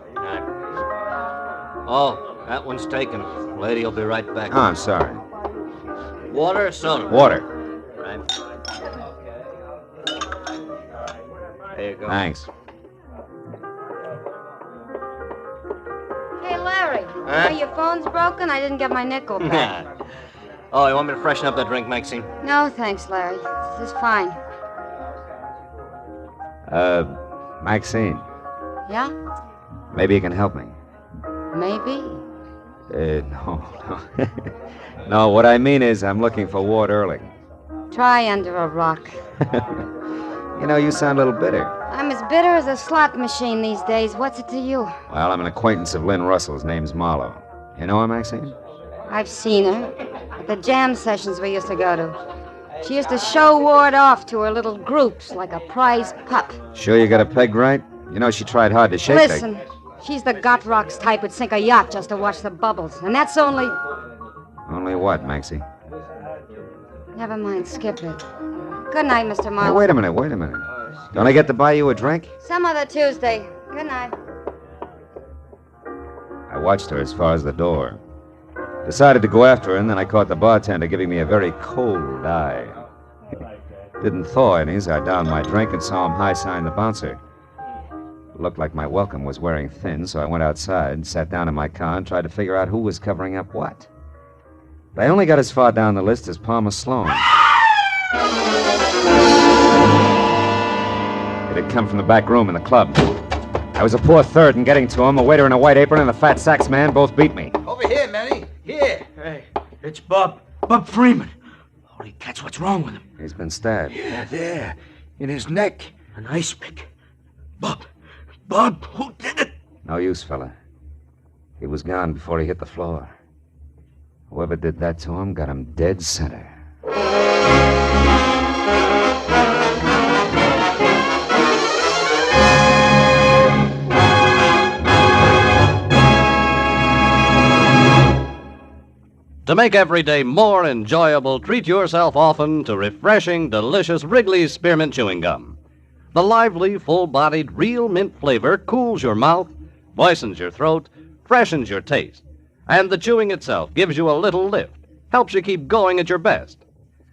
Speaker 9: Oh, that one's taken. Lady will be right back.
Speaker 12: Oh, I'm sorry.
Speaker 9: Water or soda?
Speaker 12: Water.
Speaker 9: Right. There you go.
Speaker 12: Thanks.
Speaker 16: Hey, Larry.
Speaker 9: Huh?
Speaker 16: Your phone's broken? I didn't get my nickel back.
Speaker 9: Oh, you want me to freshen up that drink, Maxine?
Speaker 16: No, thanks, Larry. This is fine.
Speaker 12: Maxine,
Speaker 16: Yeah?
Speaker 12: maybe you can help me.
Speaker 16: Maybe.
Speaker 12: No. No, what I mean is I'm looking for Ward Earling.
Speaker 16: Try under a rock.
Speaker 12: You know, you sound a little bitter.
Speaker 16: I'm as bitter as a slot machine these days. What's it to you?
Speaker 12: Well, I'm an acquaintance of Lynn Russell's. Name's Marlowe. You know her, Maxine?
Speaker 16: I've seen her at the jam sessions we used to go to. She used to show Ward off to her little groups like a prize pup.
Speaker 12: Sure you got it pegged right? You know, she tried hard to shake that.
Speaker 16: Listen, she's the gut rocks type who'd sink a yacht just to watch the bubbles. And that's only...
Speaker 12: Only what, Maxie?
Speaker 16: Never mind, skip it. Good night, Mr.
Speaker 12: Hey,
Speaker 16: Marlowe.
Speaker 12: wait a minute. Don't I get to buy you a drink?
Speaker 16: Some other Tuesday. Good night.
Speaker 12: I watched her as far as the door. Decided to go after her, and then I caught the bartender giving me a very cold eye. Didn't thaw any as I downed my drink and saw him high-sign the bouncer. Looked like my welcome was wearing thin, so I went outside, sat down in my car, and tried to figure out who was covering up what. But I only got as far down the list as Palmer Sloan. It had come from the back room in the club. I was a poor third in getting to him. A waiter in a white apron and the fat sax man both beat me.
Speaker 10: Over here, Manny. Here. Hey, it's Bob. Bob Freeman. Holy cats, what's wrong with him?
Speaker 12: He's been stabbed.
Speaker 10: Yeah, there. In his neck. An ice pick. Bob, who did it?
Speaker 12: No use, fella. He was gone before he hit the floor. Whoever did that to him got him dead center.
Speaker 22: To make every day more enjoyable, treat yourself often to refreshing, delicious Wrigley's Spearmint Chewing Gum. The lively, full-bodied, real mint flavor cools your mouth, moistens your throat, freshens your taste. And the chewing itself gives you a little lift, helps you keep going at your best.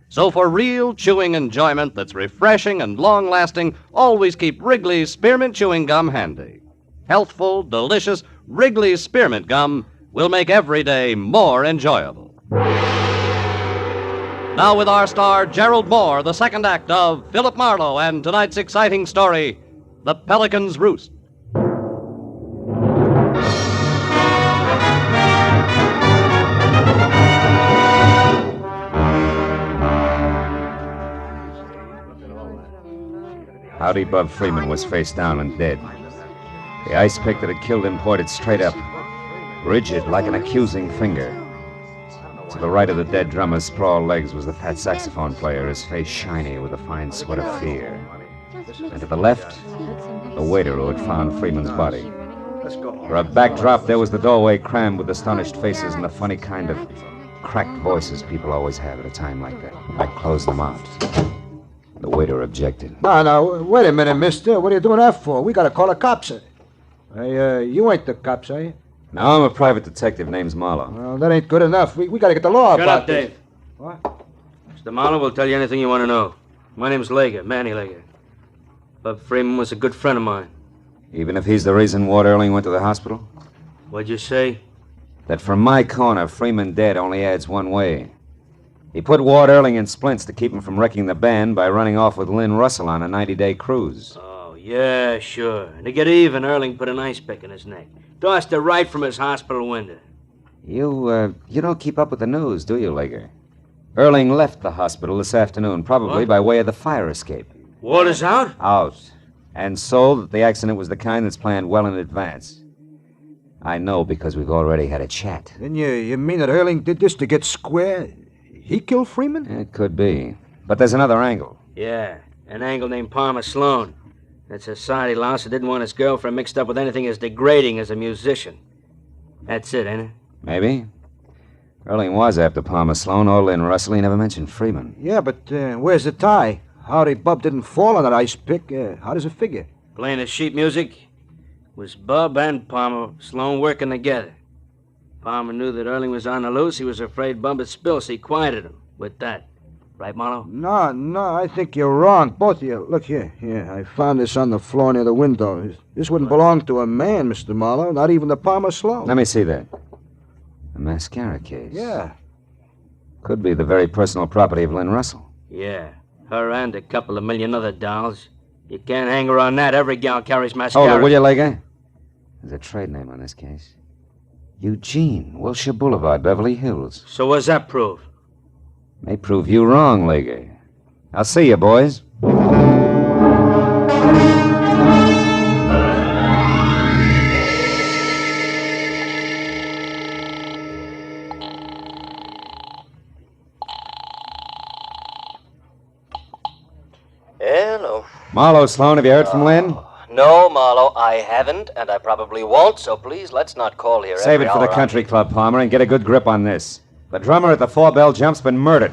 Speaker 22: So for real chewing enjoyment that's refreshing and long-lasting, always keep Wrigley's Spearmint Chewing Gum handy. Healthful, delicious Wrigley's Spearmint Gum will make every day more enjoyable. Now with our star Gerald Moore, the second act of Philip Marlowe and tonight's exciting story, The Pelican's Roost.
Speaker 12: Howdy Bub Freeman was face down and dead. The ice pick that had killed him pointed straight up, rigid like an accusing finger. To the right of the dead drummer's sprawled legs was the fat saxophone player, his face shiny with a fine sweat of fear. And to the left, the waiter who had found Freeman's body. For a backdrop, there was the doorway crammed with astonished faces and the funny kind of cracked voices people always have at a time like that. I closed them out. The waiter objected.
Speaker 17: No, wait a minute, mister. What are you doing that for? We gotta call the cops. Hey, you ain't the cops, are you?
Speaker 12: No, I'm a private detective. Name's Marlowe.
Speaker 17: Well, that ain't good enough. We gotta get the law
Speaker 21: Shut
Speaker 17: about
Speaker 21: up,
Speaker 17: this.
Speaker 21: Dave.
Speaker 17: What?
Speaker 21: Mr. Marlowe will tell you anything you want to know. My name's Lager, Manny Lager. Bub Freeman was a good friend of mine.
Speaker 12: Even if he's the reason Ward Erling went to the hospital?
Speaker 21: What'd you say?
Speaker 12: That from my corner, Freeman dead only adds one way. He put Ward Erling in splints to keep him from wrecking the band by running off with Lynn Russell on a 90-day cruise.
Speaker 21: Oh, yeah, sure. And to get even, Erling put an ice pick in his neck. Tossed it right from his hospital window.
Speaker 12: You don't keep up with the news, do you, Lager? Erling left the hospital this afternoon, probably by way of the fire escape.
Speaker 21: Ward is out?
Speaker 12: Out. And so that the accident was the kind that's planned well in advance. I know because we've already had a chat.
Speaker 17: Then you mean that Erling did this to get square? He killed Freeman?
Speaker 12: It could be. But there's another angle.
Speaker 21: Yeah, an angle named Palmer Sloan. That society louse who didn't want his girlfriend mixed up with anything as degrading as a musician. That's it, ain't it?
Speaker 12: Maybe. Erling was after Palmer Sloan or Lynn Russell. He never mentioned Freeman.
Speaker 17: Yeah, but where's the tie? Howdy Bub didn't fall on that ice pick. How does it figure?
Speaker 21: Playing his sheet music was Bub and Palmer Sloan working together. Palmer knew that Erling was on the loose. He was afraid Bub would spill, so he quieted him with that. Right, Marlowe?
Speaker 17: No, I think you're wrong, both of you. Look here. I found this on the floor near the window. This wouldn't belong to a man, Mr. Marlowe, not even the Palmer Sloan.
Speaker 12: Let me see that. A mascara case.
Speaker 17: Yeah.
Speaker 12: Could be the very personal property of Lynn Russell.
Speaker 21: Yeah, her and a couple of million other dolls. You can't hang her on that. Every gal carries mascara.
Speaker 12: Hold it, will you, Lager? There's a trade name on this case. Eugene, Wilshire Boulevard, Beverly Hills.
Speaker 21: So what's that prove?
Speaker 12: May prove you wrong, Lager. I'll see you, boys.
Speaker 9: Hello.
Speaker 12: Marlowe, Sloan, have you heard from Lynn?
Speaker 9: No, Marlowe, I haven't, and I probably won't, so please, let's not call here
Speaker 12: Save
Speaker 9: every
Speaker 12: it for the
Speaker 9: hour.
Speaker 12: country club, Palmer, and get a good grip on this. The drummer at the four-bell jump's been murdered.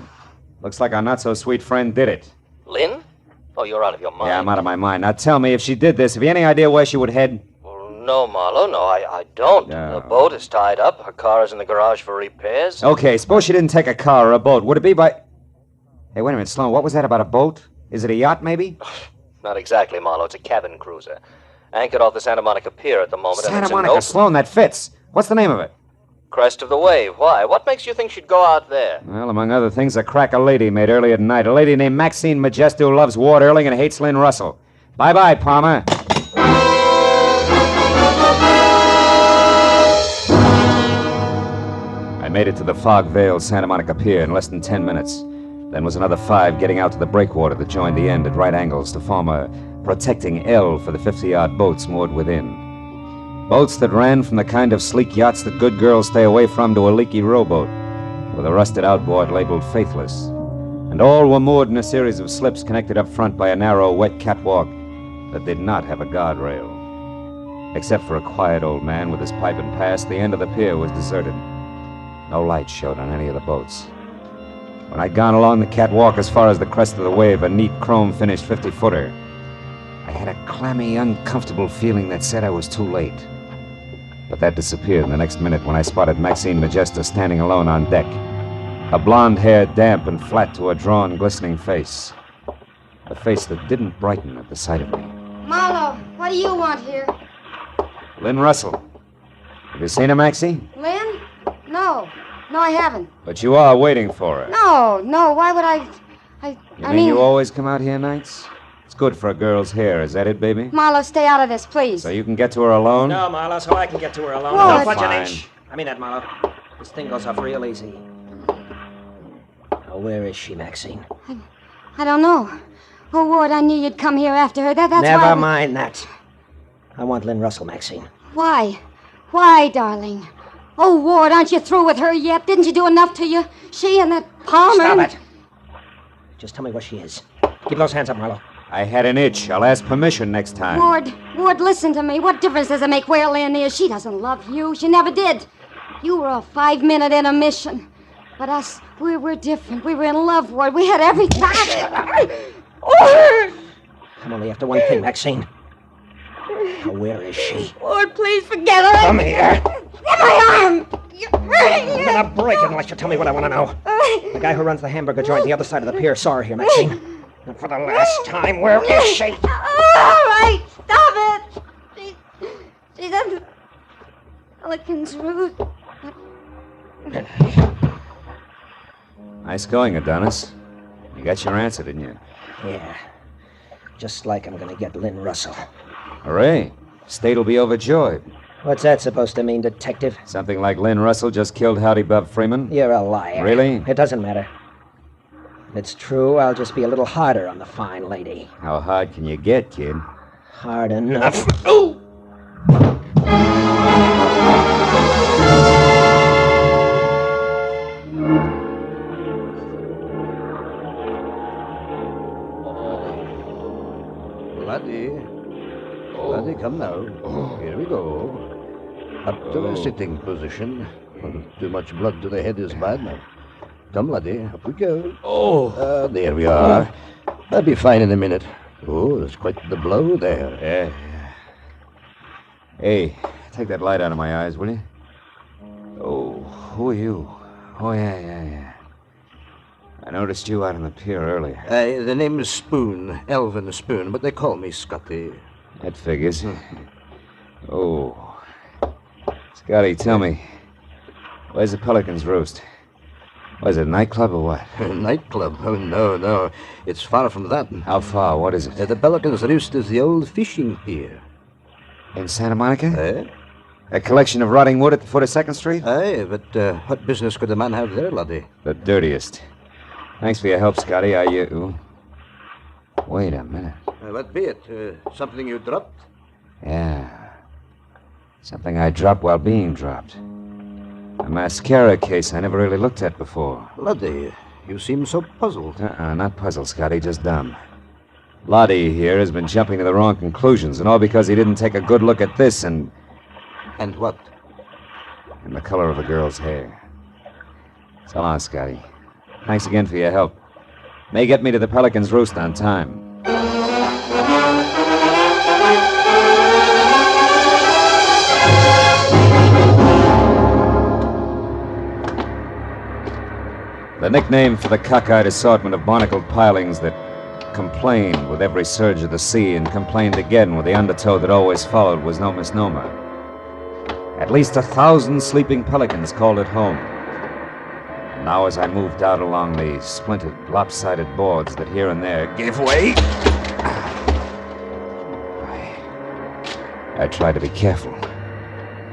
Speaker 12: Looks like our not-so-sweet friend did it.
Speaker 9: Lynn? Oh, you're out of your mind.
Speaker 12: Yeah, I'm out of my mind. Now tell me, if she did this, have you any idea where she would head?
Speaker 9: Well, no, Marlowe, no, I don't. The boat is tied up. Her car is in the garage for repairs.
Speaker 12: Okay, suppose she didn't take a car or a boat. Would it be by... Hey, wait a minute, Sloan, what was that about a boat? Is it a yacht, maybe?
Speaker 9: Not exactly, Marlowe. It's a cabin cruiser. Anchored off the Santa Monica Pier at the moment.
Speaker 12: Santa Monica, Sloan, that fits. What's the name of it?
Speaker 9: Crest of the wave. Why? What makes you think she'd go out there?
Speaker 12: Well, among other things, a crack a lady made earlier tonight. A lady named Maxine Majesto who loves Ward Earling and hates Lynn Russell. Bye-bye, Palmer. I made it to the fog-veiled Santa Monica Pier in less than 10 minutes. Then was another 5 getting out to the breakwater that joined the end at right angles to form a protecting L for the 50-yard boats moored within. Boats that ran from the kind of sleek yachts that good girls stay away from to a leaky rowboat with a rusted outboard labeled Faithless. And all were moored in a series of slips connected up front by a narrow, wet catwalk that did not have a guardrail. Except for a quiet old man with his pipe and pass, the end of the pier was deserted. No light showed on any of the boats. When I'd gone along the catwalk as far as the crest of the wave, a neat chrome-finished 50-footer, I had a clammy, uncomfortable feeling that said I was too late. But that disappeared in the next minute when I spotted Maxine Majesto standing alone on deck. Her blonde hair damp and flat to her drawn, glistening face. A face that didn't brighten at the sight of me.
Speaker 1: Marlowe, what do you want here?
Speaker 12: Lynn Russell. Have you seen her, Maxie?
Speaker 1: Lynn? No, I haven't.
Speaker 12: But you are waiting for her.
Speaker 1: No, why would I...
Speaker 12: You mean you always come out here nights? It's good for a girl's hair, is that it, baby?
Speaker 1: Marlowe, stay out of this, please.
Speaker 12: So you can get to her alone?
Speaker 7: No, Marlowe, so I can get to her alone.
Speaker 1: What?
Speaker 7: Don't budge an
Speaker 12: Fine.
Speaker 7: inch. I mean that, Marlowe. This thing goes off real easy. Now, where is she, Maxine?
Speaker 1: I don't know. Oh, Ward, I knew you'd come here after her. That's
Speaker 7: Never
Speaker 1: why...
Speaker 7: mind that. I want Lynn Russell, Maxine.
Speaker 1: Why? Why, darling? Oh, Ward, aren't you through with her yet? Didn't you do enough to you? She and that Palmer...
Speaker 7: Stop it. Just tell me where she is. Keep those hands up, Marlowe.
Speaker 12: I had an itch. I'll ask permission next time.
Speaker 1: Ward, listen to me. What difference does it make where Lynn is? She doesn't love you. She never did. You were a 5-minute intermission. But us, we're different. We were in love, Ward. We had everything.
Speaker 7: I'm only after one thing, Maxine. Now, where is she?
Speaker 1: Ward, please forget her.
Speaker 7: Come here.
Speaker 1: Get my arm. You're hurting
Speaker 7: I'm
Speaker 1: me.
Speaker 7: gonna break it unless you tell me what I want to know. The guy who runs the hamburger joint the other side of the pier saw her here, Maxine. And for the last time, where is she?
Speaker 1: All right, stop it. She's at the Pelican's Roost.
Speaker 12: Nice going, Adonis. You got your answer, didn't you?
Speaker 7: Yeah. Just like I'm gonna get Lynn Russell.
Speaker 12: Hooray. State'll be overjoyed.
Speaker 7: What's that supposed to mean, detective?
Speaker 12: Something like Lynn Russell just killed Howdy Bub Freeman?
Speaker 7: You're a liar.
Speaker 12: Really?
Speaker 7: It doesn't matter. If it's true, I'll just be a little harder on the fine lady.
Speaker 12: How hard can you get, kid?
Speaker 7: Hard enough. Ooh!
Speaker 3: Laddie, come now. Here we go. Up to the sitting position. Too much blood to the head is bad now. Come, laddie, up we go. There we are. I'll be fine in a minute. Oh, there's quite the blow there.
Speaker 12: Yeah. Hey, take that light out of my eyes, will you? Oh, who are you? Oh, yeah. I noticed you out on the pier earlier.
Speaker 3: The name is Spoon, Elvin Spoon, but they call me Scotty.
Speaker 12: That figures. Oh. Scotty, tell me, where's the Pelican's Roost? Was it a nightclub or what?
Speaker 3: A nightclub? Oh, no. It's far from that.
Speaker 12: How far? What is it?
Speaker 3: The Pelican's Roost is the old fishing pier.
Speaker 12: In Santa Monica? A collection of rotting wood at the foot of 2nd Street?
Speaker 3: Aye, but what business could a man have there, laddie?
Speaker 12: The dirtiest. Thanks for your help, Scotty. Wait a minute.
Speaker 3: What be it? Something you dropped?
Speaker 12: Yeah. Something I dropped while being dropped. A mascara case I never really looked at before.
Speaker 3: Laddie, you seem so puzzled.
Speaker 12: Not puzzled, Scotty, just dumb. Lottie here has been jumping to the wrong conclusions, and all because he didn't take a good look at this and...
Speaker 3: And what?
Speaker 12: And the color of a girl's hair. So long, Scotty. Thanks again for your help. May get me to the Pelican's Roost on time. The nickname for the cockeyed assortment of barnacled pilings that complained with every surge of the sea and complained again with the undertow that always followed was no misnomer. At least 1,000 sleeping pelicans called it home. Now as I moved out along the splintered, lopsided boards that here and there gave way, I tried to be careful.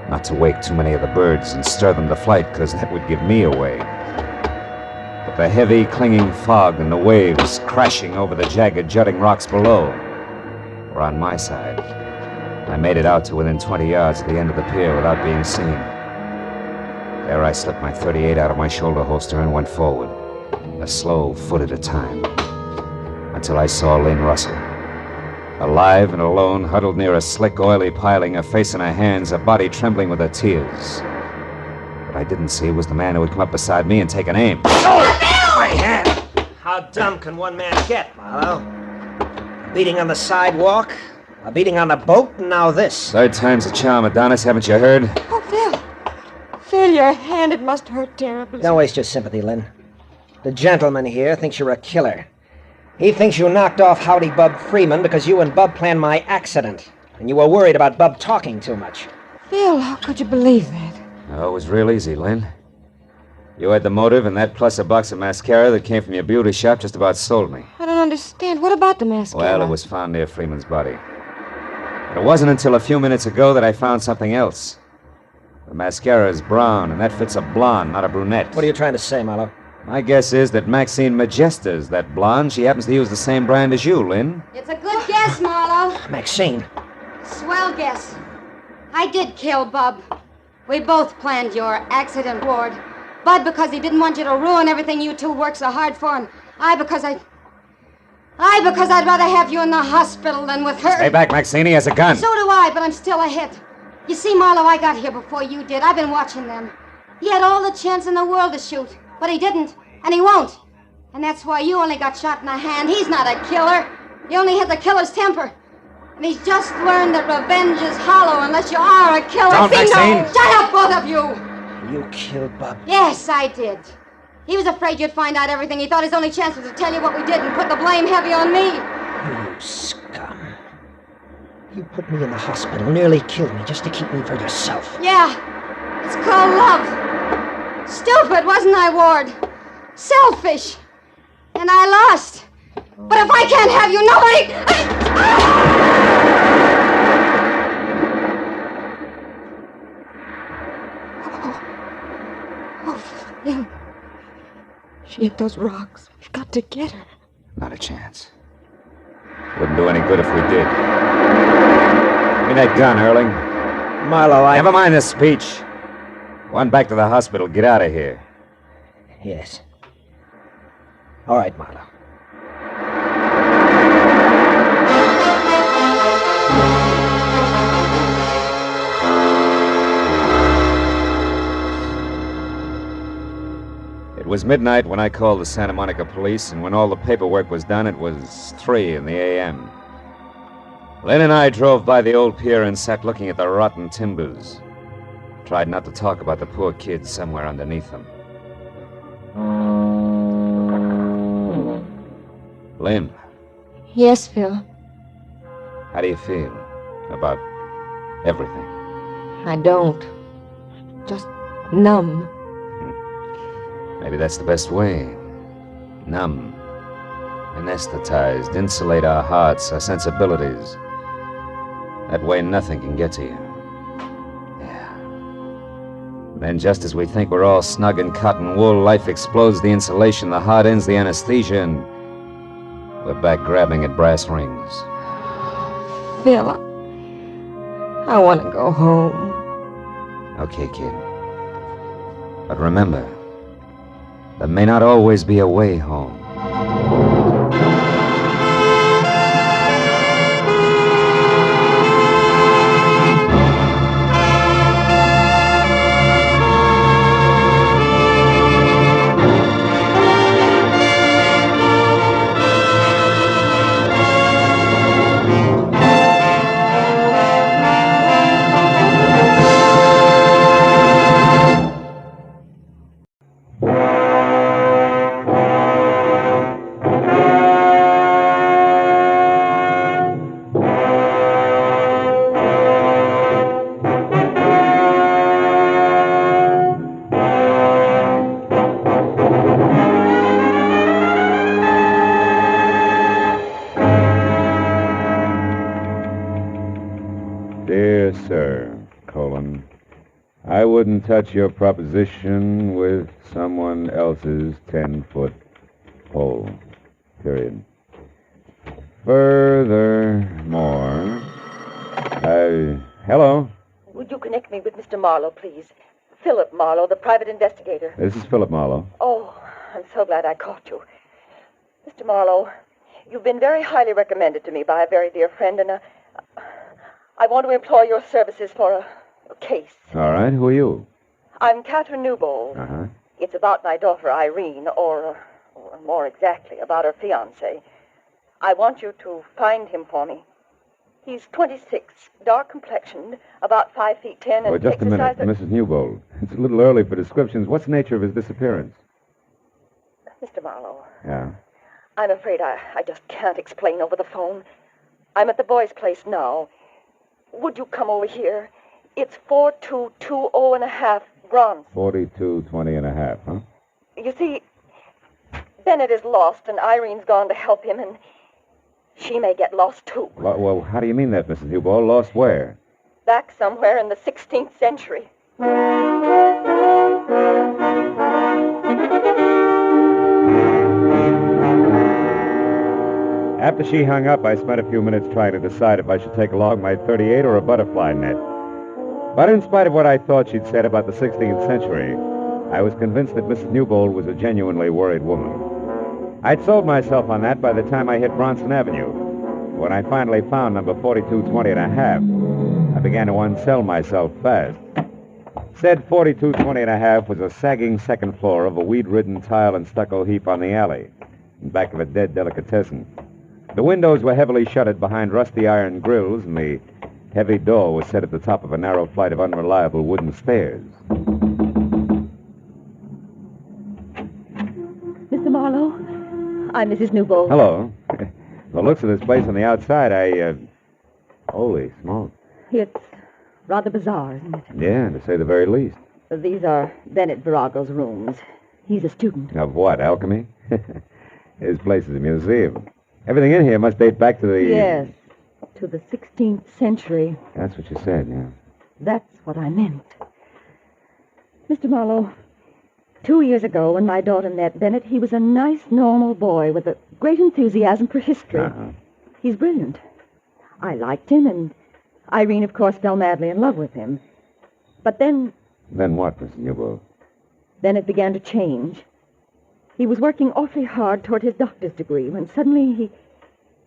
Speaker 12: Not to wake too many of the birds and stir them to flight, because that would give me away. But the heavy, clinging fog and the waves crashing over the jagged, jutting rocks below were on my side. I made it out to within 20 yards of the end of the pier without being seen. There I slipped my .38 out of my shoulder holster and went forward, a slow foot at a time, until I saw Lynn Russell. Alive and alone, huddled near a slick, oily piling, a face in her hands, a body trembling with her tears. What I didn't see was the man who had come up beside me and taken aim.
Speaker 7: Oh! My hand! How dumb can one man get, Marlowe? A beating on the sidewalk, a beating on the boat, and now this.
Speaker 12: Third time's a charm, Adonis, haven't you heard?
Speaker 16: Oh, Phil. Phil, your hand, it must hurt terribly.
Speaker 7: Don't waste your sympathy, Lynn. The gentleman here thinks you're a killer. He thinks you knocked off Howdy Bub Freeman because you and Bub planned my accident, and you were worried about Bub talking too much.
Speaker 16: Phil, how could you believe that?
Speaker 12: Oh, it was real easy, Lynn. You had the motive, and that plus a box of mascara that came from your beauty shop just about sold me.
Speaker 16: I don't understand. What about the mascara?
Speaker 12: Well, it was found near Freeman's body. But it wasn't until a few minutes ago that I found something else. The mascara is brown, and that fits a blonde, not a brunette.
Speaker 7: What are you trying to say, Marlowe?
Speaker 12: My guess is that Maxine Majesta's that blonde. She happens to use the same brand as you, Lynn.
Speaker 1: It's a good guess, Marlowe.
Speaker 7: Maxine.
Speaker 1: Swell guess. I did kill Bub. We both planned your accident, Ward. Bud because he didn't want you to ruin everything you two worked so hard for, and I because I'd rather have you in the hospital than with her.
Speaker 12: Stay back, Maxine. He has a gun.
Speaker 1: So do I, but I'm still a hit. You see, Marlowe, I got here before you did. I've been watching them. He had all the chance in the world to shoot, but he didn't, and he won't. And that's why you only got shot in the hand. He's not a killer. He only had the killer's temper. And he's just learned that revenge is hollow unless you are a killer.
Speaker 12: Don't, Maxine.
Speaker 1: Shut up, both of you!
Speaker 7: You killed Bub.
Speaker 1: Yes, I did. He was afraid you'd find out everything. He thought his only chance was to tell you what we did and put the blame heavy on me.
Speaker 7: You scum. You put me in the hospital, nearly killed me just to keep me for yourself.
Speaker 1: Yeah, it's called love. Stupid, wasn't I, Ward? Selfish. And I lost. But if I can't have you, nobody... Oh, Phil. She hit those rocks. We've got to get her.
Speaker 12: Not a chance. Wouldn't do any good if we did. Give me that gun, Erling.
Speaker 7: Marlowe,
Speaker 12: Never mind this speech. Go on back to the hospital. Get out of here.
Speaker 7: Yes. All right, Marlowe.
Speaker 12: It was midnight when I called the Santa Monica police, and when all the paperwork was done, it was 3 in the a.m. Lynn and I drove by the old pier and sat looking at the rotten timbers. Tried not to talk about the poor kids somewhere underneath them. Lynn,
Speaker 16: Yes, Phil.
Speaker 12: how do you feel about everything?
Speaker 16: I don't. Just numb.
Speaker 12: Maybe that's the best way. Numb. Anesthetized. Insulate our hearts, our sensibilities. That way nothing can get to you. Yeah. Then just as we think we're all snug in cotton wool, life explodes the insulation, the heart ends the anesthesia, and we're back grabbing at brass rings.
Speaker 16: Phil, I want to go home.
Speaker 12: Okay, kid. But remember, there may not always be a way home. Yes, sir, colon. I wouldn't touch your proposition with someone else's 10-foot pole. Period. Furthermore, hello?
Speaker 8: Would you connect me with Mr. Marlowe, please? Philip Marlowe, the private investigator.
Speaker 12: This is Philip Marlowe.
Speaker 8: Oh, I'm so glad I caught you. Mr. Marlowe, you've been very highly recommended to me by a very dear friend, and I want to employ your services for a case.
Speaker 12: All right, who are you?
Speaker 8: I'm Catherine Newbold.
Speaker 12: Uh-huh.
Speaker 8: It's about my daughter, Irene, or more exactly, about her fiancé. I want you to find him for me. He's 26, dark-complexioned, about 5 feet 10, and
Speaker 12: Oh, just a minute, Mrs. Newbold. It's a little early for descriptions. What's the nature of his disappearance?
Speaker 8: Mr. Marlowe,
Speaker 12: Yeah.
Speaker 8: I'm afraid I just can't explain over the phone. I'm at the boys' place now. Would you come over here? It's 4220.5 bronze.
Speaker 12: 42.20.5, huh?
Speaker 8: You see, Bennett is lost, and Irene's gone to help him, and she may get lost, too.
Speaker 12: Well, how do you mean that, Mrs. Newbold? Lost where?
Speaker 8: Back somewhere in the 16th century.
Speaker 12: After she hung up, I spent a few minutes trying to decide if I should take along my .38 or a butterfly net. But in spite of what I thought she'd said about the 16th century, I was convinced that Mrs. Newbold was a genuinely worried woman. I'd sold myself on that by the time I hit Bronson Avenue. When I finally found number 4220.5, I began to unsell myself fast. Said 4220.5 was a sagging second floor of a weed-ridden tile and stucco heap on the alley, in back of a dead delicatessen. The windows were heavily shuttered behind rusty iron grills, and the heavy door was set at the top of a narrow flight of unreliable wooden stairs.
Speaker 8: Mr. Marlowe, I'm Mrs. Newbold.
Speaker 12: Hello. The looks of this place on the outside, holy smoke.
Speaker 8: It's rather bizarre, isn't it?
Speaker 12: Yeah, to say the very least.
Speaker 8: These are Bennett Virago's rooms. He's a student.
Speaker 12: Of what, alchemy? His place is a museum. Everything in here must date back to the...
Speaker 8: Yes, to the 16th century.
Speaker 12: That's what you said, yeah.
Speaker 8: That's what I meant. Mr. Marlowe, 2 years ago when my daughter met Bennett, he was a nice, normal boy with a great enthusiasm for history.
Speaker 12: Uh-huh.
Speaker 8: He's brilliant. I liked him, and Irene, of course, fell madly in love with him. But then...
Speaker 12: Then what, Mrs. Newbold?
Speaker 8: Bennett began to change. He was working awfully hard toward his doctor's degree when suddenly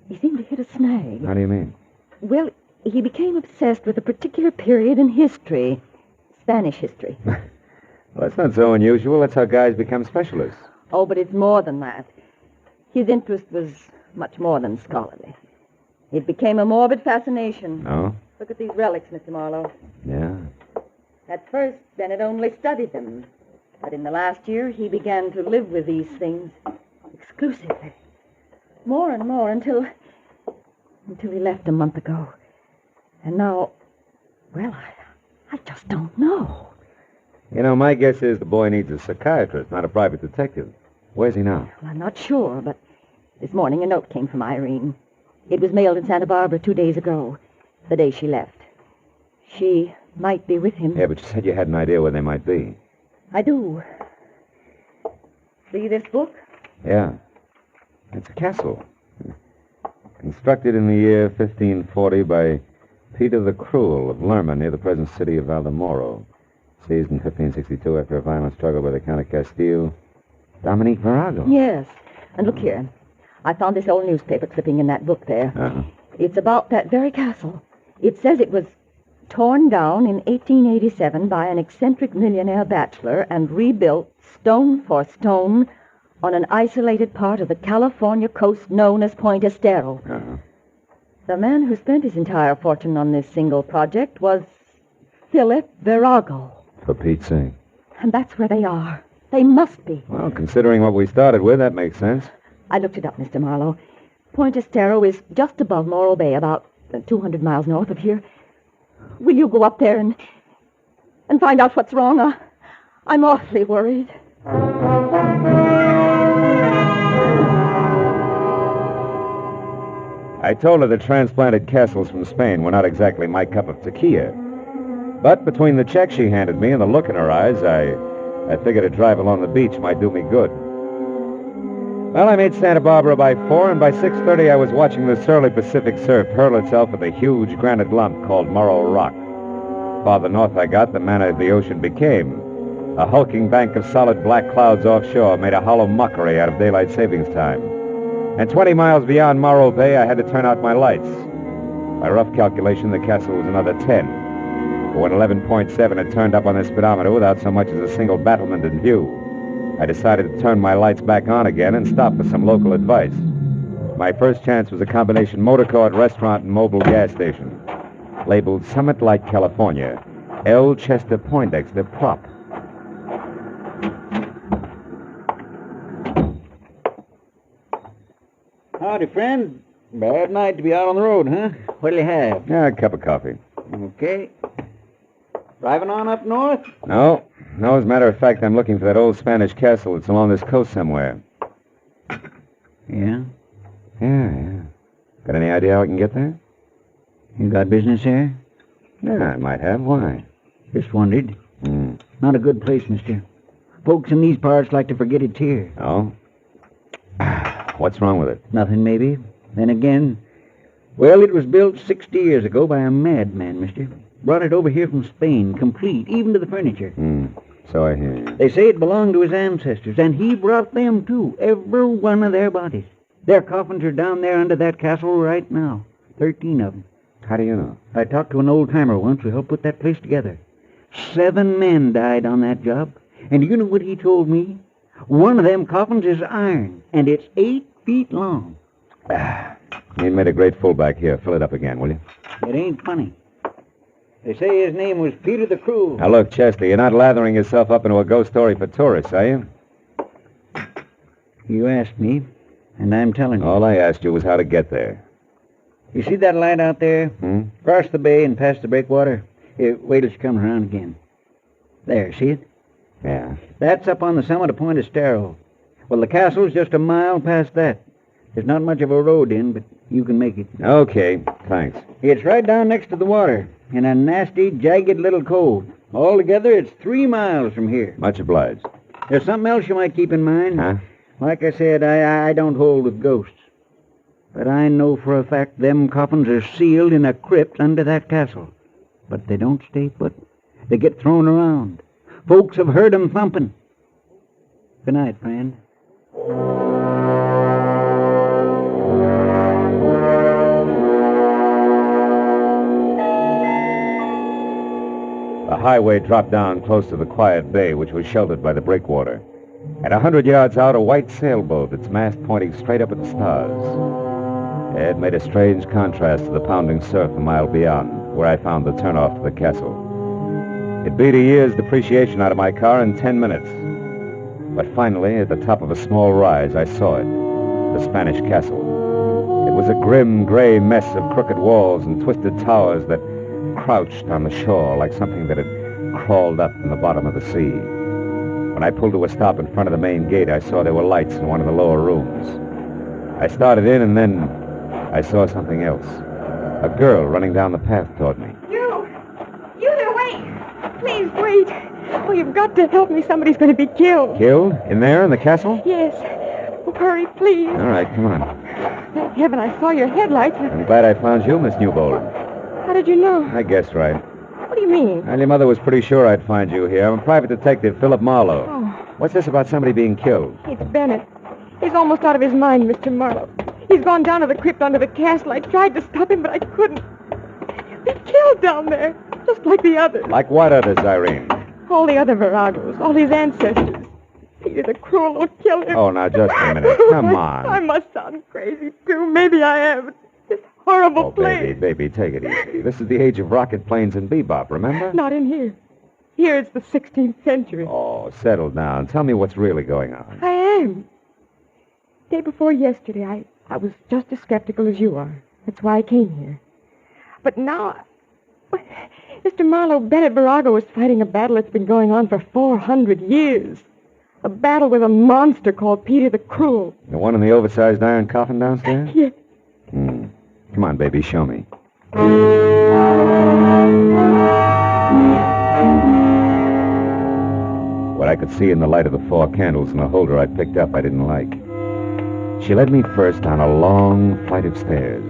Speaker 8: he seemed to hit a snag.
Speaker 12: How do you mean?
Speaker 8: Well, he became obsessed with a particular period in history. Spanish history.
Speaker 12: Well, that's not so unusual. That's how guys become specialists.
Speaker 8: Oh, but it's more than that. His interest was much more than scholarly. It became a morbid fascination.
Speaker 12: Oh?
Speaker 8: Look at these relics, Mr. Marlowe.
Speaker 12: Yeah.
Speaker 8: At first, Bennett only studied them. But in the last year, he began to live with these things exclusively. More and more until he left a month ago. And now, well, I just don't know.
Speaker 12: You know, my guess is the boy needs a psychiatrist, not a private detective. Where's he now?
Speaker 8: Well, I'm not sure, but this morning a note came from Irene. It was mailed in Santa Barbara 2 days ago, the day she left. She might be with him.
Speaker 12: Yeah, but you said you had an idea where they might be.
Speaker 8: I do. See this book?
Speaker 12: Yeah. It's a castle. Constructed in the year 1540 by Peter the Cruel of Lerma near the present city of Valdemoro. Seized in 1562 after a violent struggle by the Count of Castile. Dominique Virago.
Speaker 8: Yes. And look here. I found this old newspaper clipping in that book there.
Speaker 12: Uh-huh.
Speaker 8: It's about that very castle. It says it was torn down in 1887 by an eccentric millionaire bachelor and rebuilt stone for stone on an isolated part of the California coast known as Point Estero.
Speaker 12: Uh-huh.
Speaker 8: The man who spent his entire fortune on this single project was Philip Virago.
Speaker 12: For Pete's sake.
Speaker 8: And that's where they are. They must be.
Speaker 12: Well, considering what we started with, that makes sense.
Speaker 8: I looked it up, Mr. Marlowe. Point Estero is just above Morro Bay, about 200 miles north of here. Will you go up there and find out what's wrong? I'm awfully worried.
Speaker 12: I told her the transplanted castles from Spain were not exactly my cup of tequila. But between the check she handed me and the look in her eyes, I figured a drive along the beach might do me good. Well, I made Santa Barbara by 4, and by 6:30 I was watching the surly Pacific surf hurl itself at the huge granite lump called Morro Rock. Farther north I got, the manner the ocean became. A hulking bank of solid black clouds offshore made a hollow mockery out of daylight savings time. And 20 miles beyond Morro Bay, I had to turn out my lights. By rough calculation, the castle was another 10. But when 11.7 had turned up on the speedometer without so much as a single battlement in view, I decided to turn my lights back on again and stop for some local advice. My first chance was a combination motor court, restaurant, and mobile gas station. Labeled Summit Light, California, L. Chester Poindexter Prop.
Speaker 19: Howdy, friend. Bad night to be out on the road, huh? What'll you have?
Speaker 12: Yeah, a cup of coffee.
Speaker 19: Okay. Driving on up north?
Speaker 12: No, as a matter of fact, I'm looking for that old Spanish castle that's along this coast somewhere.
Speaker 19: Yeah?
Speaker 12: Yeah. Got any idea how I can get there?
Speaker 19: You got business here?
Speaker 12: Yeah, I might have. Why?
Speaker 19: Just wondered. Not a good place, mister. Folks in these parts like to forget it's here.
Speaker 12: Oh? What's wrong with it?
Speaker 19: Nothing, maybe. Then again, well, it was built 60 years ago by a madman, mister. Brought it over here from Spain, complete, even to the furniture.
Speaker 12: So I hear you.
Speaker 19: They say it belonged to his ancestors, and he brought them, too. Every one of their bodies. Their coffins are down there under that castle right now. 13 of them.
Speaker 12: How do you know?
Speaker 19: I talked to an old-timer once who helped put that place together. 7 men died on that job. And you know what he told me? One of them coffins is iron, and it's 8 feet long.
Speaker 12: You made a great fullback here. Fill it up again, will you?
Speaker 19: It ain't funny. They say his name was Peter the Cruel.
Speaker 12: Now, look, Chester, you're not lathering yourself up into a ghost story for tourists, are you?
Speaker 19: You asked me, and I'm telling you.
Speaker 12: All I asked you was how to get there.
Speaker 19: You see that light out there? Across the bay and past the breakwater? Wait till she comes around again. There, see it?
Speaker 12: Yeah.
Speaker 19: That's up on the summit of Point Estero. Well, the castle's just a mile past that. There's not much of a road in, but you can make it.
Speaker 12: Okay, thanks.
Speaker 19: It's right down next to the water, in a nasty, jagged little cove. Altogether, it's 3 miles from here.
Speaker 12: Much obliged.
Speaker 19: There's something else you might keep in mind.
Speaker 12: Huh?
Speaker 19: Like I said, I don't hold with ghosts. But I know for a fact them coffins are sealed in a crypt under that castle. But they don't stay put. They get thrown around. Folks have heard 'em thumping. Good night, friend.
Speaker 12: The highway dropped down close to the quiet bay, which was sheltered by the breakwater. At 100 yards out, a white sailboat, its mast pointing straight up at the stars. It made a strange contrast to the pounding surf a mile beyond, where I found the turnoff to the castle. It beat a year's depreciation out of my car in 10 minutes. But finally, at the top of a small rise, I saw it, the Spanish castle. It was a grim, gray mess of crooked walls and twisted towers that crouched on the shore like something that had crawled up from the bottom of the sea. When I pulled to a stop in front of the main gate, I saw there were lights in one of the lower rooms. I started in, and then I saw something else. A girl running down the path toward me.
Speaker 15: You there, wait! Please, wait! Oh, you've got to help me. Somebody's going to be killed.
Speaker 12: Killed? In there, in the castle?
Speaker 15: Yes. Oh, hurry, please.
Speaker 12: All right, come on.
Speaker 15: Thank heaven I saw your headlights.
Speaker 12: I'm glad I found you, Miss Newbold.
Speaker 15: How did you know?
Speaker 12: I guessed right.
Speaker 15: What do you mean?
Speaker 12: Well, your mother was pretty sure I'd find you here. I'm a private detective, Philip Marlowe.
Speaker 15: Oh.
Speaker 12: What's this about somebody being killed?
Speaker 15: It's Bennett. He's almost out of his mind, Mr. Marlowe. He's gone down to the crypt under the castle. I tried to stop him, but I couldn't. He's killed down there, just like the others.
Speaker 12: Like what others, Irene?
Speaker 15: All the other Viragos, all his ancestors. Peter the Cruel will kill him.
Speaker 12: Oh, now, just a minute. Come on.
Speaker 15: I must sound crazy, too. Maybe I am. This horrible place.
Speaker 12: Baby, take it easy. This is the age of rocket planes and bebop, remember?
Speaker 15: Not in here. Here it's the 16th century.
Speaker 12: Oh, settle down. Tell me what's really going on.
Speaker 15: I am. Day before yesterday, I was just as skeptical as you are. That's why I came here. But now, Mr. Marlowe, Bennett Virago is fighting a battle that's been going on for 400 years. A battle with a monster called Peter the Cruel.
Speaker 12: The one in the oversized iron coffin downstairs?
Speaker 15: Yes.
Speaker 12: Come on, baby, show me. What I could see in the light of the 4 candles in the holder I picked up I didn't like. She led me first down a long flight of stairs,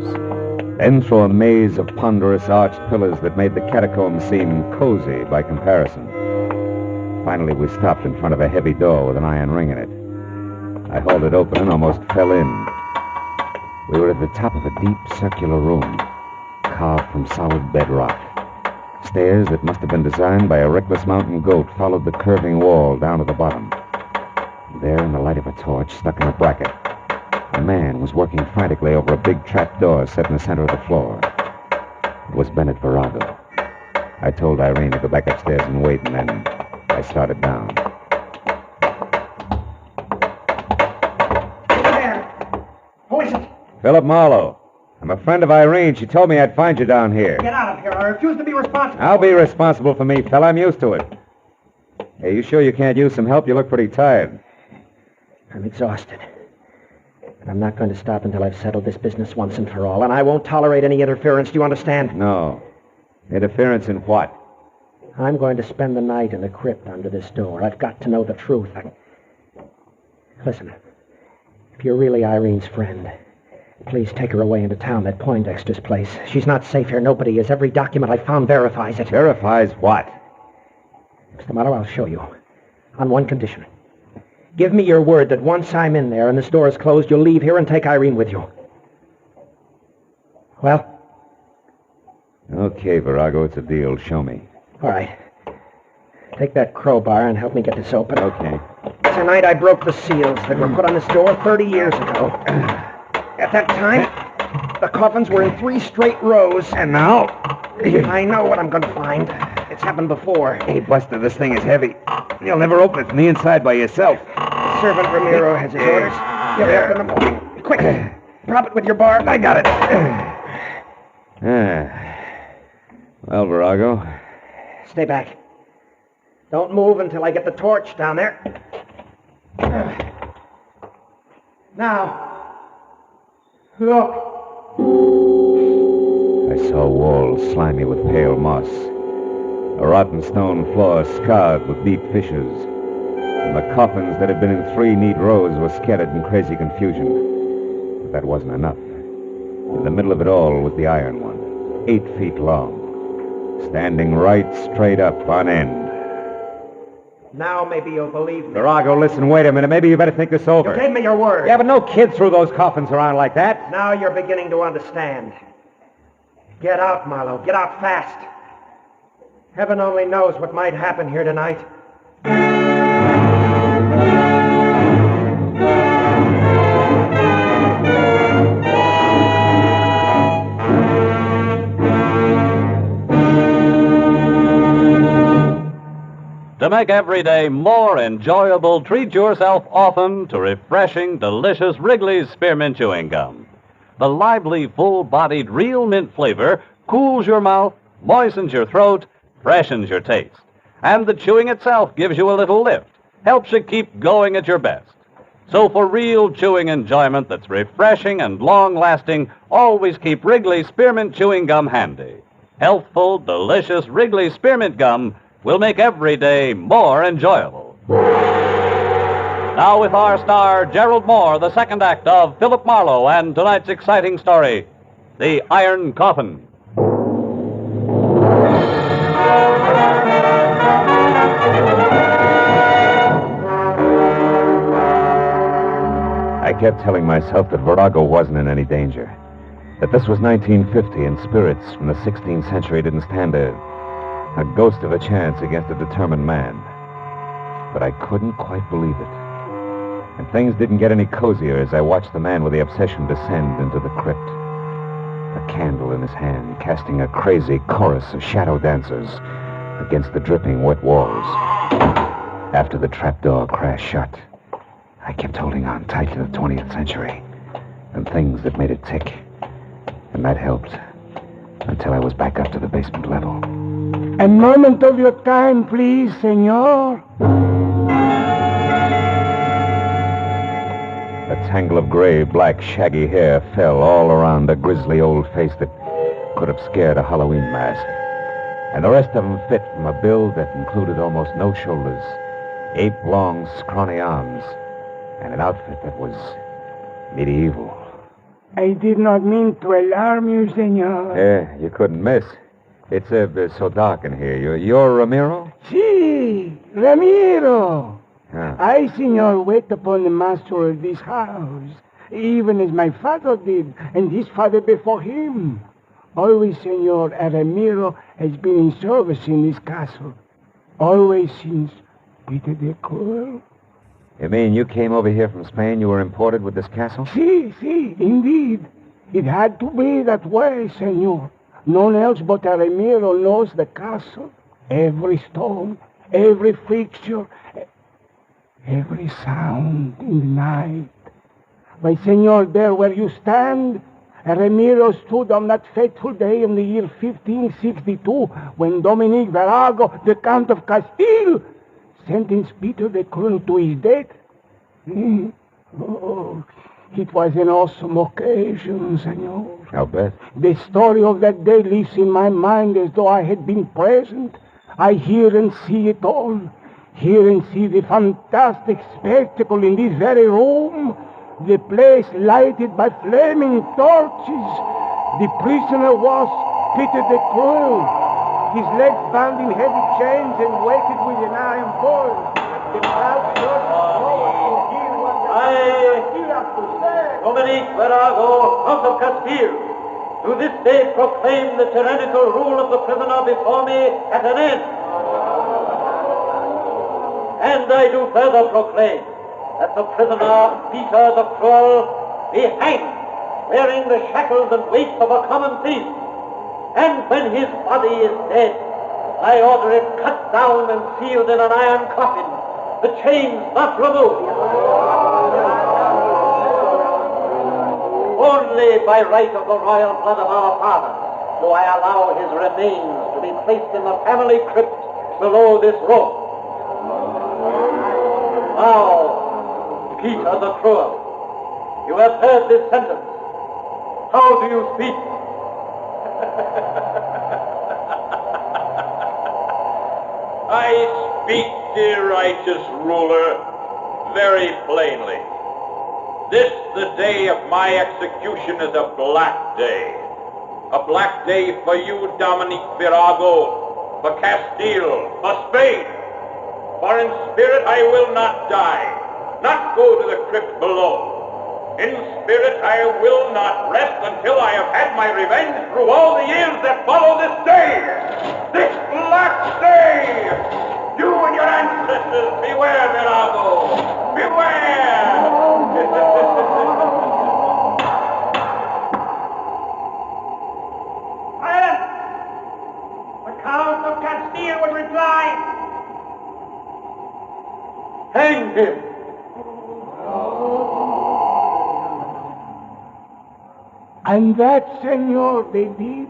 Speaker 12: then through a maze of ponderous arched pillars that made the catacombs seem cozy by comparison. Finally, we stopped in front of a heavy door with an iron ring in it. I hauled it open and almost fell in. We were at the top of a deep circular room, carved from solid bedrock. Stairs that must have been designed by a reckless mountain goat followed the curving wall down to the bottom. There, in the light of a torch stuck in a bracket, a man was working frantically over a big trap door set in the center of the floor. It was Bennett Virago. I told Irene to go back upstairs and wait, and then I started down.
Speaker 7: Who is it?
Speaker 12: Philip Marlowe. I'm a friend of Irene. She told me I'd find you down here.
Speaker 7: Get out of here. I refuse to be responsible.
Speaker 12: I'll be responsible for me, fella. I'm used to it. Hey, you sure you can't use some help? You look pretty tired.
Speaker 7: I'm exhausted. But I'm not going to stop until I've settled this business once and for all, and I won't tolerate any interference. Do you understand?
Speaker 12: No. Interference in what?
Speaker 7: I'm going to spend the night in the crypt under this door. I've got to know the truth. Listen, if you're really Irene's friend, please take her away into town at Poindexter's place. She's not safe here. Nobody is. Every document I found verifies it.
Speaker 12: Verifies what?
Speaker 7: Mr. Marlowe, I'll show you. On one condition. Give me your word that once I'm in there and this door is closed, you'll leave here and take Irene with you. Well?
Speaker 12: Okay, Virago, it's a deal. Show me.
Speaker 7: All right. Take that crowbar and help me get this open.
Speaker 12: Okay.
Speaker 7: Tonight I broke the seals that were put on this door 30 years ago. At that time, the coffins were in 3 straight rows.
Speaker 12: And now?
Speaker 7: I know what I'm going to find. It's happened before.
Speaker 12: Hey, Buster, this thing is heavy. You'll never open it from the inside by yourself.
Speaker 7: The servant Ramiro has his orders. You'll be up in the morning. Quick, prop it with your bar.
Speaker 12: I got it. Well, Virago.
Speaker 7: Stay back. Don't move until I get the torch down there. Now, look.
Speaker 12: I saw walls slimy with pale moss, a rotten stone floor scarred with deep fissures, and the coffins that had been in 3 neat rows were scattered in crazy confusion. But that wasn't enough. In the middle of it all was the iron one, 8 feet long, standing right straight up on end.
Speaker 7: Now maybe you'll believe me.
Speaker 12: Virago, listen, wait a minute. Maybe you better think this over.
Speaker 7: You gave me your word.
Speaker 12: Yeah, but no kid threw those coffins around like that.
Speaker 7: Now you're beginning to understand. Get out, Marlowe. Get out fast. Heaven only knows what might happen here tonight.
Speaker 22: To make every day more enjoyable, treat yourself often to refreshing, delicious Wrigley's Spearmint Chewing Gum. The lively, full-bodied, real mint flavor cools your mouth, moistens your throat, freshens your taste. And the chewing itself gives you a little lift, helps you keep going at your best. So for real chewing enjoyment that's refreshing and long-lasting, always keep Wrigley's Spearmint Chewing Gum handy. Healthful, delicious Wrigley's Spearmint Gum will make every day more enjoyable. Now with our star, Gerald Moore, the second act of Philip Marlowe and tonight's exciting story, The Iron Coffin.
Speaker 12: I kept telling myself that Virago wasn't in any danger, that this was 1950 and spirits from the 16th century didn't stand a ghost of a chance against a determined man. But I couldn't quite believe it. And things didn't get any cozier as I watched the man with the obsession descend into the crypt. A candle in his hand, casting a crazy chorus of shadow dancers against the dripping wet walls. After the trapdoor crashed shut, I kept holding on tight to the 20th century and things that made it tick. And that helped until I was back up to the basement level.
Speaker 10: A moment of your time, please, senor.
Speaker 12: A tangle of gray, black, shaggy hair fell all around a grisly old face that could have scared a Halloween mask. And the rest of them fit from a build that included almost no shoulders, ape-long, scrawny arms, and an outfit that was medieval.
Speaker 5: I did not mean to alarm you, senor.
Speaker 12: Yeah, you couldn't miss. It's so dark in here. You're Ramiro?
Speaker 5: Si, Ramiro.
Speaker 12: Ah.
Speaker 5: I, senor, wait upon the master of this house, even as my father did, and his father before him. Always, senor, Ramiro has been in service in this castle. Always since Peter the Cruel.
Speaker 12: You mean you came over here from Spain? You were imported with this castle?
Speaker 5: Si, indeed. It had to be that way, senor. None else but Ramiro knows the castle. Every stone, every fixture, every sound in the night. Why, senor, there where you stand, Ramiro stood on that fateful day in the year 1562 when Dominic Virago, the Count of Castile, sentenced Peter the Cruel to his death. Oh, it was an awesome occasion, senor.
Speaker 12: I'll bet.
Speaker 5: The story of that day lives in my mind as though I had been present. I hear and see it all. Hear and see the fantastic spectacle in this very room. The place lighted by flaming torches. The prisoner was Peter the Cruel. His legs bound in heavy chains and weighted with an iron board. The crowd surged forward to hear what the still have to say.
Speaker 20: Dominic Virago, Count of Castile, to this day proclaim the tyrannical rule of the prisoner before me at an end. And I do further proclaim that the prisoner, Peter the Cruel, be hanged, wearing the shackles and weight of a common thief. And when his body is dead, I order it cut down and sealed in an iron coffin, the chains not removed. Only by right of the royal blood of our father do I allow his remains to be placed in the family crypt below this room. Now, Peter the Cruel, you have heard this sentence. How do you speak?
Speaker 23: I speak, dear righteous ruler, very plainly. This, the day of my execution, is a black day. A black day for you, Dominic Virago, for Castile, for Spain. For in spirit I will not die, not go to the crypt below. In spirit I will not rest until I have had my revenge through all the years that follow this day. This black day! You and your ancestors, beware, Virago! Beware!
Speaker 18: Silence! The Count of Castile would reply.
Speaker 20: Hang him!
Speaker 5: And that, senor, they did.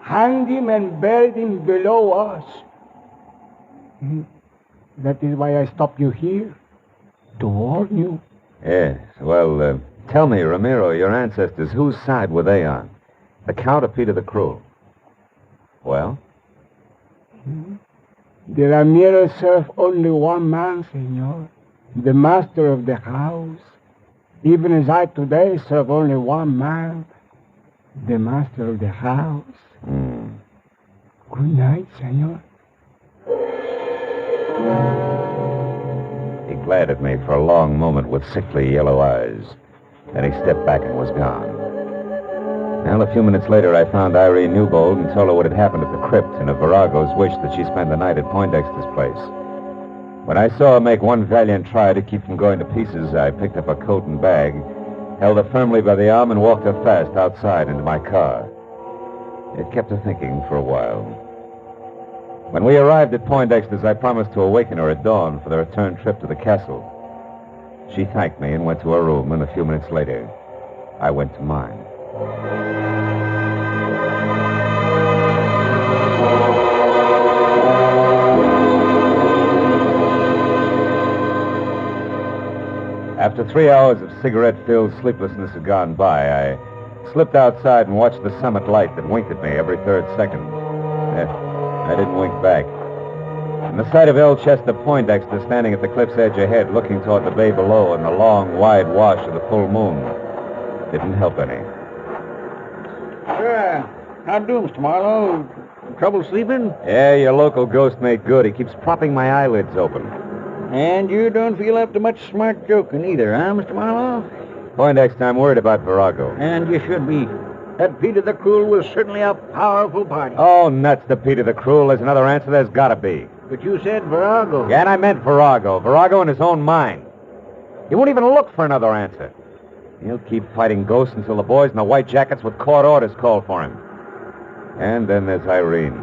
Speaker 5: Hanged him and buried him below us. That is why I stopped you here. To warn you.
Speaker 12: Yes. Well, tell me, Ramiro, your ancestors, whose side were they on? The Count or Peter the Cruel? Well?
Speaker 5: The Ramiro serve only one man, senor. The master of the house. Even as I today serve only one man. The master of the house. Good night, senor.
Speaker 12: He glared at me for a long moment with sickly yellow eyes. Then he stepped back and was gone. Well, a few minutes later, I found Irene Newbold and told her what had happened at the crypt and of Virago's wish that she spend the night at Poindexter's place. When I saw her make one valiant try to keep from going to pieces, I picked up her coat and bag, held her firmly by the arm, and walked her fast outside into my car. It kept her thinking for a while. When we arrived at Poindexter's, I promised to awaken her at dawn for the return trip to the castle. She thanked me and went to her room, and a few minutes later, I went to mine. After After 3 hours of cigarette-filled sleeplessness had gone by, I slipped outside and watched the summit light that winked at me every third second. I didn't wink back. And the sight of El Chester Poindexter standing at the cliff's edge ahead, looking toward the bay below and the long, wide wash of the full moon, didn't help any.
Speaker 19: Sure. How do, Mr. Marlowe? Trouble sleeping?
Speaker 12: Yeah, your local ghost made good. He keeps propping my eyelids open.
Speaker 19: And you don't feel up to much smart joking either, huh, Mr. Marlowe?
Speaker 12: Poindexter, I'm worried about Virago.
Speaker 19: And you should be. That Peter the Cruel was certainly a powerful party.
Speaker 12: Oh, nuts to Peter the Cruel. There's another answer. There's gotta be.
Speaker 19: But you said Virago.
Speaker 12: Yeah, and I meant Virago. Virago in his own mind. He won't even look for another answer. He'll keep fighting ghosts until the boys in the white jackets with court orders call for him. And then there's Irene.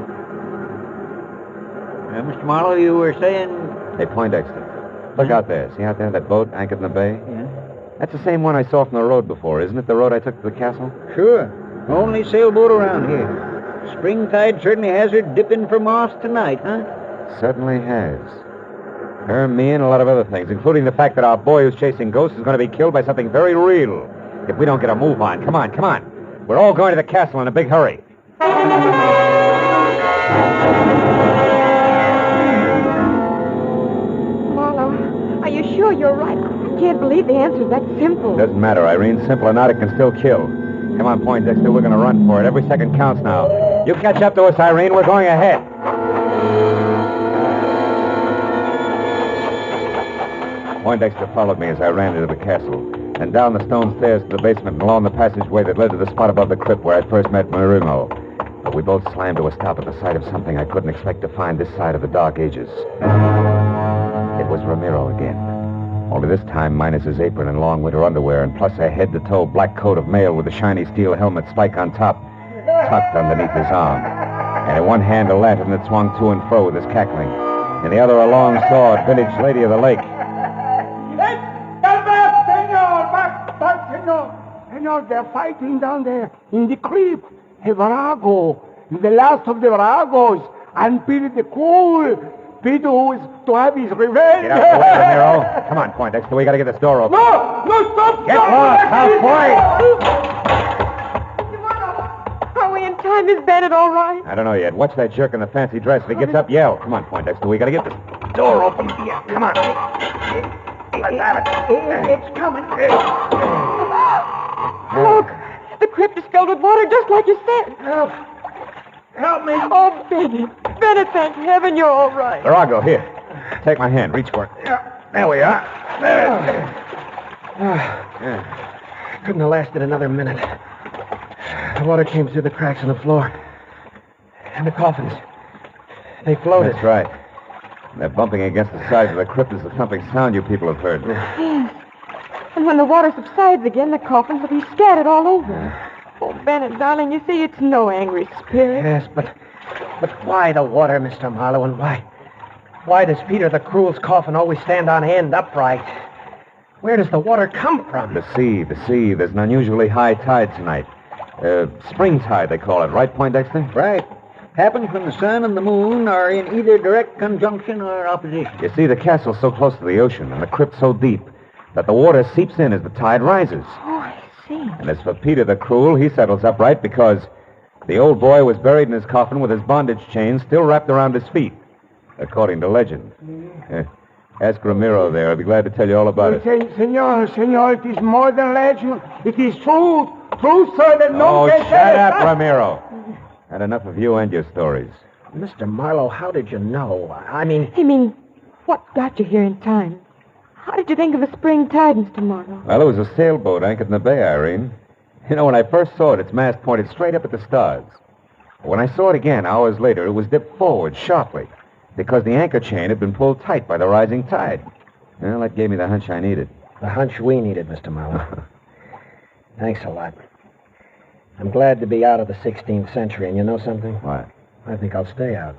Speaker 19: Mr. Marlowe, you were saying...
Speaker 12: Hey, Poindexter, look out there. See out there, that boat anchored in the bay?
Speaker 19: Yeah.
Speaker 12: That's the same one I saw from the road before, isn't it? The road I took to the castle?
Speaker 19: Sure. Only sailboat around here. Springtide certainly has her dipping for moss tonight, huh?
Speaker 12: Certainly has. Her, me, and a lot of other things, including the fact that our boy who's chasing ghosts is going to be killed by something very real. If we don't get a move on. Come on, come on. We're all going to the castle in a big hurry.
Speaker 15: Marlowe, are you sure you're right? I can't believe the answer's that simple.
Speaker 12: Doesn't matter, Irene. Simple or not, it can still kill. Come on, Poindexter. We're going to run for it. Every second counts now. You catch up to us, Irene. We're going ahead. Poindexter followed me as I ran into the castle, and down the stone stairs to the basement and along the passageway that led to the spot above the crypt where I'd first met Marino. But we both slammed to a stop at the sight of something I couldn't expect to find this side of the Dark Ages. It was Ramiro again. Only this time minus his apron and long winter underwear, and plus a head-to-toe black coat of mail with a shiny steel helmet spike on top, tucked underneath his arm. And in one hand a lantern that swung to and fro with his cackling. In the other a long sword, vintage Lady of the Lake.
Speaker 5: Senor, they're fighting down there in the crypt. Virago, the last of the Viragos, and Peter the Cruel. Peter who is to have his revenge.
Speaker 12: Get out of the way, Ramiro. Come on, Poindexter. We got to get this door open.
Speaker 5: No, stop!
Speaker 12: Get lost! Halfway!
Speaker 15: Are we in time? Is Bennett all right?
Speaker 12: I don't know yet. Watch that jerk in the fancy dress. If he gets up, yell. Come on, Poindexter. We got to get this door open. Yeah, come on. Let's have it.
Speaker 5: It's coming.
Speaker 15: Look, the crypt is filled with water just like you said.
Speaker 5: Help me.
Speaker 15: Oh, Bennett. Bennett, thank heaven you're all right.
Speaker 12: Virago, here. Take my hand. Reach for it. There we are.
Speaker 7: Couldn't have lasted another minute. The water came through the cracks in the floor. And the coffins. They floated.
Speaker 12: That's right. They're bumping against the sides of the crypt as the thumping sound you people have heard.
Speaker 15: Yes. And when the water subsides again, the coffins will be scattered all over. Oh, Bennett, darling, you see, it's no angry spirit.
Speaker 7: Yes, but why the water, Mr. Marlowe, and why does Peter the Cruel's coffin always stand on end upright? Where does the water come from?
Speaker 12: The sea. There's an unusually high tide tonight. Spring tide, they call it. Right, Poindexter?
Speaker 19: Right. Happens when the sun and the moon are in either direct conjunction or opposition.
Speaker 12: You see, the castle's so close to the ocean and the crypt so deep that the water seeps in as the tide rises.
Speaker 15: Oh, I see.
Speaker 12: And as for Peter the Cruel, he settles upright because the old boy was buried in his coffin with his bondage chain still wrapped around his feet, according to legend. Ask Ramiro there. I'll be glad to tell you all about it.
Speaker 5: Senor, it is more than legend. It is true. True, sir, that no one can
Speaker 12: shut
Speaker 5: say
Speaker 12: up, Ramiro. Had enough of you and your stories.
Speaker 7: Mr. Marlowe, how did you know? I mean,
Speaker 15: what got you here in time? How did you think of the spring tide, Mr. Marlowe?
Speaker 12: Well, it was a sailboat anchored in the bay, Irene. You know, when I first saw it, its mast pointed straight up at the stars. When I saw it again, hours later, it was dipped forward sharply because the anchor chain had been pulled tight by the rising tide. Well, that gave me the hunch I needed.
Speaker 7: The hunch we needed, Mr. Marlowe. Thanks a lot. I'm glad to be out of the 16th century, and you know something?
Speaker 12: What?
Speaker 7: I think I'll stay out.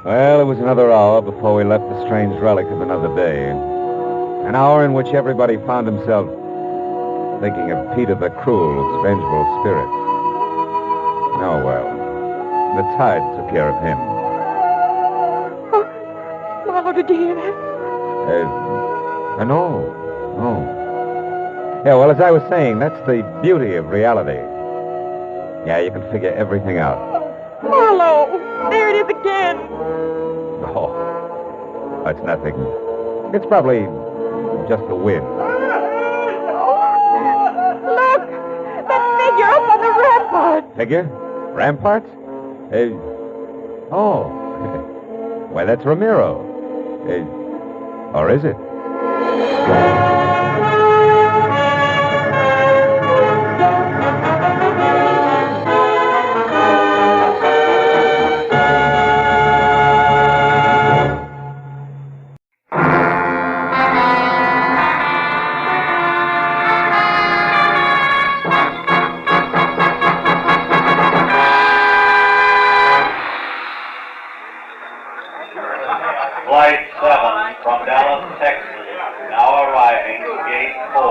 Speaker 12: Well, it was another hour before we left the strange relic of another day. An hour in which everybody found himself thinking of Peter the Cruel's vengeful spirit. Oh, well. The tide took care of him.
Speaker 15: Oh, Marlowe, did you hear that?
Speaker 12: No. Yeah, well, as I was saying, that's the beauty of reality. Yeah, you can figure everything out.
Speaker 15: Marlowe! There it is again!
Speaker 12: Oh, it's nothing. It's probably just the wind.
Speaker 15: Look! That figure up on the rampart!
Speaker 12: Figure? Ramparts? Oh. Why, that's Ramiro. Or is it?
Speaker 2: Flight 7 from Dallas, Texas, now arriving, gate 4.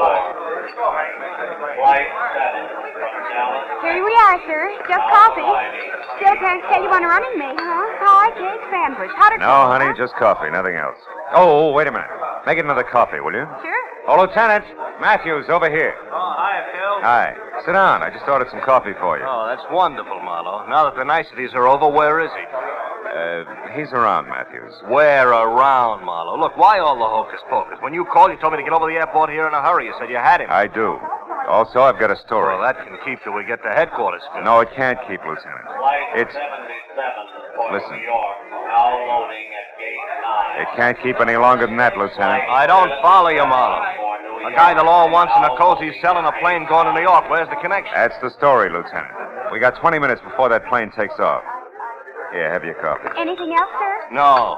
Speaker 2: Flight 7 from Dallas.
Speaker 4: Here we are, sir. Just coffee. Still can't tell you on a running mate, huh? Pie, cake, sandwich. Hot or
Speaker 6: No,
Speaker 4: cold,
Speaker 6: honey,
Speaker 4: huh?
Speaker 6: just coffee, nothing else. Oh, wait a minute. Make it another coffee, will you?
Speaker 4: Sure.
Speaker 6: Oh, Lieutenant, Matthews, over here.
Speaker 9: Oh, hi, Phil.
Speaker 6: Hi. Sit down. I just ordered some coffee for you.
Speaker 9: Oh, that's wonderful, Marlowe. Now that the niceties are over, where is he?
Speaker 6: He's around, Matthews.
Speaker 9: Where around, Marlowe? Look, why all the hocus pocus? When you called, you told me to get over to the airport here in a hurry. You said you had him.
Speaker 6: I do. Also, I've got a story.
Speaker 9: Well, that can keep till we get to headquarters, Phil.
Speaker 6: No, it can't keep, Lieutenant. It's... Listen.
Speaker 2: Now loading at gate 9.
Speaker 6: It can't keep any longer than that, Lieutenant.
Speaker 9: I don't follow you, Marlowe. A guy the law wants in a cozy cell in a plane going to New York. Where's the connection?
Speaker 6: That's the story, Lieutenant. We got 20 minutes before that plane takes off. Here, have your coffee.
Speaker 4: Anything else, sir?
Speaker 9: No.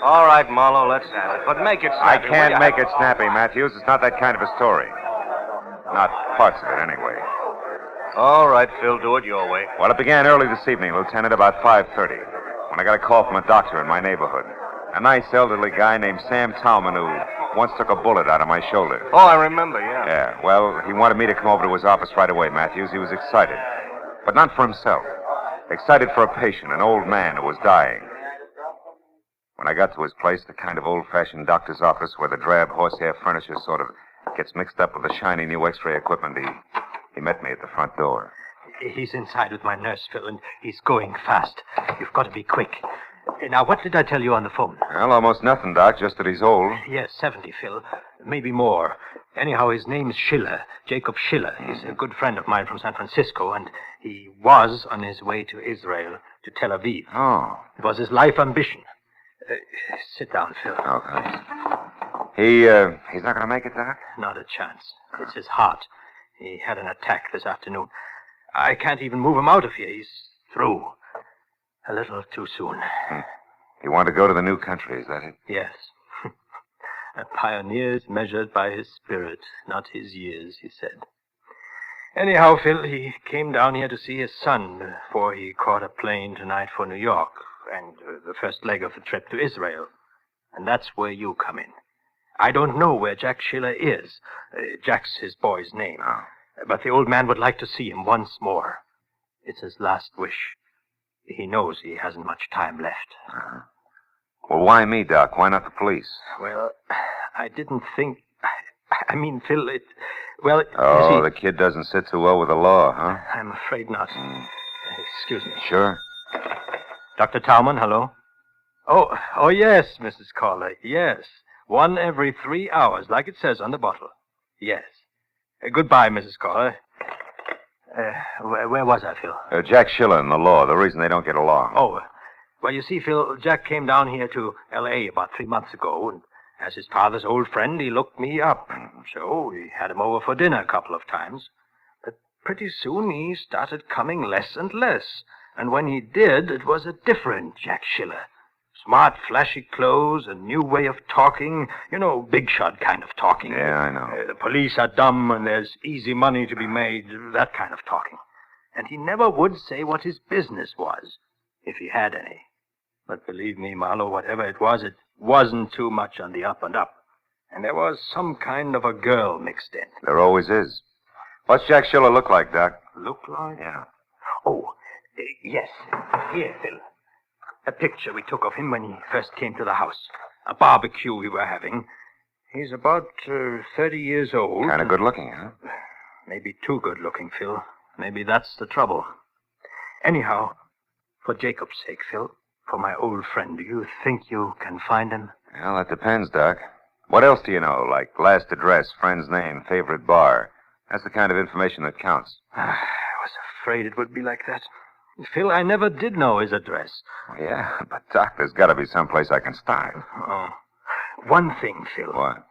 Speaker 9: All right, Marlowe, let's have it. But make it
Speaker 6: I
Speaker 9: snappy.
Speaker 6: can't make it snappy, Matthews. It's not that kind of a story. Not parts of it, anyway.
Speaker 9: All right, Phil, do it your way.
Speaker 6: Well, it began early this evening, Lieutenant, about 5:30, when I got a call from a doctor in my neighborhood. A nice elderly guy named Sam Towman who once took a bullet out of my shoulder.
Speaker 9: Oh, I remember, yeah.
Speaker 6: Yeah, well, he wanted me to come over to his office right away, Matthews. He was excited. But not for himself. Excited for a patient, an old man who was dying. When I got to his place, the kind of old-fashioned doctor's office where the drab horsehair furniture sort of gets mixed up with the shiny new x-ray equipment, he met me at the front door.
Speaker 14: He's inside with my nurse, Phil, and he's going fast. You've got to be quick. Now, what did I tell you on the phone?
Speaker 6: Well, almost nothing, Doc, just that he's old.
Speaker 14: Yes, 70, Phil. Maybe more. Anyhow, his name's Schiller, Jacob Schiller. He's a good friend of mine from San Francisco, and he was on his way to Israel, to Tel Aviv.
Speaker 6: Oh.
Speaker 14: It was his life ambition. Sit down, Phil.
Speaker 6: Oh, thanks. He's not going to make it, Doc?
Speaker 14: Not a chance. It's his heart. He had an attack this afternoon. I can't even move him out of here. He's through. A little too soon.
Speaker 6: He wanted to go to the new country, is that it?
Speaker 14: Yes. A pioneer's measured by his spirit, not his years, he said. Anyhow, Phil, he came down here to see his son before he caught a plane tonight for New York and the first leg of the trip to Israel. And that's where you come in. I don't know where Jack Schiller is. Jack's his boy's name.
Speaker 6: Oh.
Speaker 14: But the old man would like to see him once more. It's his last wish. He knows he hasn't much time left.
Speaker 6: Uh-huh. Well, why me, Doc? Why not the police?
Speaker 14: Well, I didn't think... I mean, Phil,
Speaker 6: Oh,
Speaker 14: you see,
Speaker 6: the kid doesn't sit too well with the law, huh?
Speaker 14: I'm afraid not. Excuse me.
Speaker 6: Sure.
Speaker 14: Dr. Towman, hello? Oh, yes, Mrs. Caller, yes. 1 every 3 hours, like it says on the bottle. Yes. Goodbye, Mrs. Caller. Where was I, Phil?
Speaker 6: Jack Schiller and the law, the reason they don't get along.
Speaker 14: Oh, well, you see, Phil, Jack came down here to L.A. about 3 months ago, and as his father's old friend, he looked me up. So we had him over for dinner a couple of times. But pretty soon he started coming less and less. And when he did, it was a different Jack Schiller. Smart, flashy clothes, a new way of talking. You know, big shot kind of talking.
Speaker 6: Yeah, I know.
Speaker 14: The police are dumb and there's easy money to be made. That kind of talking. And he never would say what his business was, if he had any. But believe me, Marlowe, whatever it wasn't too much on the up and up. and there was some kind of a girl mixed in.
Speaker 6: There always is. What's Jack Schiller look like, Doc?
Speaker 14: Look like?
Speaker 6: Yeah.
Speaker 14: Oh, yes. Here, Phil. A picture we took of him when he first came to the house. A barbecue we were having. He's about 30 years old.
Speaker 6: Kind of good looking, huh?
Speaker 14: Maybe too good looking, Phil. Maybe that's the trouble. Anyhow, for Jacob's sake, Phil, for my old friend, do you think you can find him?
Speaker 6: Well, that depends, Doc. What else do you know? Like last address, friend's name, favorite bar. That's the kind of information that counts.
Speaker 14: I was afraid it would be like that. Phil, I never did know his address.
Speaker 6: Yeah, but Doc, there's got to be some place I can start.
Speaker 14: Oh. One thing, Phil.
Speaker 6: What?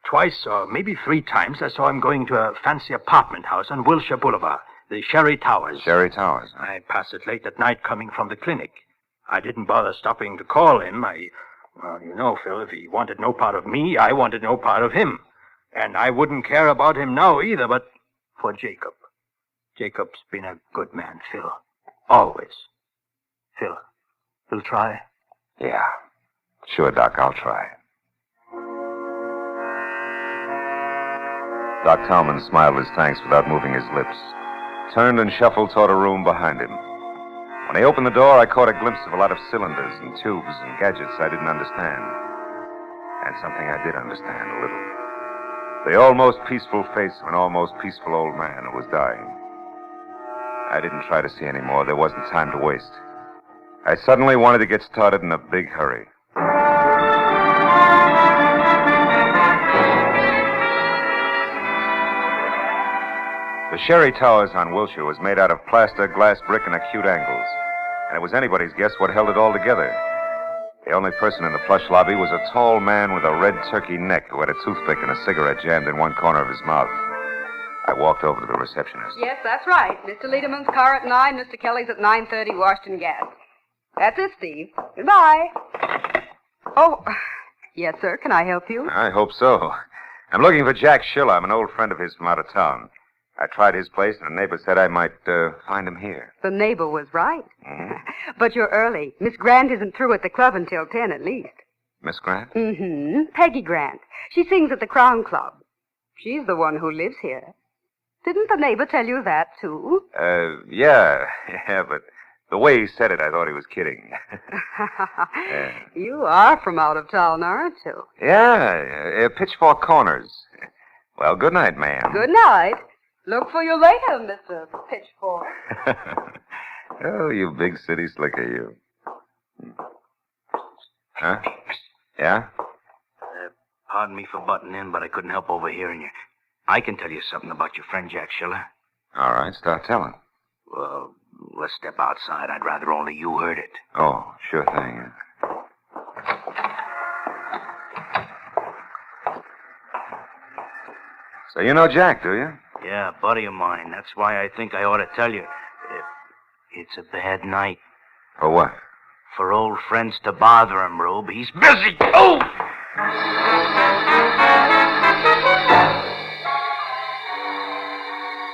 Speaker 14: Twice or maybe 3 times I saw him going to a fancy apartment house on Wilshire Boulevard, the Sherry Towers.
Speaker 6: Sherry Towers.
Speaker 14: I pass it late at night coming from the clinic. I didn't bother stopping to call him. Well, you know, Phil, if he wanted no part of me, I wanted no part of him. And I wouldn't care about him now either, but for Jacob. Jacob's been a good man, Phil. Always. Phil, you'll try?
Speaker 6: Yeah. Sure, Doc, I'll try. Doc Talman smiled his thanks without moving his lips, turned and shuffled toward a room behind him. When he opened the door, I caught a glimpse of a lot of cylinders and tubes and gadgets I didn't understand. And something I did understand a little. The almost peaceful face of an almost peaceful old man who was dying. I didn't try to see any more. There wasn't time to waste. I suddenly wanted to get started in a big hurry. The Sherry Towers on Wilshire was made out of plaster, glass, brick, and acute angles. And it was anybody's guess what held it all together. The only person in the plush lobby was a tall man with a red turkey neck who had a toothpick and a cigarette jammed in one corner of his mouth. I walked over to the receptionist.
Speaker 11: Yes, that's right. Mr. Lederman's car at 9, Mr. Kelly's at 9:30, Washington Gas. That's it, Steve. Goodbye. Oh, yes, sir. Can I help you?
Speaker 6: I hope so. I'm looking for Jack Schiller. I'm an old friend of his from out of town. I tried his place, and a neighbor said I might find him here.
Speaker 11: The neighbor was right.
Speaker 6: Mm-hmm.
Speaker 11: But you're early. Miss Grant isn't through at the club until 10 at least.
Speaker 6: Miss Grant?
Speaker 11: Mm-hmm. Peggy Grant. She sings at the Crown Club. She's the one who lives here. Didn't the neighbor tell you that, too?
Speaker 6: Yeah, but the way he said it, I thought he was kidding.
Speaker 11: You are from out of town, aren't you?
Speaker 6: Yeah, Pitchfork Corners. Well, good night, ma'am.
Speaker 11: Good night. Look for you later, Mr. Pitchfork.
Speaker 6: Oh, you big city slicker, you. Huh? Yeah?
Speaker 9: Pardon me for butting in, but I couldn't help overhearing you. I can tell you something about your friend Jack Schiller.
Speaker 6: All right, start telling.
Speaker 9: Well, let's step outside. I'd rather only you heard it.
Speaker 6: Oh, sure thing. So you know Jack, do you?
Speaker 9: Yeah, a buddy of mine. That's why I think I ought to tell you. It's a bad night.
Speaker 6: For what?
Speaker 9: For old friends to bother him, Rube. He's busy. Oh!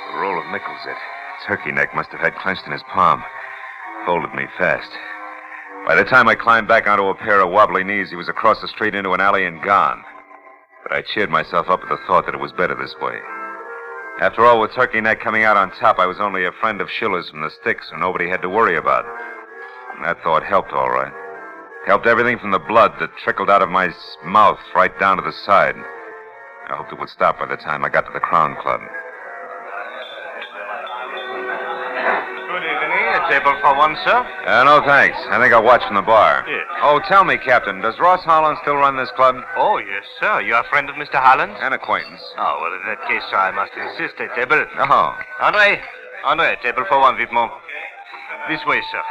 Speaker 6: The roll of nickels it. Turkey neck must have had clenched in his palm. Folded me fast. By the time I climbed back onto a pair of wobbly knees, he was across the street into an alley and gone. But I cheered myself up at the thought that it was better this way. After all, with Turkey Neck coming out on top, I was only a friend of Schiller's from the sticks, so nobody had to worry about. And that thought helped, all right. Helped everything from the blood that trickled out of my mouth right down to the side. I hoped it would stop by the time I got to the Crown Club.
Speaker 13: Good evening. A table for one, sir?
Speaker 6: No, thanks. I think I'll watch from the bar.
Speaker 13: Yes.
Speaker 6: Oh, tell me, Captain, does Ross Holland still run this club?
Speaker 13: Oh, yes, sir. You're a friend of Mr. Holland's?
Speaker 6: An acquaintance.
Speaker 13: Oh, well, in that case, sir, I must insist. A table.
Speaker 6: Oh.
Speaker 13: Andre, a table for one, vivement. This way, sir.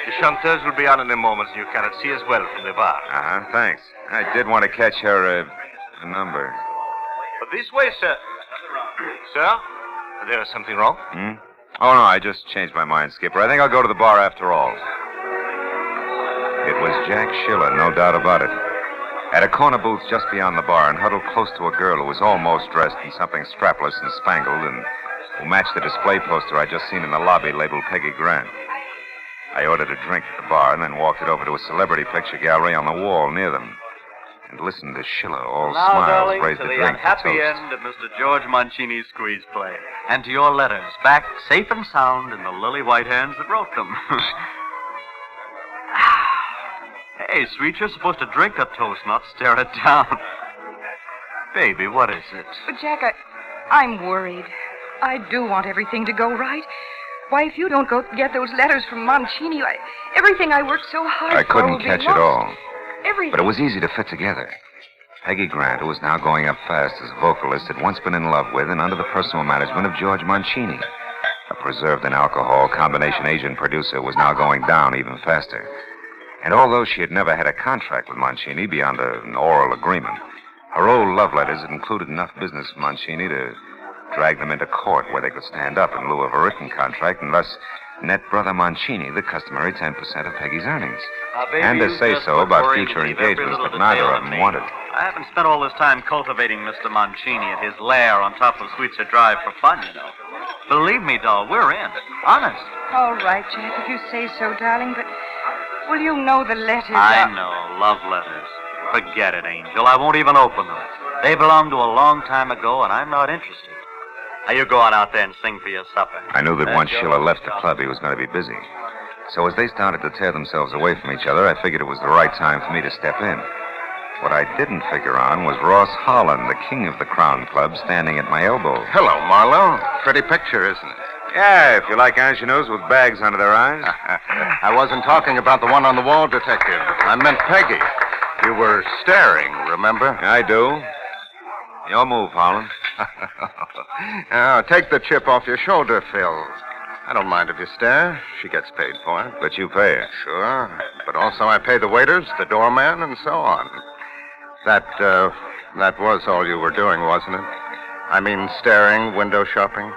Speaker 13: The chanteuse will be on in a moment, and you cannot see as well from the bar.
Speaker 6: Uh-huh, thanks. I did want to catch her, a number.
Speaker 13: This way, sir. Sir, there is something wrong?
Speaker 6: Hmm? Oh, no, I just changed my mind, Skipper. I think I'll go to the bar after all. It was Jack Schiller, no doubt about it. At a corner booth just beyond the bar and huddled close to a girl who was almost dressed in something strapless and spangled and who matched the display poster I'd just seen in the lobby labeled Peggy Grant. I ordered a drink at the bar and then walked it over to a celebrity picture gallery on the wall near them. and listened as Schiller, all
Speaker 13: Now,
Speaker 6: smiles,
Speaker 13: darling,
Speaker 6: raised
Speaker 13: to
Speaker 6: a
Speaker 13: the
Speaker 6: drink
Speaker 13: unhappy
Speaker 6: to toast.
Speaker 13: end of Mr. George Mancini's squeeze play. And to your letters, back safe and sound in the lily white hands that wrote them. Hey, sweet, you're supposed to drink a toast, not stare it down. Baby, what is it?
Speaker 11: But, Jack, I'm worried. I do want everything to go right. Why, if you don't go get those letters from Mancini, everything I worked so hard
Speaker 6: I
Speaker 11: for
Speaker 6: couldn't
Speaker 11: will be
Speaker 6: catch it
Speaker 11: lost.
Speaker 6: all.
Speaker 11: Everything.
Speaker 6: But it was easy to fit together. Peggy Grant, who was now going up fast as a vocalist, had once been in love with and under the personal management of George Mancini. A preserved in alcohol combination agent producer was now going down even faster. And although she had never had a contract with Mancini beyond an oral agreement, her old love letters had included enough business with Mancini to drag them into court where they could stand up in lieu of a written contract and thus net Brother Mancini the customary 10% of Peggy's earnings.
Speaker 13: Baby,
Speaker 6: And to
Speaker 13: you
Speaker 6: say
Speaker 13: just
Speaker 6: so
Speaker 13: look
Speaker 6: about
Speaker 13: worried
Speaker 6: future
Speaker 13: to leave every
Speaker 6: engagements
Speaker 13: little
Speaker 6: that neither
Speaker 13: detail
Speaker 6: of
Speaker 13: to
Speaker 6: them
Speaker 13: me.
Speaker 6: wanted.
Speaker 13: I haven't spent all this time cultivating Mr. Mancini at his lair on top of Sweetser Drive for fun, you know. Believe me, doll, we're in. Honest.
Speaker 11: All right, Jack, if you say so, darling, but will you know the letters?
Speaker 13: I know, love letters. Forget it, Angel. I won't even open them. They belong to a long time ago, and I'm not interested. Now, you go on out there and sing for your supper.
Speaker 6: I knew that
Speaker 13: That's
Speaker 6: once
Speaker 13: your
Speaker 6: Schiller left the club, he was going to be busy. So as they started to tear themselves away from each other, I figured it was the right time for me to step in. What I didn't figure on was Ross Holland, the king of the Crown Club, standing at my elbow.
Speaker 3: Hello, Marlowe. Pretty picture, isn't it?
Speaker 6: Yeah, if you like ingenues with bags under their eyes.
Speaker 3: I wasn't talking about the one on the wall, Detective. I meant Peggy. You were staring, remember?
Speaker 6: I do. Your move, Holland.
Speaker 3: Now, take the chip off your shoulder, Phil. I don't mind if you stare. She gets paid for it.
Speaker 6: But you pay her.
Speaker 3: Sure. But also I pay the waiters, the doorman, and so on. That was all you were doing, wasn't it? I mean, staring, window shopping.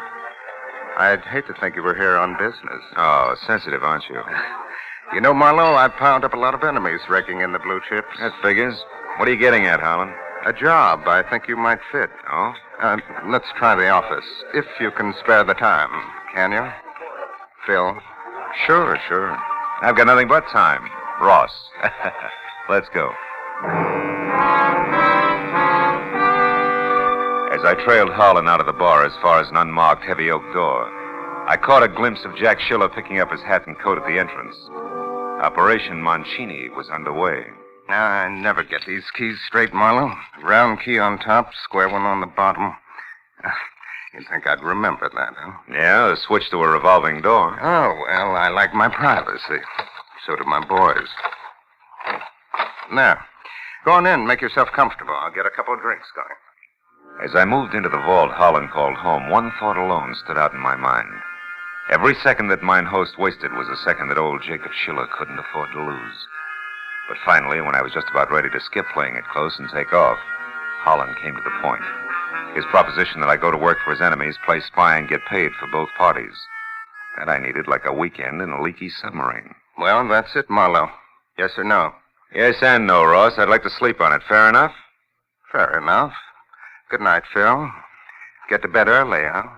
Speaker 3: I'd hate to think you were here on business.
Speaker 6: Oh, sensitive, aren't you?
Speaker 3: You know, Marlowe, I've piled up a lot of enemies raking in the blue chips.
Speaker 6: That figures. What are you getting at, Holland?
Speaker 3: A job I think you might fit.
Speaker 6: Oh?
Speaker 3: Let's try the office, if you can spare the time. Can you? Phil?
Speaker 6: Sure. I've got nothing but time. Ross. Let's go. As I trailed Holland out of the bar as far as an unmarked heavy oak door, I caught a glimpse of Jack Schiller picking up his hat and coat at the entrance. Operation Mancini was underway.
Speaker 3: I never get these keys straight, Marlowe. Round key on top, square one on the bottom. You'd think I'd remember that, huh?
Speaker 6: Yeah, the switch to a revolving door.
Speaker 3: Oh, well, I like my privacy. So do my boys. Now, go on in, make yourself comfortable. I'll get a couple of drinks going.
Speaker 6: As I moved into the vault Holland called home, one thought alone stood out in my mind. Every second that mine host wasted was a second that old Jacob Schiller couldn't afford to lose. But finally, when I was just about ready to skip playing it close and take off, Holland came to the point. His proposition that I go to work for his enemies, play spy, and get paid for both parties. That I needed like a weekend in a leaky submarine.
Speaker 3: Well, that's it, Marlowe. Yes or no?
Speaker 6: Yes and no, Ross. I'd like to sleep on it. Fair enough?
Speaker 3: Fair enough. Good night, Phil. Get to bed early, huh?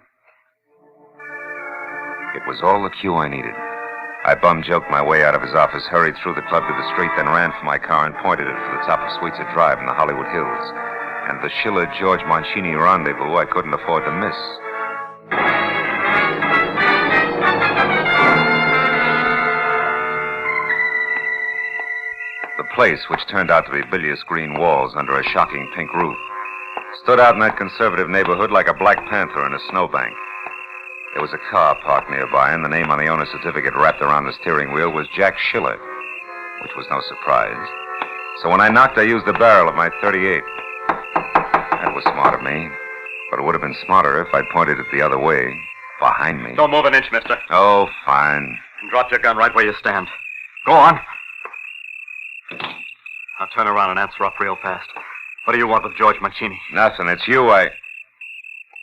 Speaker 6: It was all the cue I needed. I bum-joked my way out of his office, hurried through the club to the street, then ran for my car and pointed it for the top of Sweetser Drive in the Hollywood Hills. And the Schiller-George Mancini rendezvous I couldn't afford to miss. The place, which turned out to be bilious green walls under a shocking pink roof, stood out in that conservative neighborhood like a black panther in a snowbank. There was a car parked nearby, and the name on the owner's certificate wrapped around the steering wheel was Jack Schiller, which was no surprise. So when I knocked, I used the barrel of my .38. That was smart of me, but it would have been smarter if I'd pointed it the other way, behind me.
Speaker 13: Don't move an inch, mister.
Speaker 6: Oh, fine.
Speaker 13: And drop your gun right where you stand. Go on. Now turn around and answer up real fast. What do you want with George Mancini?
Speaker 6: Nothing. It's you,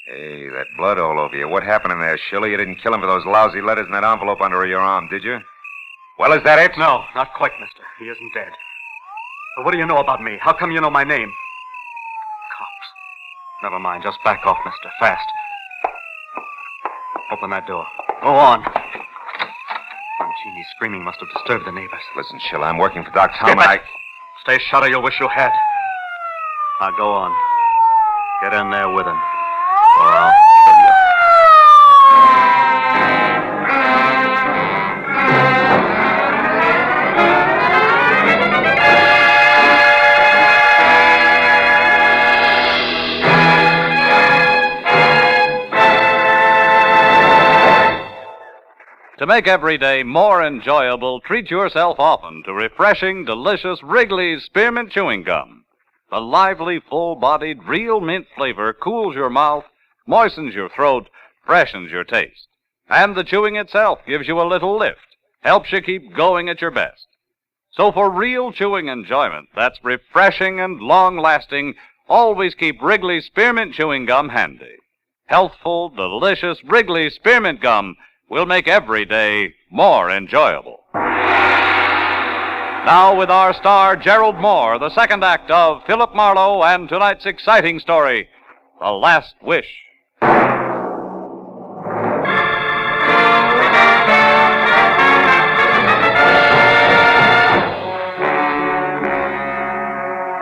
Speaker 6: Hey, that blood all over you. What happened in there, Schiller? You didn't kill him for those lousy letters in that envelope under your arm, did you? Well, is that it?
Speaker 13: No, not quite, mister. He isn't dead. But what do you know about me? How come you know my name? Cops. Never mind. Just back off, mister. Fast. Open that door. Go on. Mancini's screaming must have disturbed the neighbors.
Speaker 6: Listen, Schiller, I'm working for Doc Tom.
Speaker 13: Stay shut or you'll wish you had. Now go on. Get in there with him, or I'll kill you.
Speaker 22: To make every day more enjoyable, treat yourself often to refreshing, delicious Wrigley's Spearmint Chewing Gum. The lively, full-bodied, real mint flavor cools your mouth, moistens your throat, freshens your taste. And the chewing itself gives you a little lift, helps you keep going at your best. So for real chewing enjoyment that's refreshing and long-lasting, always keep Wrigley's Spearmint Chewing Gum handy. Healthful, delicious Wrigley's Spearmint Gum will make every day more enjoyable. Now with our star, Gerald Moore, the second act of Philip Marlowe and tonight's exciting story, The Last Wish.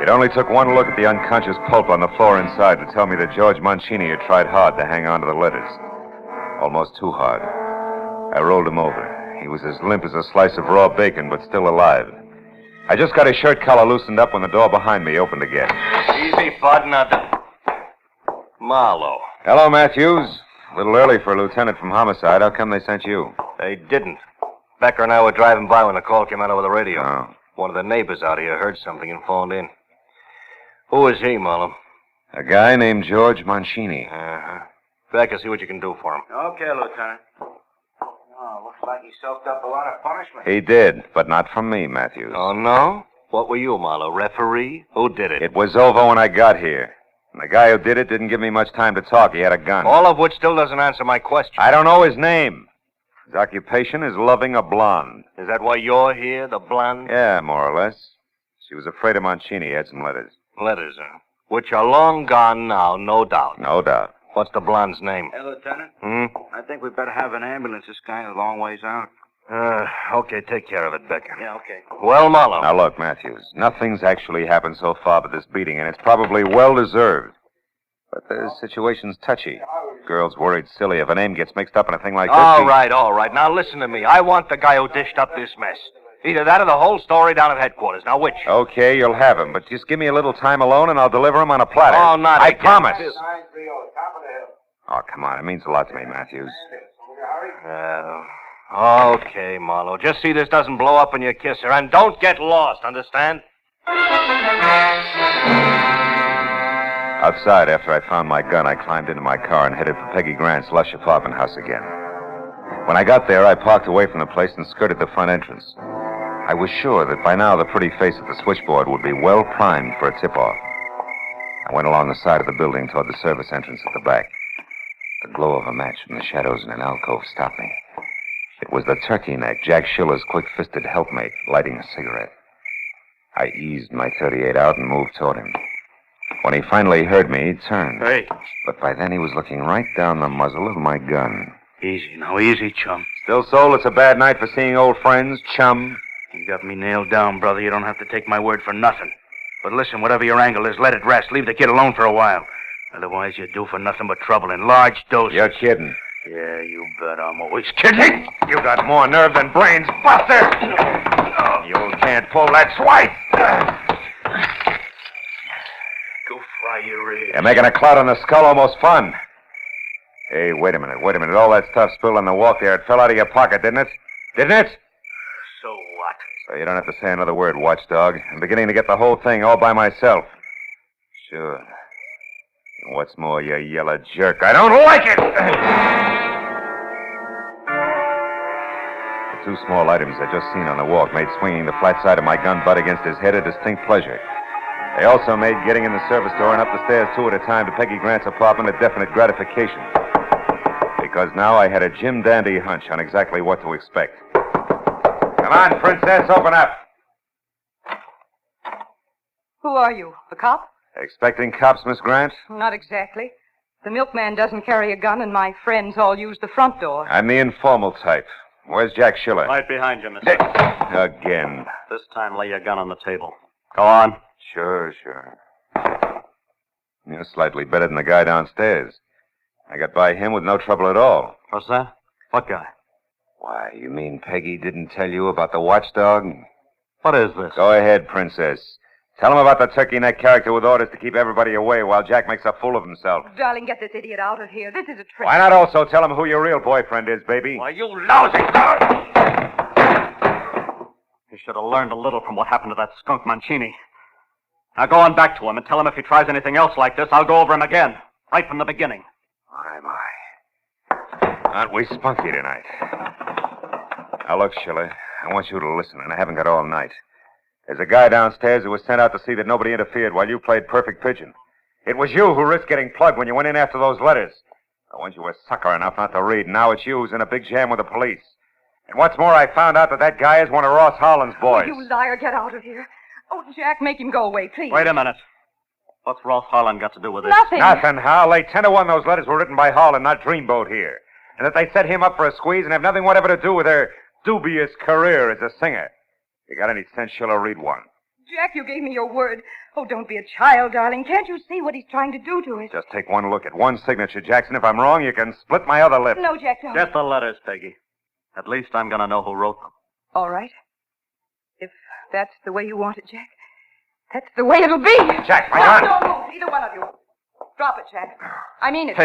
Speaker 3: It only took one look at the unconscious pulp on the floor inside to tell me that George Mancini had tried hard to hang on to the letters. Almost too hard. I rolled him over. He was as limp as a slice of raw bacon, but still alive. I just got his shirt collar loosened up when the door behind me opened again.
Speaker 13: Easy, bud, now. Marlowe.
Speaker 3: Hello, Matthews. A little early for a lieutenant from homicide. How come they sent you?
Speaker 13: They didn't. Becker and I were driving by when the call came out over the radio.
Speaker 3: Oh.
Speaker 13: One of the neighbors out here heard something and phoned in. Who is he, Marlowe?
Speaker 3: A guy named George Mancini.
Speaker 13: Uh-huh. Becker, see what you can do for him.
Speaker 1: Okay, Lieutenant. Oh, looks like he soaked up a lot of punishment.
Speaker 3: He did, but not from me, Matthews.
Speaker 13: Oh, no? What were you, Marlowe? Referee? Who did it?
Speaker 3: It was over when I got here. And the guy who did it didn't give me much time to talk. He had a gun.
Speaker 13: All of which still doesn't answer my question.
Speaker 3: I don't know his name. His occupation is loving a blonde.
Speaker 13: Is that why you're here, the blonde?
Speaker 3: Yeah, more or less. She was afraid of Mancini. He had some letters.
Speaker 13: Letters, huh? Which are long gone now, no doubt.
Speaker 3: No doubt.
Speaker 13: What's the blonde's name?
Speaker 1: Hey, Lieutenant.
Speaker 13: I
Speaker 1: think we better have an ambulance. This guy is a long ways out.
Speaker 13: Okay, take care of it, Becker.
Speaker 1: Yeah, okay.
Speaker 13: Well, Marlowe.
Speaker 3: Now, look, Matthews. Nothing's actually happened so far but this beating, and it's probably well-deserved. But the situation's touchy. Girl's worried silly if a name gets mixed up in a thing like this.
Speaker 13: All right. Now, listen to me. I want the guy who dished up this mess. Either that or the whole story down at headquarters. Now, which?
Speaker 3: Okay, you'll have him, but just give me a little time alone and I'll deliver him on a platter.
Speaker 13: Oh, not
Speaker 3: I
Speaker 13: again.
Speaker 3: promise. Oh, come on. It means a lot to me, Matthews.
Speaker 13: Okay, Marlowe. Just see this doesn't blow up when you kiss her, and don't get lost, understand?
Speaker 3: Outside, after I found my gun, I climbed into my car and headed for Peggy Grant's lush apartment house again. When I got there, I parked away from the place and skirted the front entrance. I was sure that by now the pretty face at the switchboard would be well primed for a tip-off. I went along the side of the building toward the service entrance at the back. The glow of a match from the shadows in an alcove stopped me. It was the turkey neck, Jack Schiller's quick-fisted helpmate, lighting a cigarette. I eased my .38 out and moved toward him. When he finally heard me, he turned.
Speaker 1: Hey.
Speaker 3: But by then he was looking right down the muzzle of my gun.
Speaker 1: Easy now, easy, chum.
Speaker 3: Still, Soul, it's a bad night for seeing old friends, chum.
Speaker 1: You got me nailed down, brother. You don't have to take my word for nothing. But listen, whatever your angle is, let it rest. Leave the kid alone for a while. Otherwise, you're due for nothing but trouble in large doses.
Speaker 3: You're kidding.
Speaker 1: Yeah, you bet I'm always kidding.
Speaker 3: You got more nerve than brains, Buster! You can't pull that swipe!
Speaker 1: Go fry your ears.
Speaker 3: You're making a cloud on the skull almost fun. Hey, wait a minute. All that stuff spilled on the walk there, it fell out of your pocket, didn't it? Didn't it?
Speaker 1: So what?
Speaker 3: So you don't have to say another word, watchdog. I'm beginning to get the whole thing all by myself. Sure. And what's more, you yellow jerk, I don't like it! The two small items I'd just seen on the walk made swinging the flat side of my gun butt against his head a distinct pleasure. They also made getting in the service door and up the stairs two at a time to Peggy Grant's apartment a definite gratification. Because now I had a Jim Dandy hunch on exactly what to expect. Come on, Princess, open up.
Speaker 11: Who are you? The cop?
Speaker 3: Expecting cops, Miss Grant?
Speaker 11: Not exactly. The milkman doesn't carry a gun, and my friends all use the front door.
Speaker 3: I'm the informal type. Where's Jack Schiller?
Speaker 13: Right behind you, mister.
Speaker 3: Again.
Speaker 13: This time, lay your gun on the table. Go on.
Speaker 3: Sure. You're slightly better than the guy downstairs. I got by him with no trouble at all.
Speaker 13: What's that? What guy?
Speaker 3: Why, you mean Peggy didn't tell you about the watchdog?
Speaker 13: What is this?
Speaker 3: Go ahead, Princess. Tell him about the turkey-neck character with orders to keep everybody away while Jack makes a fool of himself.
Speaker 11: Darling, get this idiot out of here. This is a trick.
Speaker 3: Why not also tell him who your real boyfriend is, baby?
Speaker 13: Why, you lousy dog! You should have learned a little from what happened to that skunk Mancini. Now go on back to him and tell him if he tries anything else like this, I'll go over him again. Right from the beginning.
Speaker 3: Aren't we spunky tonight? Now, look, Schiller, I want you to listen, and I haven't got all night. There's a guy downstairs who was sent out to see that nobody interfered while you played perfect pigeon. It was you who risked getting plugged when you went in after those letters. I want you were sucker enough not to read. Now it's you who's in a big jam with the police. And what's more, I found out that guy is one of Ross Harlan's boys.
Speaker 11: Oh, you liar, get out of here. Oh, Jack, make him go away, please.
Speaker 13: Wait a minute. What's Ross Harlan got to do with this?
Speaker 11: Nothing.
Speaker 3: Nothing, Hal. They 10-1 those letters were written by Harlan, not Dreamboat here. And that they set him up for a squeeze and have nothing whatever to do with their dubious career as a singer. You got any sense, Schiller, read one.
Speaker 11: Jack, you gave me your word. Oh, don't be a child, darling. Can't you see what he's trying to do to us?
Speaker 3: Just take one look at one signature, Jackson. If I'm wrong, you can split my other lip.
Speaker 11: No, Jack, don't.
Speaker 13: Get the letters, Peggy. At least I'm going to know who wrote them.
Speaker 11: All right. If that's the way you want it, Jack, that's the way it'll be.
Speaker 3: Jack, my gun.
Speaker 11: Don't move, either one of you. Drop it, Jack. I mean it.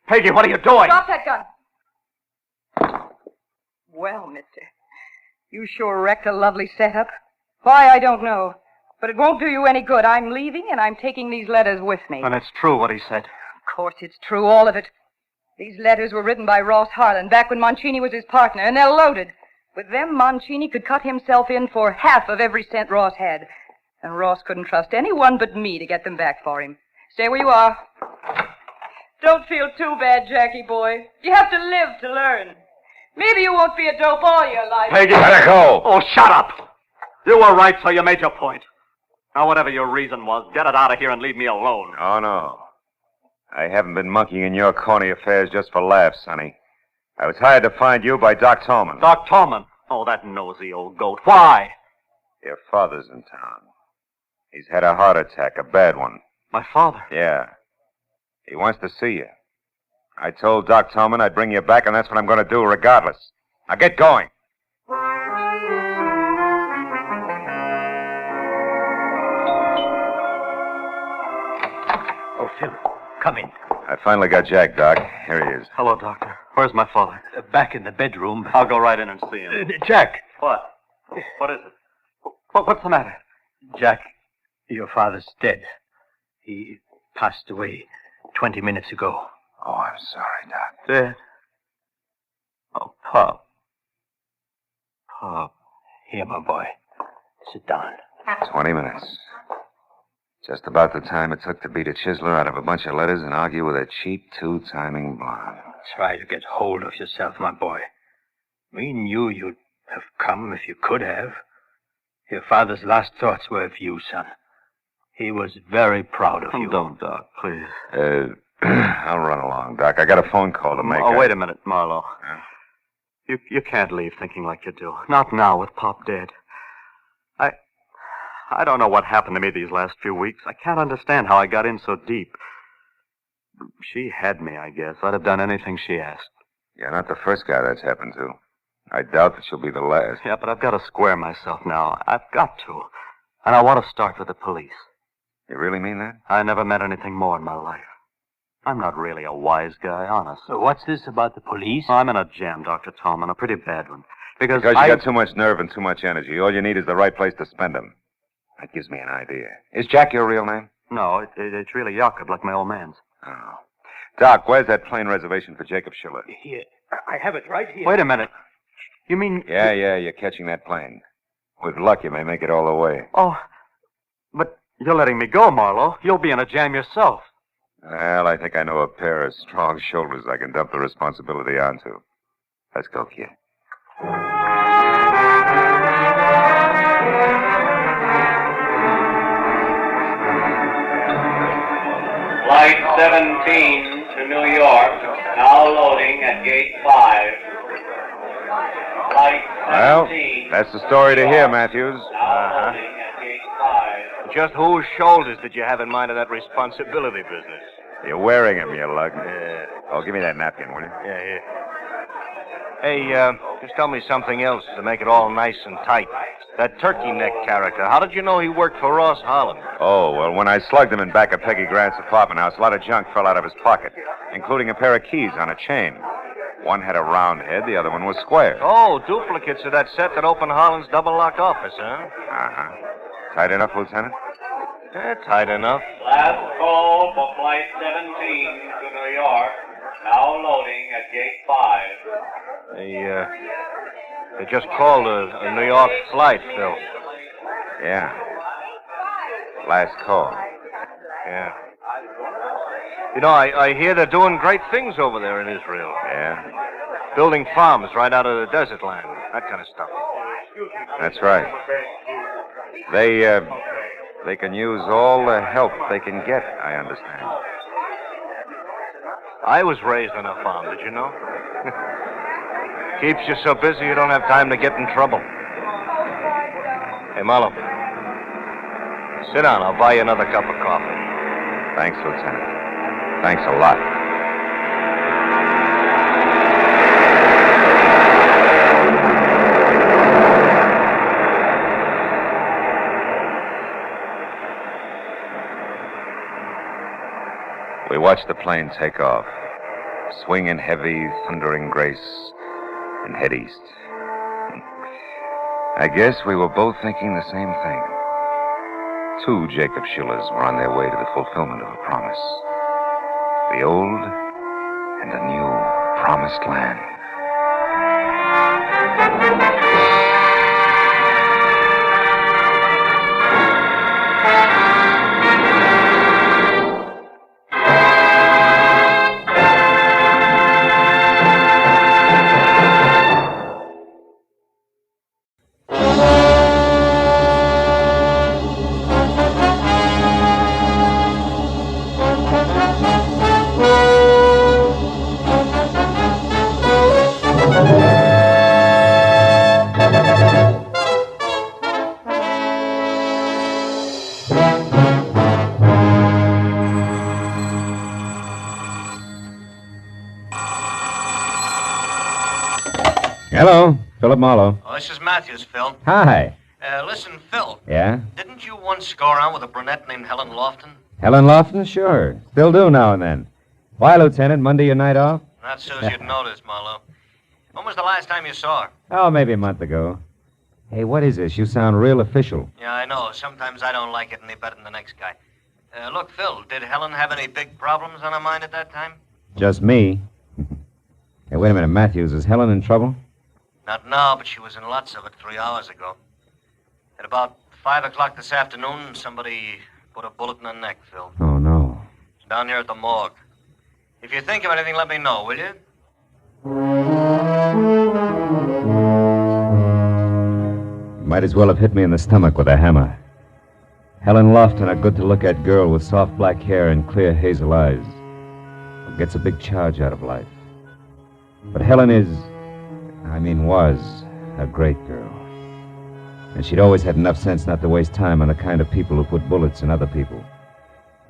Speaker 13: Peggy, what are you doing?
Speaker 11: Drop that gun. Well, mister, you sure wrecked a lovely setup. Why, I don't know. But it won't do you any good. I'm leaving, and I'm taking these letters with me.
Speaker 13: And it's true what he said.
Speaker 11: Of course it's true, all of it. These letters were written by Ross Harlan back when Mancini was his partner, and they're loaded. With them, Mancini could cut himself in for half of every cent Ross had. And Ross couldn't trust anyone but me to get them back for him. Stay where you are. Don't feel too bad, Jackie boy. You have to live to learn. Maybe you won't be a dope all your life.
Speaker 13: Peggy,
Speaker 3: let her go.
Speaker 13: Oh, shut up. You were right, so you made your point. Now, whatever your reason was, get it out of here and leave me alone.
Speaker 3: Oh, no. I haven't been monkeying in your corny affairs just for laughs, Sonny. I was hired to find you by Doc Tallman.
Speaker 13: Doc Tallman? Oh, that nosy old goat. Why?
Speaker 3: Your father's in town. He's had a heart attack, a bad one.
Speaker 13: My father?
Speaker 3: Yeah. He wants to see you. I told Doc Tallman I'd bring you back, and that's what I'm going to do regardless. Now get going.
Speaker 14: Oh, Phil, come in.
Speaker 3: I finally got Jack, Doc. Here he is.
Speaker 13: Hello, Doctor. Where's my father?
Speaker 14: Back in the bedroom.
Speaker 13: I'll go right in and see him.
Speaker 14: Jack.
Speaker 13: What? What is it? What's the matter?
Speaker 14: Jack, your father's dead. He passed away 20 minutes ago.
Speaker 3: Oh, I'm sorry, Doc.
Speaker 13: Dead? Oh, Pop. Pop.
Speaker 14: Here, my boy. Sit down.
Speaker 3: 20 minutes. Just about the time it took to beat a chiseler out of a bunch of letters and argue with a cheap two-timing blonde.
Speaker 14: Try to get hold of yourself, my boy. We knew you'd have come if you could have. Your father's last thoughts were of you, son. He was very proud of you.
Speaker 13: Don't, Doc, please.
Speaker 3: I'll run along, Doc. I got a phone call to make.
Speaker 13: Oh, wait a minute, Marlowe. You can't leave thinking like you do. Not now with Pop dead. I don't know what happened to me these last few weeks. I can't understand how I got in so deep. She had me, I guess. I'd have done anything she asked.
Speaker 3: You're not the first guy that's happened to. I doubt that she'll be the last.
Speaker 13: Yeah, but I've got to square myself now. I've got to. And I want to start with the police.
Speaker 3: You really mean that?
Speaker 13: I never meant anything more in my life. I'm not really a wise guy, honest.
Speaker 14: So what's this about the police?
Speaker 13: I'm in a jam, Dr. Tallman, a pretty bad one. Because
Speaker 3: you got too much nerve and too much energy. All you need is the right place to spend them. That gives me an idea. Is Jack your real name?
Speaker 13: No, it's really Jakob, like my old man's.
Speaker 3: Oh. Doc, where's that plane reservation for Jacob Schiller?
Speaker 14: Here. I have it right here.
Speaker 13: Wait a minute. You mean...
Speaker 3: Yeah, you're catching that plane. With luck, you may make it all the way.
Speaker 13: Oh, but you're letting me go, Marlowe. You'll be in a jam yourself.
Speaker 3: Well, I think I know a pair of strong shoulders I can dump the responsibility onto. Let's go, kid.
Speaker 2: Flight 17 to New York, now loading at Gate 5. Flight 17.
Speaker 3: Well, that's the story to hear, Matthews.
Speaker 2: Now loading at Gate 5.
Speaker 14: Did
Speaker 16: Just whose shoulders did you have in mind in that responsibility business?
Speaker 6: You're wearing him, you lug.
Speaker 16: Yeah.
Speaker 6: Oh, give me that napkin, will you?
Speaker 16: Yeah, here. Hey, just tell me something else to make it all nice and tight. That turkey neck character, how did you know he worked for Ross Harlan?
Speaker 6: Oh, well, when I slugged him in back of Peggy Grant's apartment house, a lot of junk fell out of his pocket, including a pair of keys on a chain. One had a round head, the other one was square.
Speaker 16: Oh, duplicates of that set that opened Harlan's double-locked office, huh?
Speaker 6: Uh-huh. Tight enough, Lieutenant?
Speaker 16: Yeah, tight enough.
Speaker 2: Last call for Flight 17 to New York. Now loading at Gate 5.
Speaker 16: They just called a New York flight, Phil.
Speaker 6: Yeah. Last call.
Speaker 16: Yeah. You know, I hear they're doing great things over there in Israel.
Speaker 6: Yeah?
Speaker 16: Building farms right out of the desert land, that kind of stuff.
Speaker 6: That's right. They can use all the help they can get, I understand.
Speaker 16: I was raised on a farm, did you know? Keeps you so busy you don't have time to get in trouble. Hey, Marlowe. Sit down. I'll buy you another cup of coffee.
Speaker 6: Thanks, Lieutenant. Thanks a lot. We watched the plane take off, swing in heavy, thundering grace, and head east. I guess we were both thinking the same thing. Two Jacob Schillers were on their way to the fulfillment of a promise. The old and the new promised land.
Speaker 12: Hello, Philip Marlowe.
Speaker 9: Oh, this is Matthews, Phil.
Speaker 12: Hi.
Speaker 9: Listen, Phil.
Speaker 12: Yeah?
Speaker 9: Didn't you once go around with a brunette named Helen Lofton?
Speaker 12: Helen Lofton? Sure. Still do now and then. Why, Lieutenant? Monday your night off?
Speaker 9: Not so as you'd notice, Marlowe. When was the last time you saw her?
Speaker 12: Oh, maybe a month ago. Hey, what is this? You sound real official.
Speaker 9: Yeah, I know. Sometimes I don't like it any better than the next guy. Look, Phil, did Helen have any big problems on her mind at that time?
Speaker 12: Just me. Hey, wait a minute, Matthews. Is Helen in trouble?
Speaker 9: Not now, but she was in lots of it 3 hours ago. At about 5 o'clock this afternoon, somebody put a bullet in her neck, Phil.
Speaker 12: Oh, no.
Speaker 9: It's down here at the morgue. If you think of anything, let me know, will you?
Speaker 12: Might as well have hit me in the stomach with a hammer. Helen Lofton, a good-to-look-at girl with soft black hair and clear hazel eyes, who gets a big charge out of life. But Helen was a great girl. And she'd always had enough sense not to waste time on the kind of people who put bullets in other people.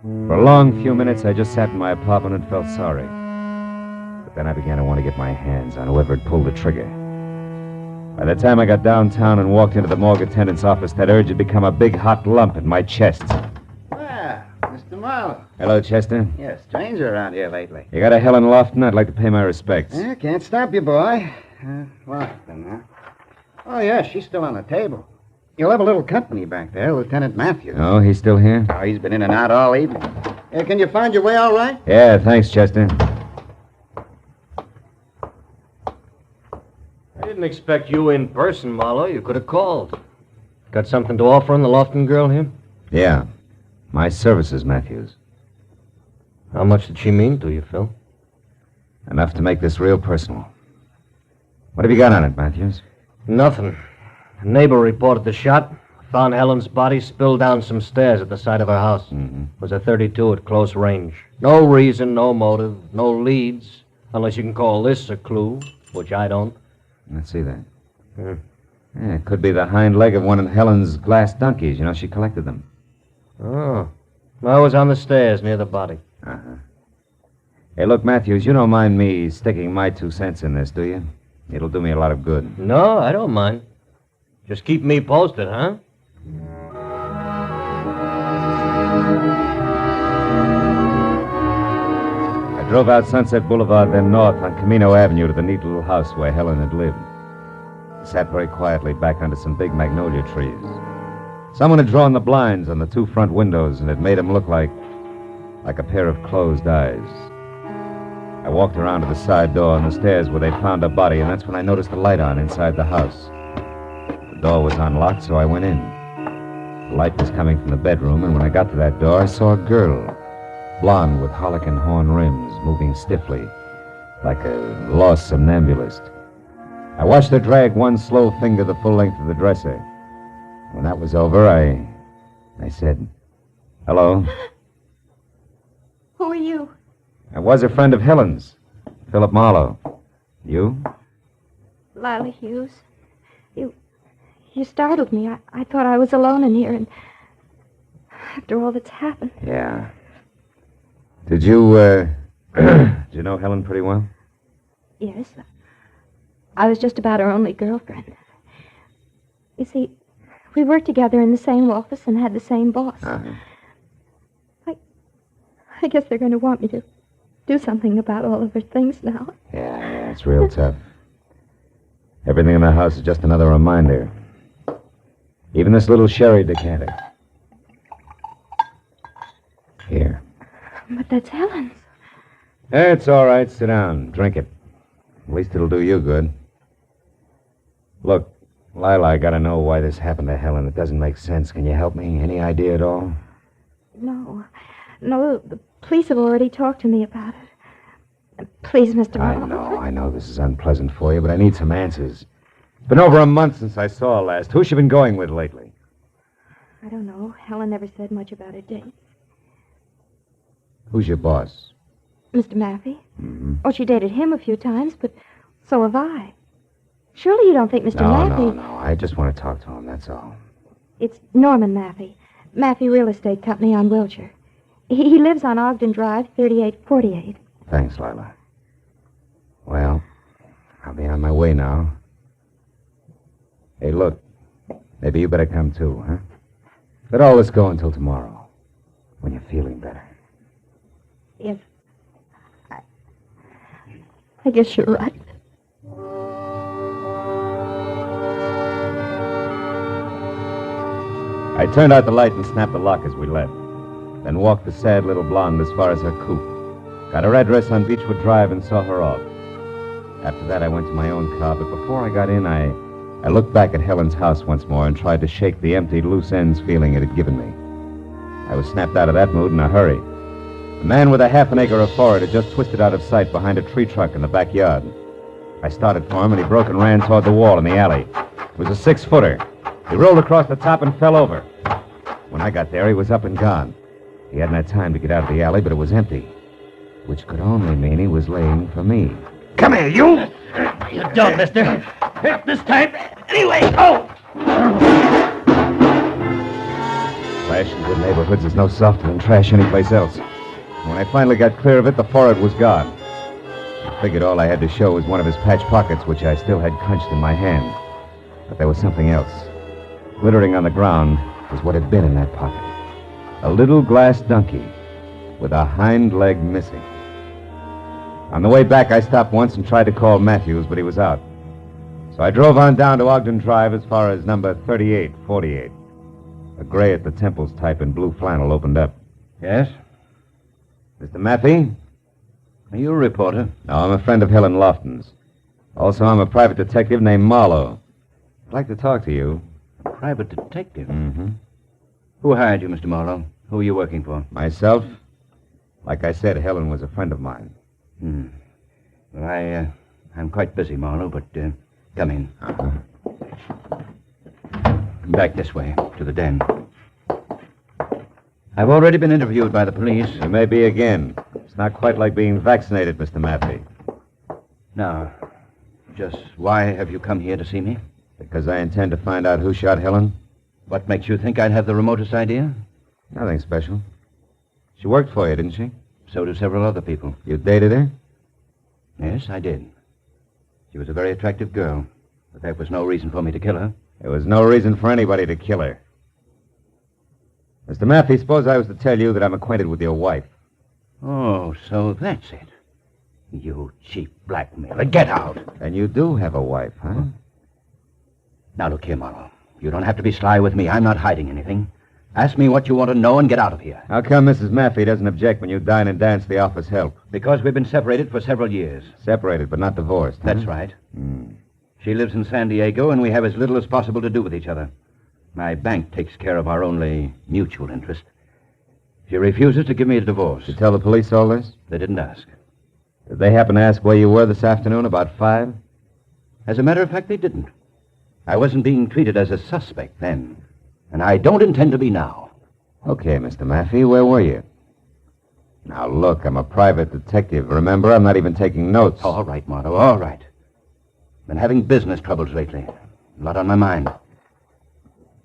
Speaker 12: For a long few minutes, I just sat in my apartment and felt sorry. But then I began to want to get my hands on whoever had pulled the trigger. By the time I got downtown and walked into the morgue attendant's office, that urge had become a big hot lump in my chest.
Speaker 10: Well, Mr. Marlowe.
Speaker 12: Hello, Chester.
Speaker 10: You're a stranger around here lately.
Speaker 12: You got a Helen Lofton? I'd like to pay my respects.
Speaker 10: Yeah, can't stop you, boy. Lofton, huh? Oh, yeah, she's still on the table. You'll have a little company back there, Lieutenant Matthews.
Speaker 12: Oh, he's still here?
Speaker 10: Oh, he's been in and out all evening. Can you find your way all right?
Speaker 12: Yeah, thanks, Chester.
Speaker 9: I didn't expect you in person, Marlowe. You could have called. Got something to offer on the Lofton girl here?
Speaker 12: Yeah. My services, Matthews.
Speaker 9: How much did she mean to you, Phil?
Speaker 12: Enough to make this real personal. What have you got on it, Matthews?
Speaker 9: Nothing. A neighbor reported the shot. Found Helen's body spilled down some stairs at the side of her house.
Speaker 12: Mm-hmm.
Speaker 9: It was a .32 at close range. No reason, no motive, no leads, unless you can call this a clue, which I don't.
Speaker 12: Let's see that. Yeah, it could be the hind leg of one of Helen's glass donkeys. You know, she collected them.
Speaker 9: Oh. I was on the stairs near the body.
Speaker 12: Uh-huh. Hey, look, Matthews, you don't mind me sticking my 2 cents in this, do you? It'll do me a lot of good.
Speaker 9: No, I don't mind. Just keep me posted, huh?
Speaker 12: I drove out Sunset Boulevard, then north on Camino Avenue to the neat little house where Helen had lived. I sat very quietly back under some big magnolia trees. Someone had drawn the blinds on the 2 front windows, and it made them look like a pair of closed eyes. I walked around to the side door on the stairs where they'd found a body, and that's when I noticed the light on inside the house. The door was unlocked, so I went in. The light was coming from the bedroom, and when I got to that door, I saw a girl, blonde with harlequin horn rims, moving stiffly, like a lost somnambulist. I watched her drag one slow finger the full length of the dresser. When that was over, I said, "Hello."
Speaker 4: Who are you?
Speaker 12: I was a friend of Helen's, Philip Marlowe. You?
Speaker 4: Lila Hughes. You startled me. I thought I was alone in here, and after all that's happened.
Speaker 12: Yeah. Did you, did you know Helen pretty well?
Speaker 4: Yes. I was just about her only girlfriend. You see, we worked together in the same office and had the same boss.
Speaker 12: Uh-huh.
Speaker 4: I guess they're going to want me to do something about all of her things now.
Speaker 12: Yeah, it's real tough. Everything in the house is just another reminder. Even this little sherry decanter. Here.
Speaker 4: But that's Helen's.
Speaker 12: It's all right. Sit down. Drink it. At least it'll do you good. Look, Lila, I gotta know why this happened to Helen. It doesn't make sense. Can you help me? Any idea at all?
Speaker 4: No, the police have already talked to me about it. Please, Mr. Marlowe.
Speaker 12: I know this is unpleasant for you, but I need some answers. It's been over a month since I saw her last. Who's she been going with lately?
Speaker 4: I don't know. Helen never said much about her date.
Speaker 12: Who's your boss?
Speaker 4: Mr. Maffey?
Speaker 12: Mm-hmm.
Speaker 4: Oh, she dated him a few times, but so have I. Surely you don't think Mr. Maffey...
Speaker 12: No. I just want to talk to him, that's all.
Speaker 4: It's Norman Maffey. Maffey Real Estate Company on Wilshire. He lives on Ogden Drive, 3848.
Speaker 12: Thanks, Lila. Well, I'll be on my way now. Hey, look. Maybe you better come too, huh? Let all this go until tomorrow, when you're feeling better.
Speaker 4: Yes. I guess you're right.
Speaker 12: I turned out the light and snapped the lock as we left. Then walked the sad little blonde as far as her coupe. Got her address on Beechwood Drive and saw her off. After that, I went to my own car, but before I got in, I looked back at Helen's house once more and tried to shake the empty, loose ends feeling it had given me. I was snapped out of that mood in a hurry. A man with a half an acre of forage had just twisted out of sight behind a tree trunk in the backyard. I started for him, and he broke and ran toward the wall in the alley. It was a 6-footer. He rolled across the top and fell over. When I got there, he was up and gone. He hadn't had time to get out of the alley, but it was empty, which could only mean he was laying for me.
Speaker 18: Come here, you! You don't, mister. This time, anyway, go!
Speaker 12: Trash in good neighborhoods is no softer than trash anyplace else. When I finally got clear of it, the forehead was gone. I figured all I had to show was one of his patch pockets, which I still had clenched in my hand. But there was something else. Glittering on the ground was what had been in that pocket. A little glass donkey with a hind leg missing. On the way back, I stopped once and tried to call Matthews, but he was out. So I drove on down to Ogden Drive as far as number 3848. A gray at the temples type in blue flannel opened up.
Speaker 19: Yes?
Speaker 12: Mr. Maffey?
Speaker 19: Are you a reporter?
Speaker 12: No, I'm a friend of Helen Lofton's. Also, I'm a private detective named Marlowe. I'd like to talk to you.
Speaker 19: A private detective?
Speaker 12: Mm-hmm.
Speaker 19: Who hired you, Mr. Marlowe? Who are you working for?
Speaker 12: Myself. Like I said, Helen was a friend of mine.
Speaker 19: Well, I'm quite busy, Marlowe, but come in.
Speaker 12: Uh-huh.
Speaker 19: Back this way, to the den. I've already been interviewed by the police.
Speaker 12: You may be again. It's not quite like being vaccinated, Mr. Maffey.
Speaker 19: Now, just why have you come here to see me?
Speaker 12: Because I intend to find out who shot Helen.
Speaker 19: What makes you think I'd have the remotest idea?
Speaker 8: Nothing special. She worked for you, didn't she?
Speaker 17: So do several other people.
Speaker 8: You dated her?
Speaker 17: Yes, I did. She was a very attractive girl, but that was no reason for me to kill her.
Speaker 8: There was no reason for anybody to kill her. Mr. Maffey, suppose I was to tell you that I'm acquainted with your wife.
Speaker 17: Oh, so that's it. You cheap blackmailer. Get out.
Speaker 8: And you do have a wife, huh?
Speaker 17: Now, look here, Marlowe. You don't have to be sly with me. I'm not hiding anything. Ask me what you want to know and get out of here.
Speaker 8: How come Mrs. Maffey doesn't object when you dine and dance the office help?
Speaker 17: Because we've been separated for several years.
Speaker 8: Separated, but not divorced, huh?
Speaker 17: That's right. She lives in San Diego, and we have as little as possible to do with each other. My bank takes care of our only mutual interest. She refuses to give me a divorce.
Speaker 8: Did you tell the police all this?
Speaker 17: They didn't ask.
Speaker 8: Did they happen to ask where you were this afternoon about 5?
Speaker 17: As a matter of fact, they didn't. I wasn't being treated as a suspect then, and I don't intend to be now.
Speaker 8: Okay, Mr. Maffey, where were you? Now, look, I'm a private detective. Remember, I'm not even taking notes.
Speaker 17: All right, Marlowe, all right. Been having business troubles lately. A lot on my mind.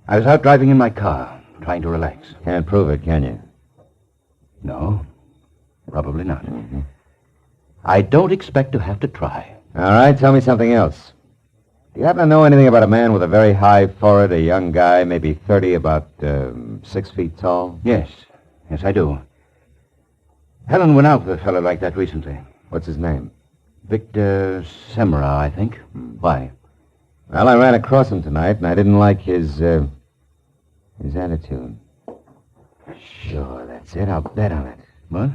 Speaker 17: I was out driving in my car, trying to relax.
Speaker 8: Can't prove it, can you?
Speaker 17: No, probably not. I don't expect to have to try.
Speaker 8: All right, tell me something else. Do you happen to know anything about a man with a very high forehead, a young guy, maybe 30, about 6 feet tall?
Speaker 17: Yes, I do. Helen went out with a fellow like that recently.
Speaker 8: What's his name?
Speaker 17: Victor Semra, I think. Why?
Speaker 8: Well, I ran across him tonight, and I didn't like his attitude. Sure, that's it. I'll bet on it.
Speaker 17: What?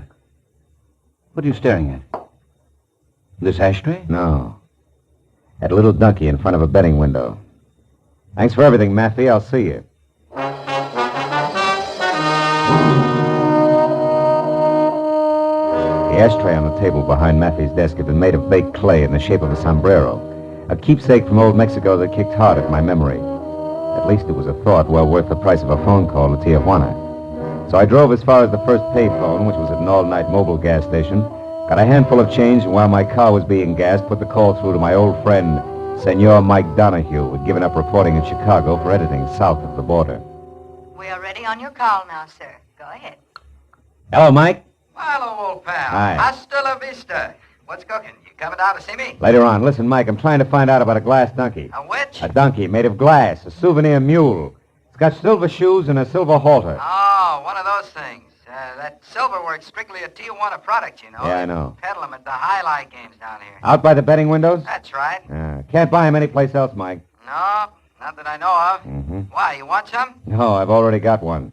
Speaker 17: What are you staring at? This ashtray?
Speaker 8: No. That little donkey in front of a betting window. Thanks for everything, Maffey. I'll see you. The ashtray on the table behind Maffey's desk had been made of baked clay in the shape of a sombrero, a keepsake from old Mexico that kicked hard at my memory. At least it was a thought well worth the price of a phone call to Tijuana. So I drove as far as the first payphone, which was at an all-night mobile gas station, got a handful of change, and while my car was being gassed, put the call through to my old friend, Senor Mike Donahue, who had given up reporting in Chicago for editing south of the border.
Speaker 21: We are ready on your call now, sir. Go ahead.
Speaker 8: Hello, Mike.
Speaker 24: Hello, old pal.
Speaker 8: Hi.
Speaker 24: Hasta la vista. What's cooking? You coming down to see me?
Speaker 8: Later on. Listen, Mike, I'm trying to find out about a glass donkey.
Speaker 24: A which?
Speaker 8: A donkey made of glass, a souvenir mule. It's got silver shoes and a silver halter.
Speaker 24: Oh, one of those things. That silverwork's strictly a Tijuana product, you know.
Speaker 8: Yeah, I know.
Speaker 24: Peddle 'em at the highlight games down here.
Speaker 8: Out by the betting windows?
Speaker 24: That's right.
Speaker 8: Can't buy him anyplace else, Mike.
Speaker 24: No, not that I know of. Why, you want some?
Speaker 8: No, I've already got one.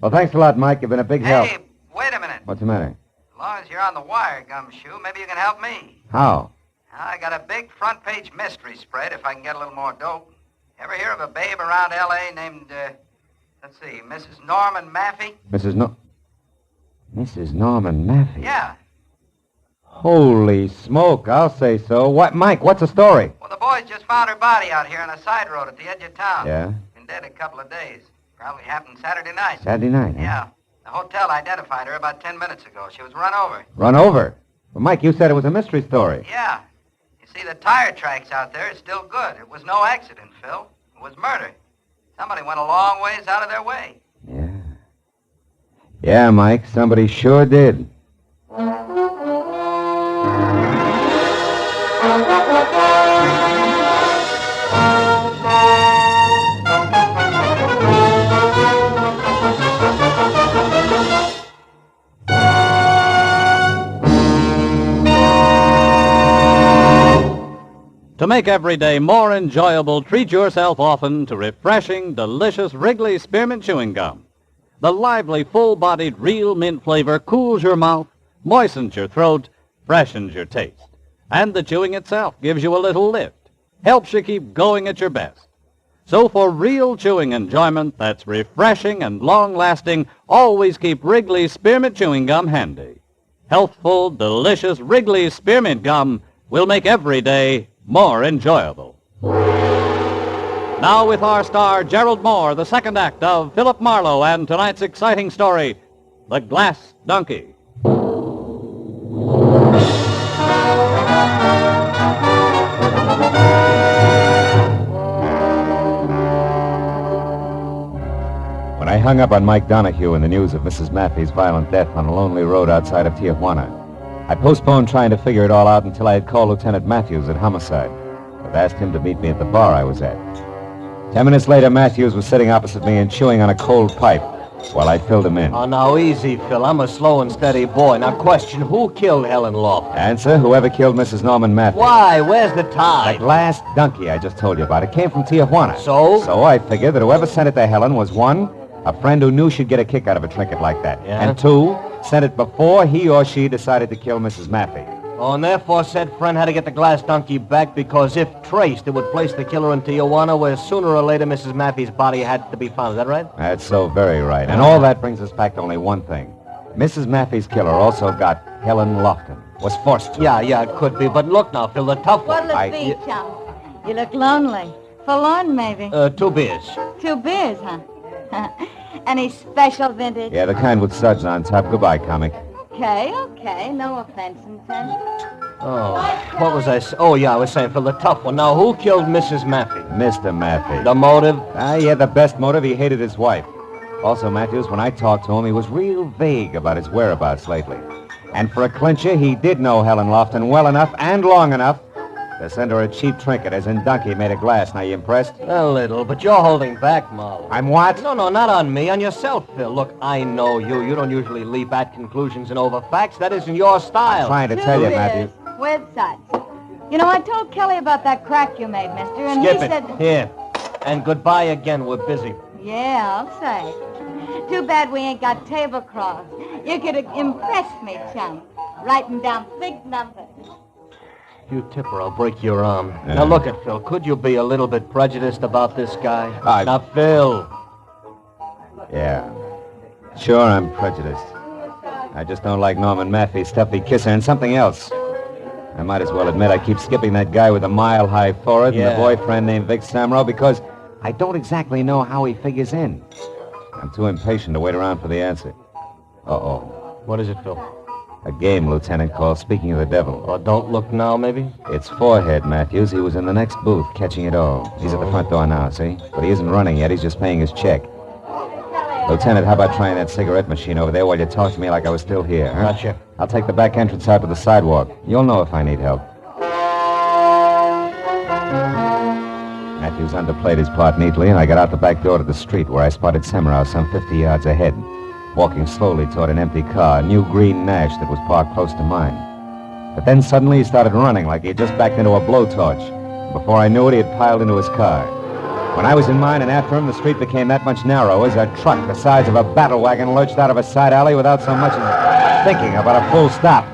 Speaker 8: Well, thanks a lot, Mike. You've been a big help.
Speaker 24: Hey, wait a minute.
Speaker 8: What's the matter?
Speaker 24: As long as you're on the wire, Gumshoe, maybe you can help me.
Speaker 8: How?
Speaker 24: I got a big front-page mystery spread if I can get a little more dope. Ever hear of a babe around L.A. named, let's see, Mrs. Norman Maffey?
Speaker 8: Mrs. Norman Maffey?
Speaker 24: Yeah.
Speaker 8: Holy smoke, I'll say so. What, Mike, what's the story?
Speaker 24: Well, the boys just found her body out here on a side road at the edge of town.
Speaker 8: Yeah?
Speaker 24: Been dead a couple of days. Probably happened Saturday night.
Speaker 8: Saturday night, huh?
Speaker 24: Yeah. The hotel identified her about 10 minutes ago. She was run over.
Speaker 8: Run over? Well, Mike, you said it was a mystery story.
Speaker 24: Yeah. You see, the tire tracks out there is still good. It was no accident, Phil. It was murder. Somebody went a long ways out of their way.
Speaker 8: Yeah, Mike, somebody sure did.
Speaker 22: To make every day more enjoyable, treat yourself often to refreshing, delicious Wrigley Spearmint Chewing Gum. The lively, full-bodied, real mint flavor cools your mouth, moistens your throat, freshens your taste. And the chewing itself gives you a little lift, helps you keep going at your best. So for real chewing enjoyment that's refreshing and long-lasting, always keep Wrigley Spearmint Chewing Gum handy. Healthful, delicious Wrigley Spearmint Gum will make every day more enjoyable. Now with our star, Gerald Moore, the second act of Philip Marlowe and tonight's exciting story, The Glass Donkey.
Speaker 8: When I hung up on Mike Donahue in the news of Mrs. Maffey's violent death on a lonely road outside of Tijuana, I postponed trying to figure it all out until I had called Lieutenant Matthews at Homicide. I'd asked him to meet me at the bar I was at. 10 minutes later, Matthews was sitting opposite me and chewing on a cold pipe while I filled him in.
Speaker 9: Oh, now, easy, Phil. I'm a slow and steady boy. Now, question, who killed Helen Lofton?
Speaker 8: Answer, whoever killed Mrs. Norman Maffey.
Speaker 9: Why? Where's the tie?
Speaker 8: That last donkey I just told you about, it came from Tijuana.
Speaker 9: So?
Speaker 8: So I figured that whoever sent it to Helen was, one, a friend who knew she'd get a kick out of a trinket like that.
Speaker 9: Yeah?
Speaker 8: And two, sent it before he or she decided to kill Mrs. Maffey.
Speaker 9: Oh, and therefore said friend had to get the glass donkey back because if traced, it would place the killer in Tijuana where sooner or later Mrs. Maffey's body had to be found. Is that right?
Speaker 8: That's so very right. And all that brings us back to only one thing. Mrs. Maffey's killer also got Helen Lofton. Was forced to.
Speaker 9: Yeah, it could be. But look now, Phil, the tough one.
Speaker 21: What'll it be, chum? You look lonely. Forlorn, maybe.
Speaker 9: 2 beers.
Speaker 21: 2 beers, huh? Any special vintage?
Speaker 8: Yeah, the kind with suds on top. Goodbye, comic.
Speaker 21: Okay. No offense intended.
Speaker 9: Oh, what was I saying? Oh, yeah, I was saying, Phil, the tough one. Now, who killed Mrs. Maffey?
Speaker 8: Mr. Maffey.
Speaker 9: The motive?
Speaker 8: He had the best motive. He hated his wife. Also, Matthews, when I talked to him, he was real vague about his whereabouts lately. And for a clincher, he did know Helen Lofton well enough and long enough to send her a cheap trinket, as in donkey made of glass. Now, you impressed?
Speaker 9: A little, but you're holding back, Marlowe.
Speaker 8: I'm what?
Speaker 9: No, not on me, on yourself, Phil. Look, I know you. You don't usually leap at conclusions and over facts. That isn't your style.
Speaker 8: I'm trying to tell you, Matthews.
Speaker 21: With such. You know, I told Kelly about that crack you made, mister, and
Speaker 9: Skip
Speaker 21: he
Speaker 9: it.
Speaker 21: said...
Speaker 9: Here. And goodbye again. We're busy.
Speaker 21: Yeah, I'll say. Too bad we ain't got tablecloths. You could have impressed me, chum. Writing down big numbers.
Speaker 9: You tip her, I'll break your arm. Yeah. Now, look at Phil. Could you be a little bit prejudiced about this guy? Now, Phil.
Speaker 8: Yeah. Sure, I'm prejudiced. I just don't like Norman Maffey's stuffy kisser and something else. I might as well admit I keep skipping that guy with a mile-high forehead and the boyfriend named Vic Samro because I don't exactly know how he figures in. I'm too impatient to wait around for the answer. Uh-oh.
Speaker 9: What is it, Phil?
Speaker 8: A game, Lieutenant, called Speaking of the Devil.
Speaker 9: Oh, Don't Look Now, maybe?
Speaker 8: It's Forehead, Matthews. He was in the next booth, catching it all. He's at the front door now, see? But he isn't running yet. He's just paying his check. Lieutenant, how about trying that cigarette machine over there while you talk to me like I was still here, huh?
Speaker 9: Gotcha.
Speaker 8: I'll take the back entrance out to the sidewalk. You'll know if I need help. Matthews underplayed his part neatly, and I got out the back door to the street where I spotted Semrau some 50 yards ahead, walking slowly toward an empty car, a new green Nash that was parked close to mine. But then suddenly he started running like he had just backed into a blowtorch. Before I knew it, he had piled into his car. When I was in mine and after him, the street became that much narrower as a truck the size of a battle wagon lurched out of a side alley without so much as thinking about a full stop.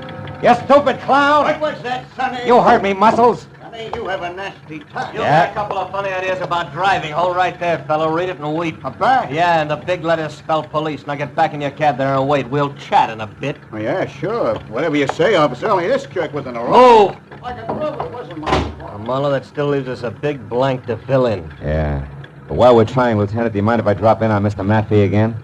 Speaker 8: You stupid clown!
Speaker 18: What was that, Sonny?
Speaker 8: You heard me, Muscles!
Speaker 18: Sonny, you have a nasty tongue.
Speaker 9: You got a couple of funny ideas about driving. Hold right there, fellow. Read it and weep. A bag? Yeah, and the big letters spell police. Now get back in your cab there and wait. We'll chat in a bit.
Speaker 5: Oh, yeah, sure. Whatever you say, officer. Only this jerk was in a row.
Speaker 9: Move!
Speaker 5: Like a brother, it wasn't mine.
Speaker 9: Marlowe, that still leaves us a big blank to fill in.
Speaker 8: Yeah. But while we're trying, Lieutenant, do you mind if I drop in on Mr. Maffey again?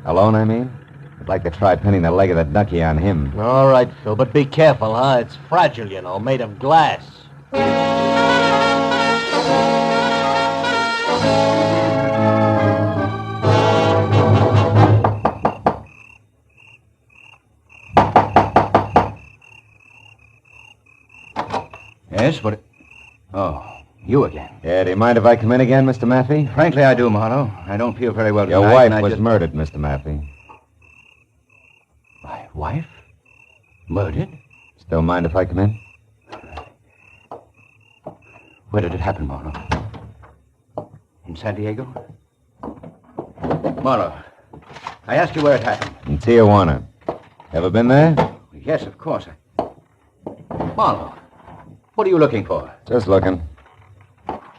Speaker 8: Alone, I mean? I'd like to try pinning the leg of the donkey on him.
Speaker 9: All right, Phil, but be careful, huh? It's fragile, you know, made of glass.
Speaker 17: Yes, what... Oh, you again.
Speaker 8: Yeah, do you mind if I come in again, Mr. Maffey?
Speaker 17: Frankly, I do, Marlowe. I don't feel very well
Speaker 8: Your
Speaker 17: tonight,
Speaker 8: wife was murdered, Mr. Maffey.
Speaker 17: My wife? Murdered?
Speaker 8: Still mind if I come in?
Speaker 17: Where did it happen, Marlowe? In San Diego? Marlowe, I asked you where it happened.
Speaker 8: In Tijuana. Ever been there?
Speaker 17: Yes, of course. Marlowe, what are you looking for?
Speaker 8: Just looking.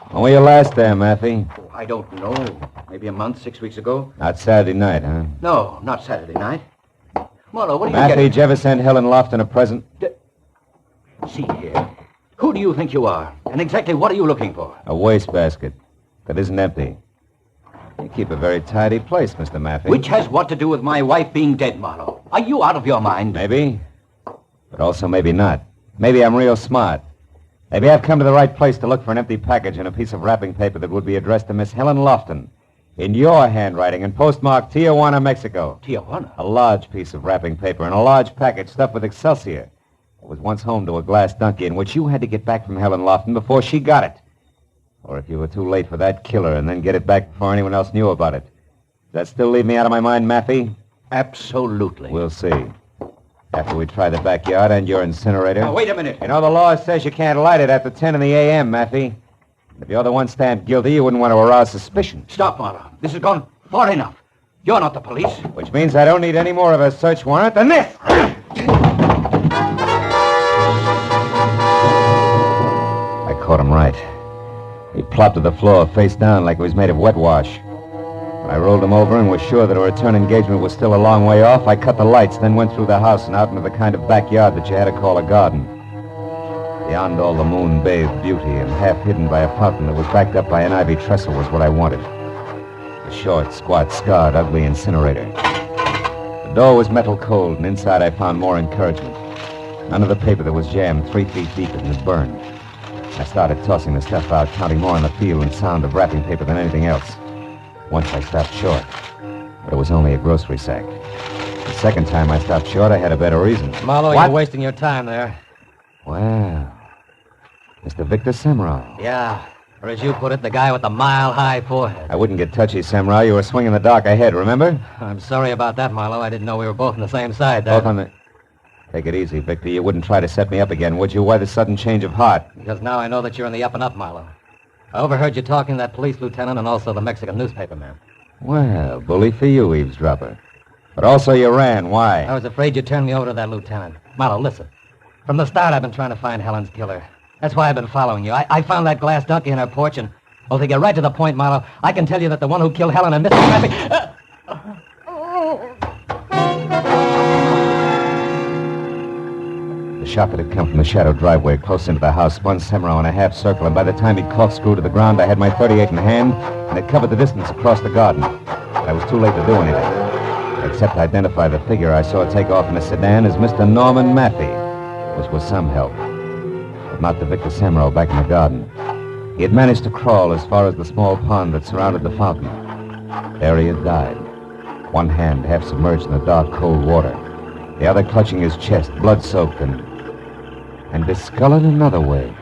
Speaker 8: When were you last there, Maffey?
Speaker 17: Oh, I don't know. Maybe a month, 6 weeks ago?
Speaker 8: Not Saturday night, huh?
Speaker 17: No, not Saturday night. Marlowe, what are you
Speaker 8: Maffey,
Speaker 17: getting?
Speaker 8: did you ever send Helen Lofton a present?
Speaker 17: See here. Who do you think you are? And exactly what are you looking for?
Speaker 8: A wastebasket that isn't empty. You keep a very tidy place, Mr. Maffey.
Speaker 17: Which has what to do with my wife being dead, Marlowe? Are you out of your mind?
Speaker 8: Maybe. But also maybe not. Maybe I'm real smart. Maybe I've come to the right place to look for an empty package and a piece of wrapping paper that would be addressed to Miss Helen Lofton, In your handwriting and postmarked Tijuana, Mexico.
Speaker 17: Tijuana?
Speaker 8: A large piece of wrapping paper and a large package stuffed with Excelsior. It was once home to a glass donkey in which you had to get back from Helen Lofton before she got it. Or if you were too late for that, kill her and then get it back before anyone else knew about it. Does that still leave me out of my mind, Maffey?
Speaker 17: Absolutely.
Speaker 8: We'll see. After we try the backyard and your incinerator.
Speaker 17: Now, wait a minute.
Speaker 8: You know, the law says you can't light it after 10 in the a.m., Maffey. If you're the one stamped guilty, you wouldn't want to arouse suspicion.
Speaker 17: Stop, Marlowe. This has gone far enough. You're not the police.
Speaker 8: Which means I don't need any more of a search warrant than this. I caught him right. He plopped to the floor, face down, like he was made of wet wash. When I rolled him over and was sure that a return engagement was still a long way off, I cut the lights, then went through the house and out into the kind of backyard that you had to call a garden. Beyond all the moon-bathed beauty and half hidden by a fountain that was backed up by an ivy trestle was what I wanted. A short, squat, scarred, ugly incinerator. The door was metal cold, and inside I found more encouragement. None of the paper that was jammed 3 feet deep had burned. I started tossing the stuff out, counting more on the feel and sound of wrapping paper than anything else. Once I stopped short, but it was only a grocery sack. The second time I stopped short, I had a better reason.
Speaker 9: Marlowe,
Speaker 8: What?
Speaker 9: you're wasting your time there.
Speaker 8: Well, Mr. Victor Semrau.
Speaker 9: Yeah, or as you put it, the guy with the mile-high forehead.
Speaker 8: I wouldn't get touchy, Semrau. You were swinging the dock ahead, remember?
Speaker 9: I'm sorry about that, Marlowe. I didn't know we were both on the same side there.
Speaker 8: Both on the... Take it easy, Victor. You wouldn't try to set me up again, would you? Why the sudden change of heart?
Speaker 9: Because now I know that you're in the up-and-up, Marlowe. I overheard you talking to that police lieutenant and also the Mexican newspaper man.
Speaker 8: Well, bully for you, eavesdropper. But also you ran. Why?
Speaker 9: I was afraid you'd turn me over to that lieutenant. Marlowe, listen. From the start, I've been trying to find Helen's killer. That's why I've been following you. I found that glass donkey in her porch, and, well, to get right to the point, Marlowe, I can tell you that the one who killed Helen and Mr. Mappy... The shot that had come from the shadow driveway close into the house spun Semrau in a half circle, and by the time he'd corkscrewed to the ground, I had my .38 in hand, and it covered the distance across the garden. But I was too late to do anything, except identify the figure I saw take off in a sedan as Mr. Norman Mappy, which was some help. But not to Victor Semrau back in the garden. He had managed to crawl as far as the small pond that surrounded the fountain. There he had died, one hand half submerged in the dark, cold water, the other clutching his chest, blood-soaked and discolored another way.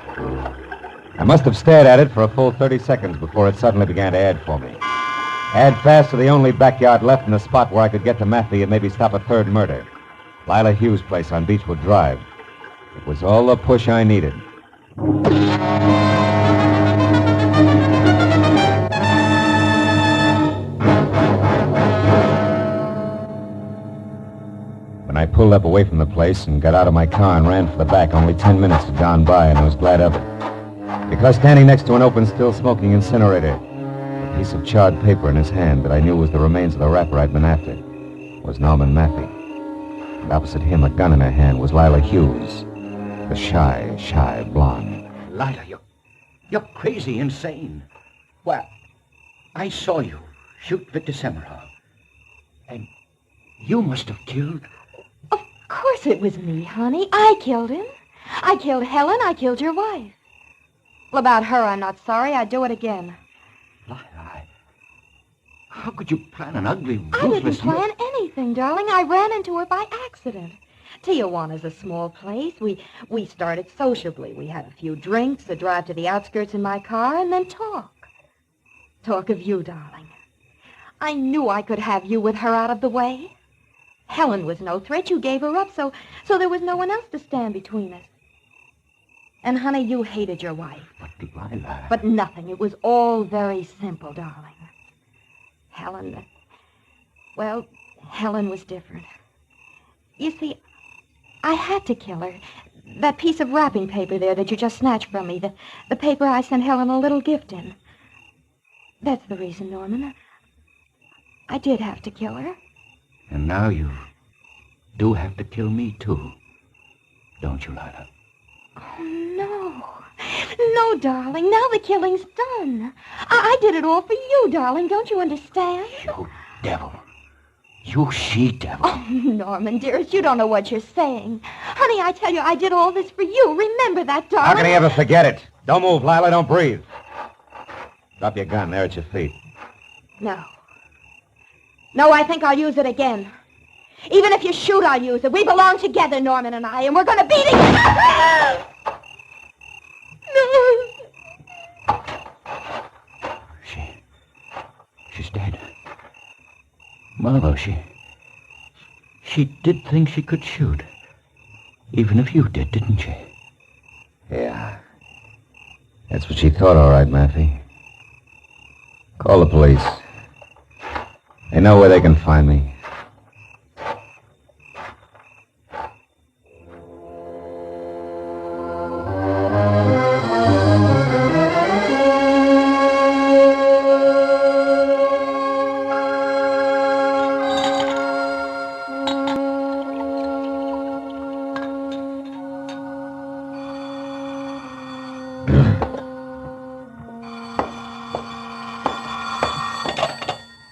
Speaker 9: I must have stared at it for a full 30 seconds before it suddenly began to add for me. Add fast to the only backyard left in the spot where I could get to Maffey and maybe stop a third murder. Lila Hughes' place on Beechwood Drive. It was all the push I needed. When I pulled up away from the place and got out of my car and ran for the back, only 10 minutes had gone by, and I was glad of it. Because standing next to an open, still smoking incinerator, a piece of charred paper in his hand that I knew was the remains of the rapper I'd been after, was Norman Mappy. And opposite him, a gun in her hand, was Lila Hughes, the shy blonde.
Speaker 17: Lila, you're crazy, insane. Well, I saw you shoot Victor Semrau. And you must have killed...
Speaker 4: Of course it was me, honey. I killed him. I killed Helen. I killed your wife. Well, about her, I'm not sorry. I'd do it again.
Speaker 17: How could you plan an ugly,
Speaker 4: I
Speaker 17: ruthless...
Speaker 4: didn't plan anything, darling. I ran into her by accident. Tijuana's a small place. We started sociably. We had a few drinks, a drive to the outskirts in my car, and then talk. Talk of you, darling. I knew I could have you with her out of the way. Helen was no threat. You gave her up, so there was no one else to stand between us. And, honey, you hated your wife.
Speaker 17: But, Delilah...
Speaker 4: But nothing. It was all very simple, darling. Helen was different. You see, I had to kill her. That piece of wrapping paper there that you just snatched from me, the paper I sent Helen a little gift in. That's the reason, Norman. I did have to kill her.
Speaker 17: And now you do have to kill me, too. Don't you, Lila?
Speaker 4: Oh, no. No, darling. Now the killing's done. I did it all for you, darling. Don't you understand?
Speaker 17: You devil. You she-devil.
Speaker 4: Oh, Norman, dearest, you don't know what you're saying. Honey, I tell you, I did all this for you. Remember that, darling.
Speaker 8: How can he ever forget it? Don't move, Lila. Don't breathe. Drop your gun there at your feet.
Speaker 4: No. No, I think I'll use it again. Even if you shoot, I'll use it. We belong together, Norman and I, and we're going to beat it.
Speaker 17: She's dead. Marlowe, she did think she could shoot. Even if you did, didn't she?
Speaker 8: Yeah. That's what she thought, all right, Matthew. Call the police. They know where they can find me.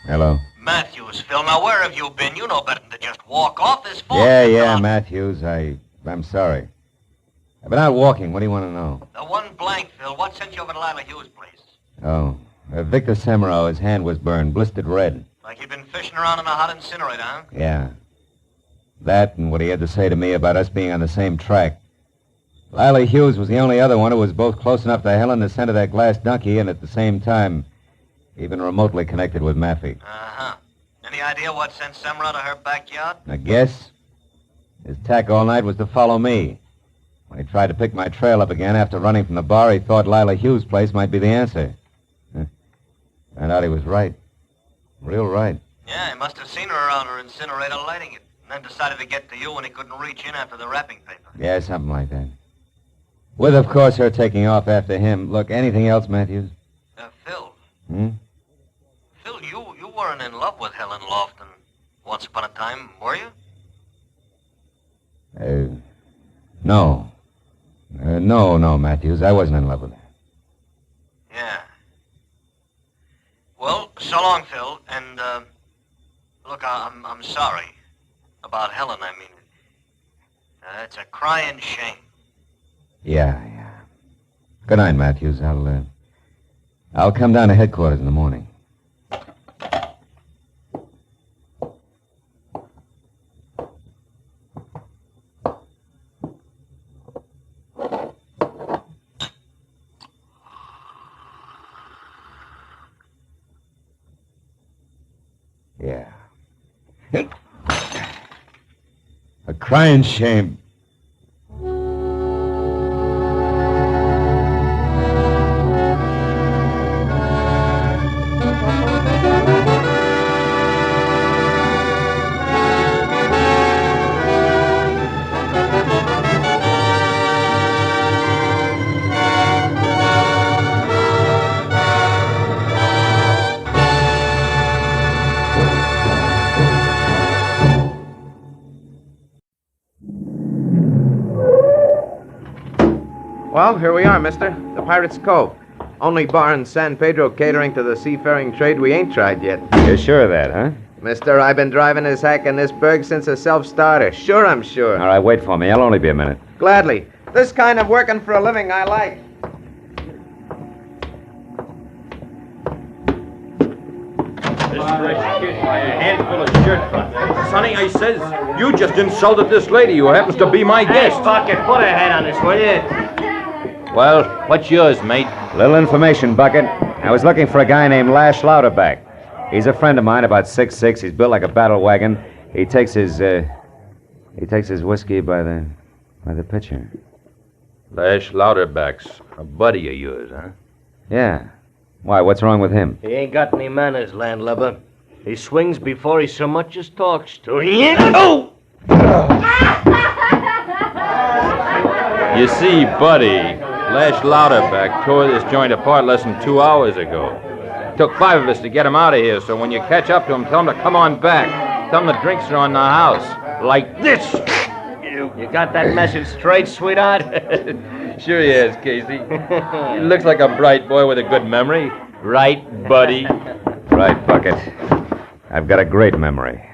Speaker 8: Hello.
Speaker 7: Matthews, Phil, now where have you been? You know better than to just walk off this phone.
Speaker 8: Yeah, Matthews. I'm sorry. I've been out walking. What do you want to know?
Speaker 7: The one blank, Phil. What sent you over to Lila Hughes' place?
Speaker 8: Oh, Victor Semero, his hand was burned, blistered red.
Speaker 7: Like he'd been fishing around in a hot incinerator, huh?
Speaker 8: Yeah. That and what he had to say to me about us being on the same track. Lila Hughes was the only other one who was both close enough to Helen to send her that glass donkey and at the same time even remotely connected with Maffey.
Speaker 7: Uh-huh. Any idea what sent Semra to her backyard?
Speaker 8: I guess his tack all night was to follow me. When he tried to pick my trail up again after running from the bar, he thought Lila Hughes' place might be the answer. Found out he was right. Real right.
Speaker 7: Yeah, he must have seen her around her incinerator lighting it, and then decided to get to you when he couldn't reach in after the wrapping paper.
Speaker 8: Yeah, something like that. With, of course, her taking off after him. Look, anything else, Matthews?
Speaker 7: Phil.
Speaker 8: Hmm?
Speaker 7: Phil, you weren't in love with Helen Lofton once upon a time, were you?
Speaker 8: No. No, Matthews. I wasn't in love with her.
Speaker 7: Yeah. Well, so long, Phil. And, look, I'm sorry. About Helen, I mean. It's a crying shame.
Speaker 8: Yeah. Good night, Matthews. I'll come down to headquarters in the morning. Yeah. A crying shame.
Speaker 15: Well, here we are, mister. The Pirate's Cove. Only bar in San Pedro catering to the seafaring trade we ain't tried yet.
Speaker 8: You're sure of that, huh?
Speaker 15: Mister, I've been driving this hack in this burg since a self-starter. Sure, I'm sure.
Speaker 8: All right, wait for me. I'll only be a minute.
Speaker 15: Gladly. This kind of working for a living I like.
Speaker 20: A handful of shirt fronts. Sonny, I says, you just insulted this lady who happens to be my guest.
Speaker 18: Hey, Bucket, put a head on this, will you?
Speaker 20: Well, what's yours, mate?
Speaker 8: Little information, Bucket. I was looking for a guy named Lash Louderback. He's a friend of mine, about 6'6". He's built like a battle wagon. He takes his whiskey by the pitcher.
Speaker 20: Lash Louderback's a buddy of yours, huh?
Speaker 8: Yeah. Why, what's wrong with him?
Speaker 18: He ain't got any manners, landlubber. He swings before he so much as talks to. Oh!
Speaker 20: You see, buddy, Lash Louderback tore this joint apart less than 2 hours ago. It took 5 of us to get him out of here, so when you catch up to him, tell him to come on back. Tell him the drinks are on the house. Like this.
Speaker 18: You got that message straight, sweetheart?
Speaker 20: Sure he is, Casey. He looks like a bright boy with a good memory. Right, buddy?
Speaker 8: Right, Bucket. I've got a great memory.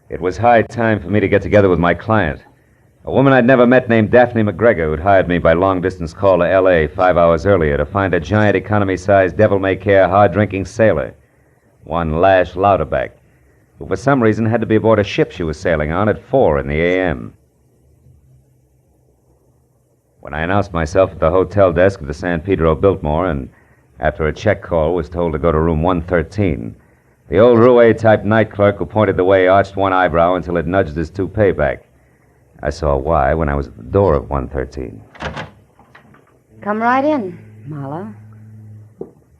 Speaker 8: It was high time for me to get together with my client.
Speaker 9: A woman I'd never met named Daphne McGregor who'd hired me by long-distance call to L.A. 5 hours earlier to find a giant economy-sized, devil-may-care, hard-drinking sailor, one Lash Louderback, who for some reason had to be aboard a ship she was sailing on at 4 in the a.m. When I announced myself at the hotel desk of the San Pedro Biltmore and after a check call was told to go to room 113, the old roue-type night clerk who pointed the way arched one eyebrow until it nudged his toupee back. I saw why when I was at the door of 113.
Speaker 21: Come right in, Marlowe.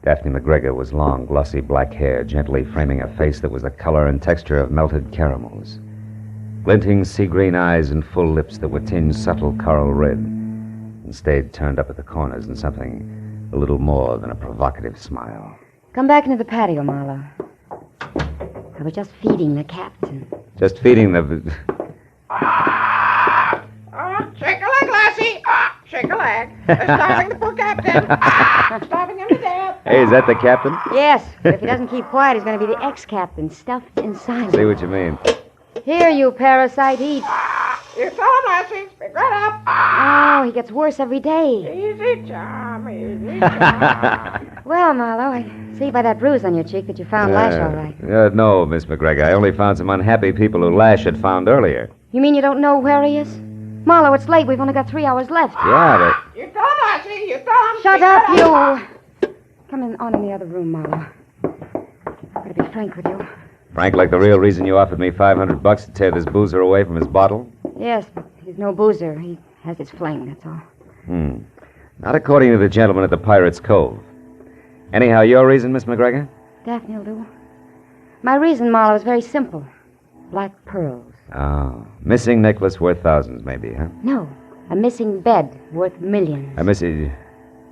Speaker 9: Daphne McGregor was long, glossy black hair, gently framing a face that was the color and texture of melted caramels. Glinting sea-green eyes and full lips that were tinged subtle coral red and stayed turned up at the corners in something a little more than a provocative smile.
Speaker 21: Come back into the patio, Marlowe. I was just feeding the captain.
Speaker 9: Just feeding the...
Speaker 1: Shake a leg, lassie. Shake a leg. They're starving the poor captain. Starving him to death.
Speaker 9: Hey, is that the captain?
Speaker 21: Yes, but if he doesn't keep quiet, he's going to be the ex-captain, stuffed inside.
Speaker 9: See what you mean.
Speaker 21: Here, you parasite, eat.
Speaker 1: You tell him, lassie. Speak right up.
Speaker 21: Oh, he gets worse every day.
Speaker 1: Easy, charm. Easy, charm.
Speaker 21: Well, Marlowe, I see by that bruise on your cheek that you found Lash all right.
Speaker 9: No, Miss McGregor. I only found some unhappy people who Lash had found earlier.
Speaker 21: You mean you don't know where he is? Marlowe, it's late. We've only got 3 hours left.
Speaker 9: Yeah,
Speaker 1: You tell him, lassie. You tell him.
Speaker 21: Shut up, you. Come on in the other room, Marlowe. I've got to be frank with you.
Speaker 9: Frank, like the real reason you offered me $500 to tear this boozer away from his bottle?
Speaker 21: Yes, but he's no boozer. He has his fling, that's all.
Speaker 9: Not according to the gentleman at the Pirate's Cove. Anyhow, your reason, Miss McGregor?
Speaker 21: Daphne will do. My reason, Marlowe, is very simple. Black pearls.
Speaker 9: Oh, missing necklace worth thousands, maybe, huh?
Speaker 21: No, a missing bed worth millions.
Speaker 9: I miss it.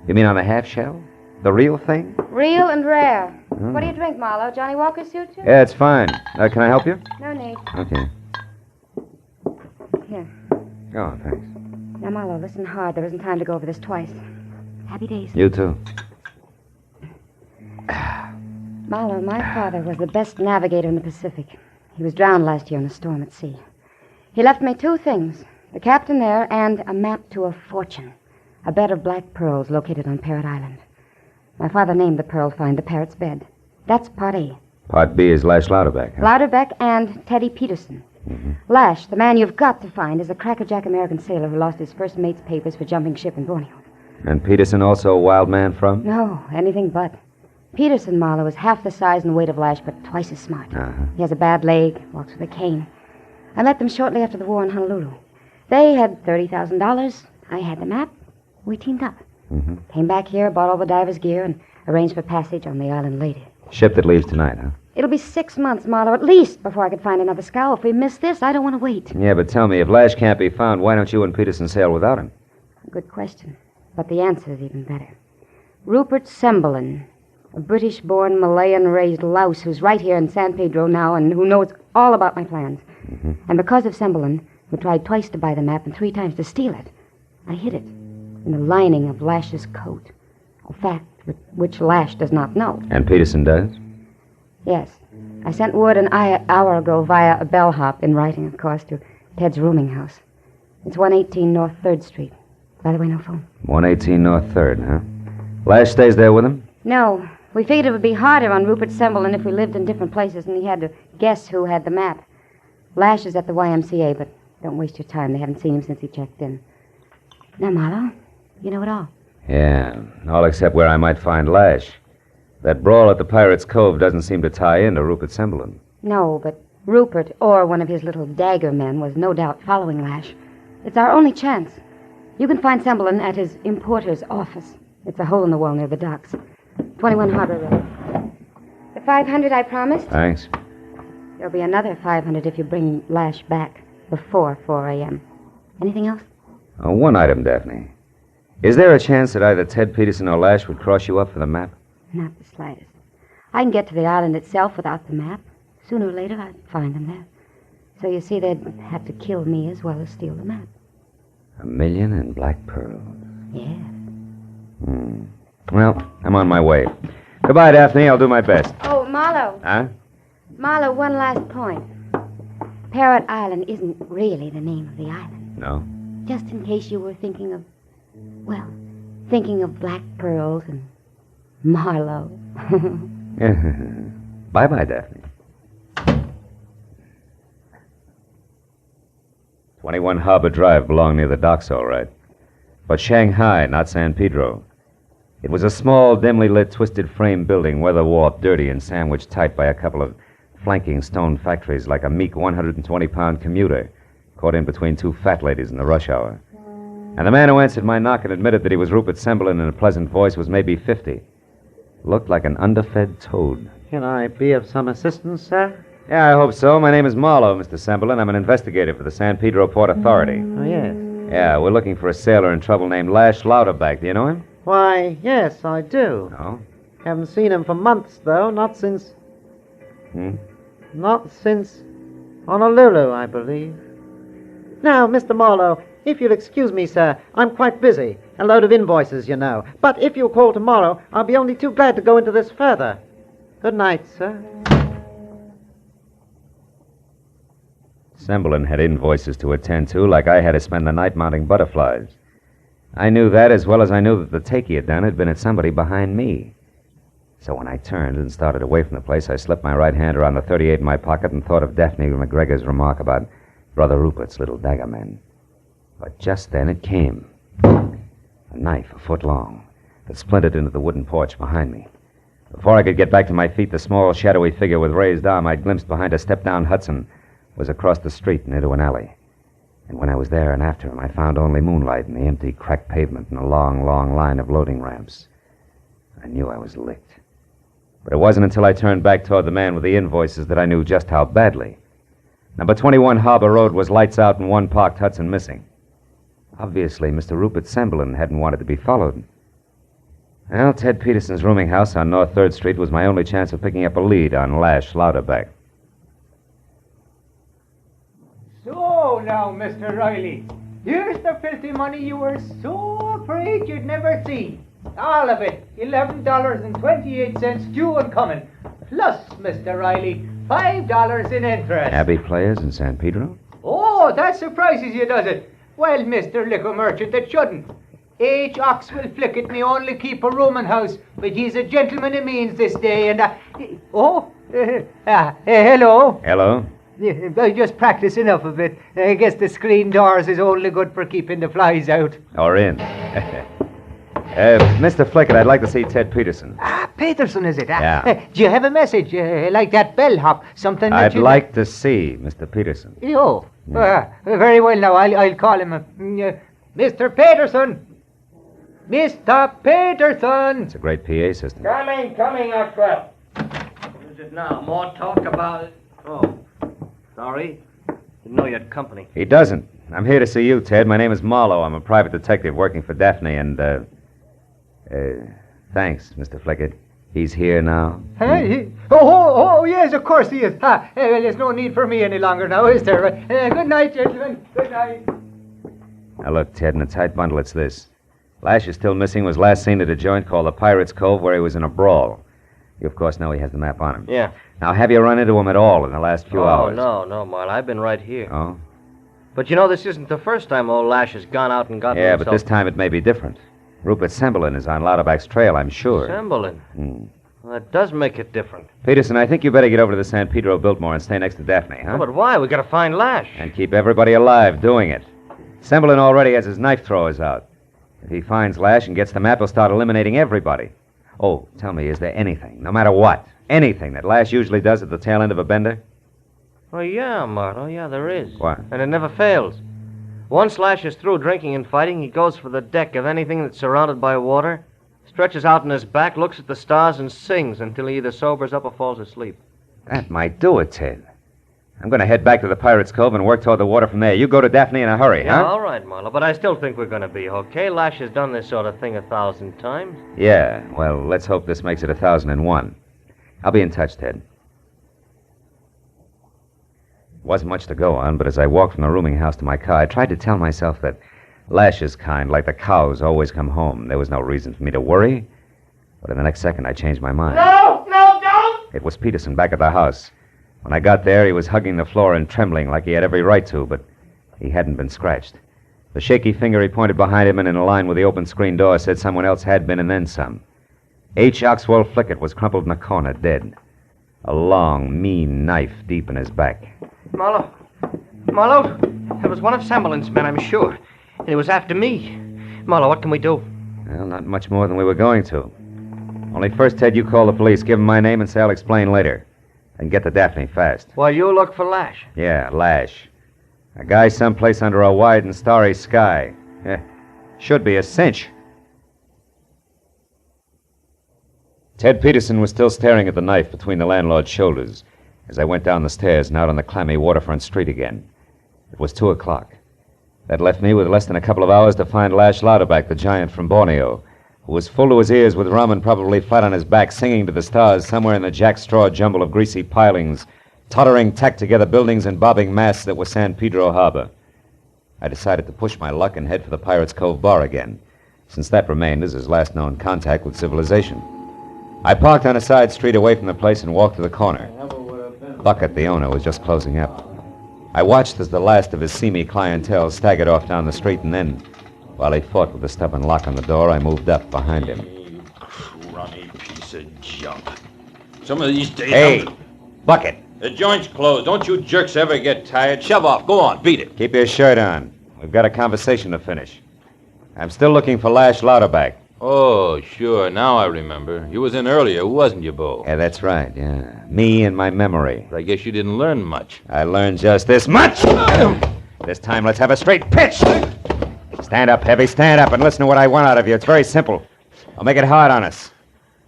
Speaker 9: You mean on the half shell? The real thing?
Speaker 21: Real and rare. What do you drink, Marlowe? Johnny Walker suit you?
Speaker 9: Yeah, it's fine. Can I help you?
Speaker 21: No need.
Speaker 9: Okay.
Speaker 21: Here.
Speaker 9: Oh, thanks.
Speaker 21: Now, Marlowe, listen hard. There isn't time to go over this twice. Happy days.
Speaker 9: You too.
Speaker 21: Marlowe, my father was the best navigator in the Pacific. He was drowned last year in a storm at sea. He left me 2 things, the captain there and a map to a fortune, a bed of black pearls located on Parrot Island. My father named the pearl find the Parrot's bed. That's part A.
Speaker 9: Part B is Lash Louderback, huh?
Speaker 21: Louderback and Teddy Peterson. Lash, the man you've got to find, is a crackerjack American sailor who lost his first mate's papers for jumping ship in Borneo.
Speaker 9: And Peterson also a wild man from?
Speaker 21: No, anything but. Peterson, Marlowe, is half the size and weight of Lash, but twice as smart. He has a bad leg, walks with a cane. I met them shortly after the war in Honolulu. They had $30,000. I had the map. We teamed up. Came back here, bought all the diver's gear, and arranged for passage on the island later.
Speaker 9: Ship that leaves tonight, huh?
Speaker 21: It'll be 6 months, Marlowe, at least, before I could find another scow. If we miss this, I don't want to wait.
Speaker 9: Yeah, but tell me, if Lash can't be found, why don't you and Peterson sail without him?
Speaker 21: Good question. But the answer is even better. Rupert Sembalin, a British-born, Malayan-raised louse who's right here in San Pedro now and who knows all about my plans. And because of Sembalin, who tried twice to buy the map and 3 times to steal it, I hid it in the lining of Lash's coat, a fact which Lash does not know.
Speaker 9: And Peterson does?
Speaker 21: Yes. I sent word an hour ago via a bellhop, in writing, of course, to Ted's rooming house. It's 118 North 3rd Street. By the way, no phone.
Speaker 9: 118 North 3rd, huh? Lash stays there with him?
Speaker 21: No. We figured it would be harder on Rupert Sembalin if we lived in different places and he had to guess who had the map. Lash is at the YMCA, but don't waste your time. They haven't seen him since he checked in. Now, Marlowe, you know it all.
Speaker 9: Yeah, all except where I might find Lash. That brawl at the Pirate's Cove doesn't seem to tie into Rupert Sembalin.
Speaker 21: No, but Rupert, or one of his little dagger men, was no doubt following Lash. It's our only chance. You can find Sembalin at his importer's office. It's a hole in the wall near the docks. 21 Harbor Road. The 500 I promised?
Speaker 9: Thanks.
Speaker 21: There'll be another 500 if you bring Lash back before 4 a.m. Anything else?
Speaker 9: One item, Daphne. Is there a chance that either Ted Peterson or Lash would cross you up for the map?
Speaker 21: Not the slightest. I can get to the island itself without the map. Sooner or later, I'd find them there. So you see, they'd have to kill me as well as steal the map.
Speaker 9: $1 million in black pearls.
Speaker 21: Yes.
Speaker 9: Well, I'm on my way. Goodbye, Daphne. I'll do my best.
Speaker 21: Oh, Marlowe.
Speaker 9: Huh?
Speaker 21: Marlowe, one last point. Parrot Island isn't really the name of the island.
Speaker 6: No?
Speaker 21: Just in case you were thinking of black pearls and Marlowe.
Speaker 6: Bye-bye, Daphne. 21 Harbor Drive belonged near the docks, all right. But Shanghai, not San Pedro. It was a small, dimly lit, twisted frame building, weather-warped, dirty, and sandwiched tight by a couple of flanking stone factories like a meek 120-pound commuter caught in between two fat ladies in the rush hour. And the man who answered my knock and admitted that he was Rupert Semblin in a pleasant voice was maybe 50. Looked like an underfed toad.
Speaker 3: Can I be of some assistance, sir?
Speaker 6: Yeah, I hope so. My name is Marlowe, Mr. Semblin. I'm an investigator for the San Pedro Port Authority.
Speaker 3: Oh, yes.
Speaker 6: Yeah, we're looking for a sailor in trouble named Lash Louderback. Do you know him?
Speaker 3: Why, yes, I do.
Speaker 6: No?
Speaker 3: Haven't seen him for months, though. Not since Honolulu, I believe. Now, Mr. Marlowe, if you'll excuse me, sir, I'm quite busy. A load of invoices, you know. But if you'll call tomorrow, I'll be only too glad to go into this further. Good night, sir.
Speaker 6: Semblin had invoices to attend to, like I had to spend the night mounting butterflies. I knew that as well as I knew that the take he had done had been at somebody behind me. So when I turned and started away from the place, I slipped my right hand around the .38 in my pocket and thought of Daphne McGregor's remark about Brother Rupert's little dagger men. But just then it came. A knife a foot long that splintered into the wooden porch behind me. Before I could get back to my feet, the small, shadowy figure with raised arm I'd glimpsed behind a step-down Hudson was across the street and into an alley. And when I was there and after him, I found only moonlight and the empty, cracked pavement and a long, long line of loading ramps. I knew I was licked. But it wasn't until I turned back toward the man with the invoices that I knew just how badly. Number 21 Harbor Road was lights out and one parked Hudson missing. Obviously, Mr. Rupert Semblin hadn't wanted to be followed. Well, Ted Peterson's rooming house on North 3rd Street was my only chance of picking up a lead on Lash Louderback.
Speaker 11: So now, Mr. Riley, here's the filthy money you were so afraid you'd never see. All of it, $11.28 due and coming. Plus, Mr. Riley, $5 in interest.
Speaker 6: Abbey Players in San Pedro?
Speaker 11: Oh, that surprises you, does it? Well, Mr. Liquor Merchant, it shouldn't. H. Ox will flick it, me only keep a rooming house, but he's a gentleman he means this day, and hello.
Speaker 6: Hello?
Speaker 11: I just practice enough of it. I guess the screen doors is only good for keeping the flies out.
Speaker 6: Or in. Mr. Flickett, I'd like to see Ted Peterson.
Speaker 11: Peterson, is it?
Speaker 6: Yeah.
Speaker 11: Do you have a message, like that bellhop? Something that
Speaker 6: I'd like to see Mr. Peterson.
Speaker 11: Oh, very well now. I'll call him. Mr. Peterson! Mr. Peterson!
Speaker 6: It's a great PA system.
Speaker 18: Coming, Oswald. What is it now? More talk about it? Oh, sorry. Didn't know you had company.
Speaker 6: He doesn't. I'm here to see you, Ted. My name is Marlowe. I'm a private detective working for Daphne, and, thanks, Mr. Flickett. He's here now.
Speaker 11: Hey? Oh, yes, of course he is. Well, there's no need for me any longer now, is there? Good night, gentlemen. Good night.
Speaker 6: Now, look, Ted, in a tight bundle, it's this. Lash is still missing, was last seen at a joint called the Pirate's Cove where he was in a brawl. You, of course, know he has the map on him.
Speaker 16: Yeah.
Speaker 6: Now, have you run into him at all in the last few hours?
Speaker 16: No, Marl. I've been right here.
Speaker 6: Oh?
Speaker 16: But you know, this isn't the first time old Lash has gone out and gotten
Speaker 6: himself...
Speaker 16: himself...
Speaker 6: but this time it may be different. Rupert Semblin is on Louderback's trail, I'm sure.
Speaker 16: Semblin? Well, that does make it different.
Speaker 6: Peterson, I think you better get over to the San Pedro Biltmore and stay next to Daphne, huh?
Speaker 16: Oh, but why? We gotta find Lash.
Speaker 6: And keep everybody alive doing it. Semblin already has his knife throwers out. If he finds Lash and gets the map, he'll start eliminating everybody. Oh, tell me, is there anything, no matter what, anything that Lash usually does at the tail end of a bender?
Speaker 16: Oh, yeah, Mart. Oh, yeah, there is.
Speaker 6: What?
Speaker 16: And it never fails. Once Lash is through drinking and fighting, he goes for the deck of anything that's surrounded by water, stretches out on his back, looks at the stars, and sings until he either sobers up or falls asleep.
Speaker 6: That might do it, Ted. I'm going to head back to the Pirate's Cove and work toward the water from there. You go to Daphne in a hurry,
Speaker 16: Yeah,
Speaker 6: huh?
Speaker 16: all right, Marlowe, but I still think we're going to be okay. Lash has done this sort of thing 1,000 times.
Speaker 6: Yeah, well, let's hope this makes it 1,001. I'll be in touch, Ted. Wasn't much to go on, but as I walked from the rooming house to my car, I tried to tell myself that Lash's kind, like the cows, always come home. There was no reason for me to worry. But in the next second, I changed my mind.
Speaker 18: No, don't!
Speaker 6: It was Peterson back at the house. When I got there, he was hugging the floor and trembling like he had every right to, but he hadn't been scratched.
Speaker 8: The shaky finger he pointed behind him and in a line with the open screen door said someone else had been and then some. H. Oxwell Flickett was crumpled in a corner, dead. A long, mean knife deep in his back.
Speaker 16: Marlowe. Marlowe? It was one of Semblin's men, I'm sure. And he was after me. Marlowe, what can we do?
Speaker 8: Well, not much more than we were going to. Only first, Ted, you call the police, give them my name, and say I'll explain later. And get to Daphne fast.
Speaker 16: While you look for Lash.
Speaker 8: Yeah, Lash. A guy someplace under a wide and starry sky. Should be a cinch. Ted Peterson was still staring at the knife between the landlord's shoulders as I went down the stairs and out on the clammy waterfront street again. It was 2 o'clock. That left me with less than a couple of hours to find Lash Louderback, the giant from Borneo, who was full to his ears with rum and probably flat on his back, singing to the stars somewhere in the jackstraw jumble of greasy pilings, tottering, tacked-together buildings and bobbing masts that were San Pedro Harbor. I decided to push my luck and head for the Pirates' Cove bar again, since that remained as his last known contact with civilization. I parked on a side street away from the place and walked to the corner. Bucket, the owner, was just closing up. I watched as the last of his seamy clientele staggered off down the street, and then, while he fought with the stubborn lock on the door, I moved up behind him.
Speaker 20: Crummy piece of junk. Some of these days...
Speaker 8: Hey, Bucket.
Speaker 20: The joint's closed. Don't you jerks ever get tired? Shove off. Go on. Beat it.
Speaker 8: Keep your shirt on. We've got a conversation to finish. I'm still looking for Lash Louderback.
Speaker 20: Oh, sure. Now I remember. You was in earlier, wasn't you, Bo?
Speaker 8: Yeah, that's right, yeah. Me and my memory.
Speaker 20: But I guess you didn't learn much.
Speaker 8: I learned just this much. This time, let's have a straight pitch. Stand up, Heavy, stand up and listen to what I want out of you. It's very simple. I'll make it hard on us.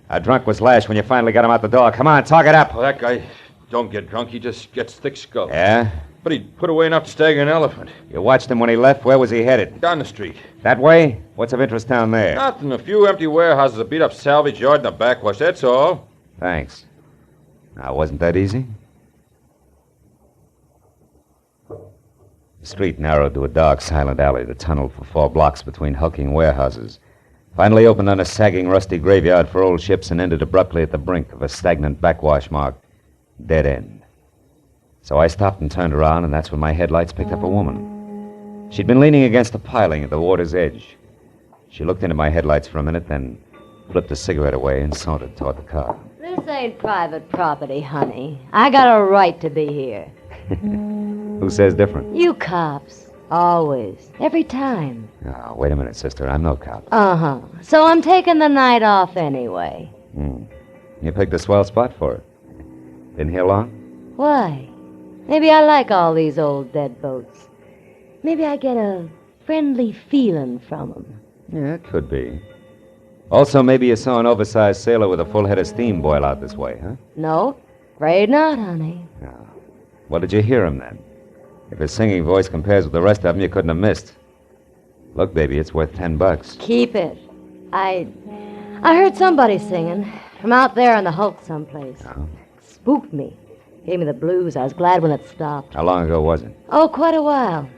Speaker 8: How drunk was Lash when you finally got him out the door? Come on, talk it up.
Speaker 20: Well, that guy don't get drunk. He just gets thick-skulled.
Speaker 8: Yeah?
Speaker 20: But he put away enough to stagger an elephant.
Speaker 8: You watched him when he left? Where was he headed?
Speaker 20: Down the street.
Speaker 8: That way? What's of interest down there?
Speaker 20: Nothing. A few empty warehouses, a beat-up salvage yard, and a backwash. That's all.
Speaker 8: Thanks. Now, wasn't that easy? The street narrowed to a dark, silent alley that tunneled for 4 blocks between hulking warehouses. Finally opened on a sagging, rusty graveyard for old ships and ended abruptly at the brink of a stagnant backwash marked Dead End. So I stopped and turned around, and that's when my headlights picked up a woman. She'd been leaning against a piling at the water's edge. She looked into my headlights for a minute, then flipped a cigarette away and sauntered toward the car.
Speaker 2: This ain't private property, honey. I got a right to be here.
Speaker 8: Who says different?
Speaker 2: You cops. Always. Every time.
Speaker 8: Oh, wait a minute, sister. I'm no cop.
Speaker 2: Uh-huh. So I'm taking the night off anyway.
Speaker 8: You picked a swell spot for it. Been here long?
Speaker 2: Why? Maybe I like all these old dead boats. Maybe I get a friendly feeling from them.
Speaker 8: Yeah, it could be. Also, maybe you saw an oversized sailor with a full head of steam boil out this way, huh?
Speaker 2: No, afraid not, honey.
Speaker 8: What did you hear him then? If his singing voice compares with the rest of them, you couldn't have missed. Look, baby, it's worth $10.
Speaker 2: Keep it. I heard somebody singing from out there in the hulk someplace.
Speaker 8: Oh.
Speaker 2: Spooked me. Gave me the blues. I was glad when it stopped.
Speaker 8: How long ago was it?
Speaker 2: Oh, quite a while.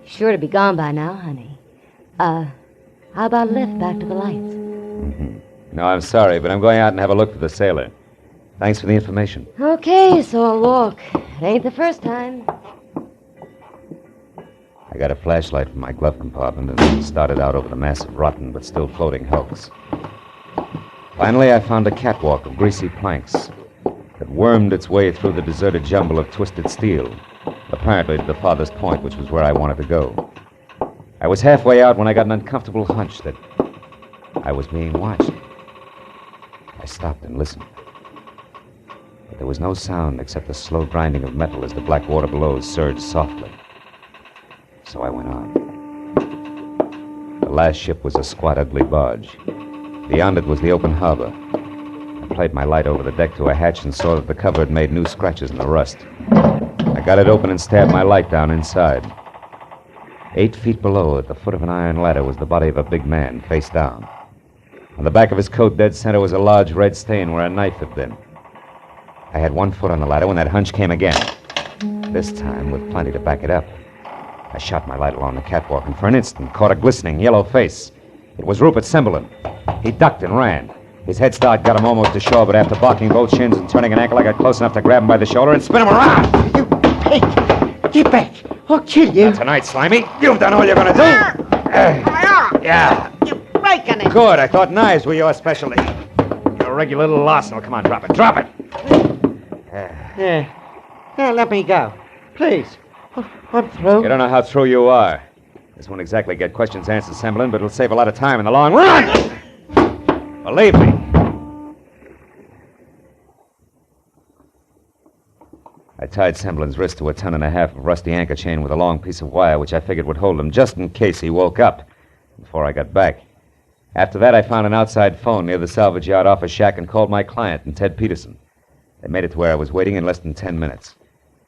Speaker 2: Sure to be gone by now, honey. How about a lift back to the lights?
Speaker 8: No, I'm sorry, but I'm going out and have a look for the sailor. Thanks for the information.
Speaker 2: Okay, so I'll walk. It ain't the first time.
Speaker 8: I got a flashlight from my glove compartment and started out over the mass of rotten but still floating hulks. Finally, I found a catwalk of greasy planks that wormed its way through the deserted jumble of twisted steel, apparently to the farthest point, which was where I wanted to go. I was halfway out when I got an uncomfortable hunch that I was being watched. I stopped and listened. But there was no sound except the slow grinding of metal as the black water below surged softly. So I went on. The last ship was a squat, ugly barge. Beyond it was the open harbor. I played my light over the deck to a hatch and saw that the cover had made new scratches in the rust. I got it open and stabbed my light down inside. 8 feet below, at the foot of an iron ladder, was the body of a big man, face down. On the back of his coat, dead center, was a large red stain where a knife had been. I had 1 foot on the ladder when that hunch came again. This time, with plenty to back it up. I shot my light along the catwalk and for an instant caught a glistening yellow face. It was Rupert Semblin. He ducked and ran. His head start got him almost to shore, but after barking both shins and turning an ankle, I got close enough to grab him by the shoulder and spin him around.
Speaker 10: Hey, get back.
Speaker 3: I'll kill you.
Speaker 9: Not tonight, Slimy. You've done all you're gonna do. Yeah.
Speaker 1: You're breaking it.
Speaker 9: Good. I thought knives were your specialty. You're a regular little arsenal. Come on, drop it. Drop it.
Speaker 3: Yeah, let me go. Please. I'm through.
Speaker 9: You don't know how through you are. This won't exactly get questions answered, Semblin, but it'll save a lot of time in the long run. Believe me. I tied Semblin's wrist to a 1.5 tons of rusty anchor chain with a long piece of wire, which I figured would hold him just in case he woke up before I got back. After that, I found an outside phone near the salvage yard office shack and called my client and Ted Peterson. They made it to where I was waiting in less than 10 minutes.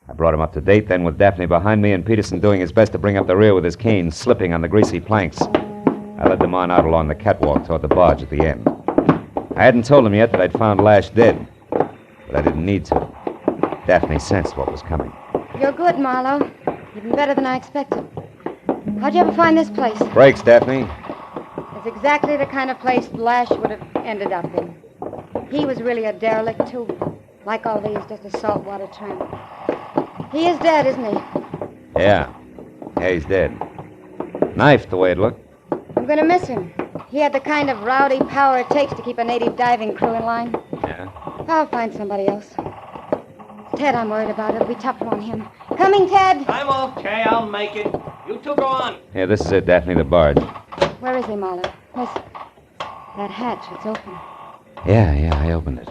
Speaker 9: I brought him up to date, then with Daphne behind me and Peterson doing his best to bring up the rear with his cane slipping on the greasy planks. I led them on out along the catwalk toward the barge at the end. I hadn't told them yet that I'd found Lash dead, but I didn't need to. Daphne sensed what was coming.
Speaker 21: You're good, Marlowe. Even better than I expected. How'd you ever find this place?
Speaker 9: Breaks, Daphne.
Speaker 21: It's exactly the kind of place Lash would have ended up in. He was really a derelict, too. Like all these, just a saltwater tramp. He is dead, isn't he?
Speaker 9: Yeah. Yeah, he's dead. Knifed the way it looked.
Speaker 21: I'm going to miss him. He had the kind of rowdy power it takes to keep a native diving crew in line.
Speaker 9: Yeah.
Speaker 21: I'll find somebody else. Ted, I'm worried about. It'll be tough on him. Coming, Ted.
Speaker 18: I'm okay. I'll make it. You two go on.
Speaker 9: Yeah, this is it, Daphne, the barge.
Speaker 21: Where is he, Marlowe? Listen. That hatch, it's open.
Speaker 9: Yeah, I opened it.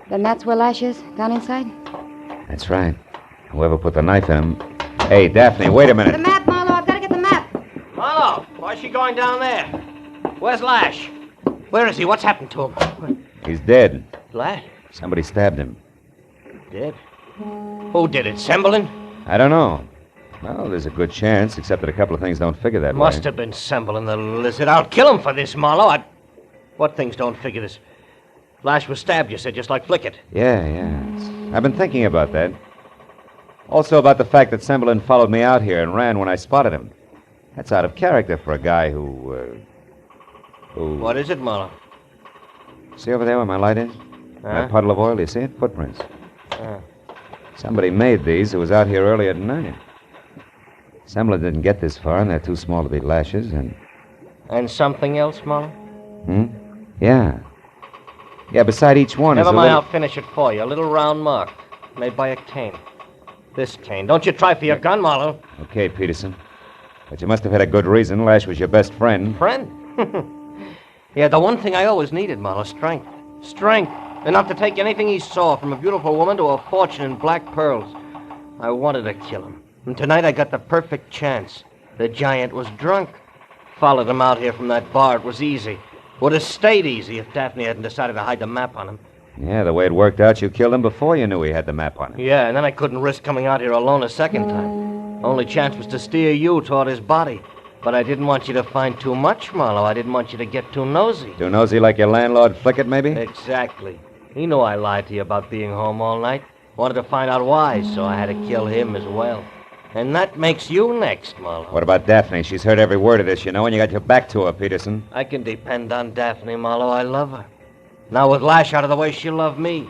Speaker 21: Then that's where Lash is, down inside?
Speaker 9: That's right. Whoever put the knife in him. Hey, Daphne, wait a minute.
Speaker 21: The map, Marlowe. I've got to get the map.
Speaker 18: Marlowe, why's she going down there? Where's Lash? Where is he? What's happened to him?
Speaker 9: He's dead.
Speaker 18: Lash?
Speaker 9: Somebody stabbed him.
Speaker 18: Dead? Who did it, Semblin?
Speaker 9: I don't know. Well, there's a good chance, except that a couple of things don't figure that way.
Speaker 18: Must have been Semblin, the lizard. I'll kill him for this, Marlowe. What things don't figure this? Lash was stabbed, you said, just like Flickett.
Speaker 9: Yeah. I've been thinking about that. Also about the fact that Semblin followed me out here and ran when I spotted him. That's out of character for a guy who...
Speaker 18: What is it, Marlowe?
Speaker 9: See over there where my light is? That puddle of oil, you see it? Footprints. Somebody made these who was out here earlier tonight. Semblin didn't get this far, and they're too small to be Lashes,
Speaker 18: And something else, Marlowe?
Speaker 9: Yeah. Yeah, beside each one
Speaker 18: Never
Speaker 9: is a
Speaker 18: mind,
Speaker 9: little...
Speaker 18: I'll finish it for you. A little round mark, made by a cane. This cane. Don't you try for your gun, Marlowe.
Speaker 9: Okay, Peterson. But you must have had a good reason. Lash was your best friend.
Speaker 18: Friend? Yeah, the one thing I always needed, Marlowe, strength. Strength. Enough to take anything he saw, from a beautiful woman to a fortune in black pearls. I wanted to kill him. And tonight I got the perfect chance. The giant was drunk. Followed him out here from that bar. It was easy. Would have stayed easy if Daphne hadn't decided to hide the map on him.
Speaker 9: Yeah, the way it worked out, you killed him before you knew he had the map on him.
Speaker 18: Yeah, and then I couldn't risk coming out here alone a second time. Only chance was to steer you toward his body. But I didn't want you to find too much, Marlowe. I didn't want you to get too nosy.
Speaker 9: Too nosy like your landlord Flickett, maybe?
Speaker 18: Exactly. He knew I lied to you about being home all night. Wanted to find out why, so I had to kill him as well. And that makes you next, Marlowe.
Speaker 9: What about Daphne? She's heard every word of this, you know, and you got your back to her, Peterson.
Speaker 18: I can depend on Daphne, Marlowe. I love her. Now with Lash out of the way, she'll love me.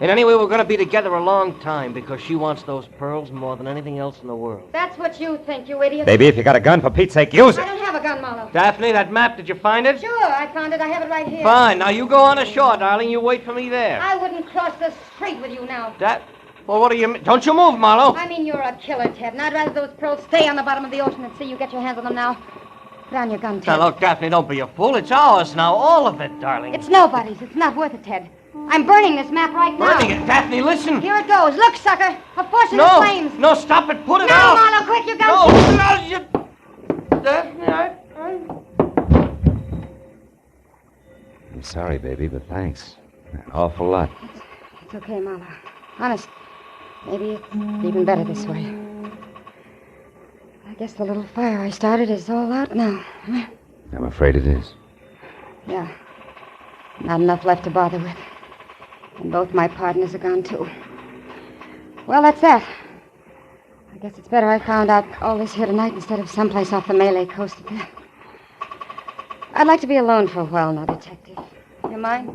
Speaker 18: And anyway, we're going to be together a long time because she wants those pearls more than anything else in the world.
Speaker 21: That's what you think, you idiot.
Speaker 9: Baby, if you got a gun, for Pete's sake, use
Speaker 21: I
Speaker 9: it.
Speaker 21: don't have a gun, Marlowe.
Speaker 18: Daphne, that map, did you find it?
Speaker 21: Sure, I found it. I have it right here.
Speaker 18: Fine. Now you go on ashore, darling. You wait for me there.
Speaker 21: I wouldn't cross the street with you now.
Speaker 18: Well, what do you mean? Don't you move, Marlowe.
Speaker 21: I mean, you're a killer, Ted, and I'd rather those pearls stay on the bottom of the ocean than see you get your hands on them now. Put down your gun, Ted.
Speaker 18: Now, look, Daphne, don't be a fool. It's ours now, all of it, darling.
Speaker 21: It's nobody's. It's not worth it, Ted. I'm burning this map right now.
Speaker 18: Burning it? Daphne, listen.
Speaker 21: Here it goes. Look, sucker. A force in the
Speaker 18: No,
Speaker 21: flames.
Speaker 18: no, stop it. Put it
Speaker 21: no,
Speaker 18: out.
Speaker 21: No, Marlowe, quick, you got
Speaker 18: No, Daphne,
Speaker 9: I'm sorry, baby, but thanks. An awful lot.
Speaker 21: It's okay, Marlowe. Honest. Maybe it's even better this way. I guess the little fire I started is all out now.
Speaker 9: I'm afraid it is.
Speaker 21: Yeah. Not enough left to bother with. And both my partners are gone, too. Well, that's that. I guess it's better I found out all this here tonight instead of someplace off the Malay coast at that. I'd like to be alone for a while now, Detective. You mind?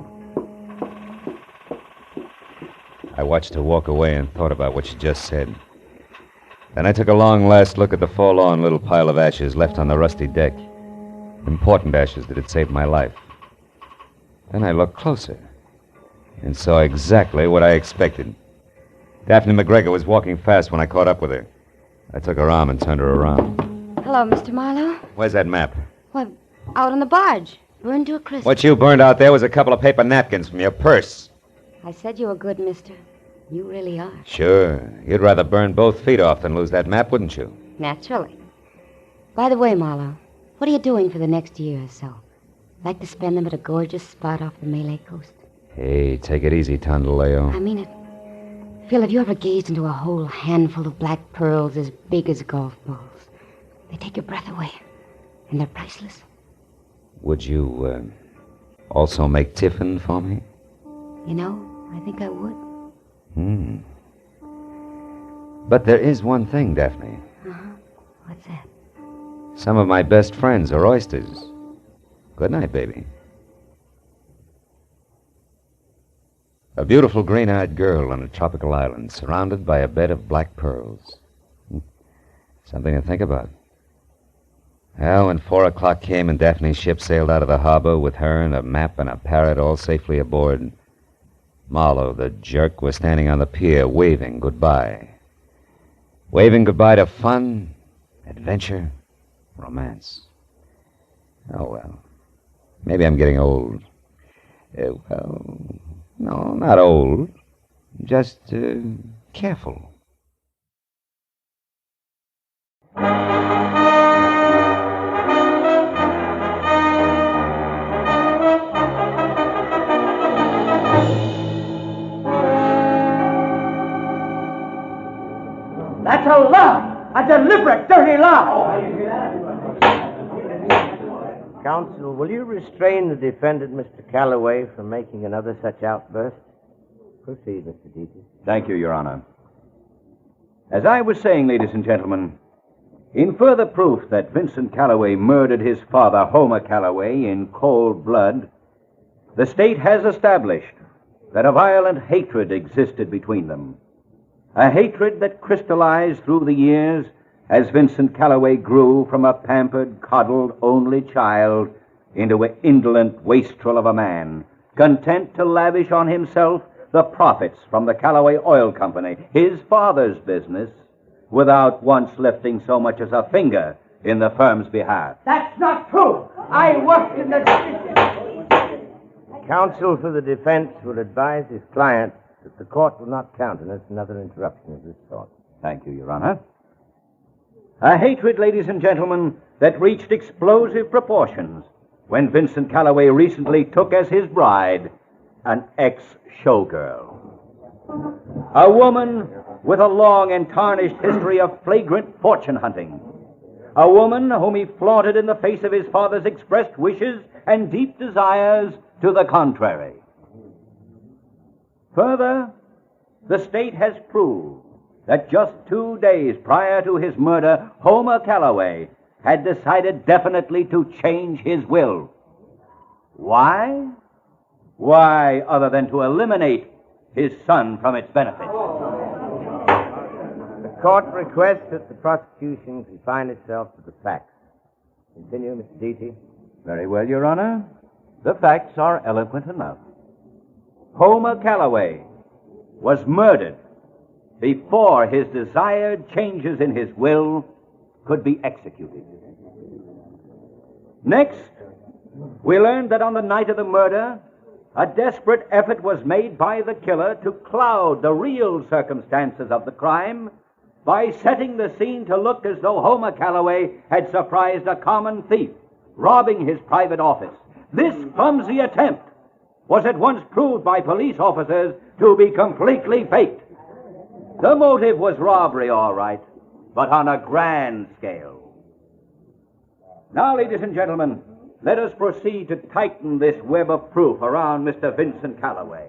Speaker 9: I watched her walk away and thought about what she just said.
Speaker 8: Then I took a long last look at the forlorn little pile of ashes left on the rusty deck. Important ashes that had saved my life. Then I looked closer and saw exactly what I expected. Daphne McGregor was walking fast when I caught up with her. I took her arm and turned her around.
Speaker 21: Hello, Mr. Marlowe.
Speaker 8: Where's that map?
Speaker 21: Why, out on the barge. Burned to a crisp.
Speaker 8: What you burned out there was a couple of paper napkins from your purse.
Speaker 21: I said you were good, mister. You really are.
Speaker 8: Sure. You'd rather burn both feet off than lose that map, wouldn't you?
Speaker 21: Naturally. By the way, Marlowe, what are you doing for the next year or so? Like to spend them at a gorgeous spot off the Malay coast?
Speaker 8: Hey, take it easy, Tondaleo.
Speaker 21: I mean it. Phil, have you ever gazed into a whole handful of black pearls as big as golf balls? They take your breath away, and they're priceless.
Speaker 8: Would you, also make tiffin for me?
Speaker 21: You know, I think I would.
Speaker 8: But there is one thing, Daphne.
Speaker 21: Uh-huh. What's that?
Speaker 8: Some of my best friends are oysters. Good night, baby. A beautiful green-eyed girl on a tropical island, surrounded by a bed of black pearls. Something to think about. Well, when 4 o'clock came and Daphne's ship sailed out of the harbor with her and a map and a parrot all safely aboard, Marlowe, the jerk, was standing on the pier waving goodbye. Waving goodbye to fun, adventure, romance. Oh, well. Maybe I'm getting old. Well, no, not old. Just, careful.
Speaker 10: That's a lie! A deliberate, dirty lie!
Speaker 12: Counsel, will you restrain the defendant, Mr. Calloway, from making another such outburst? Proceed, Mr. Deaton.
Speaker 17: Thank you, Your Honor. As I was saying, ladies and gentlemen, in further proof that Vincent Calloway murdered his father, Homer Calloway, in cold blood, the state has established that a violent hatred existed between them. A hatred that crystallized through the years as Vincent Calloway grew from a pampered, coddled, only child into an indolent wastrel of a man, content to lavish on himself the profits from the Calloway Oil Company, his father's business, without once lifting so much as a finger in the firm's behalf.
Speaker 10: That's not true! I worked in the...
Speaker 12: Counsel for the defense will advise his client that the court will not countenance another interruption of this sort.
Speaker 17: Thank you, Your Honor. A hatred, ladies and gentlemen, that reached explosive proportions when Vincent Calloway recently took as his bride an ex-showgirl. A woman with a long and tarnished history of flagrant fortune hunting. A woman whom he flaunted in the face of his father's expressed wishes and deep desires to the contrary. Further, the state has proved that just 2 days prior to his murder, Homer Calloway had decided definitely to change his will. Why? Why, other than to eliminate his son from its benefits?
Speaker 12: The court requests that the prosecution confine itself to the facts. Continue, Mr. Deaton.
Speaker 17: Very well, Your Honor. The facts are eloquent enough. Homer Calloway was murdered before his desired changes in his will could be executed. Next, we learned that on the night of the murder, a desperate effort was made by the killer to cloud the real circumstances of the crime by setting the scene to look as though Homer Calloway had surprised a common thief, robbing his private office. This clumsy attempt was at once proved by police officers to be completely faked. The motive was robbery, all right, but on a grand scale. Now, ladies and gentlemen, let us proceed to tighten this web of proof around Mr. Vincent Calloway.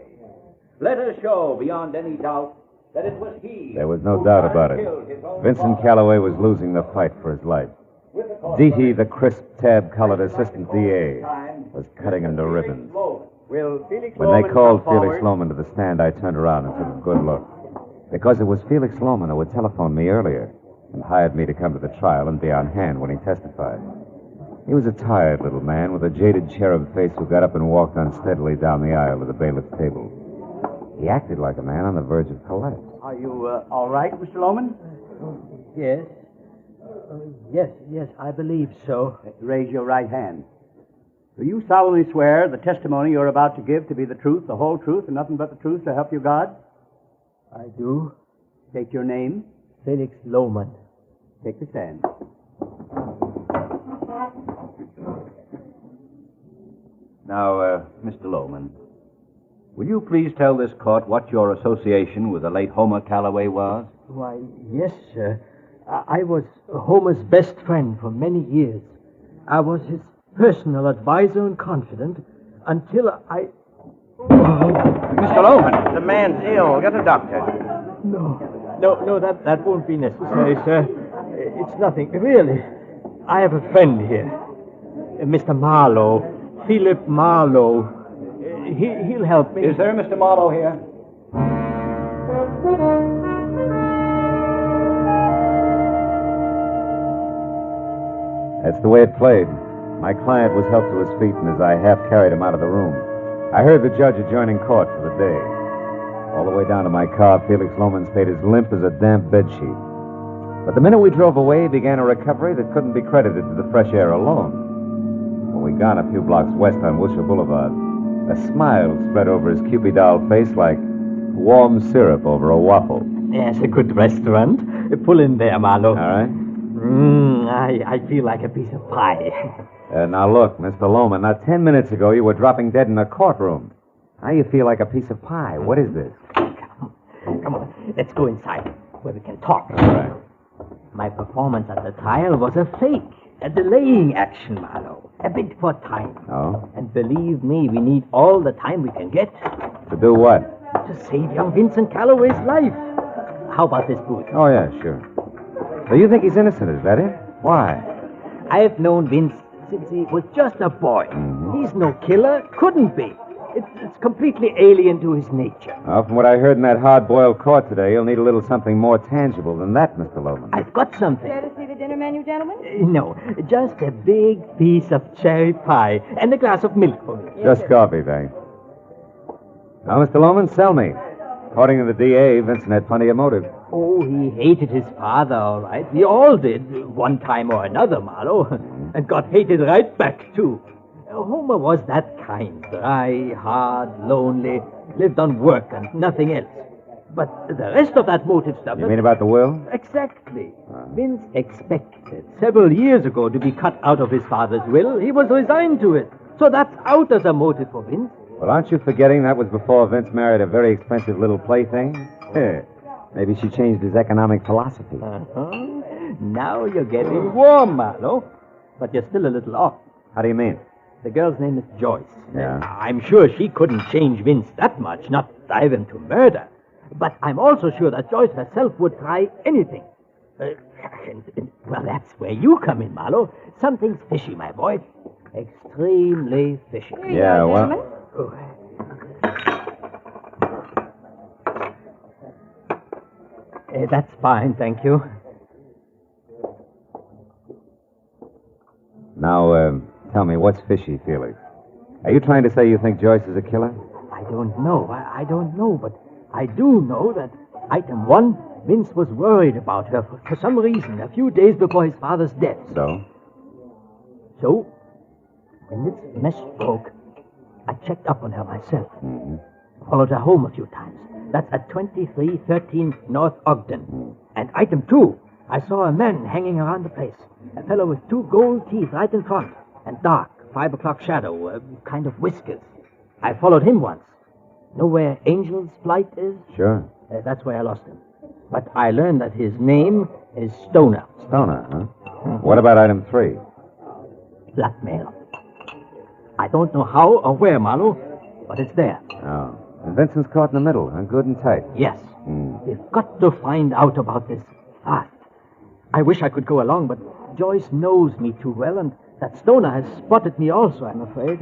Speaker 17: Let us show beyond any doubt that it was he.
Speaker 8: There was no doubt about it. Vincent Calloway was losing the fight for his life. Deety, the crisp, tab-colored assistant DA, was cutting him to ribbons. When they called Felix Lohman to the stand, I turned around and took a good look. Because it was Felix Lohman who had telephoned me earlier. and hired me to come to the trial and be on hand when he testified. He was a tired little man with a jaded cherub face who got up and walked unsteadily down the aisle to the bailiff's table. He acted like a man on the verge of collapse.
Speaker 12: Are you all right, Mr. Lohman? Yes. Yes, I believe so. Raise your right hand. Do you solemnly swear the testimony you're about to give to be the truth, the whole truth, and nothing but the truth to help you God? I do. State your name. Felix Lohman. Take the stand. Now, Mr. Lohman, will you please tell this court what your association with the late Homer Calloway was?
Speaker 13: Why, yes, sir. I was Homer's best friend for many years. I was his personal advisor and confidant until I...
Speaker 12: Mr. Lohman, the man's ill. Get a doctor.
Speaker 13: No, that won't be necessary, sir. It's nothing. Really, I have a friend here. Mr. Marlowe. Philip Marlowe. He'll help me.
Speaker 12: Is there Mr. Marlowe here?
Speaker 8: That's the way it played. My client was helped to his feet, and as I half carried him out of the room, I heard the judge adjourning court for the day. All the way down to my car, Felix Lohman stayed as limp as a damp bedsheet. But the minute we drove away, he began a recovery that couldn't be credited to the fresh air alone. When we got a few blocks west on Wilshire Boulevard, a smile spread over his Cupid doll face like warm syrup over a waffle.
Speaker 13: Yes, a good restaurant. Pull in there, Marlowe.
Speaker 8: All right.
Speaker 13: I feel like a piece of pie.
Speaker 8: Now look, Mr. Lohman, not 10 minutes ago you were dropping dead in a courtroom. Now you feel like a piece of pie. What is this?
Speaker 13: Come on, let's go inside where we can talk.
Speaker 8: All right.
Speaker 13: My performance at the trial was a fake, a delaying action, Marlowe. A bit for time.
Speaker 8: Oh?
Speaker 13: And believe me, we need all the time we can get.
Speaker 8: To do what?
Speaker 13: To save young Vincent Calloway's life. How about this booth?
Speaker 8: Oh, yeah, sure. So you think he's innocent, is that it? Why?
Speaker 13: I've known Vince since he was just a boy.
Speaker 8: Mm-hmm.
Speaker 13: He's no killer. Couldn't be. It's completely alien to his nature.
Speaker 8: Well, from what I heard in that hard-boiled court today, you'll need a little something more tangible than that, Mr. Lohman.
Speaker 13: I've got something.
Speaker 14: Care to see the dinner menu, gentlemen?
Speaker 13: No, just a big piece of cherry pie and a glass of milk for me.
Speaker 8: Just coffee, thanks. Now, Mr. Lohman, sell me. According to the DA, Vincent had plenty of motive.
Speaker 13: Oh, he hated his father, all right. We all did, one time or another, Marlowe. And got hated right back, too. Homer was that kind. Dry, hard, lonely, lived on work and nothing else. But the rest of that motive stuff...
Speaker 8: You mean about the will?
Speaker 13: Exactly. Vince expected several years ago to be cut out of his father's will. He was resigned to it. So that's out as a motive for Vince.
Speaker 8: Well, aren't you forgetting that was before Vince married a very expensive little plaything? Maybe she changed his economic philosophy.
Speaker 13: Now you're getting warm, Marlowe. But you're still a little off.
Speaker 8: How do you mean?
Speaker 13: The girl's name is Joyce.
Speaker 8: Yeah.
Speaker 13: I'm sure she couldn't change Vince that much, not drive him to murder. But I'm also sure that Joyce herself would try anything. Well, that's where you come in, Marlowe. Something's fishy, my boy. Extremely fishy.
Speaker 8: Yeah, well...
Speaker 13: That's fine, thank you.
Speaker 8: Now, tell me, what's fishy, Felix? Are you trying to say you think Joyce is a killer?
Speaker 13: I don't know. I don't know, but I do know that item 1, Vince was worried about her for some reason a few days before his father's death. So, when this mess broke, I checked up on her myself. Followed her home a few times. That's at 2313 North Ogden. And item 2, I saw a man hanging around the place. A fellow with 2 gold teeth right in front. And dark, 5 o'clock shadow, kind of whiskers. I followed him once. Know where Angel's Flight is?
Speaker 8: Sure.
Speaker 13: That's where I lost him. But I learned that his name is Stoner.
Speaker 8: Stoner, huh? What about item 3?
Speaker 13: Blackmail. I don't know how or where, Marlowe, but it's there.
Speaker 8: Oh. And Vincent's caught in the middle, huh? Good and tight.
Speaker 13: Yes. We've got to find out about this fast. I wish I could go along, but Joyce knows me too well, and that Stoner has spotted me also, I'm afraid.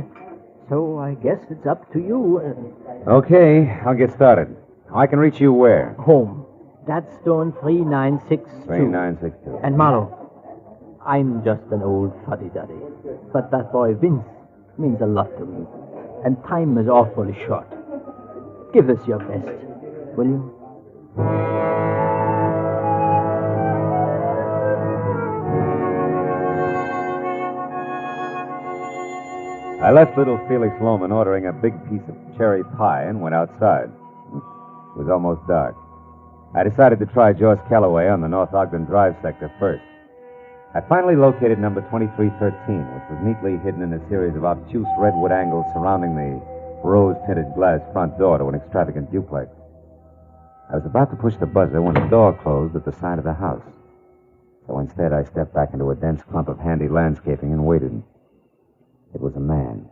Speaker 13: So I guess it's up to you.
Speaker 8: Okay, I'll get started. I can reach you where?
Speaker 13: Home. That's stone 3962.
Speaker 8: 3962.
Speaker 13: And Marlowe, I'm just an old fuddy-duddy. But that boy Vince means a lot to me. And time is awfully short. Give us your best, will you?
Speaker 8: I left little Felix Loman ordering a big piece of cherry pie and went outside. It was almost dark. I decided to try Joyce Calloway on the North Ogden Drive sector first. I finally located number 2313, which was neatly hidden in a series of obtuse redwood angles surrounding the rose-tinted glass front door to an extravagant duplex. I was about to push the buzzer when the door closed at the side of the house. So instead, I stepped back into a dense clump of handy landscaping and waited. It was a man,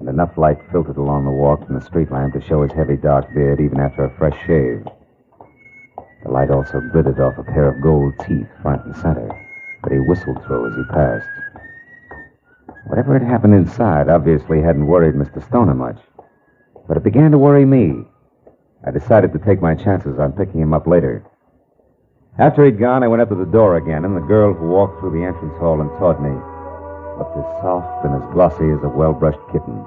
Speaker 8: and enough light filtered along the walk from the street lamp to show his heavy dark beard even after a fresh shave. The light also glittered off a pair of gold teeth front and center that he whistled through as he passed. Whatever had happened inside obviously hadn't worried Mr. Stoner much, but it began to worry me. I decided to take my chances on picking him up later. After he'd gone, I went up to the door again, and the girl who walked through the entrance hall and taught me looked as soft and as glossy as a well-brushed kitten.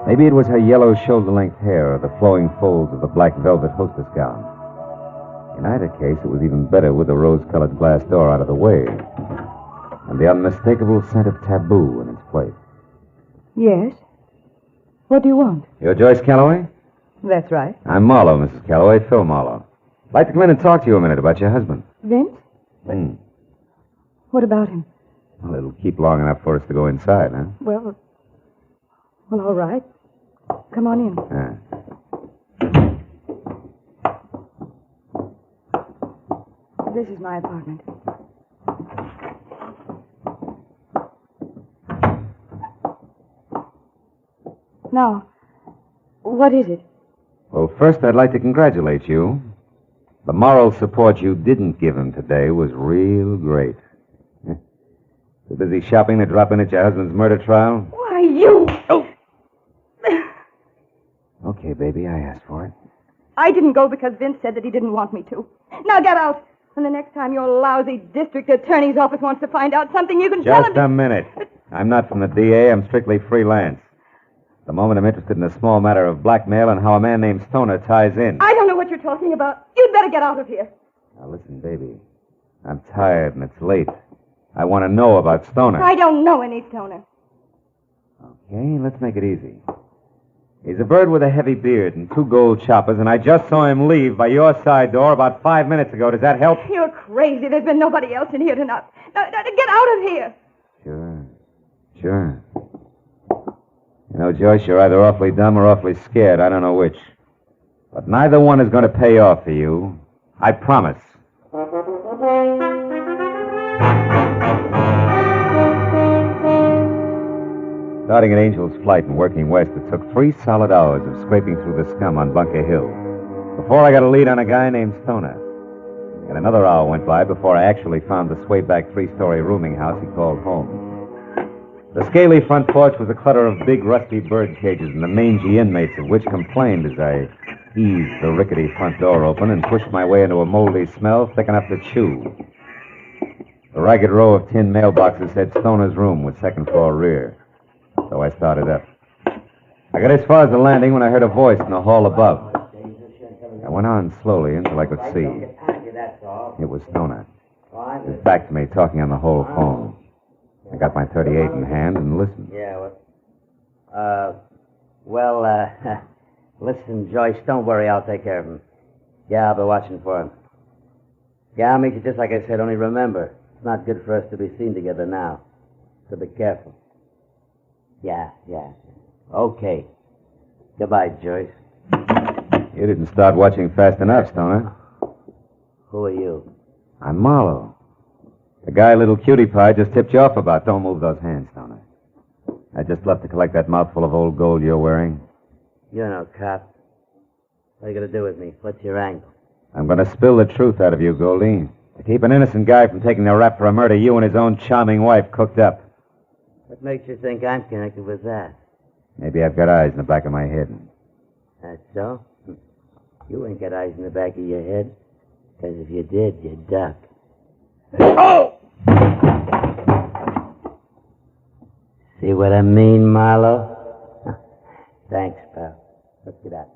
Speaker 8: Maybe it was her yellow shoulder-length hair or the flowing folds of the black velvet hostess gown. In either case, it was even better with the rose-colored glass door out of the way and the unmistakable scent of taboo in its place.
Speaker 14: Yes? What do you want?
Speaker 8: You're Joyce Calloway?
Speaker 14: That's right.
Speaker 8: I'm Marlowe, Mrs. Calloway, Phil Marlowe. I'd like to come in and talk to you a minute about your husband.
Speaker 14: Vince? What about him?
Speaker 8: Well, it'll keep long enough for us to go inside, huh?
Speaker 14: Well, all right. Come on in. This is my apartment. Now, what is it?
Speaker 8: Well, first, I'd like to congratulate you. The moral support you didn't give him today was real great. Too busy shopping to drop in at your husband's murder trial?
Speaker 14: Why, you... Oh!
Speaker 8: Okay, baby, I asked for it.
Speaker 14: I didn't go because Vince said that he didn't want me to. Now get out. And the next time your lousy district attorney's office wants to find out something, you can tell him...
Speaker 8: Just a minute. I'm not from the DA. I'm strictly freelance. At the moment, I'm interested in a small matter of blackmail and how a man named Stoner ties in.
Speaker 14: I don't know what you're talking about. You'd better get out of here.
Speaker 8: Now, listen, baby. I'm tired and it's late. I want to know about Stoner.
Speaker 14: I don't know any Stoner.
Speaker 8: Okay, let's make it easy. He's a bird with a heavy beard and 2 gold choppers, and I just saw him leave by your side door about 5 minutes ago. Does that help?
Speaker 14: You're crazy. There's been nobody else in here tonight. Now, get out of here.
Speaker 8: Sure. You know, Joyce, you're either awfully dumb or awfully scared. I don't know which. But neither one is going to pay off for you. I promise. Starting at Angel's Flight and working west, it took 3 solid hours of scraping through the scum on Bunker Hill before I got a lead on a guy named Stoner. And another hour went by before I actually found the sway-back 3-story rooming house he called home. The scaly front porch was a clutter of big, rusty bird cages, and the mangy inmates of which complained as I eased the rickety front door open and pushed my way into a moldy smell thick enough to chew. The ragged row of tin mailboxes said Stoner's room with second-floor rear. So I started up. I got as far as the landing when I heard a voice in the hall above. I went on slowly until I could see. It was Stoner. He was back to me, talking on the whole phone. I got my 38 in hand and listened.
Speaker 19: Listen, Joyce, don't worry, I'll take care of him. Yeah, I'll be watching for him. Yeah, I'll meet you just like I said, only remember, it's not good for us to be seen together now. So be careful. Yeah. Okay. Goodbye, Joyce.
Speaker 8: You didn't start watching fast enough, Stoner.
Speaker 19: Who are you?
Speaker 8: I'm Marlowe. The guy little cutie pie just tipped you off about. Don't move those hands, Stoner. I just left to collect that mouthful of old gold you're wearing.
Speaker 19: You're no cop. What are you going to do with me? What's your angle?
Speaker 8: I'm going to spill the truth out of you, Goldie. To keep an innocent guy from taking the rap for a murder you and his own charming wife cooked up.
Speaker 19: What makes you think I'm connected with that?
Speaker 8: Maybe I've got eyes in the back of my head.
Speaker 19: That's so? You ain't got eyes in the back of your head. Because if you did, you'd duck.
Speaker 12: Oh!
Speaker 19: See what I mean, Marlowe? Thanks, pal. Let's get out.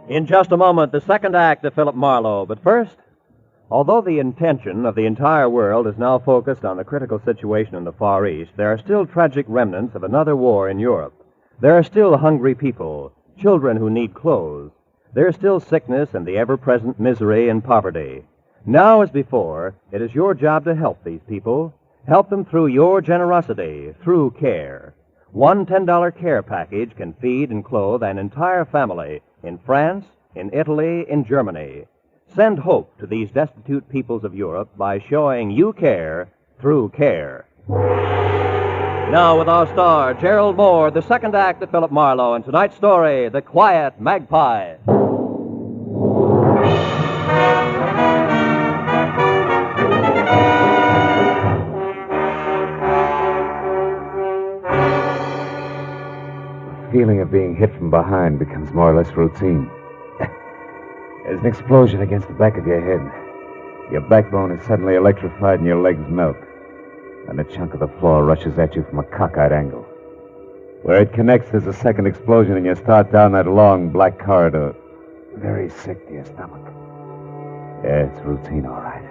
Speaker 12: In just a moment, the second act of Philip Marlowe. But first, although the intention of the entire world is now focused on the critical situation in the Far East, there are still tragic remnants of another war in Europe. There are still hungry people, children who need clothes. There is still sickness and the ever-present misery and poverty. Now, as before, it is your job to help these people. Help them through your generosity, through care. One $10 care package can feed and clothe an entire family in France, in Italy, in Germany. Send hope to these destitute peoples of Europe by showing you care through care. Now with our star, Gerald Moore, the second act of Philip Marlowe, and tonight's story, The Quiet Magpie.
Speaker 8: The feeling of being hit from behind becomes more or less routine. There's an explosion against the back of your head. Your backbone is suddenly electrified and your legs melt. And a chunk of the floor rushes at you from a cockeyed angle. Where it connects, there's a second explosion, and you start down that long black corridor. Very sick to your stomach. Yeah, it's routine, all right.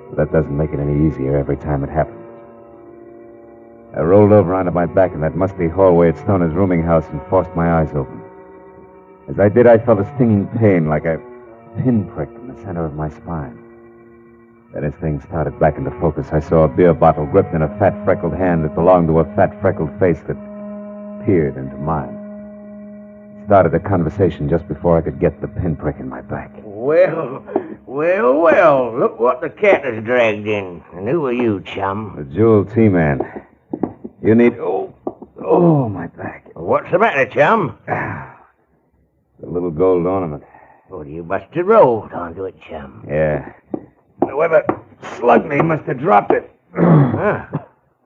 Speaker 8: But that doesn't make it any easier every time it happens. I rolled over onto my back in that musty hallway at Stoner's rooming house and forced my eyes open. As I did, I felt a stinging pain like a pinprick in the center of my spine. Then as things started back into focus, I saw a beer bottle gripped in a fat, freckled hand that belonged to a fat, freckled face that peered into mine. It started a conversation just before I could get the pinprick in my back.
Speaker 18: Well, look what the cat has dragged in. And who are you, chum?
Speaker 8: The Jewel T-Man. You need... Oh, my back.
Speaker 18: What's the matter, chum?
Speaker 8: The little gold ornament.
Speaker 18: Well, you must have rolled onto it, chum.
Speaker 8: Yeah. Whoever slugged me must have dropped it.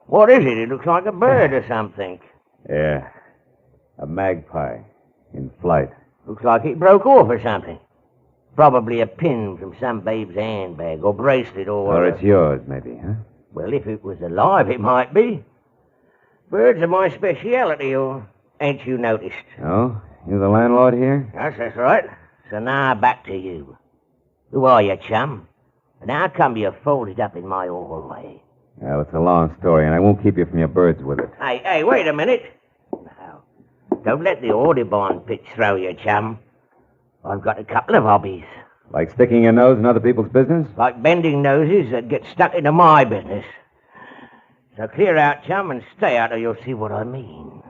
Speaker 18: What is it? It looks like a bird or something.
Speaker 8: Yeah. A magpie in flight.
Speaker 18: Looks like it broke off or something. Probably a pin from some babe's handbag or bracelet or...
Speaker 8: Or it's yours, maybe, huh?
Speaker 18: Well, if it was alive, it might be. Birds are my speciality, or ain't you noticed?
Speaker 8: Oh? You the landlord here?
Speaker 18: Yes, that's right. So now back to you. Who are you, chum? And how come you folded up in my hallway?
Speaker 8: Well, it's a long story, and I won't keep you from your birds with it.
Speaker 18: Hey, wait a minute. Now, don't let the Audubon pitch throw you, chum. I've got a couple of hobbies.
Speaker 8: Like sticking your nose in other people's business?
Speaker 18: Like bending noses that get stuck into my business. So clear out, chum, and stay out or you'll see what I mean.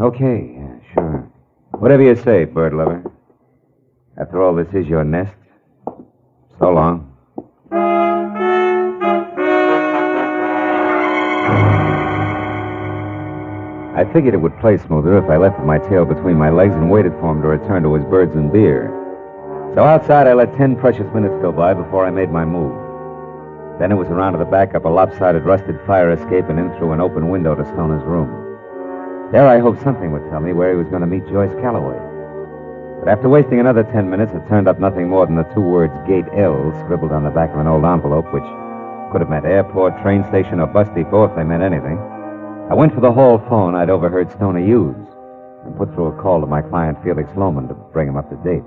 Speaker 8: Okay, yeah, sure. Whatever you say, bird lover. After all, this is your nest. So long. I figured it would play smoother if I left with my tail between my legs and waited for him to return to his birds and beer. So outside, I let 10 precious minutes go by before I made my move. Then it was around to the back up a lopsided, rusted fire escape and in through an open window to Stoner's room. There I hoped something would tell me where he was going to meet Joyce Calloway. But after wasting another 10 minutes, it turned up nothing more than the two words Gate L scribbled on the back of an old envelope, which could have meant airport, train station, or bus depot if they meant anything. I went for the hall phone I'd overheard Stoner use and put through a call to my client Felix Lohman to bring him up to date.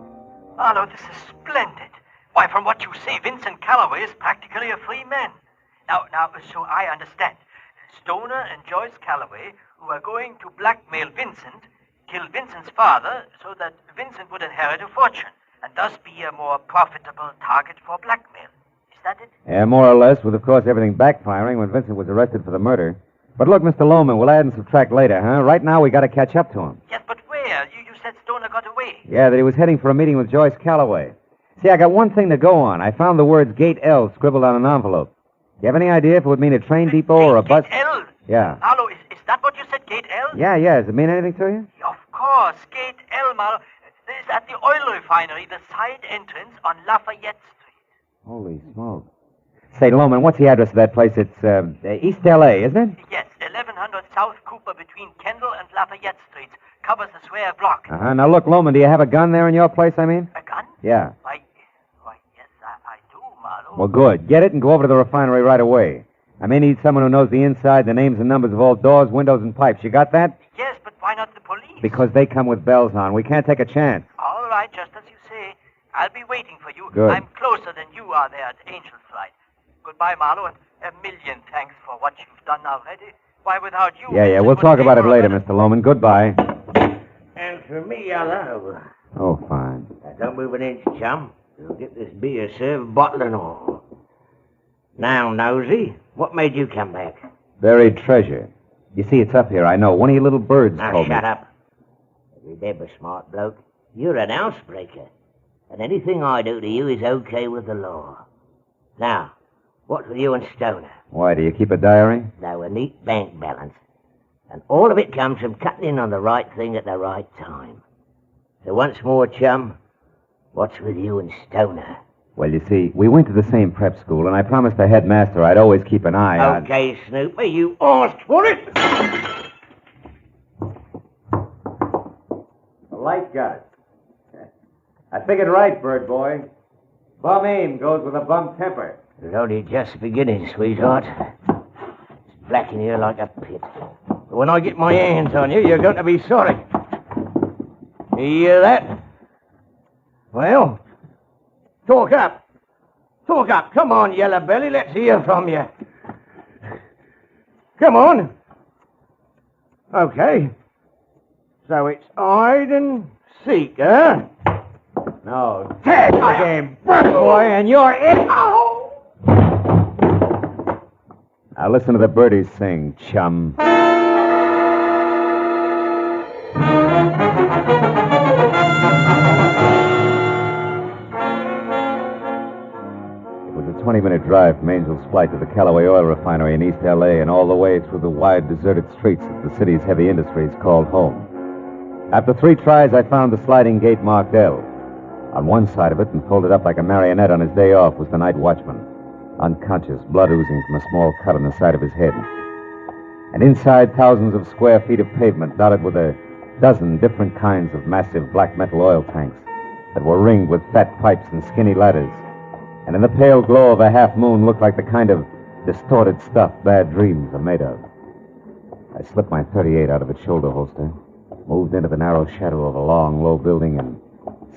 Speaker 5: Marlowe, this is splendid. Why, from what you say, Vincent Calloway is practically a free man. Now, so I understand. Stoner and Joyce Calloway, who are going to blackmail Vincent, kill Vincent's father so that Vincent would inherit a fortune and thus be a more profitable target for blackmail. Is that it?
Speaker 8: Yeah, more or less, with, of course, everything backfiring when Vincent was arrested for the murder. But look, Mr. Lohman, we'll add and subtract later, huh? Right now, we got to catch up to him.
Speaker 5: Yes, but where? You said Stoner got away.
Speaker 8: Yeah, that he was heading for a meeting with Joyce Calloway. See, I got one thing to go on. I found the words Gate L scribbled on an envelope. You have any idea if it would mean a train depot or a bus?
Speaker 5: Gate L?
Speaker 8: Yeah.
Speaker 5: Marlowe, is that what you said, Gate L?
Speaker 8: Yeah. Does it mean anything to you?
Speaker 5: Of course, Gate L, Marlowe. It's at the oil refinery, the side entrance on Lafayette Street.
Speaker 9: Holy smoke. Say, Loman, what's the address of that place? It's East L.A., isn't it?
Speaker 5: Yes, 1100 South Cooper between Kendall and Lafayette Streets. Covers the square block.
Speaker 9: Uh-huh. Now, look, Loman, do you have a gun there in your place, I mean?
Speaker 5: A gun?
Speaker 9: Yeah.
Speaker 5: Why, yes, I do, Marlowe.
Speaker 9: Well, good. Get it and go over to the refinery right away. I may need someone who knows the inside, the names and numbers of all doors, windows, and pipes. You got that?
Speaker 5: Yes, but why not the police?
Speaker 9: Because they come with bells on. We can't take a chance.
Speaker 5: All right, just as you say. I'll be waiting for you.
Speaker 9: Good.
Speaker 5: I'm closer than you are there at Angel's Flight. Goodbye, Marlowe, and a million thanks for what you've done already. Why, without you...
Speaker 9: Yeah, we'll talk about it later, Mr. Loman. Goodbye.
Speaker 18: And for me, hello.
Speaker 9: Oh, fine.
Speaker 18: Now, don't move an inch, chum. You'll get this beer served, bottle and all. Now, Nosy, what made you come back?
Speaker 9: Buried treasure. You see, it's up here, I know. One of your little birds
Speaker 18: Now,
Speaker 9: told me.
Speaker 18: shut up. You're never smart bloke. You're an housebreaker. And anything I do to you is okay with the law. Now, what's with you and Stoner?
Speaker 9: Why, do you keep a diary?
Speaker 18: Now, a neat bank balance. And all of it comes from cutting in on the right thing at the right time. So once more, chum, what's with you and Stoner?
Speaker 9: Well, you see, we went to the same prep school, and I promised the headmaster I'd always keep an eye on...
Speaker 18: Okay, Snooper, you asked for it.
Speaker 9: The light got it. I figured right, bird boy. Bum aim goes with a bum temper.
Speaker 18: It's only just beginning, sweetheart. It's black in here like a pit. But when I get my hands on you, you're going to be sorry. You hear that? Well, talk up. Talk up. Come on, Yellow Belly. Let's hear from you. Come on. Okay. So it's hide and seek, huh?
Speaker 9: No.
Speaker 18: Tag the game, bird boy, and you're it.
Speaker 9: Now listen to the birdies sing, chum. It was a 20-minute drive from Angel's Flight to the Callaway Oil Refinery in East L.A. and all the way through the wide, deserted streets that the city's heavy industries called home. After 3 tries, I found the sliding gate marked L. On one side of it, and folded up like a marionette on his day off, was the night watchman, unconscious, blood oozing from a small cut on the side of his head. And inside, thousands of square feet of pavement dotted with a dozen different kinds of massive black metal oil tanks that were ringed with fat pipes and skinny ladders, and in the pale glow of a half moon looked like the kind of distorted stuff bad dreams are made of. I slipped my .38 out of its shoulder holster, moved into the narrow shadow of a long, low building, and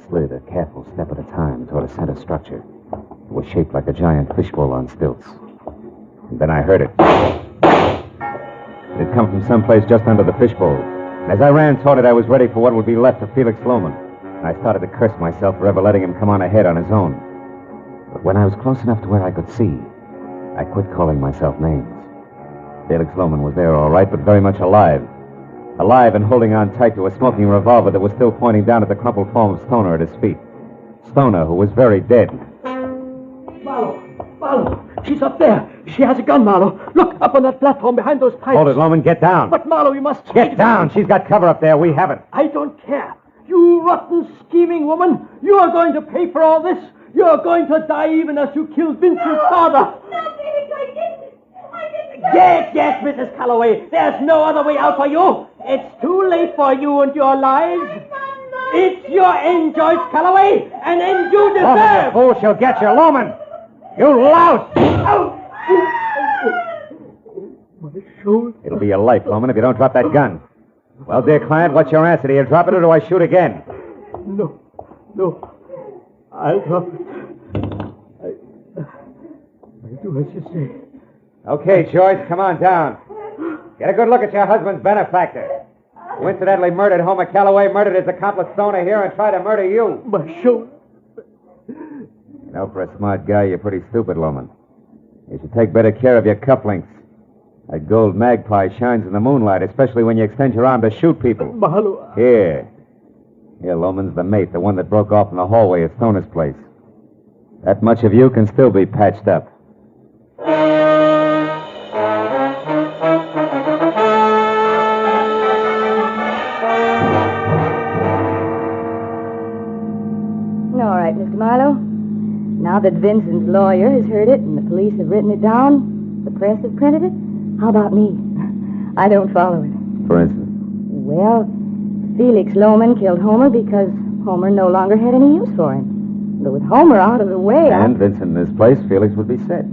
Speaker 9: slid a careful step at a time toward a center structure. It was shaped like a giant fishbowl on stilts. And then I heard it. It had come from someplace just under the fishbowl. And as I ran toward it, I was ready for what would be left of Felix Loman. And I started to curse myself for ever letting him come on ahead on his own. But when I was close enough to where I could see, I quit calling myself names. Felix Loman was there all right, but very much alive. Alive and holding on tight to a smoking revolver that was still pointing down at the crumpled form of Stoner at his feet. Stoner, who was very dead.
Speaker 13: Marlowe, she's up there. She has a gun, Marlowe. Look, up on that platform behind those pipes.
Speaker 9: Hold it, Loman. Get down.
Speaker 13: But, Marlowe, you must...
Speaker 9: Get down. She's got cover up there. We haven't.
Speaker 13: I don't care. You rotten, scheming woman. You are going to pay for all this. You're going to die even as you killed Vincent's father.
Speaker 14: No, Felix, I didn't.
Speaker 13: Yes, Mrs. Calloway. There's no other way out for you. It's too late for you and your lies. It's your end, Joyce Calloway, an end you deserve.
Speaker 9: Loman, you fool. She'll get you. Loman. You louse.
Speaker 13: My shoulder.
Speaker 9: It'll be your life, Loman, if you don't drop that gun. Well, dear client, what's your answer? Do you drop it or do I shoot again?
Speaker 13: No. I'll drop it. I'll do as you say.
Speaker 9: Okay, Joyce, come on down. Get a good look at your husband's benefactor, who incidentally murdered Homer Calloway, murdered his accomplice Stoner here, and tried to murder you.
Speaker 13: My shoulder.
Speaker 9: You know, for a smart guy, you're pretty stupid, Loman. You should take better care of your cufflinks. That gold magpie shines in the moonlight, especially when you extend your arm to shoot people.
Speaker 13: Marlowe.
Speaker 9: Here, Loman's the mate, the one that broke off in the hallway at Stoner's place. That much of you can still be patched up.
Speaker 14: Marlowe. Now that Vincent's lawyer has heard it and the police have written it down, the press have printed it, how about me? I don't follow it.
Speaker 8: For instance?
Speaker 14: Well, Felix Lohman killed Homer because Homer no longer had any use for him. But with Homer out of the way...
Speaker 8: And Vincent in his place, Felix would be set.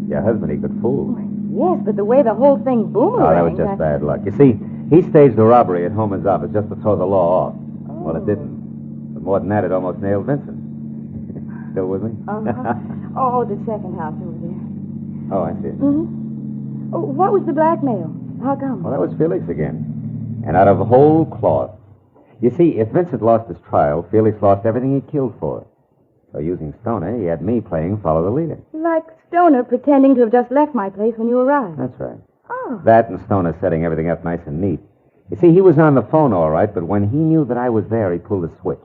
Speaker 8: Your husband he could fool.
Speaker 14: Yes, but the way the whole thing boomeranged...
Speaker 8: Oh, that was just bad luck. You see, he staged a robbery at Homer's office just to throw the law off. Well, it didn't. But more than that, it almost nailed Vincent. Still with me?
Speaker 14: Oh, the second house over there.
Speaker 8: Oh, I see.
Speaker 14: Mm-hmm. Oh, what was the blackmail? How come?
Speaker 8: Well, that was Felix again. And out of whole cloth. You see, if Vincent lost his trial, Felix lost everything he killed for. So using Stoner, he had me playing follow the leader.
Speaker 14: Like Stoner pretending to have just left my place when you arrived.
Speaker 8: That's right.
Speaker 14: Oh.
Speaker 8: That and Stoner setting everything up nice and neat. You see, he was on the phone all right, but when he knew that I was there, he pulled a switch.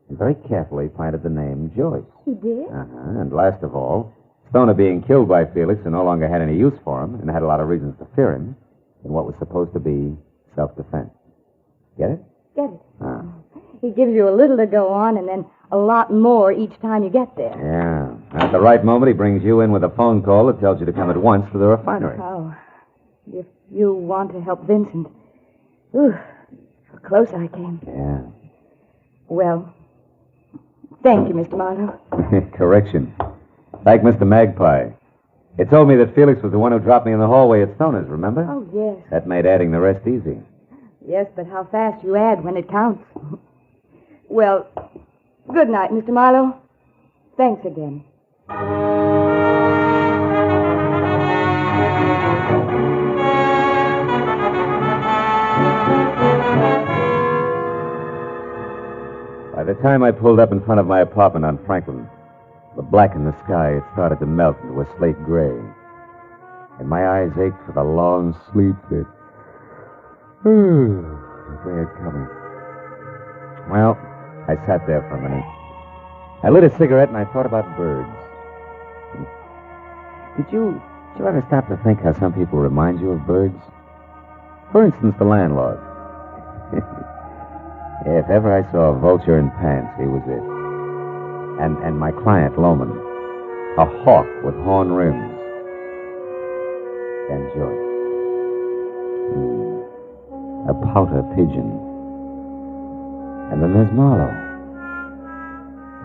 Speaker 8: And very carefully planted the name Joyce.
Speaker 14: He did?
Speaker 8: And last of all, Stoner being killed by Felix and no longer had any use for him and had a lot of reasons to fear him in what was supposed to be self-defense. Get it?
Speaker 14: Get it. He gives you a little to go on and then a lot more each time you get there.
Speaker 8: Yeah. At the right moment, he brings you in with a phone call that tells you to come at once to the refinery.
Speaker 14: Oh, if you want to help Vincent. Ooh, how close I came.
Speaker 8: Yeah.
Speaker 14: Well, thank you, Mr. Marlowe.
Speaker 8: Correction. Thank Mr. Magpie. It told me that Felix was the one who dropped me in the hallway at Stoner's, remember?
Speaker 14: Oh, yes.
Speaker 8: That made adding the rest easy.
Speaker 14: Yes, but how fast you add when it counts. Well, good night, Mr. Marlowe. Thanks again.
Speaker 8: By the time I pulled up in front of my apartment on Franklin, the black in the sky had started to melt into a slate gray. And my eyes ached for the long sleep that they had coming. Well, I sat there for a minute. I lit a cigarette and I thought about birds. Did you ever stop to think how some people remind you of birds? For instance, the landlord. If ever I saw a vulture in pants, he was it. And my client, Lohman, a hawk with horn rims. And Joyce. A pouter pigeon. And then there's Marlowe.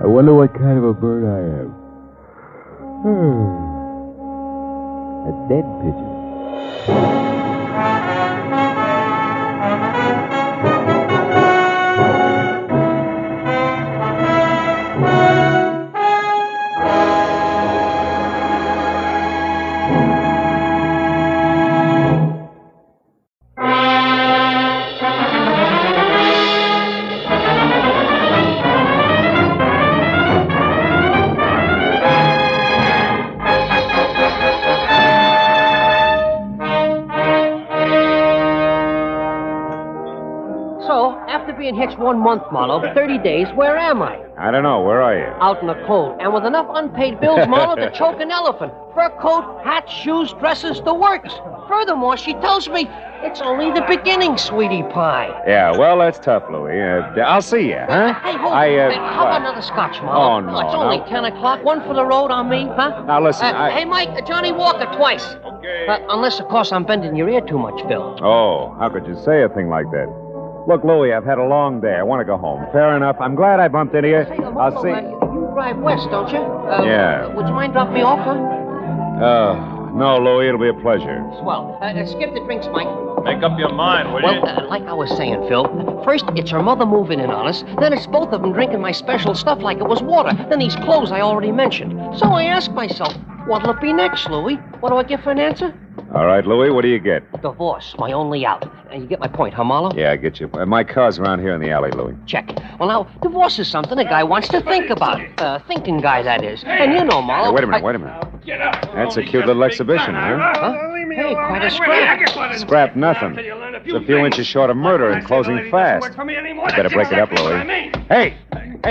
Speaker 8: I wonder what kind of a bird I am. A dead pigeon.
Speaker 4: Being hitched 1 month, Marlowe, 30 days, where am I?
Speaker 6: I don't know. Where are you?
Speaker 4: Out in the cold, and with enough unpaid bills, Marlowe, to choke an elephant. Fur coat, hats, shoes, dresses, the works. Furthermore, she tells me it's only the beginning, sweetie pie.
Speaker 6: Yeah, well, that's tough, Louie. I'll see you, huh?
Speaker 4: Hey, hold on. How about another scotch, Marlowe?
Speaker 6: Oh, no.
Speaker 4: It's only 10 o'clock. One for the road on me, huh?
Speaker 6: Now, listen,
Speaker 4: Hey, Mike, Johnny Walker twice. Okay. Unless, of course, I'm bending your ear too much, Phil.
Speaker 6: Oh, how could you say a thing like that? Look, Louie, I've had a long day. I want to go home. Fair enough. I'm glad I bumped into you. I'll see.
Speaker 4: You drive west, don't you?
Speaker 6: Yeah.
Speaker 4: Would you mind dropping me off, huh?
Speaker 6: No, Louie, it'll be a pleasure.
Speaker 4: Swell. Skip the drinks, Mike.
Speaker 20: Make up your mind, will you?
Speaker 4: Well, like I was saying, Phil, first it's her mother moving in on us, then it's both of them drinking my special stuff like it was water, then these clothes I already mentioned. So I ask myself, what'll it be next, Louie? What do I get for an answer?
Speaker 6: All right, Louie, what do you get?
Speaker 4: Divorce, my only out. And you get my point, huh, Marlowe?
Speaker 6: Yeah, I get you. My car's around here in the alley, Louie.
Speaker 4: Check. Well, now, divorce is something a guy wants to think about. Thinking guy, that is. And you know, Marlowe...
Speaker 6: Hey, wait a minute. That's a cute little exhibition, huh?
Speaker 4: Hey, quite a scrap.
Speaker 6: Scrap nothing. It's a few inches short of murder and closing fast. Better break it up, Louie. Hey,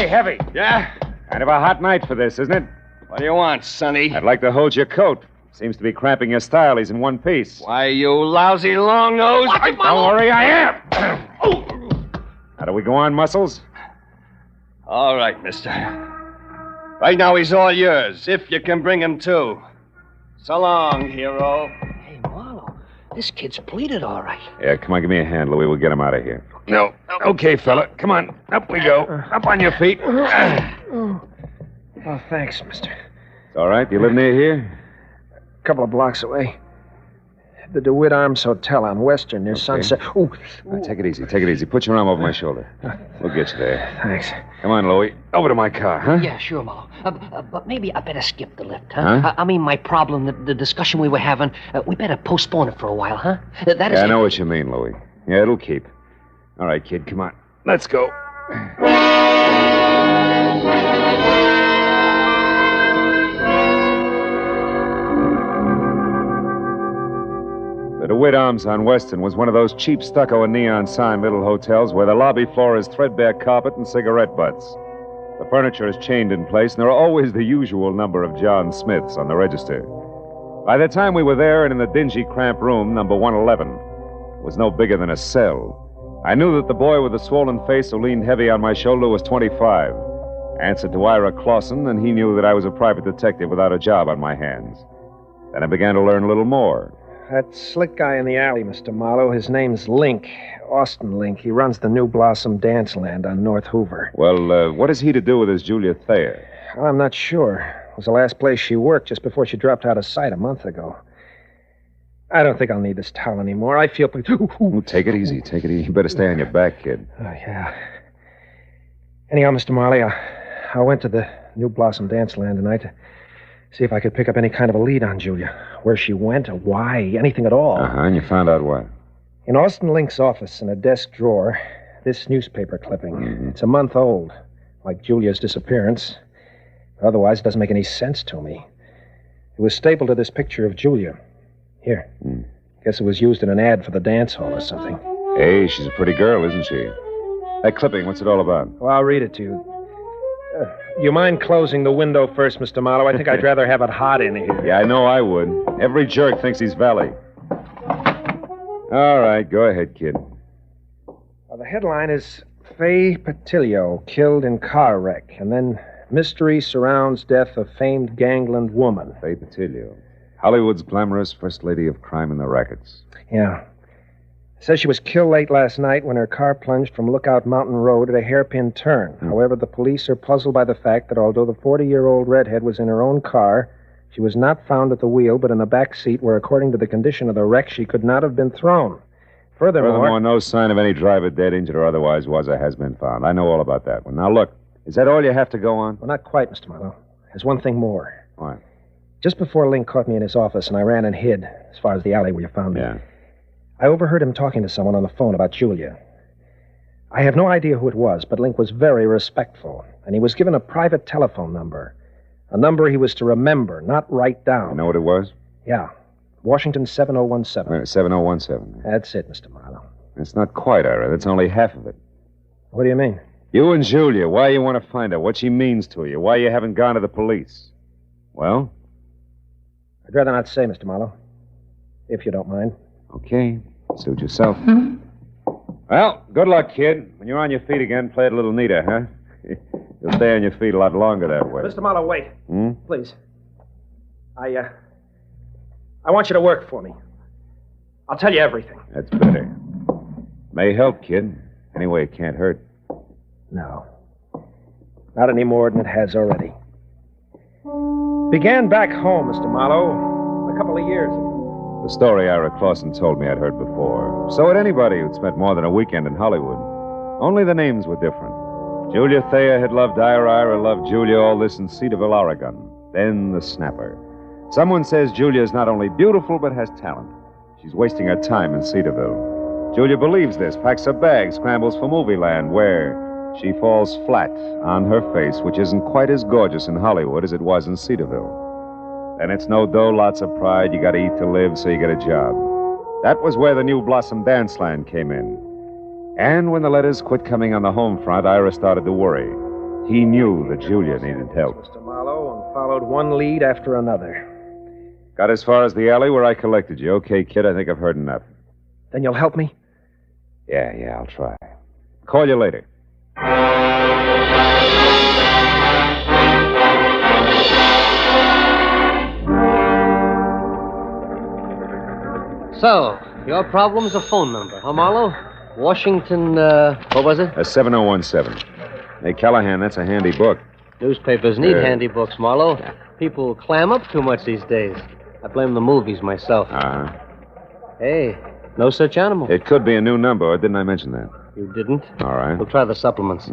Speaker 6: Heavy.
Speaker 16: Yeah?
Speaker 6: Kind of a hot night for this, isn't it?
Speaker 16: What do you want, Sonny?
Speaker 6: I'd like to hold your coat. Seems to be cramping your style. He's in one piece.
Speaker 16: Why, you lousy long nose.
Speaker 6: Don't worry, I am. How do we go on, Muscles?
Speaker 16: All right, mister.
Speaker 7: Right now, he's all yours, if you can bring him to. So long, hero.
Speaker 4: Hey, Marlowe, this kid's pleaded all right.
Speaker 6: Yeah, come on, give me a hand, Louis. We'll get him out of here. No. Okay, fella. Come on. Up we go. Up on your feet.
Speaker 11: Oh, thanks, mister.
Speaker 6: It's all right. You live near here?
Speaker 11: A couple of blocks away. The DeWitt Arms Hotel on Western near Sunset. Ooh.
Speaker 6: Now, take it easy. Take it easy. Put your arm over my shoulder. We'll get you there.
Speaker 11: Thanks.
Speaker 6: Come on, Louis. Over to my car, huh?
Speaker 4: Yeah, sure, Marlowe. But maybe I better skip the lift, huh? I mean, my problem, the discussion we were having, we better postpone it for a while, huh? That is.
Speaker 6: Yeah, I know what you mean, Louis. Yeah, it'll keep. All right, kid, come on. Let's go. The DeWitt Arms on Weston was one of those cheap stucco and neon sign little hotels where the lobby floor is threadbare carpet and cigarette butts. The furniture is chained in place, and there are always the usual number of John Smiths on the register. By the time we were there and in the dingy, cramped room, number 111, it was no bigger than a cell. I knew that the boy with the swollen face who leaned heavy on my shoulder was 25. Answered to Ira Clausen, and he knew that I was a private detective without a job on my hands. Then I began to learn a little more.
Speaker 11: That slick guy in the alley, Mr. Marlowe, his name's Link. Austin Link. He runs the New Blossom Dance Land on North Hoover.
Speaker 6: Well, what has he to do with this Julia Thayer?
Speaker 11: I'm not sure. It was the last place she worked just before she dropped out of sight a month ago. I don't think I'll need this towel anymore. I feel...
Speaker 6: Ooh, take it easy. Take it easy. You better stay on your back, kid.
Speaker 11: Oh, yeah. Anyhow, Mr. Marley, I went to the New Blossom Dance Land tonight to see if I could pick up any kind of a lead on Julia. Where she went, or why, anything at all.
Speaker 6: Uh-huh, and you found out what?
Speaker 11: In Austin Link's office, in a desk drawer, this newspaper clipping. Mm-hmm. It's a month old, like Julia's disappearance. Otherwise, it doesn't make any sense to me. It was stapled to this picture of Julia. Here. Guess it was used in an ad for the dance hall or something.
Speaker 6: Hey, she's a pretty girl, isn't she? That clipping, what's it all about?
Speaker 11: Well, I'll read it to you. You mind closing the window first, Mr. Marlowe? I think I'd rather have it hot in here.
Speaker 6: Yeah, I know I would. Every jerk thinks he's Valley. All right, go ahead, kid.
Speaker 11: Well, the headline is Faye Patillo killed in car wreck, and then mystery surrounds death of famed gangland woman.
Speaker 6: Faye Patillo. Hollywood's glamorous first lady of crime in the rackets.
Speaker 11: Yeah. It says she was killed late last night when her car plunged from Lookout Mountain Road at a hairpin turn. However, the police are puzzled by the fact that although the 40-year-old redhead was in her own car, she was not found at the wheel, but in the back seat where, according to the condition of the wreck, she could not have been thrown. Furthermore,
Speaker 6: no sign of any driver dead, injured, or otherwise was or has been found. I know all about that one. Now, look, is that all you have to go on?
Speaker 11: Well, not quite, Mr. Marlowe. There's one thing more.
Speaker 6: What?
Speaker 11: Just before Link caught me in his office and I ran and hid, as far as the alley where you found me.
Speaker 6: Yeah.
Speaker 11: I overheard him talking to someone on the phone about Julia. I have no idea who it was, but Link was very respectful, and he was given a private telephone number. A number he was to remember, not write down.
Speaker 6: You know what it was?
Speaker 11: Yeah. Washington 7017.
Speaker 6: 7017.
Speaker 11: That's it, Mr. Marlowe.
Speaker 6: It's not quite, Ira. That's only half of it.
Speaker 11: What do you mean?
Speaker 6: You and Julia, why you want to find out, what she means to you, why you haven't gone to the police. Well?
Speaker 11: I'd rather not say, Mr. Marlowe, if you don't mind.
Speaker 6: Okay. Suit yourself. Well, good luck, kid. When you're on your feet again, play it a little neater, huh? You'll stay on your feet a lot longer that way.
Speaker 11: Mr. Marlowe, wait. Please. I want you to work for me. I'll tell you everything.
Speaker 6: That's better. May help, kid. Anyway, it can't hurt.
Speaker 11: No. Not any more than it has already. Began back home, Mr. Marlowe, a couple of years ago.
Speaker 6: The story Ira Clausen told me I'd heard before. So had anybody who'd spent more than a weekend in Hollywood. Only the names were different. Julia Thayer had loved Ira loved Julia, all this in Cedarville, Oregon. Then the snapper. Someone says Julia's not only beautiful, but has talent. She's wasting her time in Cedarville. Julia believes this, packs her bag, scrambles for movie land, where she falls flat on her face, which isn't quite as gorgeous in Hollywood as it was in Cedarville. Then it's no dough, lots of pride. You gotta eat to live, so you get a job. That was where the New Blossom Dance Land came in. And when the letters quit coming on the home front, Ira started to worry. He knew that Julia needed help.
Speaker 11: Mr. Marlowe, and followed one lead after another.
Speaker 6: Got as far as the alley where I collected you. Okay, kid, I think I've heard enough.
Speaker 11: Then you'll help me?
Speaker 6: Yeah, I'll try. Call you later.
Speaker 4: So, your problem's a phone number, huh, Marlowe? Washington, what was it?
Speaker 6: 7017. Hey, Callahan, that's a handy book.
Speaker 4: Newspapers need handy books, Marlowe. People clam up too much these days. I blame the movies myself. Hey, no such animal.
Speaker 6: It could be a new number, or didn't I mention that?
Speaker 4: You didn't?
Speaker 6: All right.
Speaker 4: We'll try the supplements.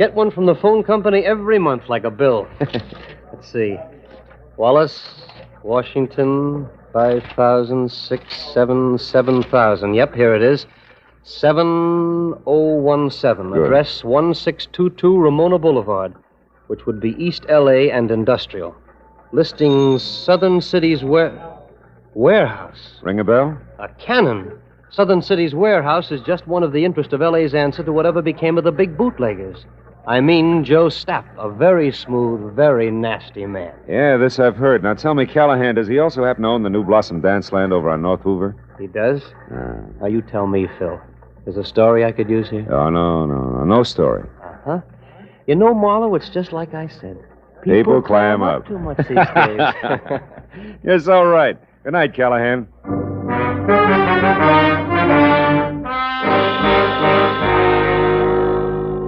Speaker 4: Get one from the phone company every month like a bill. Let's see. Wallace, Washington, 5,000, 6, 7, 7,000. Yep, here it is. 7017.
Speaker 6: Good.
Speaker 4: Address 1622 Ramona Boulevard, which would be East L.A. and Industrial. Listings Southern City's warehouse.
Speaker 6: Ring a bell?
Speaker 4: A cannon. Southern City's warehouse is just one of the interest of L.A.'s answer to whatever became of the big bootleggers. I mean Joe Stapp, a very smooth, very nasty man.
Speaker 6: Yeah, this I've heard. Now tell me, Callahan, does he also happen to own the New Blossom Dance Land over on North Hoover?
Speaker 4: He does? Now you tell me, Phil. There's a story I could use here?
Speaker 6: Oh, no story.
Speaker 4: Uh-huh. You know, Marlowe, it's just like I said.
Speaker 6: People clam up.
Speaker 4: Too much these days.
Speaker 6: Yes, all right. Good night, Callahan.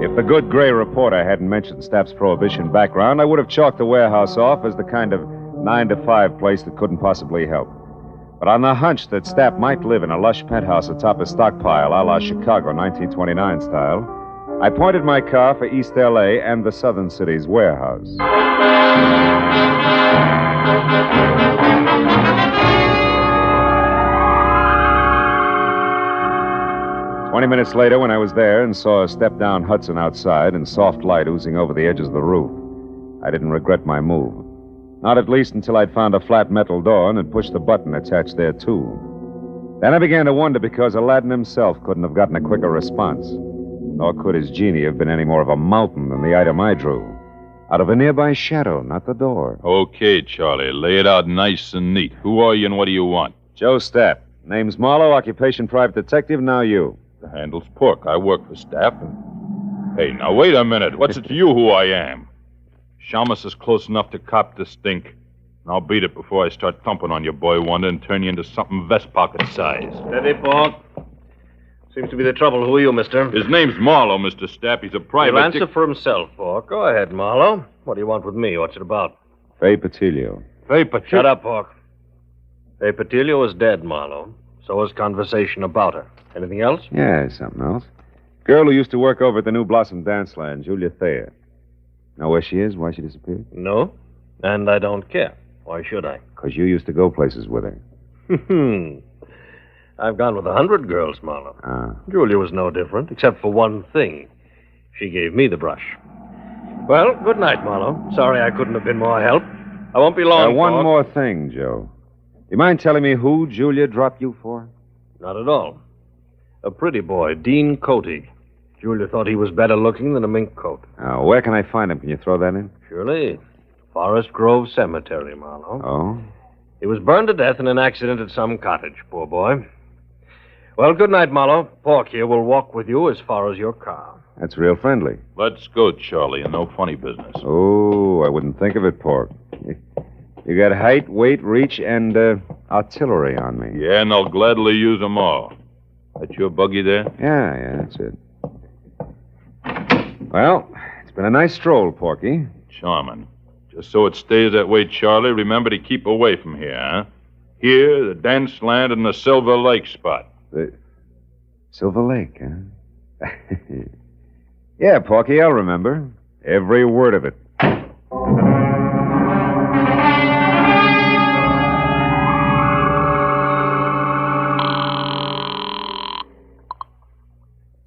Speaker 6: If the good gray reporter hadn't mentioned Stapp's prohibition background, I would have chalked the warehouse off as the kind of 9-to-5 place that couldn't possibly help. But on the hunch that Stapp might live in a lush penthouse atop a stockpile a la Chicago 1929 style, I pointed my car for East L.A. and the Southern City's warehouse. 20 minutes later, when I was there and saw a step-down Hudson outside and soft light oozing over the edges of the roof, I didn't regret my move. Not at least until I'd found a flat metal door and had pushed the button attached there, too. Then I began to wonder because Aladdin himself couldn't have gotten a quicker response. Nor could his genie have been any more of a mountain than the item I drew. Out of a nearby shadow, not the door.
Speaker 20: Okay, Charlie. Lay it out nice and neat. Who are you and what do you want?
Speaker 6: Joe Stapp. Name's Marlowe, occupation private detective, now you.
Speaker 20: The handle's Pork. I work for Stapp and... Hey, now wait a minute. What's it to you who I am? Shamus is close enough to cop the stink. And I'll beat it before I start thumping on your boy wonder and turn you into something vest pocket size.
Speaker 16: Steady, Pork. Seems to be the trouble. Who are you, mister?
Speaker 20: His name's Marlowe, Mr. Stapp. He's a private...
Speaker 16: He'll answer for himself, Pork. Go ahead, Marlowe. What do you want with me? What's it about?
Speaker 6: Fay Patilio.
Speaker 16: Fay Patilio? Shut up, Pork. Fay Patilio is dead, Marlowe. So is conversation about her. Anything else?
Speaker 6: Yeah, something else. Girl who used to work over at the New Blossom Dance Land, Julia Thayer. Know where she is? Why she disappeared?
Speaker 16: No. And I don't care. Why should I?
Speaker 6: Because you used to go places with her.
Speaker 16: I've gone with 100 girls, Marlowe. Julia was no different, except for one thing. She gave me the brush. Well, good night, Marlowe. Sorry I couldn't have been more help. I won't be long,
Speaker 6: One
Speaker 16: Pork.
Speaker 6: more thing, Joe. You mind telling me who Julia dropped you for?
Speaker 16: Not at all. A pretty boy, Dean Coty. Julia thought he was better looking than a mink coat.
Speaker 6: Where can I find him? Can you throw that in?
Speaker 16: Surely. Forest Grove Cemetery, Marlowe.
Speaker 6: Oh?
Speaker 16: He was burned to death in an accident at some cottage, poor boy. Well, good night, Marlowe. Pork here will walk with you as far as your car.
Speaker 6: That's real friendly.
Speaker 20: Let's go, Charlie, and no funny business.
Speaker 6: Oh, I wouldn't think of it, Pork. You got height, weight, reach, and artillery on me.
Speaker 20: Yeah, and I'll gladly use them all. That's your buggy there?
Speaker 6: Yeah, that's it. Well, it's been a nice stroll, Porky.
Speaker 20: Charming. Just so it stays that way, Charlie, remember to keep away from here, huh? Here, the dance land, and the Silver Lake spot.
Speaker 6: The Silver Lake, huh? Yeah, Porky, I'll remember. Every word of it.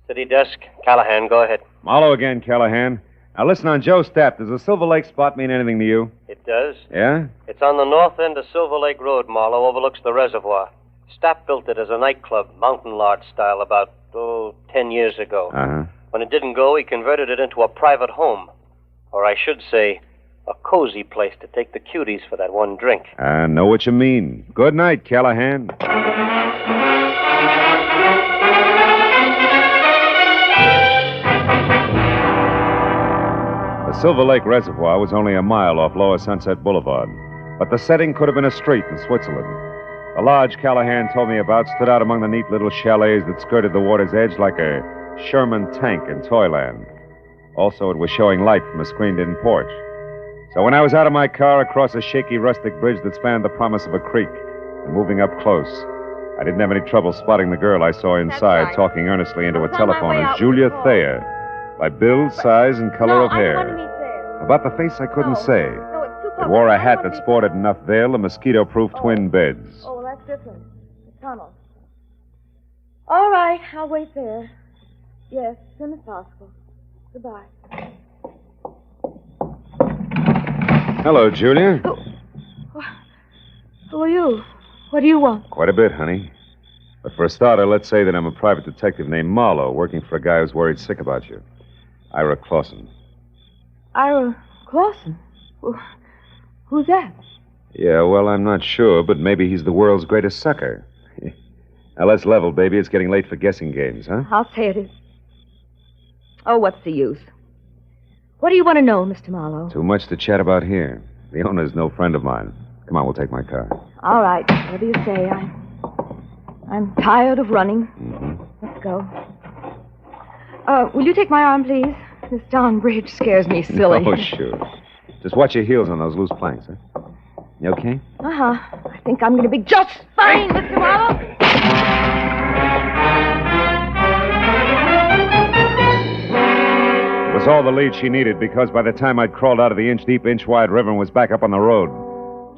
Speaker 4: City desk. Callahan, go ahead.
Speaker 6: Marlowe again, Callahan. Now listen on Joe Stapp. Does the Silver Lake spot mean anything to you?
Speaker 4: It does.
Speaker 6: Yeah?
Speaker 4: It's on the north end of Silver Lake Road, Marlowe, overlooks the reservoir. Stapp built it as a nightclub, mountain lodge style, about, 10 years ago.
Speaker 6: Uh-huh.
Speaker 4: When it didn't go, he converted it into a private home. Or I should say, a cozy place to take the cuties for that one drink.
Speaker 6: I know what you mean. Good night, Callahan. The Silver Lake Reservoir was only a mile off Lower Sunset Boulevard, but the setting could have been a street in Switzerland. The lodge Callahan told me about stood out among the neat little chalets that skirted the water's edge like a Sherman tank in Toyland. Also, it was showing light from a screened-in porch. So when I was out of my car across a shaky rustic bridge that spanned the promise of a creek and moving up close, I didn't have any trouble spotting the girl I saw inside talking earnestly into a telephone as Julia Thayer, by build, size, and color of hair. About the face I couldn't say. It wore a hat that sported enough veil and mosquito-proof twin beds.
Speaker 14: Oh, well, that's different. The tunnel. All right, I'll wait there. Yes, as soon as possible. Goodbye.
Speaker 6: Hello, Julia.
Speaker 14: Who are you? What do you want?
Speaker 6: Quite a bit, honey. But for a starter, let's say that I'm a private detective named Marlowe, working for a guy who's worried sick about you. Ira Clausen.
Speaker 14: Ira Clausen? Who's that?
Speaker 6: Yeah, well, I'm not sure, but maybe he's the world's greatest sucker. Now, let's level, baby. It's getting late for guessing games, huh?
Speaker 14: I'll say it is. Oh, what's the use? What do you want to know, Mr. Marlowe?
Speaker 6: Too much to chat about here. The owner's no friend of mine. Come on, we'll take my car.
Speaker 14: All right, whatever you say. I'm tired of running. Let's go. Will you take my arm, please? This darn bridge scares me silly.
Speaker 6: Oh, sure. Just watch your heels on those loose planks, huh? You okay?
Speaker 14: Uh-huh. I think I'm going to be just fine, Mr. Marlowe.
Speaker 6: It was all the lead she needed because by the time I'd crawled out of the inch-deep, inch-wide river and was back up on the road,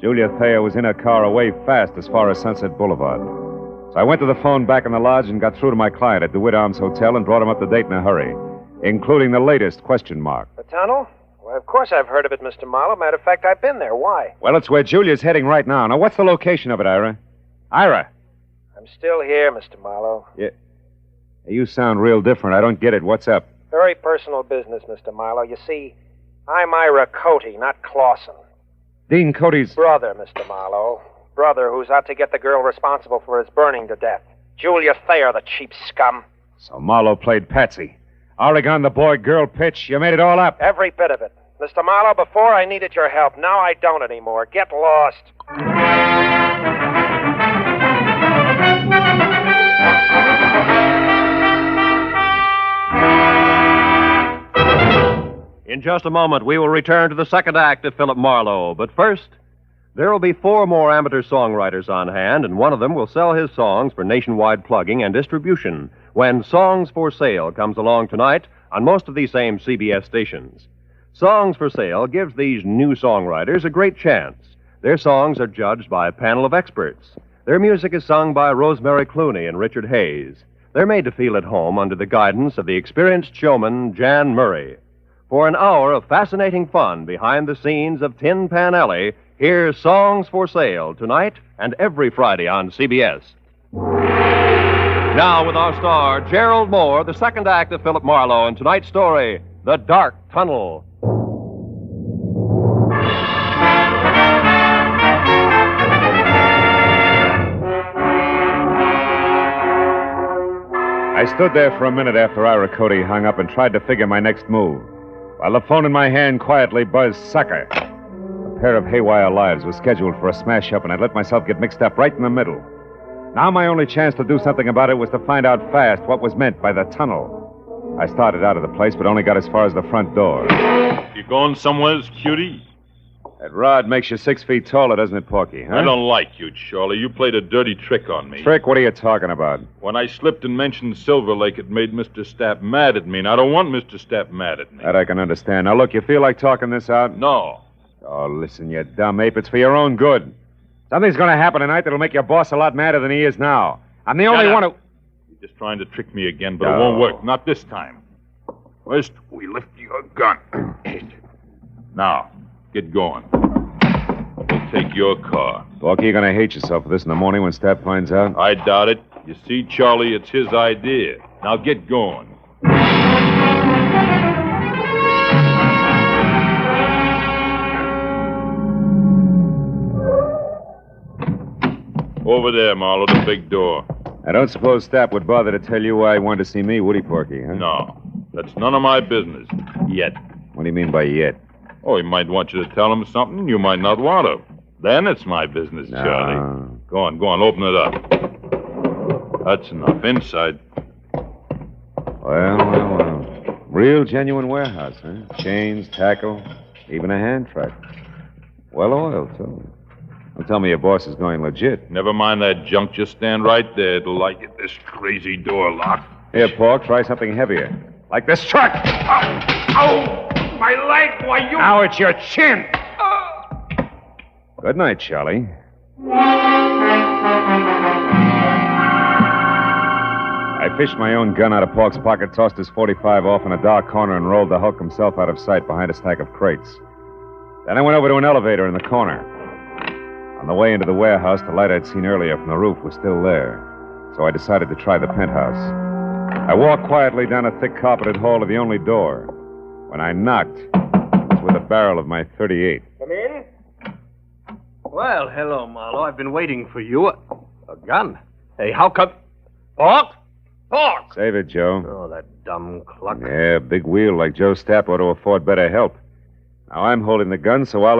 Speaker 6: Julia Thayer was in her car away fast as far as Sunset Boulevard. So I went to the phone back in the lodge and got through to my client at DeWitt Arms Hotel and brought him up to date in a hurry, including the latest question mark.
Speaker 15: The tunnel? Well, of course I've heard of it, Mr. Marlowe. Matter of fact, I've been there. Why?
Speaker 6: Well, it's where Julia's heading right now. Now, what's the location of it, Ira? Ira!
Speaker 15: I'm still here, Mr. Marlowe.
Speaker 6: Yeah. You sound real different. I don't get it. What's up?
Speaker 15: Very personal business, Mr. Marlowe. You see, I'm Ira Cody, not Clausen.
Speaker 6: Dean Cody's
Speaker 15: brother, Mr. Marlowe. Brother who's out to get the girl responsible for his burning to death. Julia Thayer, the cheap scum.
Speaker 6: So Marlowe played Patsy. Oregon, the boy-girl pitch. You made it all up.
Speaker 15: Every bit of it. Mr. Marlowe, before I needed your help. Now I don't anymore. Get lost.
Speaker 22: In just a moment, we will return to the second act of Philip Marlowe. But first, there will be 4 more amateur songwriters on hand, and one of them will sell his songs for nationwide plugging and distribution when Songs for Sale comes along tonight on most of these same CBS stations. Songs for Sale gives these new songwriters a great chance. Their songs are judged by a panel of experts. Their music is sung by Rosemary Clooney and Richard Hayes. They're made to feel at home under the guidance of the experienced showman Jan Murray. For an hour of fascinating fun behind the scenes of Tin Pan Alley, here's Songs for Sale tonight and every Friday on CBS. Now with our star, Gerald Moore, the second act of Philip Marlowe, and tonight's story, The Dark Tunnel.
Speaker 6: I stood there for a minute after Ira Cody hung up and tried to figure my next move, while the phone in my hand quietly buzzed sucker. A pair of haywire lives was scheduled for a smash-up, and I'd let myself get mixed up right in the middle. Now my only chance to do something about it was to find out fast what was meant by the tunnel. I started out of the place, but only got as far as the front door.
Speaker 23: You going somewheres, cutie?
Speaker 6: That rod makes you 6 feet taller, doesn't it, Porky? Huh?
Speaker 23: I don't like you, Charlie. You played a dirty trick on me.
Speaker 6: Trick? What are you talking about?
Speaker 23: When I slipped and mentioned Silver Lake, it made Mr. Stapp mad at me, and I don't want Mr. Stapp mad at me.
Speaker 6: That I can understand. Now, look, you feel like talking this out?
Speaker 23: No.
Speaker 6: Oh, listen, you dumb ape. It's for your own good. Something's going to happen tonight that'll make your boss a lot madder than he is now. I'm the only one who...
Speaker 23: You're just trying to trick me again, but it won't work. Not this time. First, we lift your gun. Now, get going. We'll take your car.
Speaker 6: Porky, you're going to hate yourself for this in the morning when Stapp finds out.
Speaker 23: I doubt it. You see, Charlie, it's his idea. Now get going. Over there, Marlowe, the big door.
Speaker 6: I don't suppose Stapp would bother to tell you why he wanted to see me, would he, Porky, huh?
Speaker 23: No. That's none of my business. Yet.
Speaker 6: What do you mean by yet?
Speaker 23: Oh, he might want you to tell him something you might not want to. Then it's my business, Charlie. Go on, open it up. That's enough. Inside.
Speaker 6: Well. Real genuine warehouse, huh? Chains, tackle, even a hand truck. Well oiled, too. Don't tell me your boss is going legit.
Speaker 23: Never mind that junk. Just stand right there till I get this crazy door locked.
Speaker 6: Here, Pork, try something heavier. Like this truck.
Speaker 23: Ow! My leg! Why, you...
Speaker 6: Now it's your chin. Good night, Charlie. I fished my own gun out of Pork's pocket, tossed his .45 off in a dark corner, and rolled the Hulk himself out of sight behind a stack of crates. Then I went over to an elevator in the corner. On the way into the warehouse, the light I'd seen earlier from the roof was still there, so I decided to try the penthouse. I walked quietly down a thick carpeted hall to the only door. When I knocked, it was with the barrel of my .38.
Speaker 7: Come in. Well, hello, Marlowe. I've been waiting for you. A gun? Hey, how come... Pork? Pork!
Speaker 6: Save it, Joe.
Speaker 7: Oh, that dumb cluck.
Speaker 6: Yeah, big wheel like Joe Stapp ought to afford better help. Now I'm holding the gun, so I'll...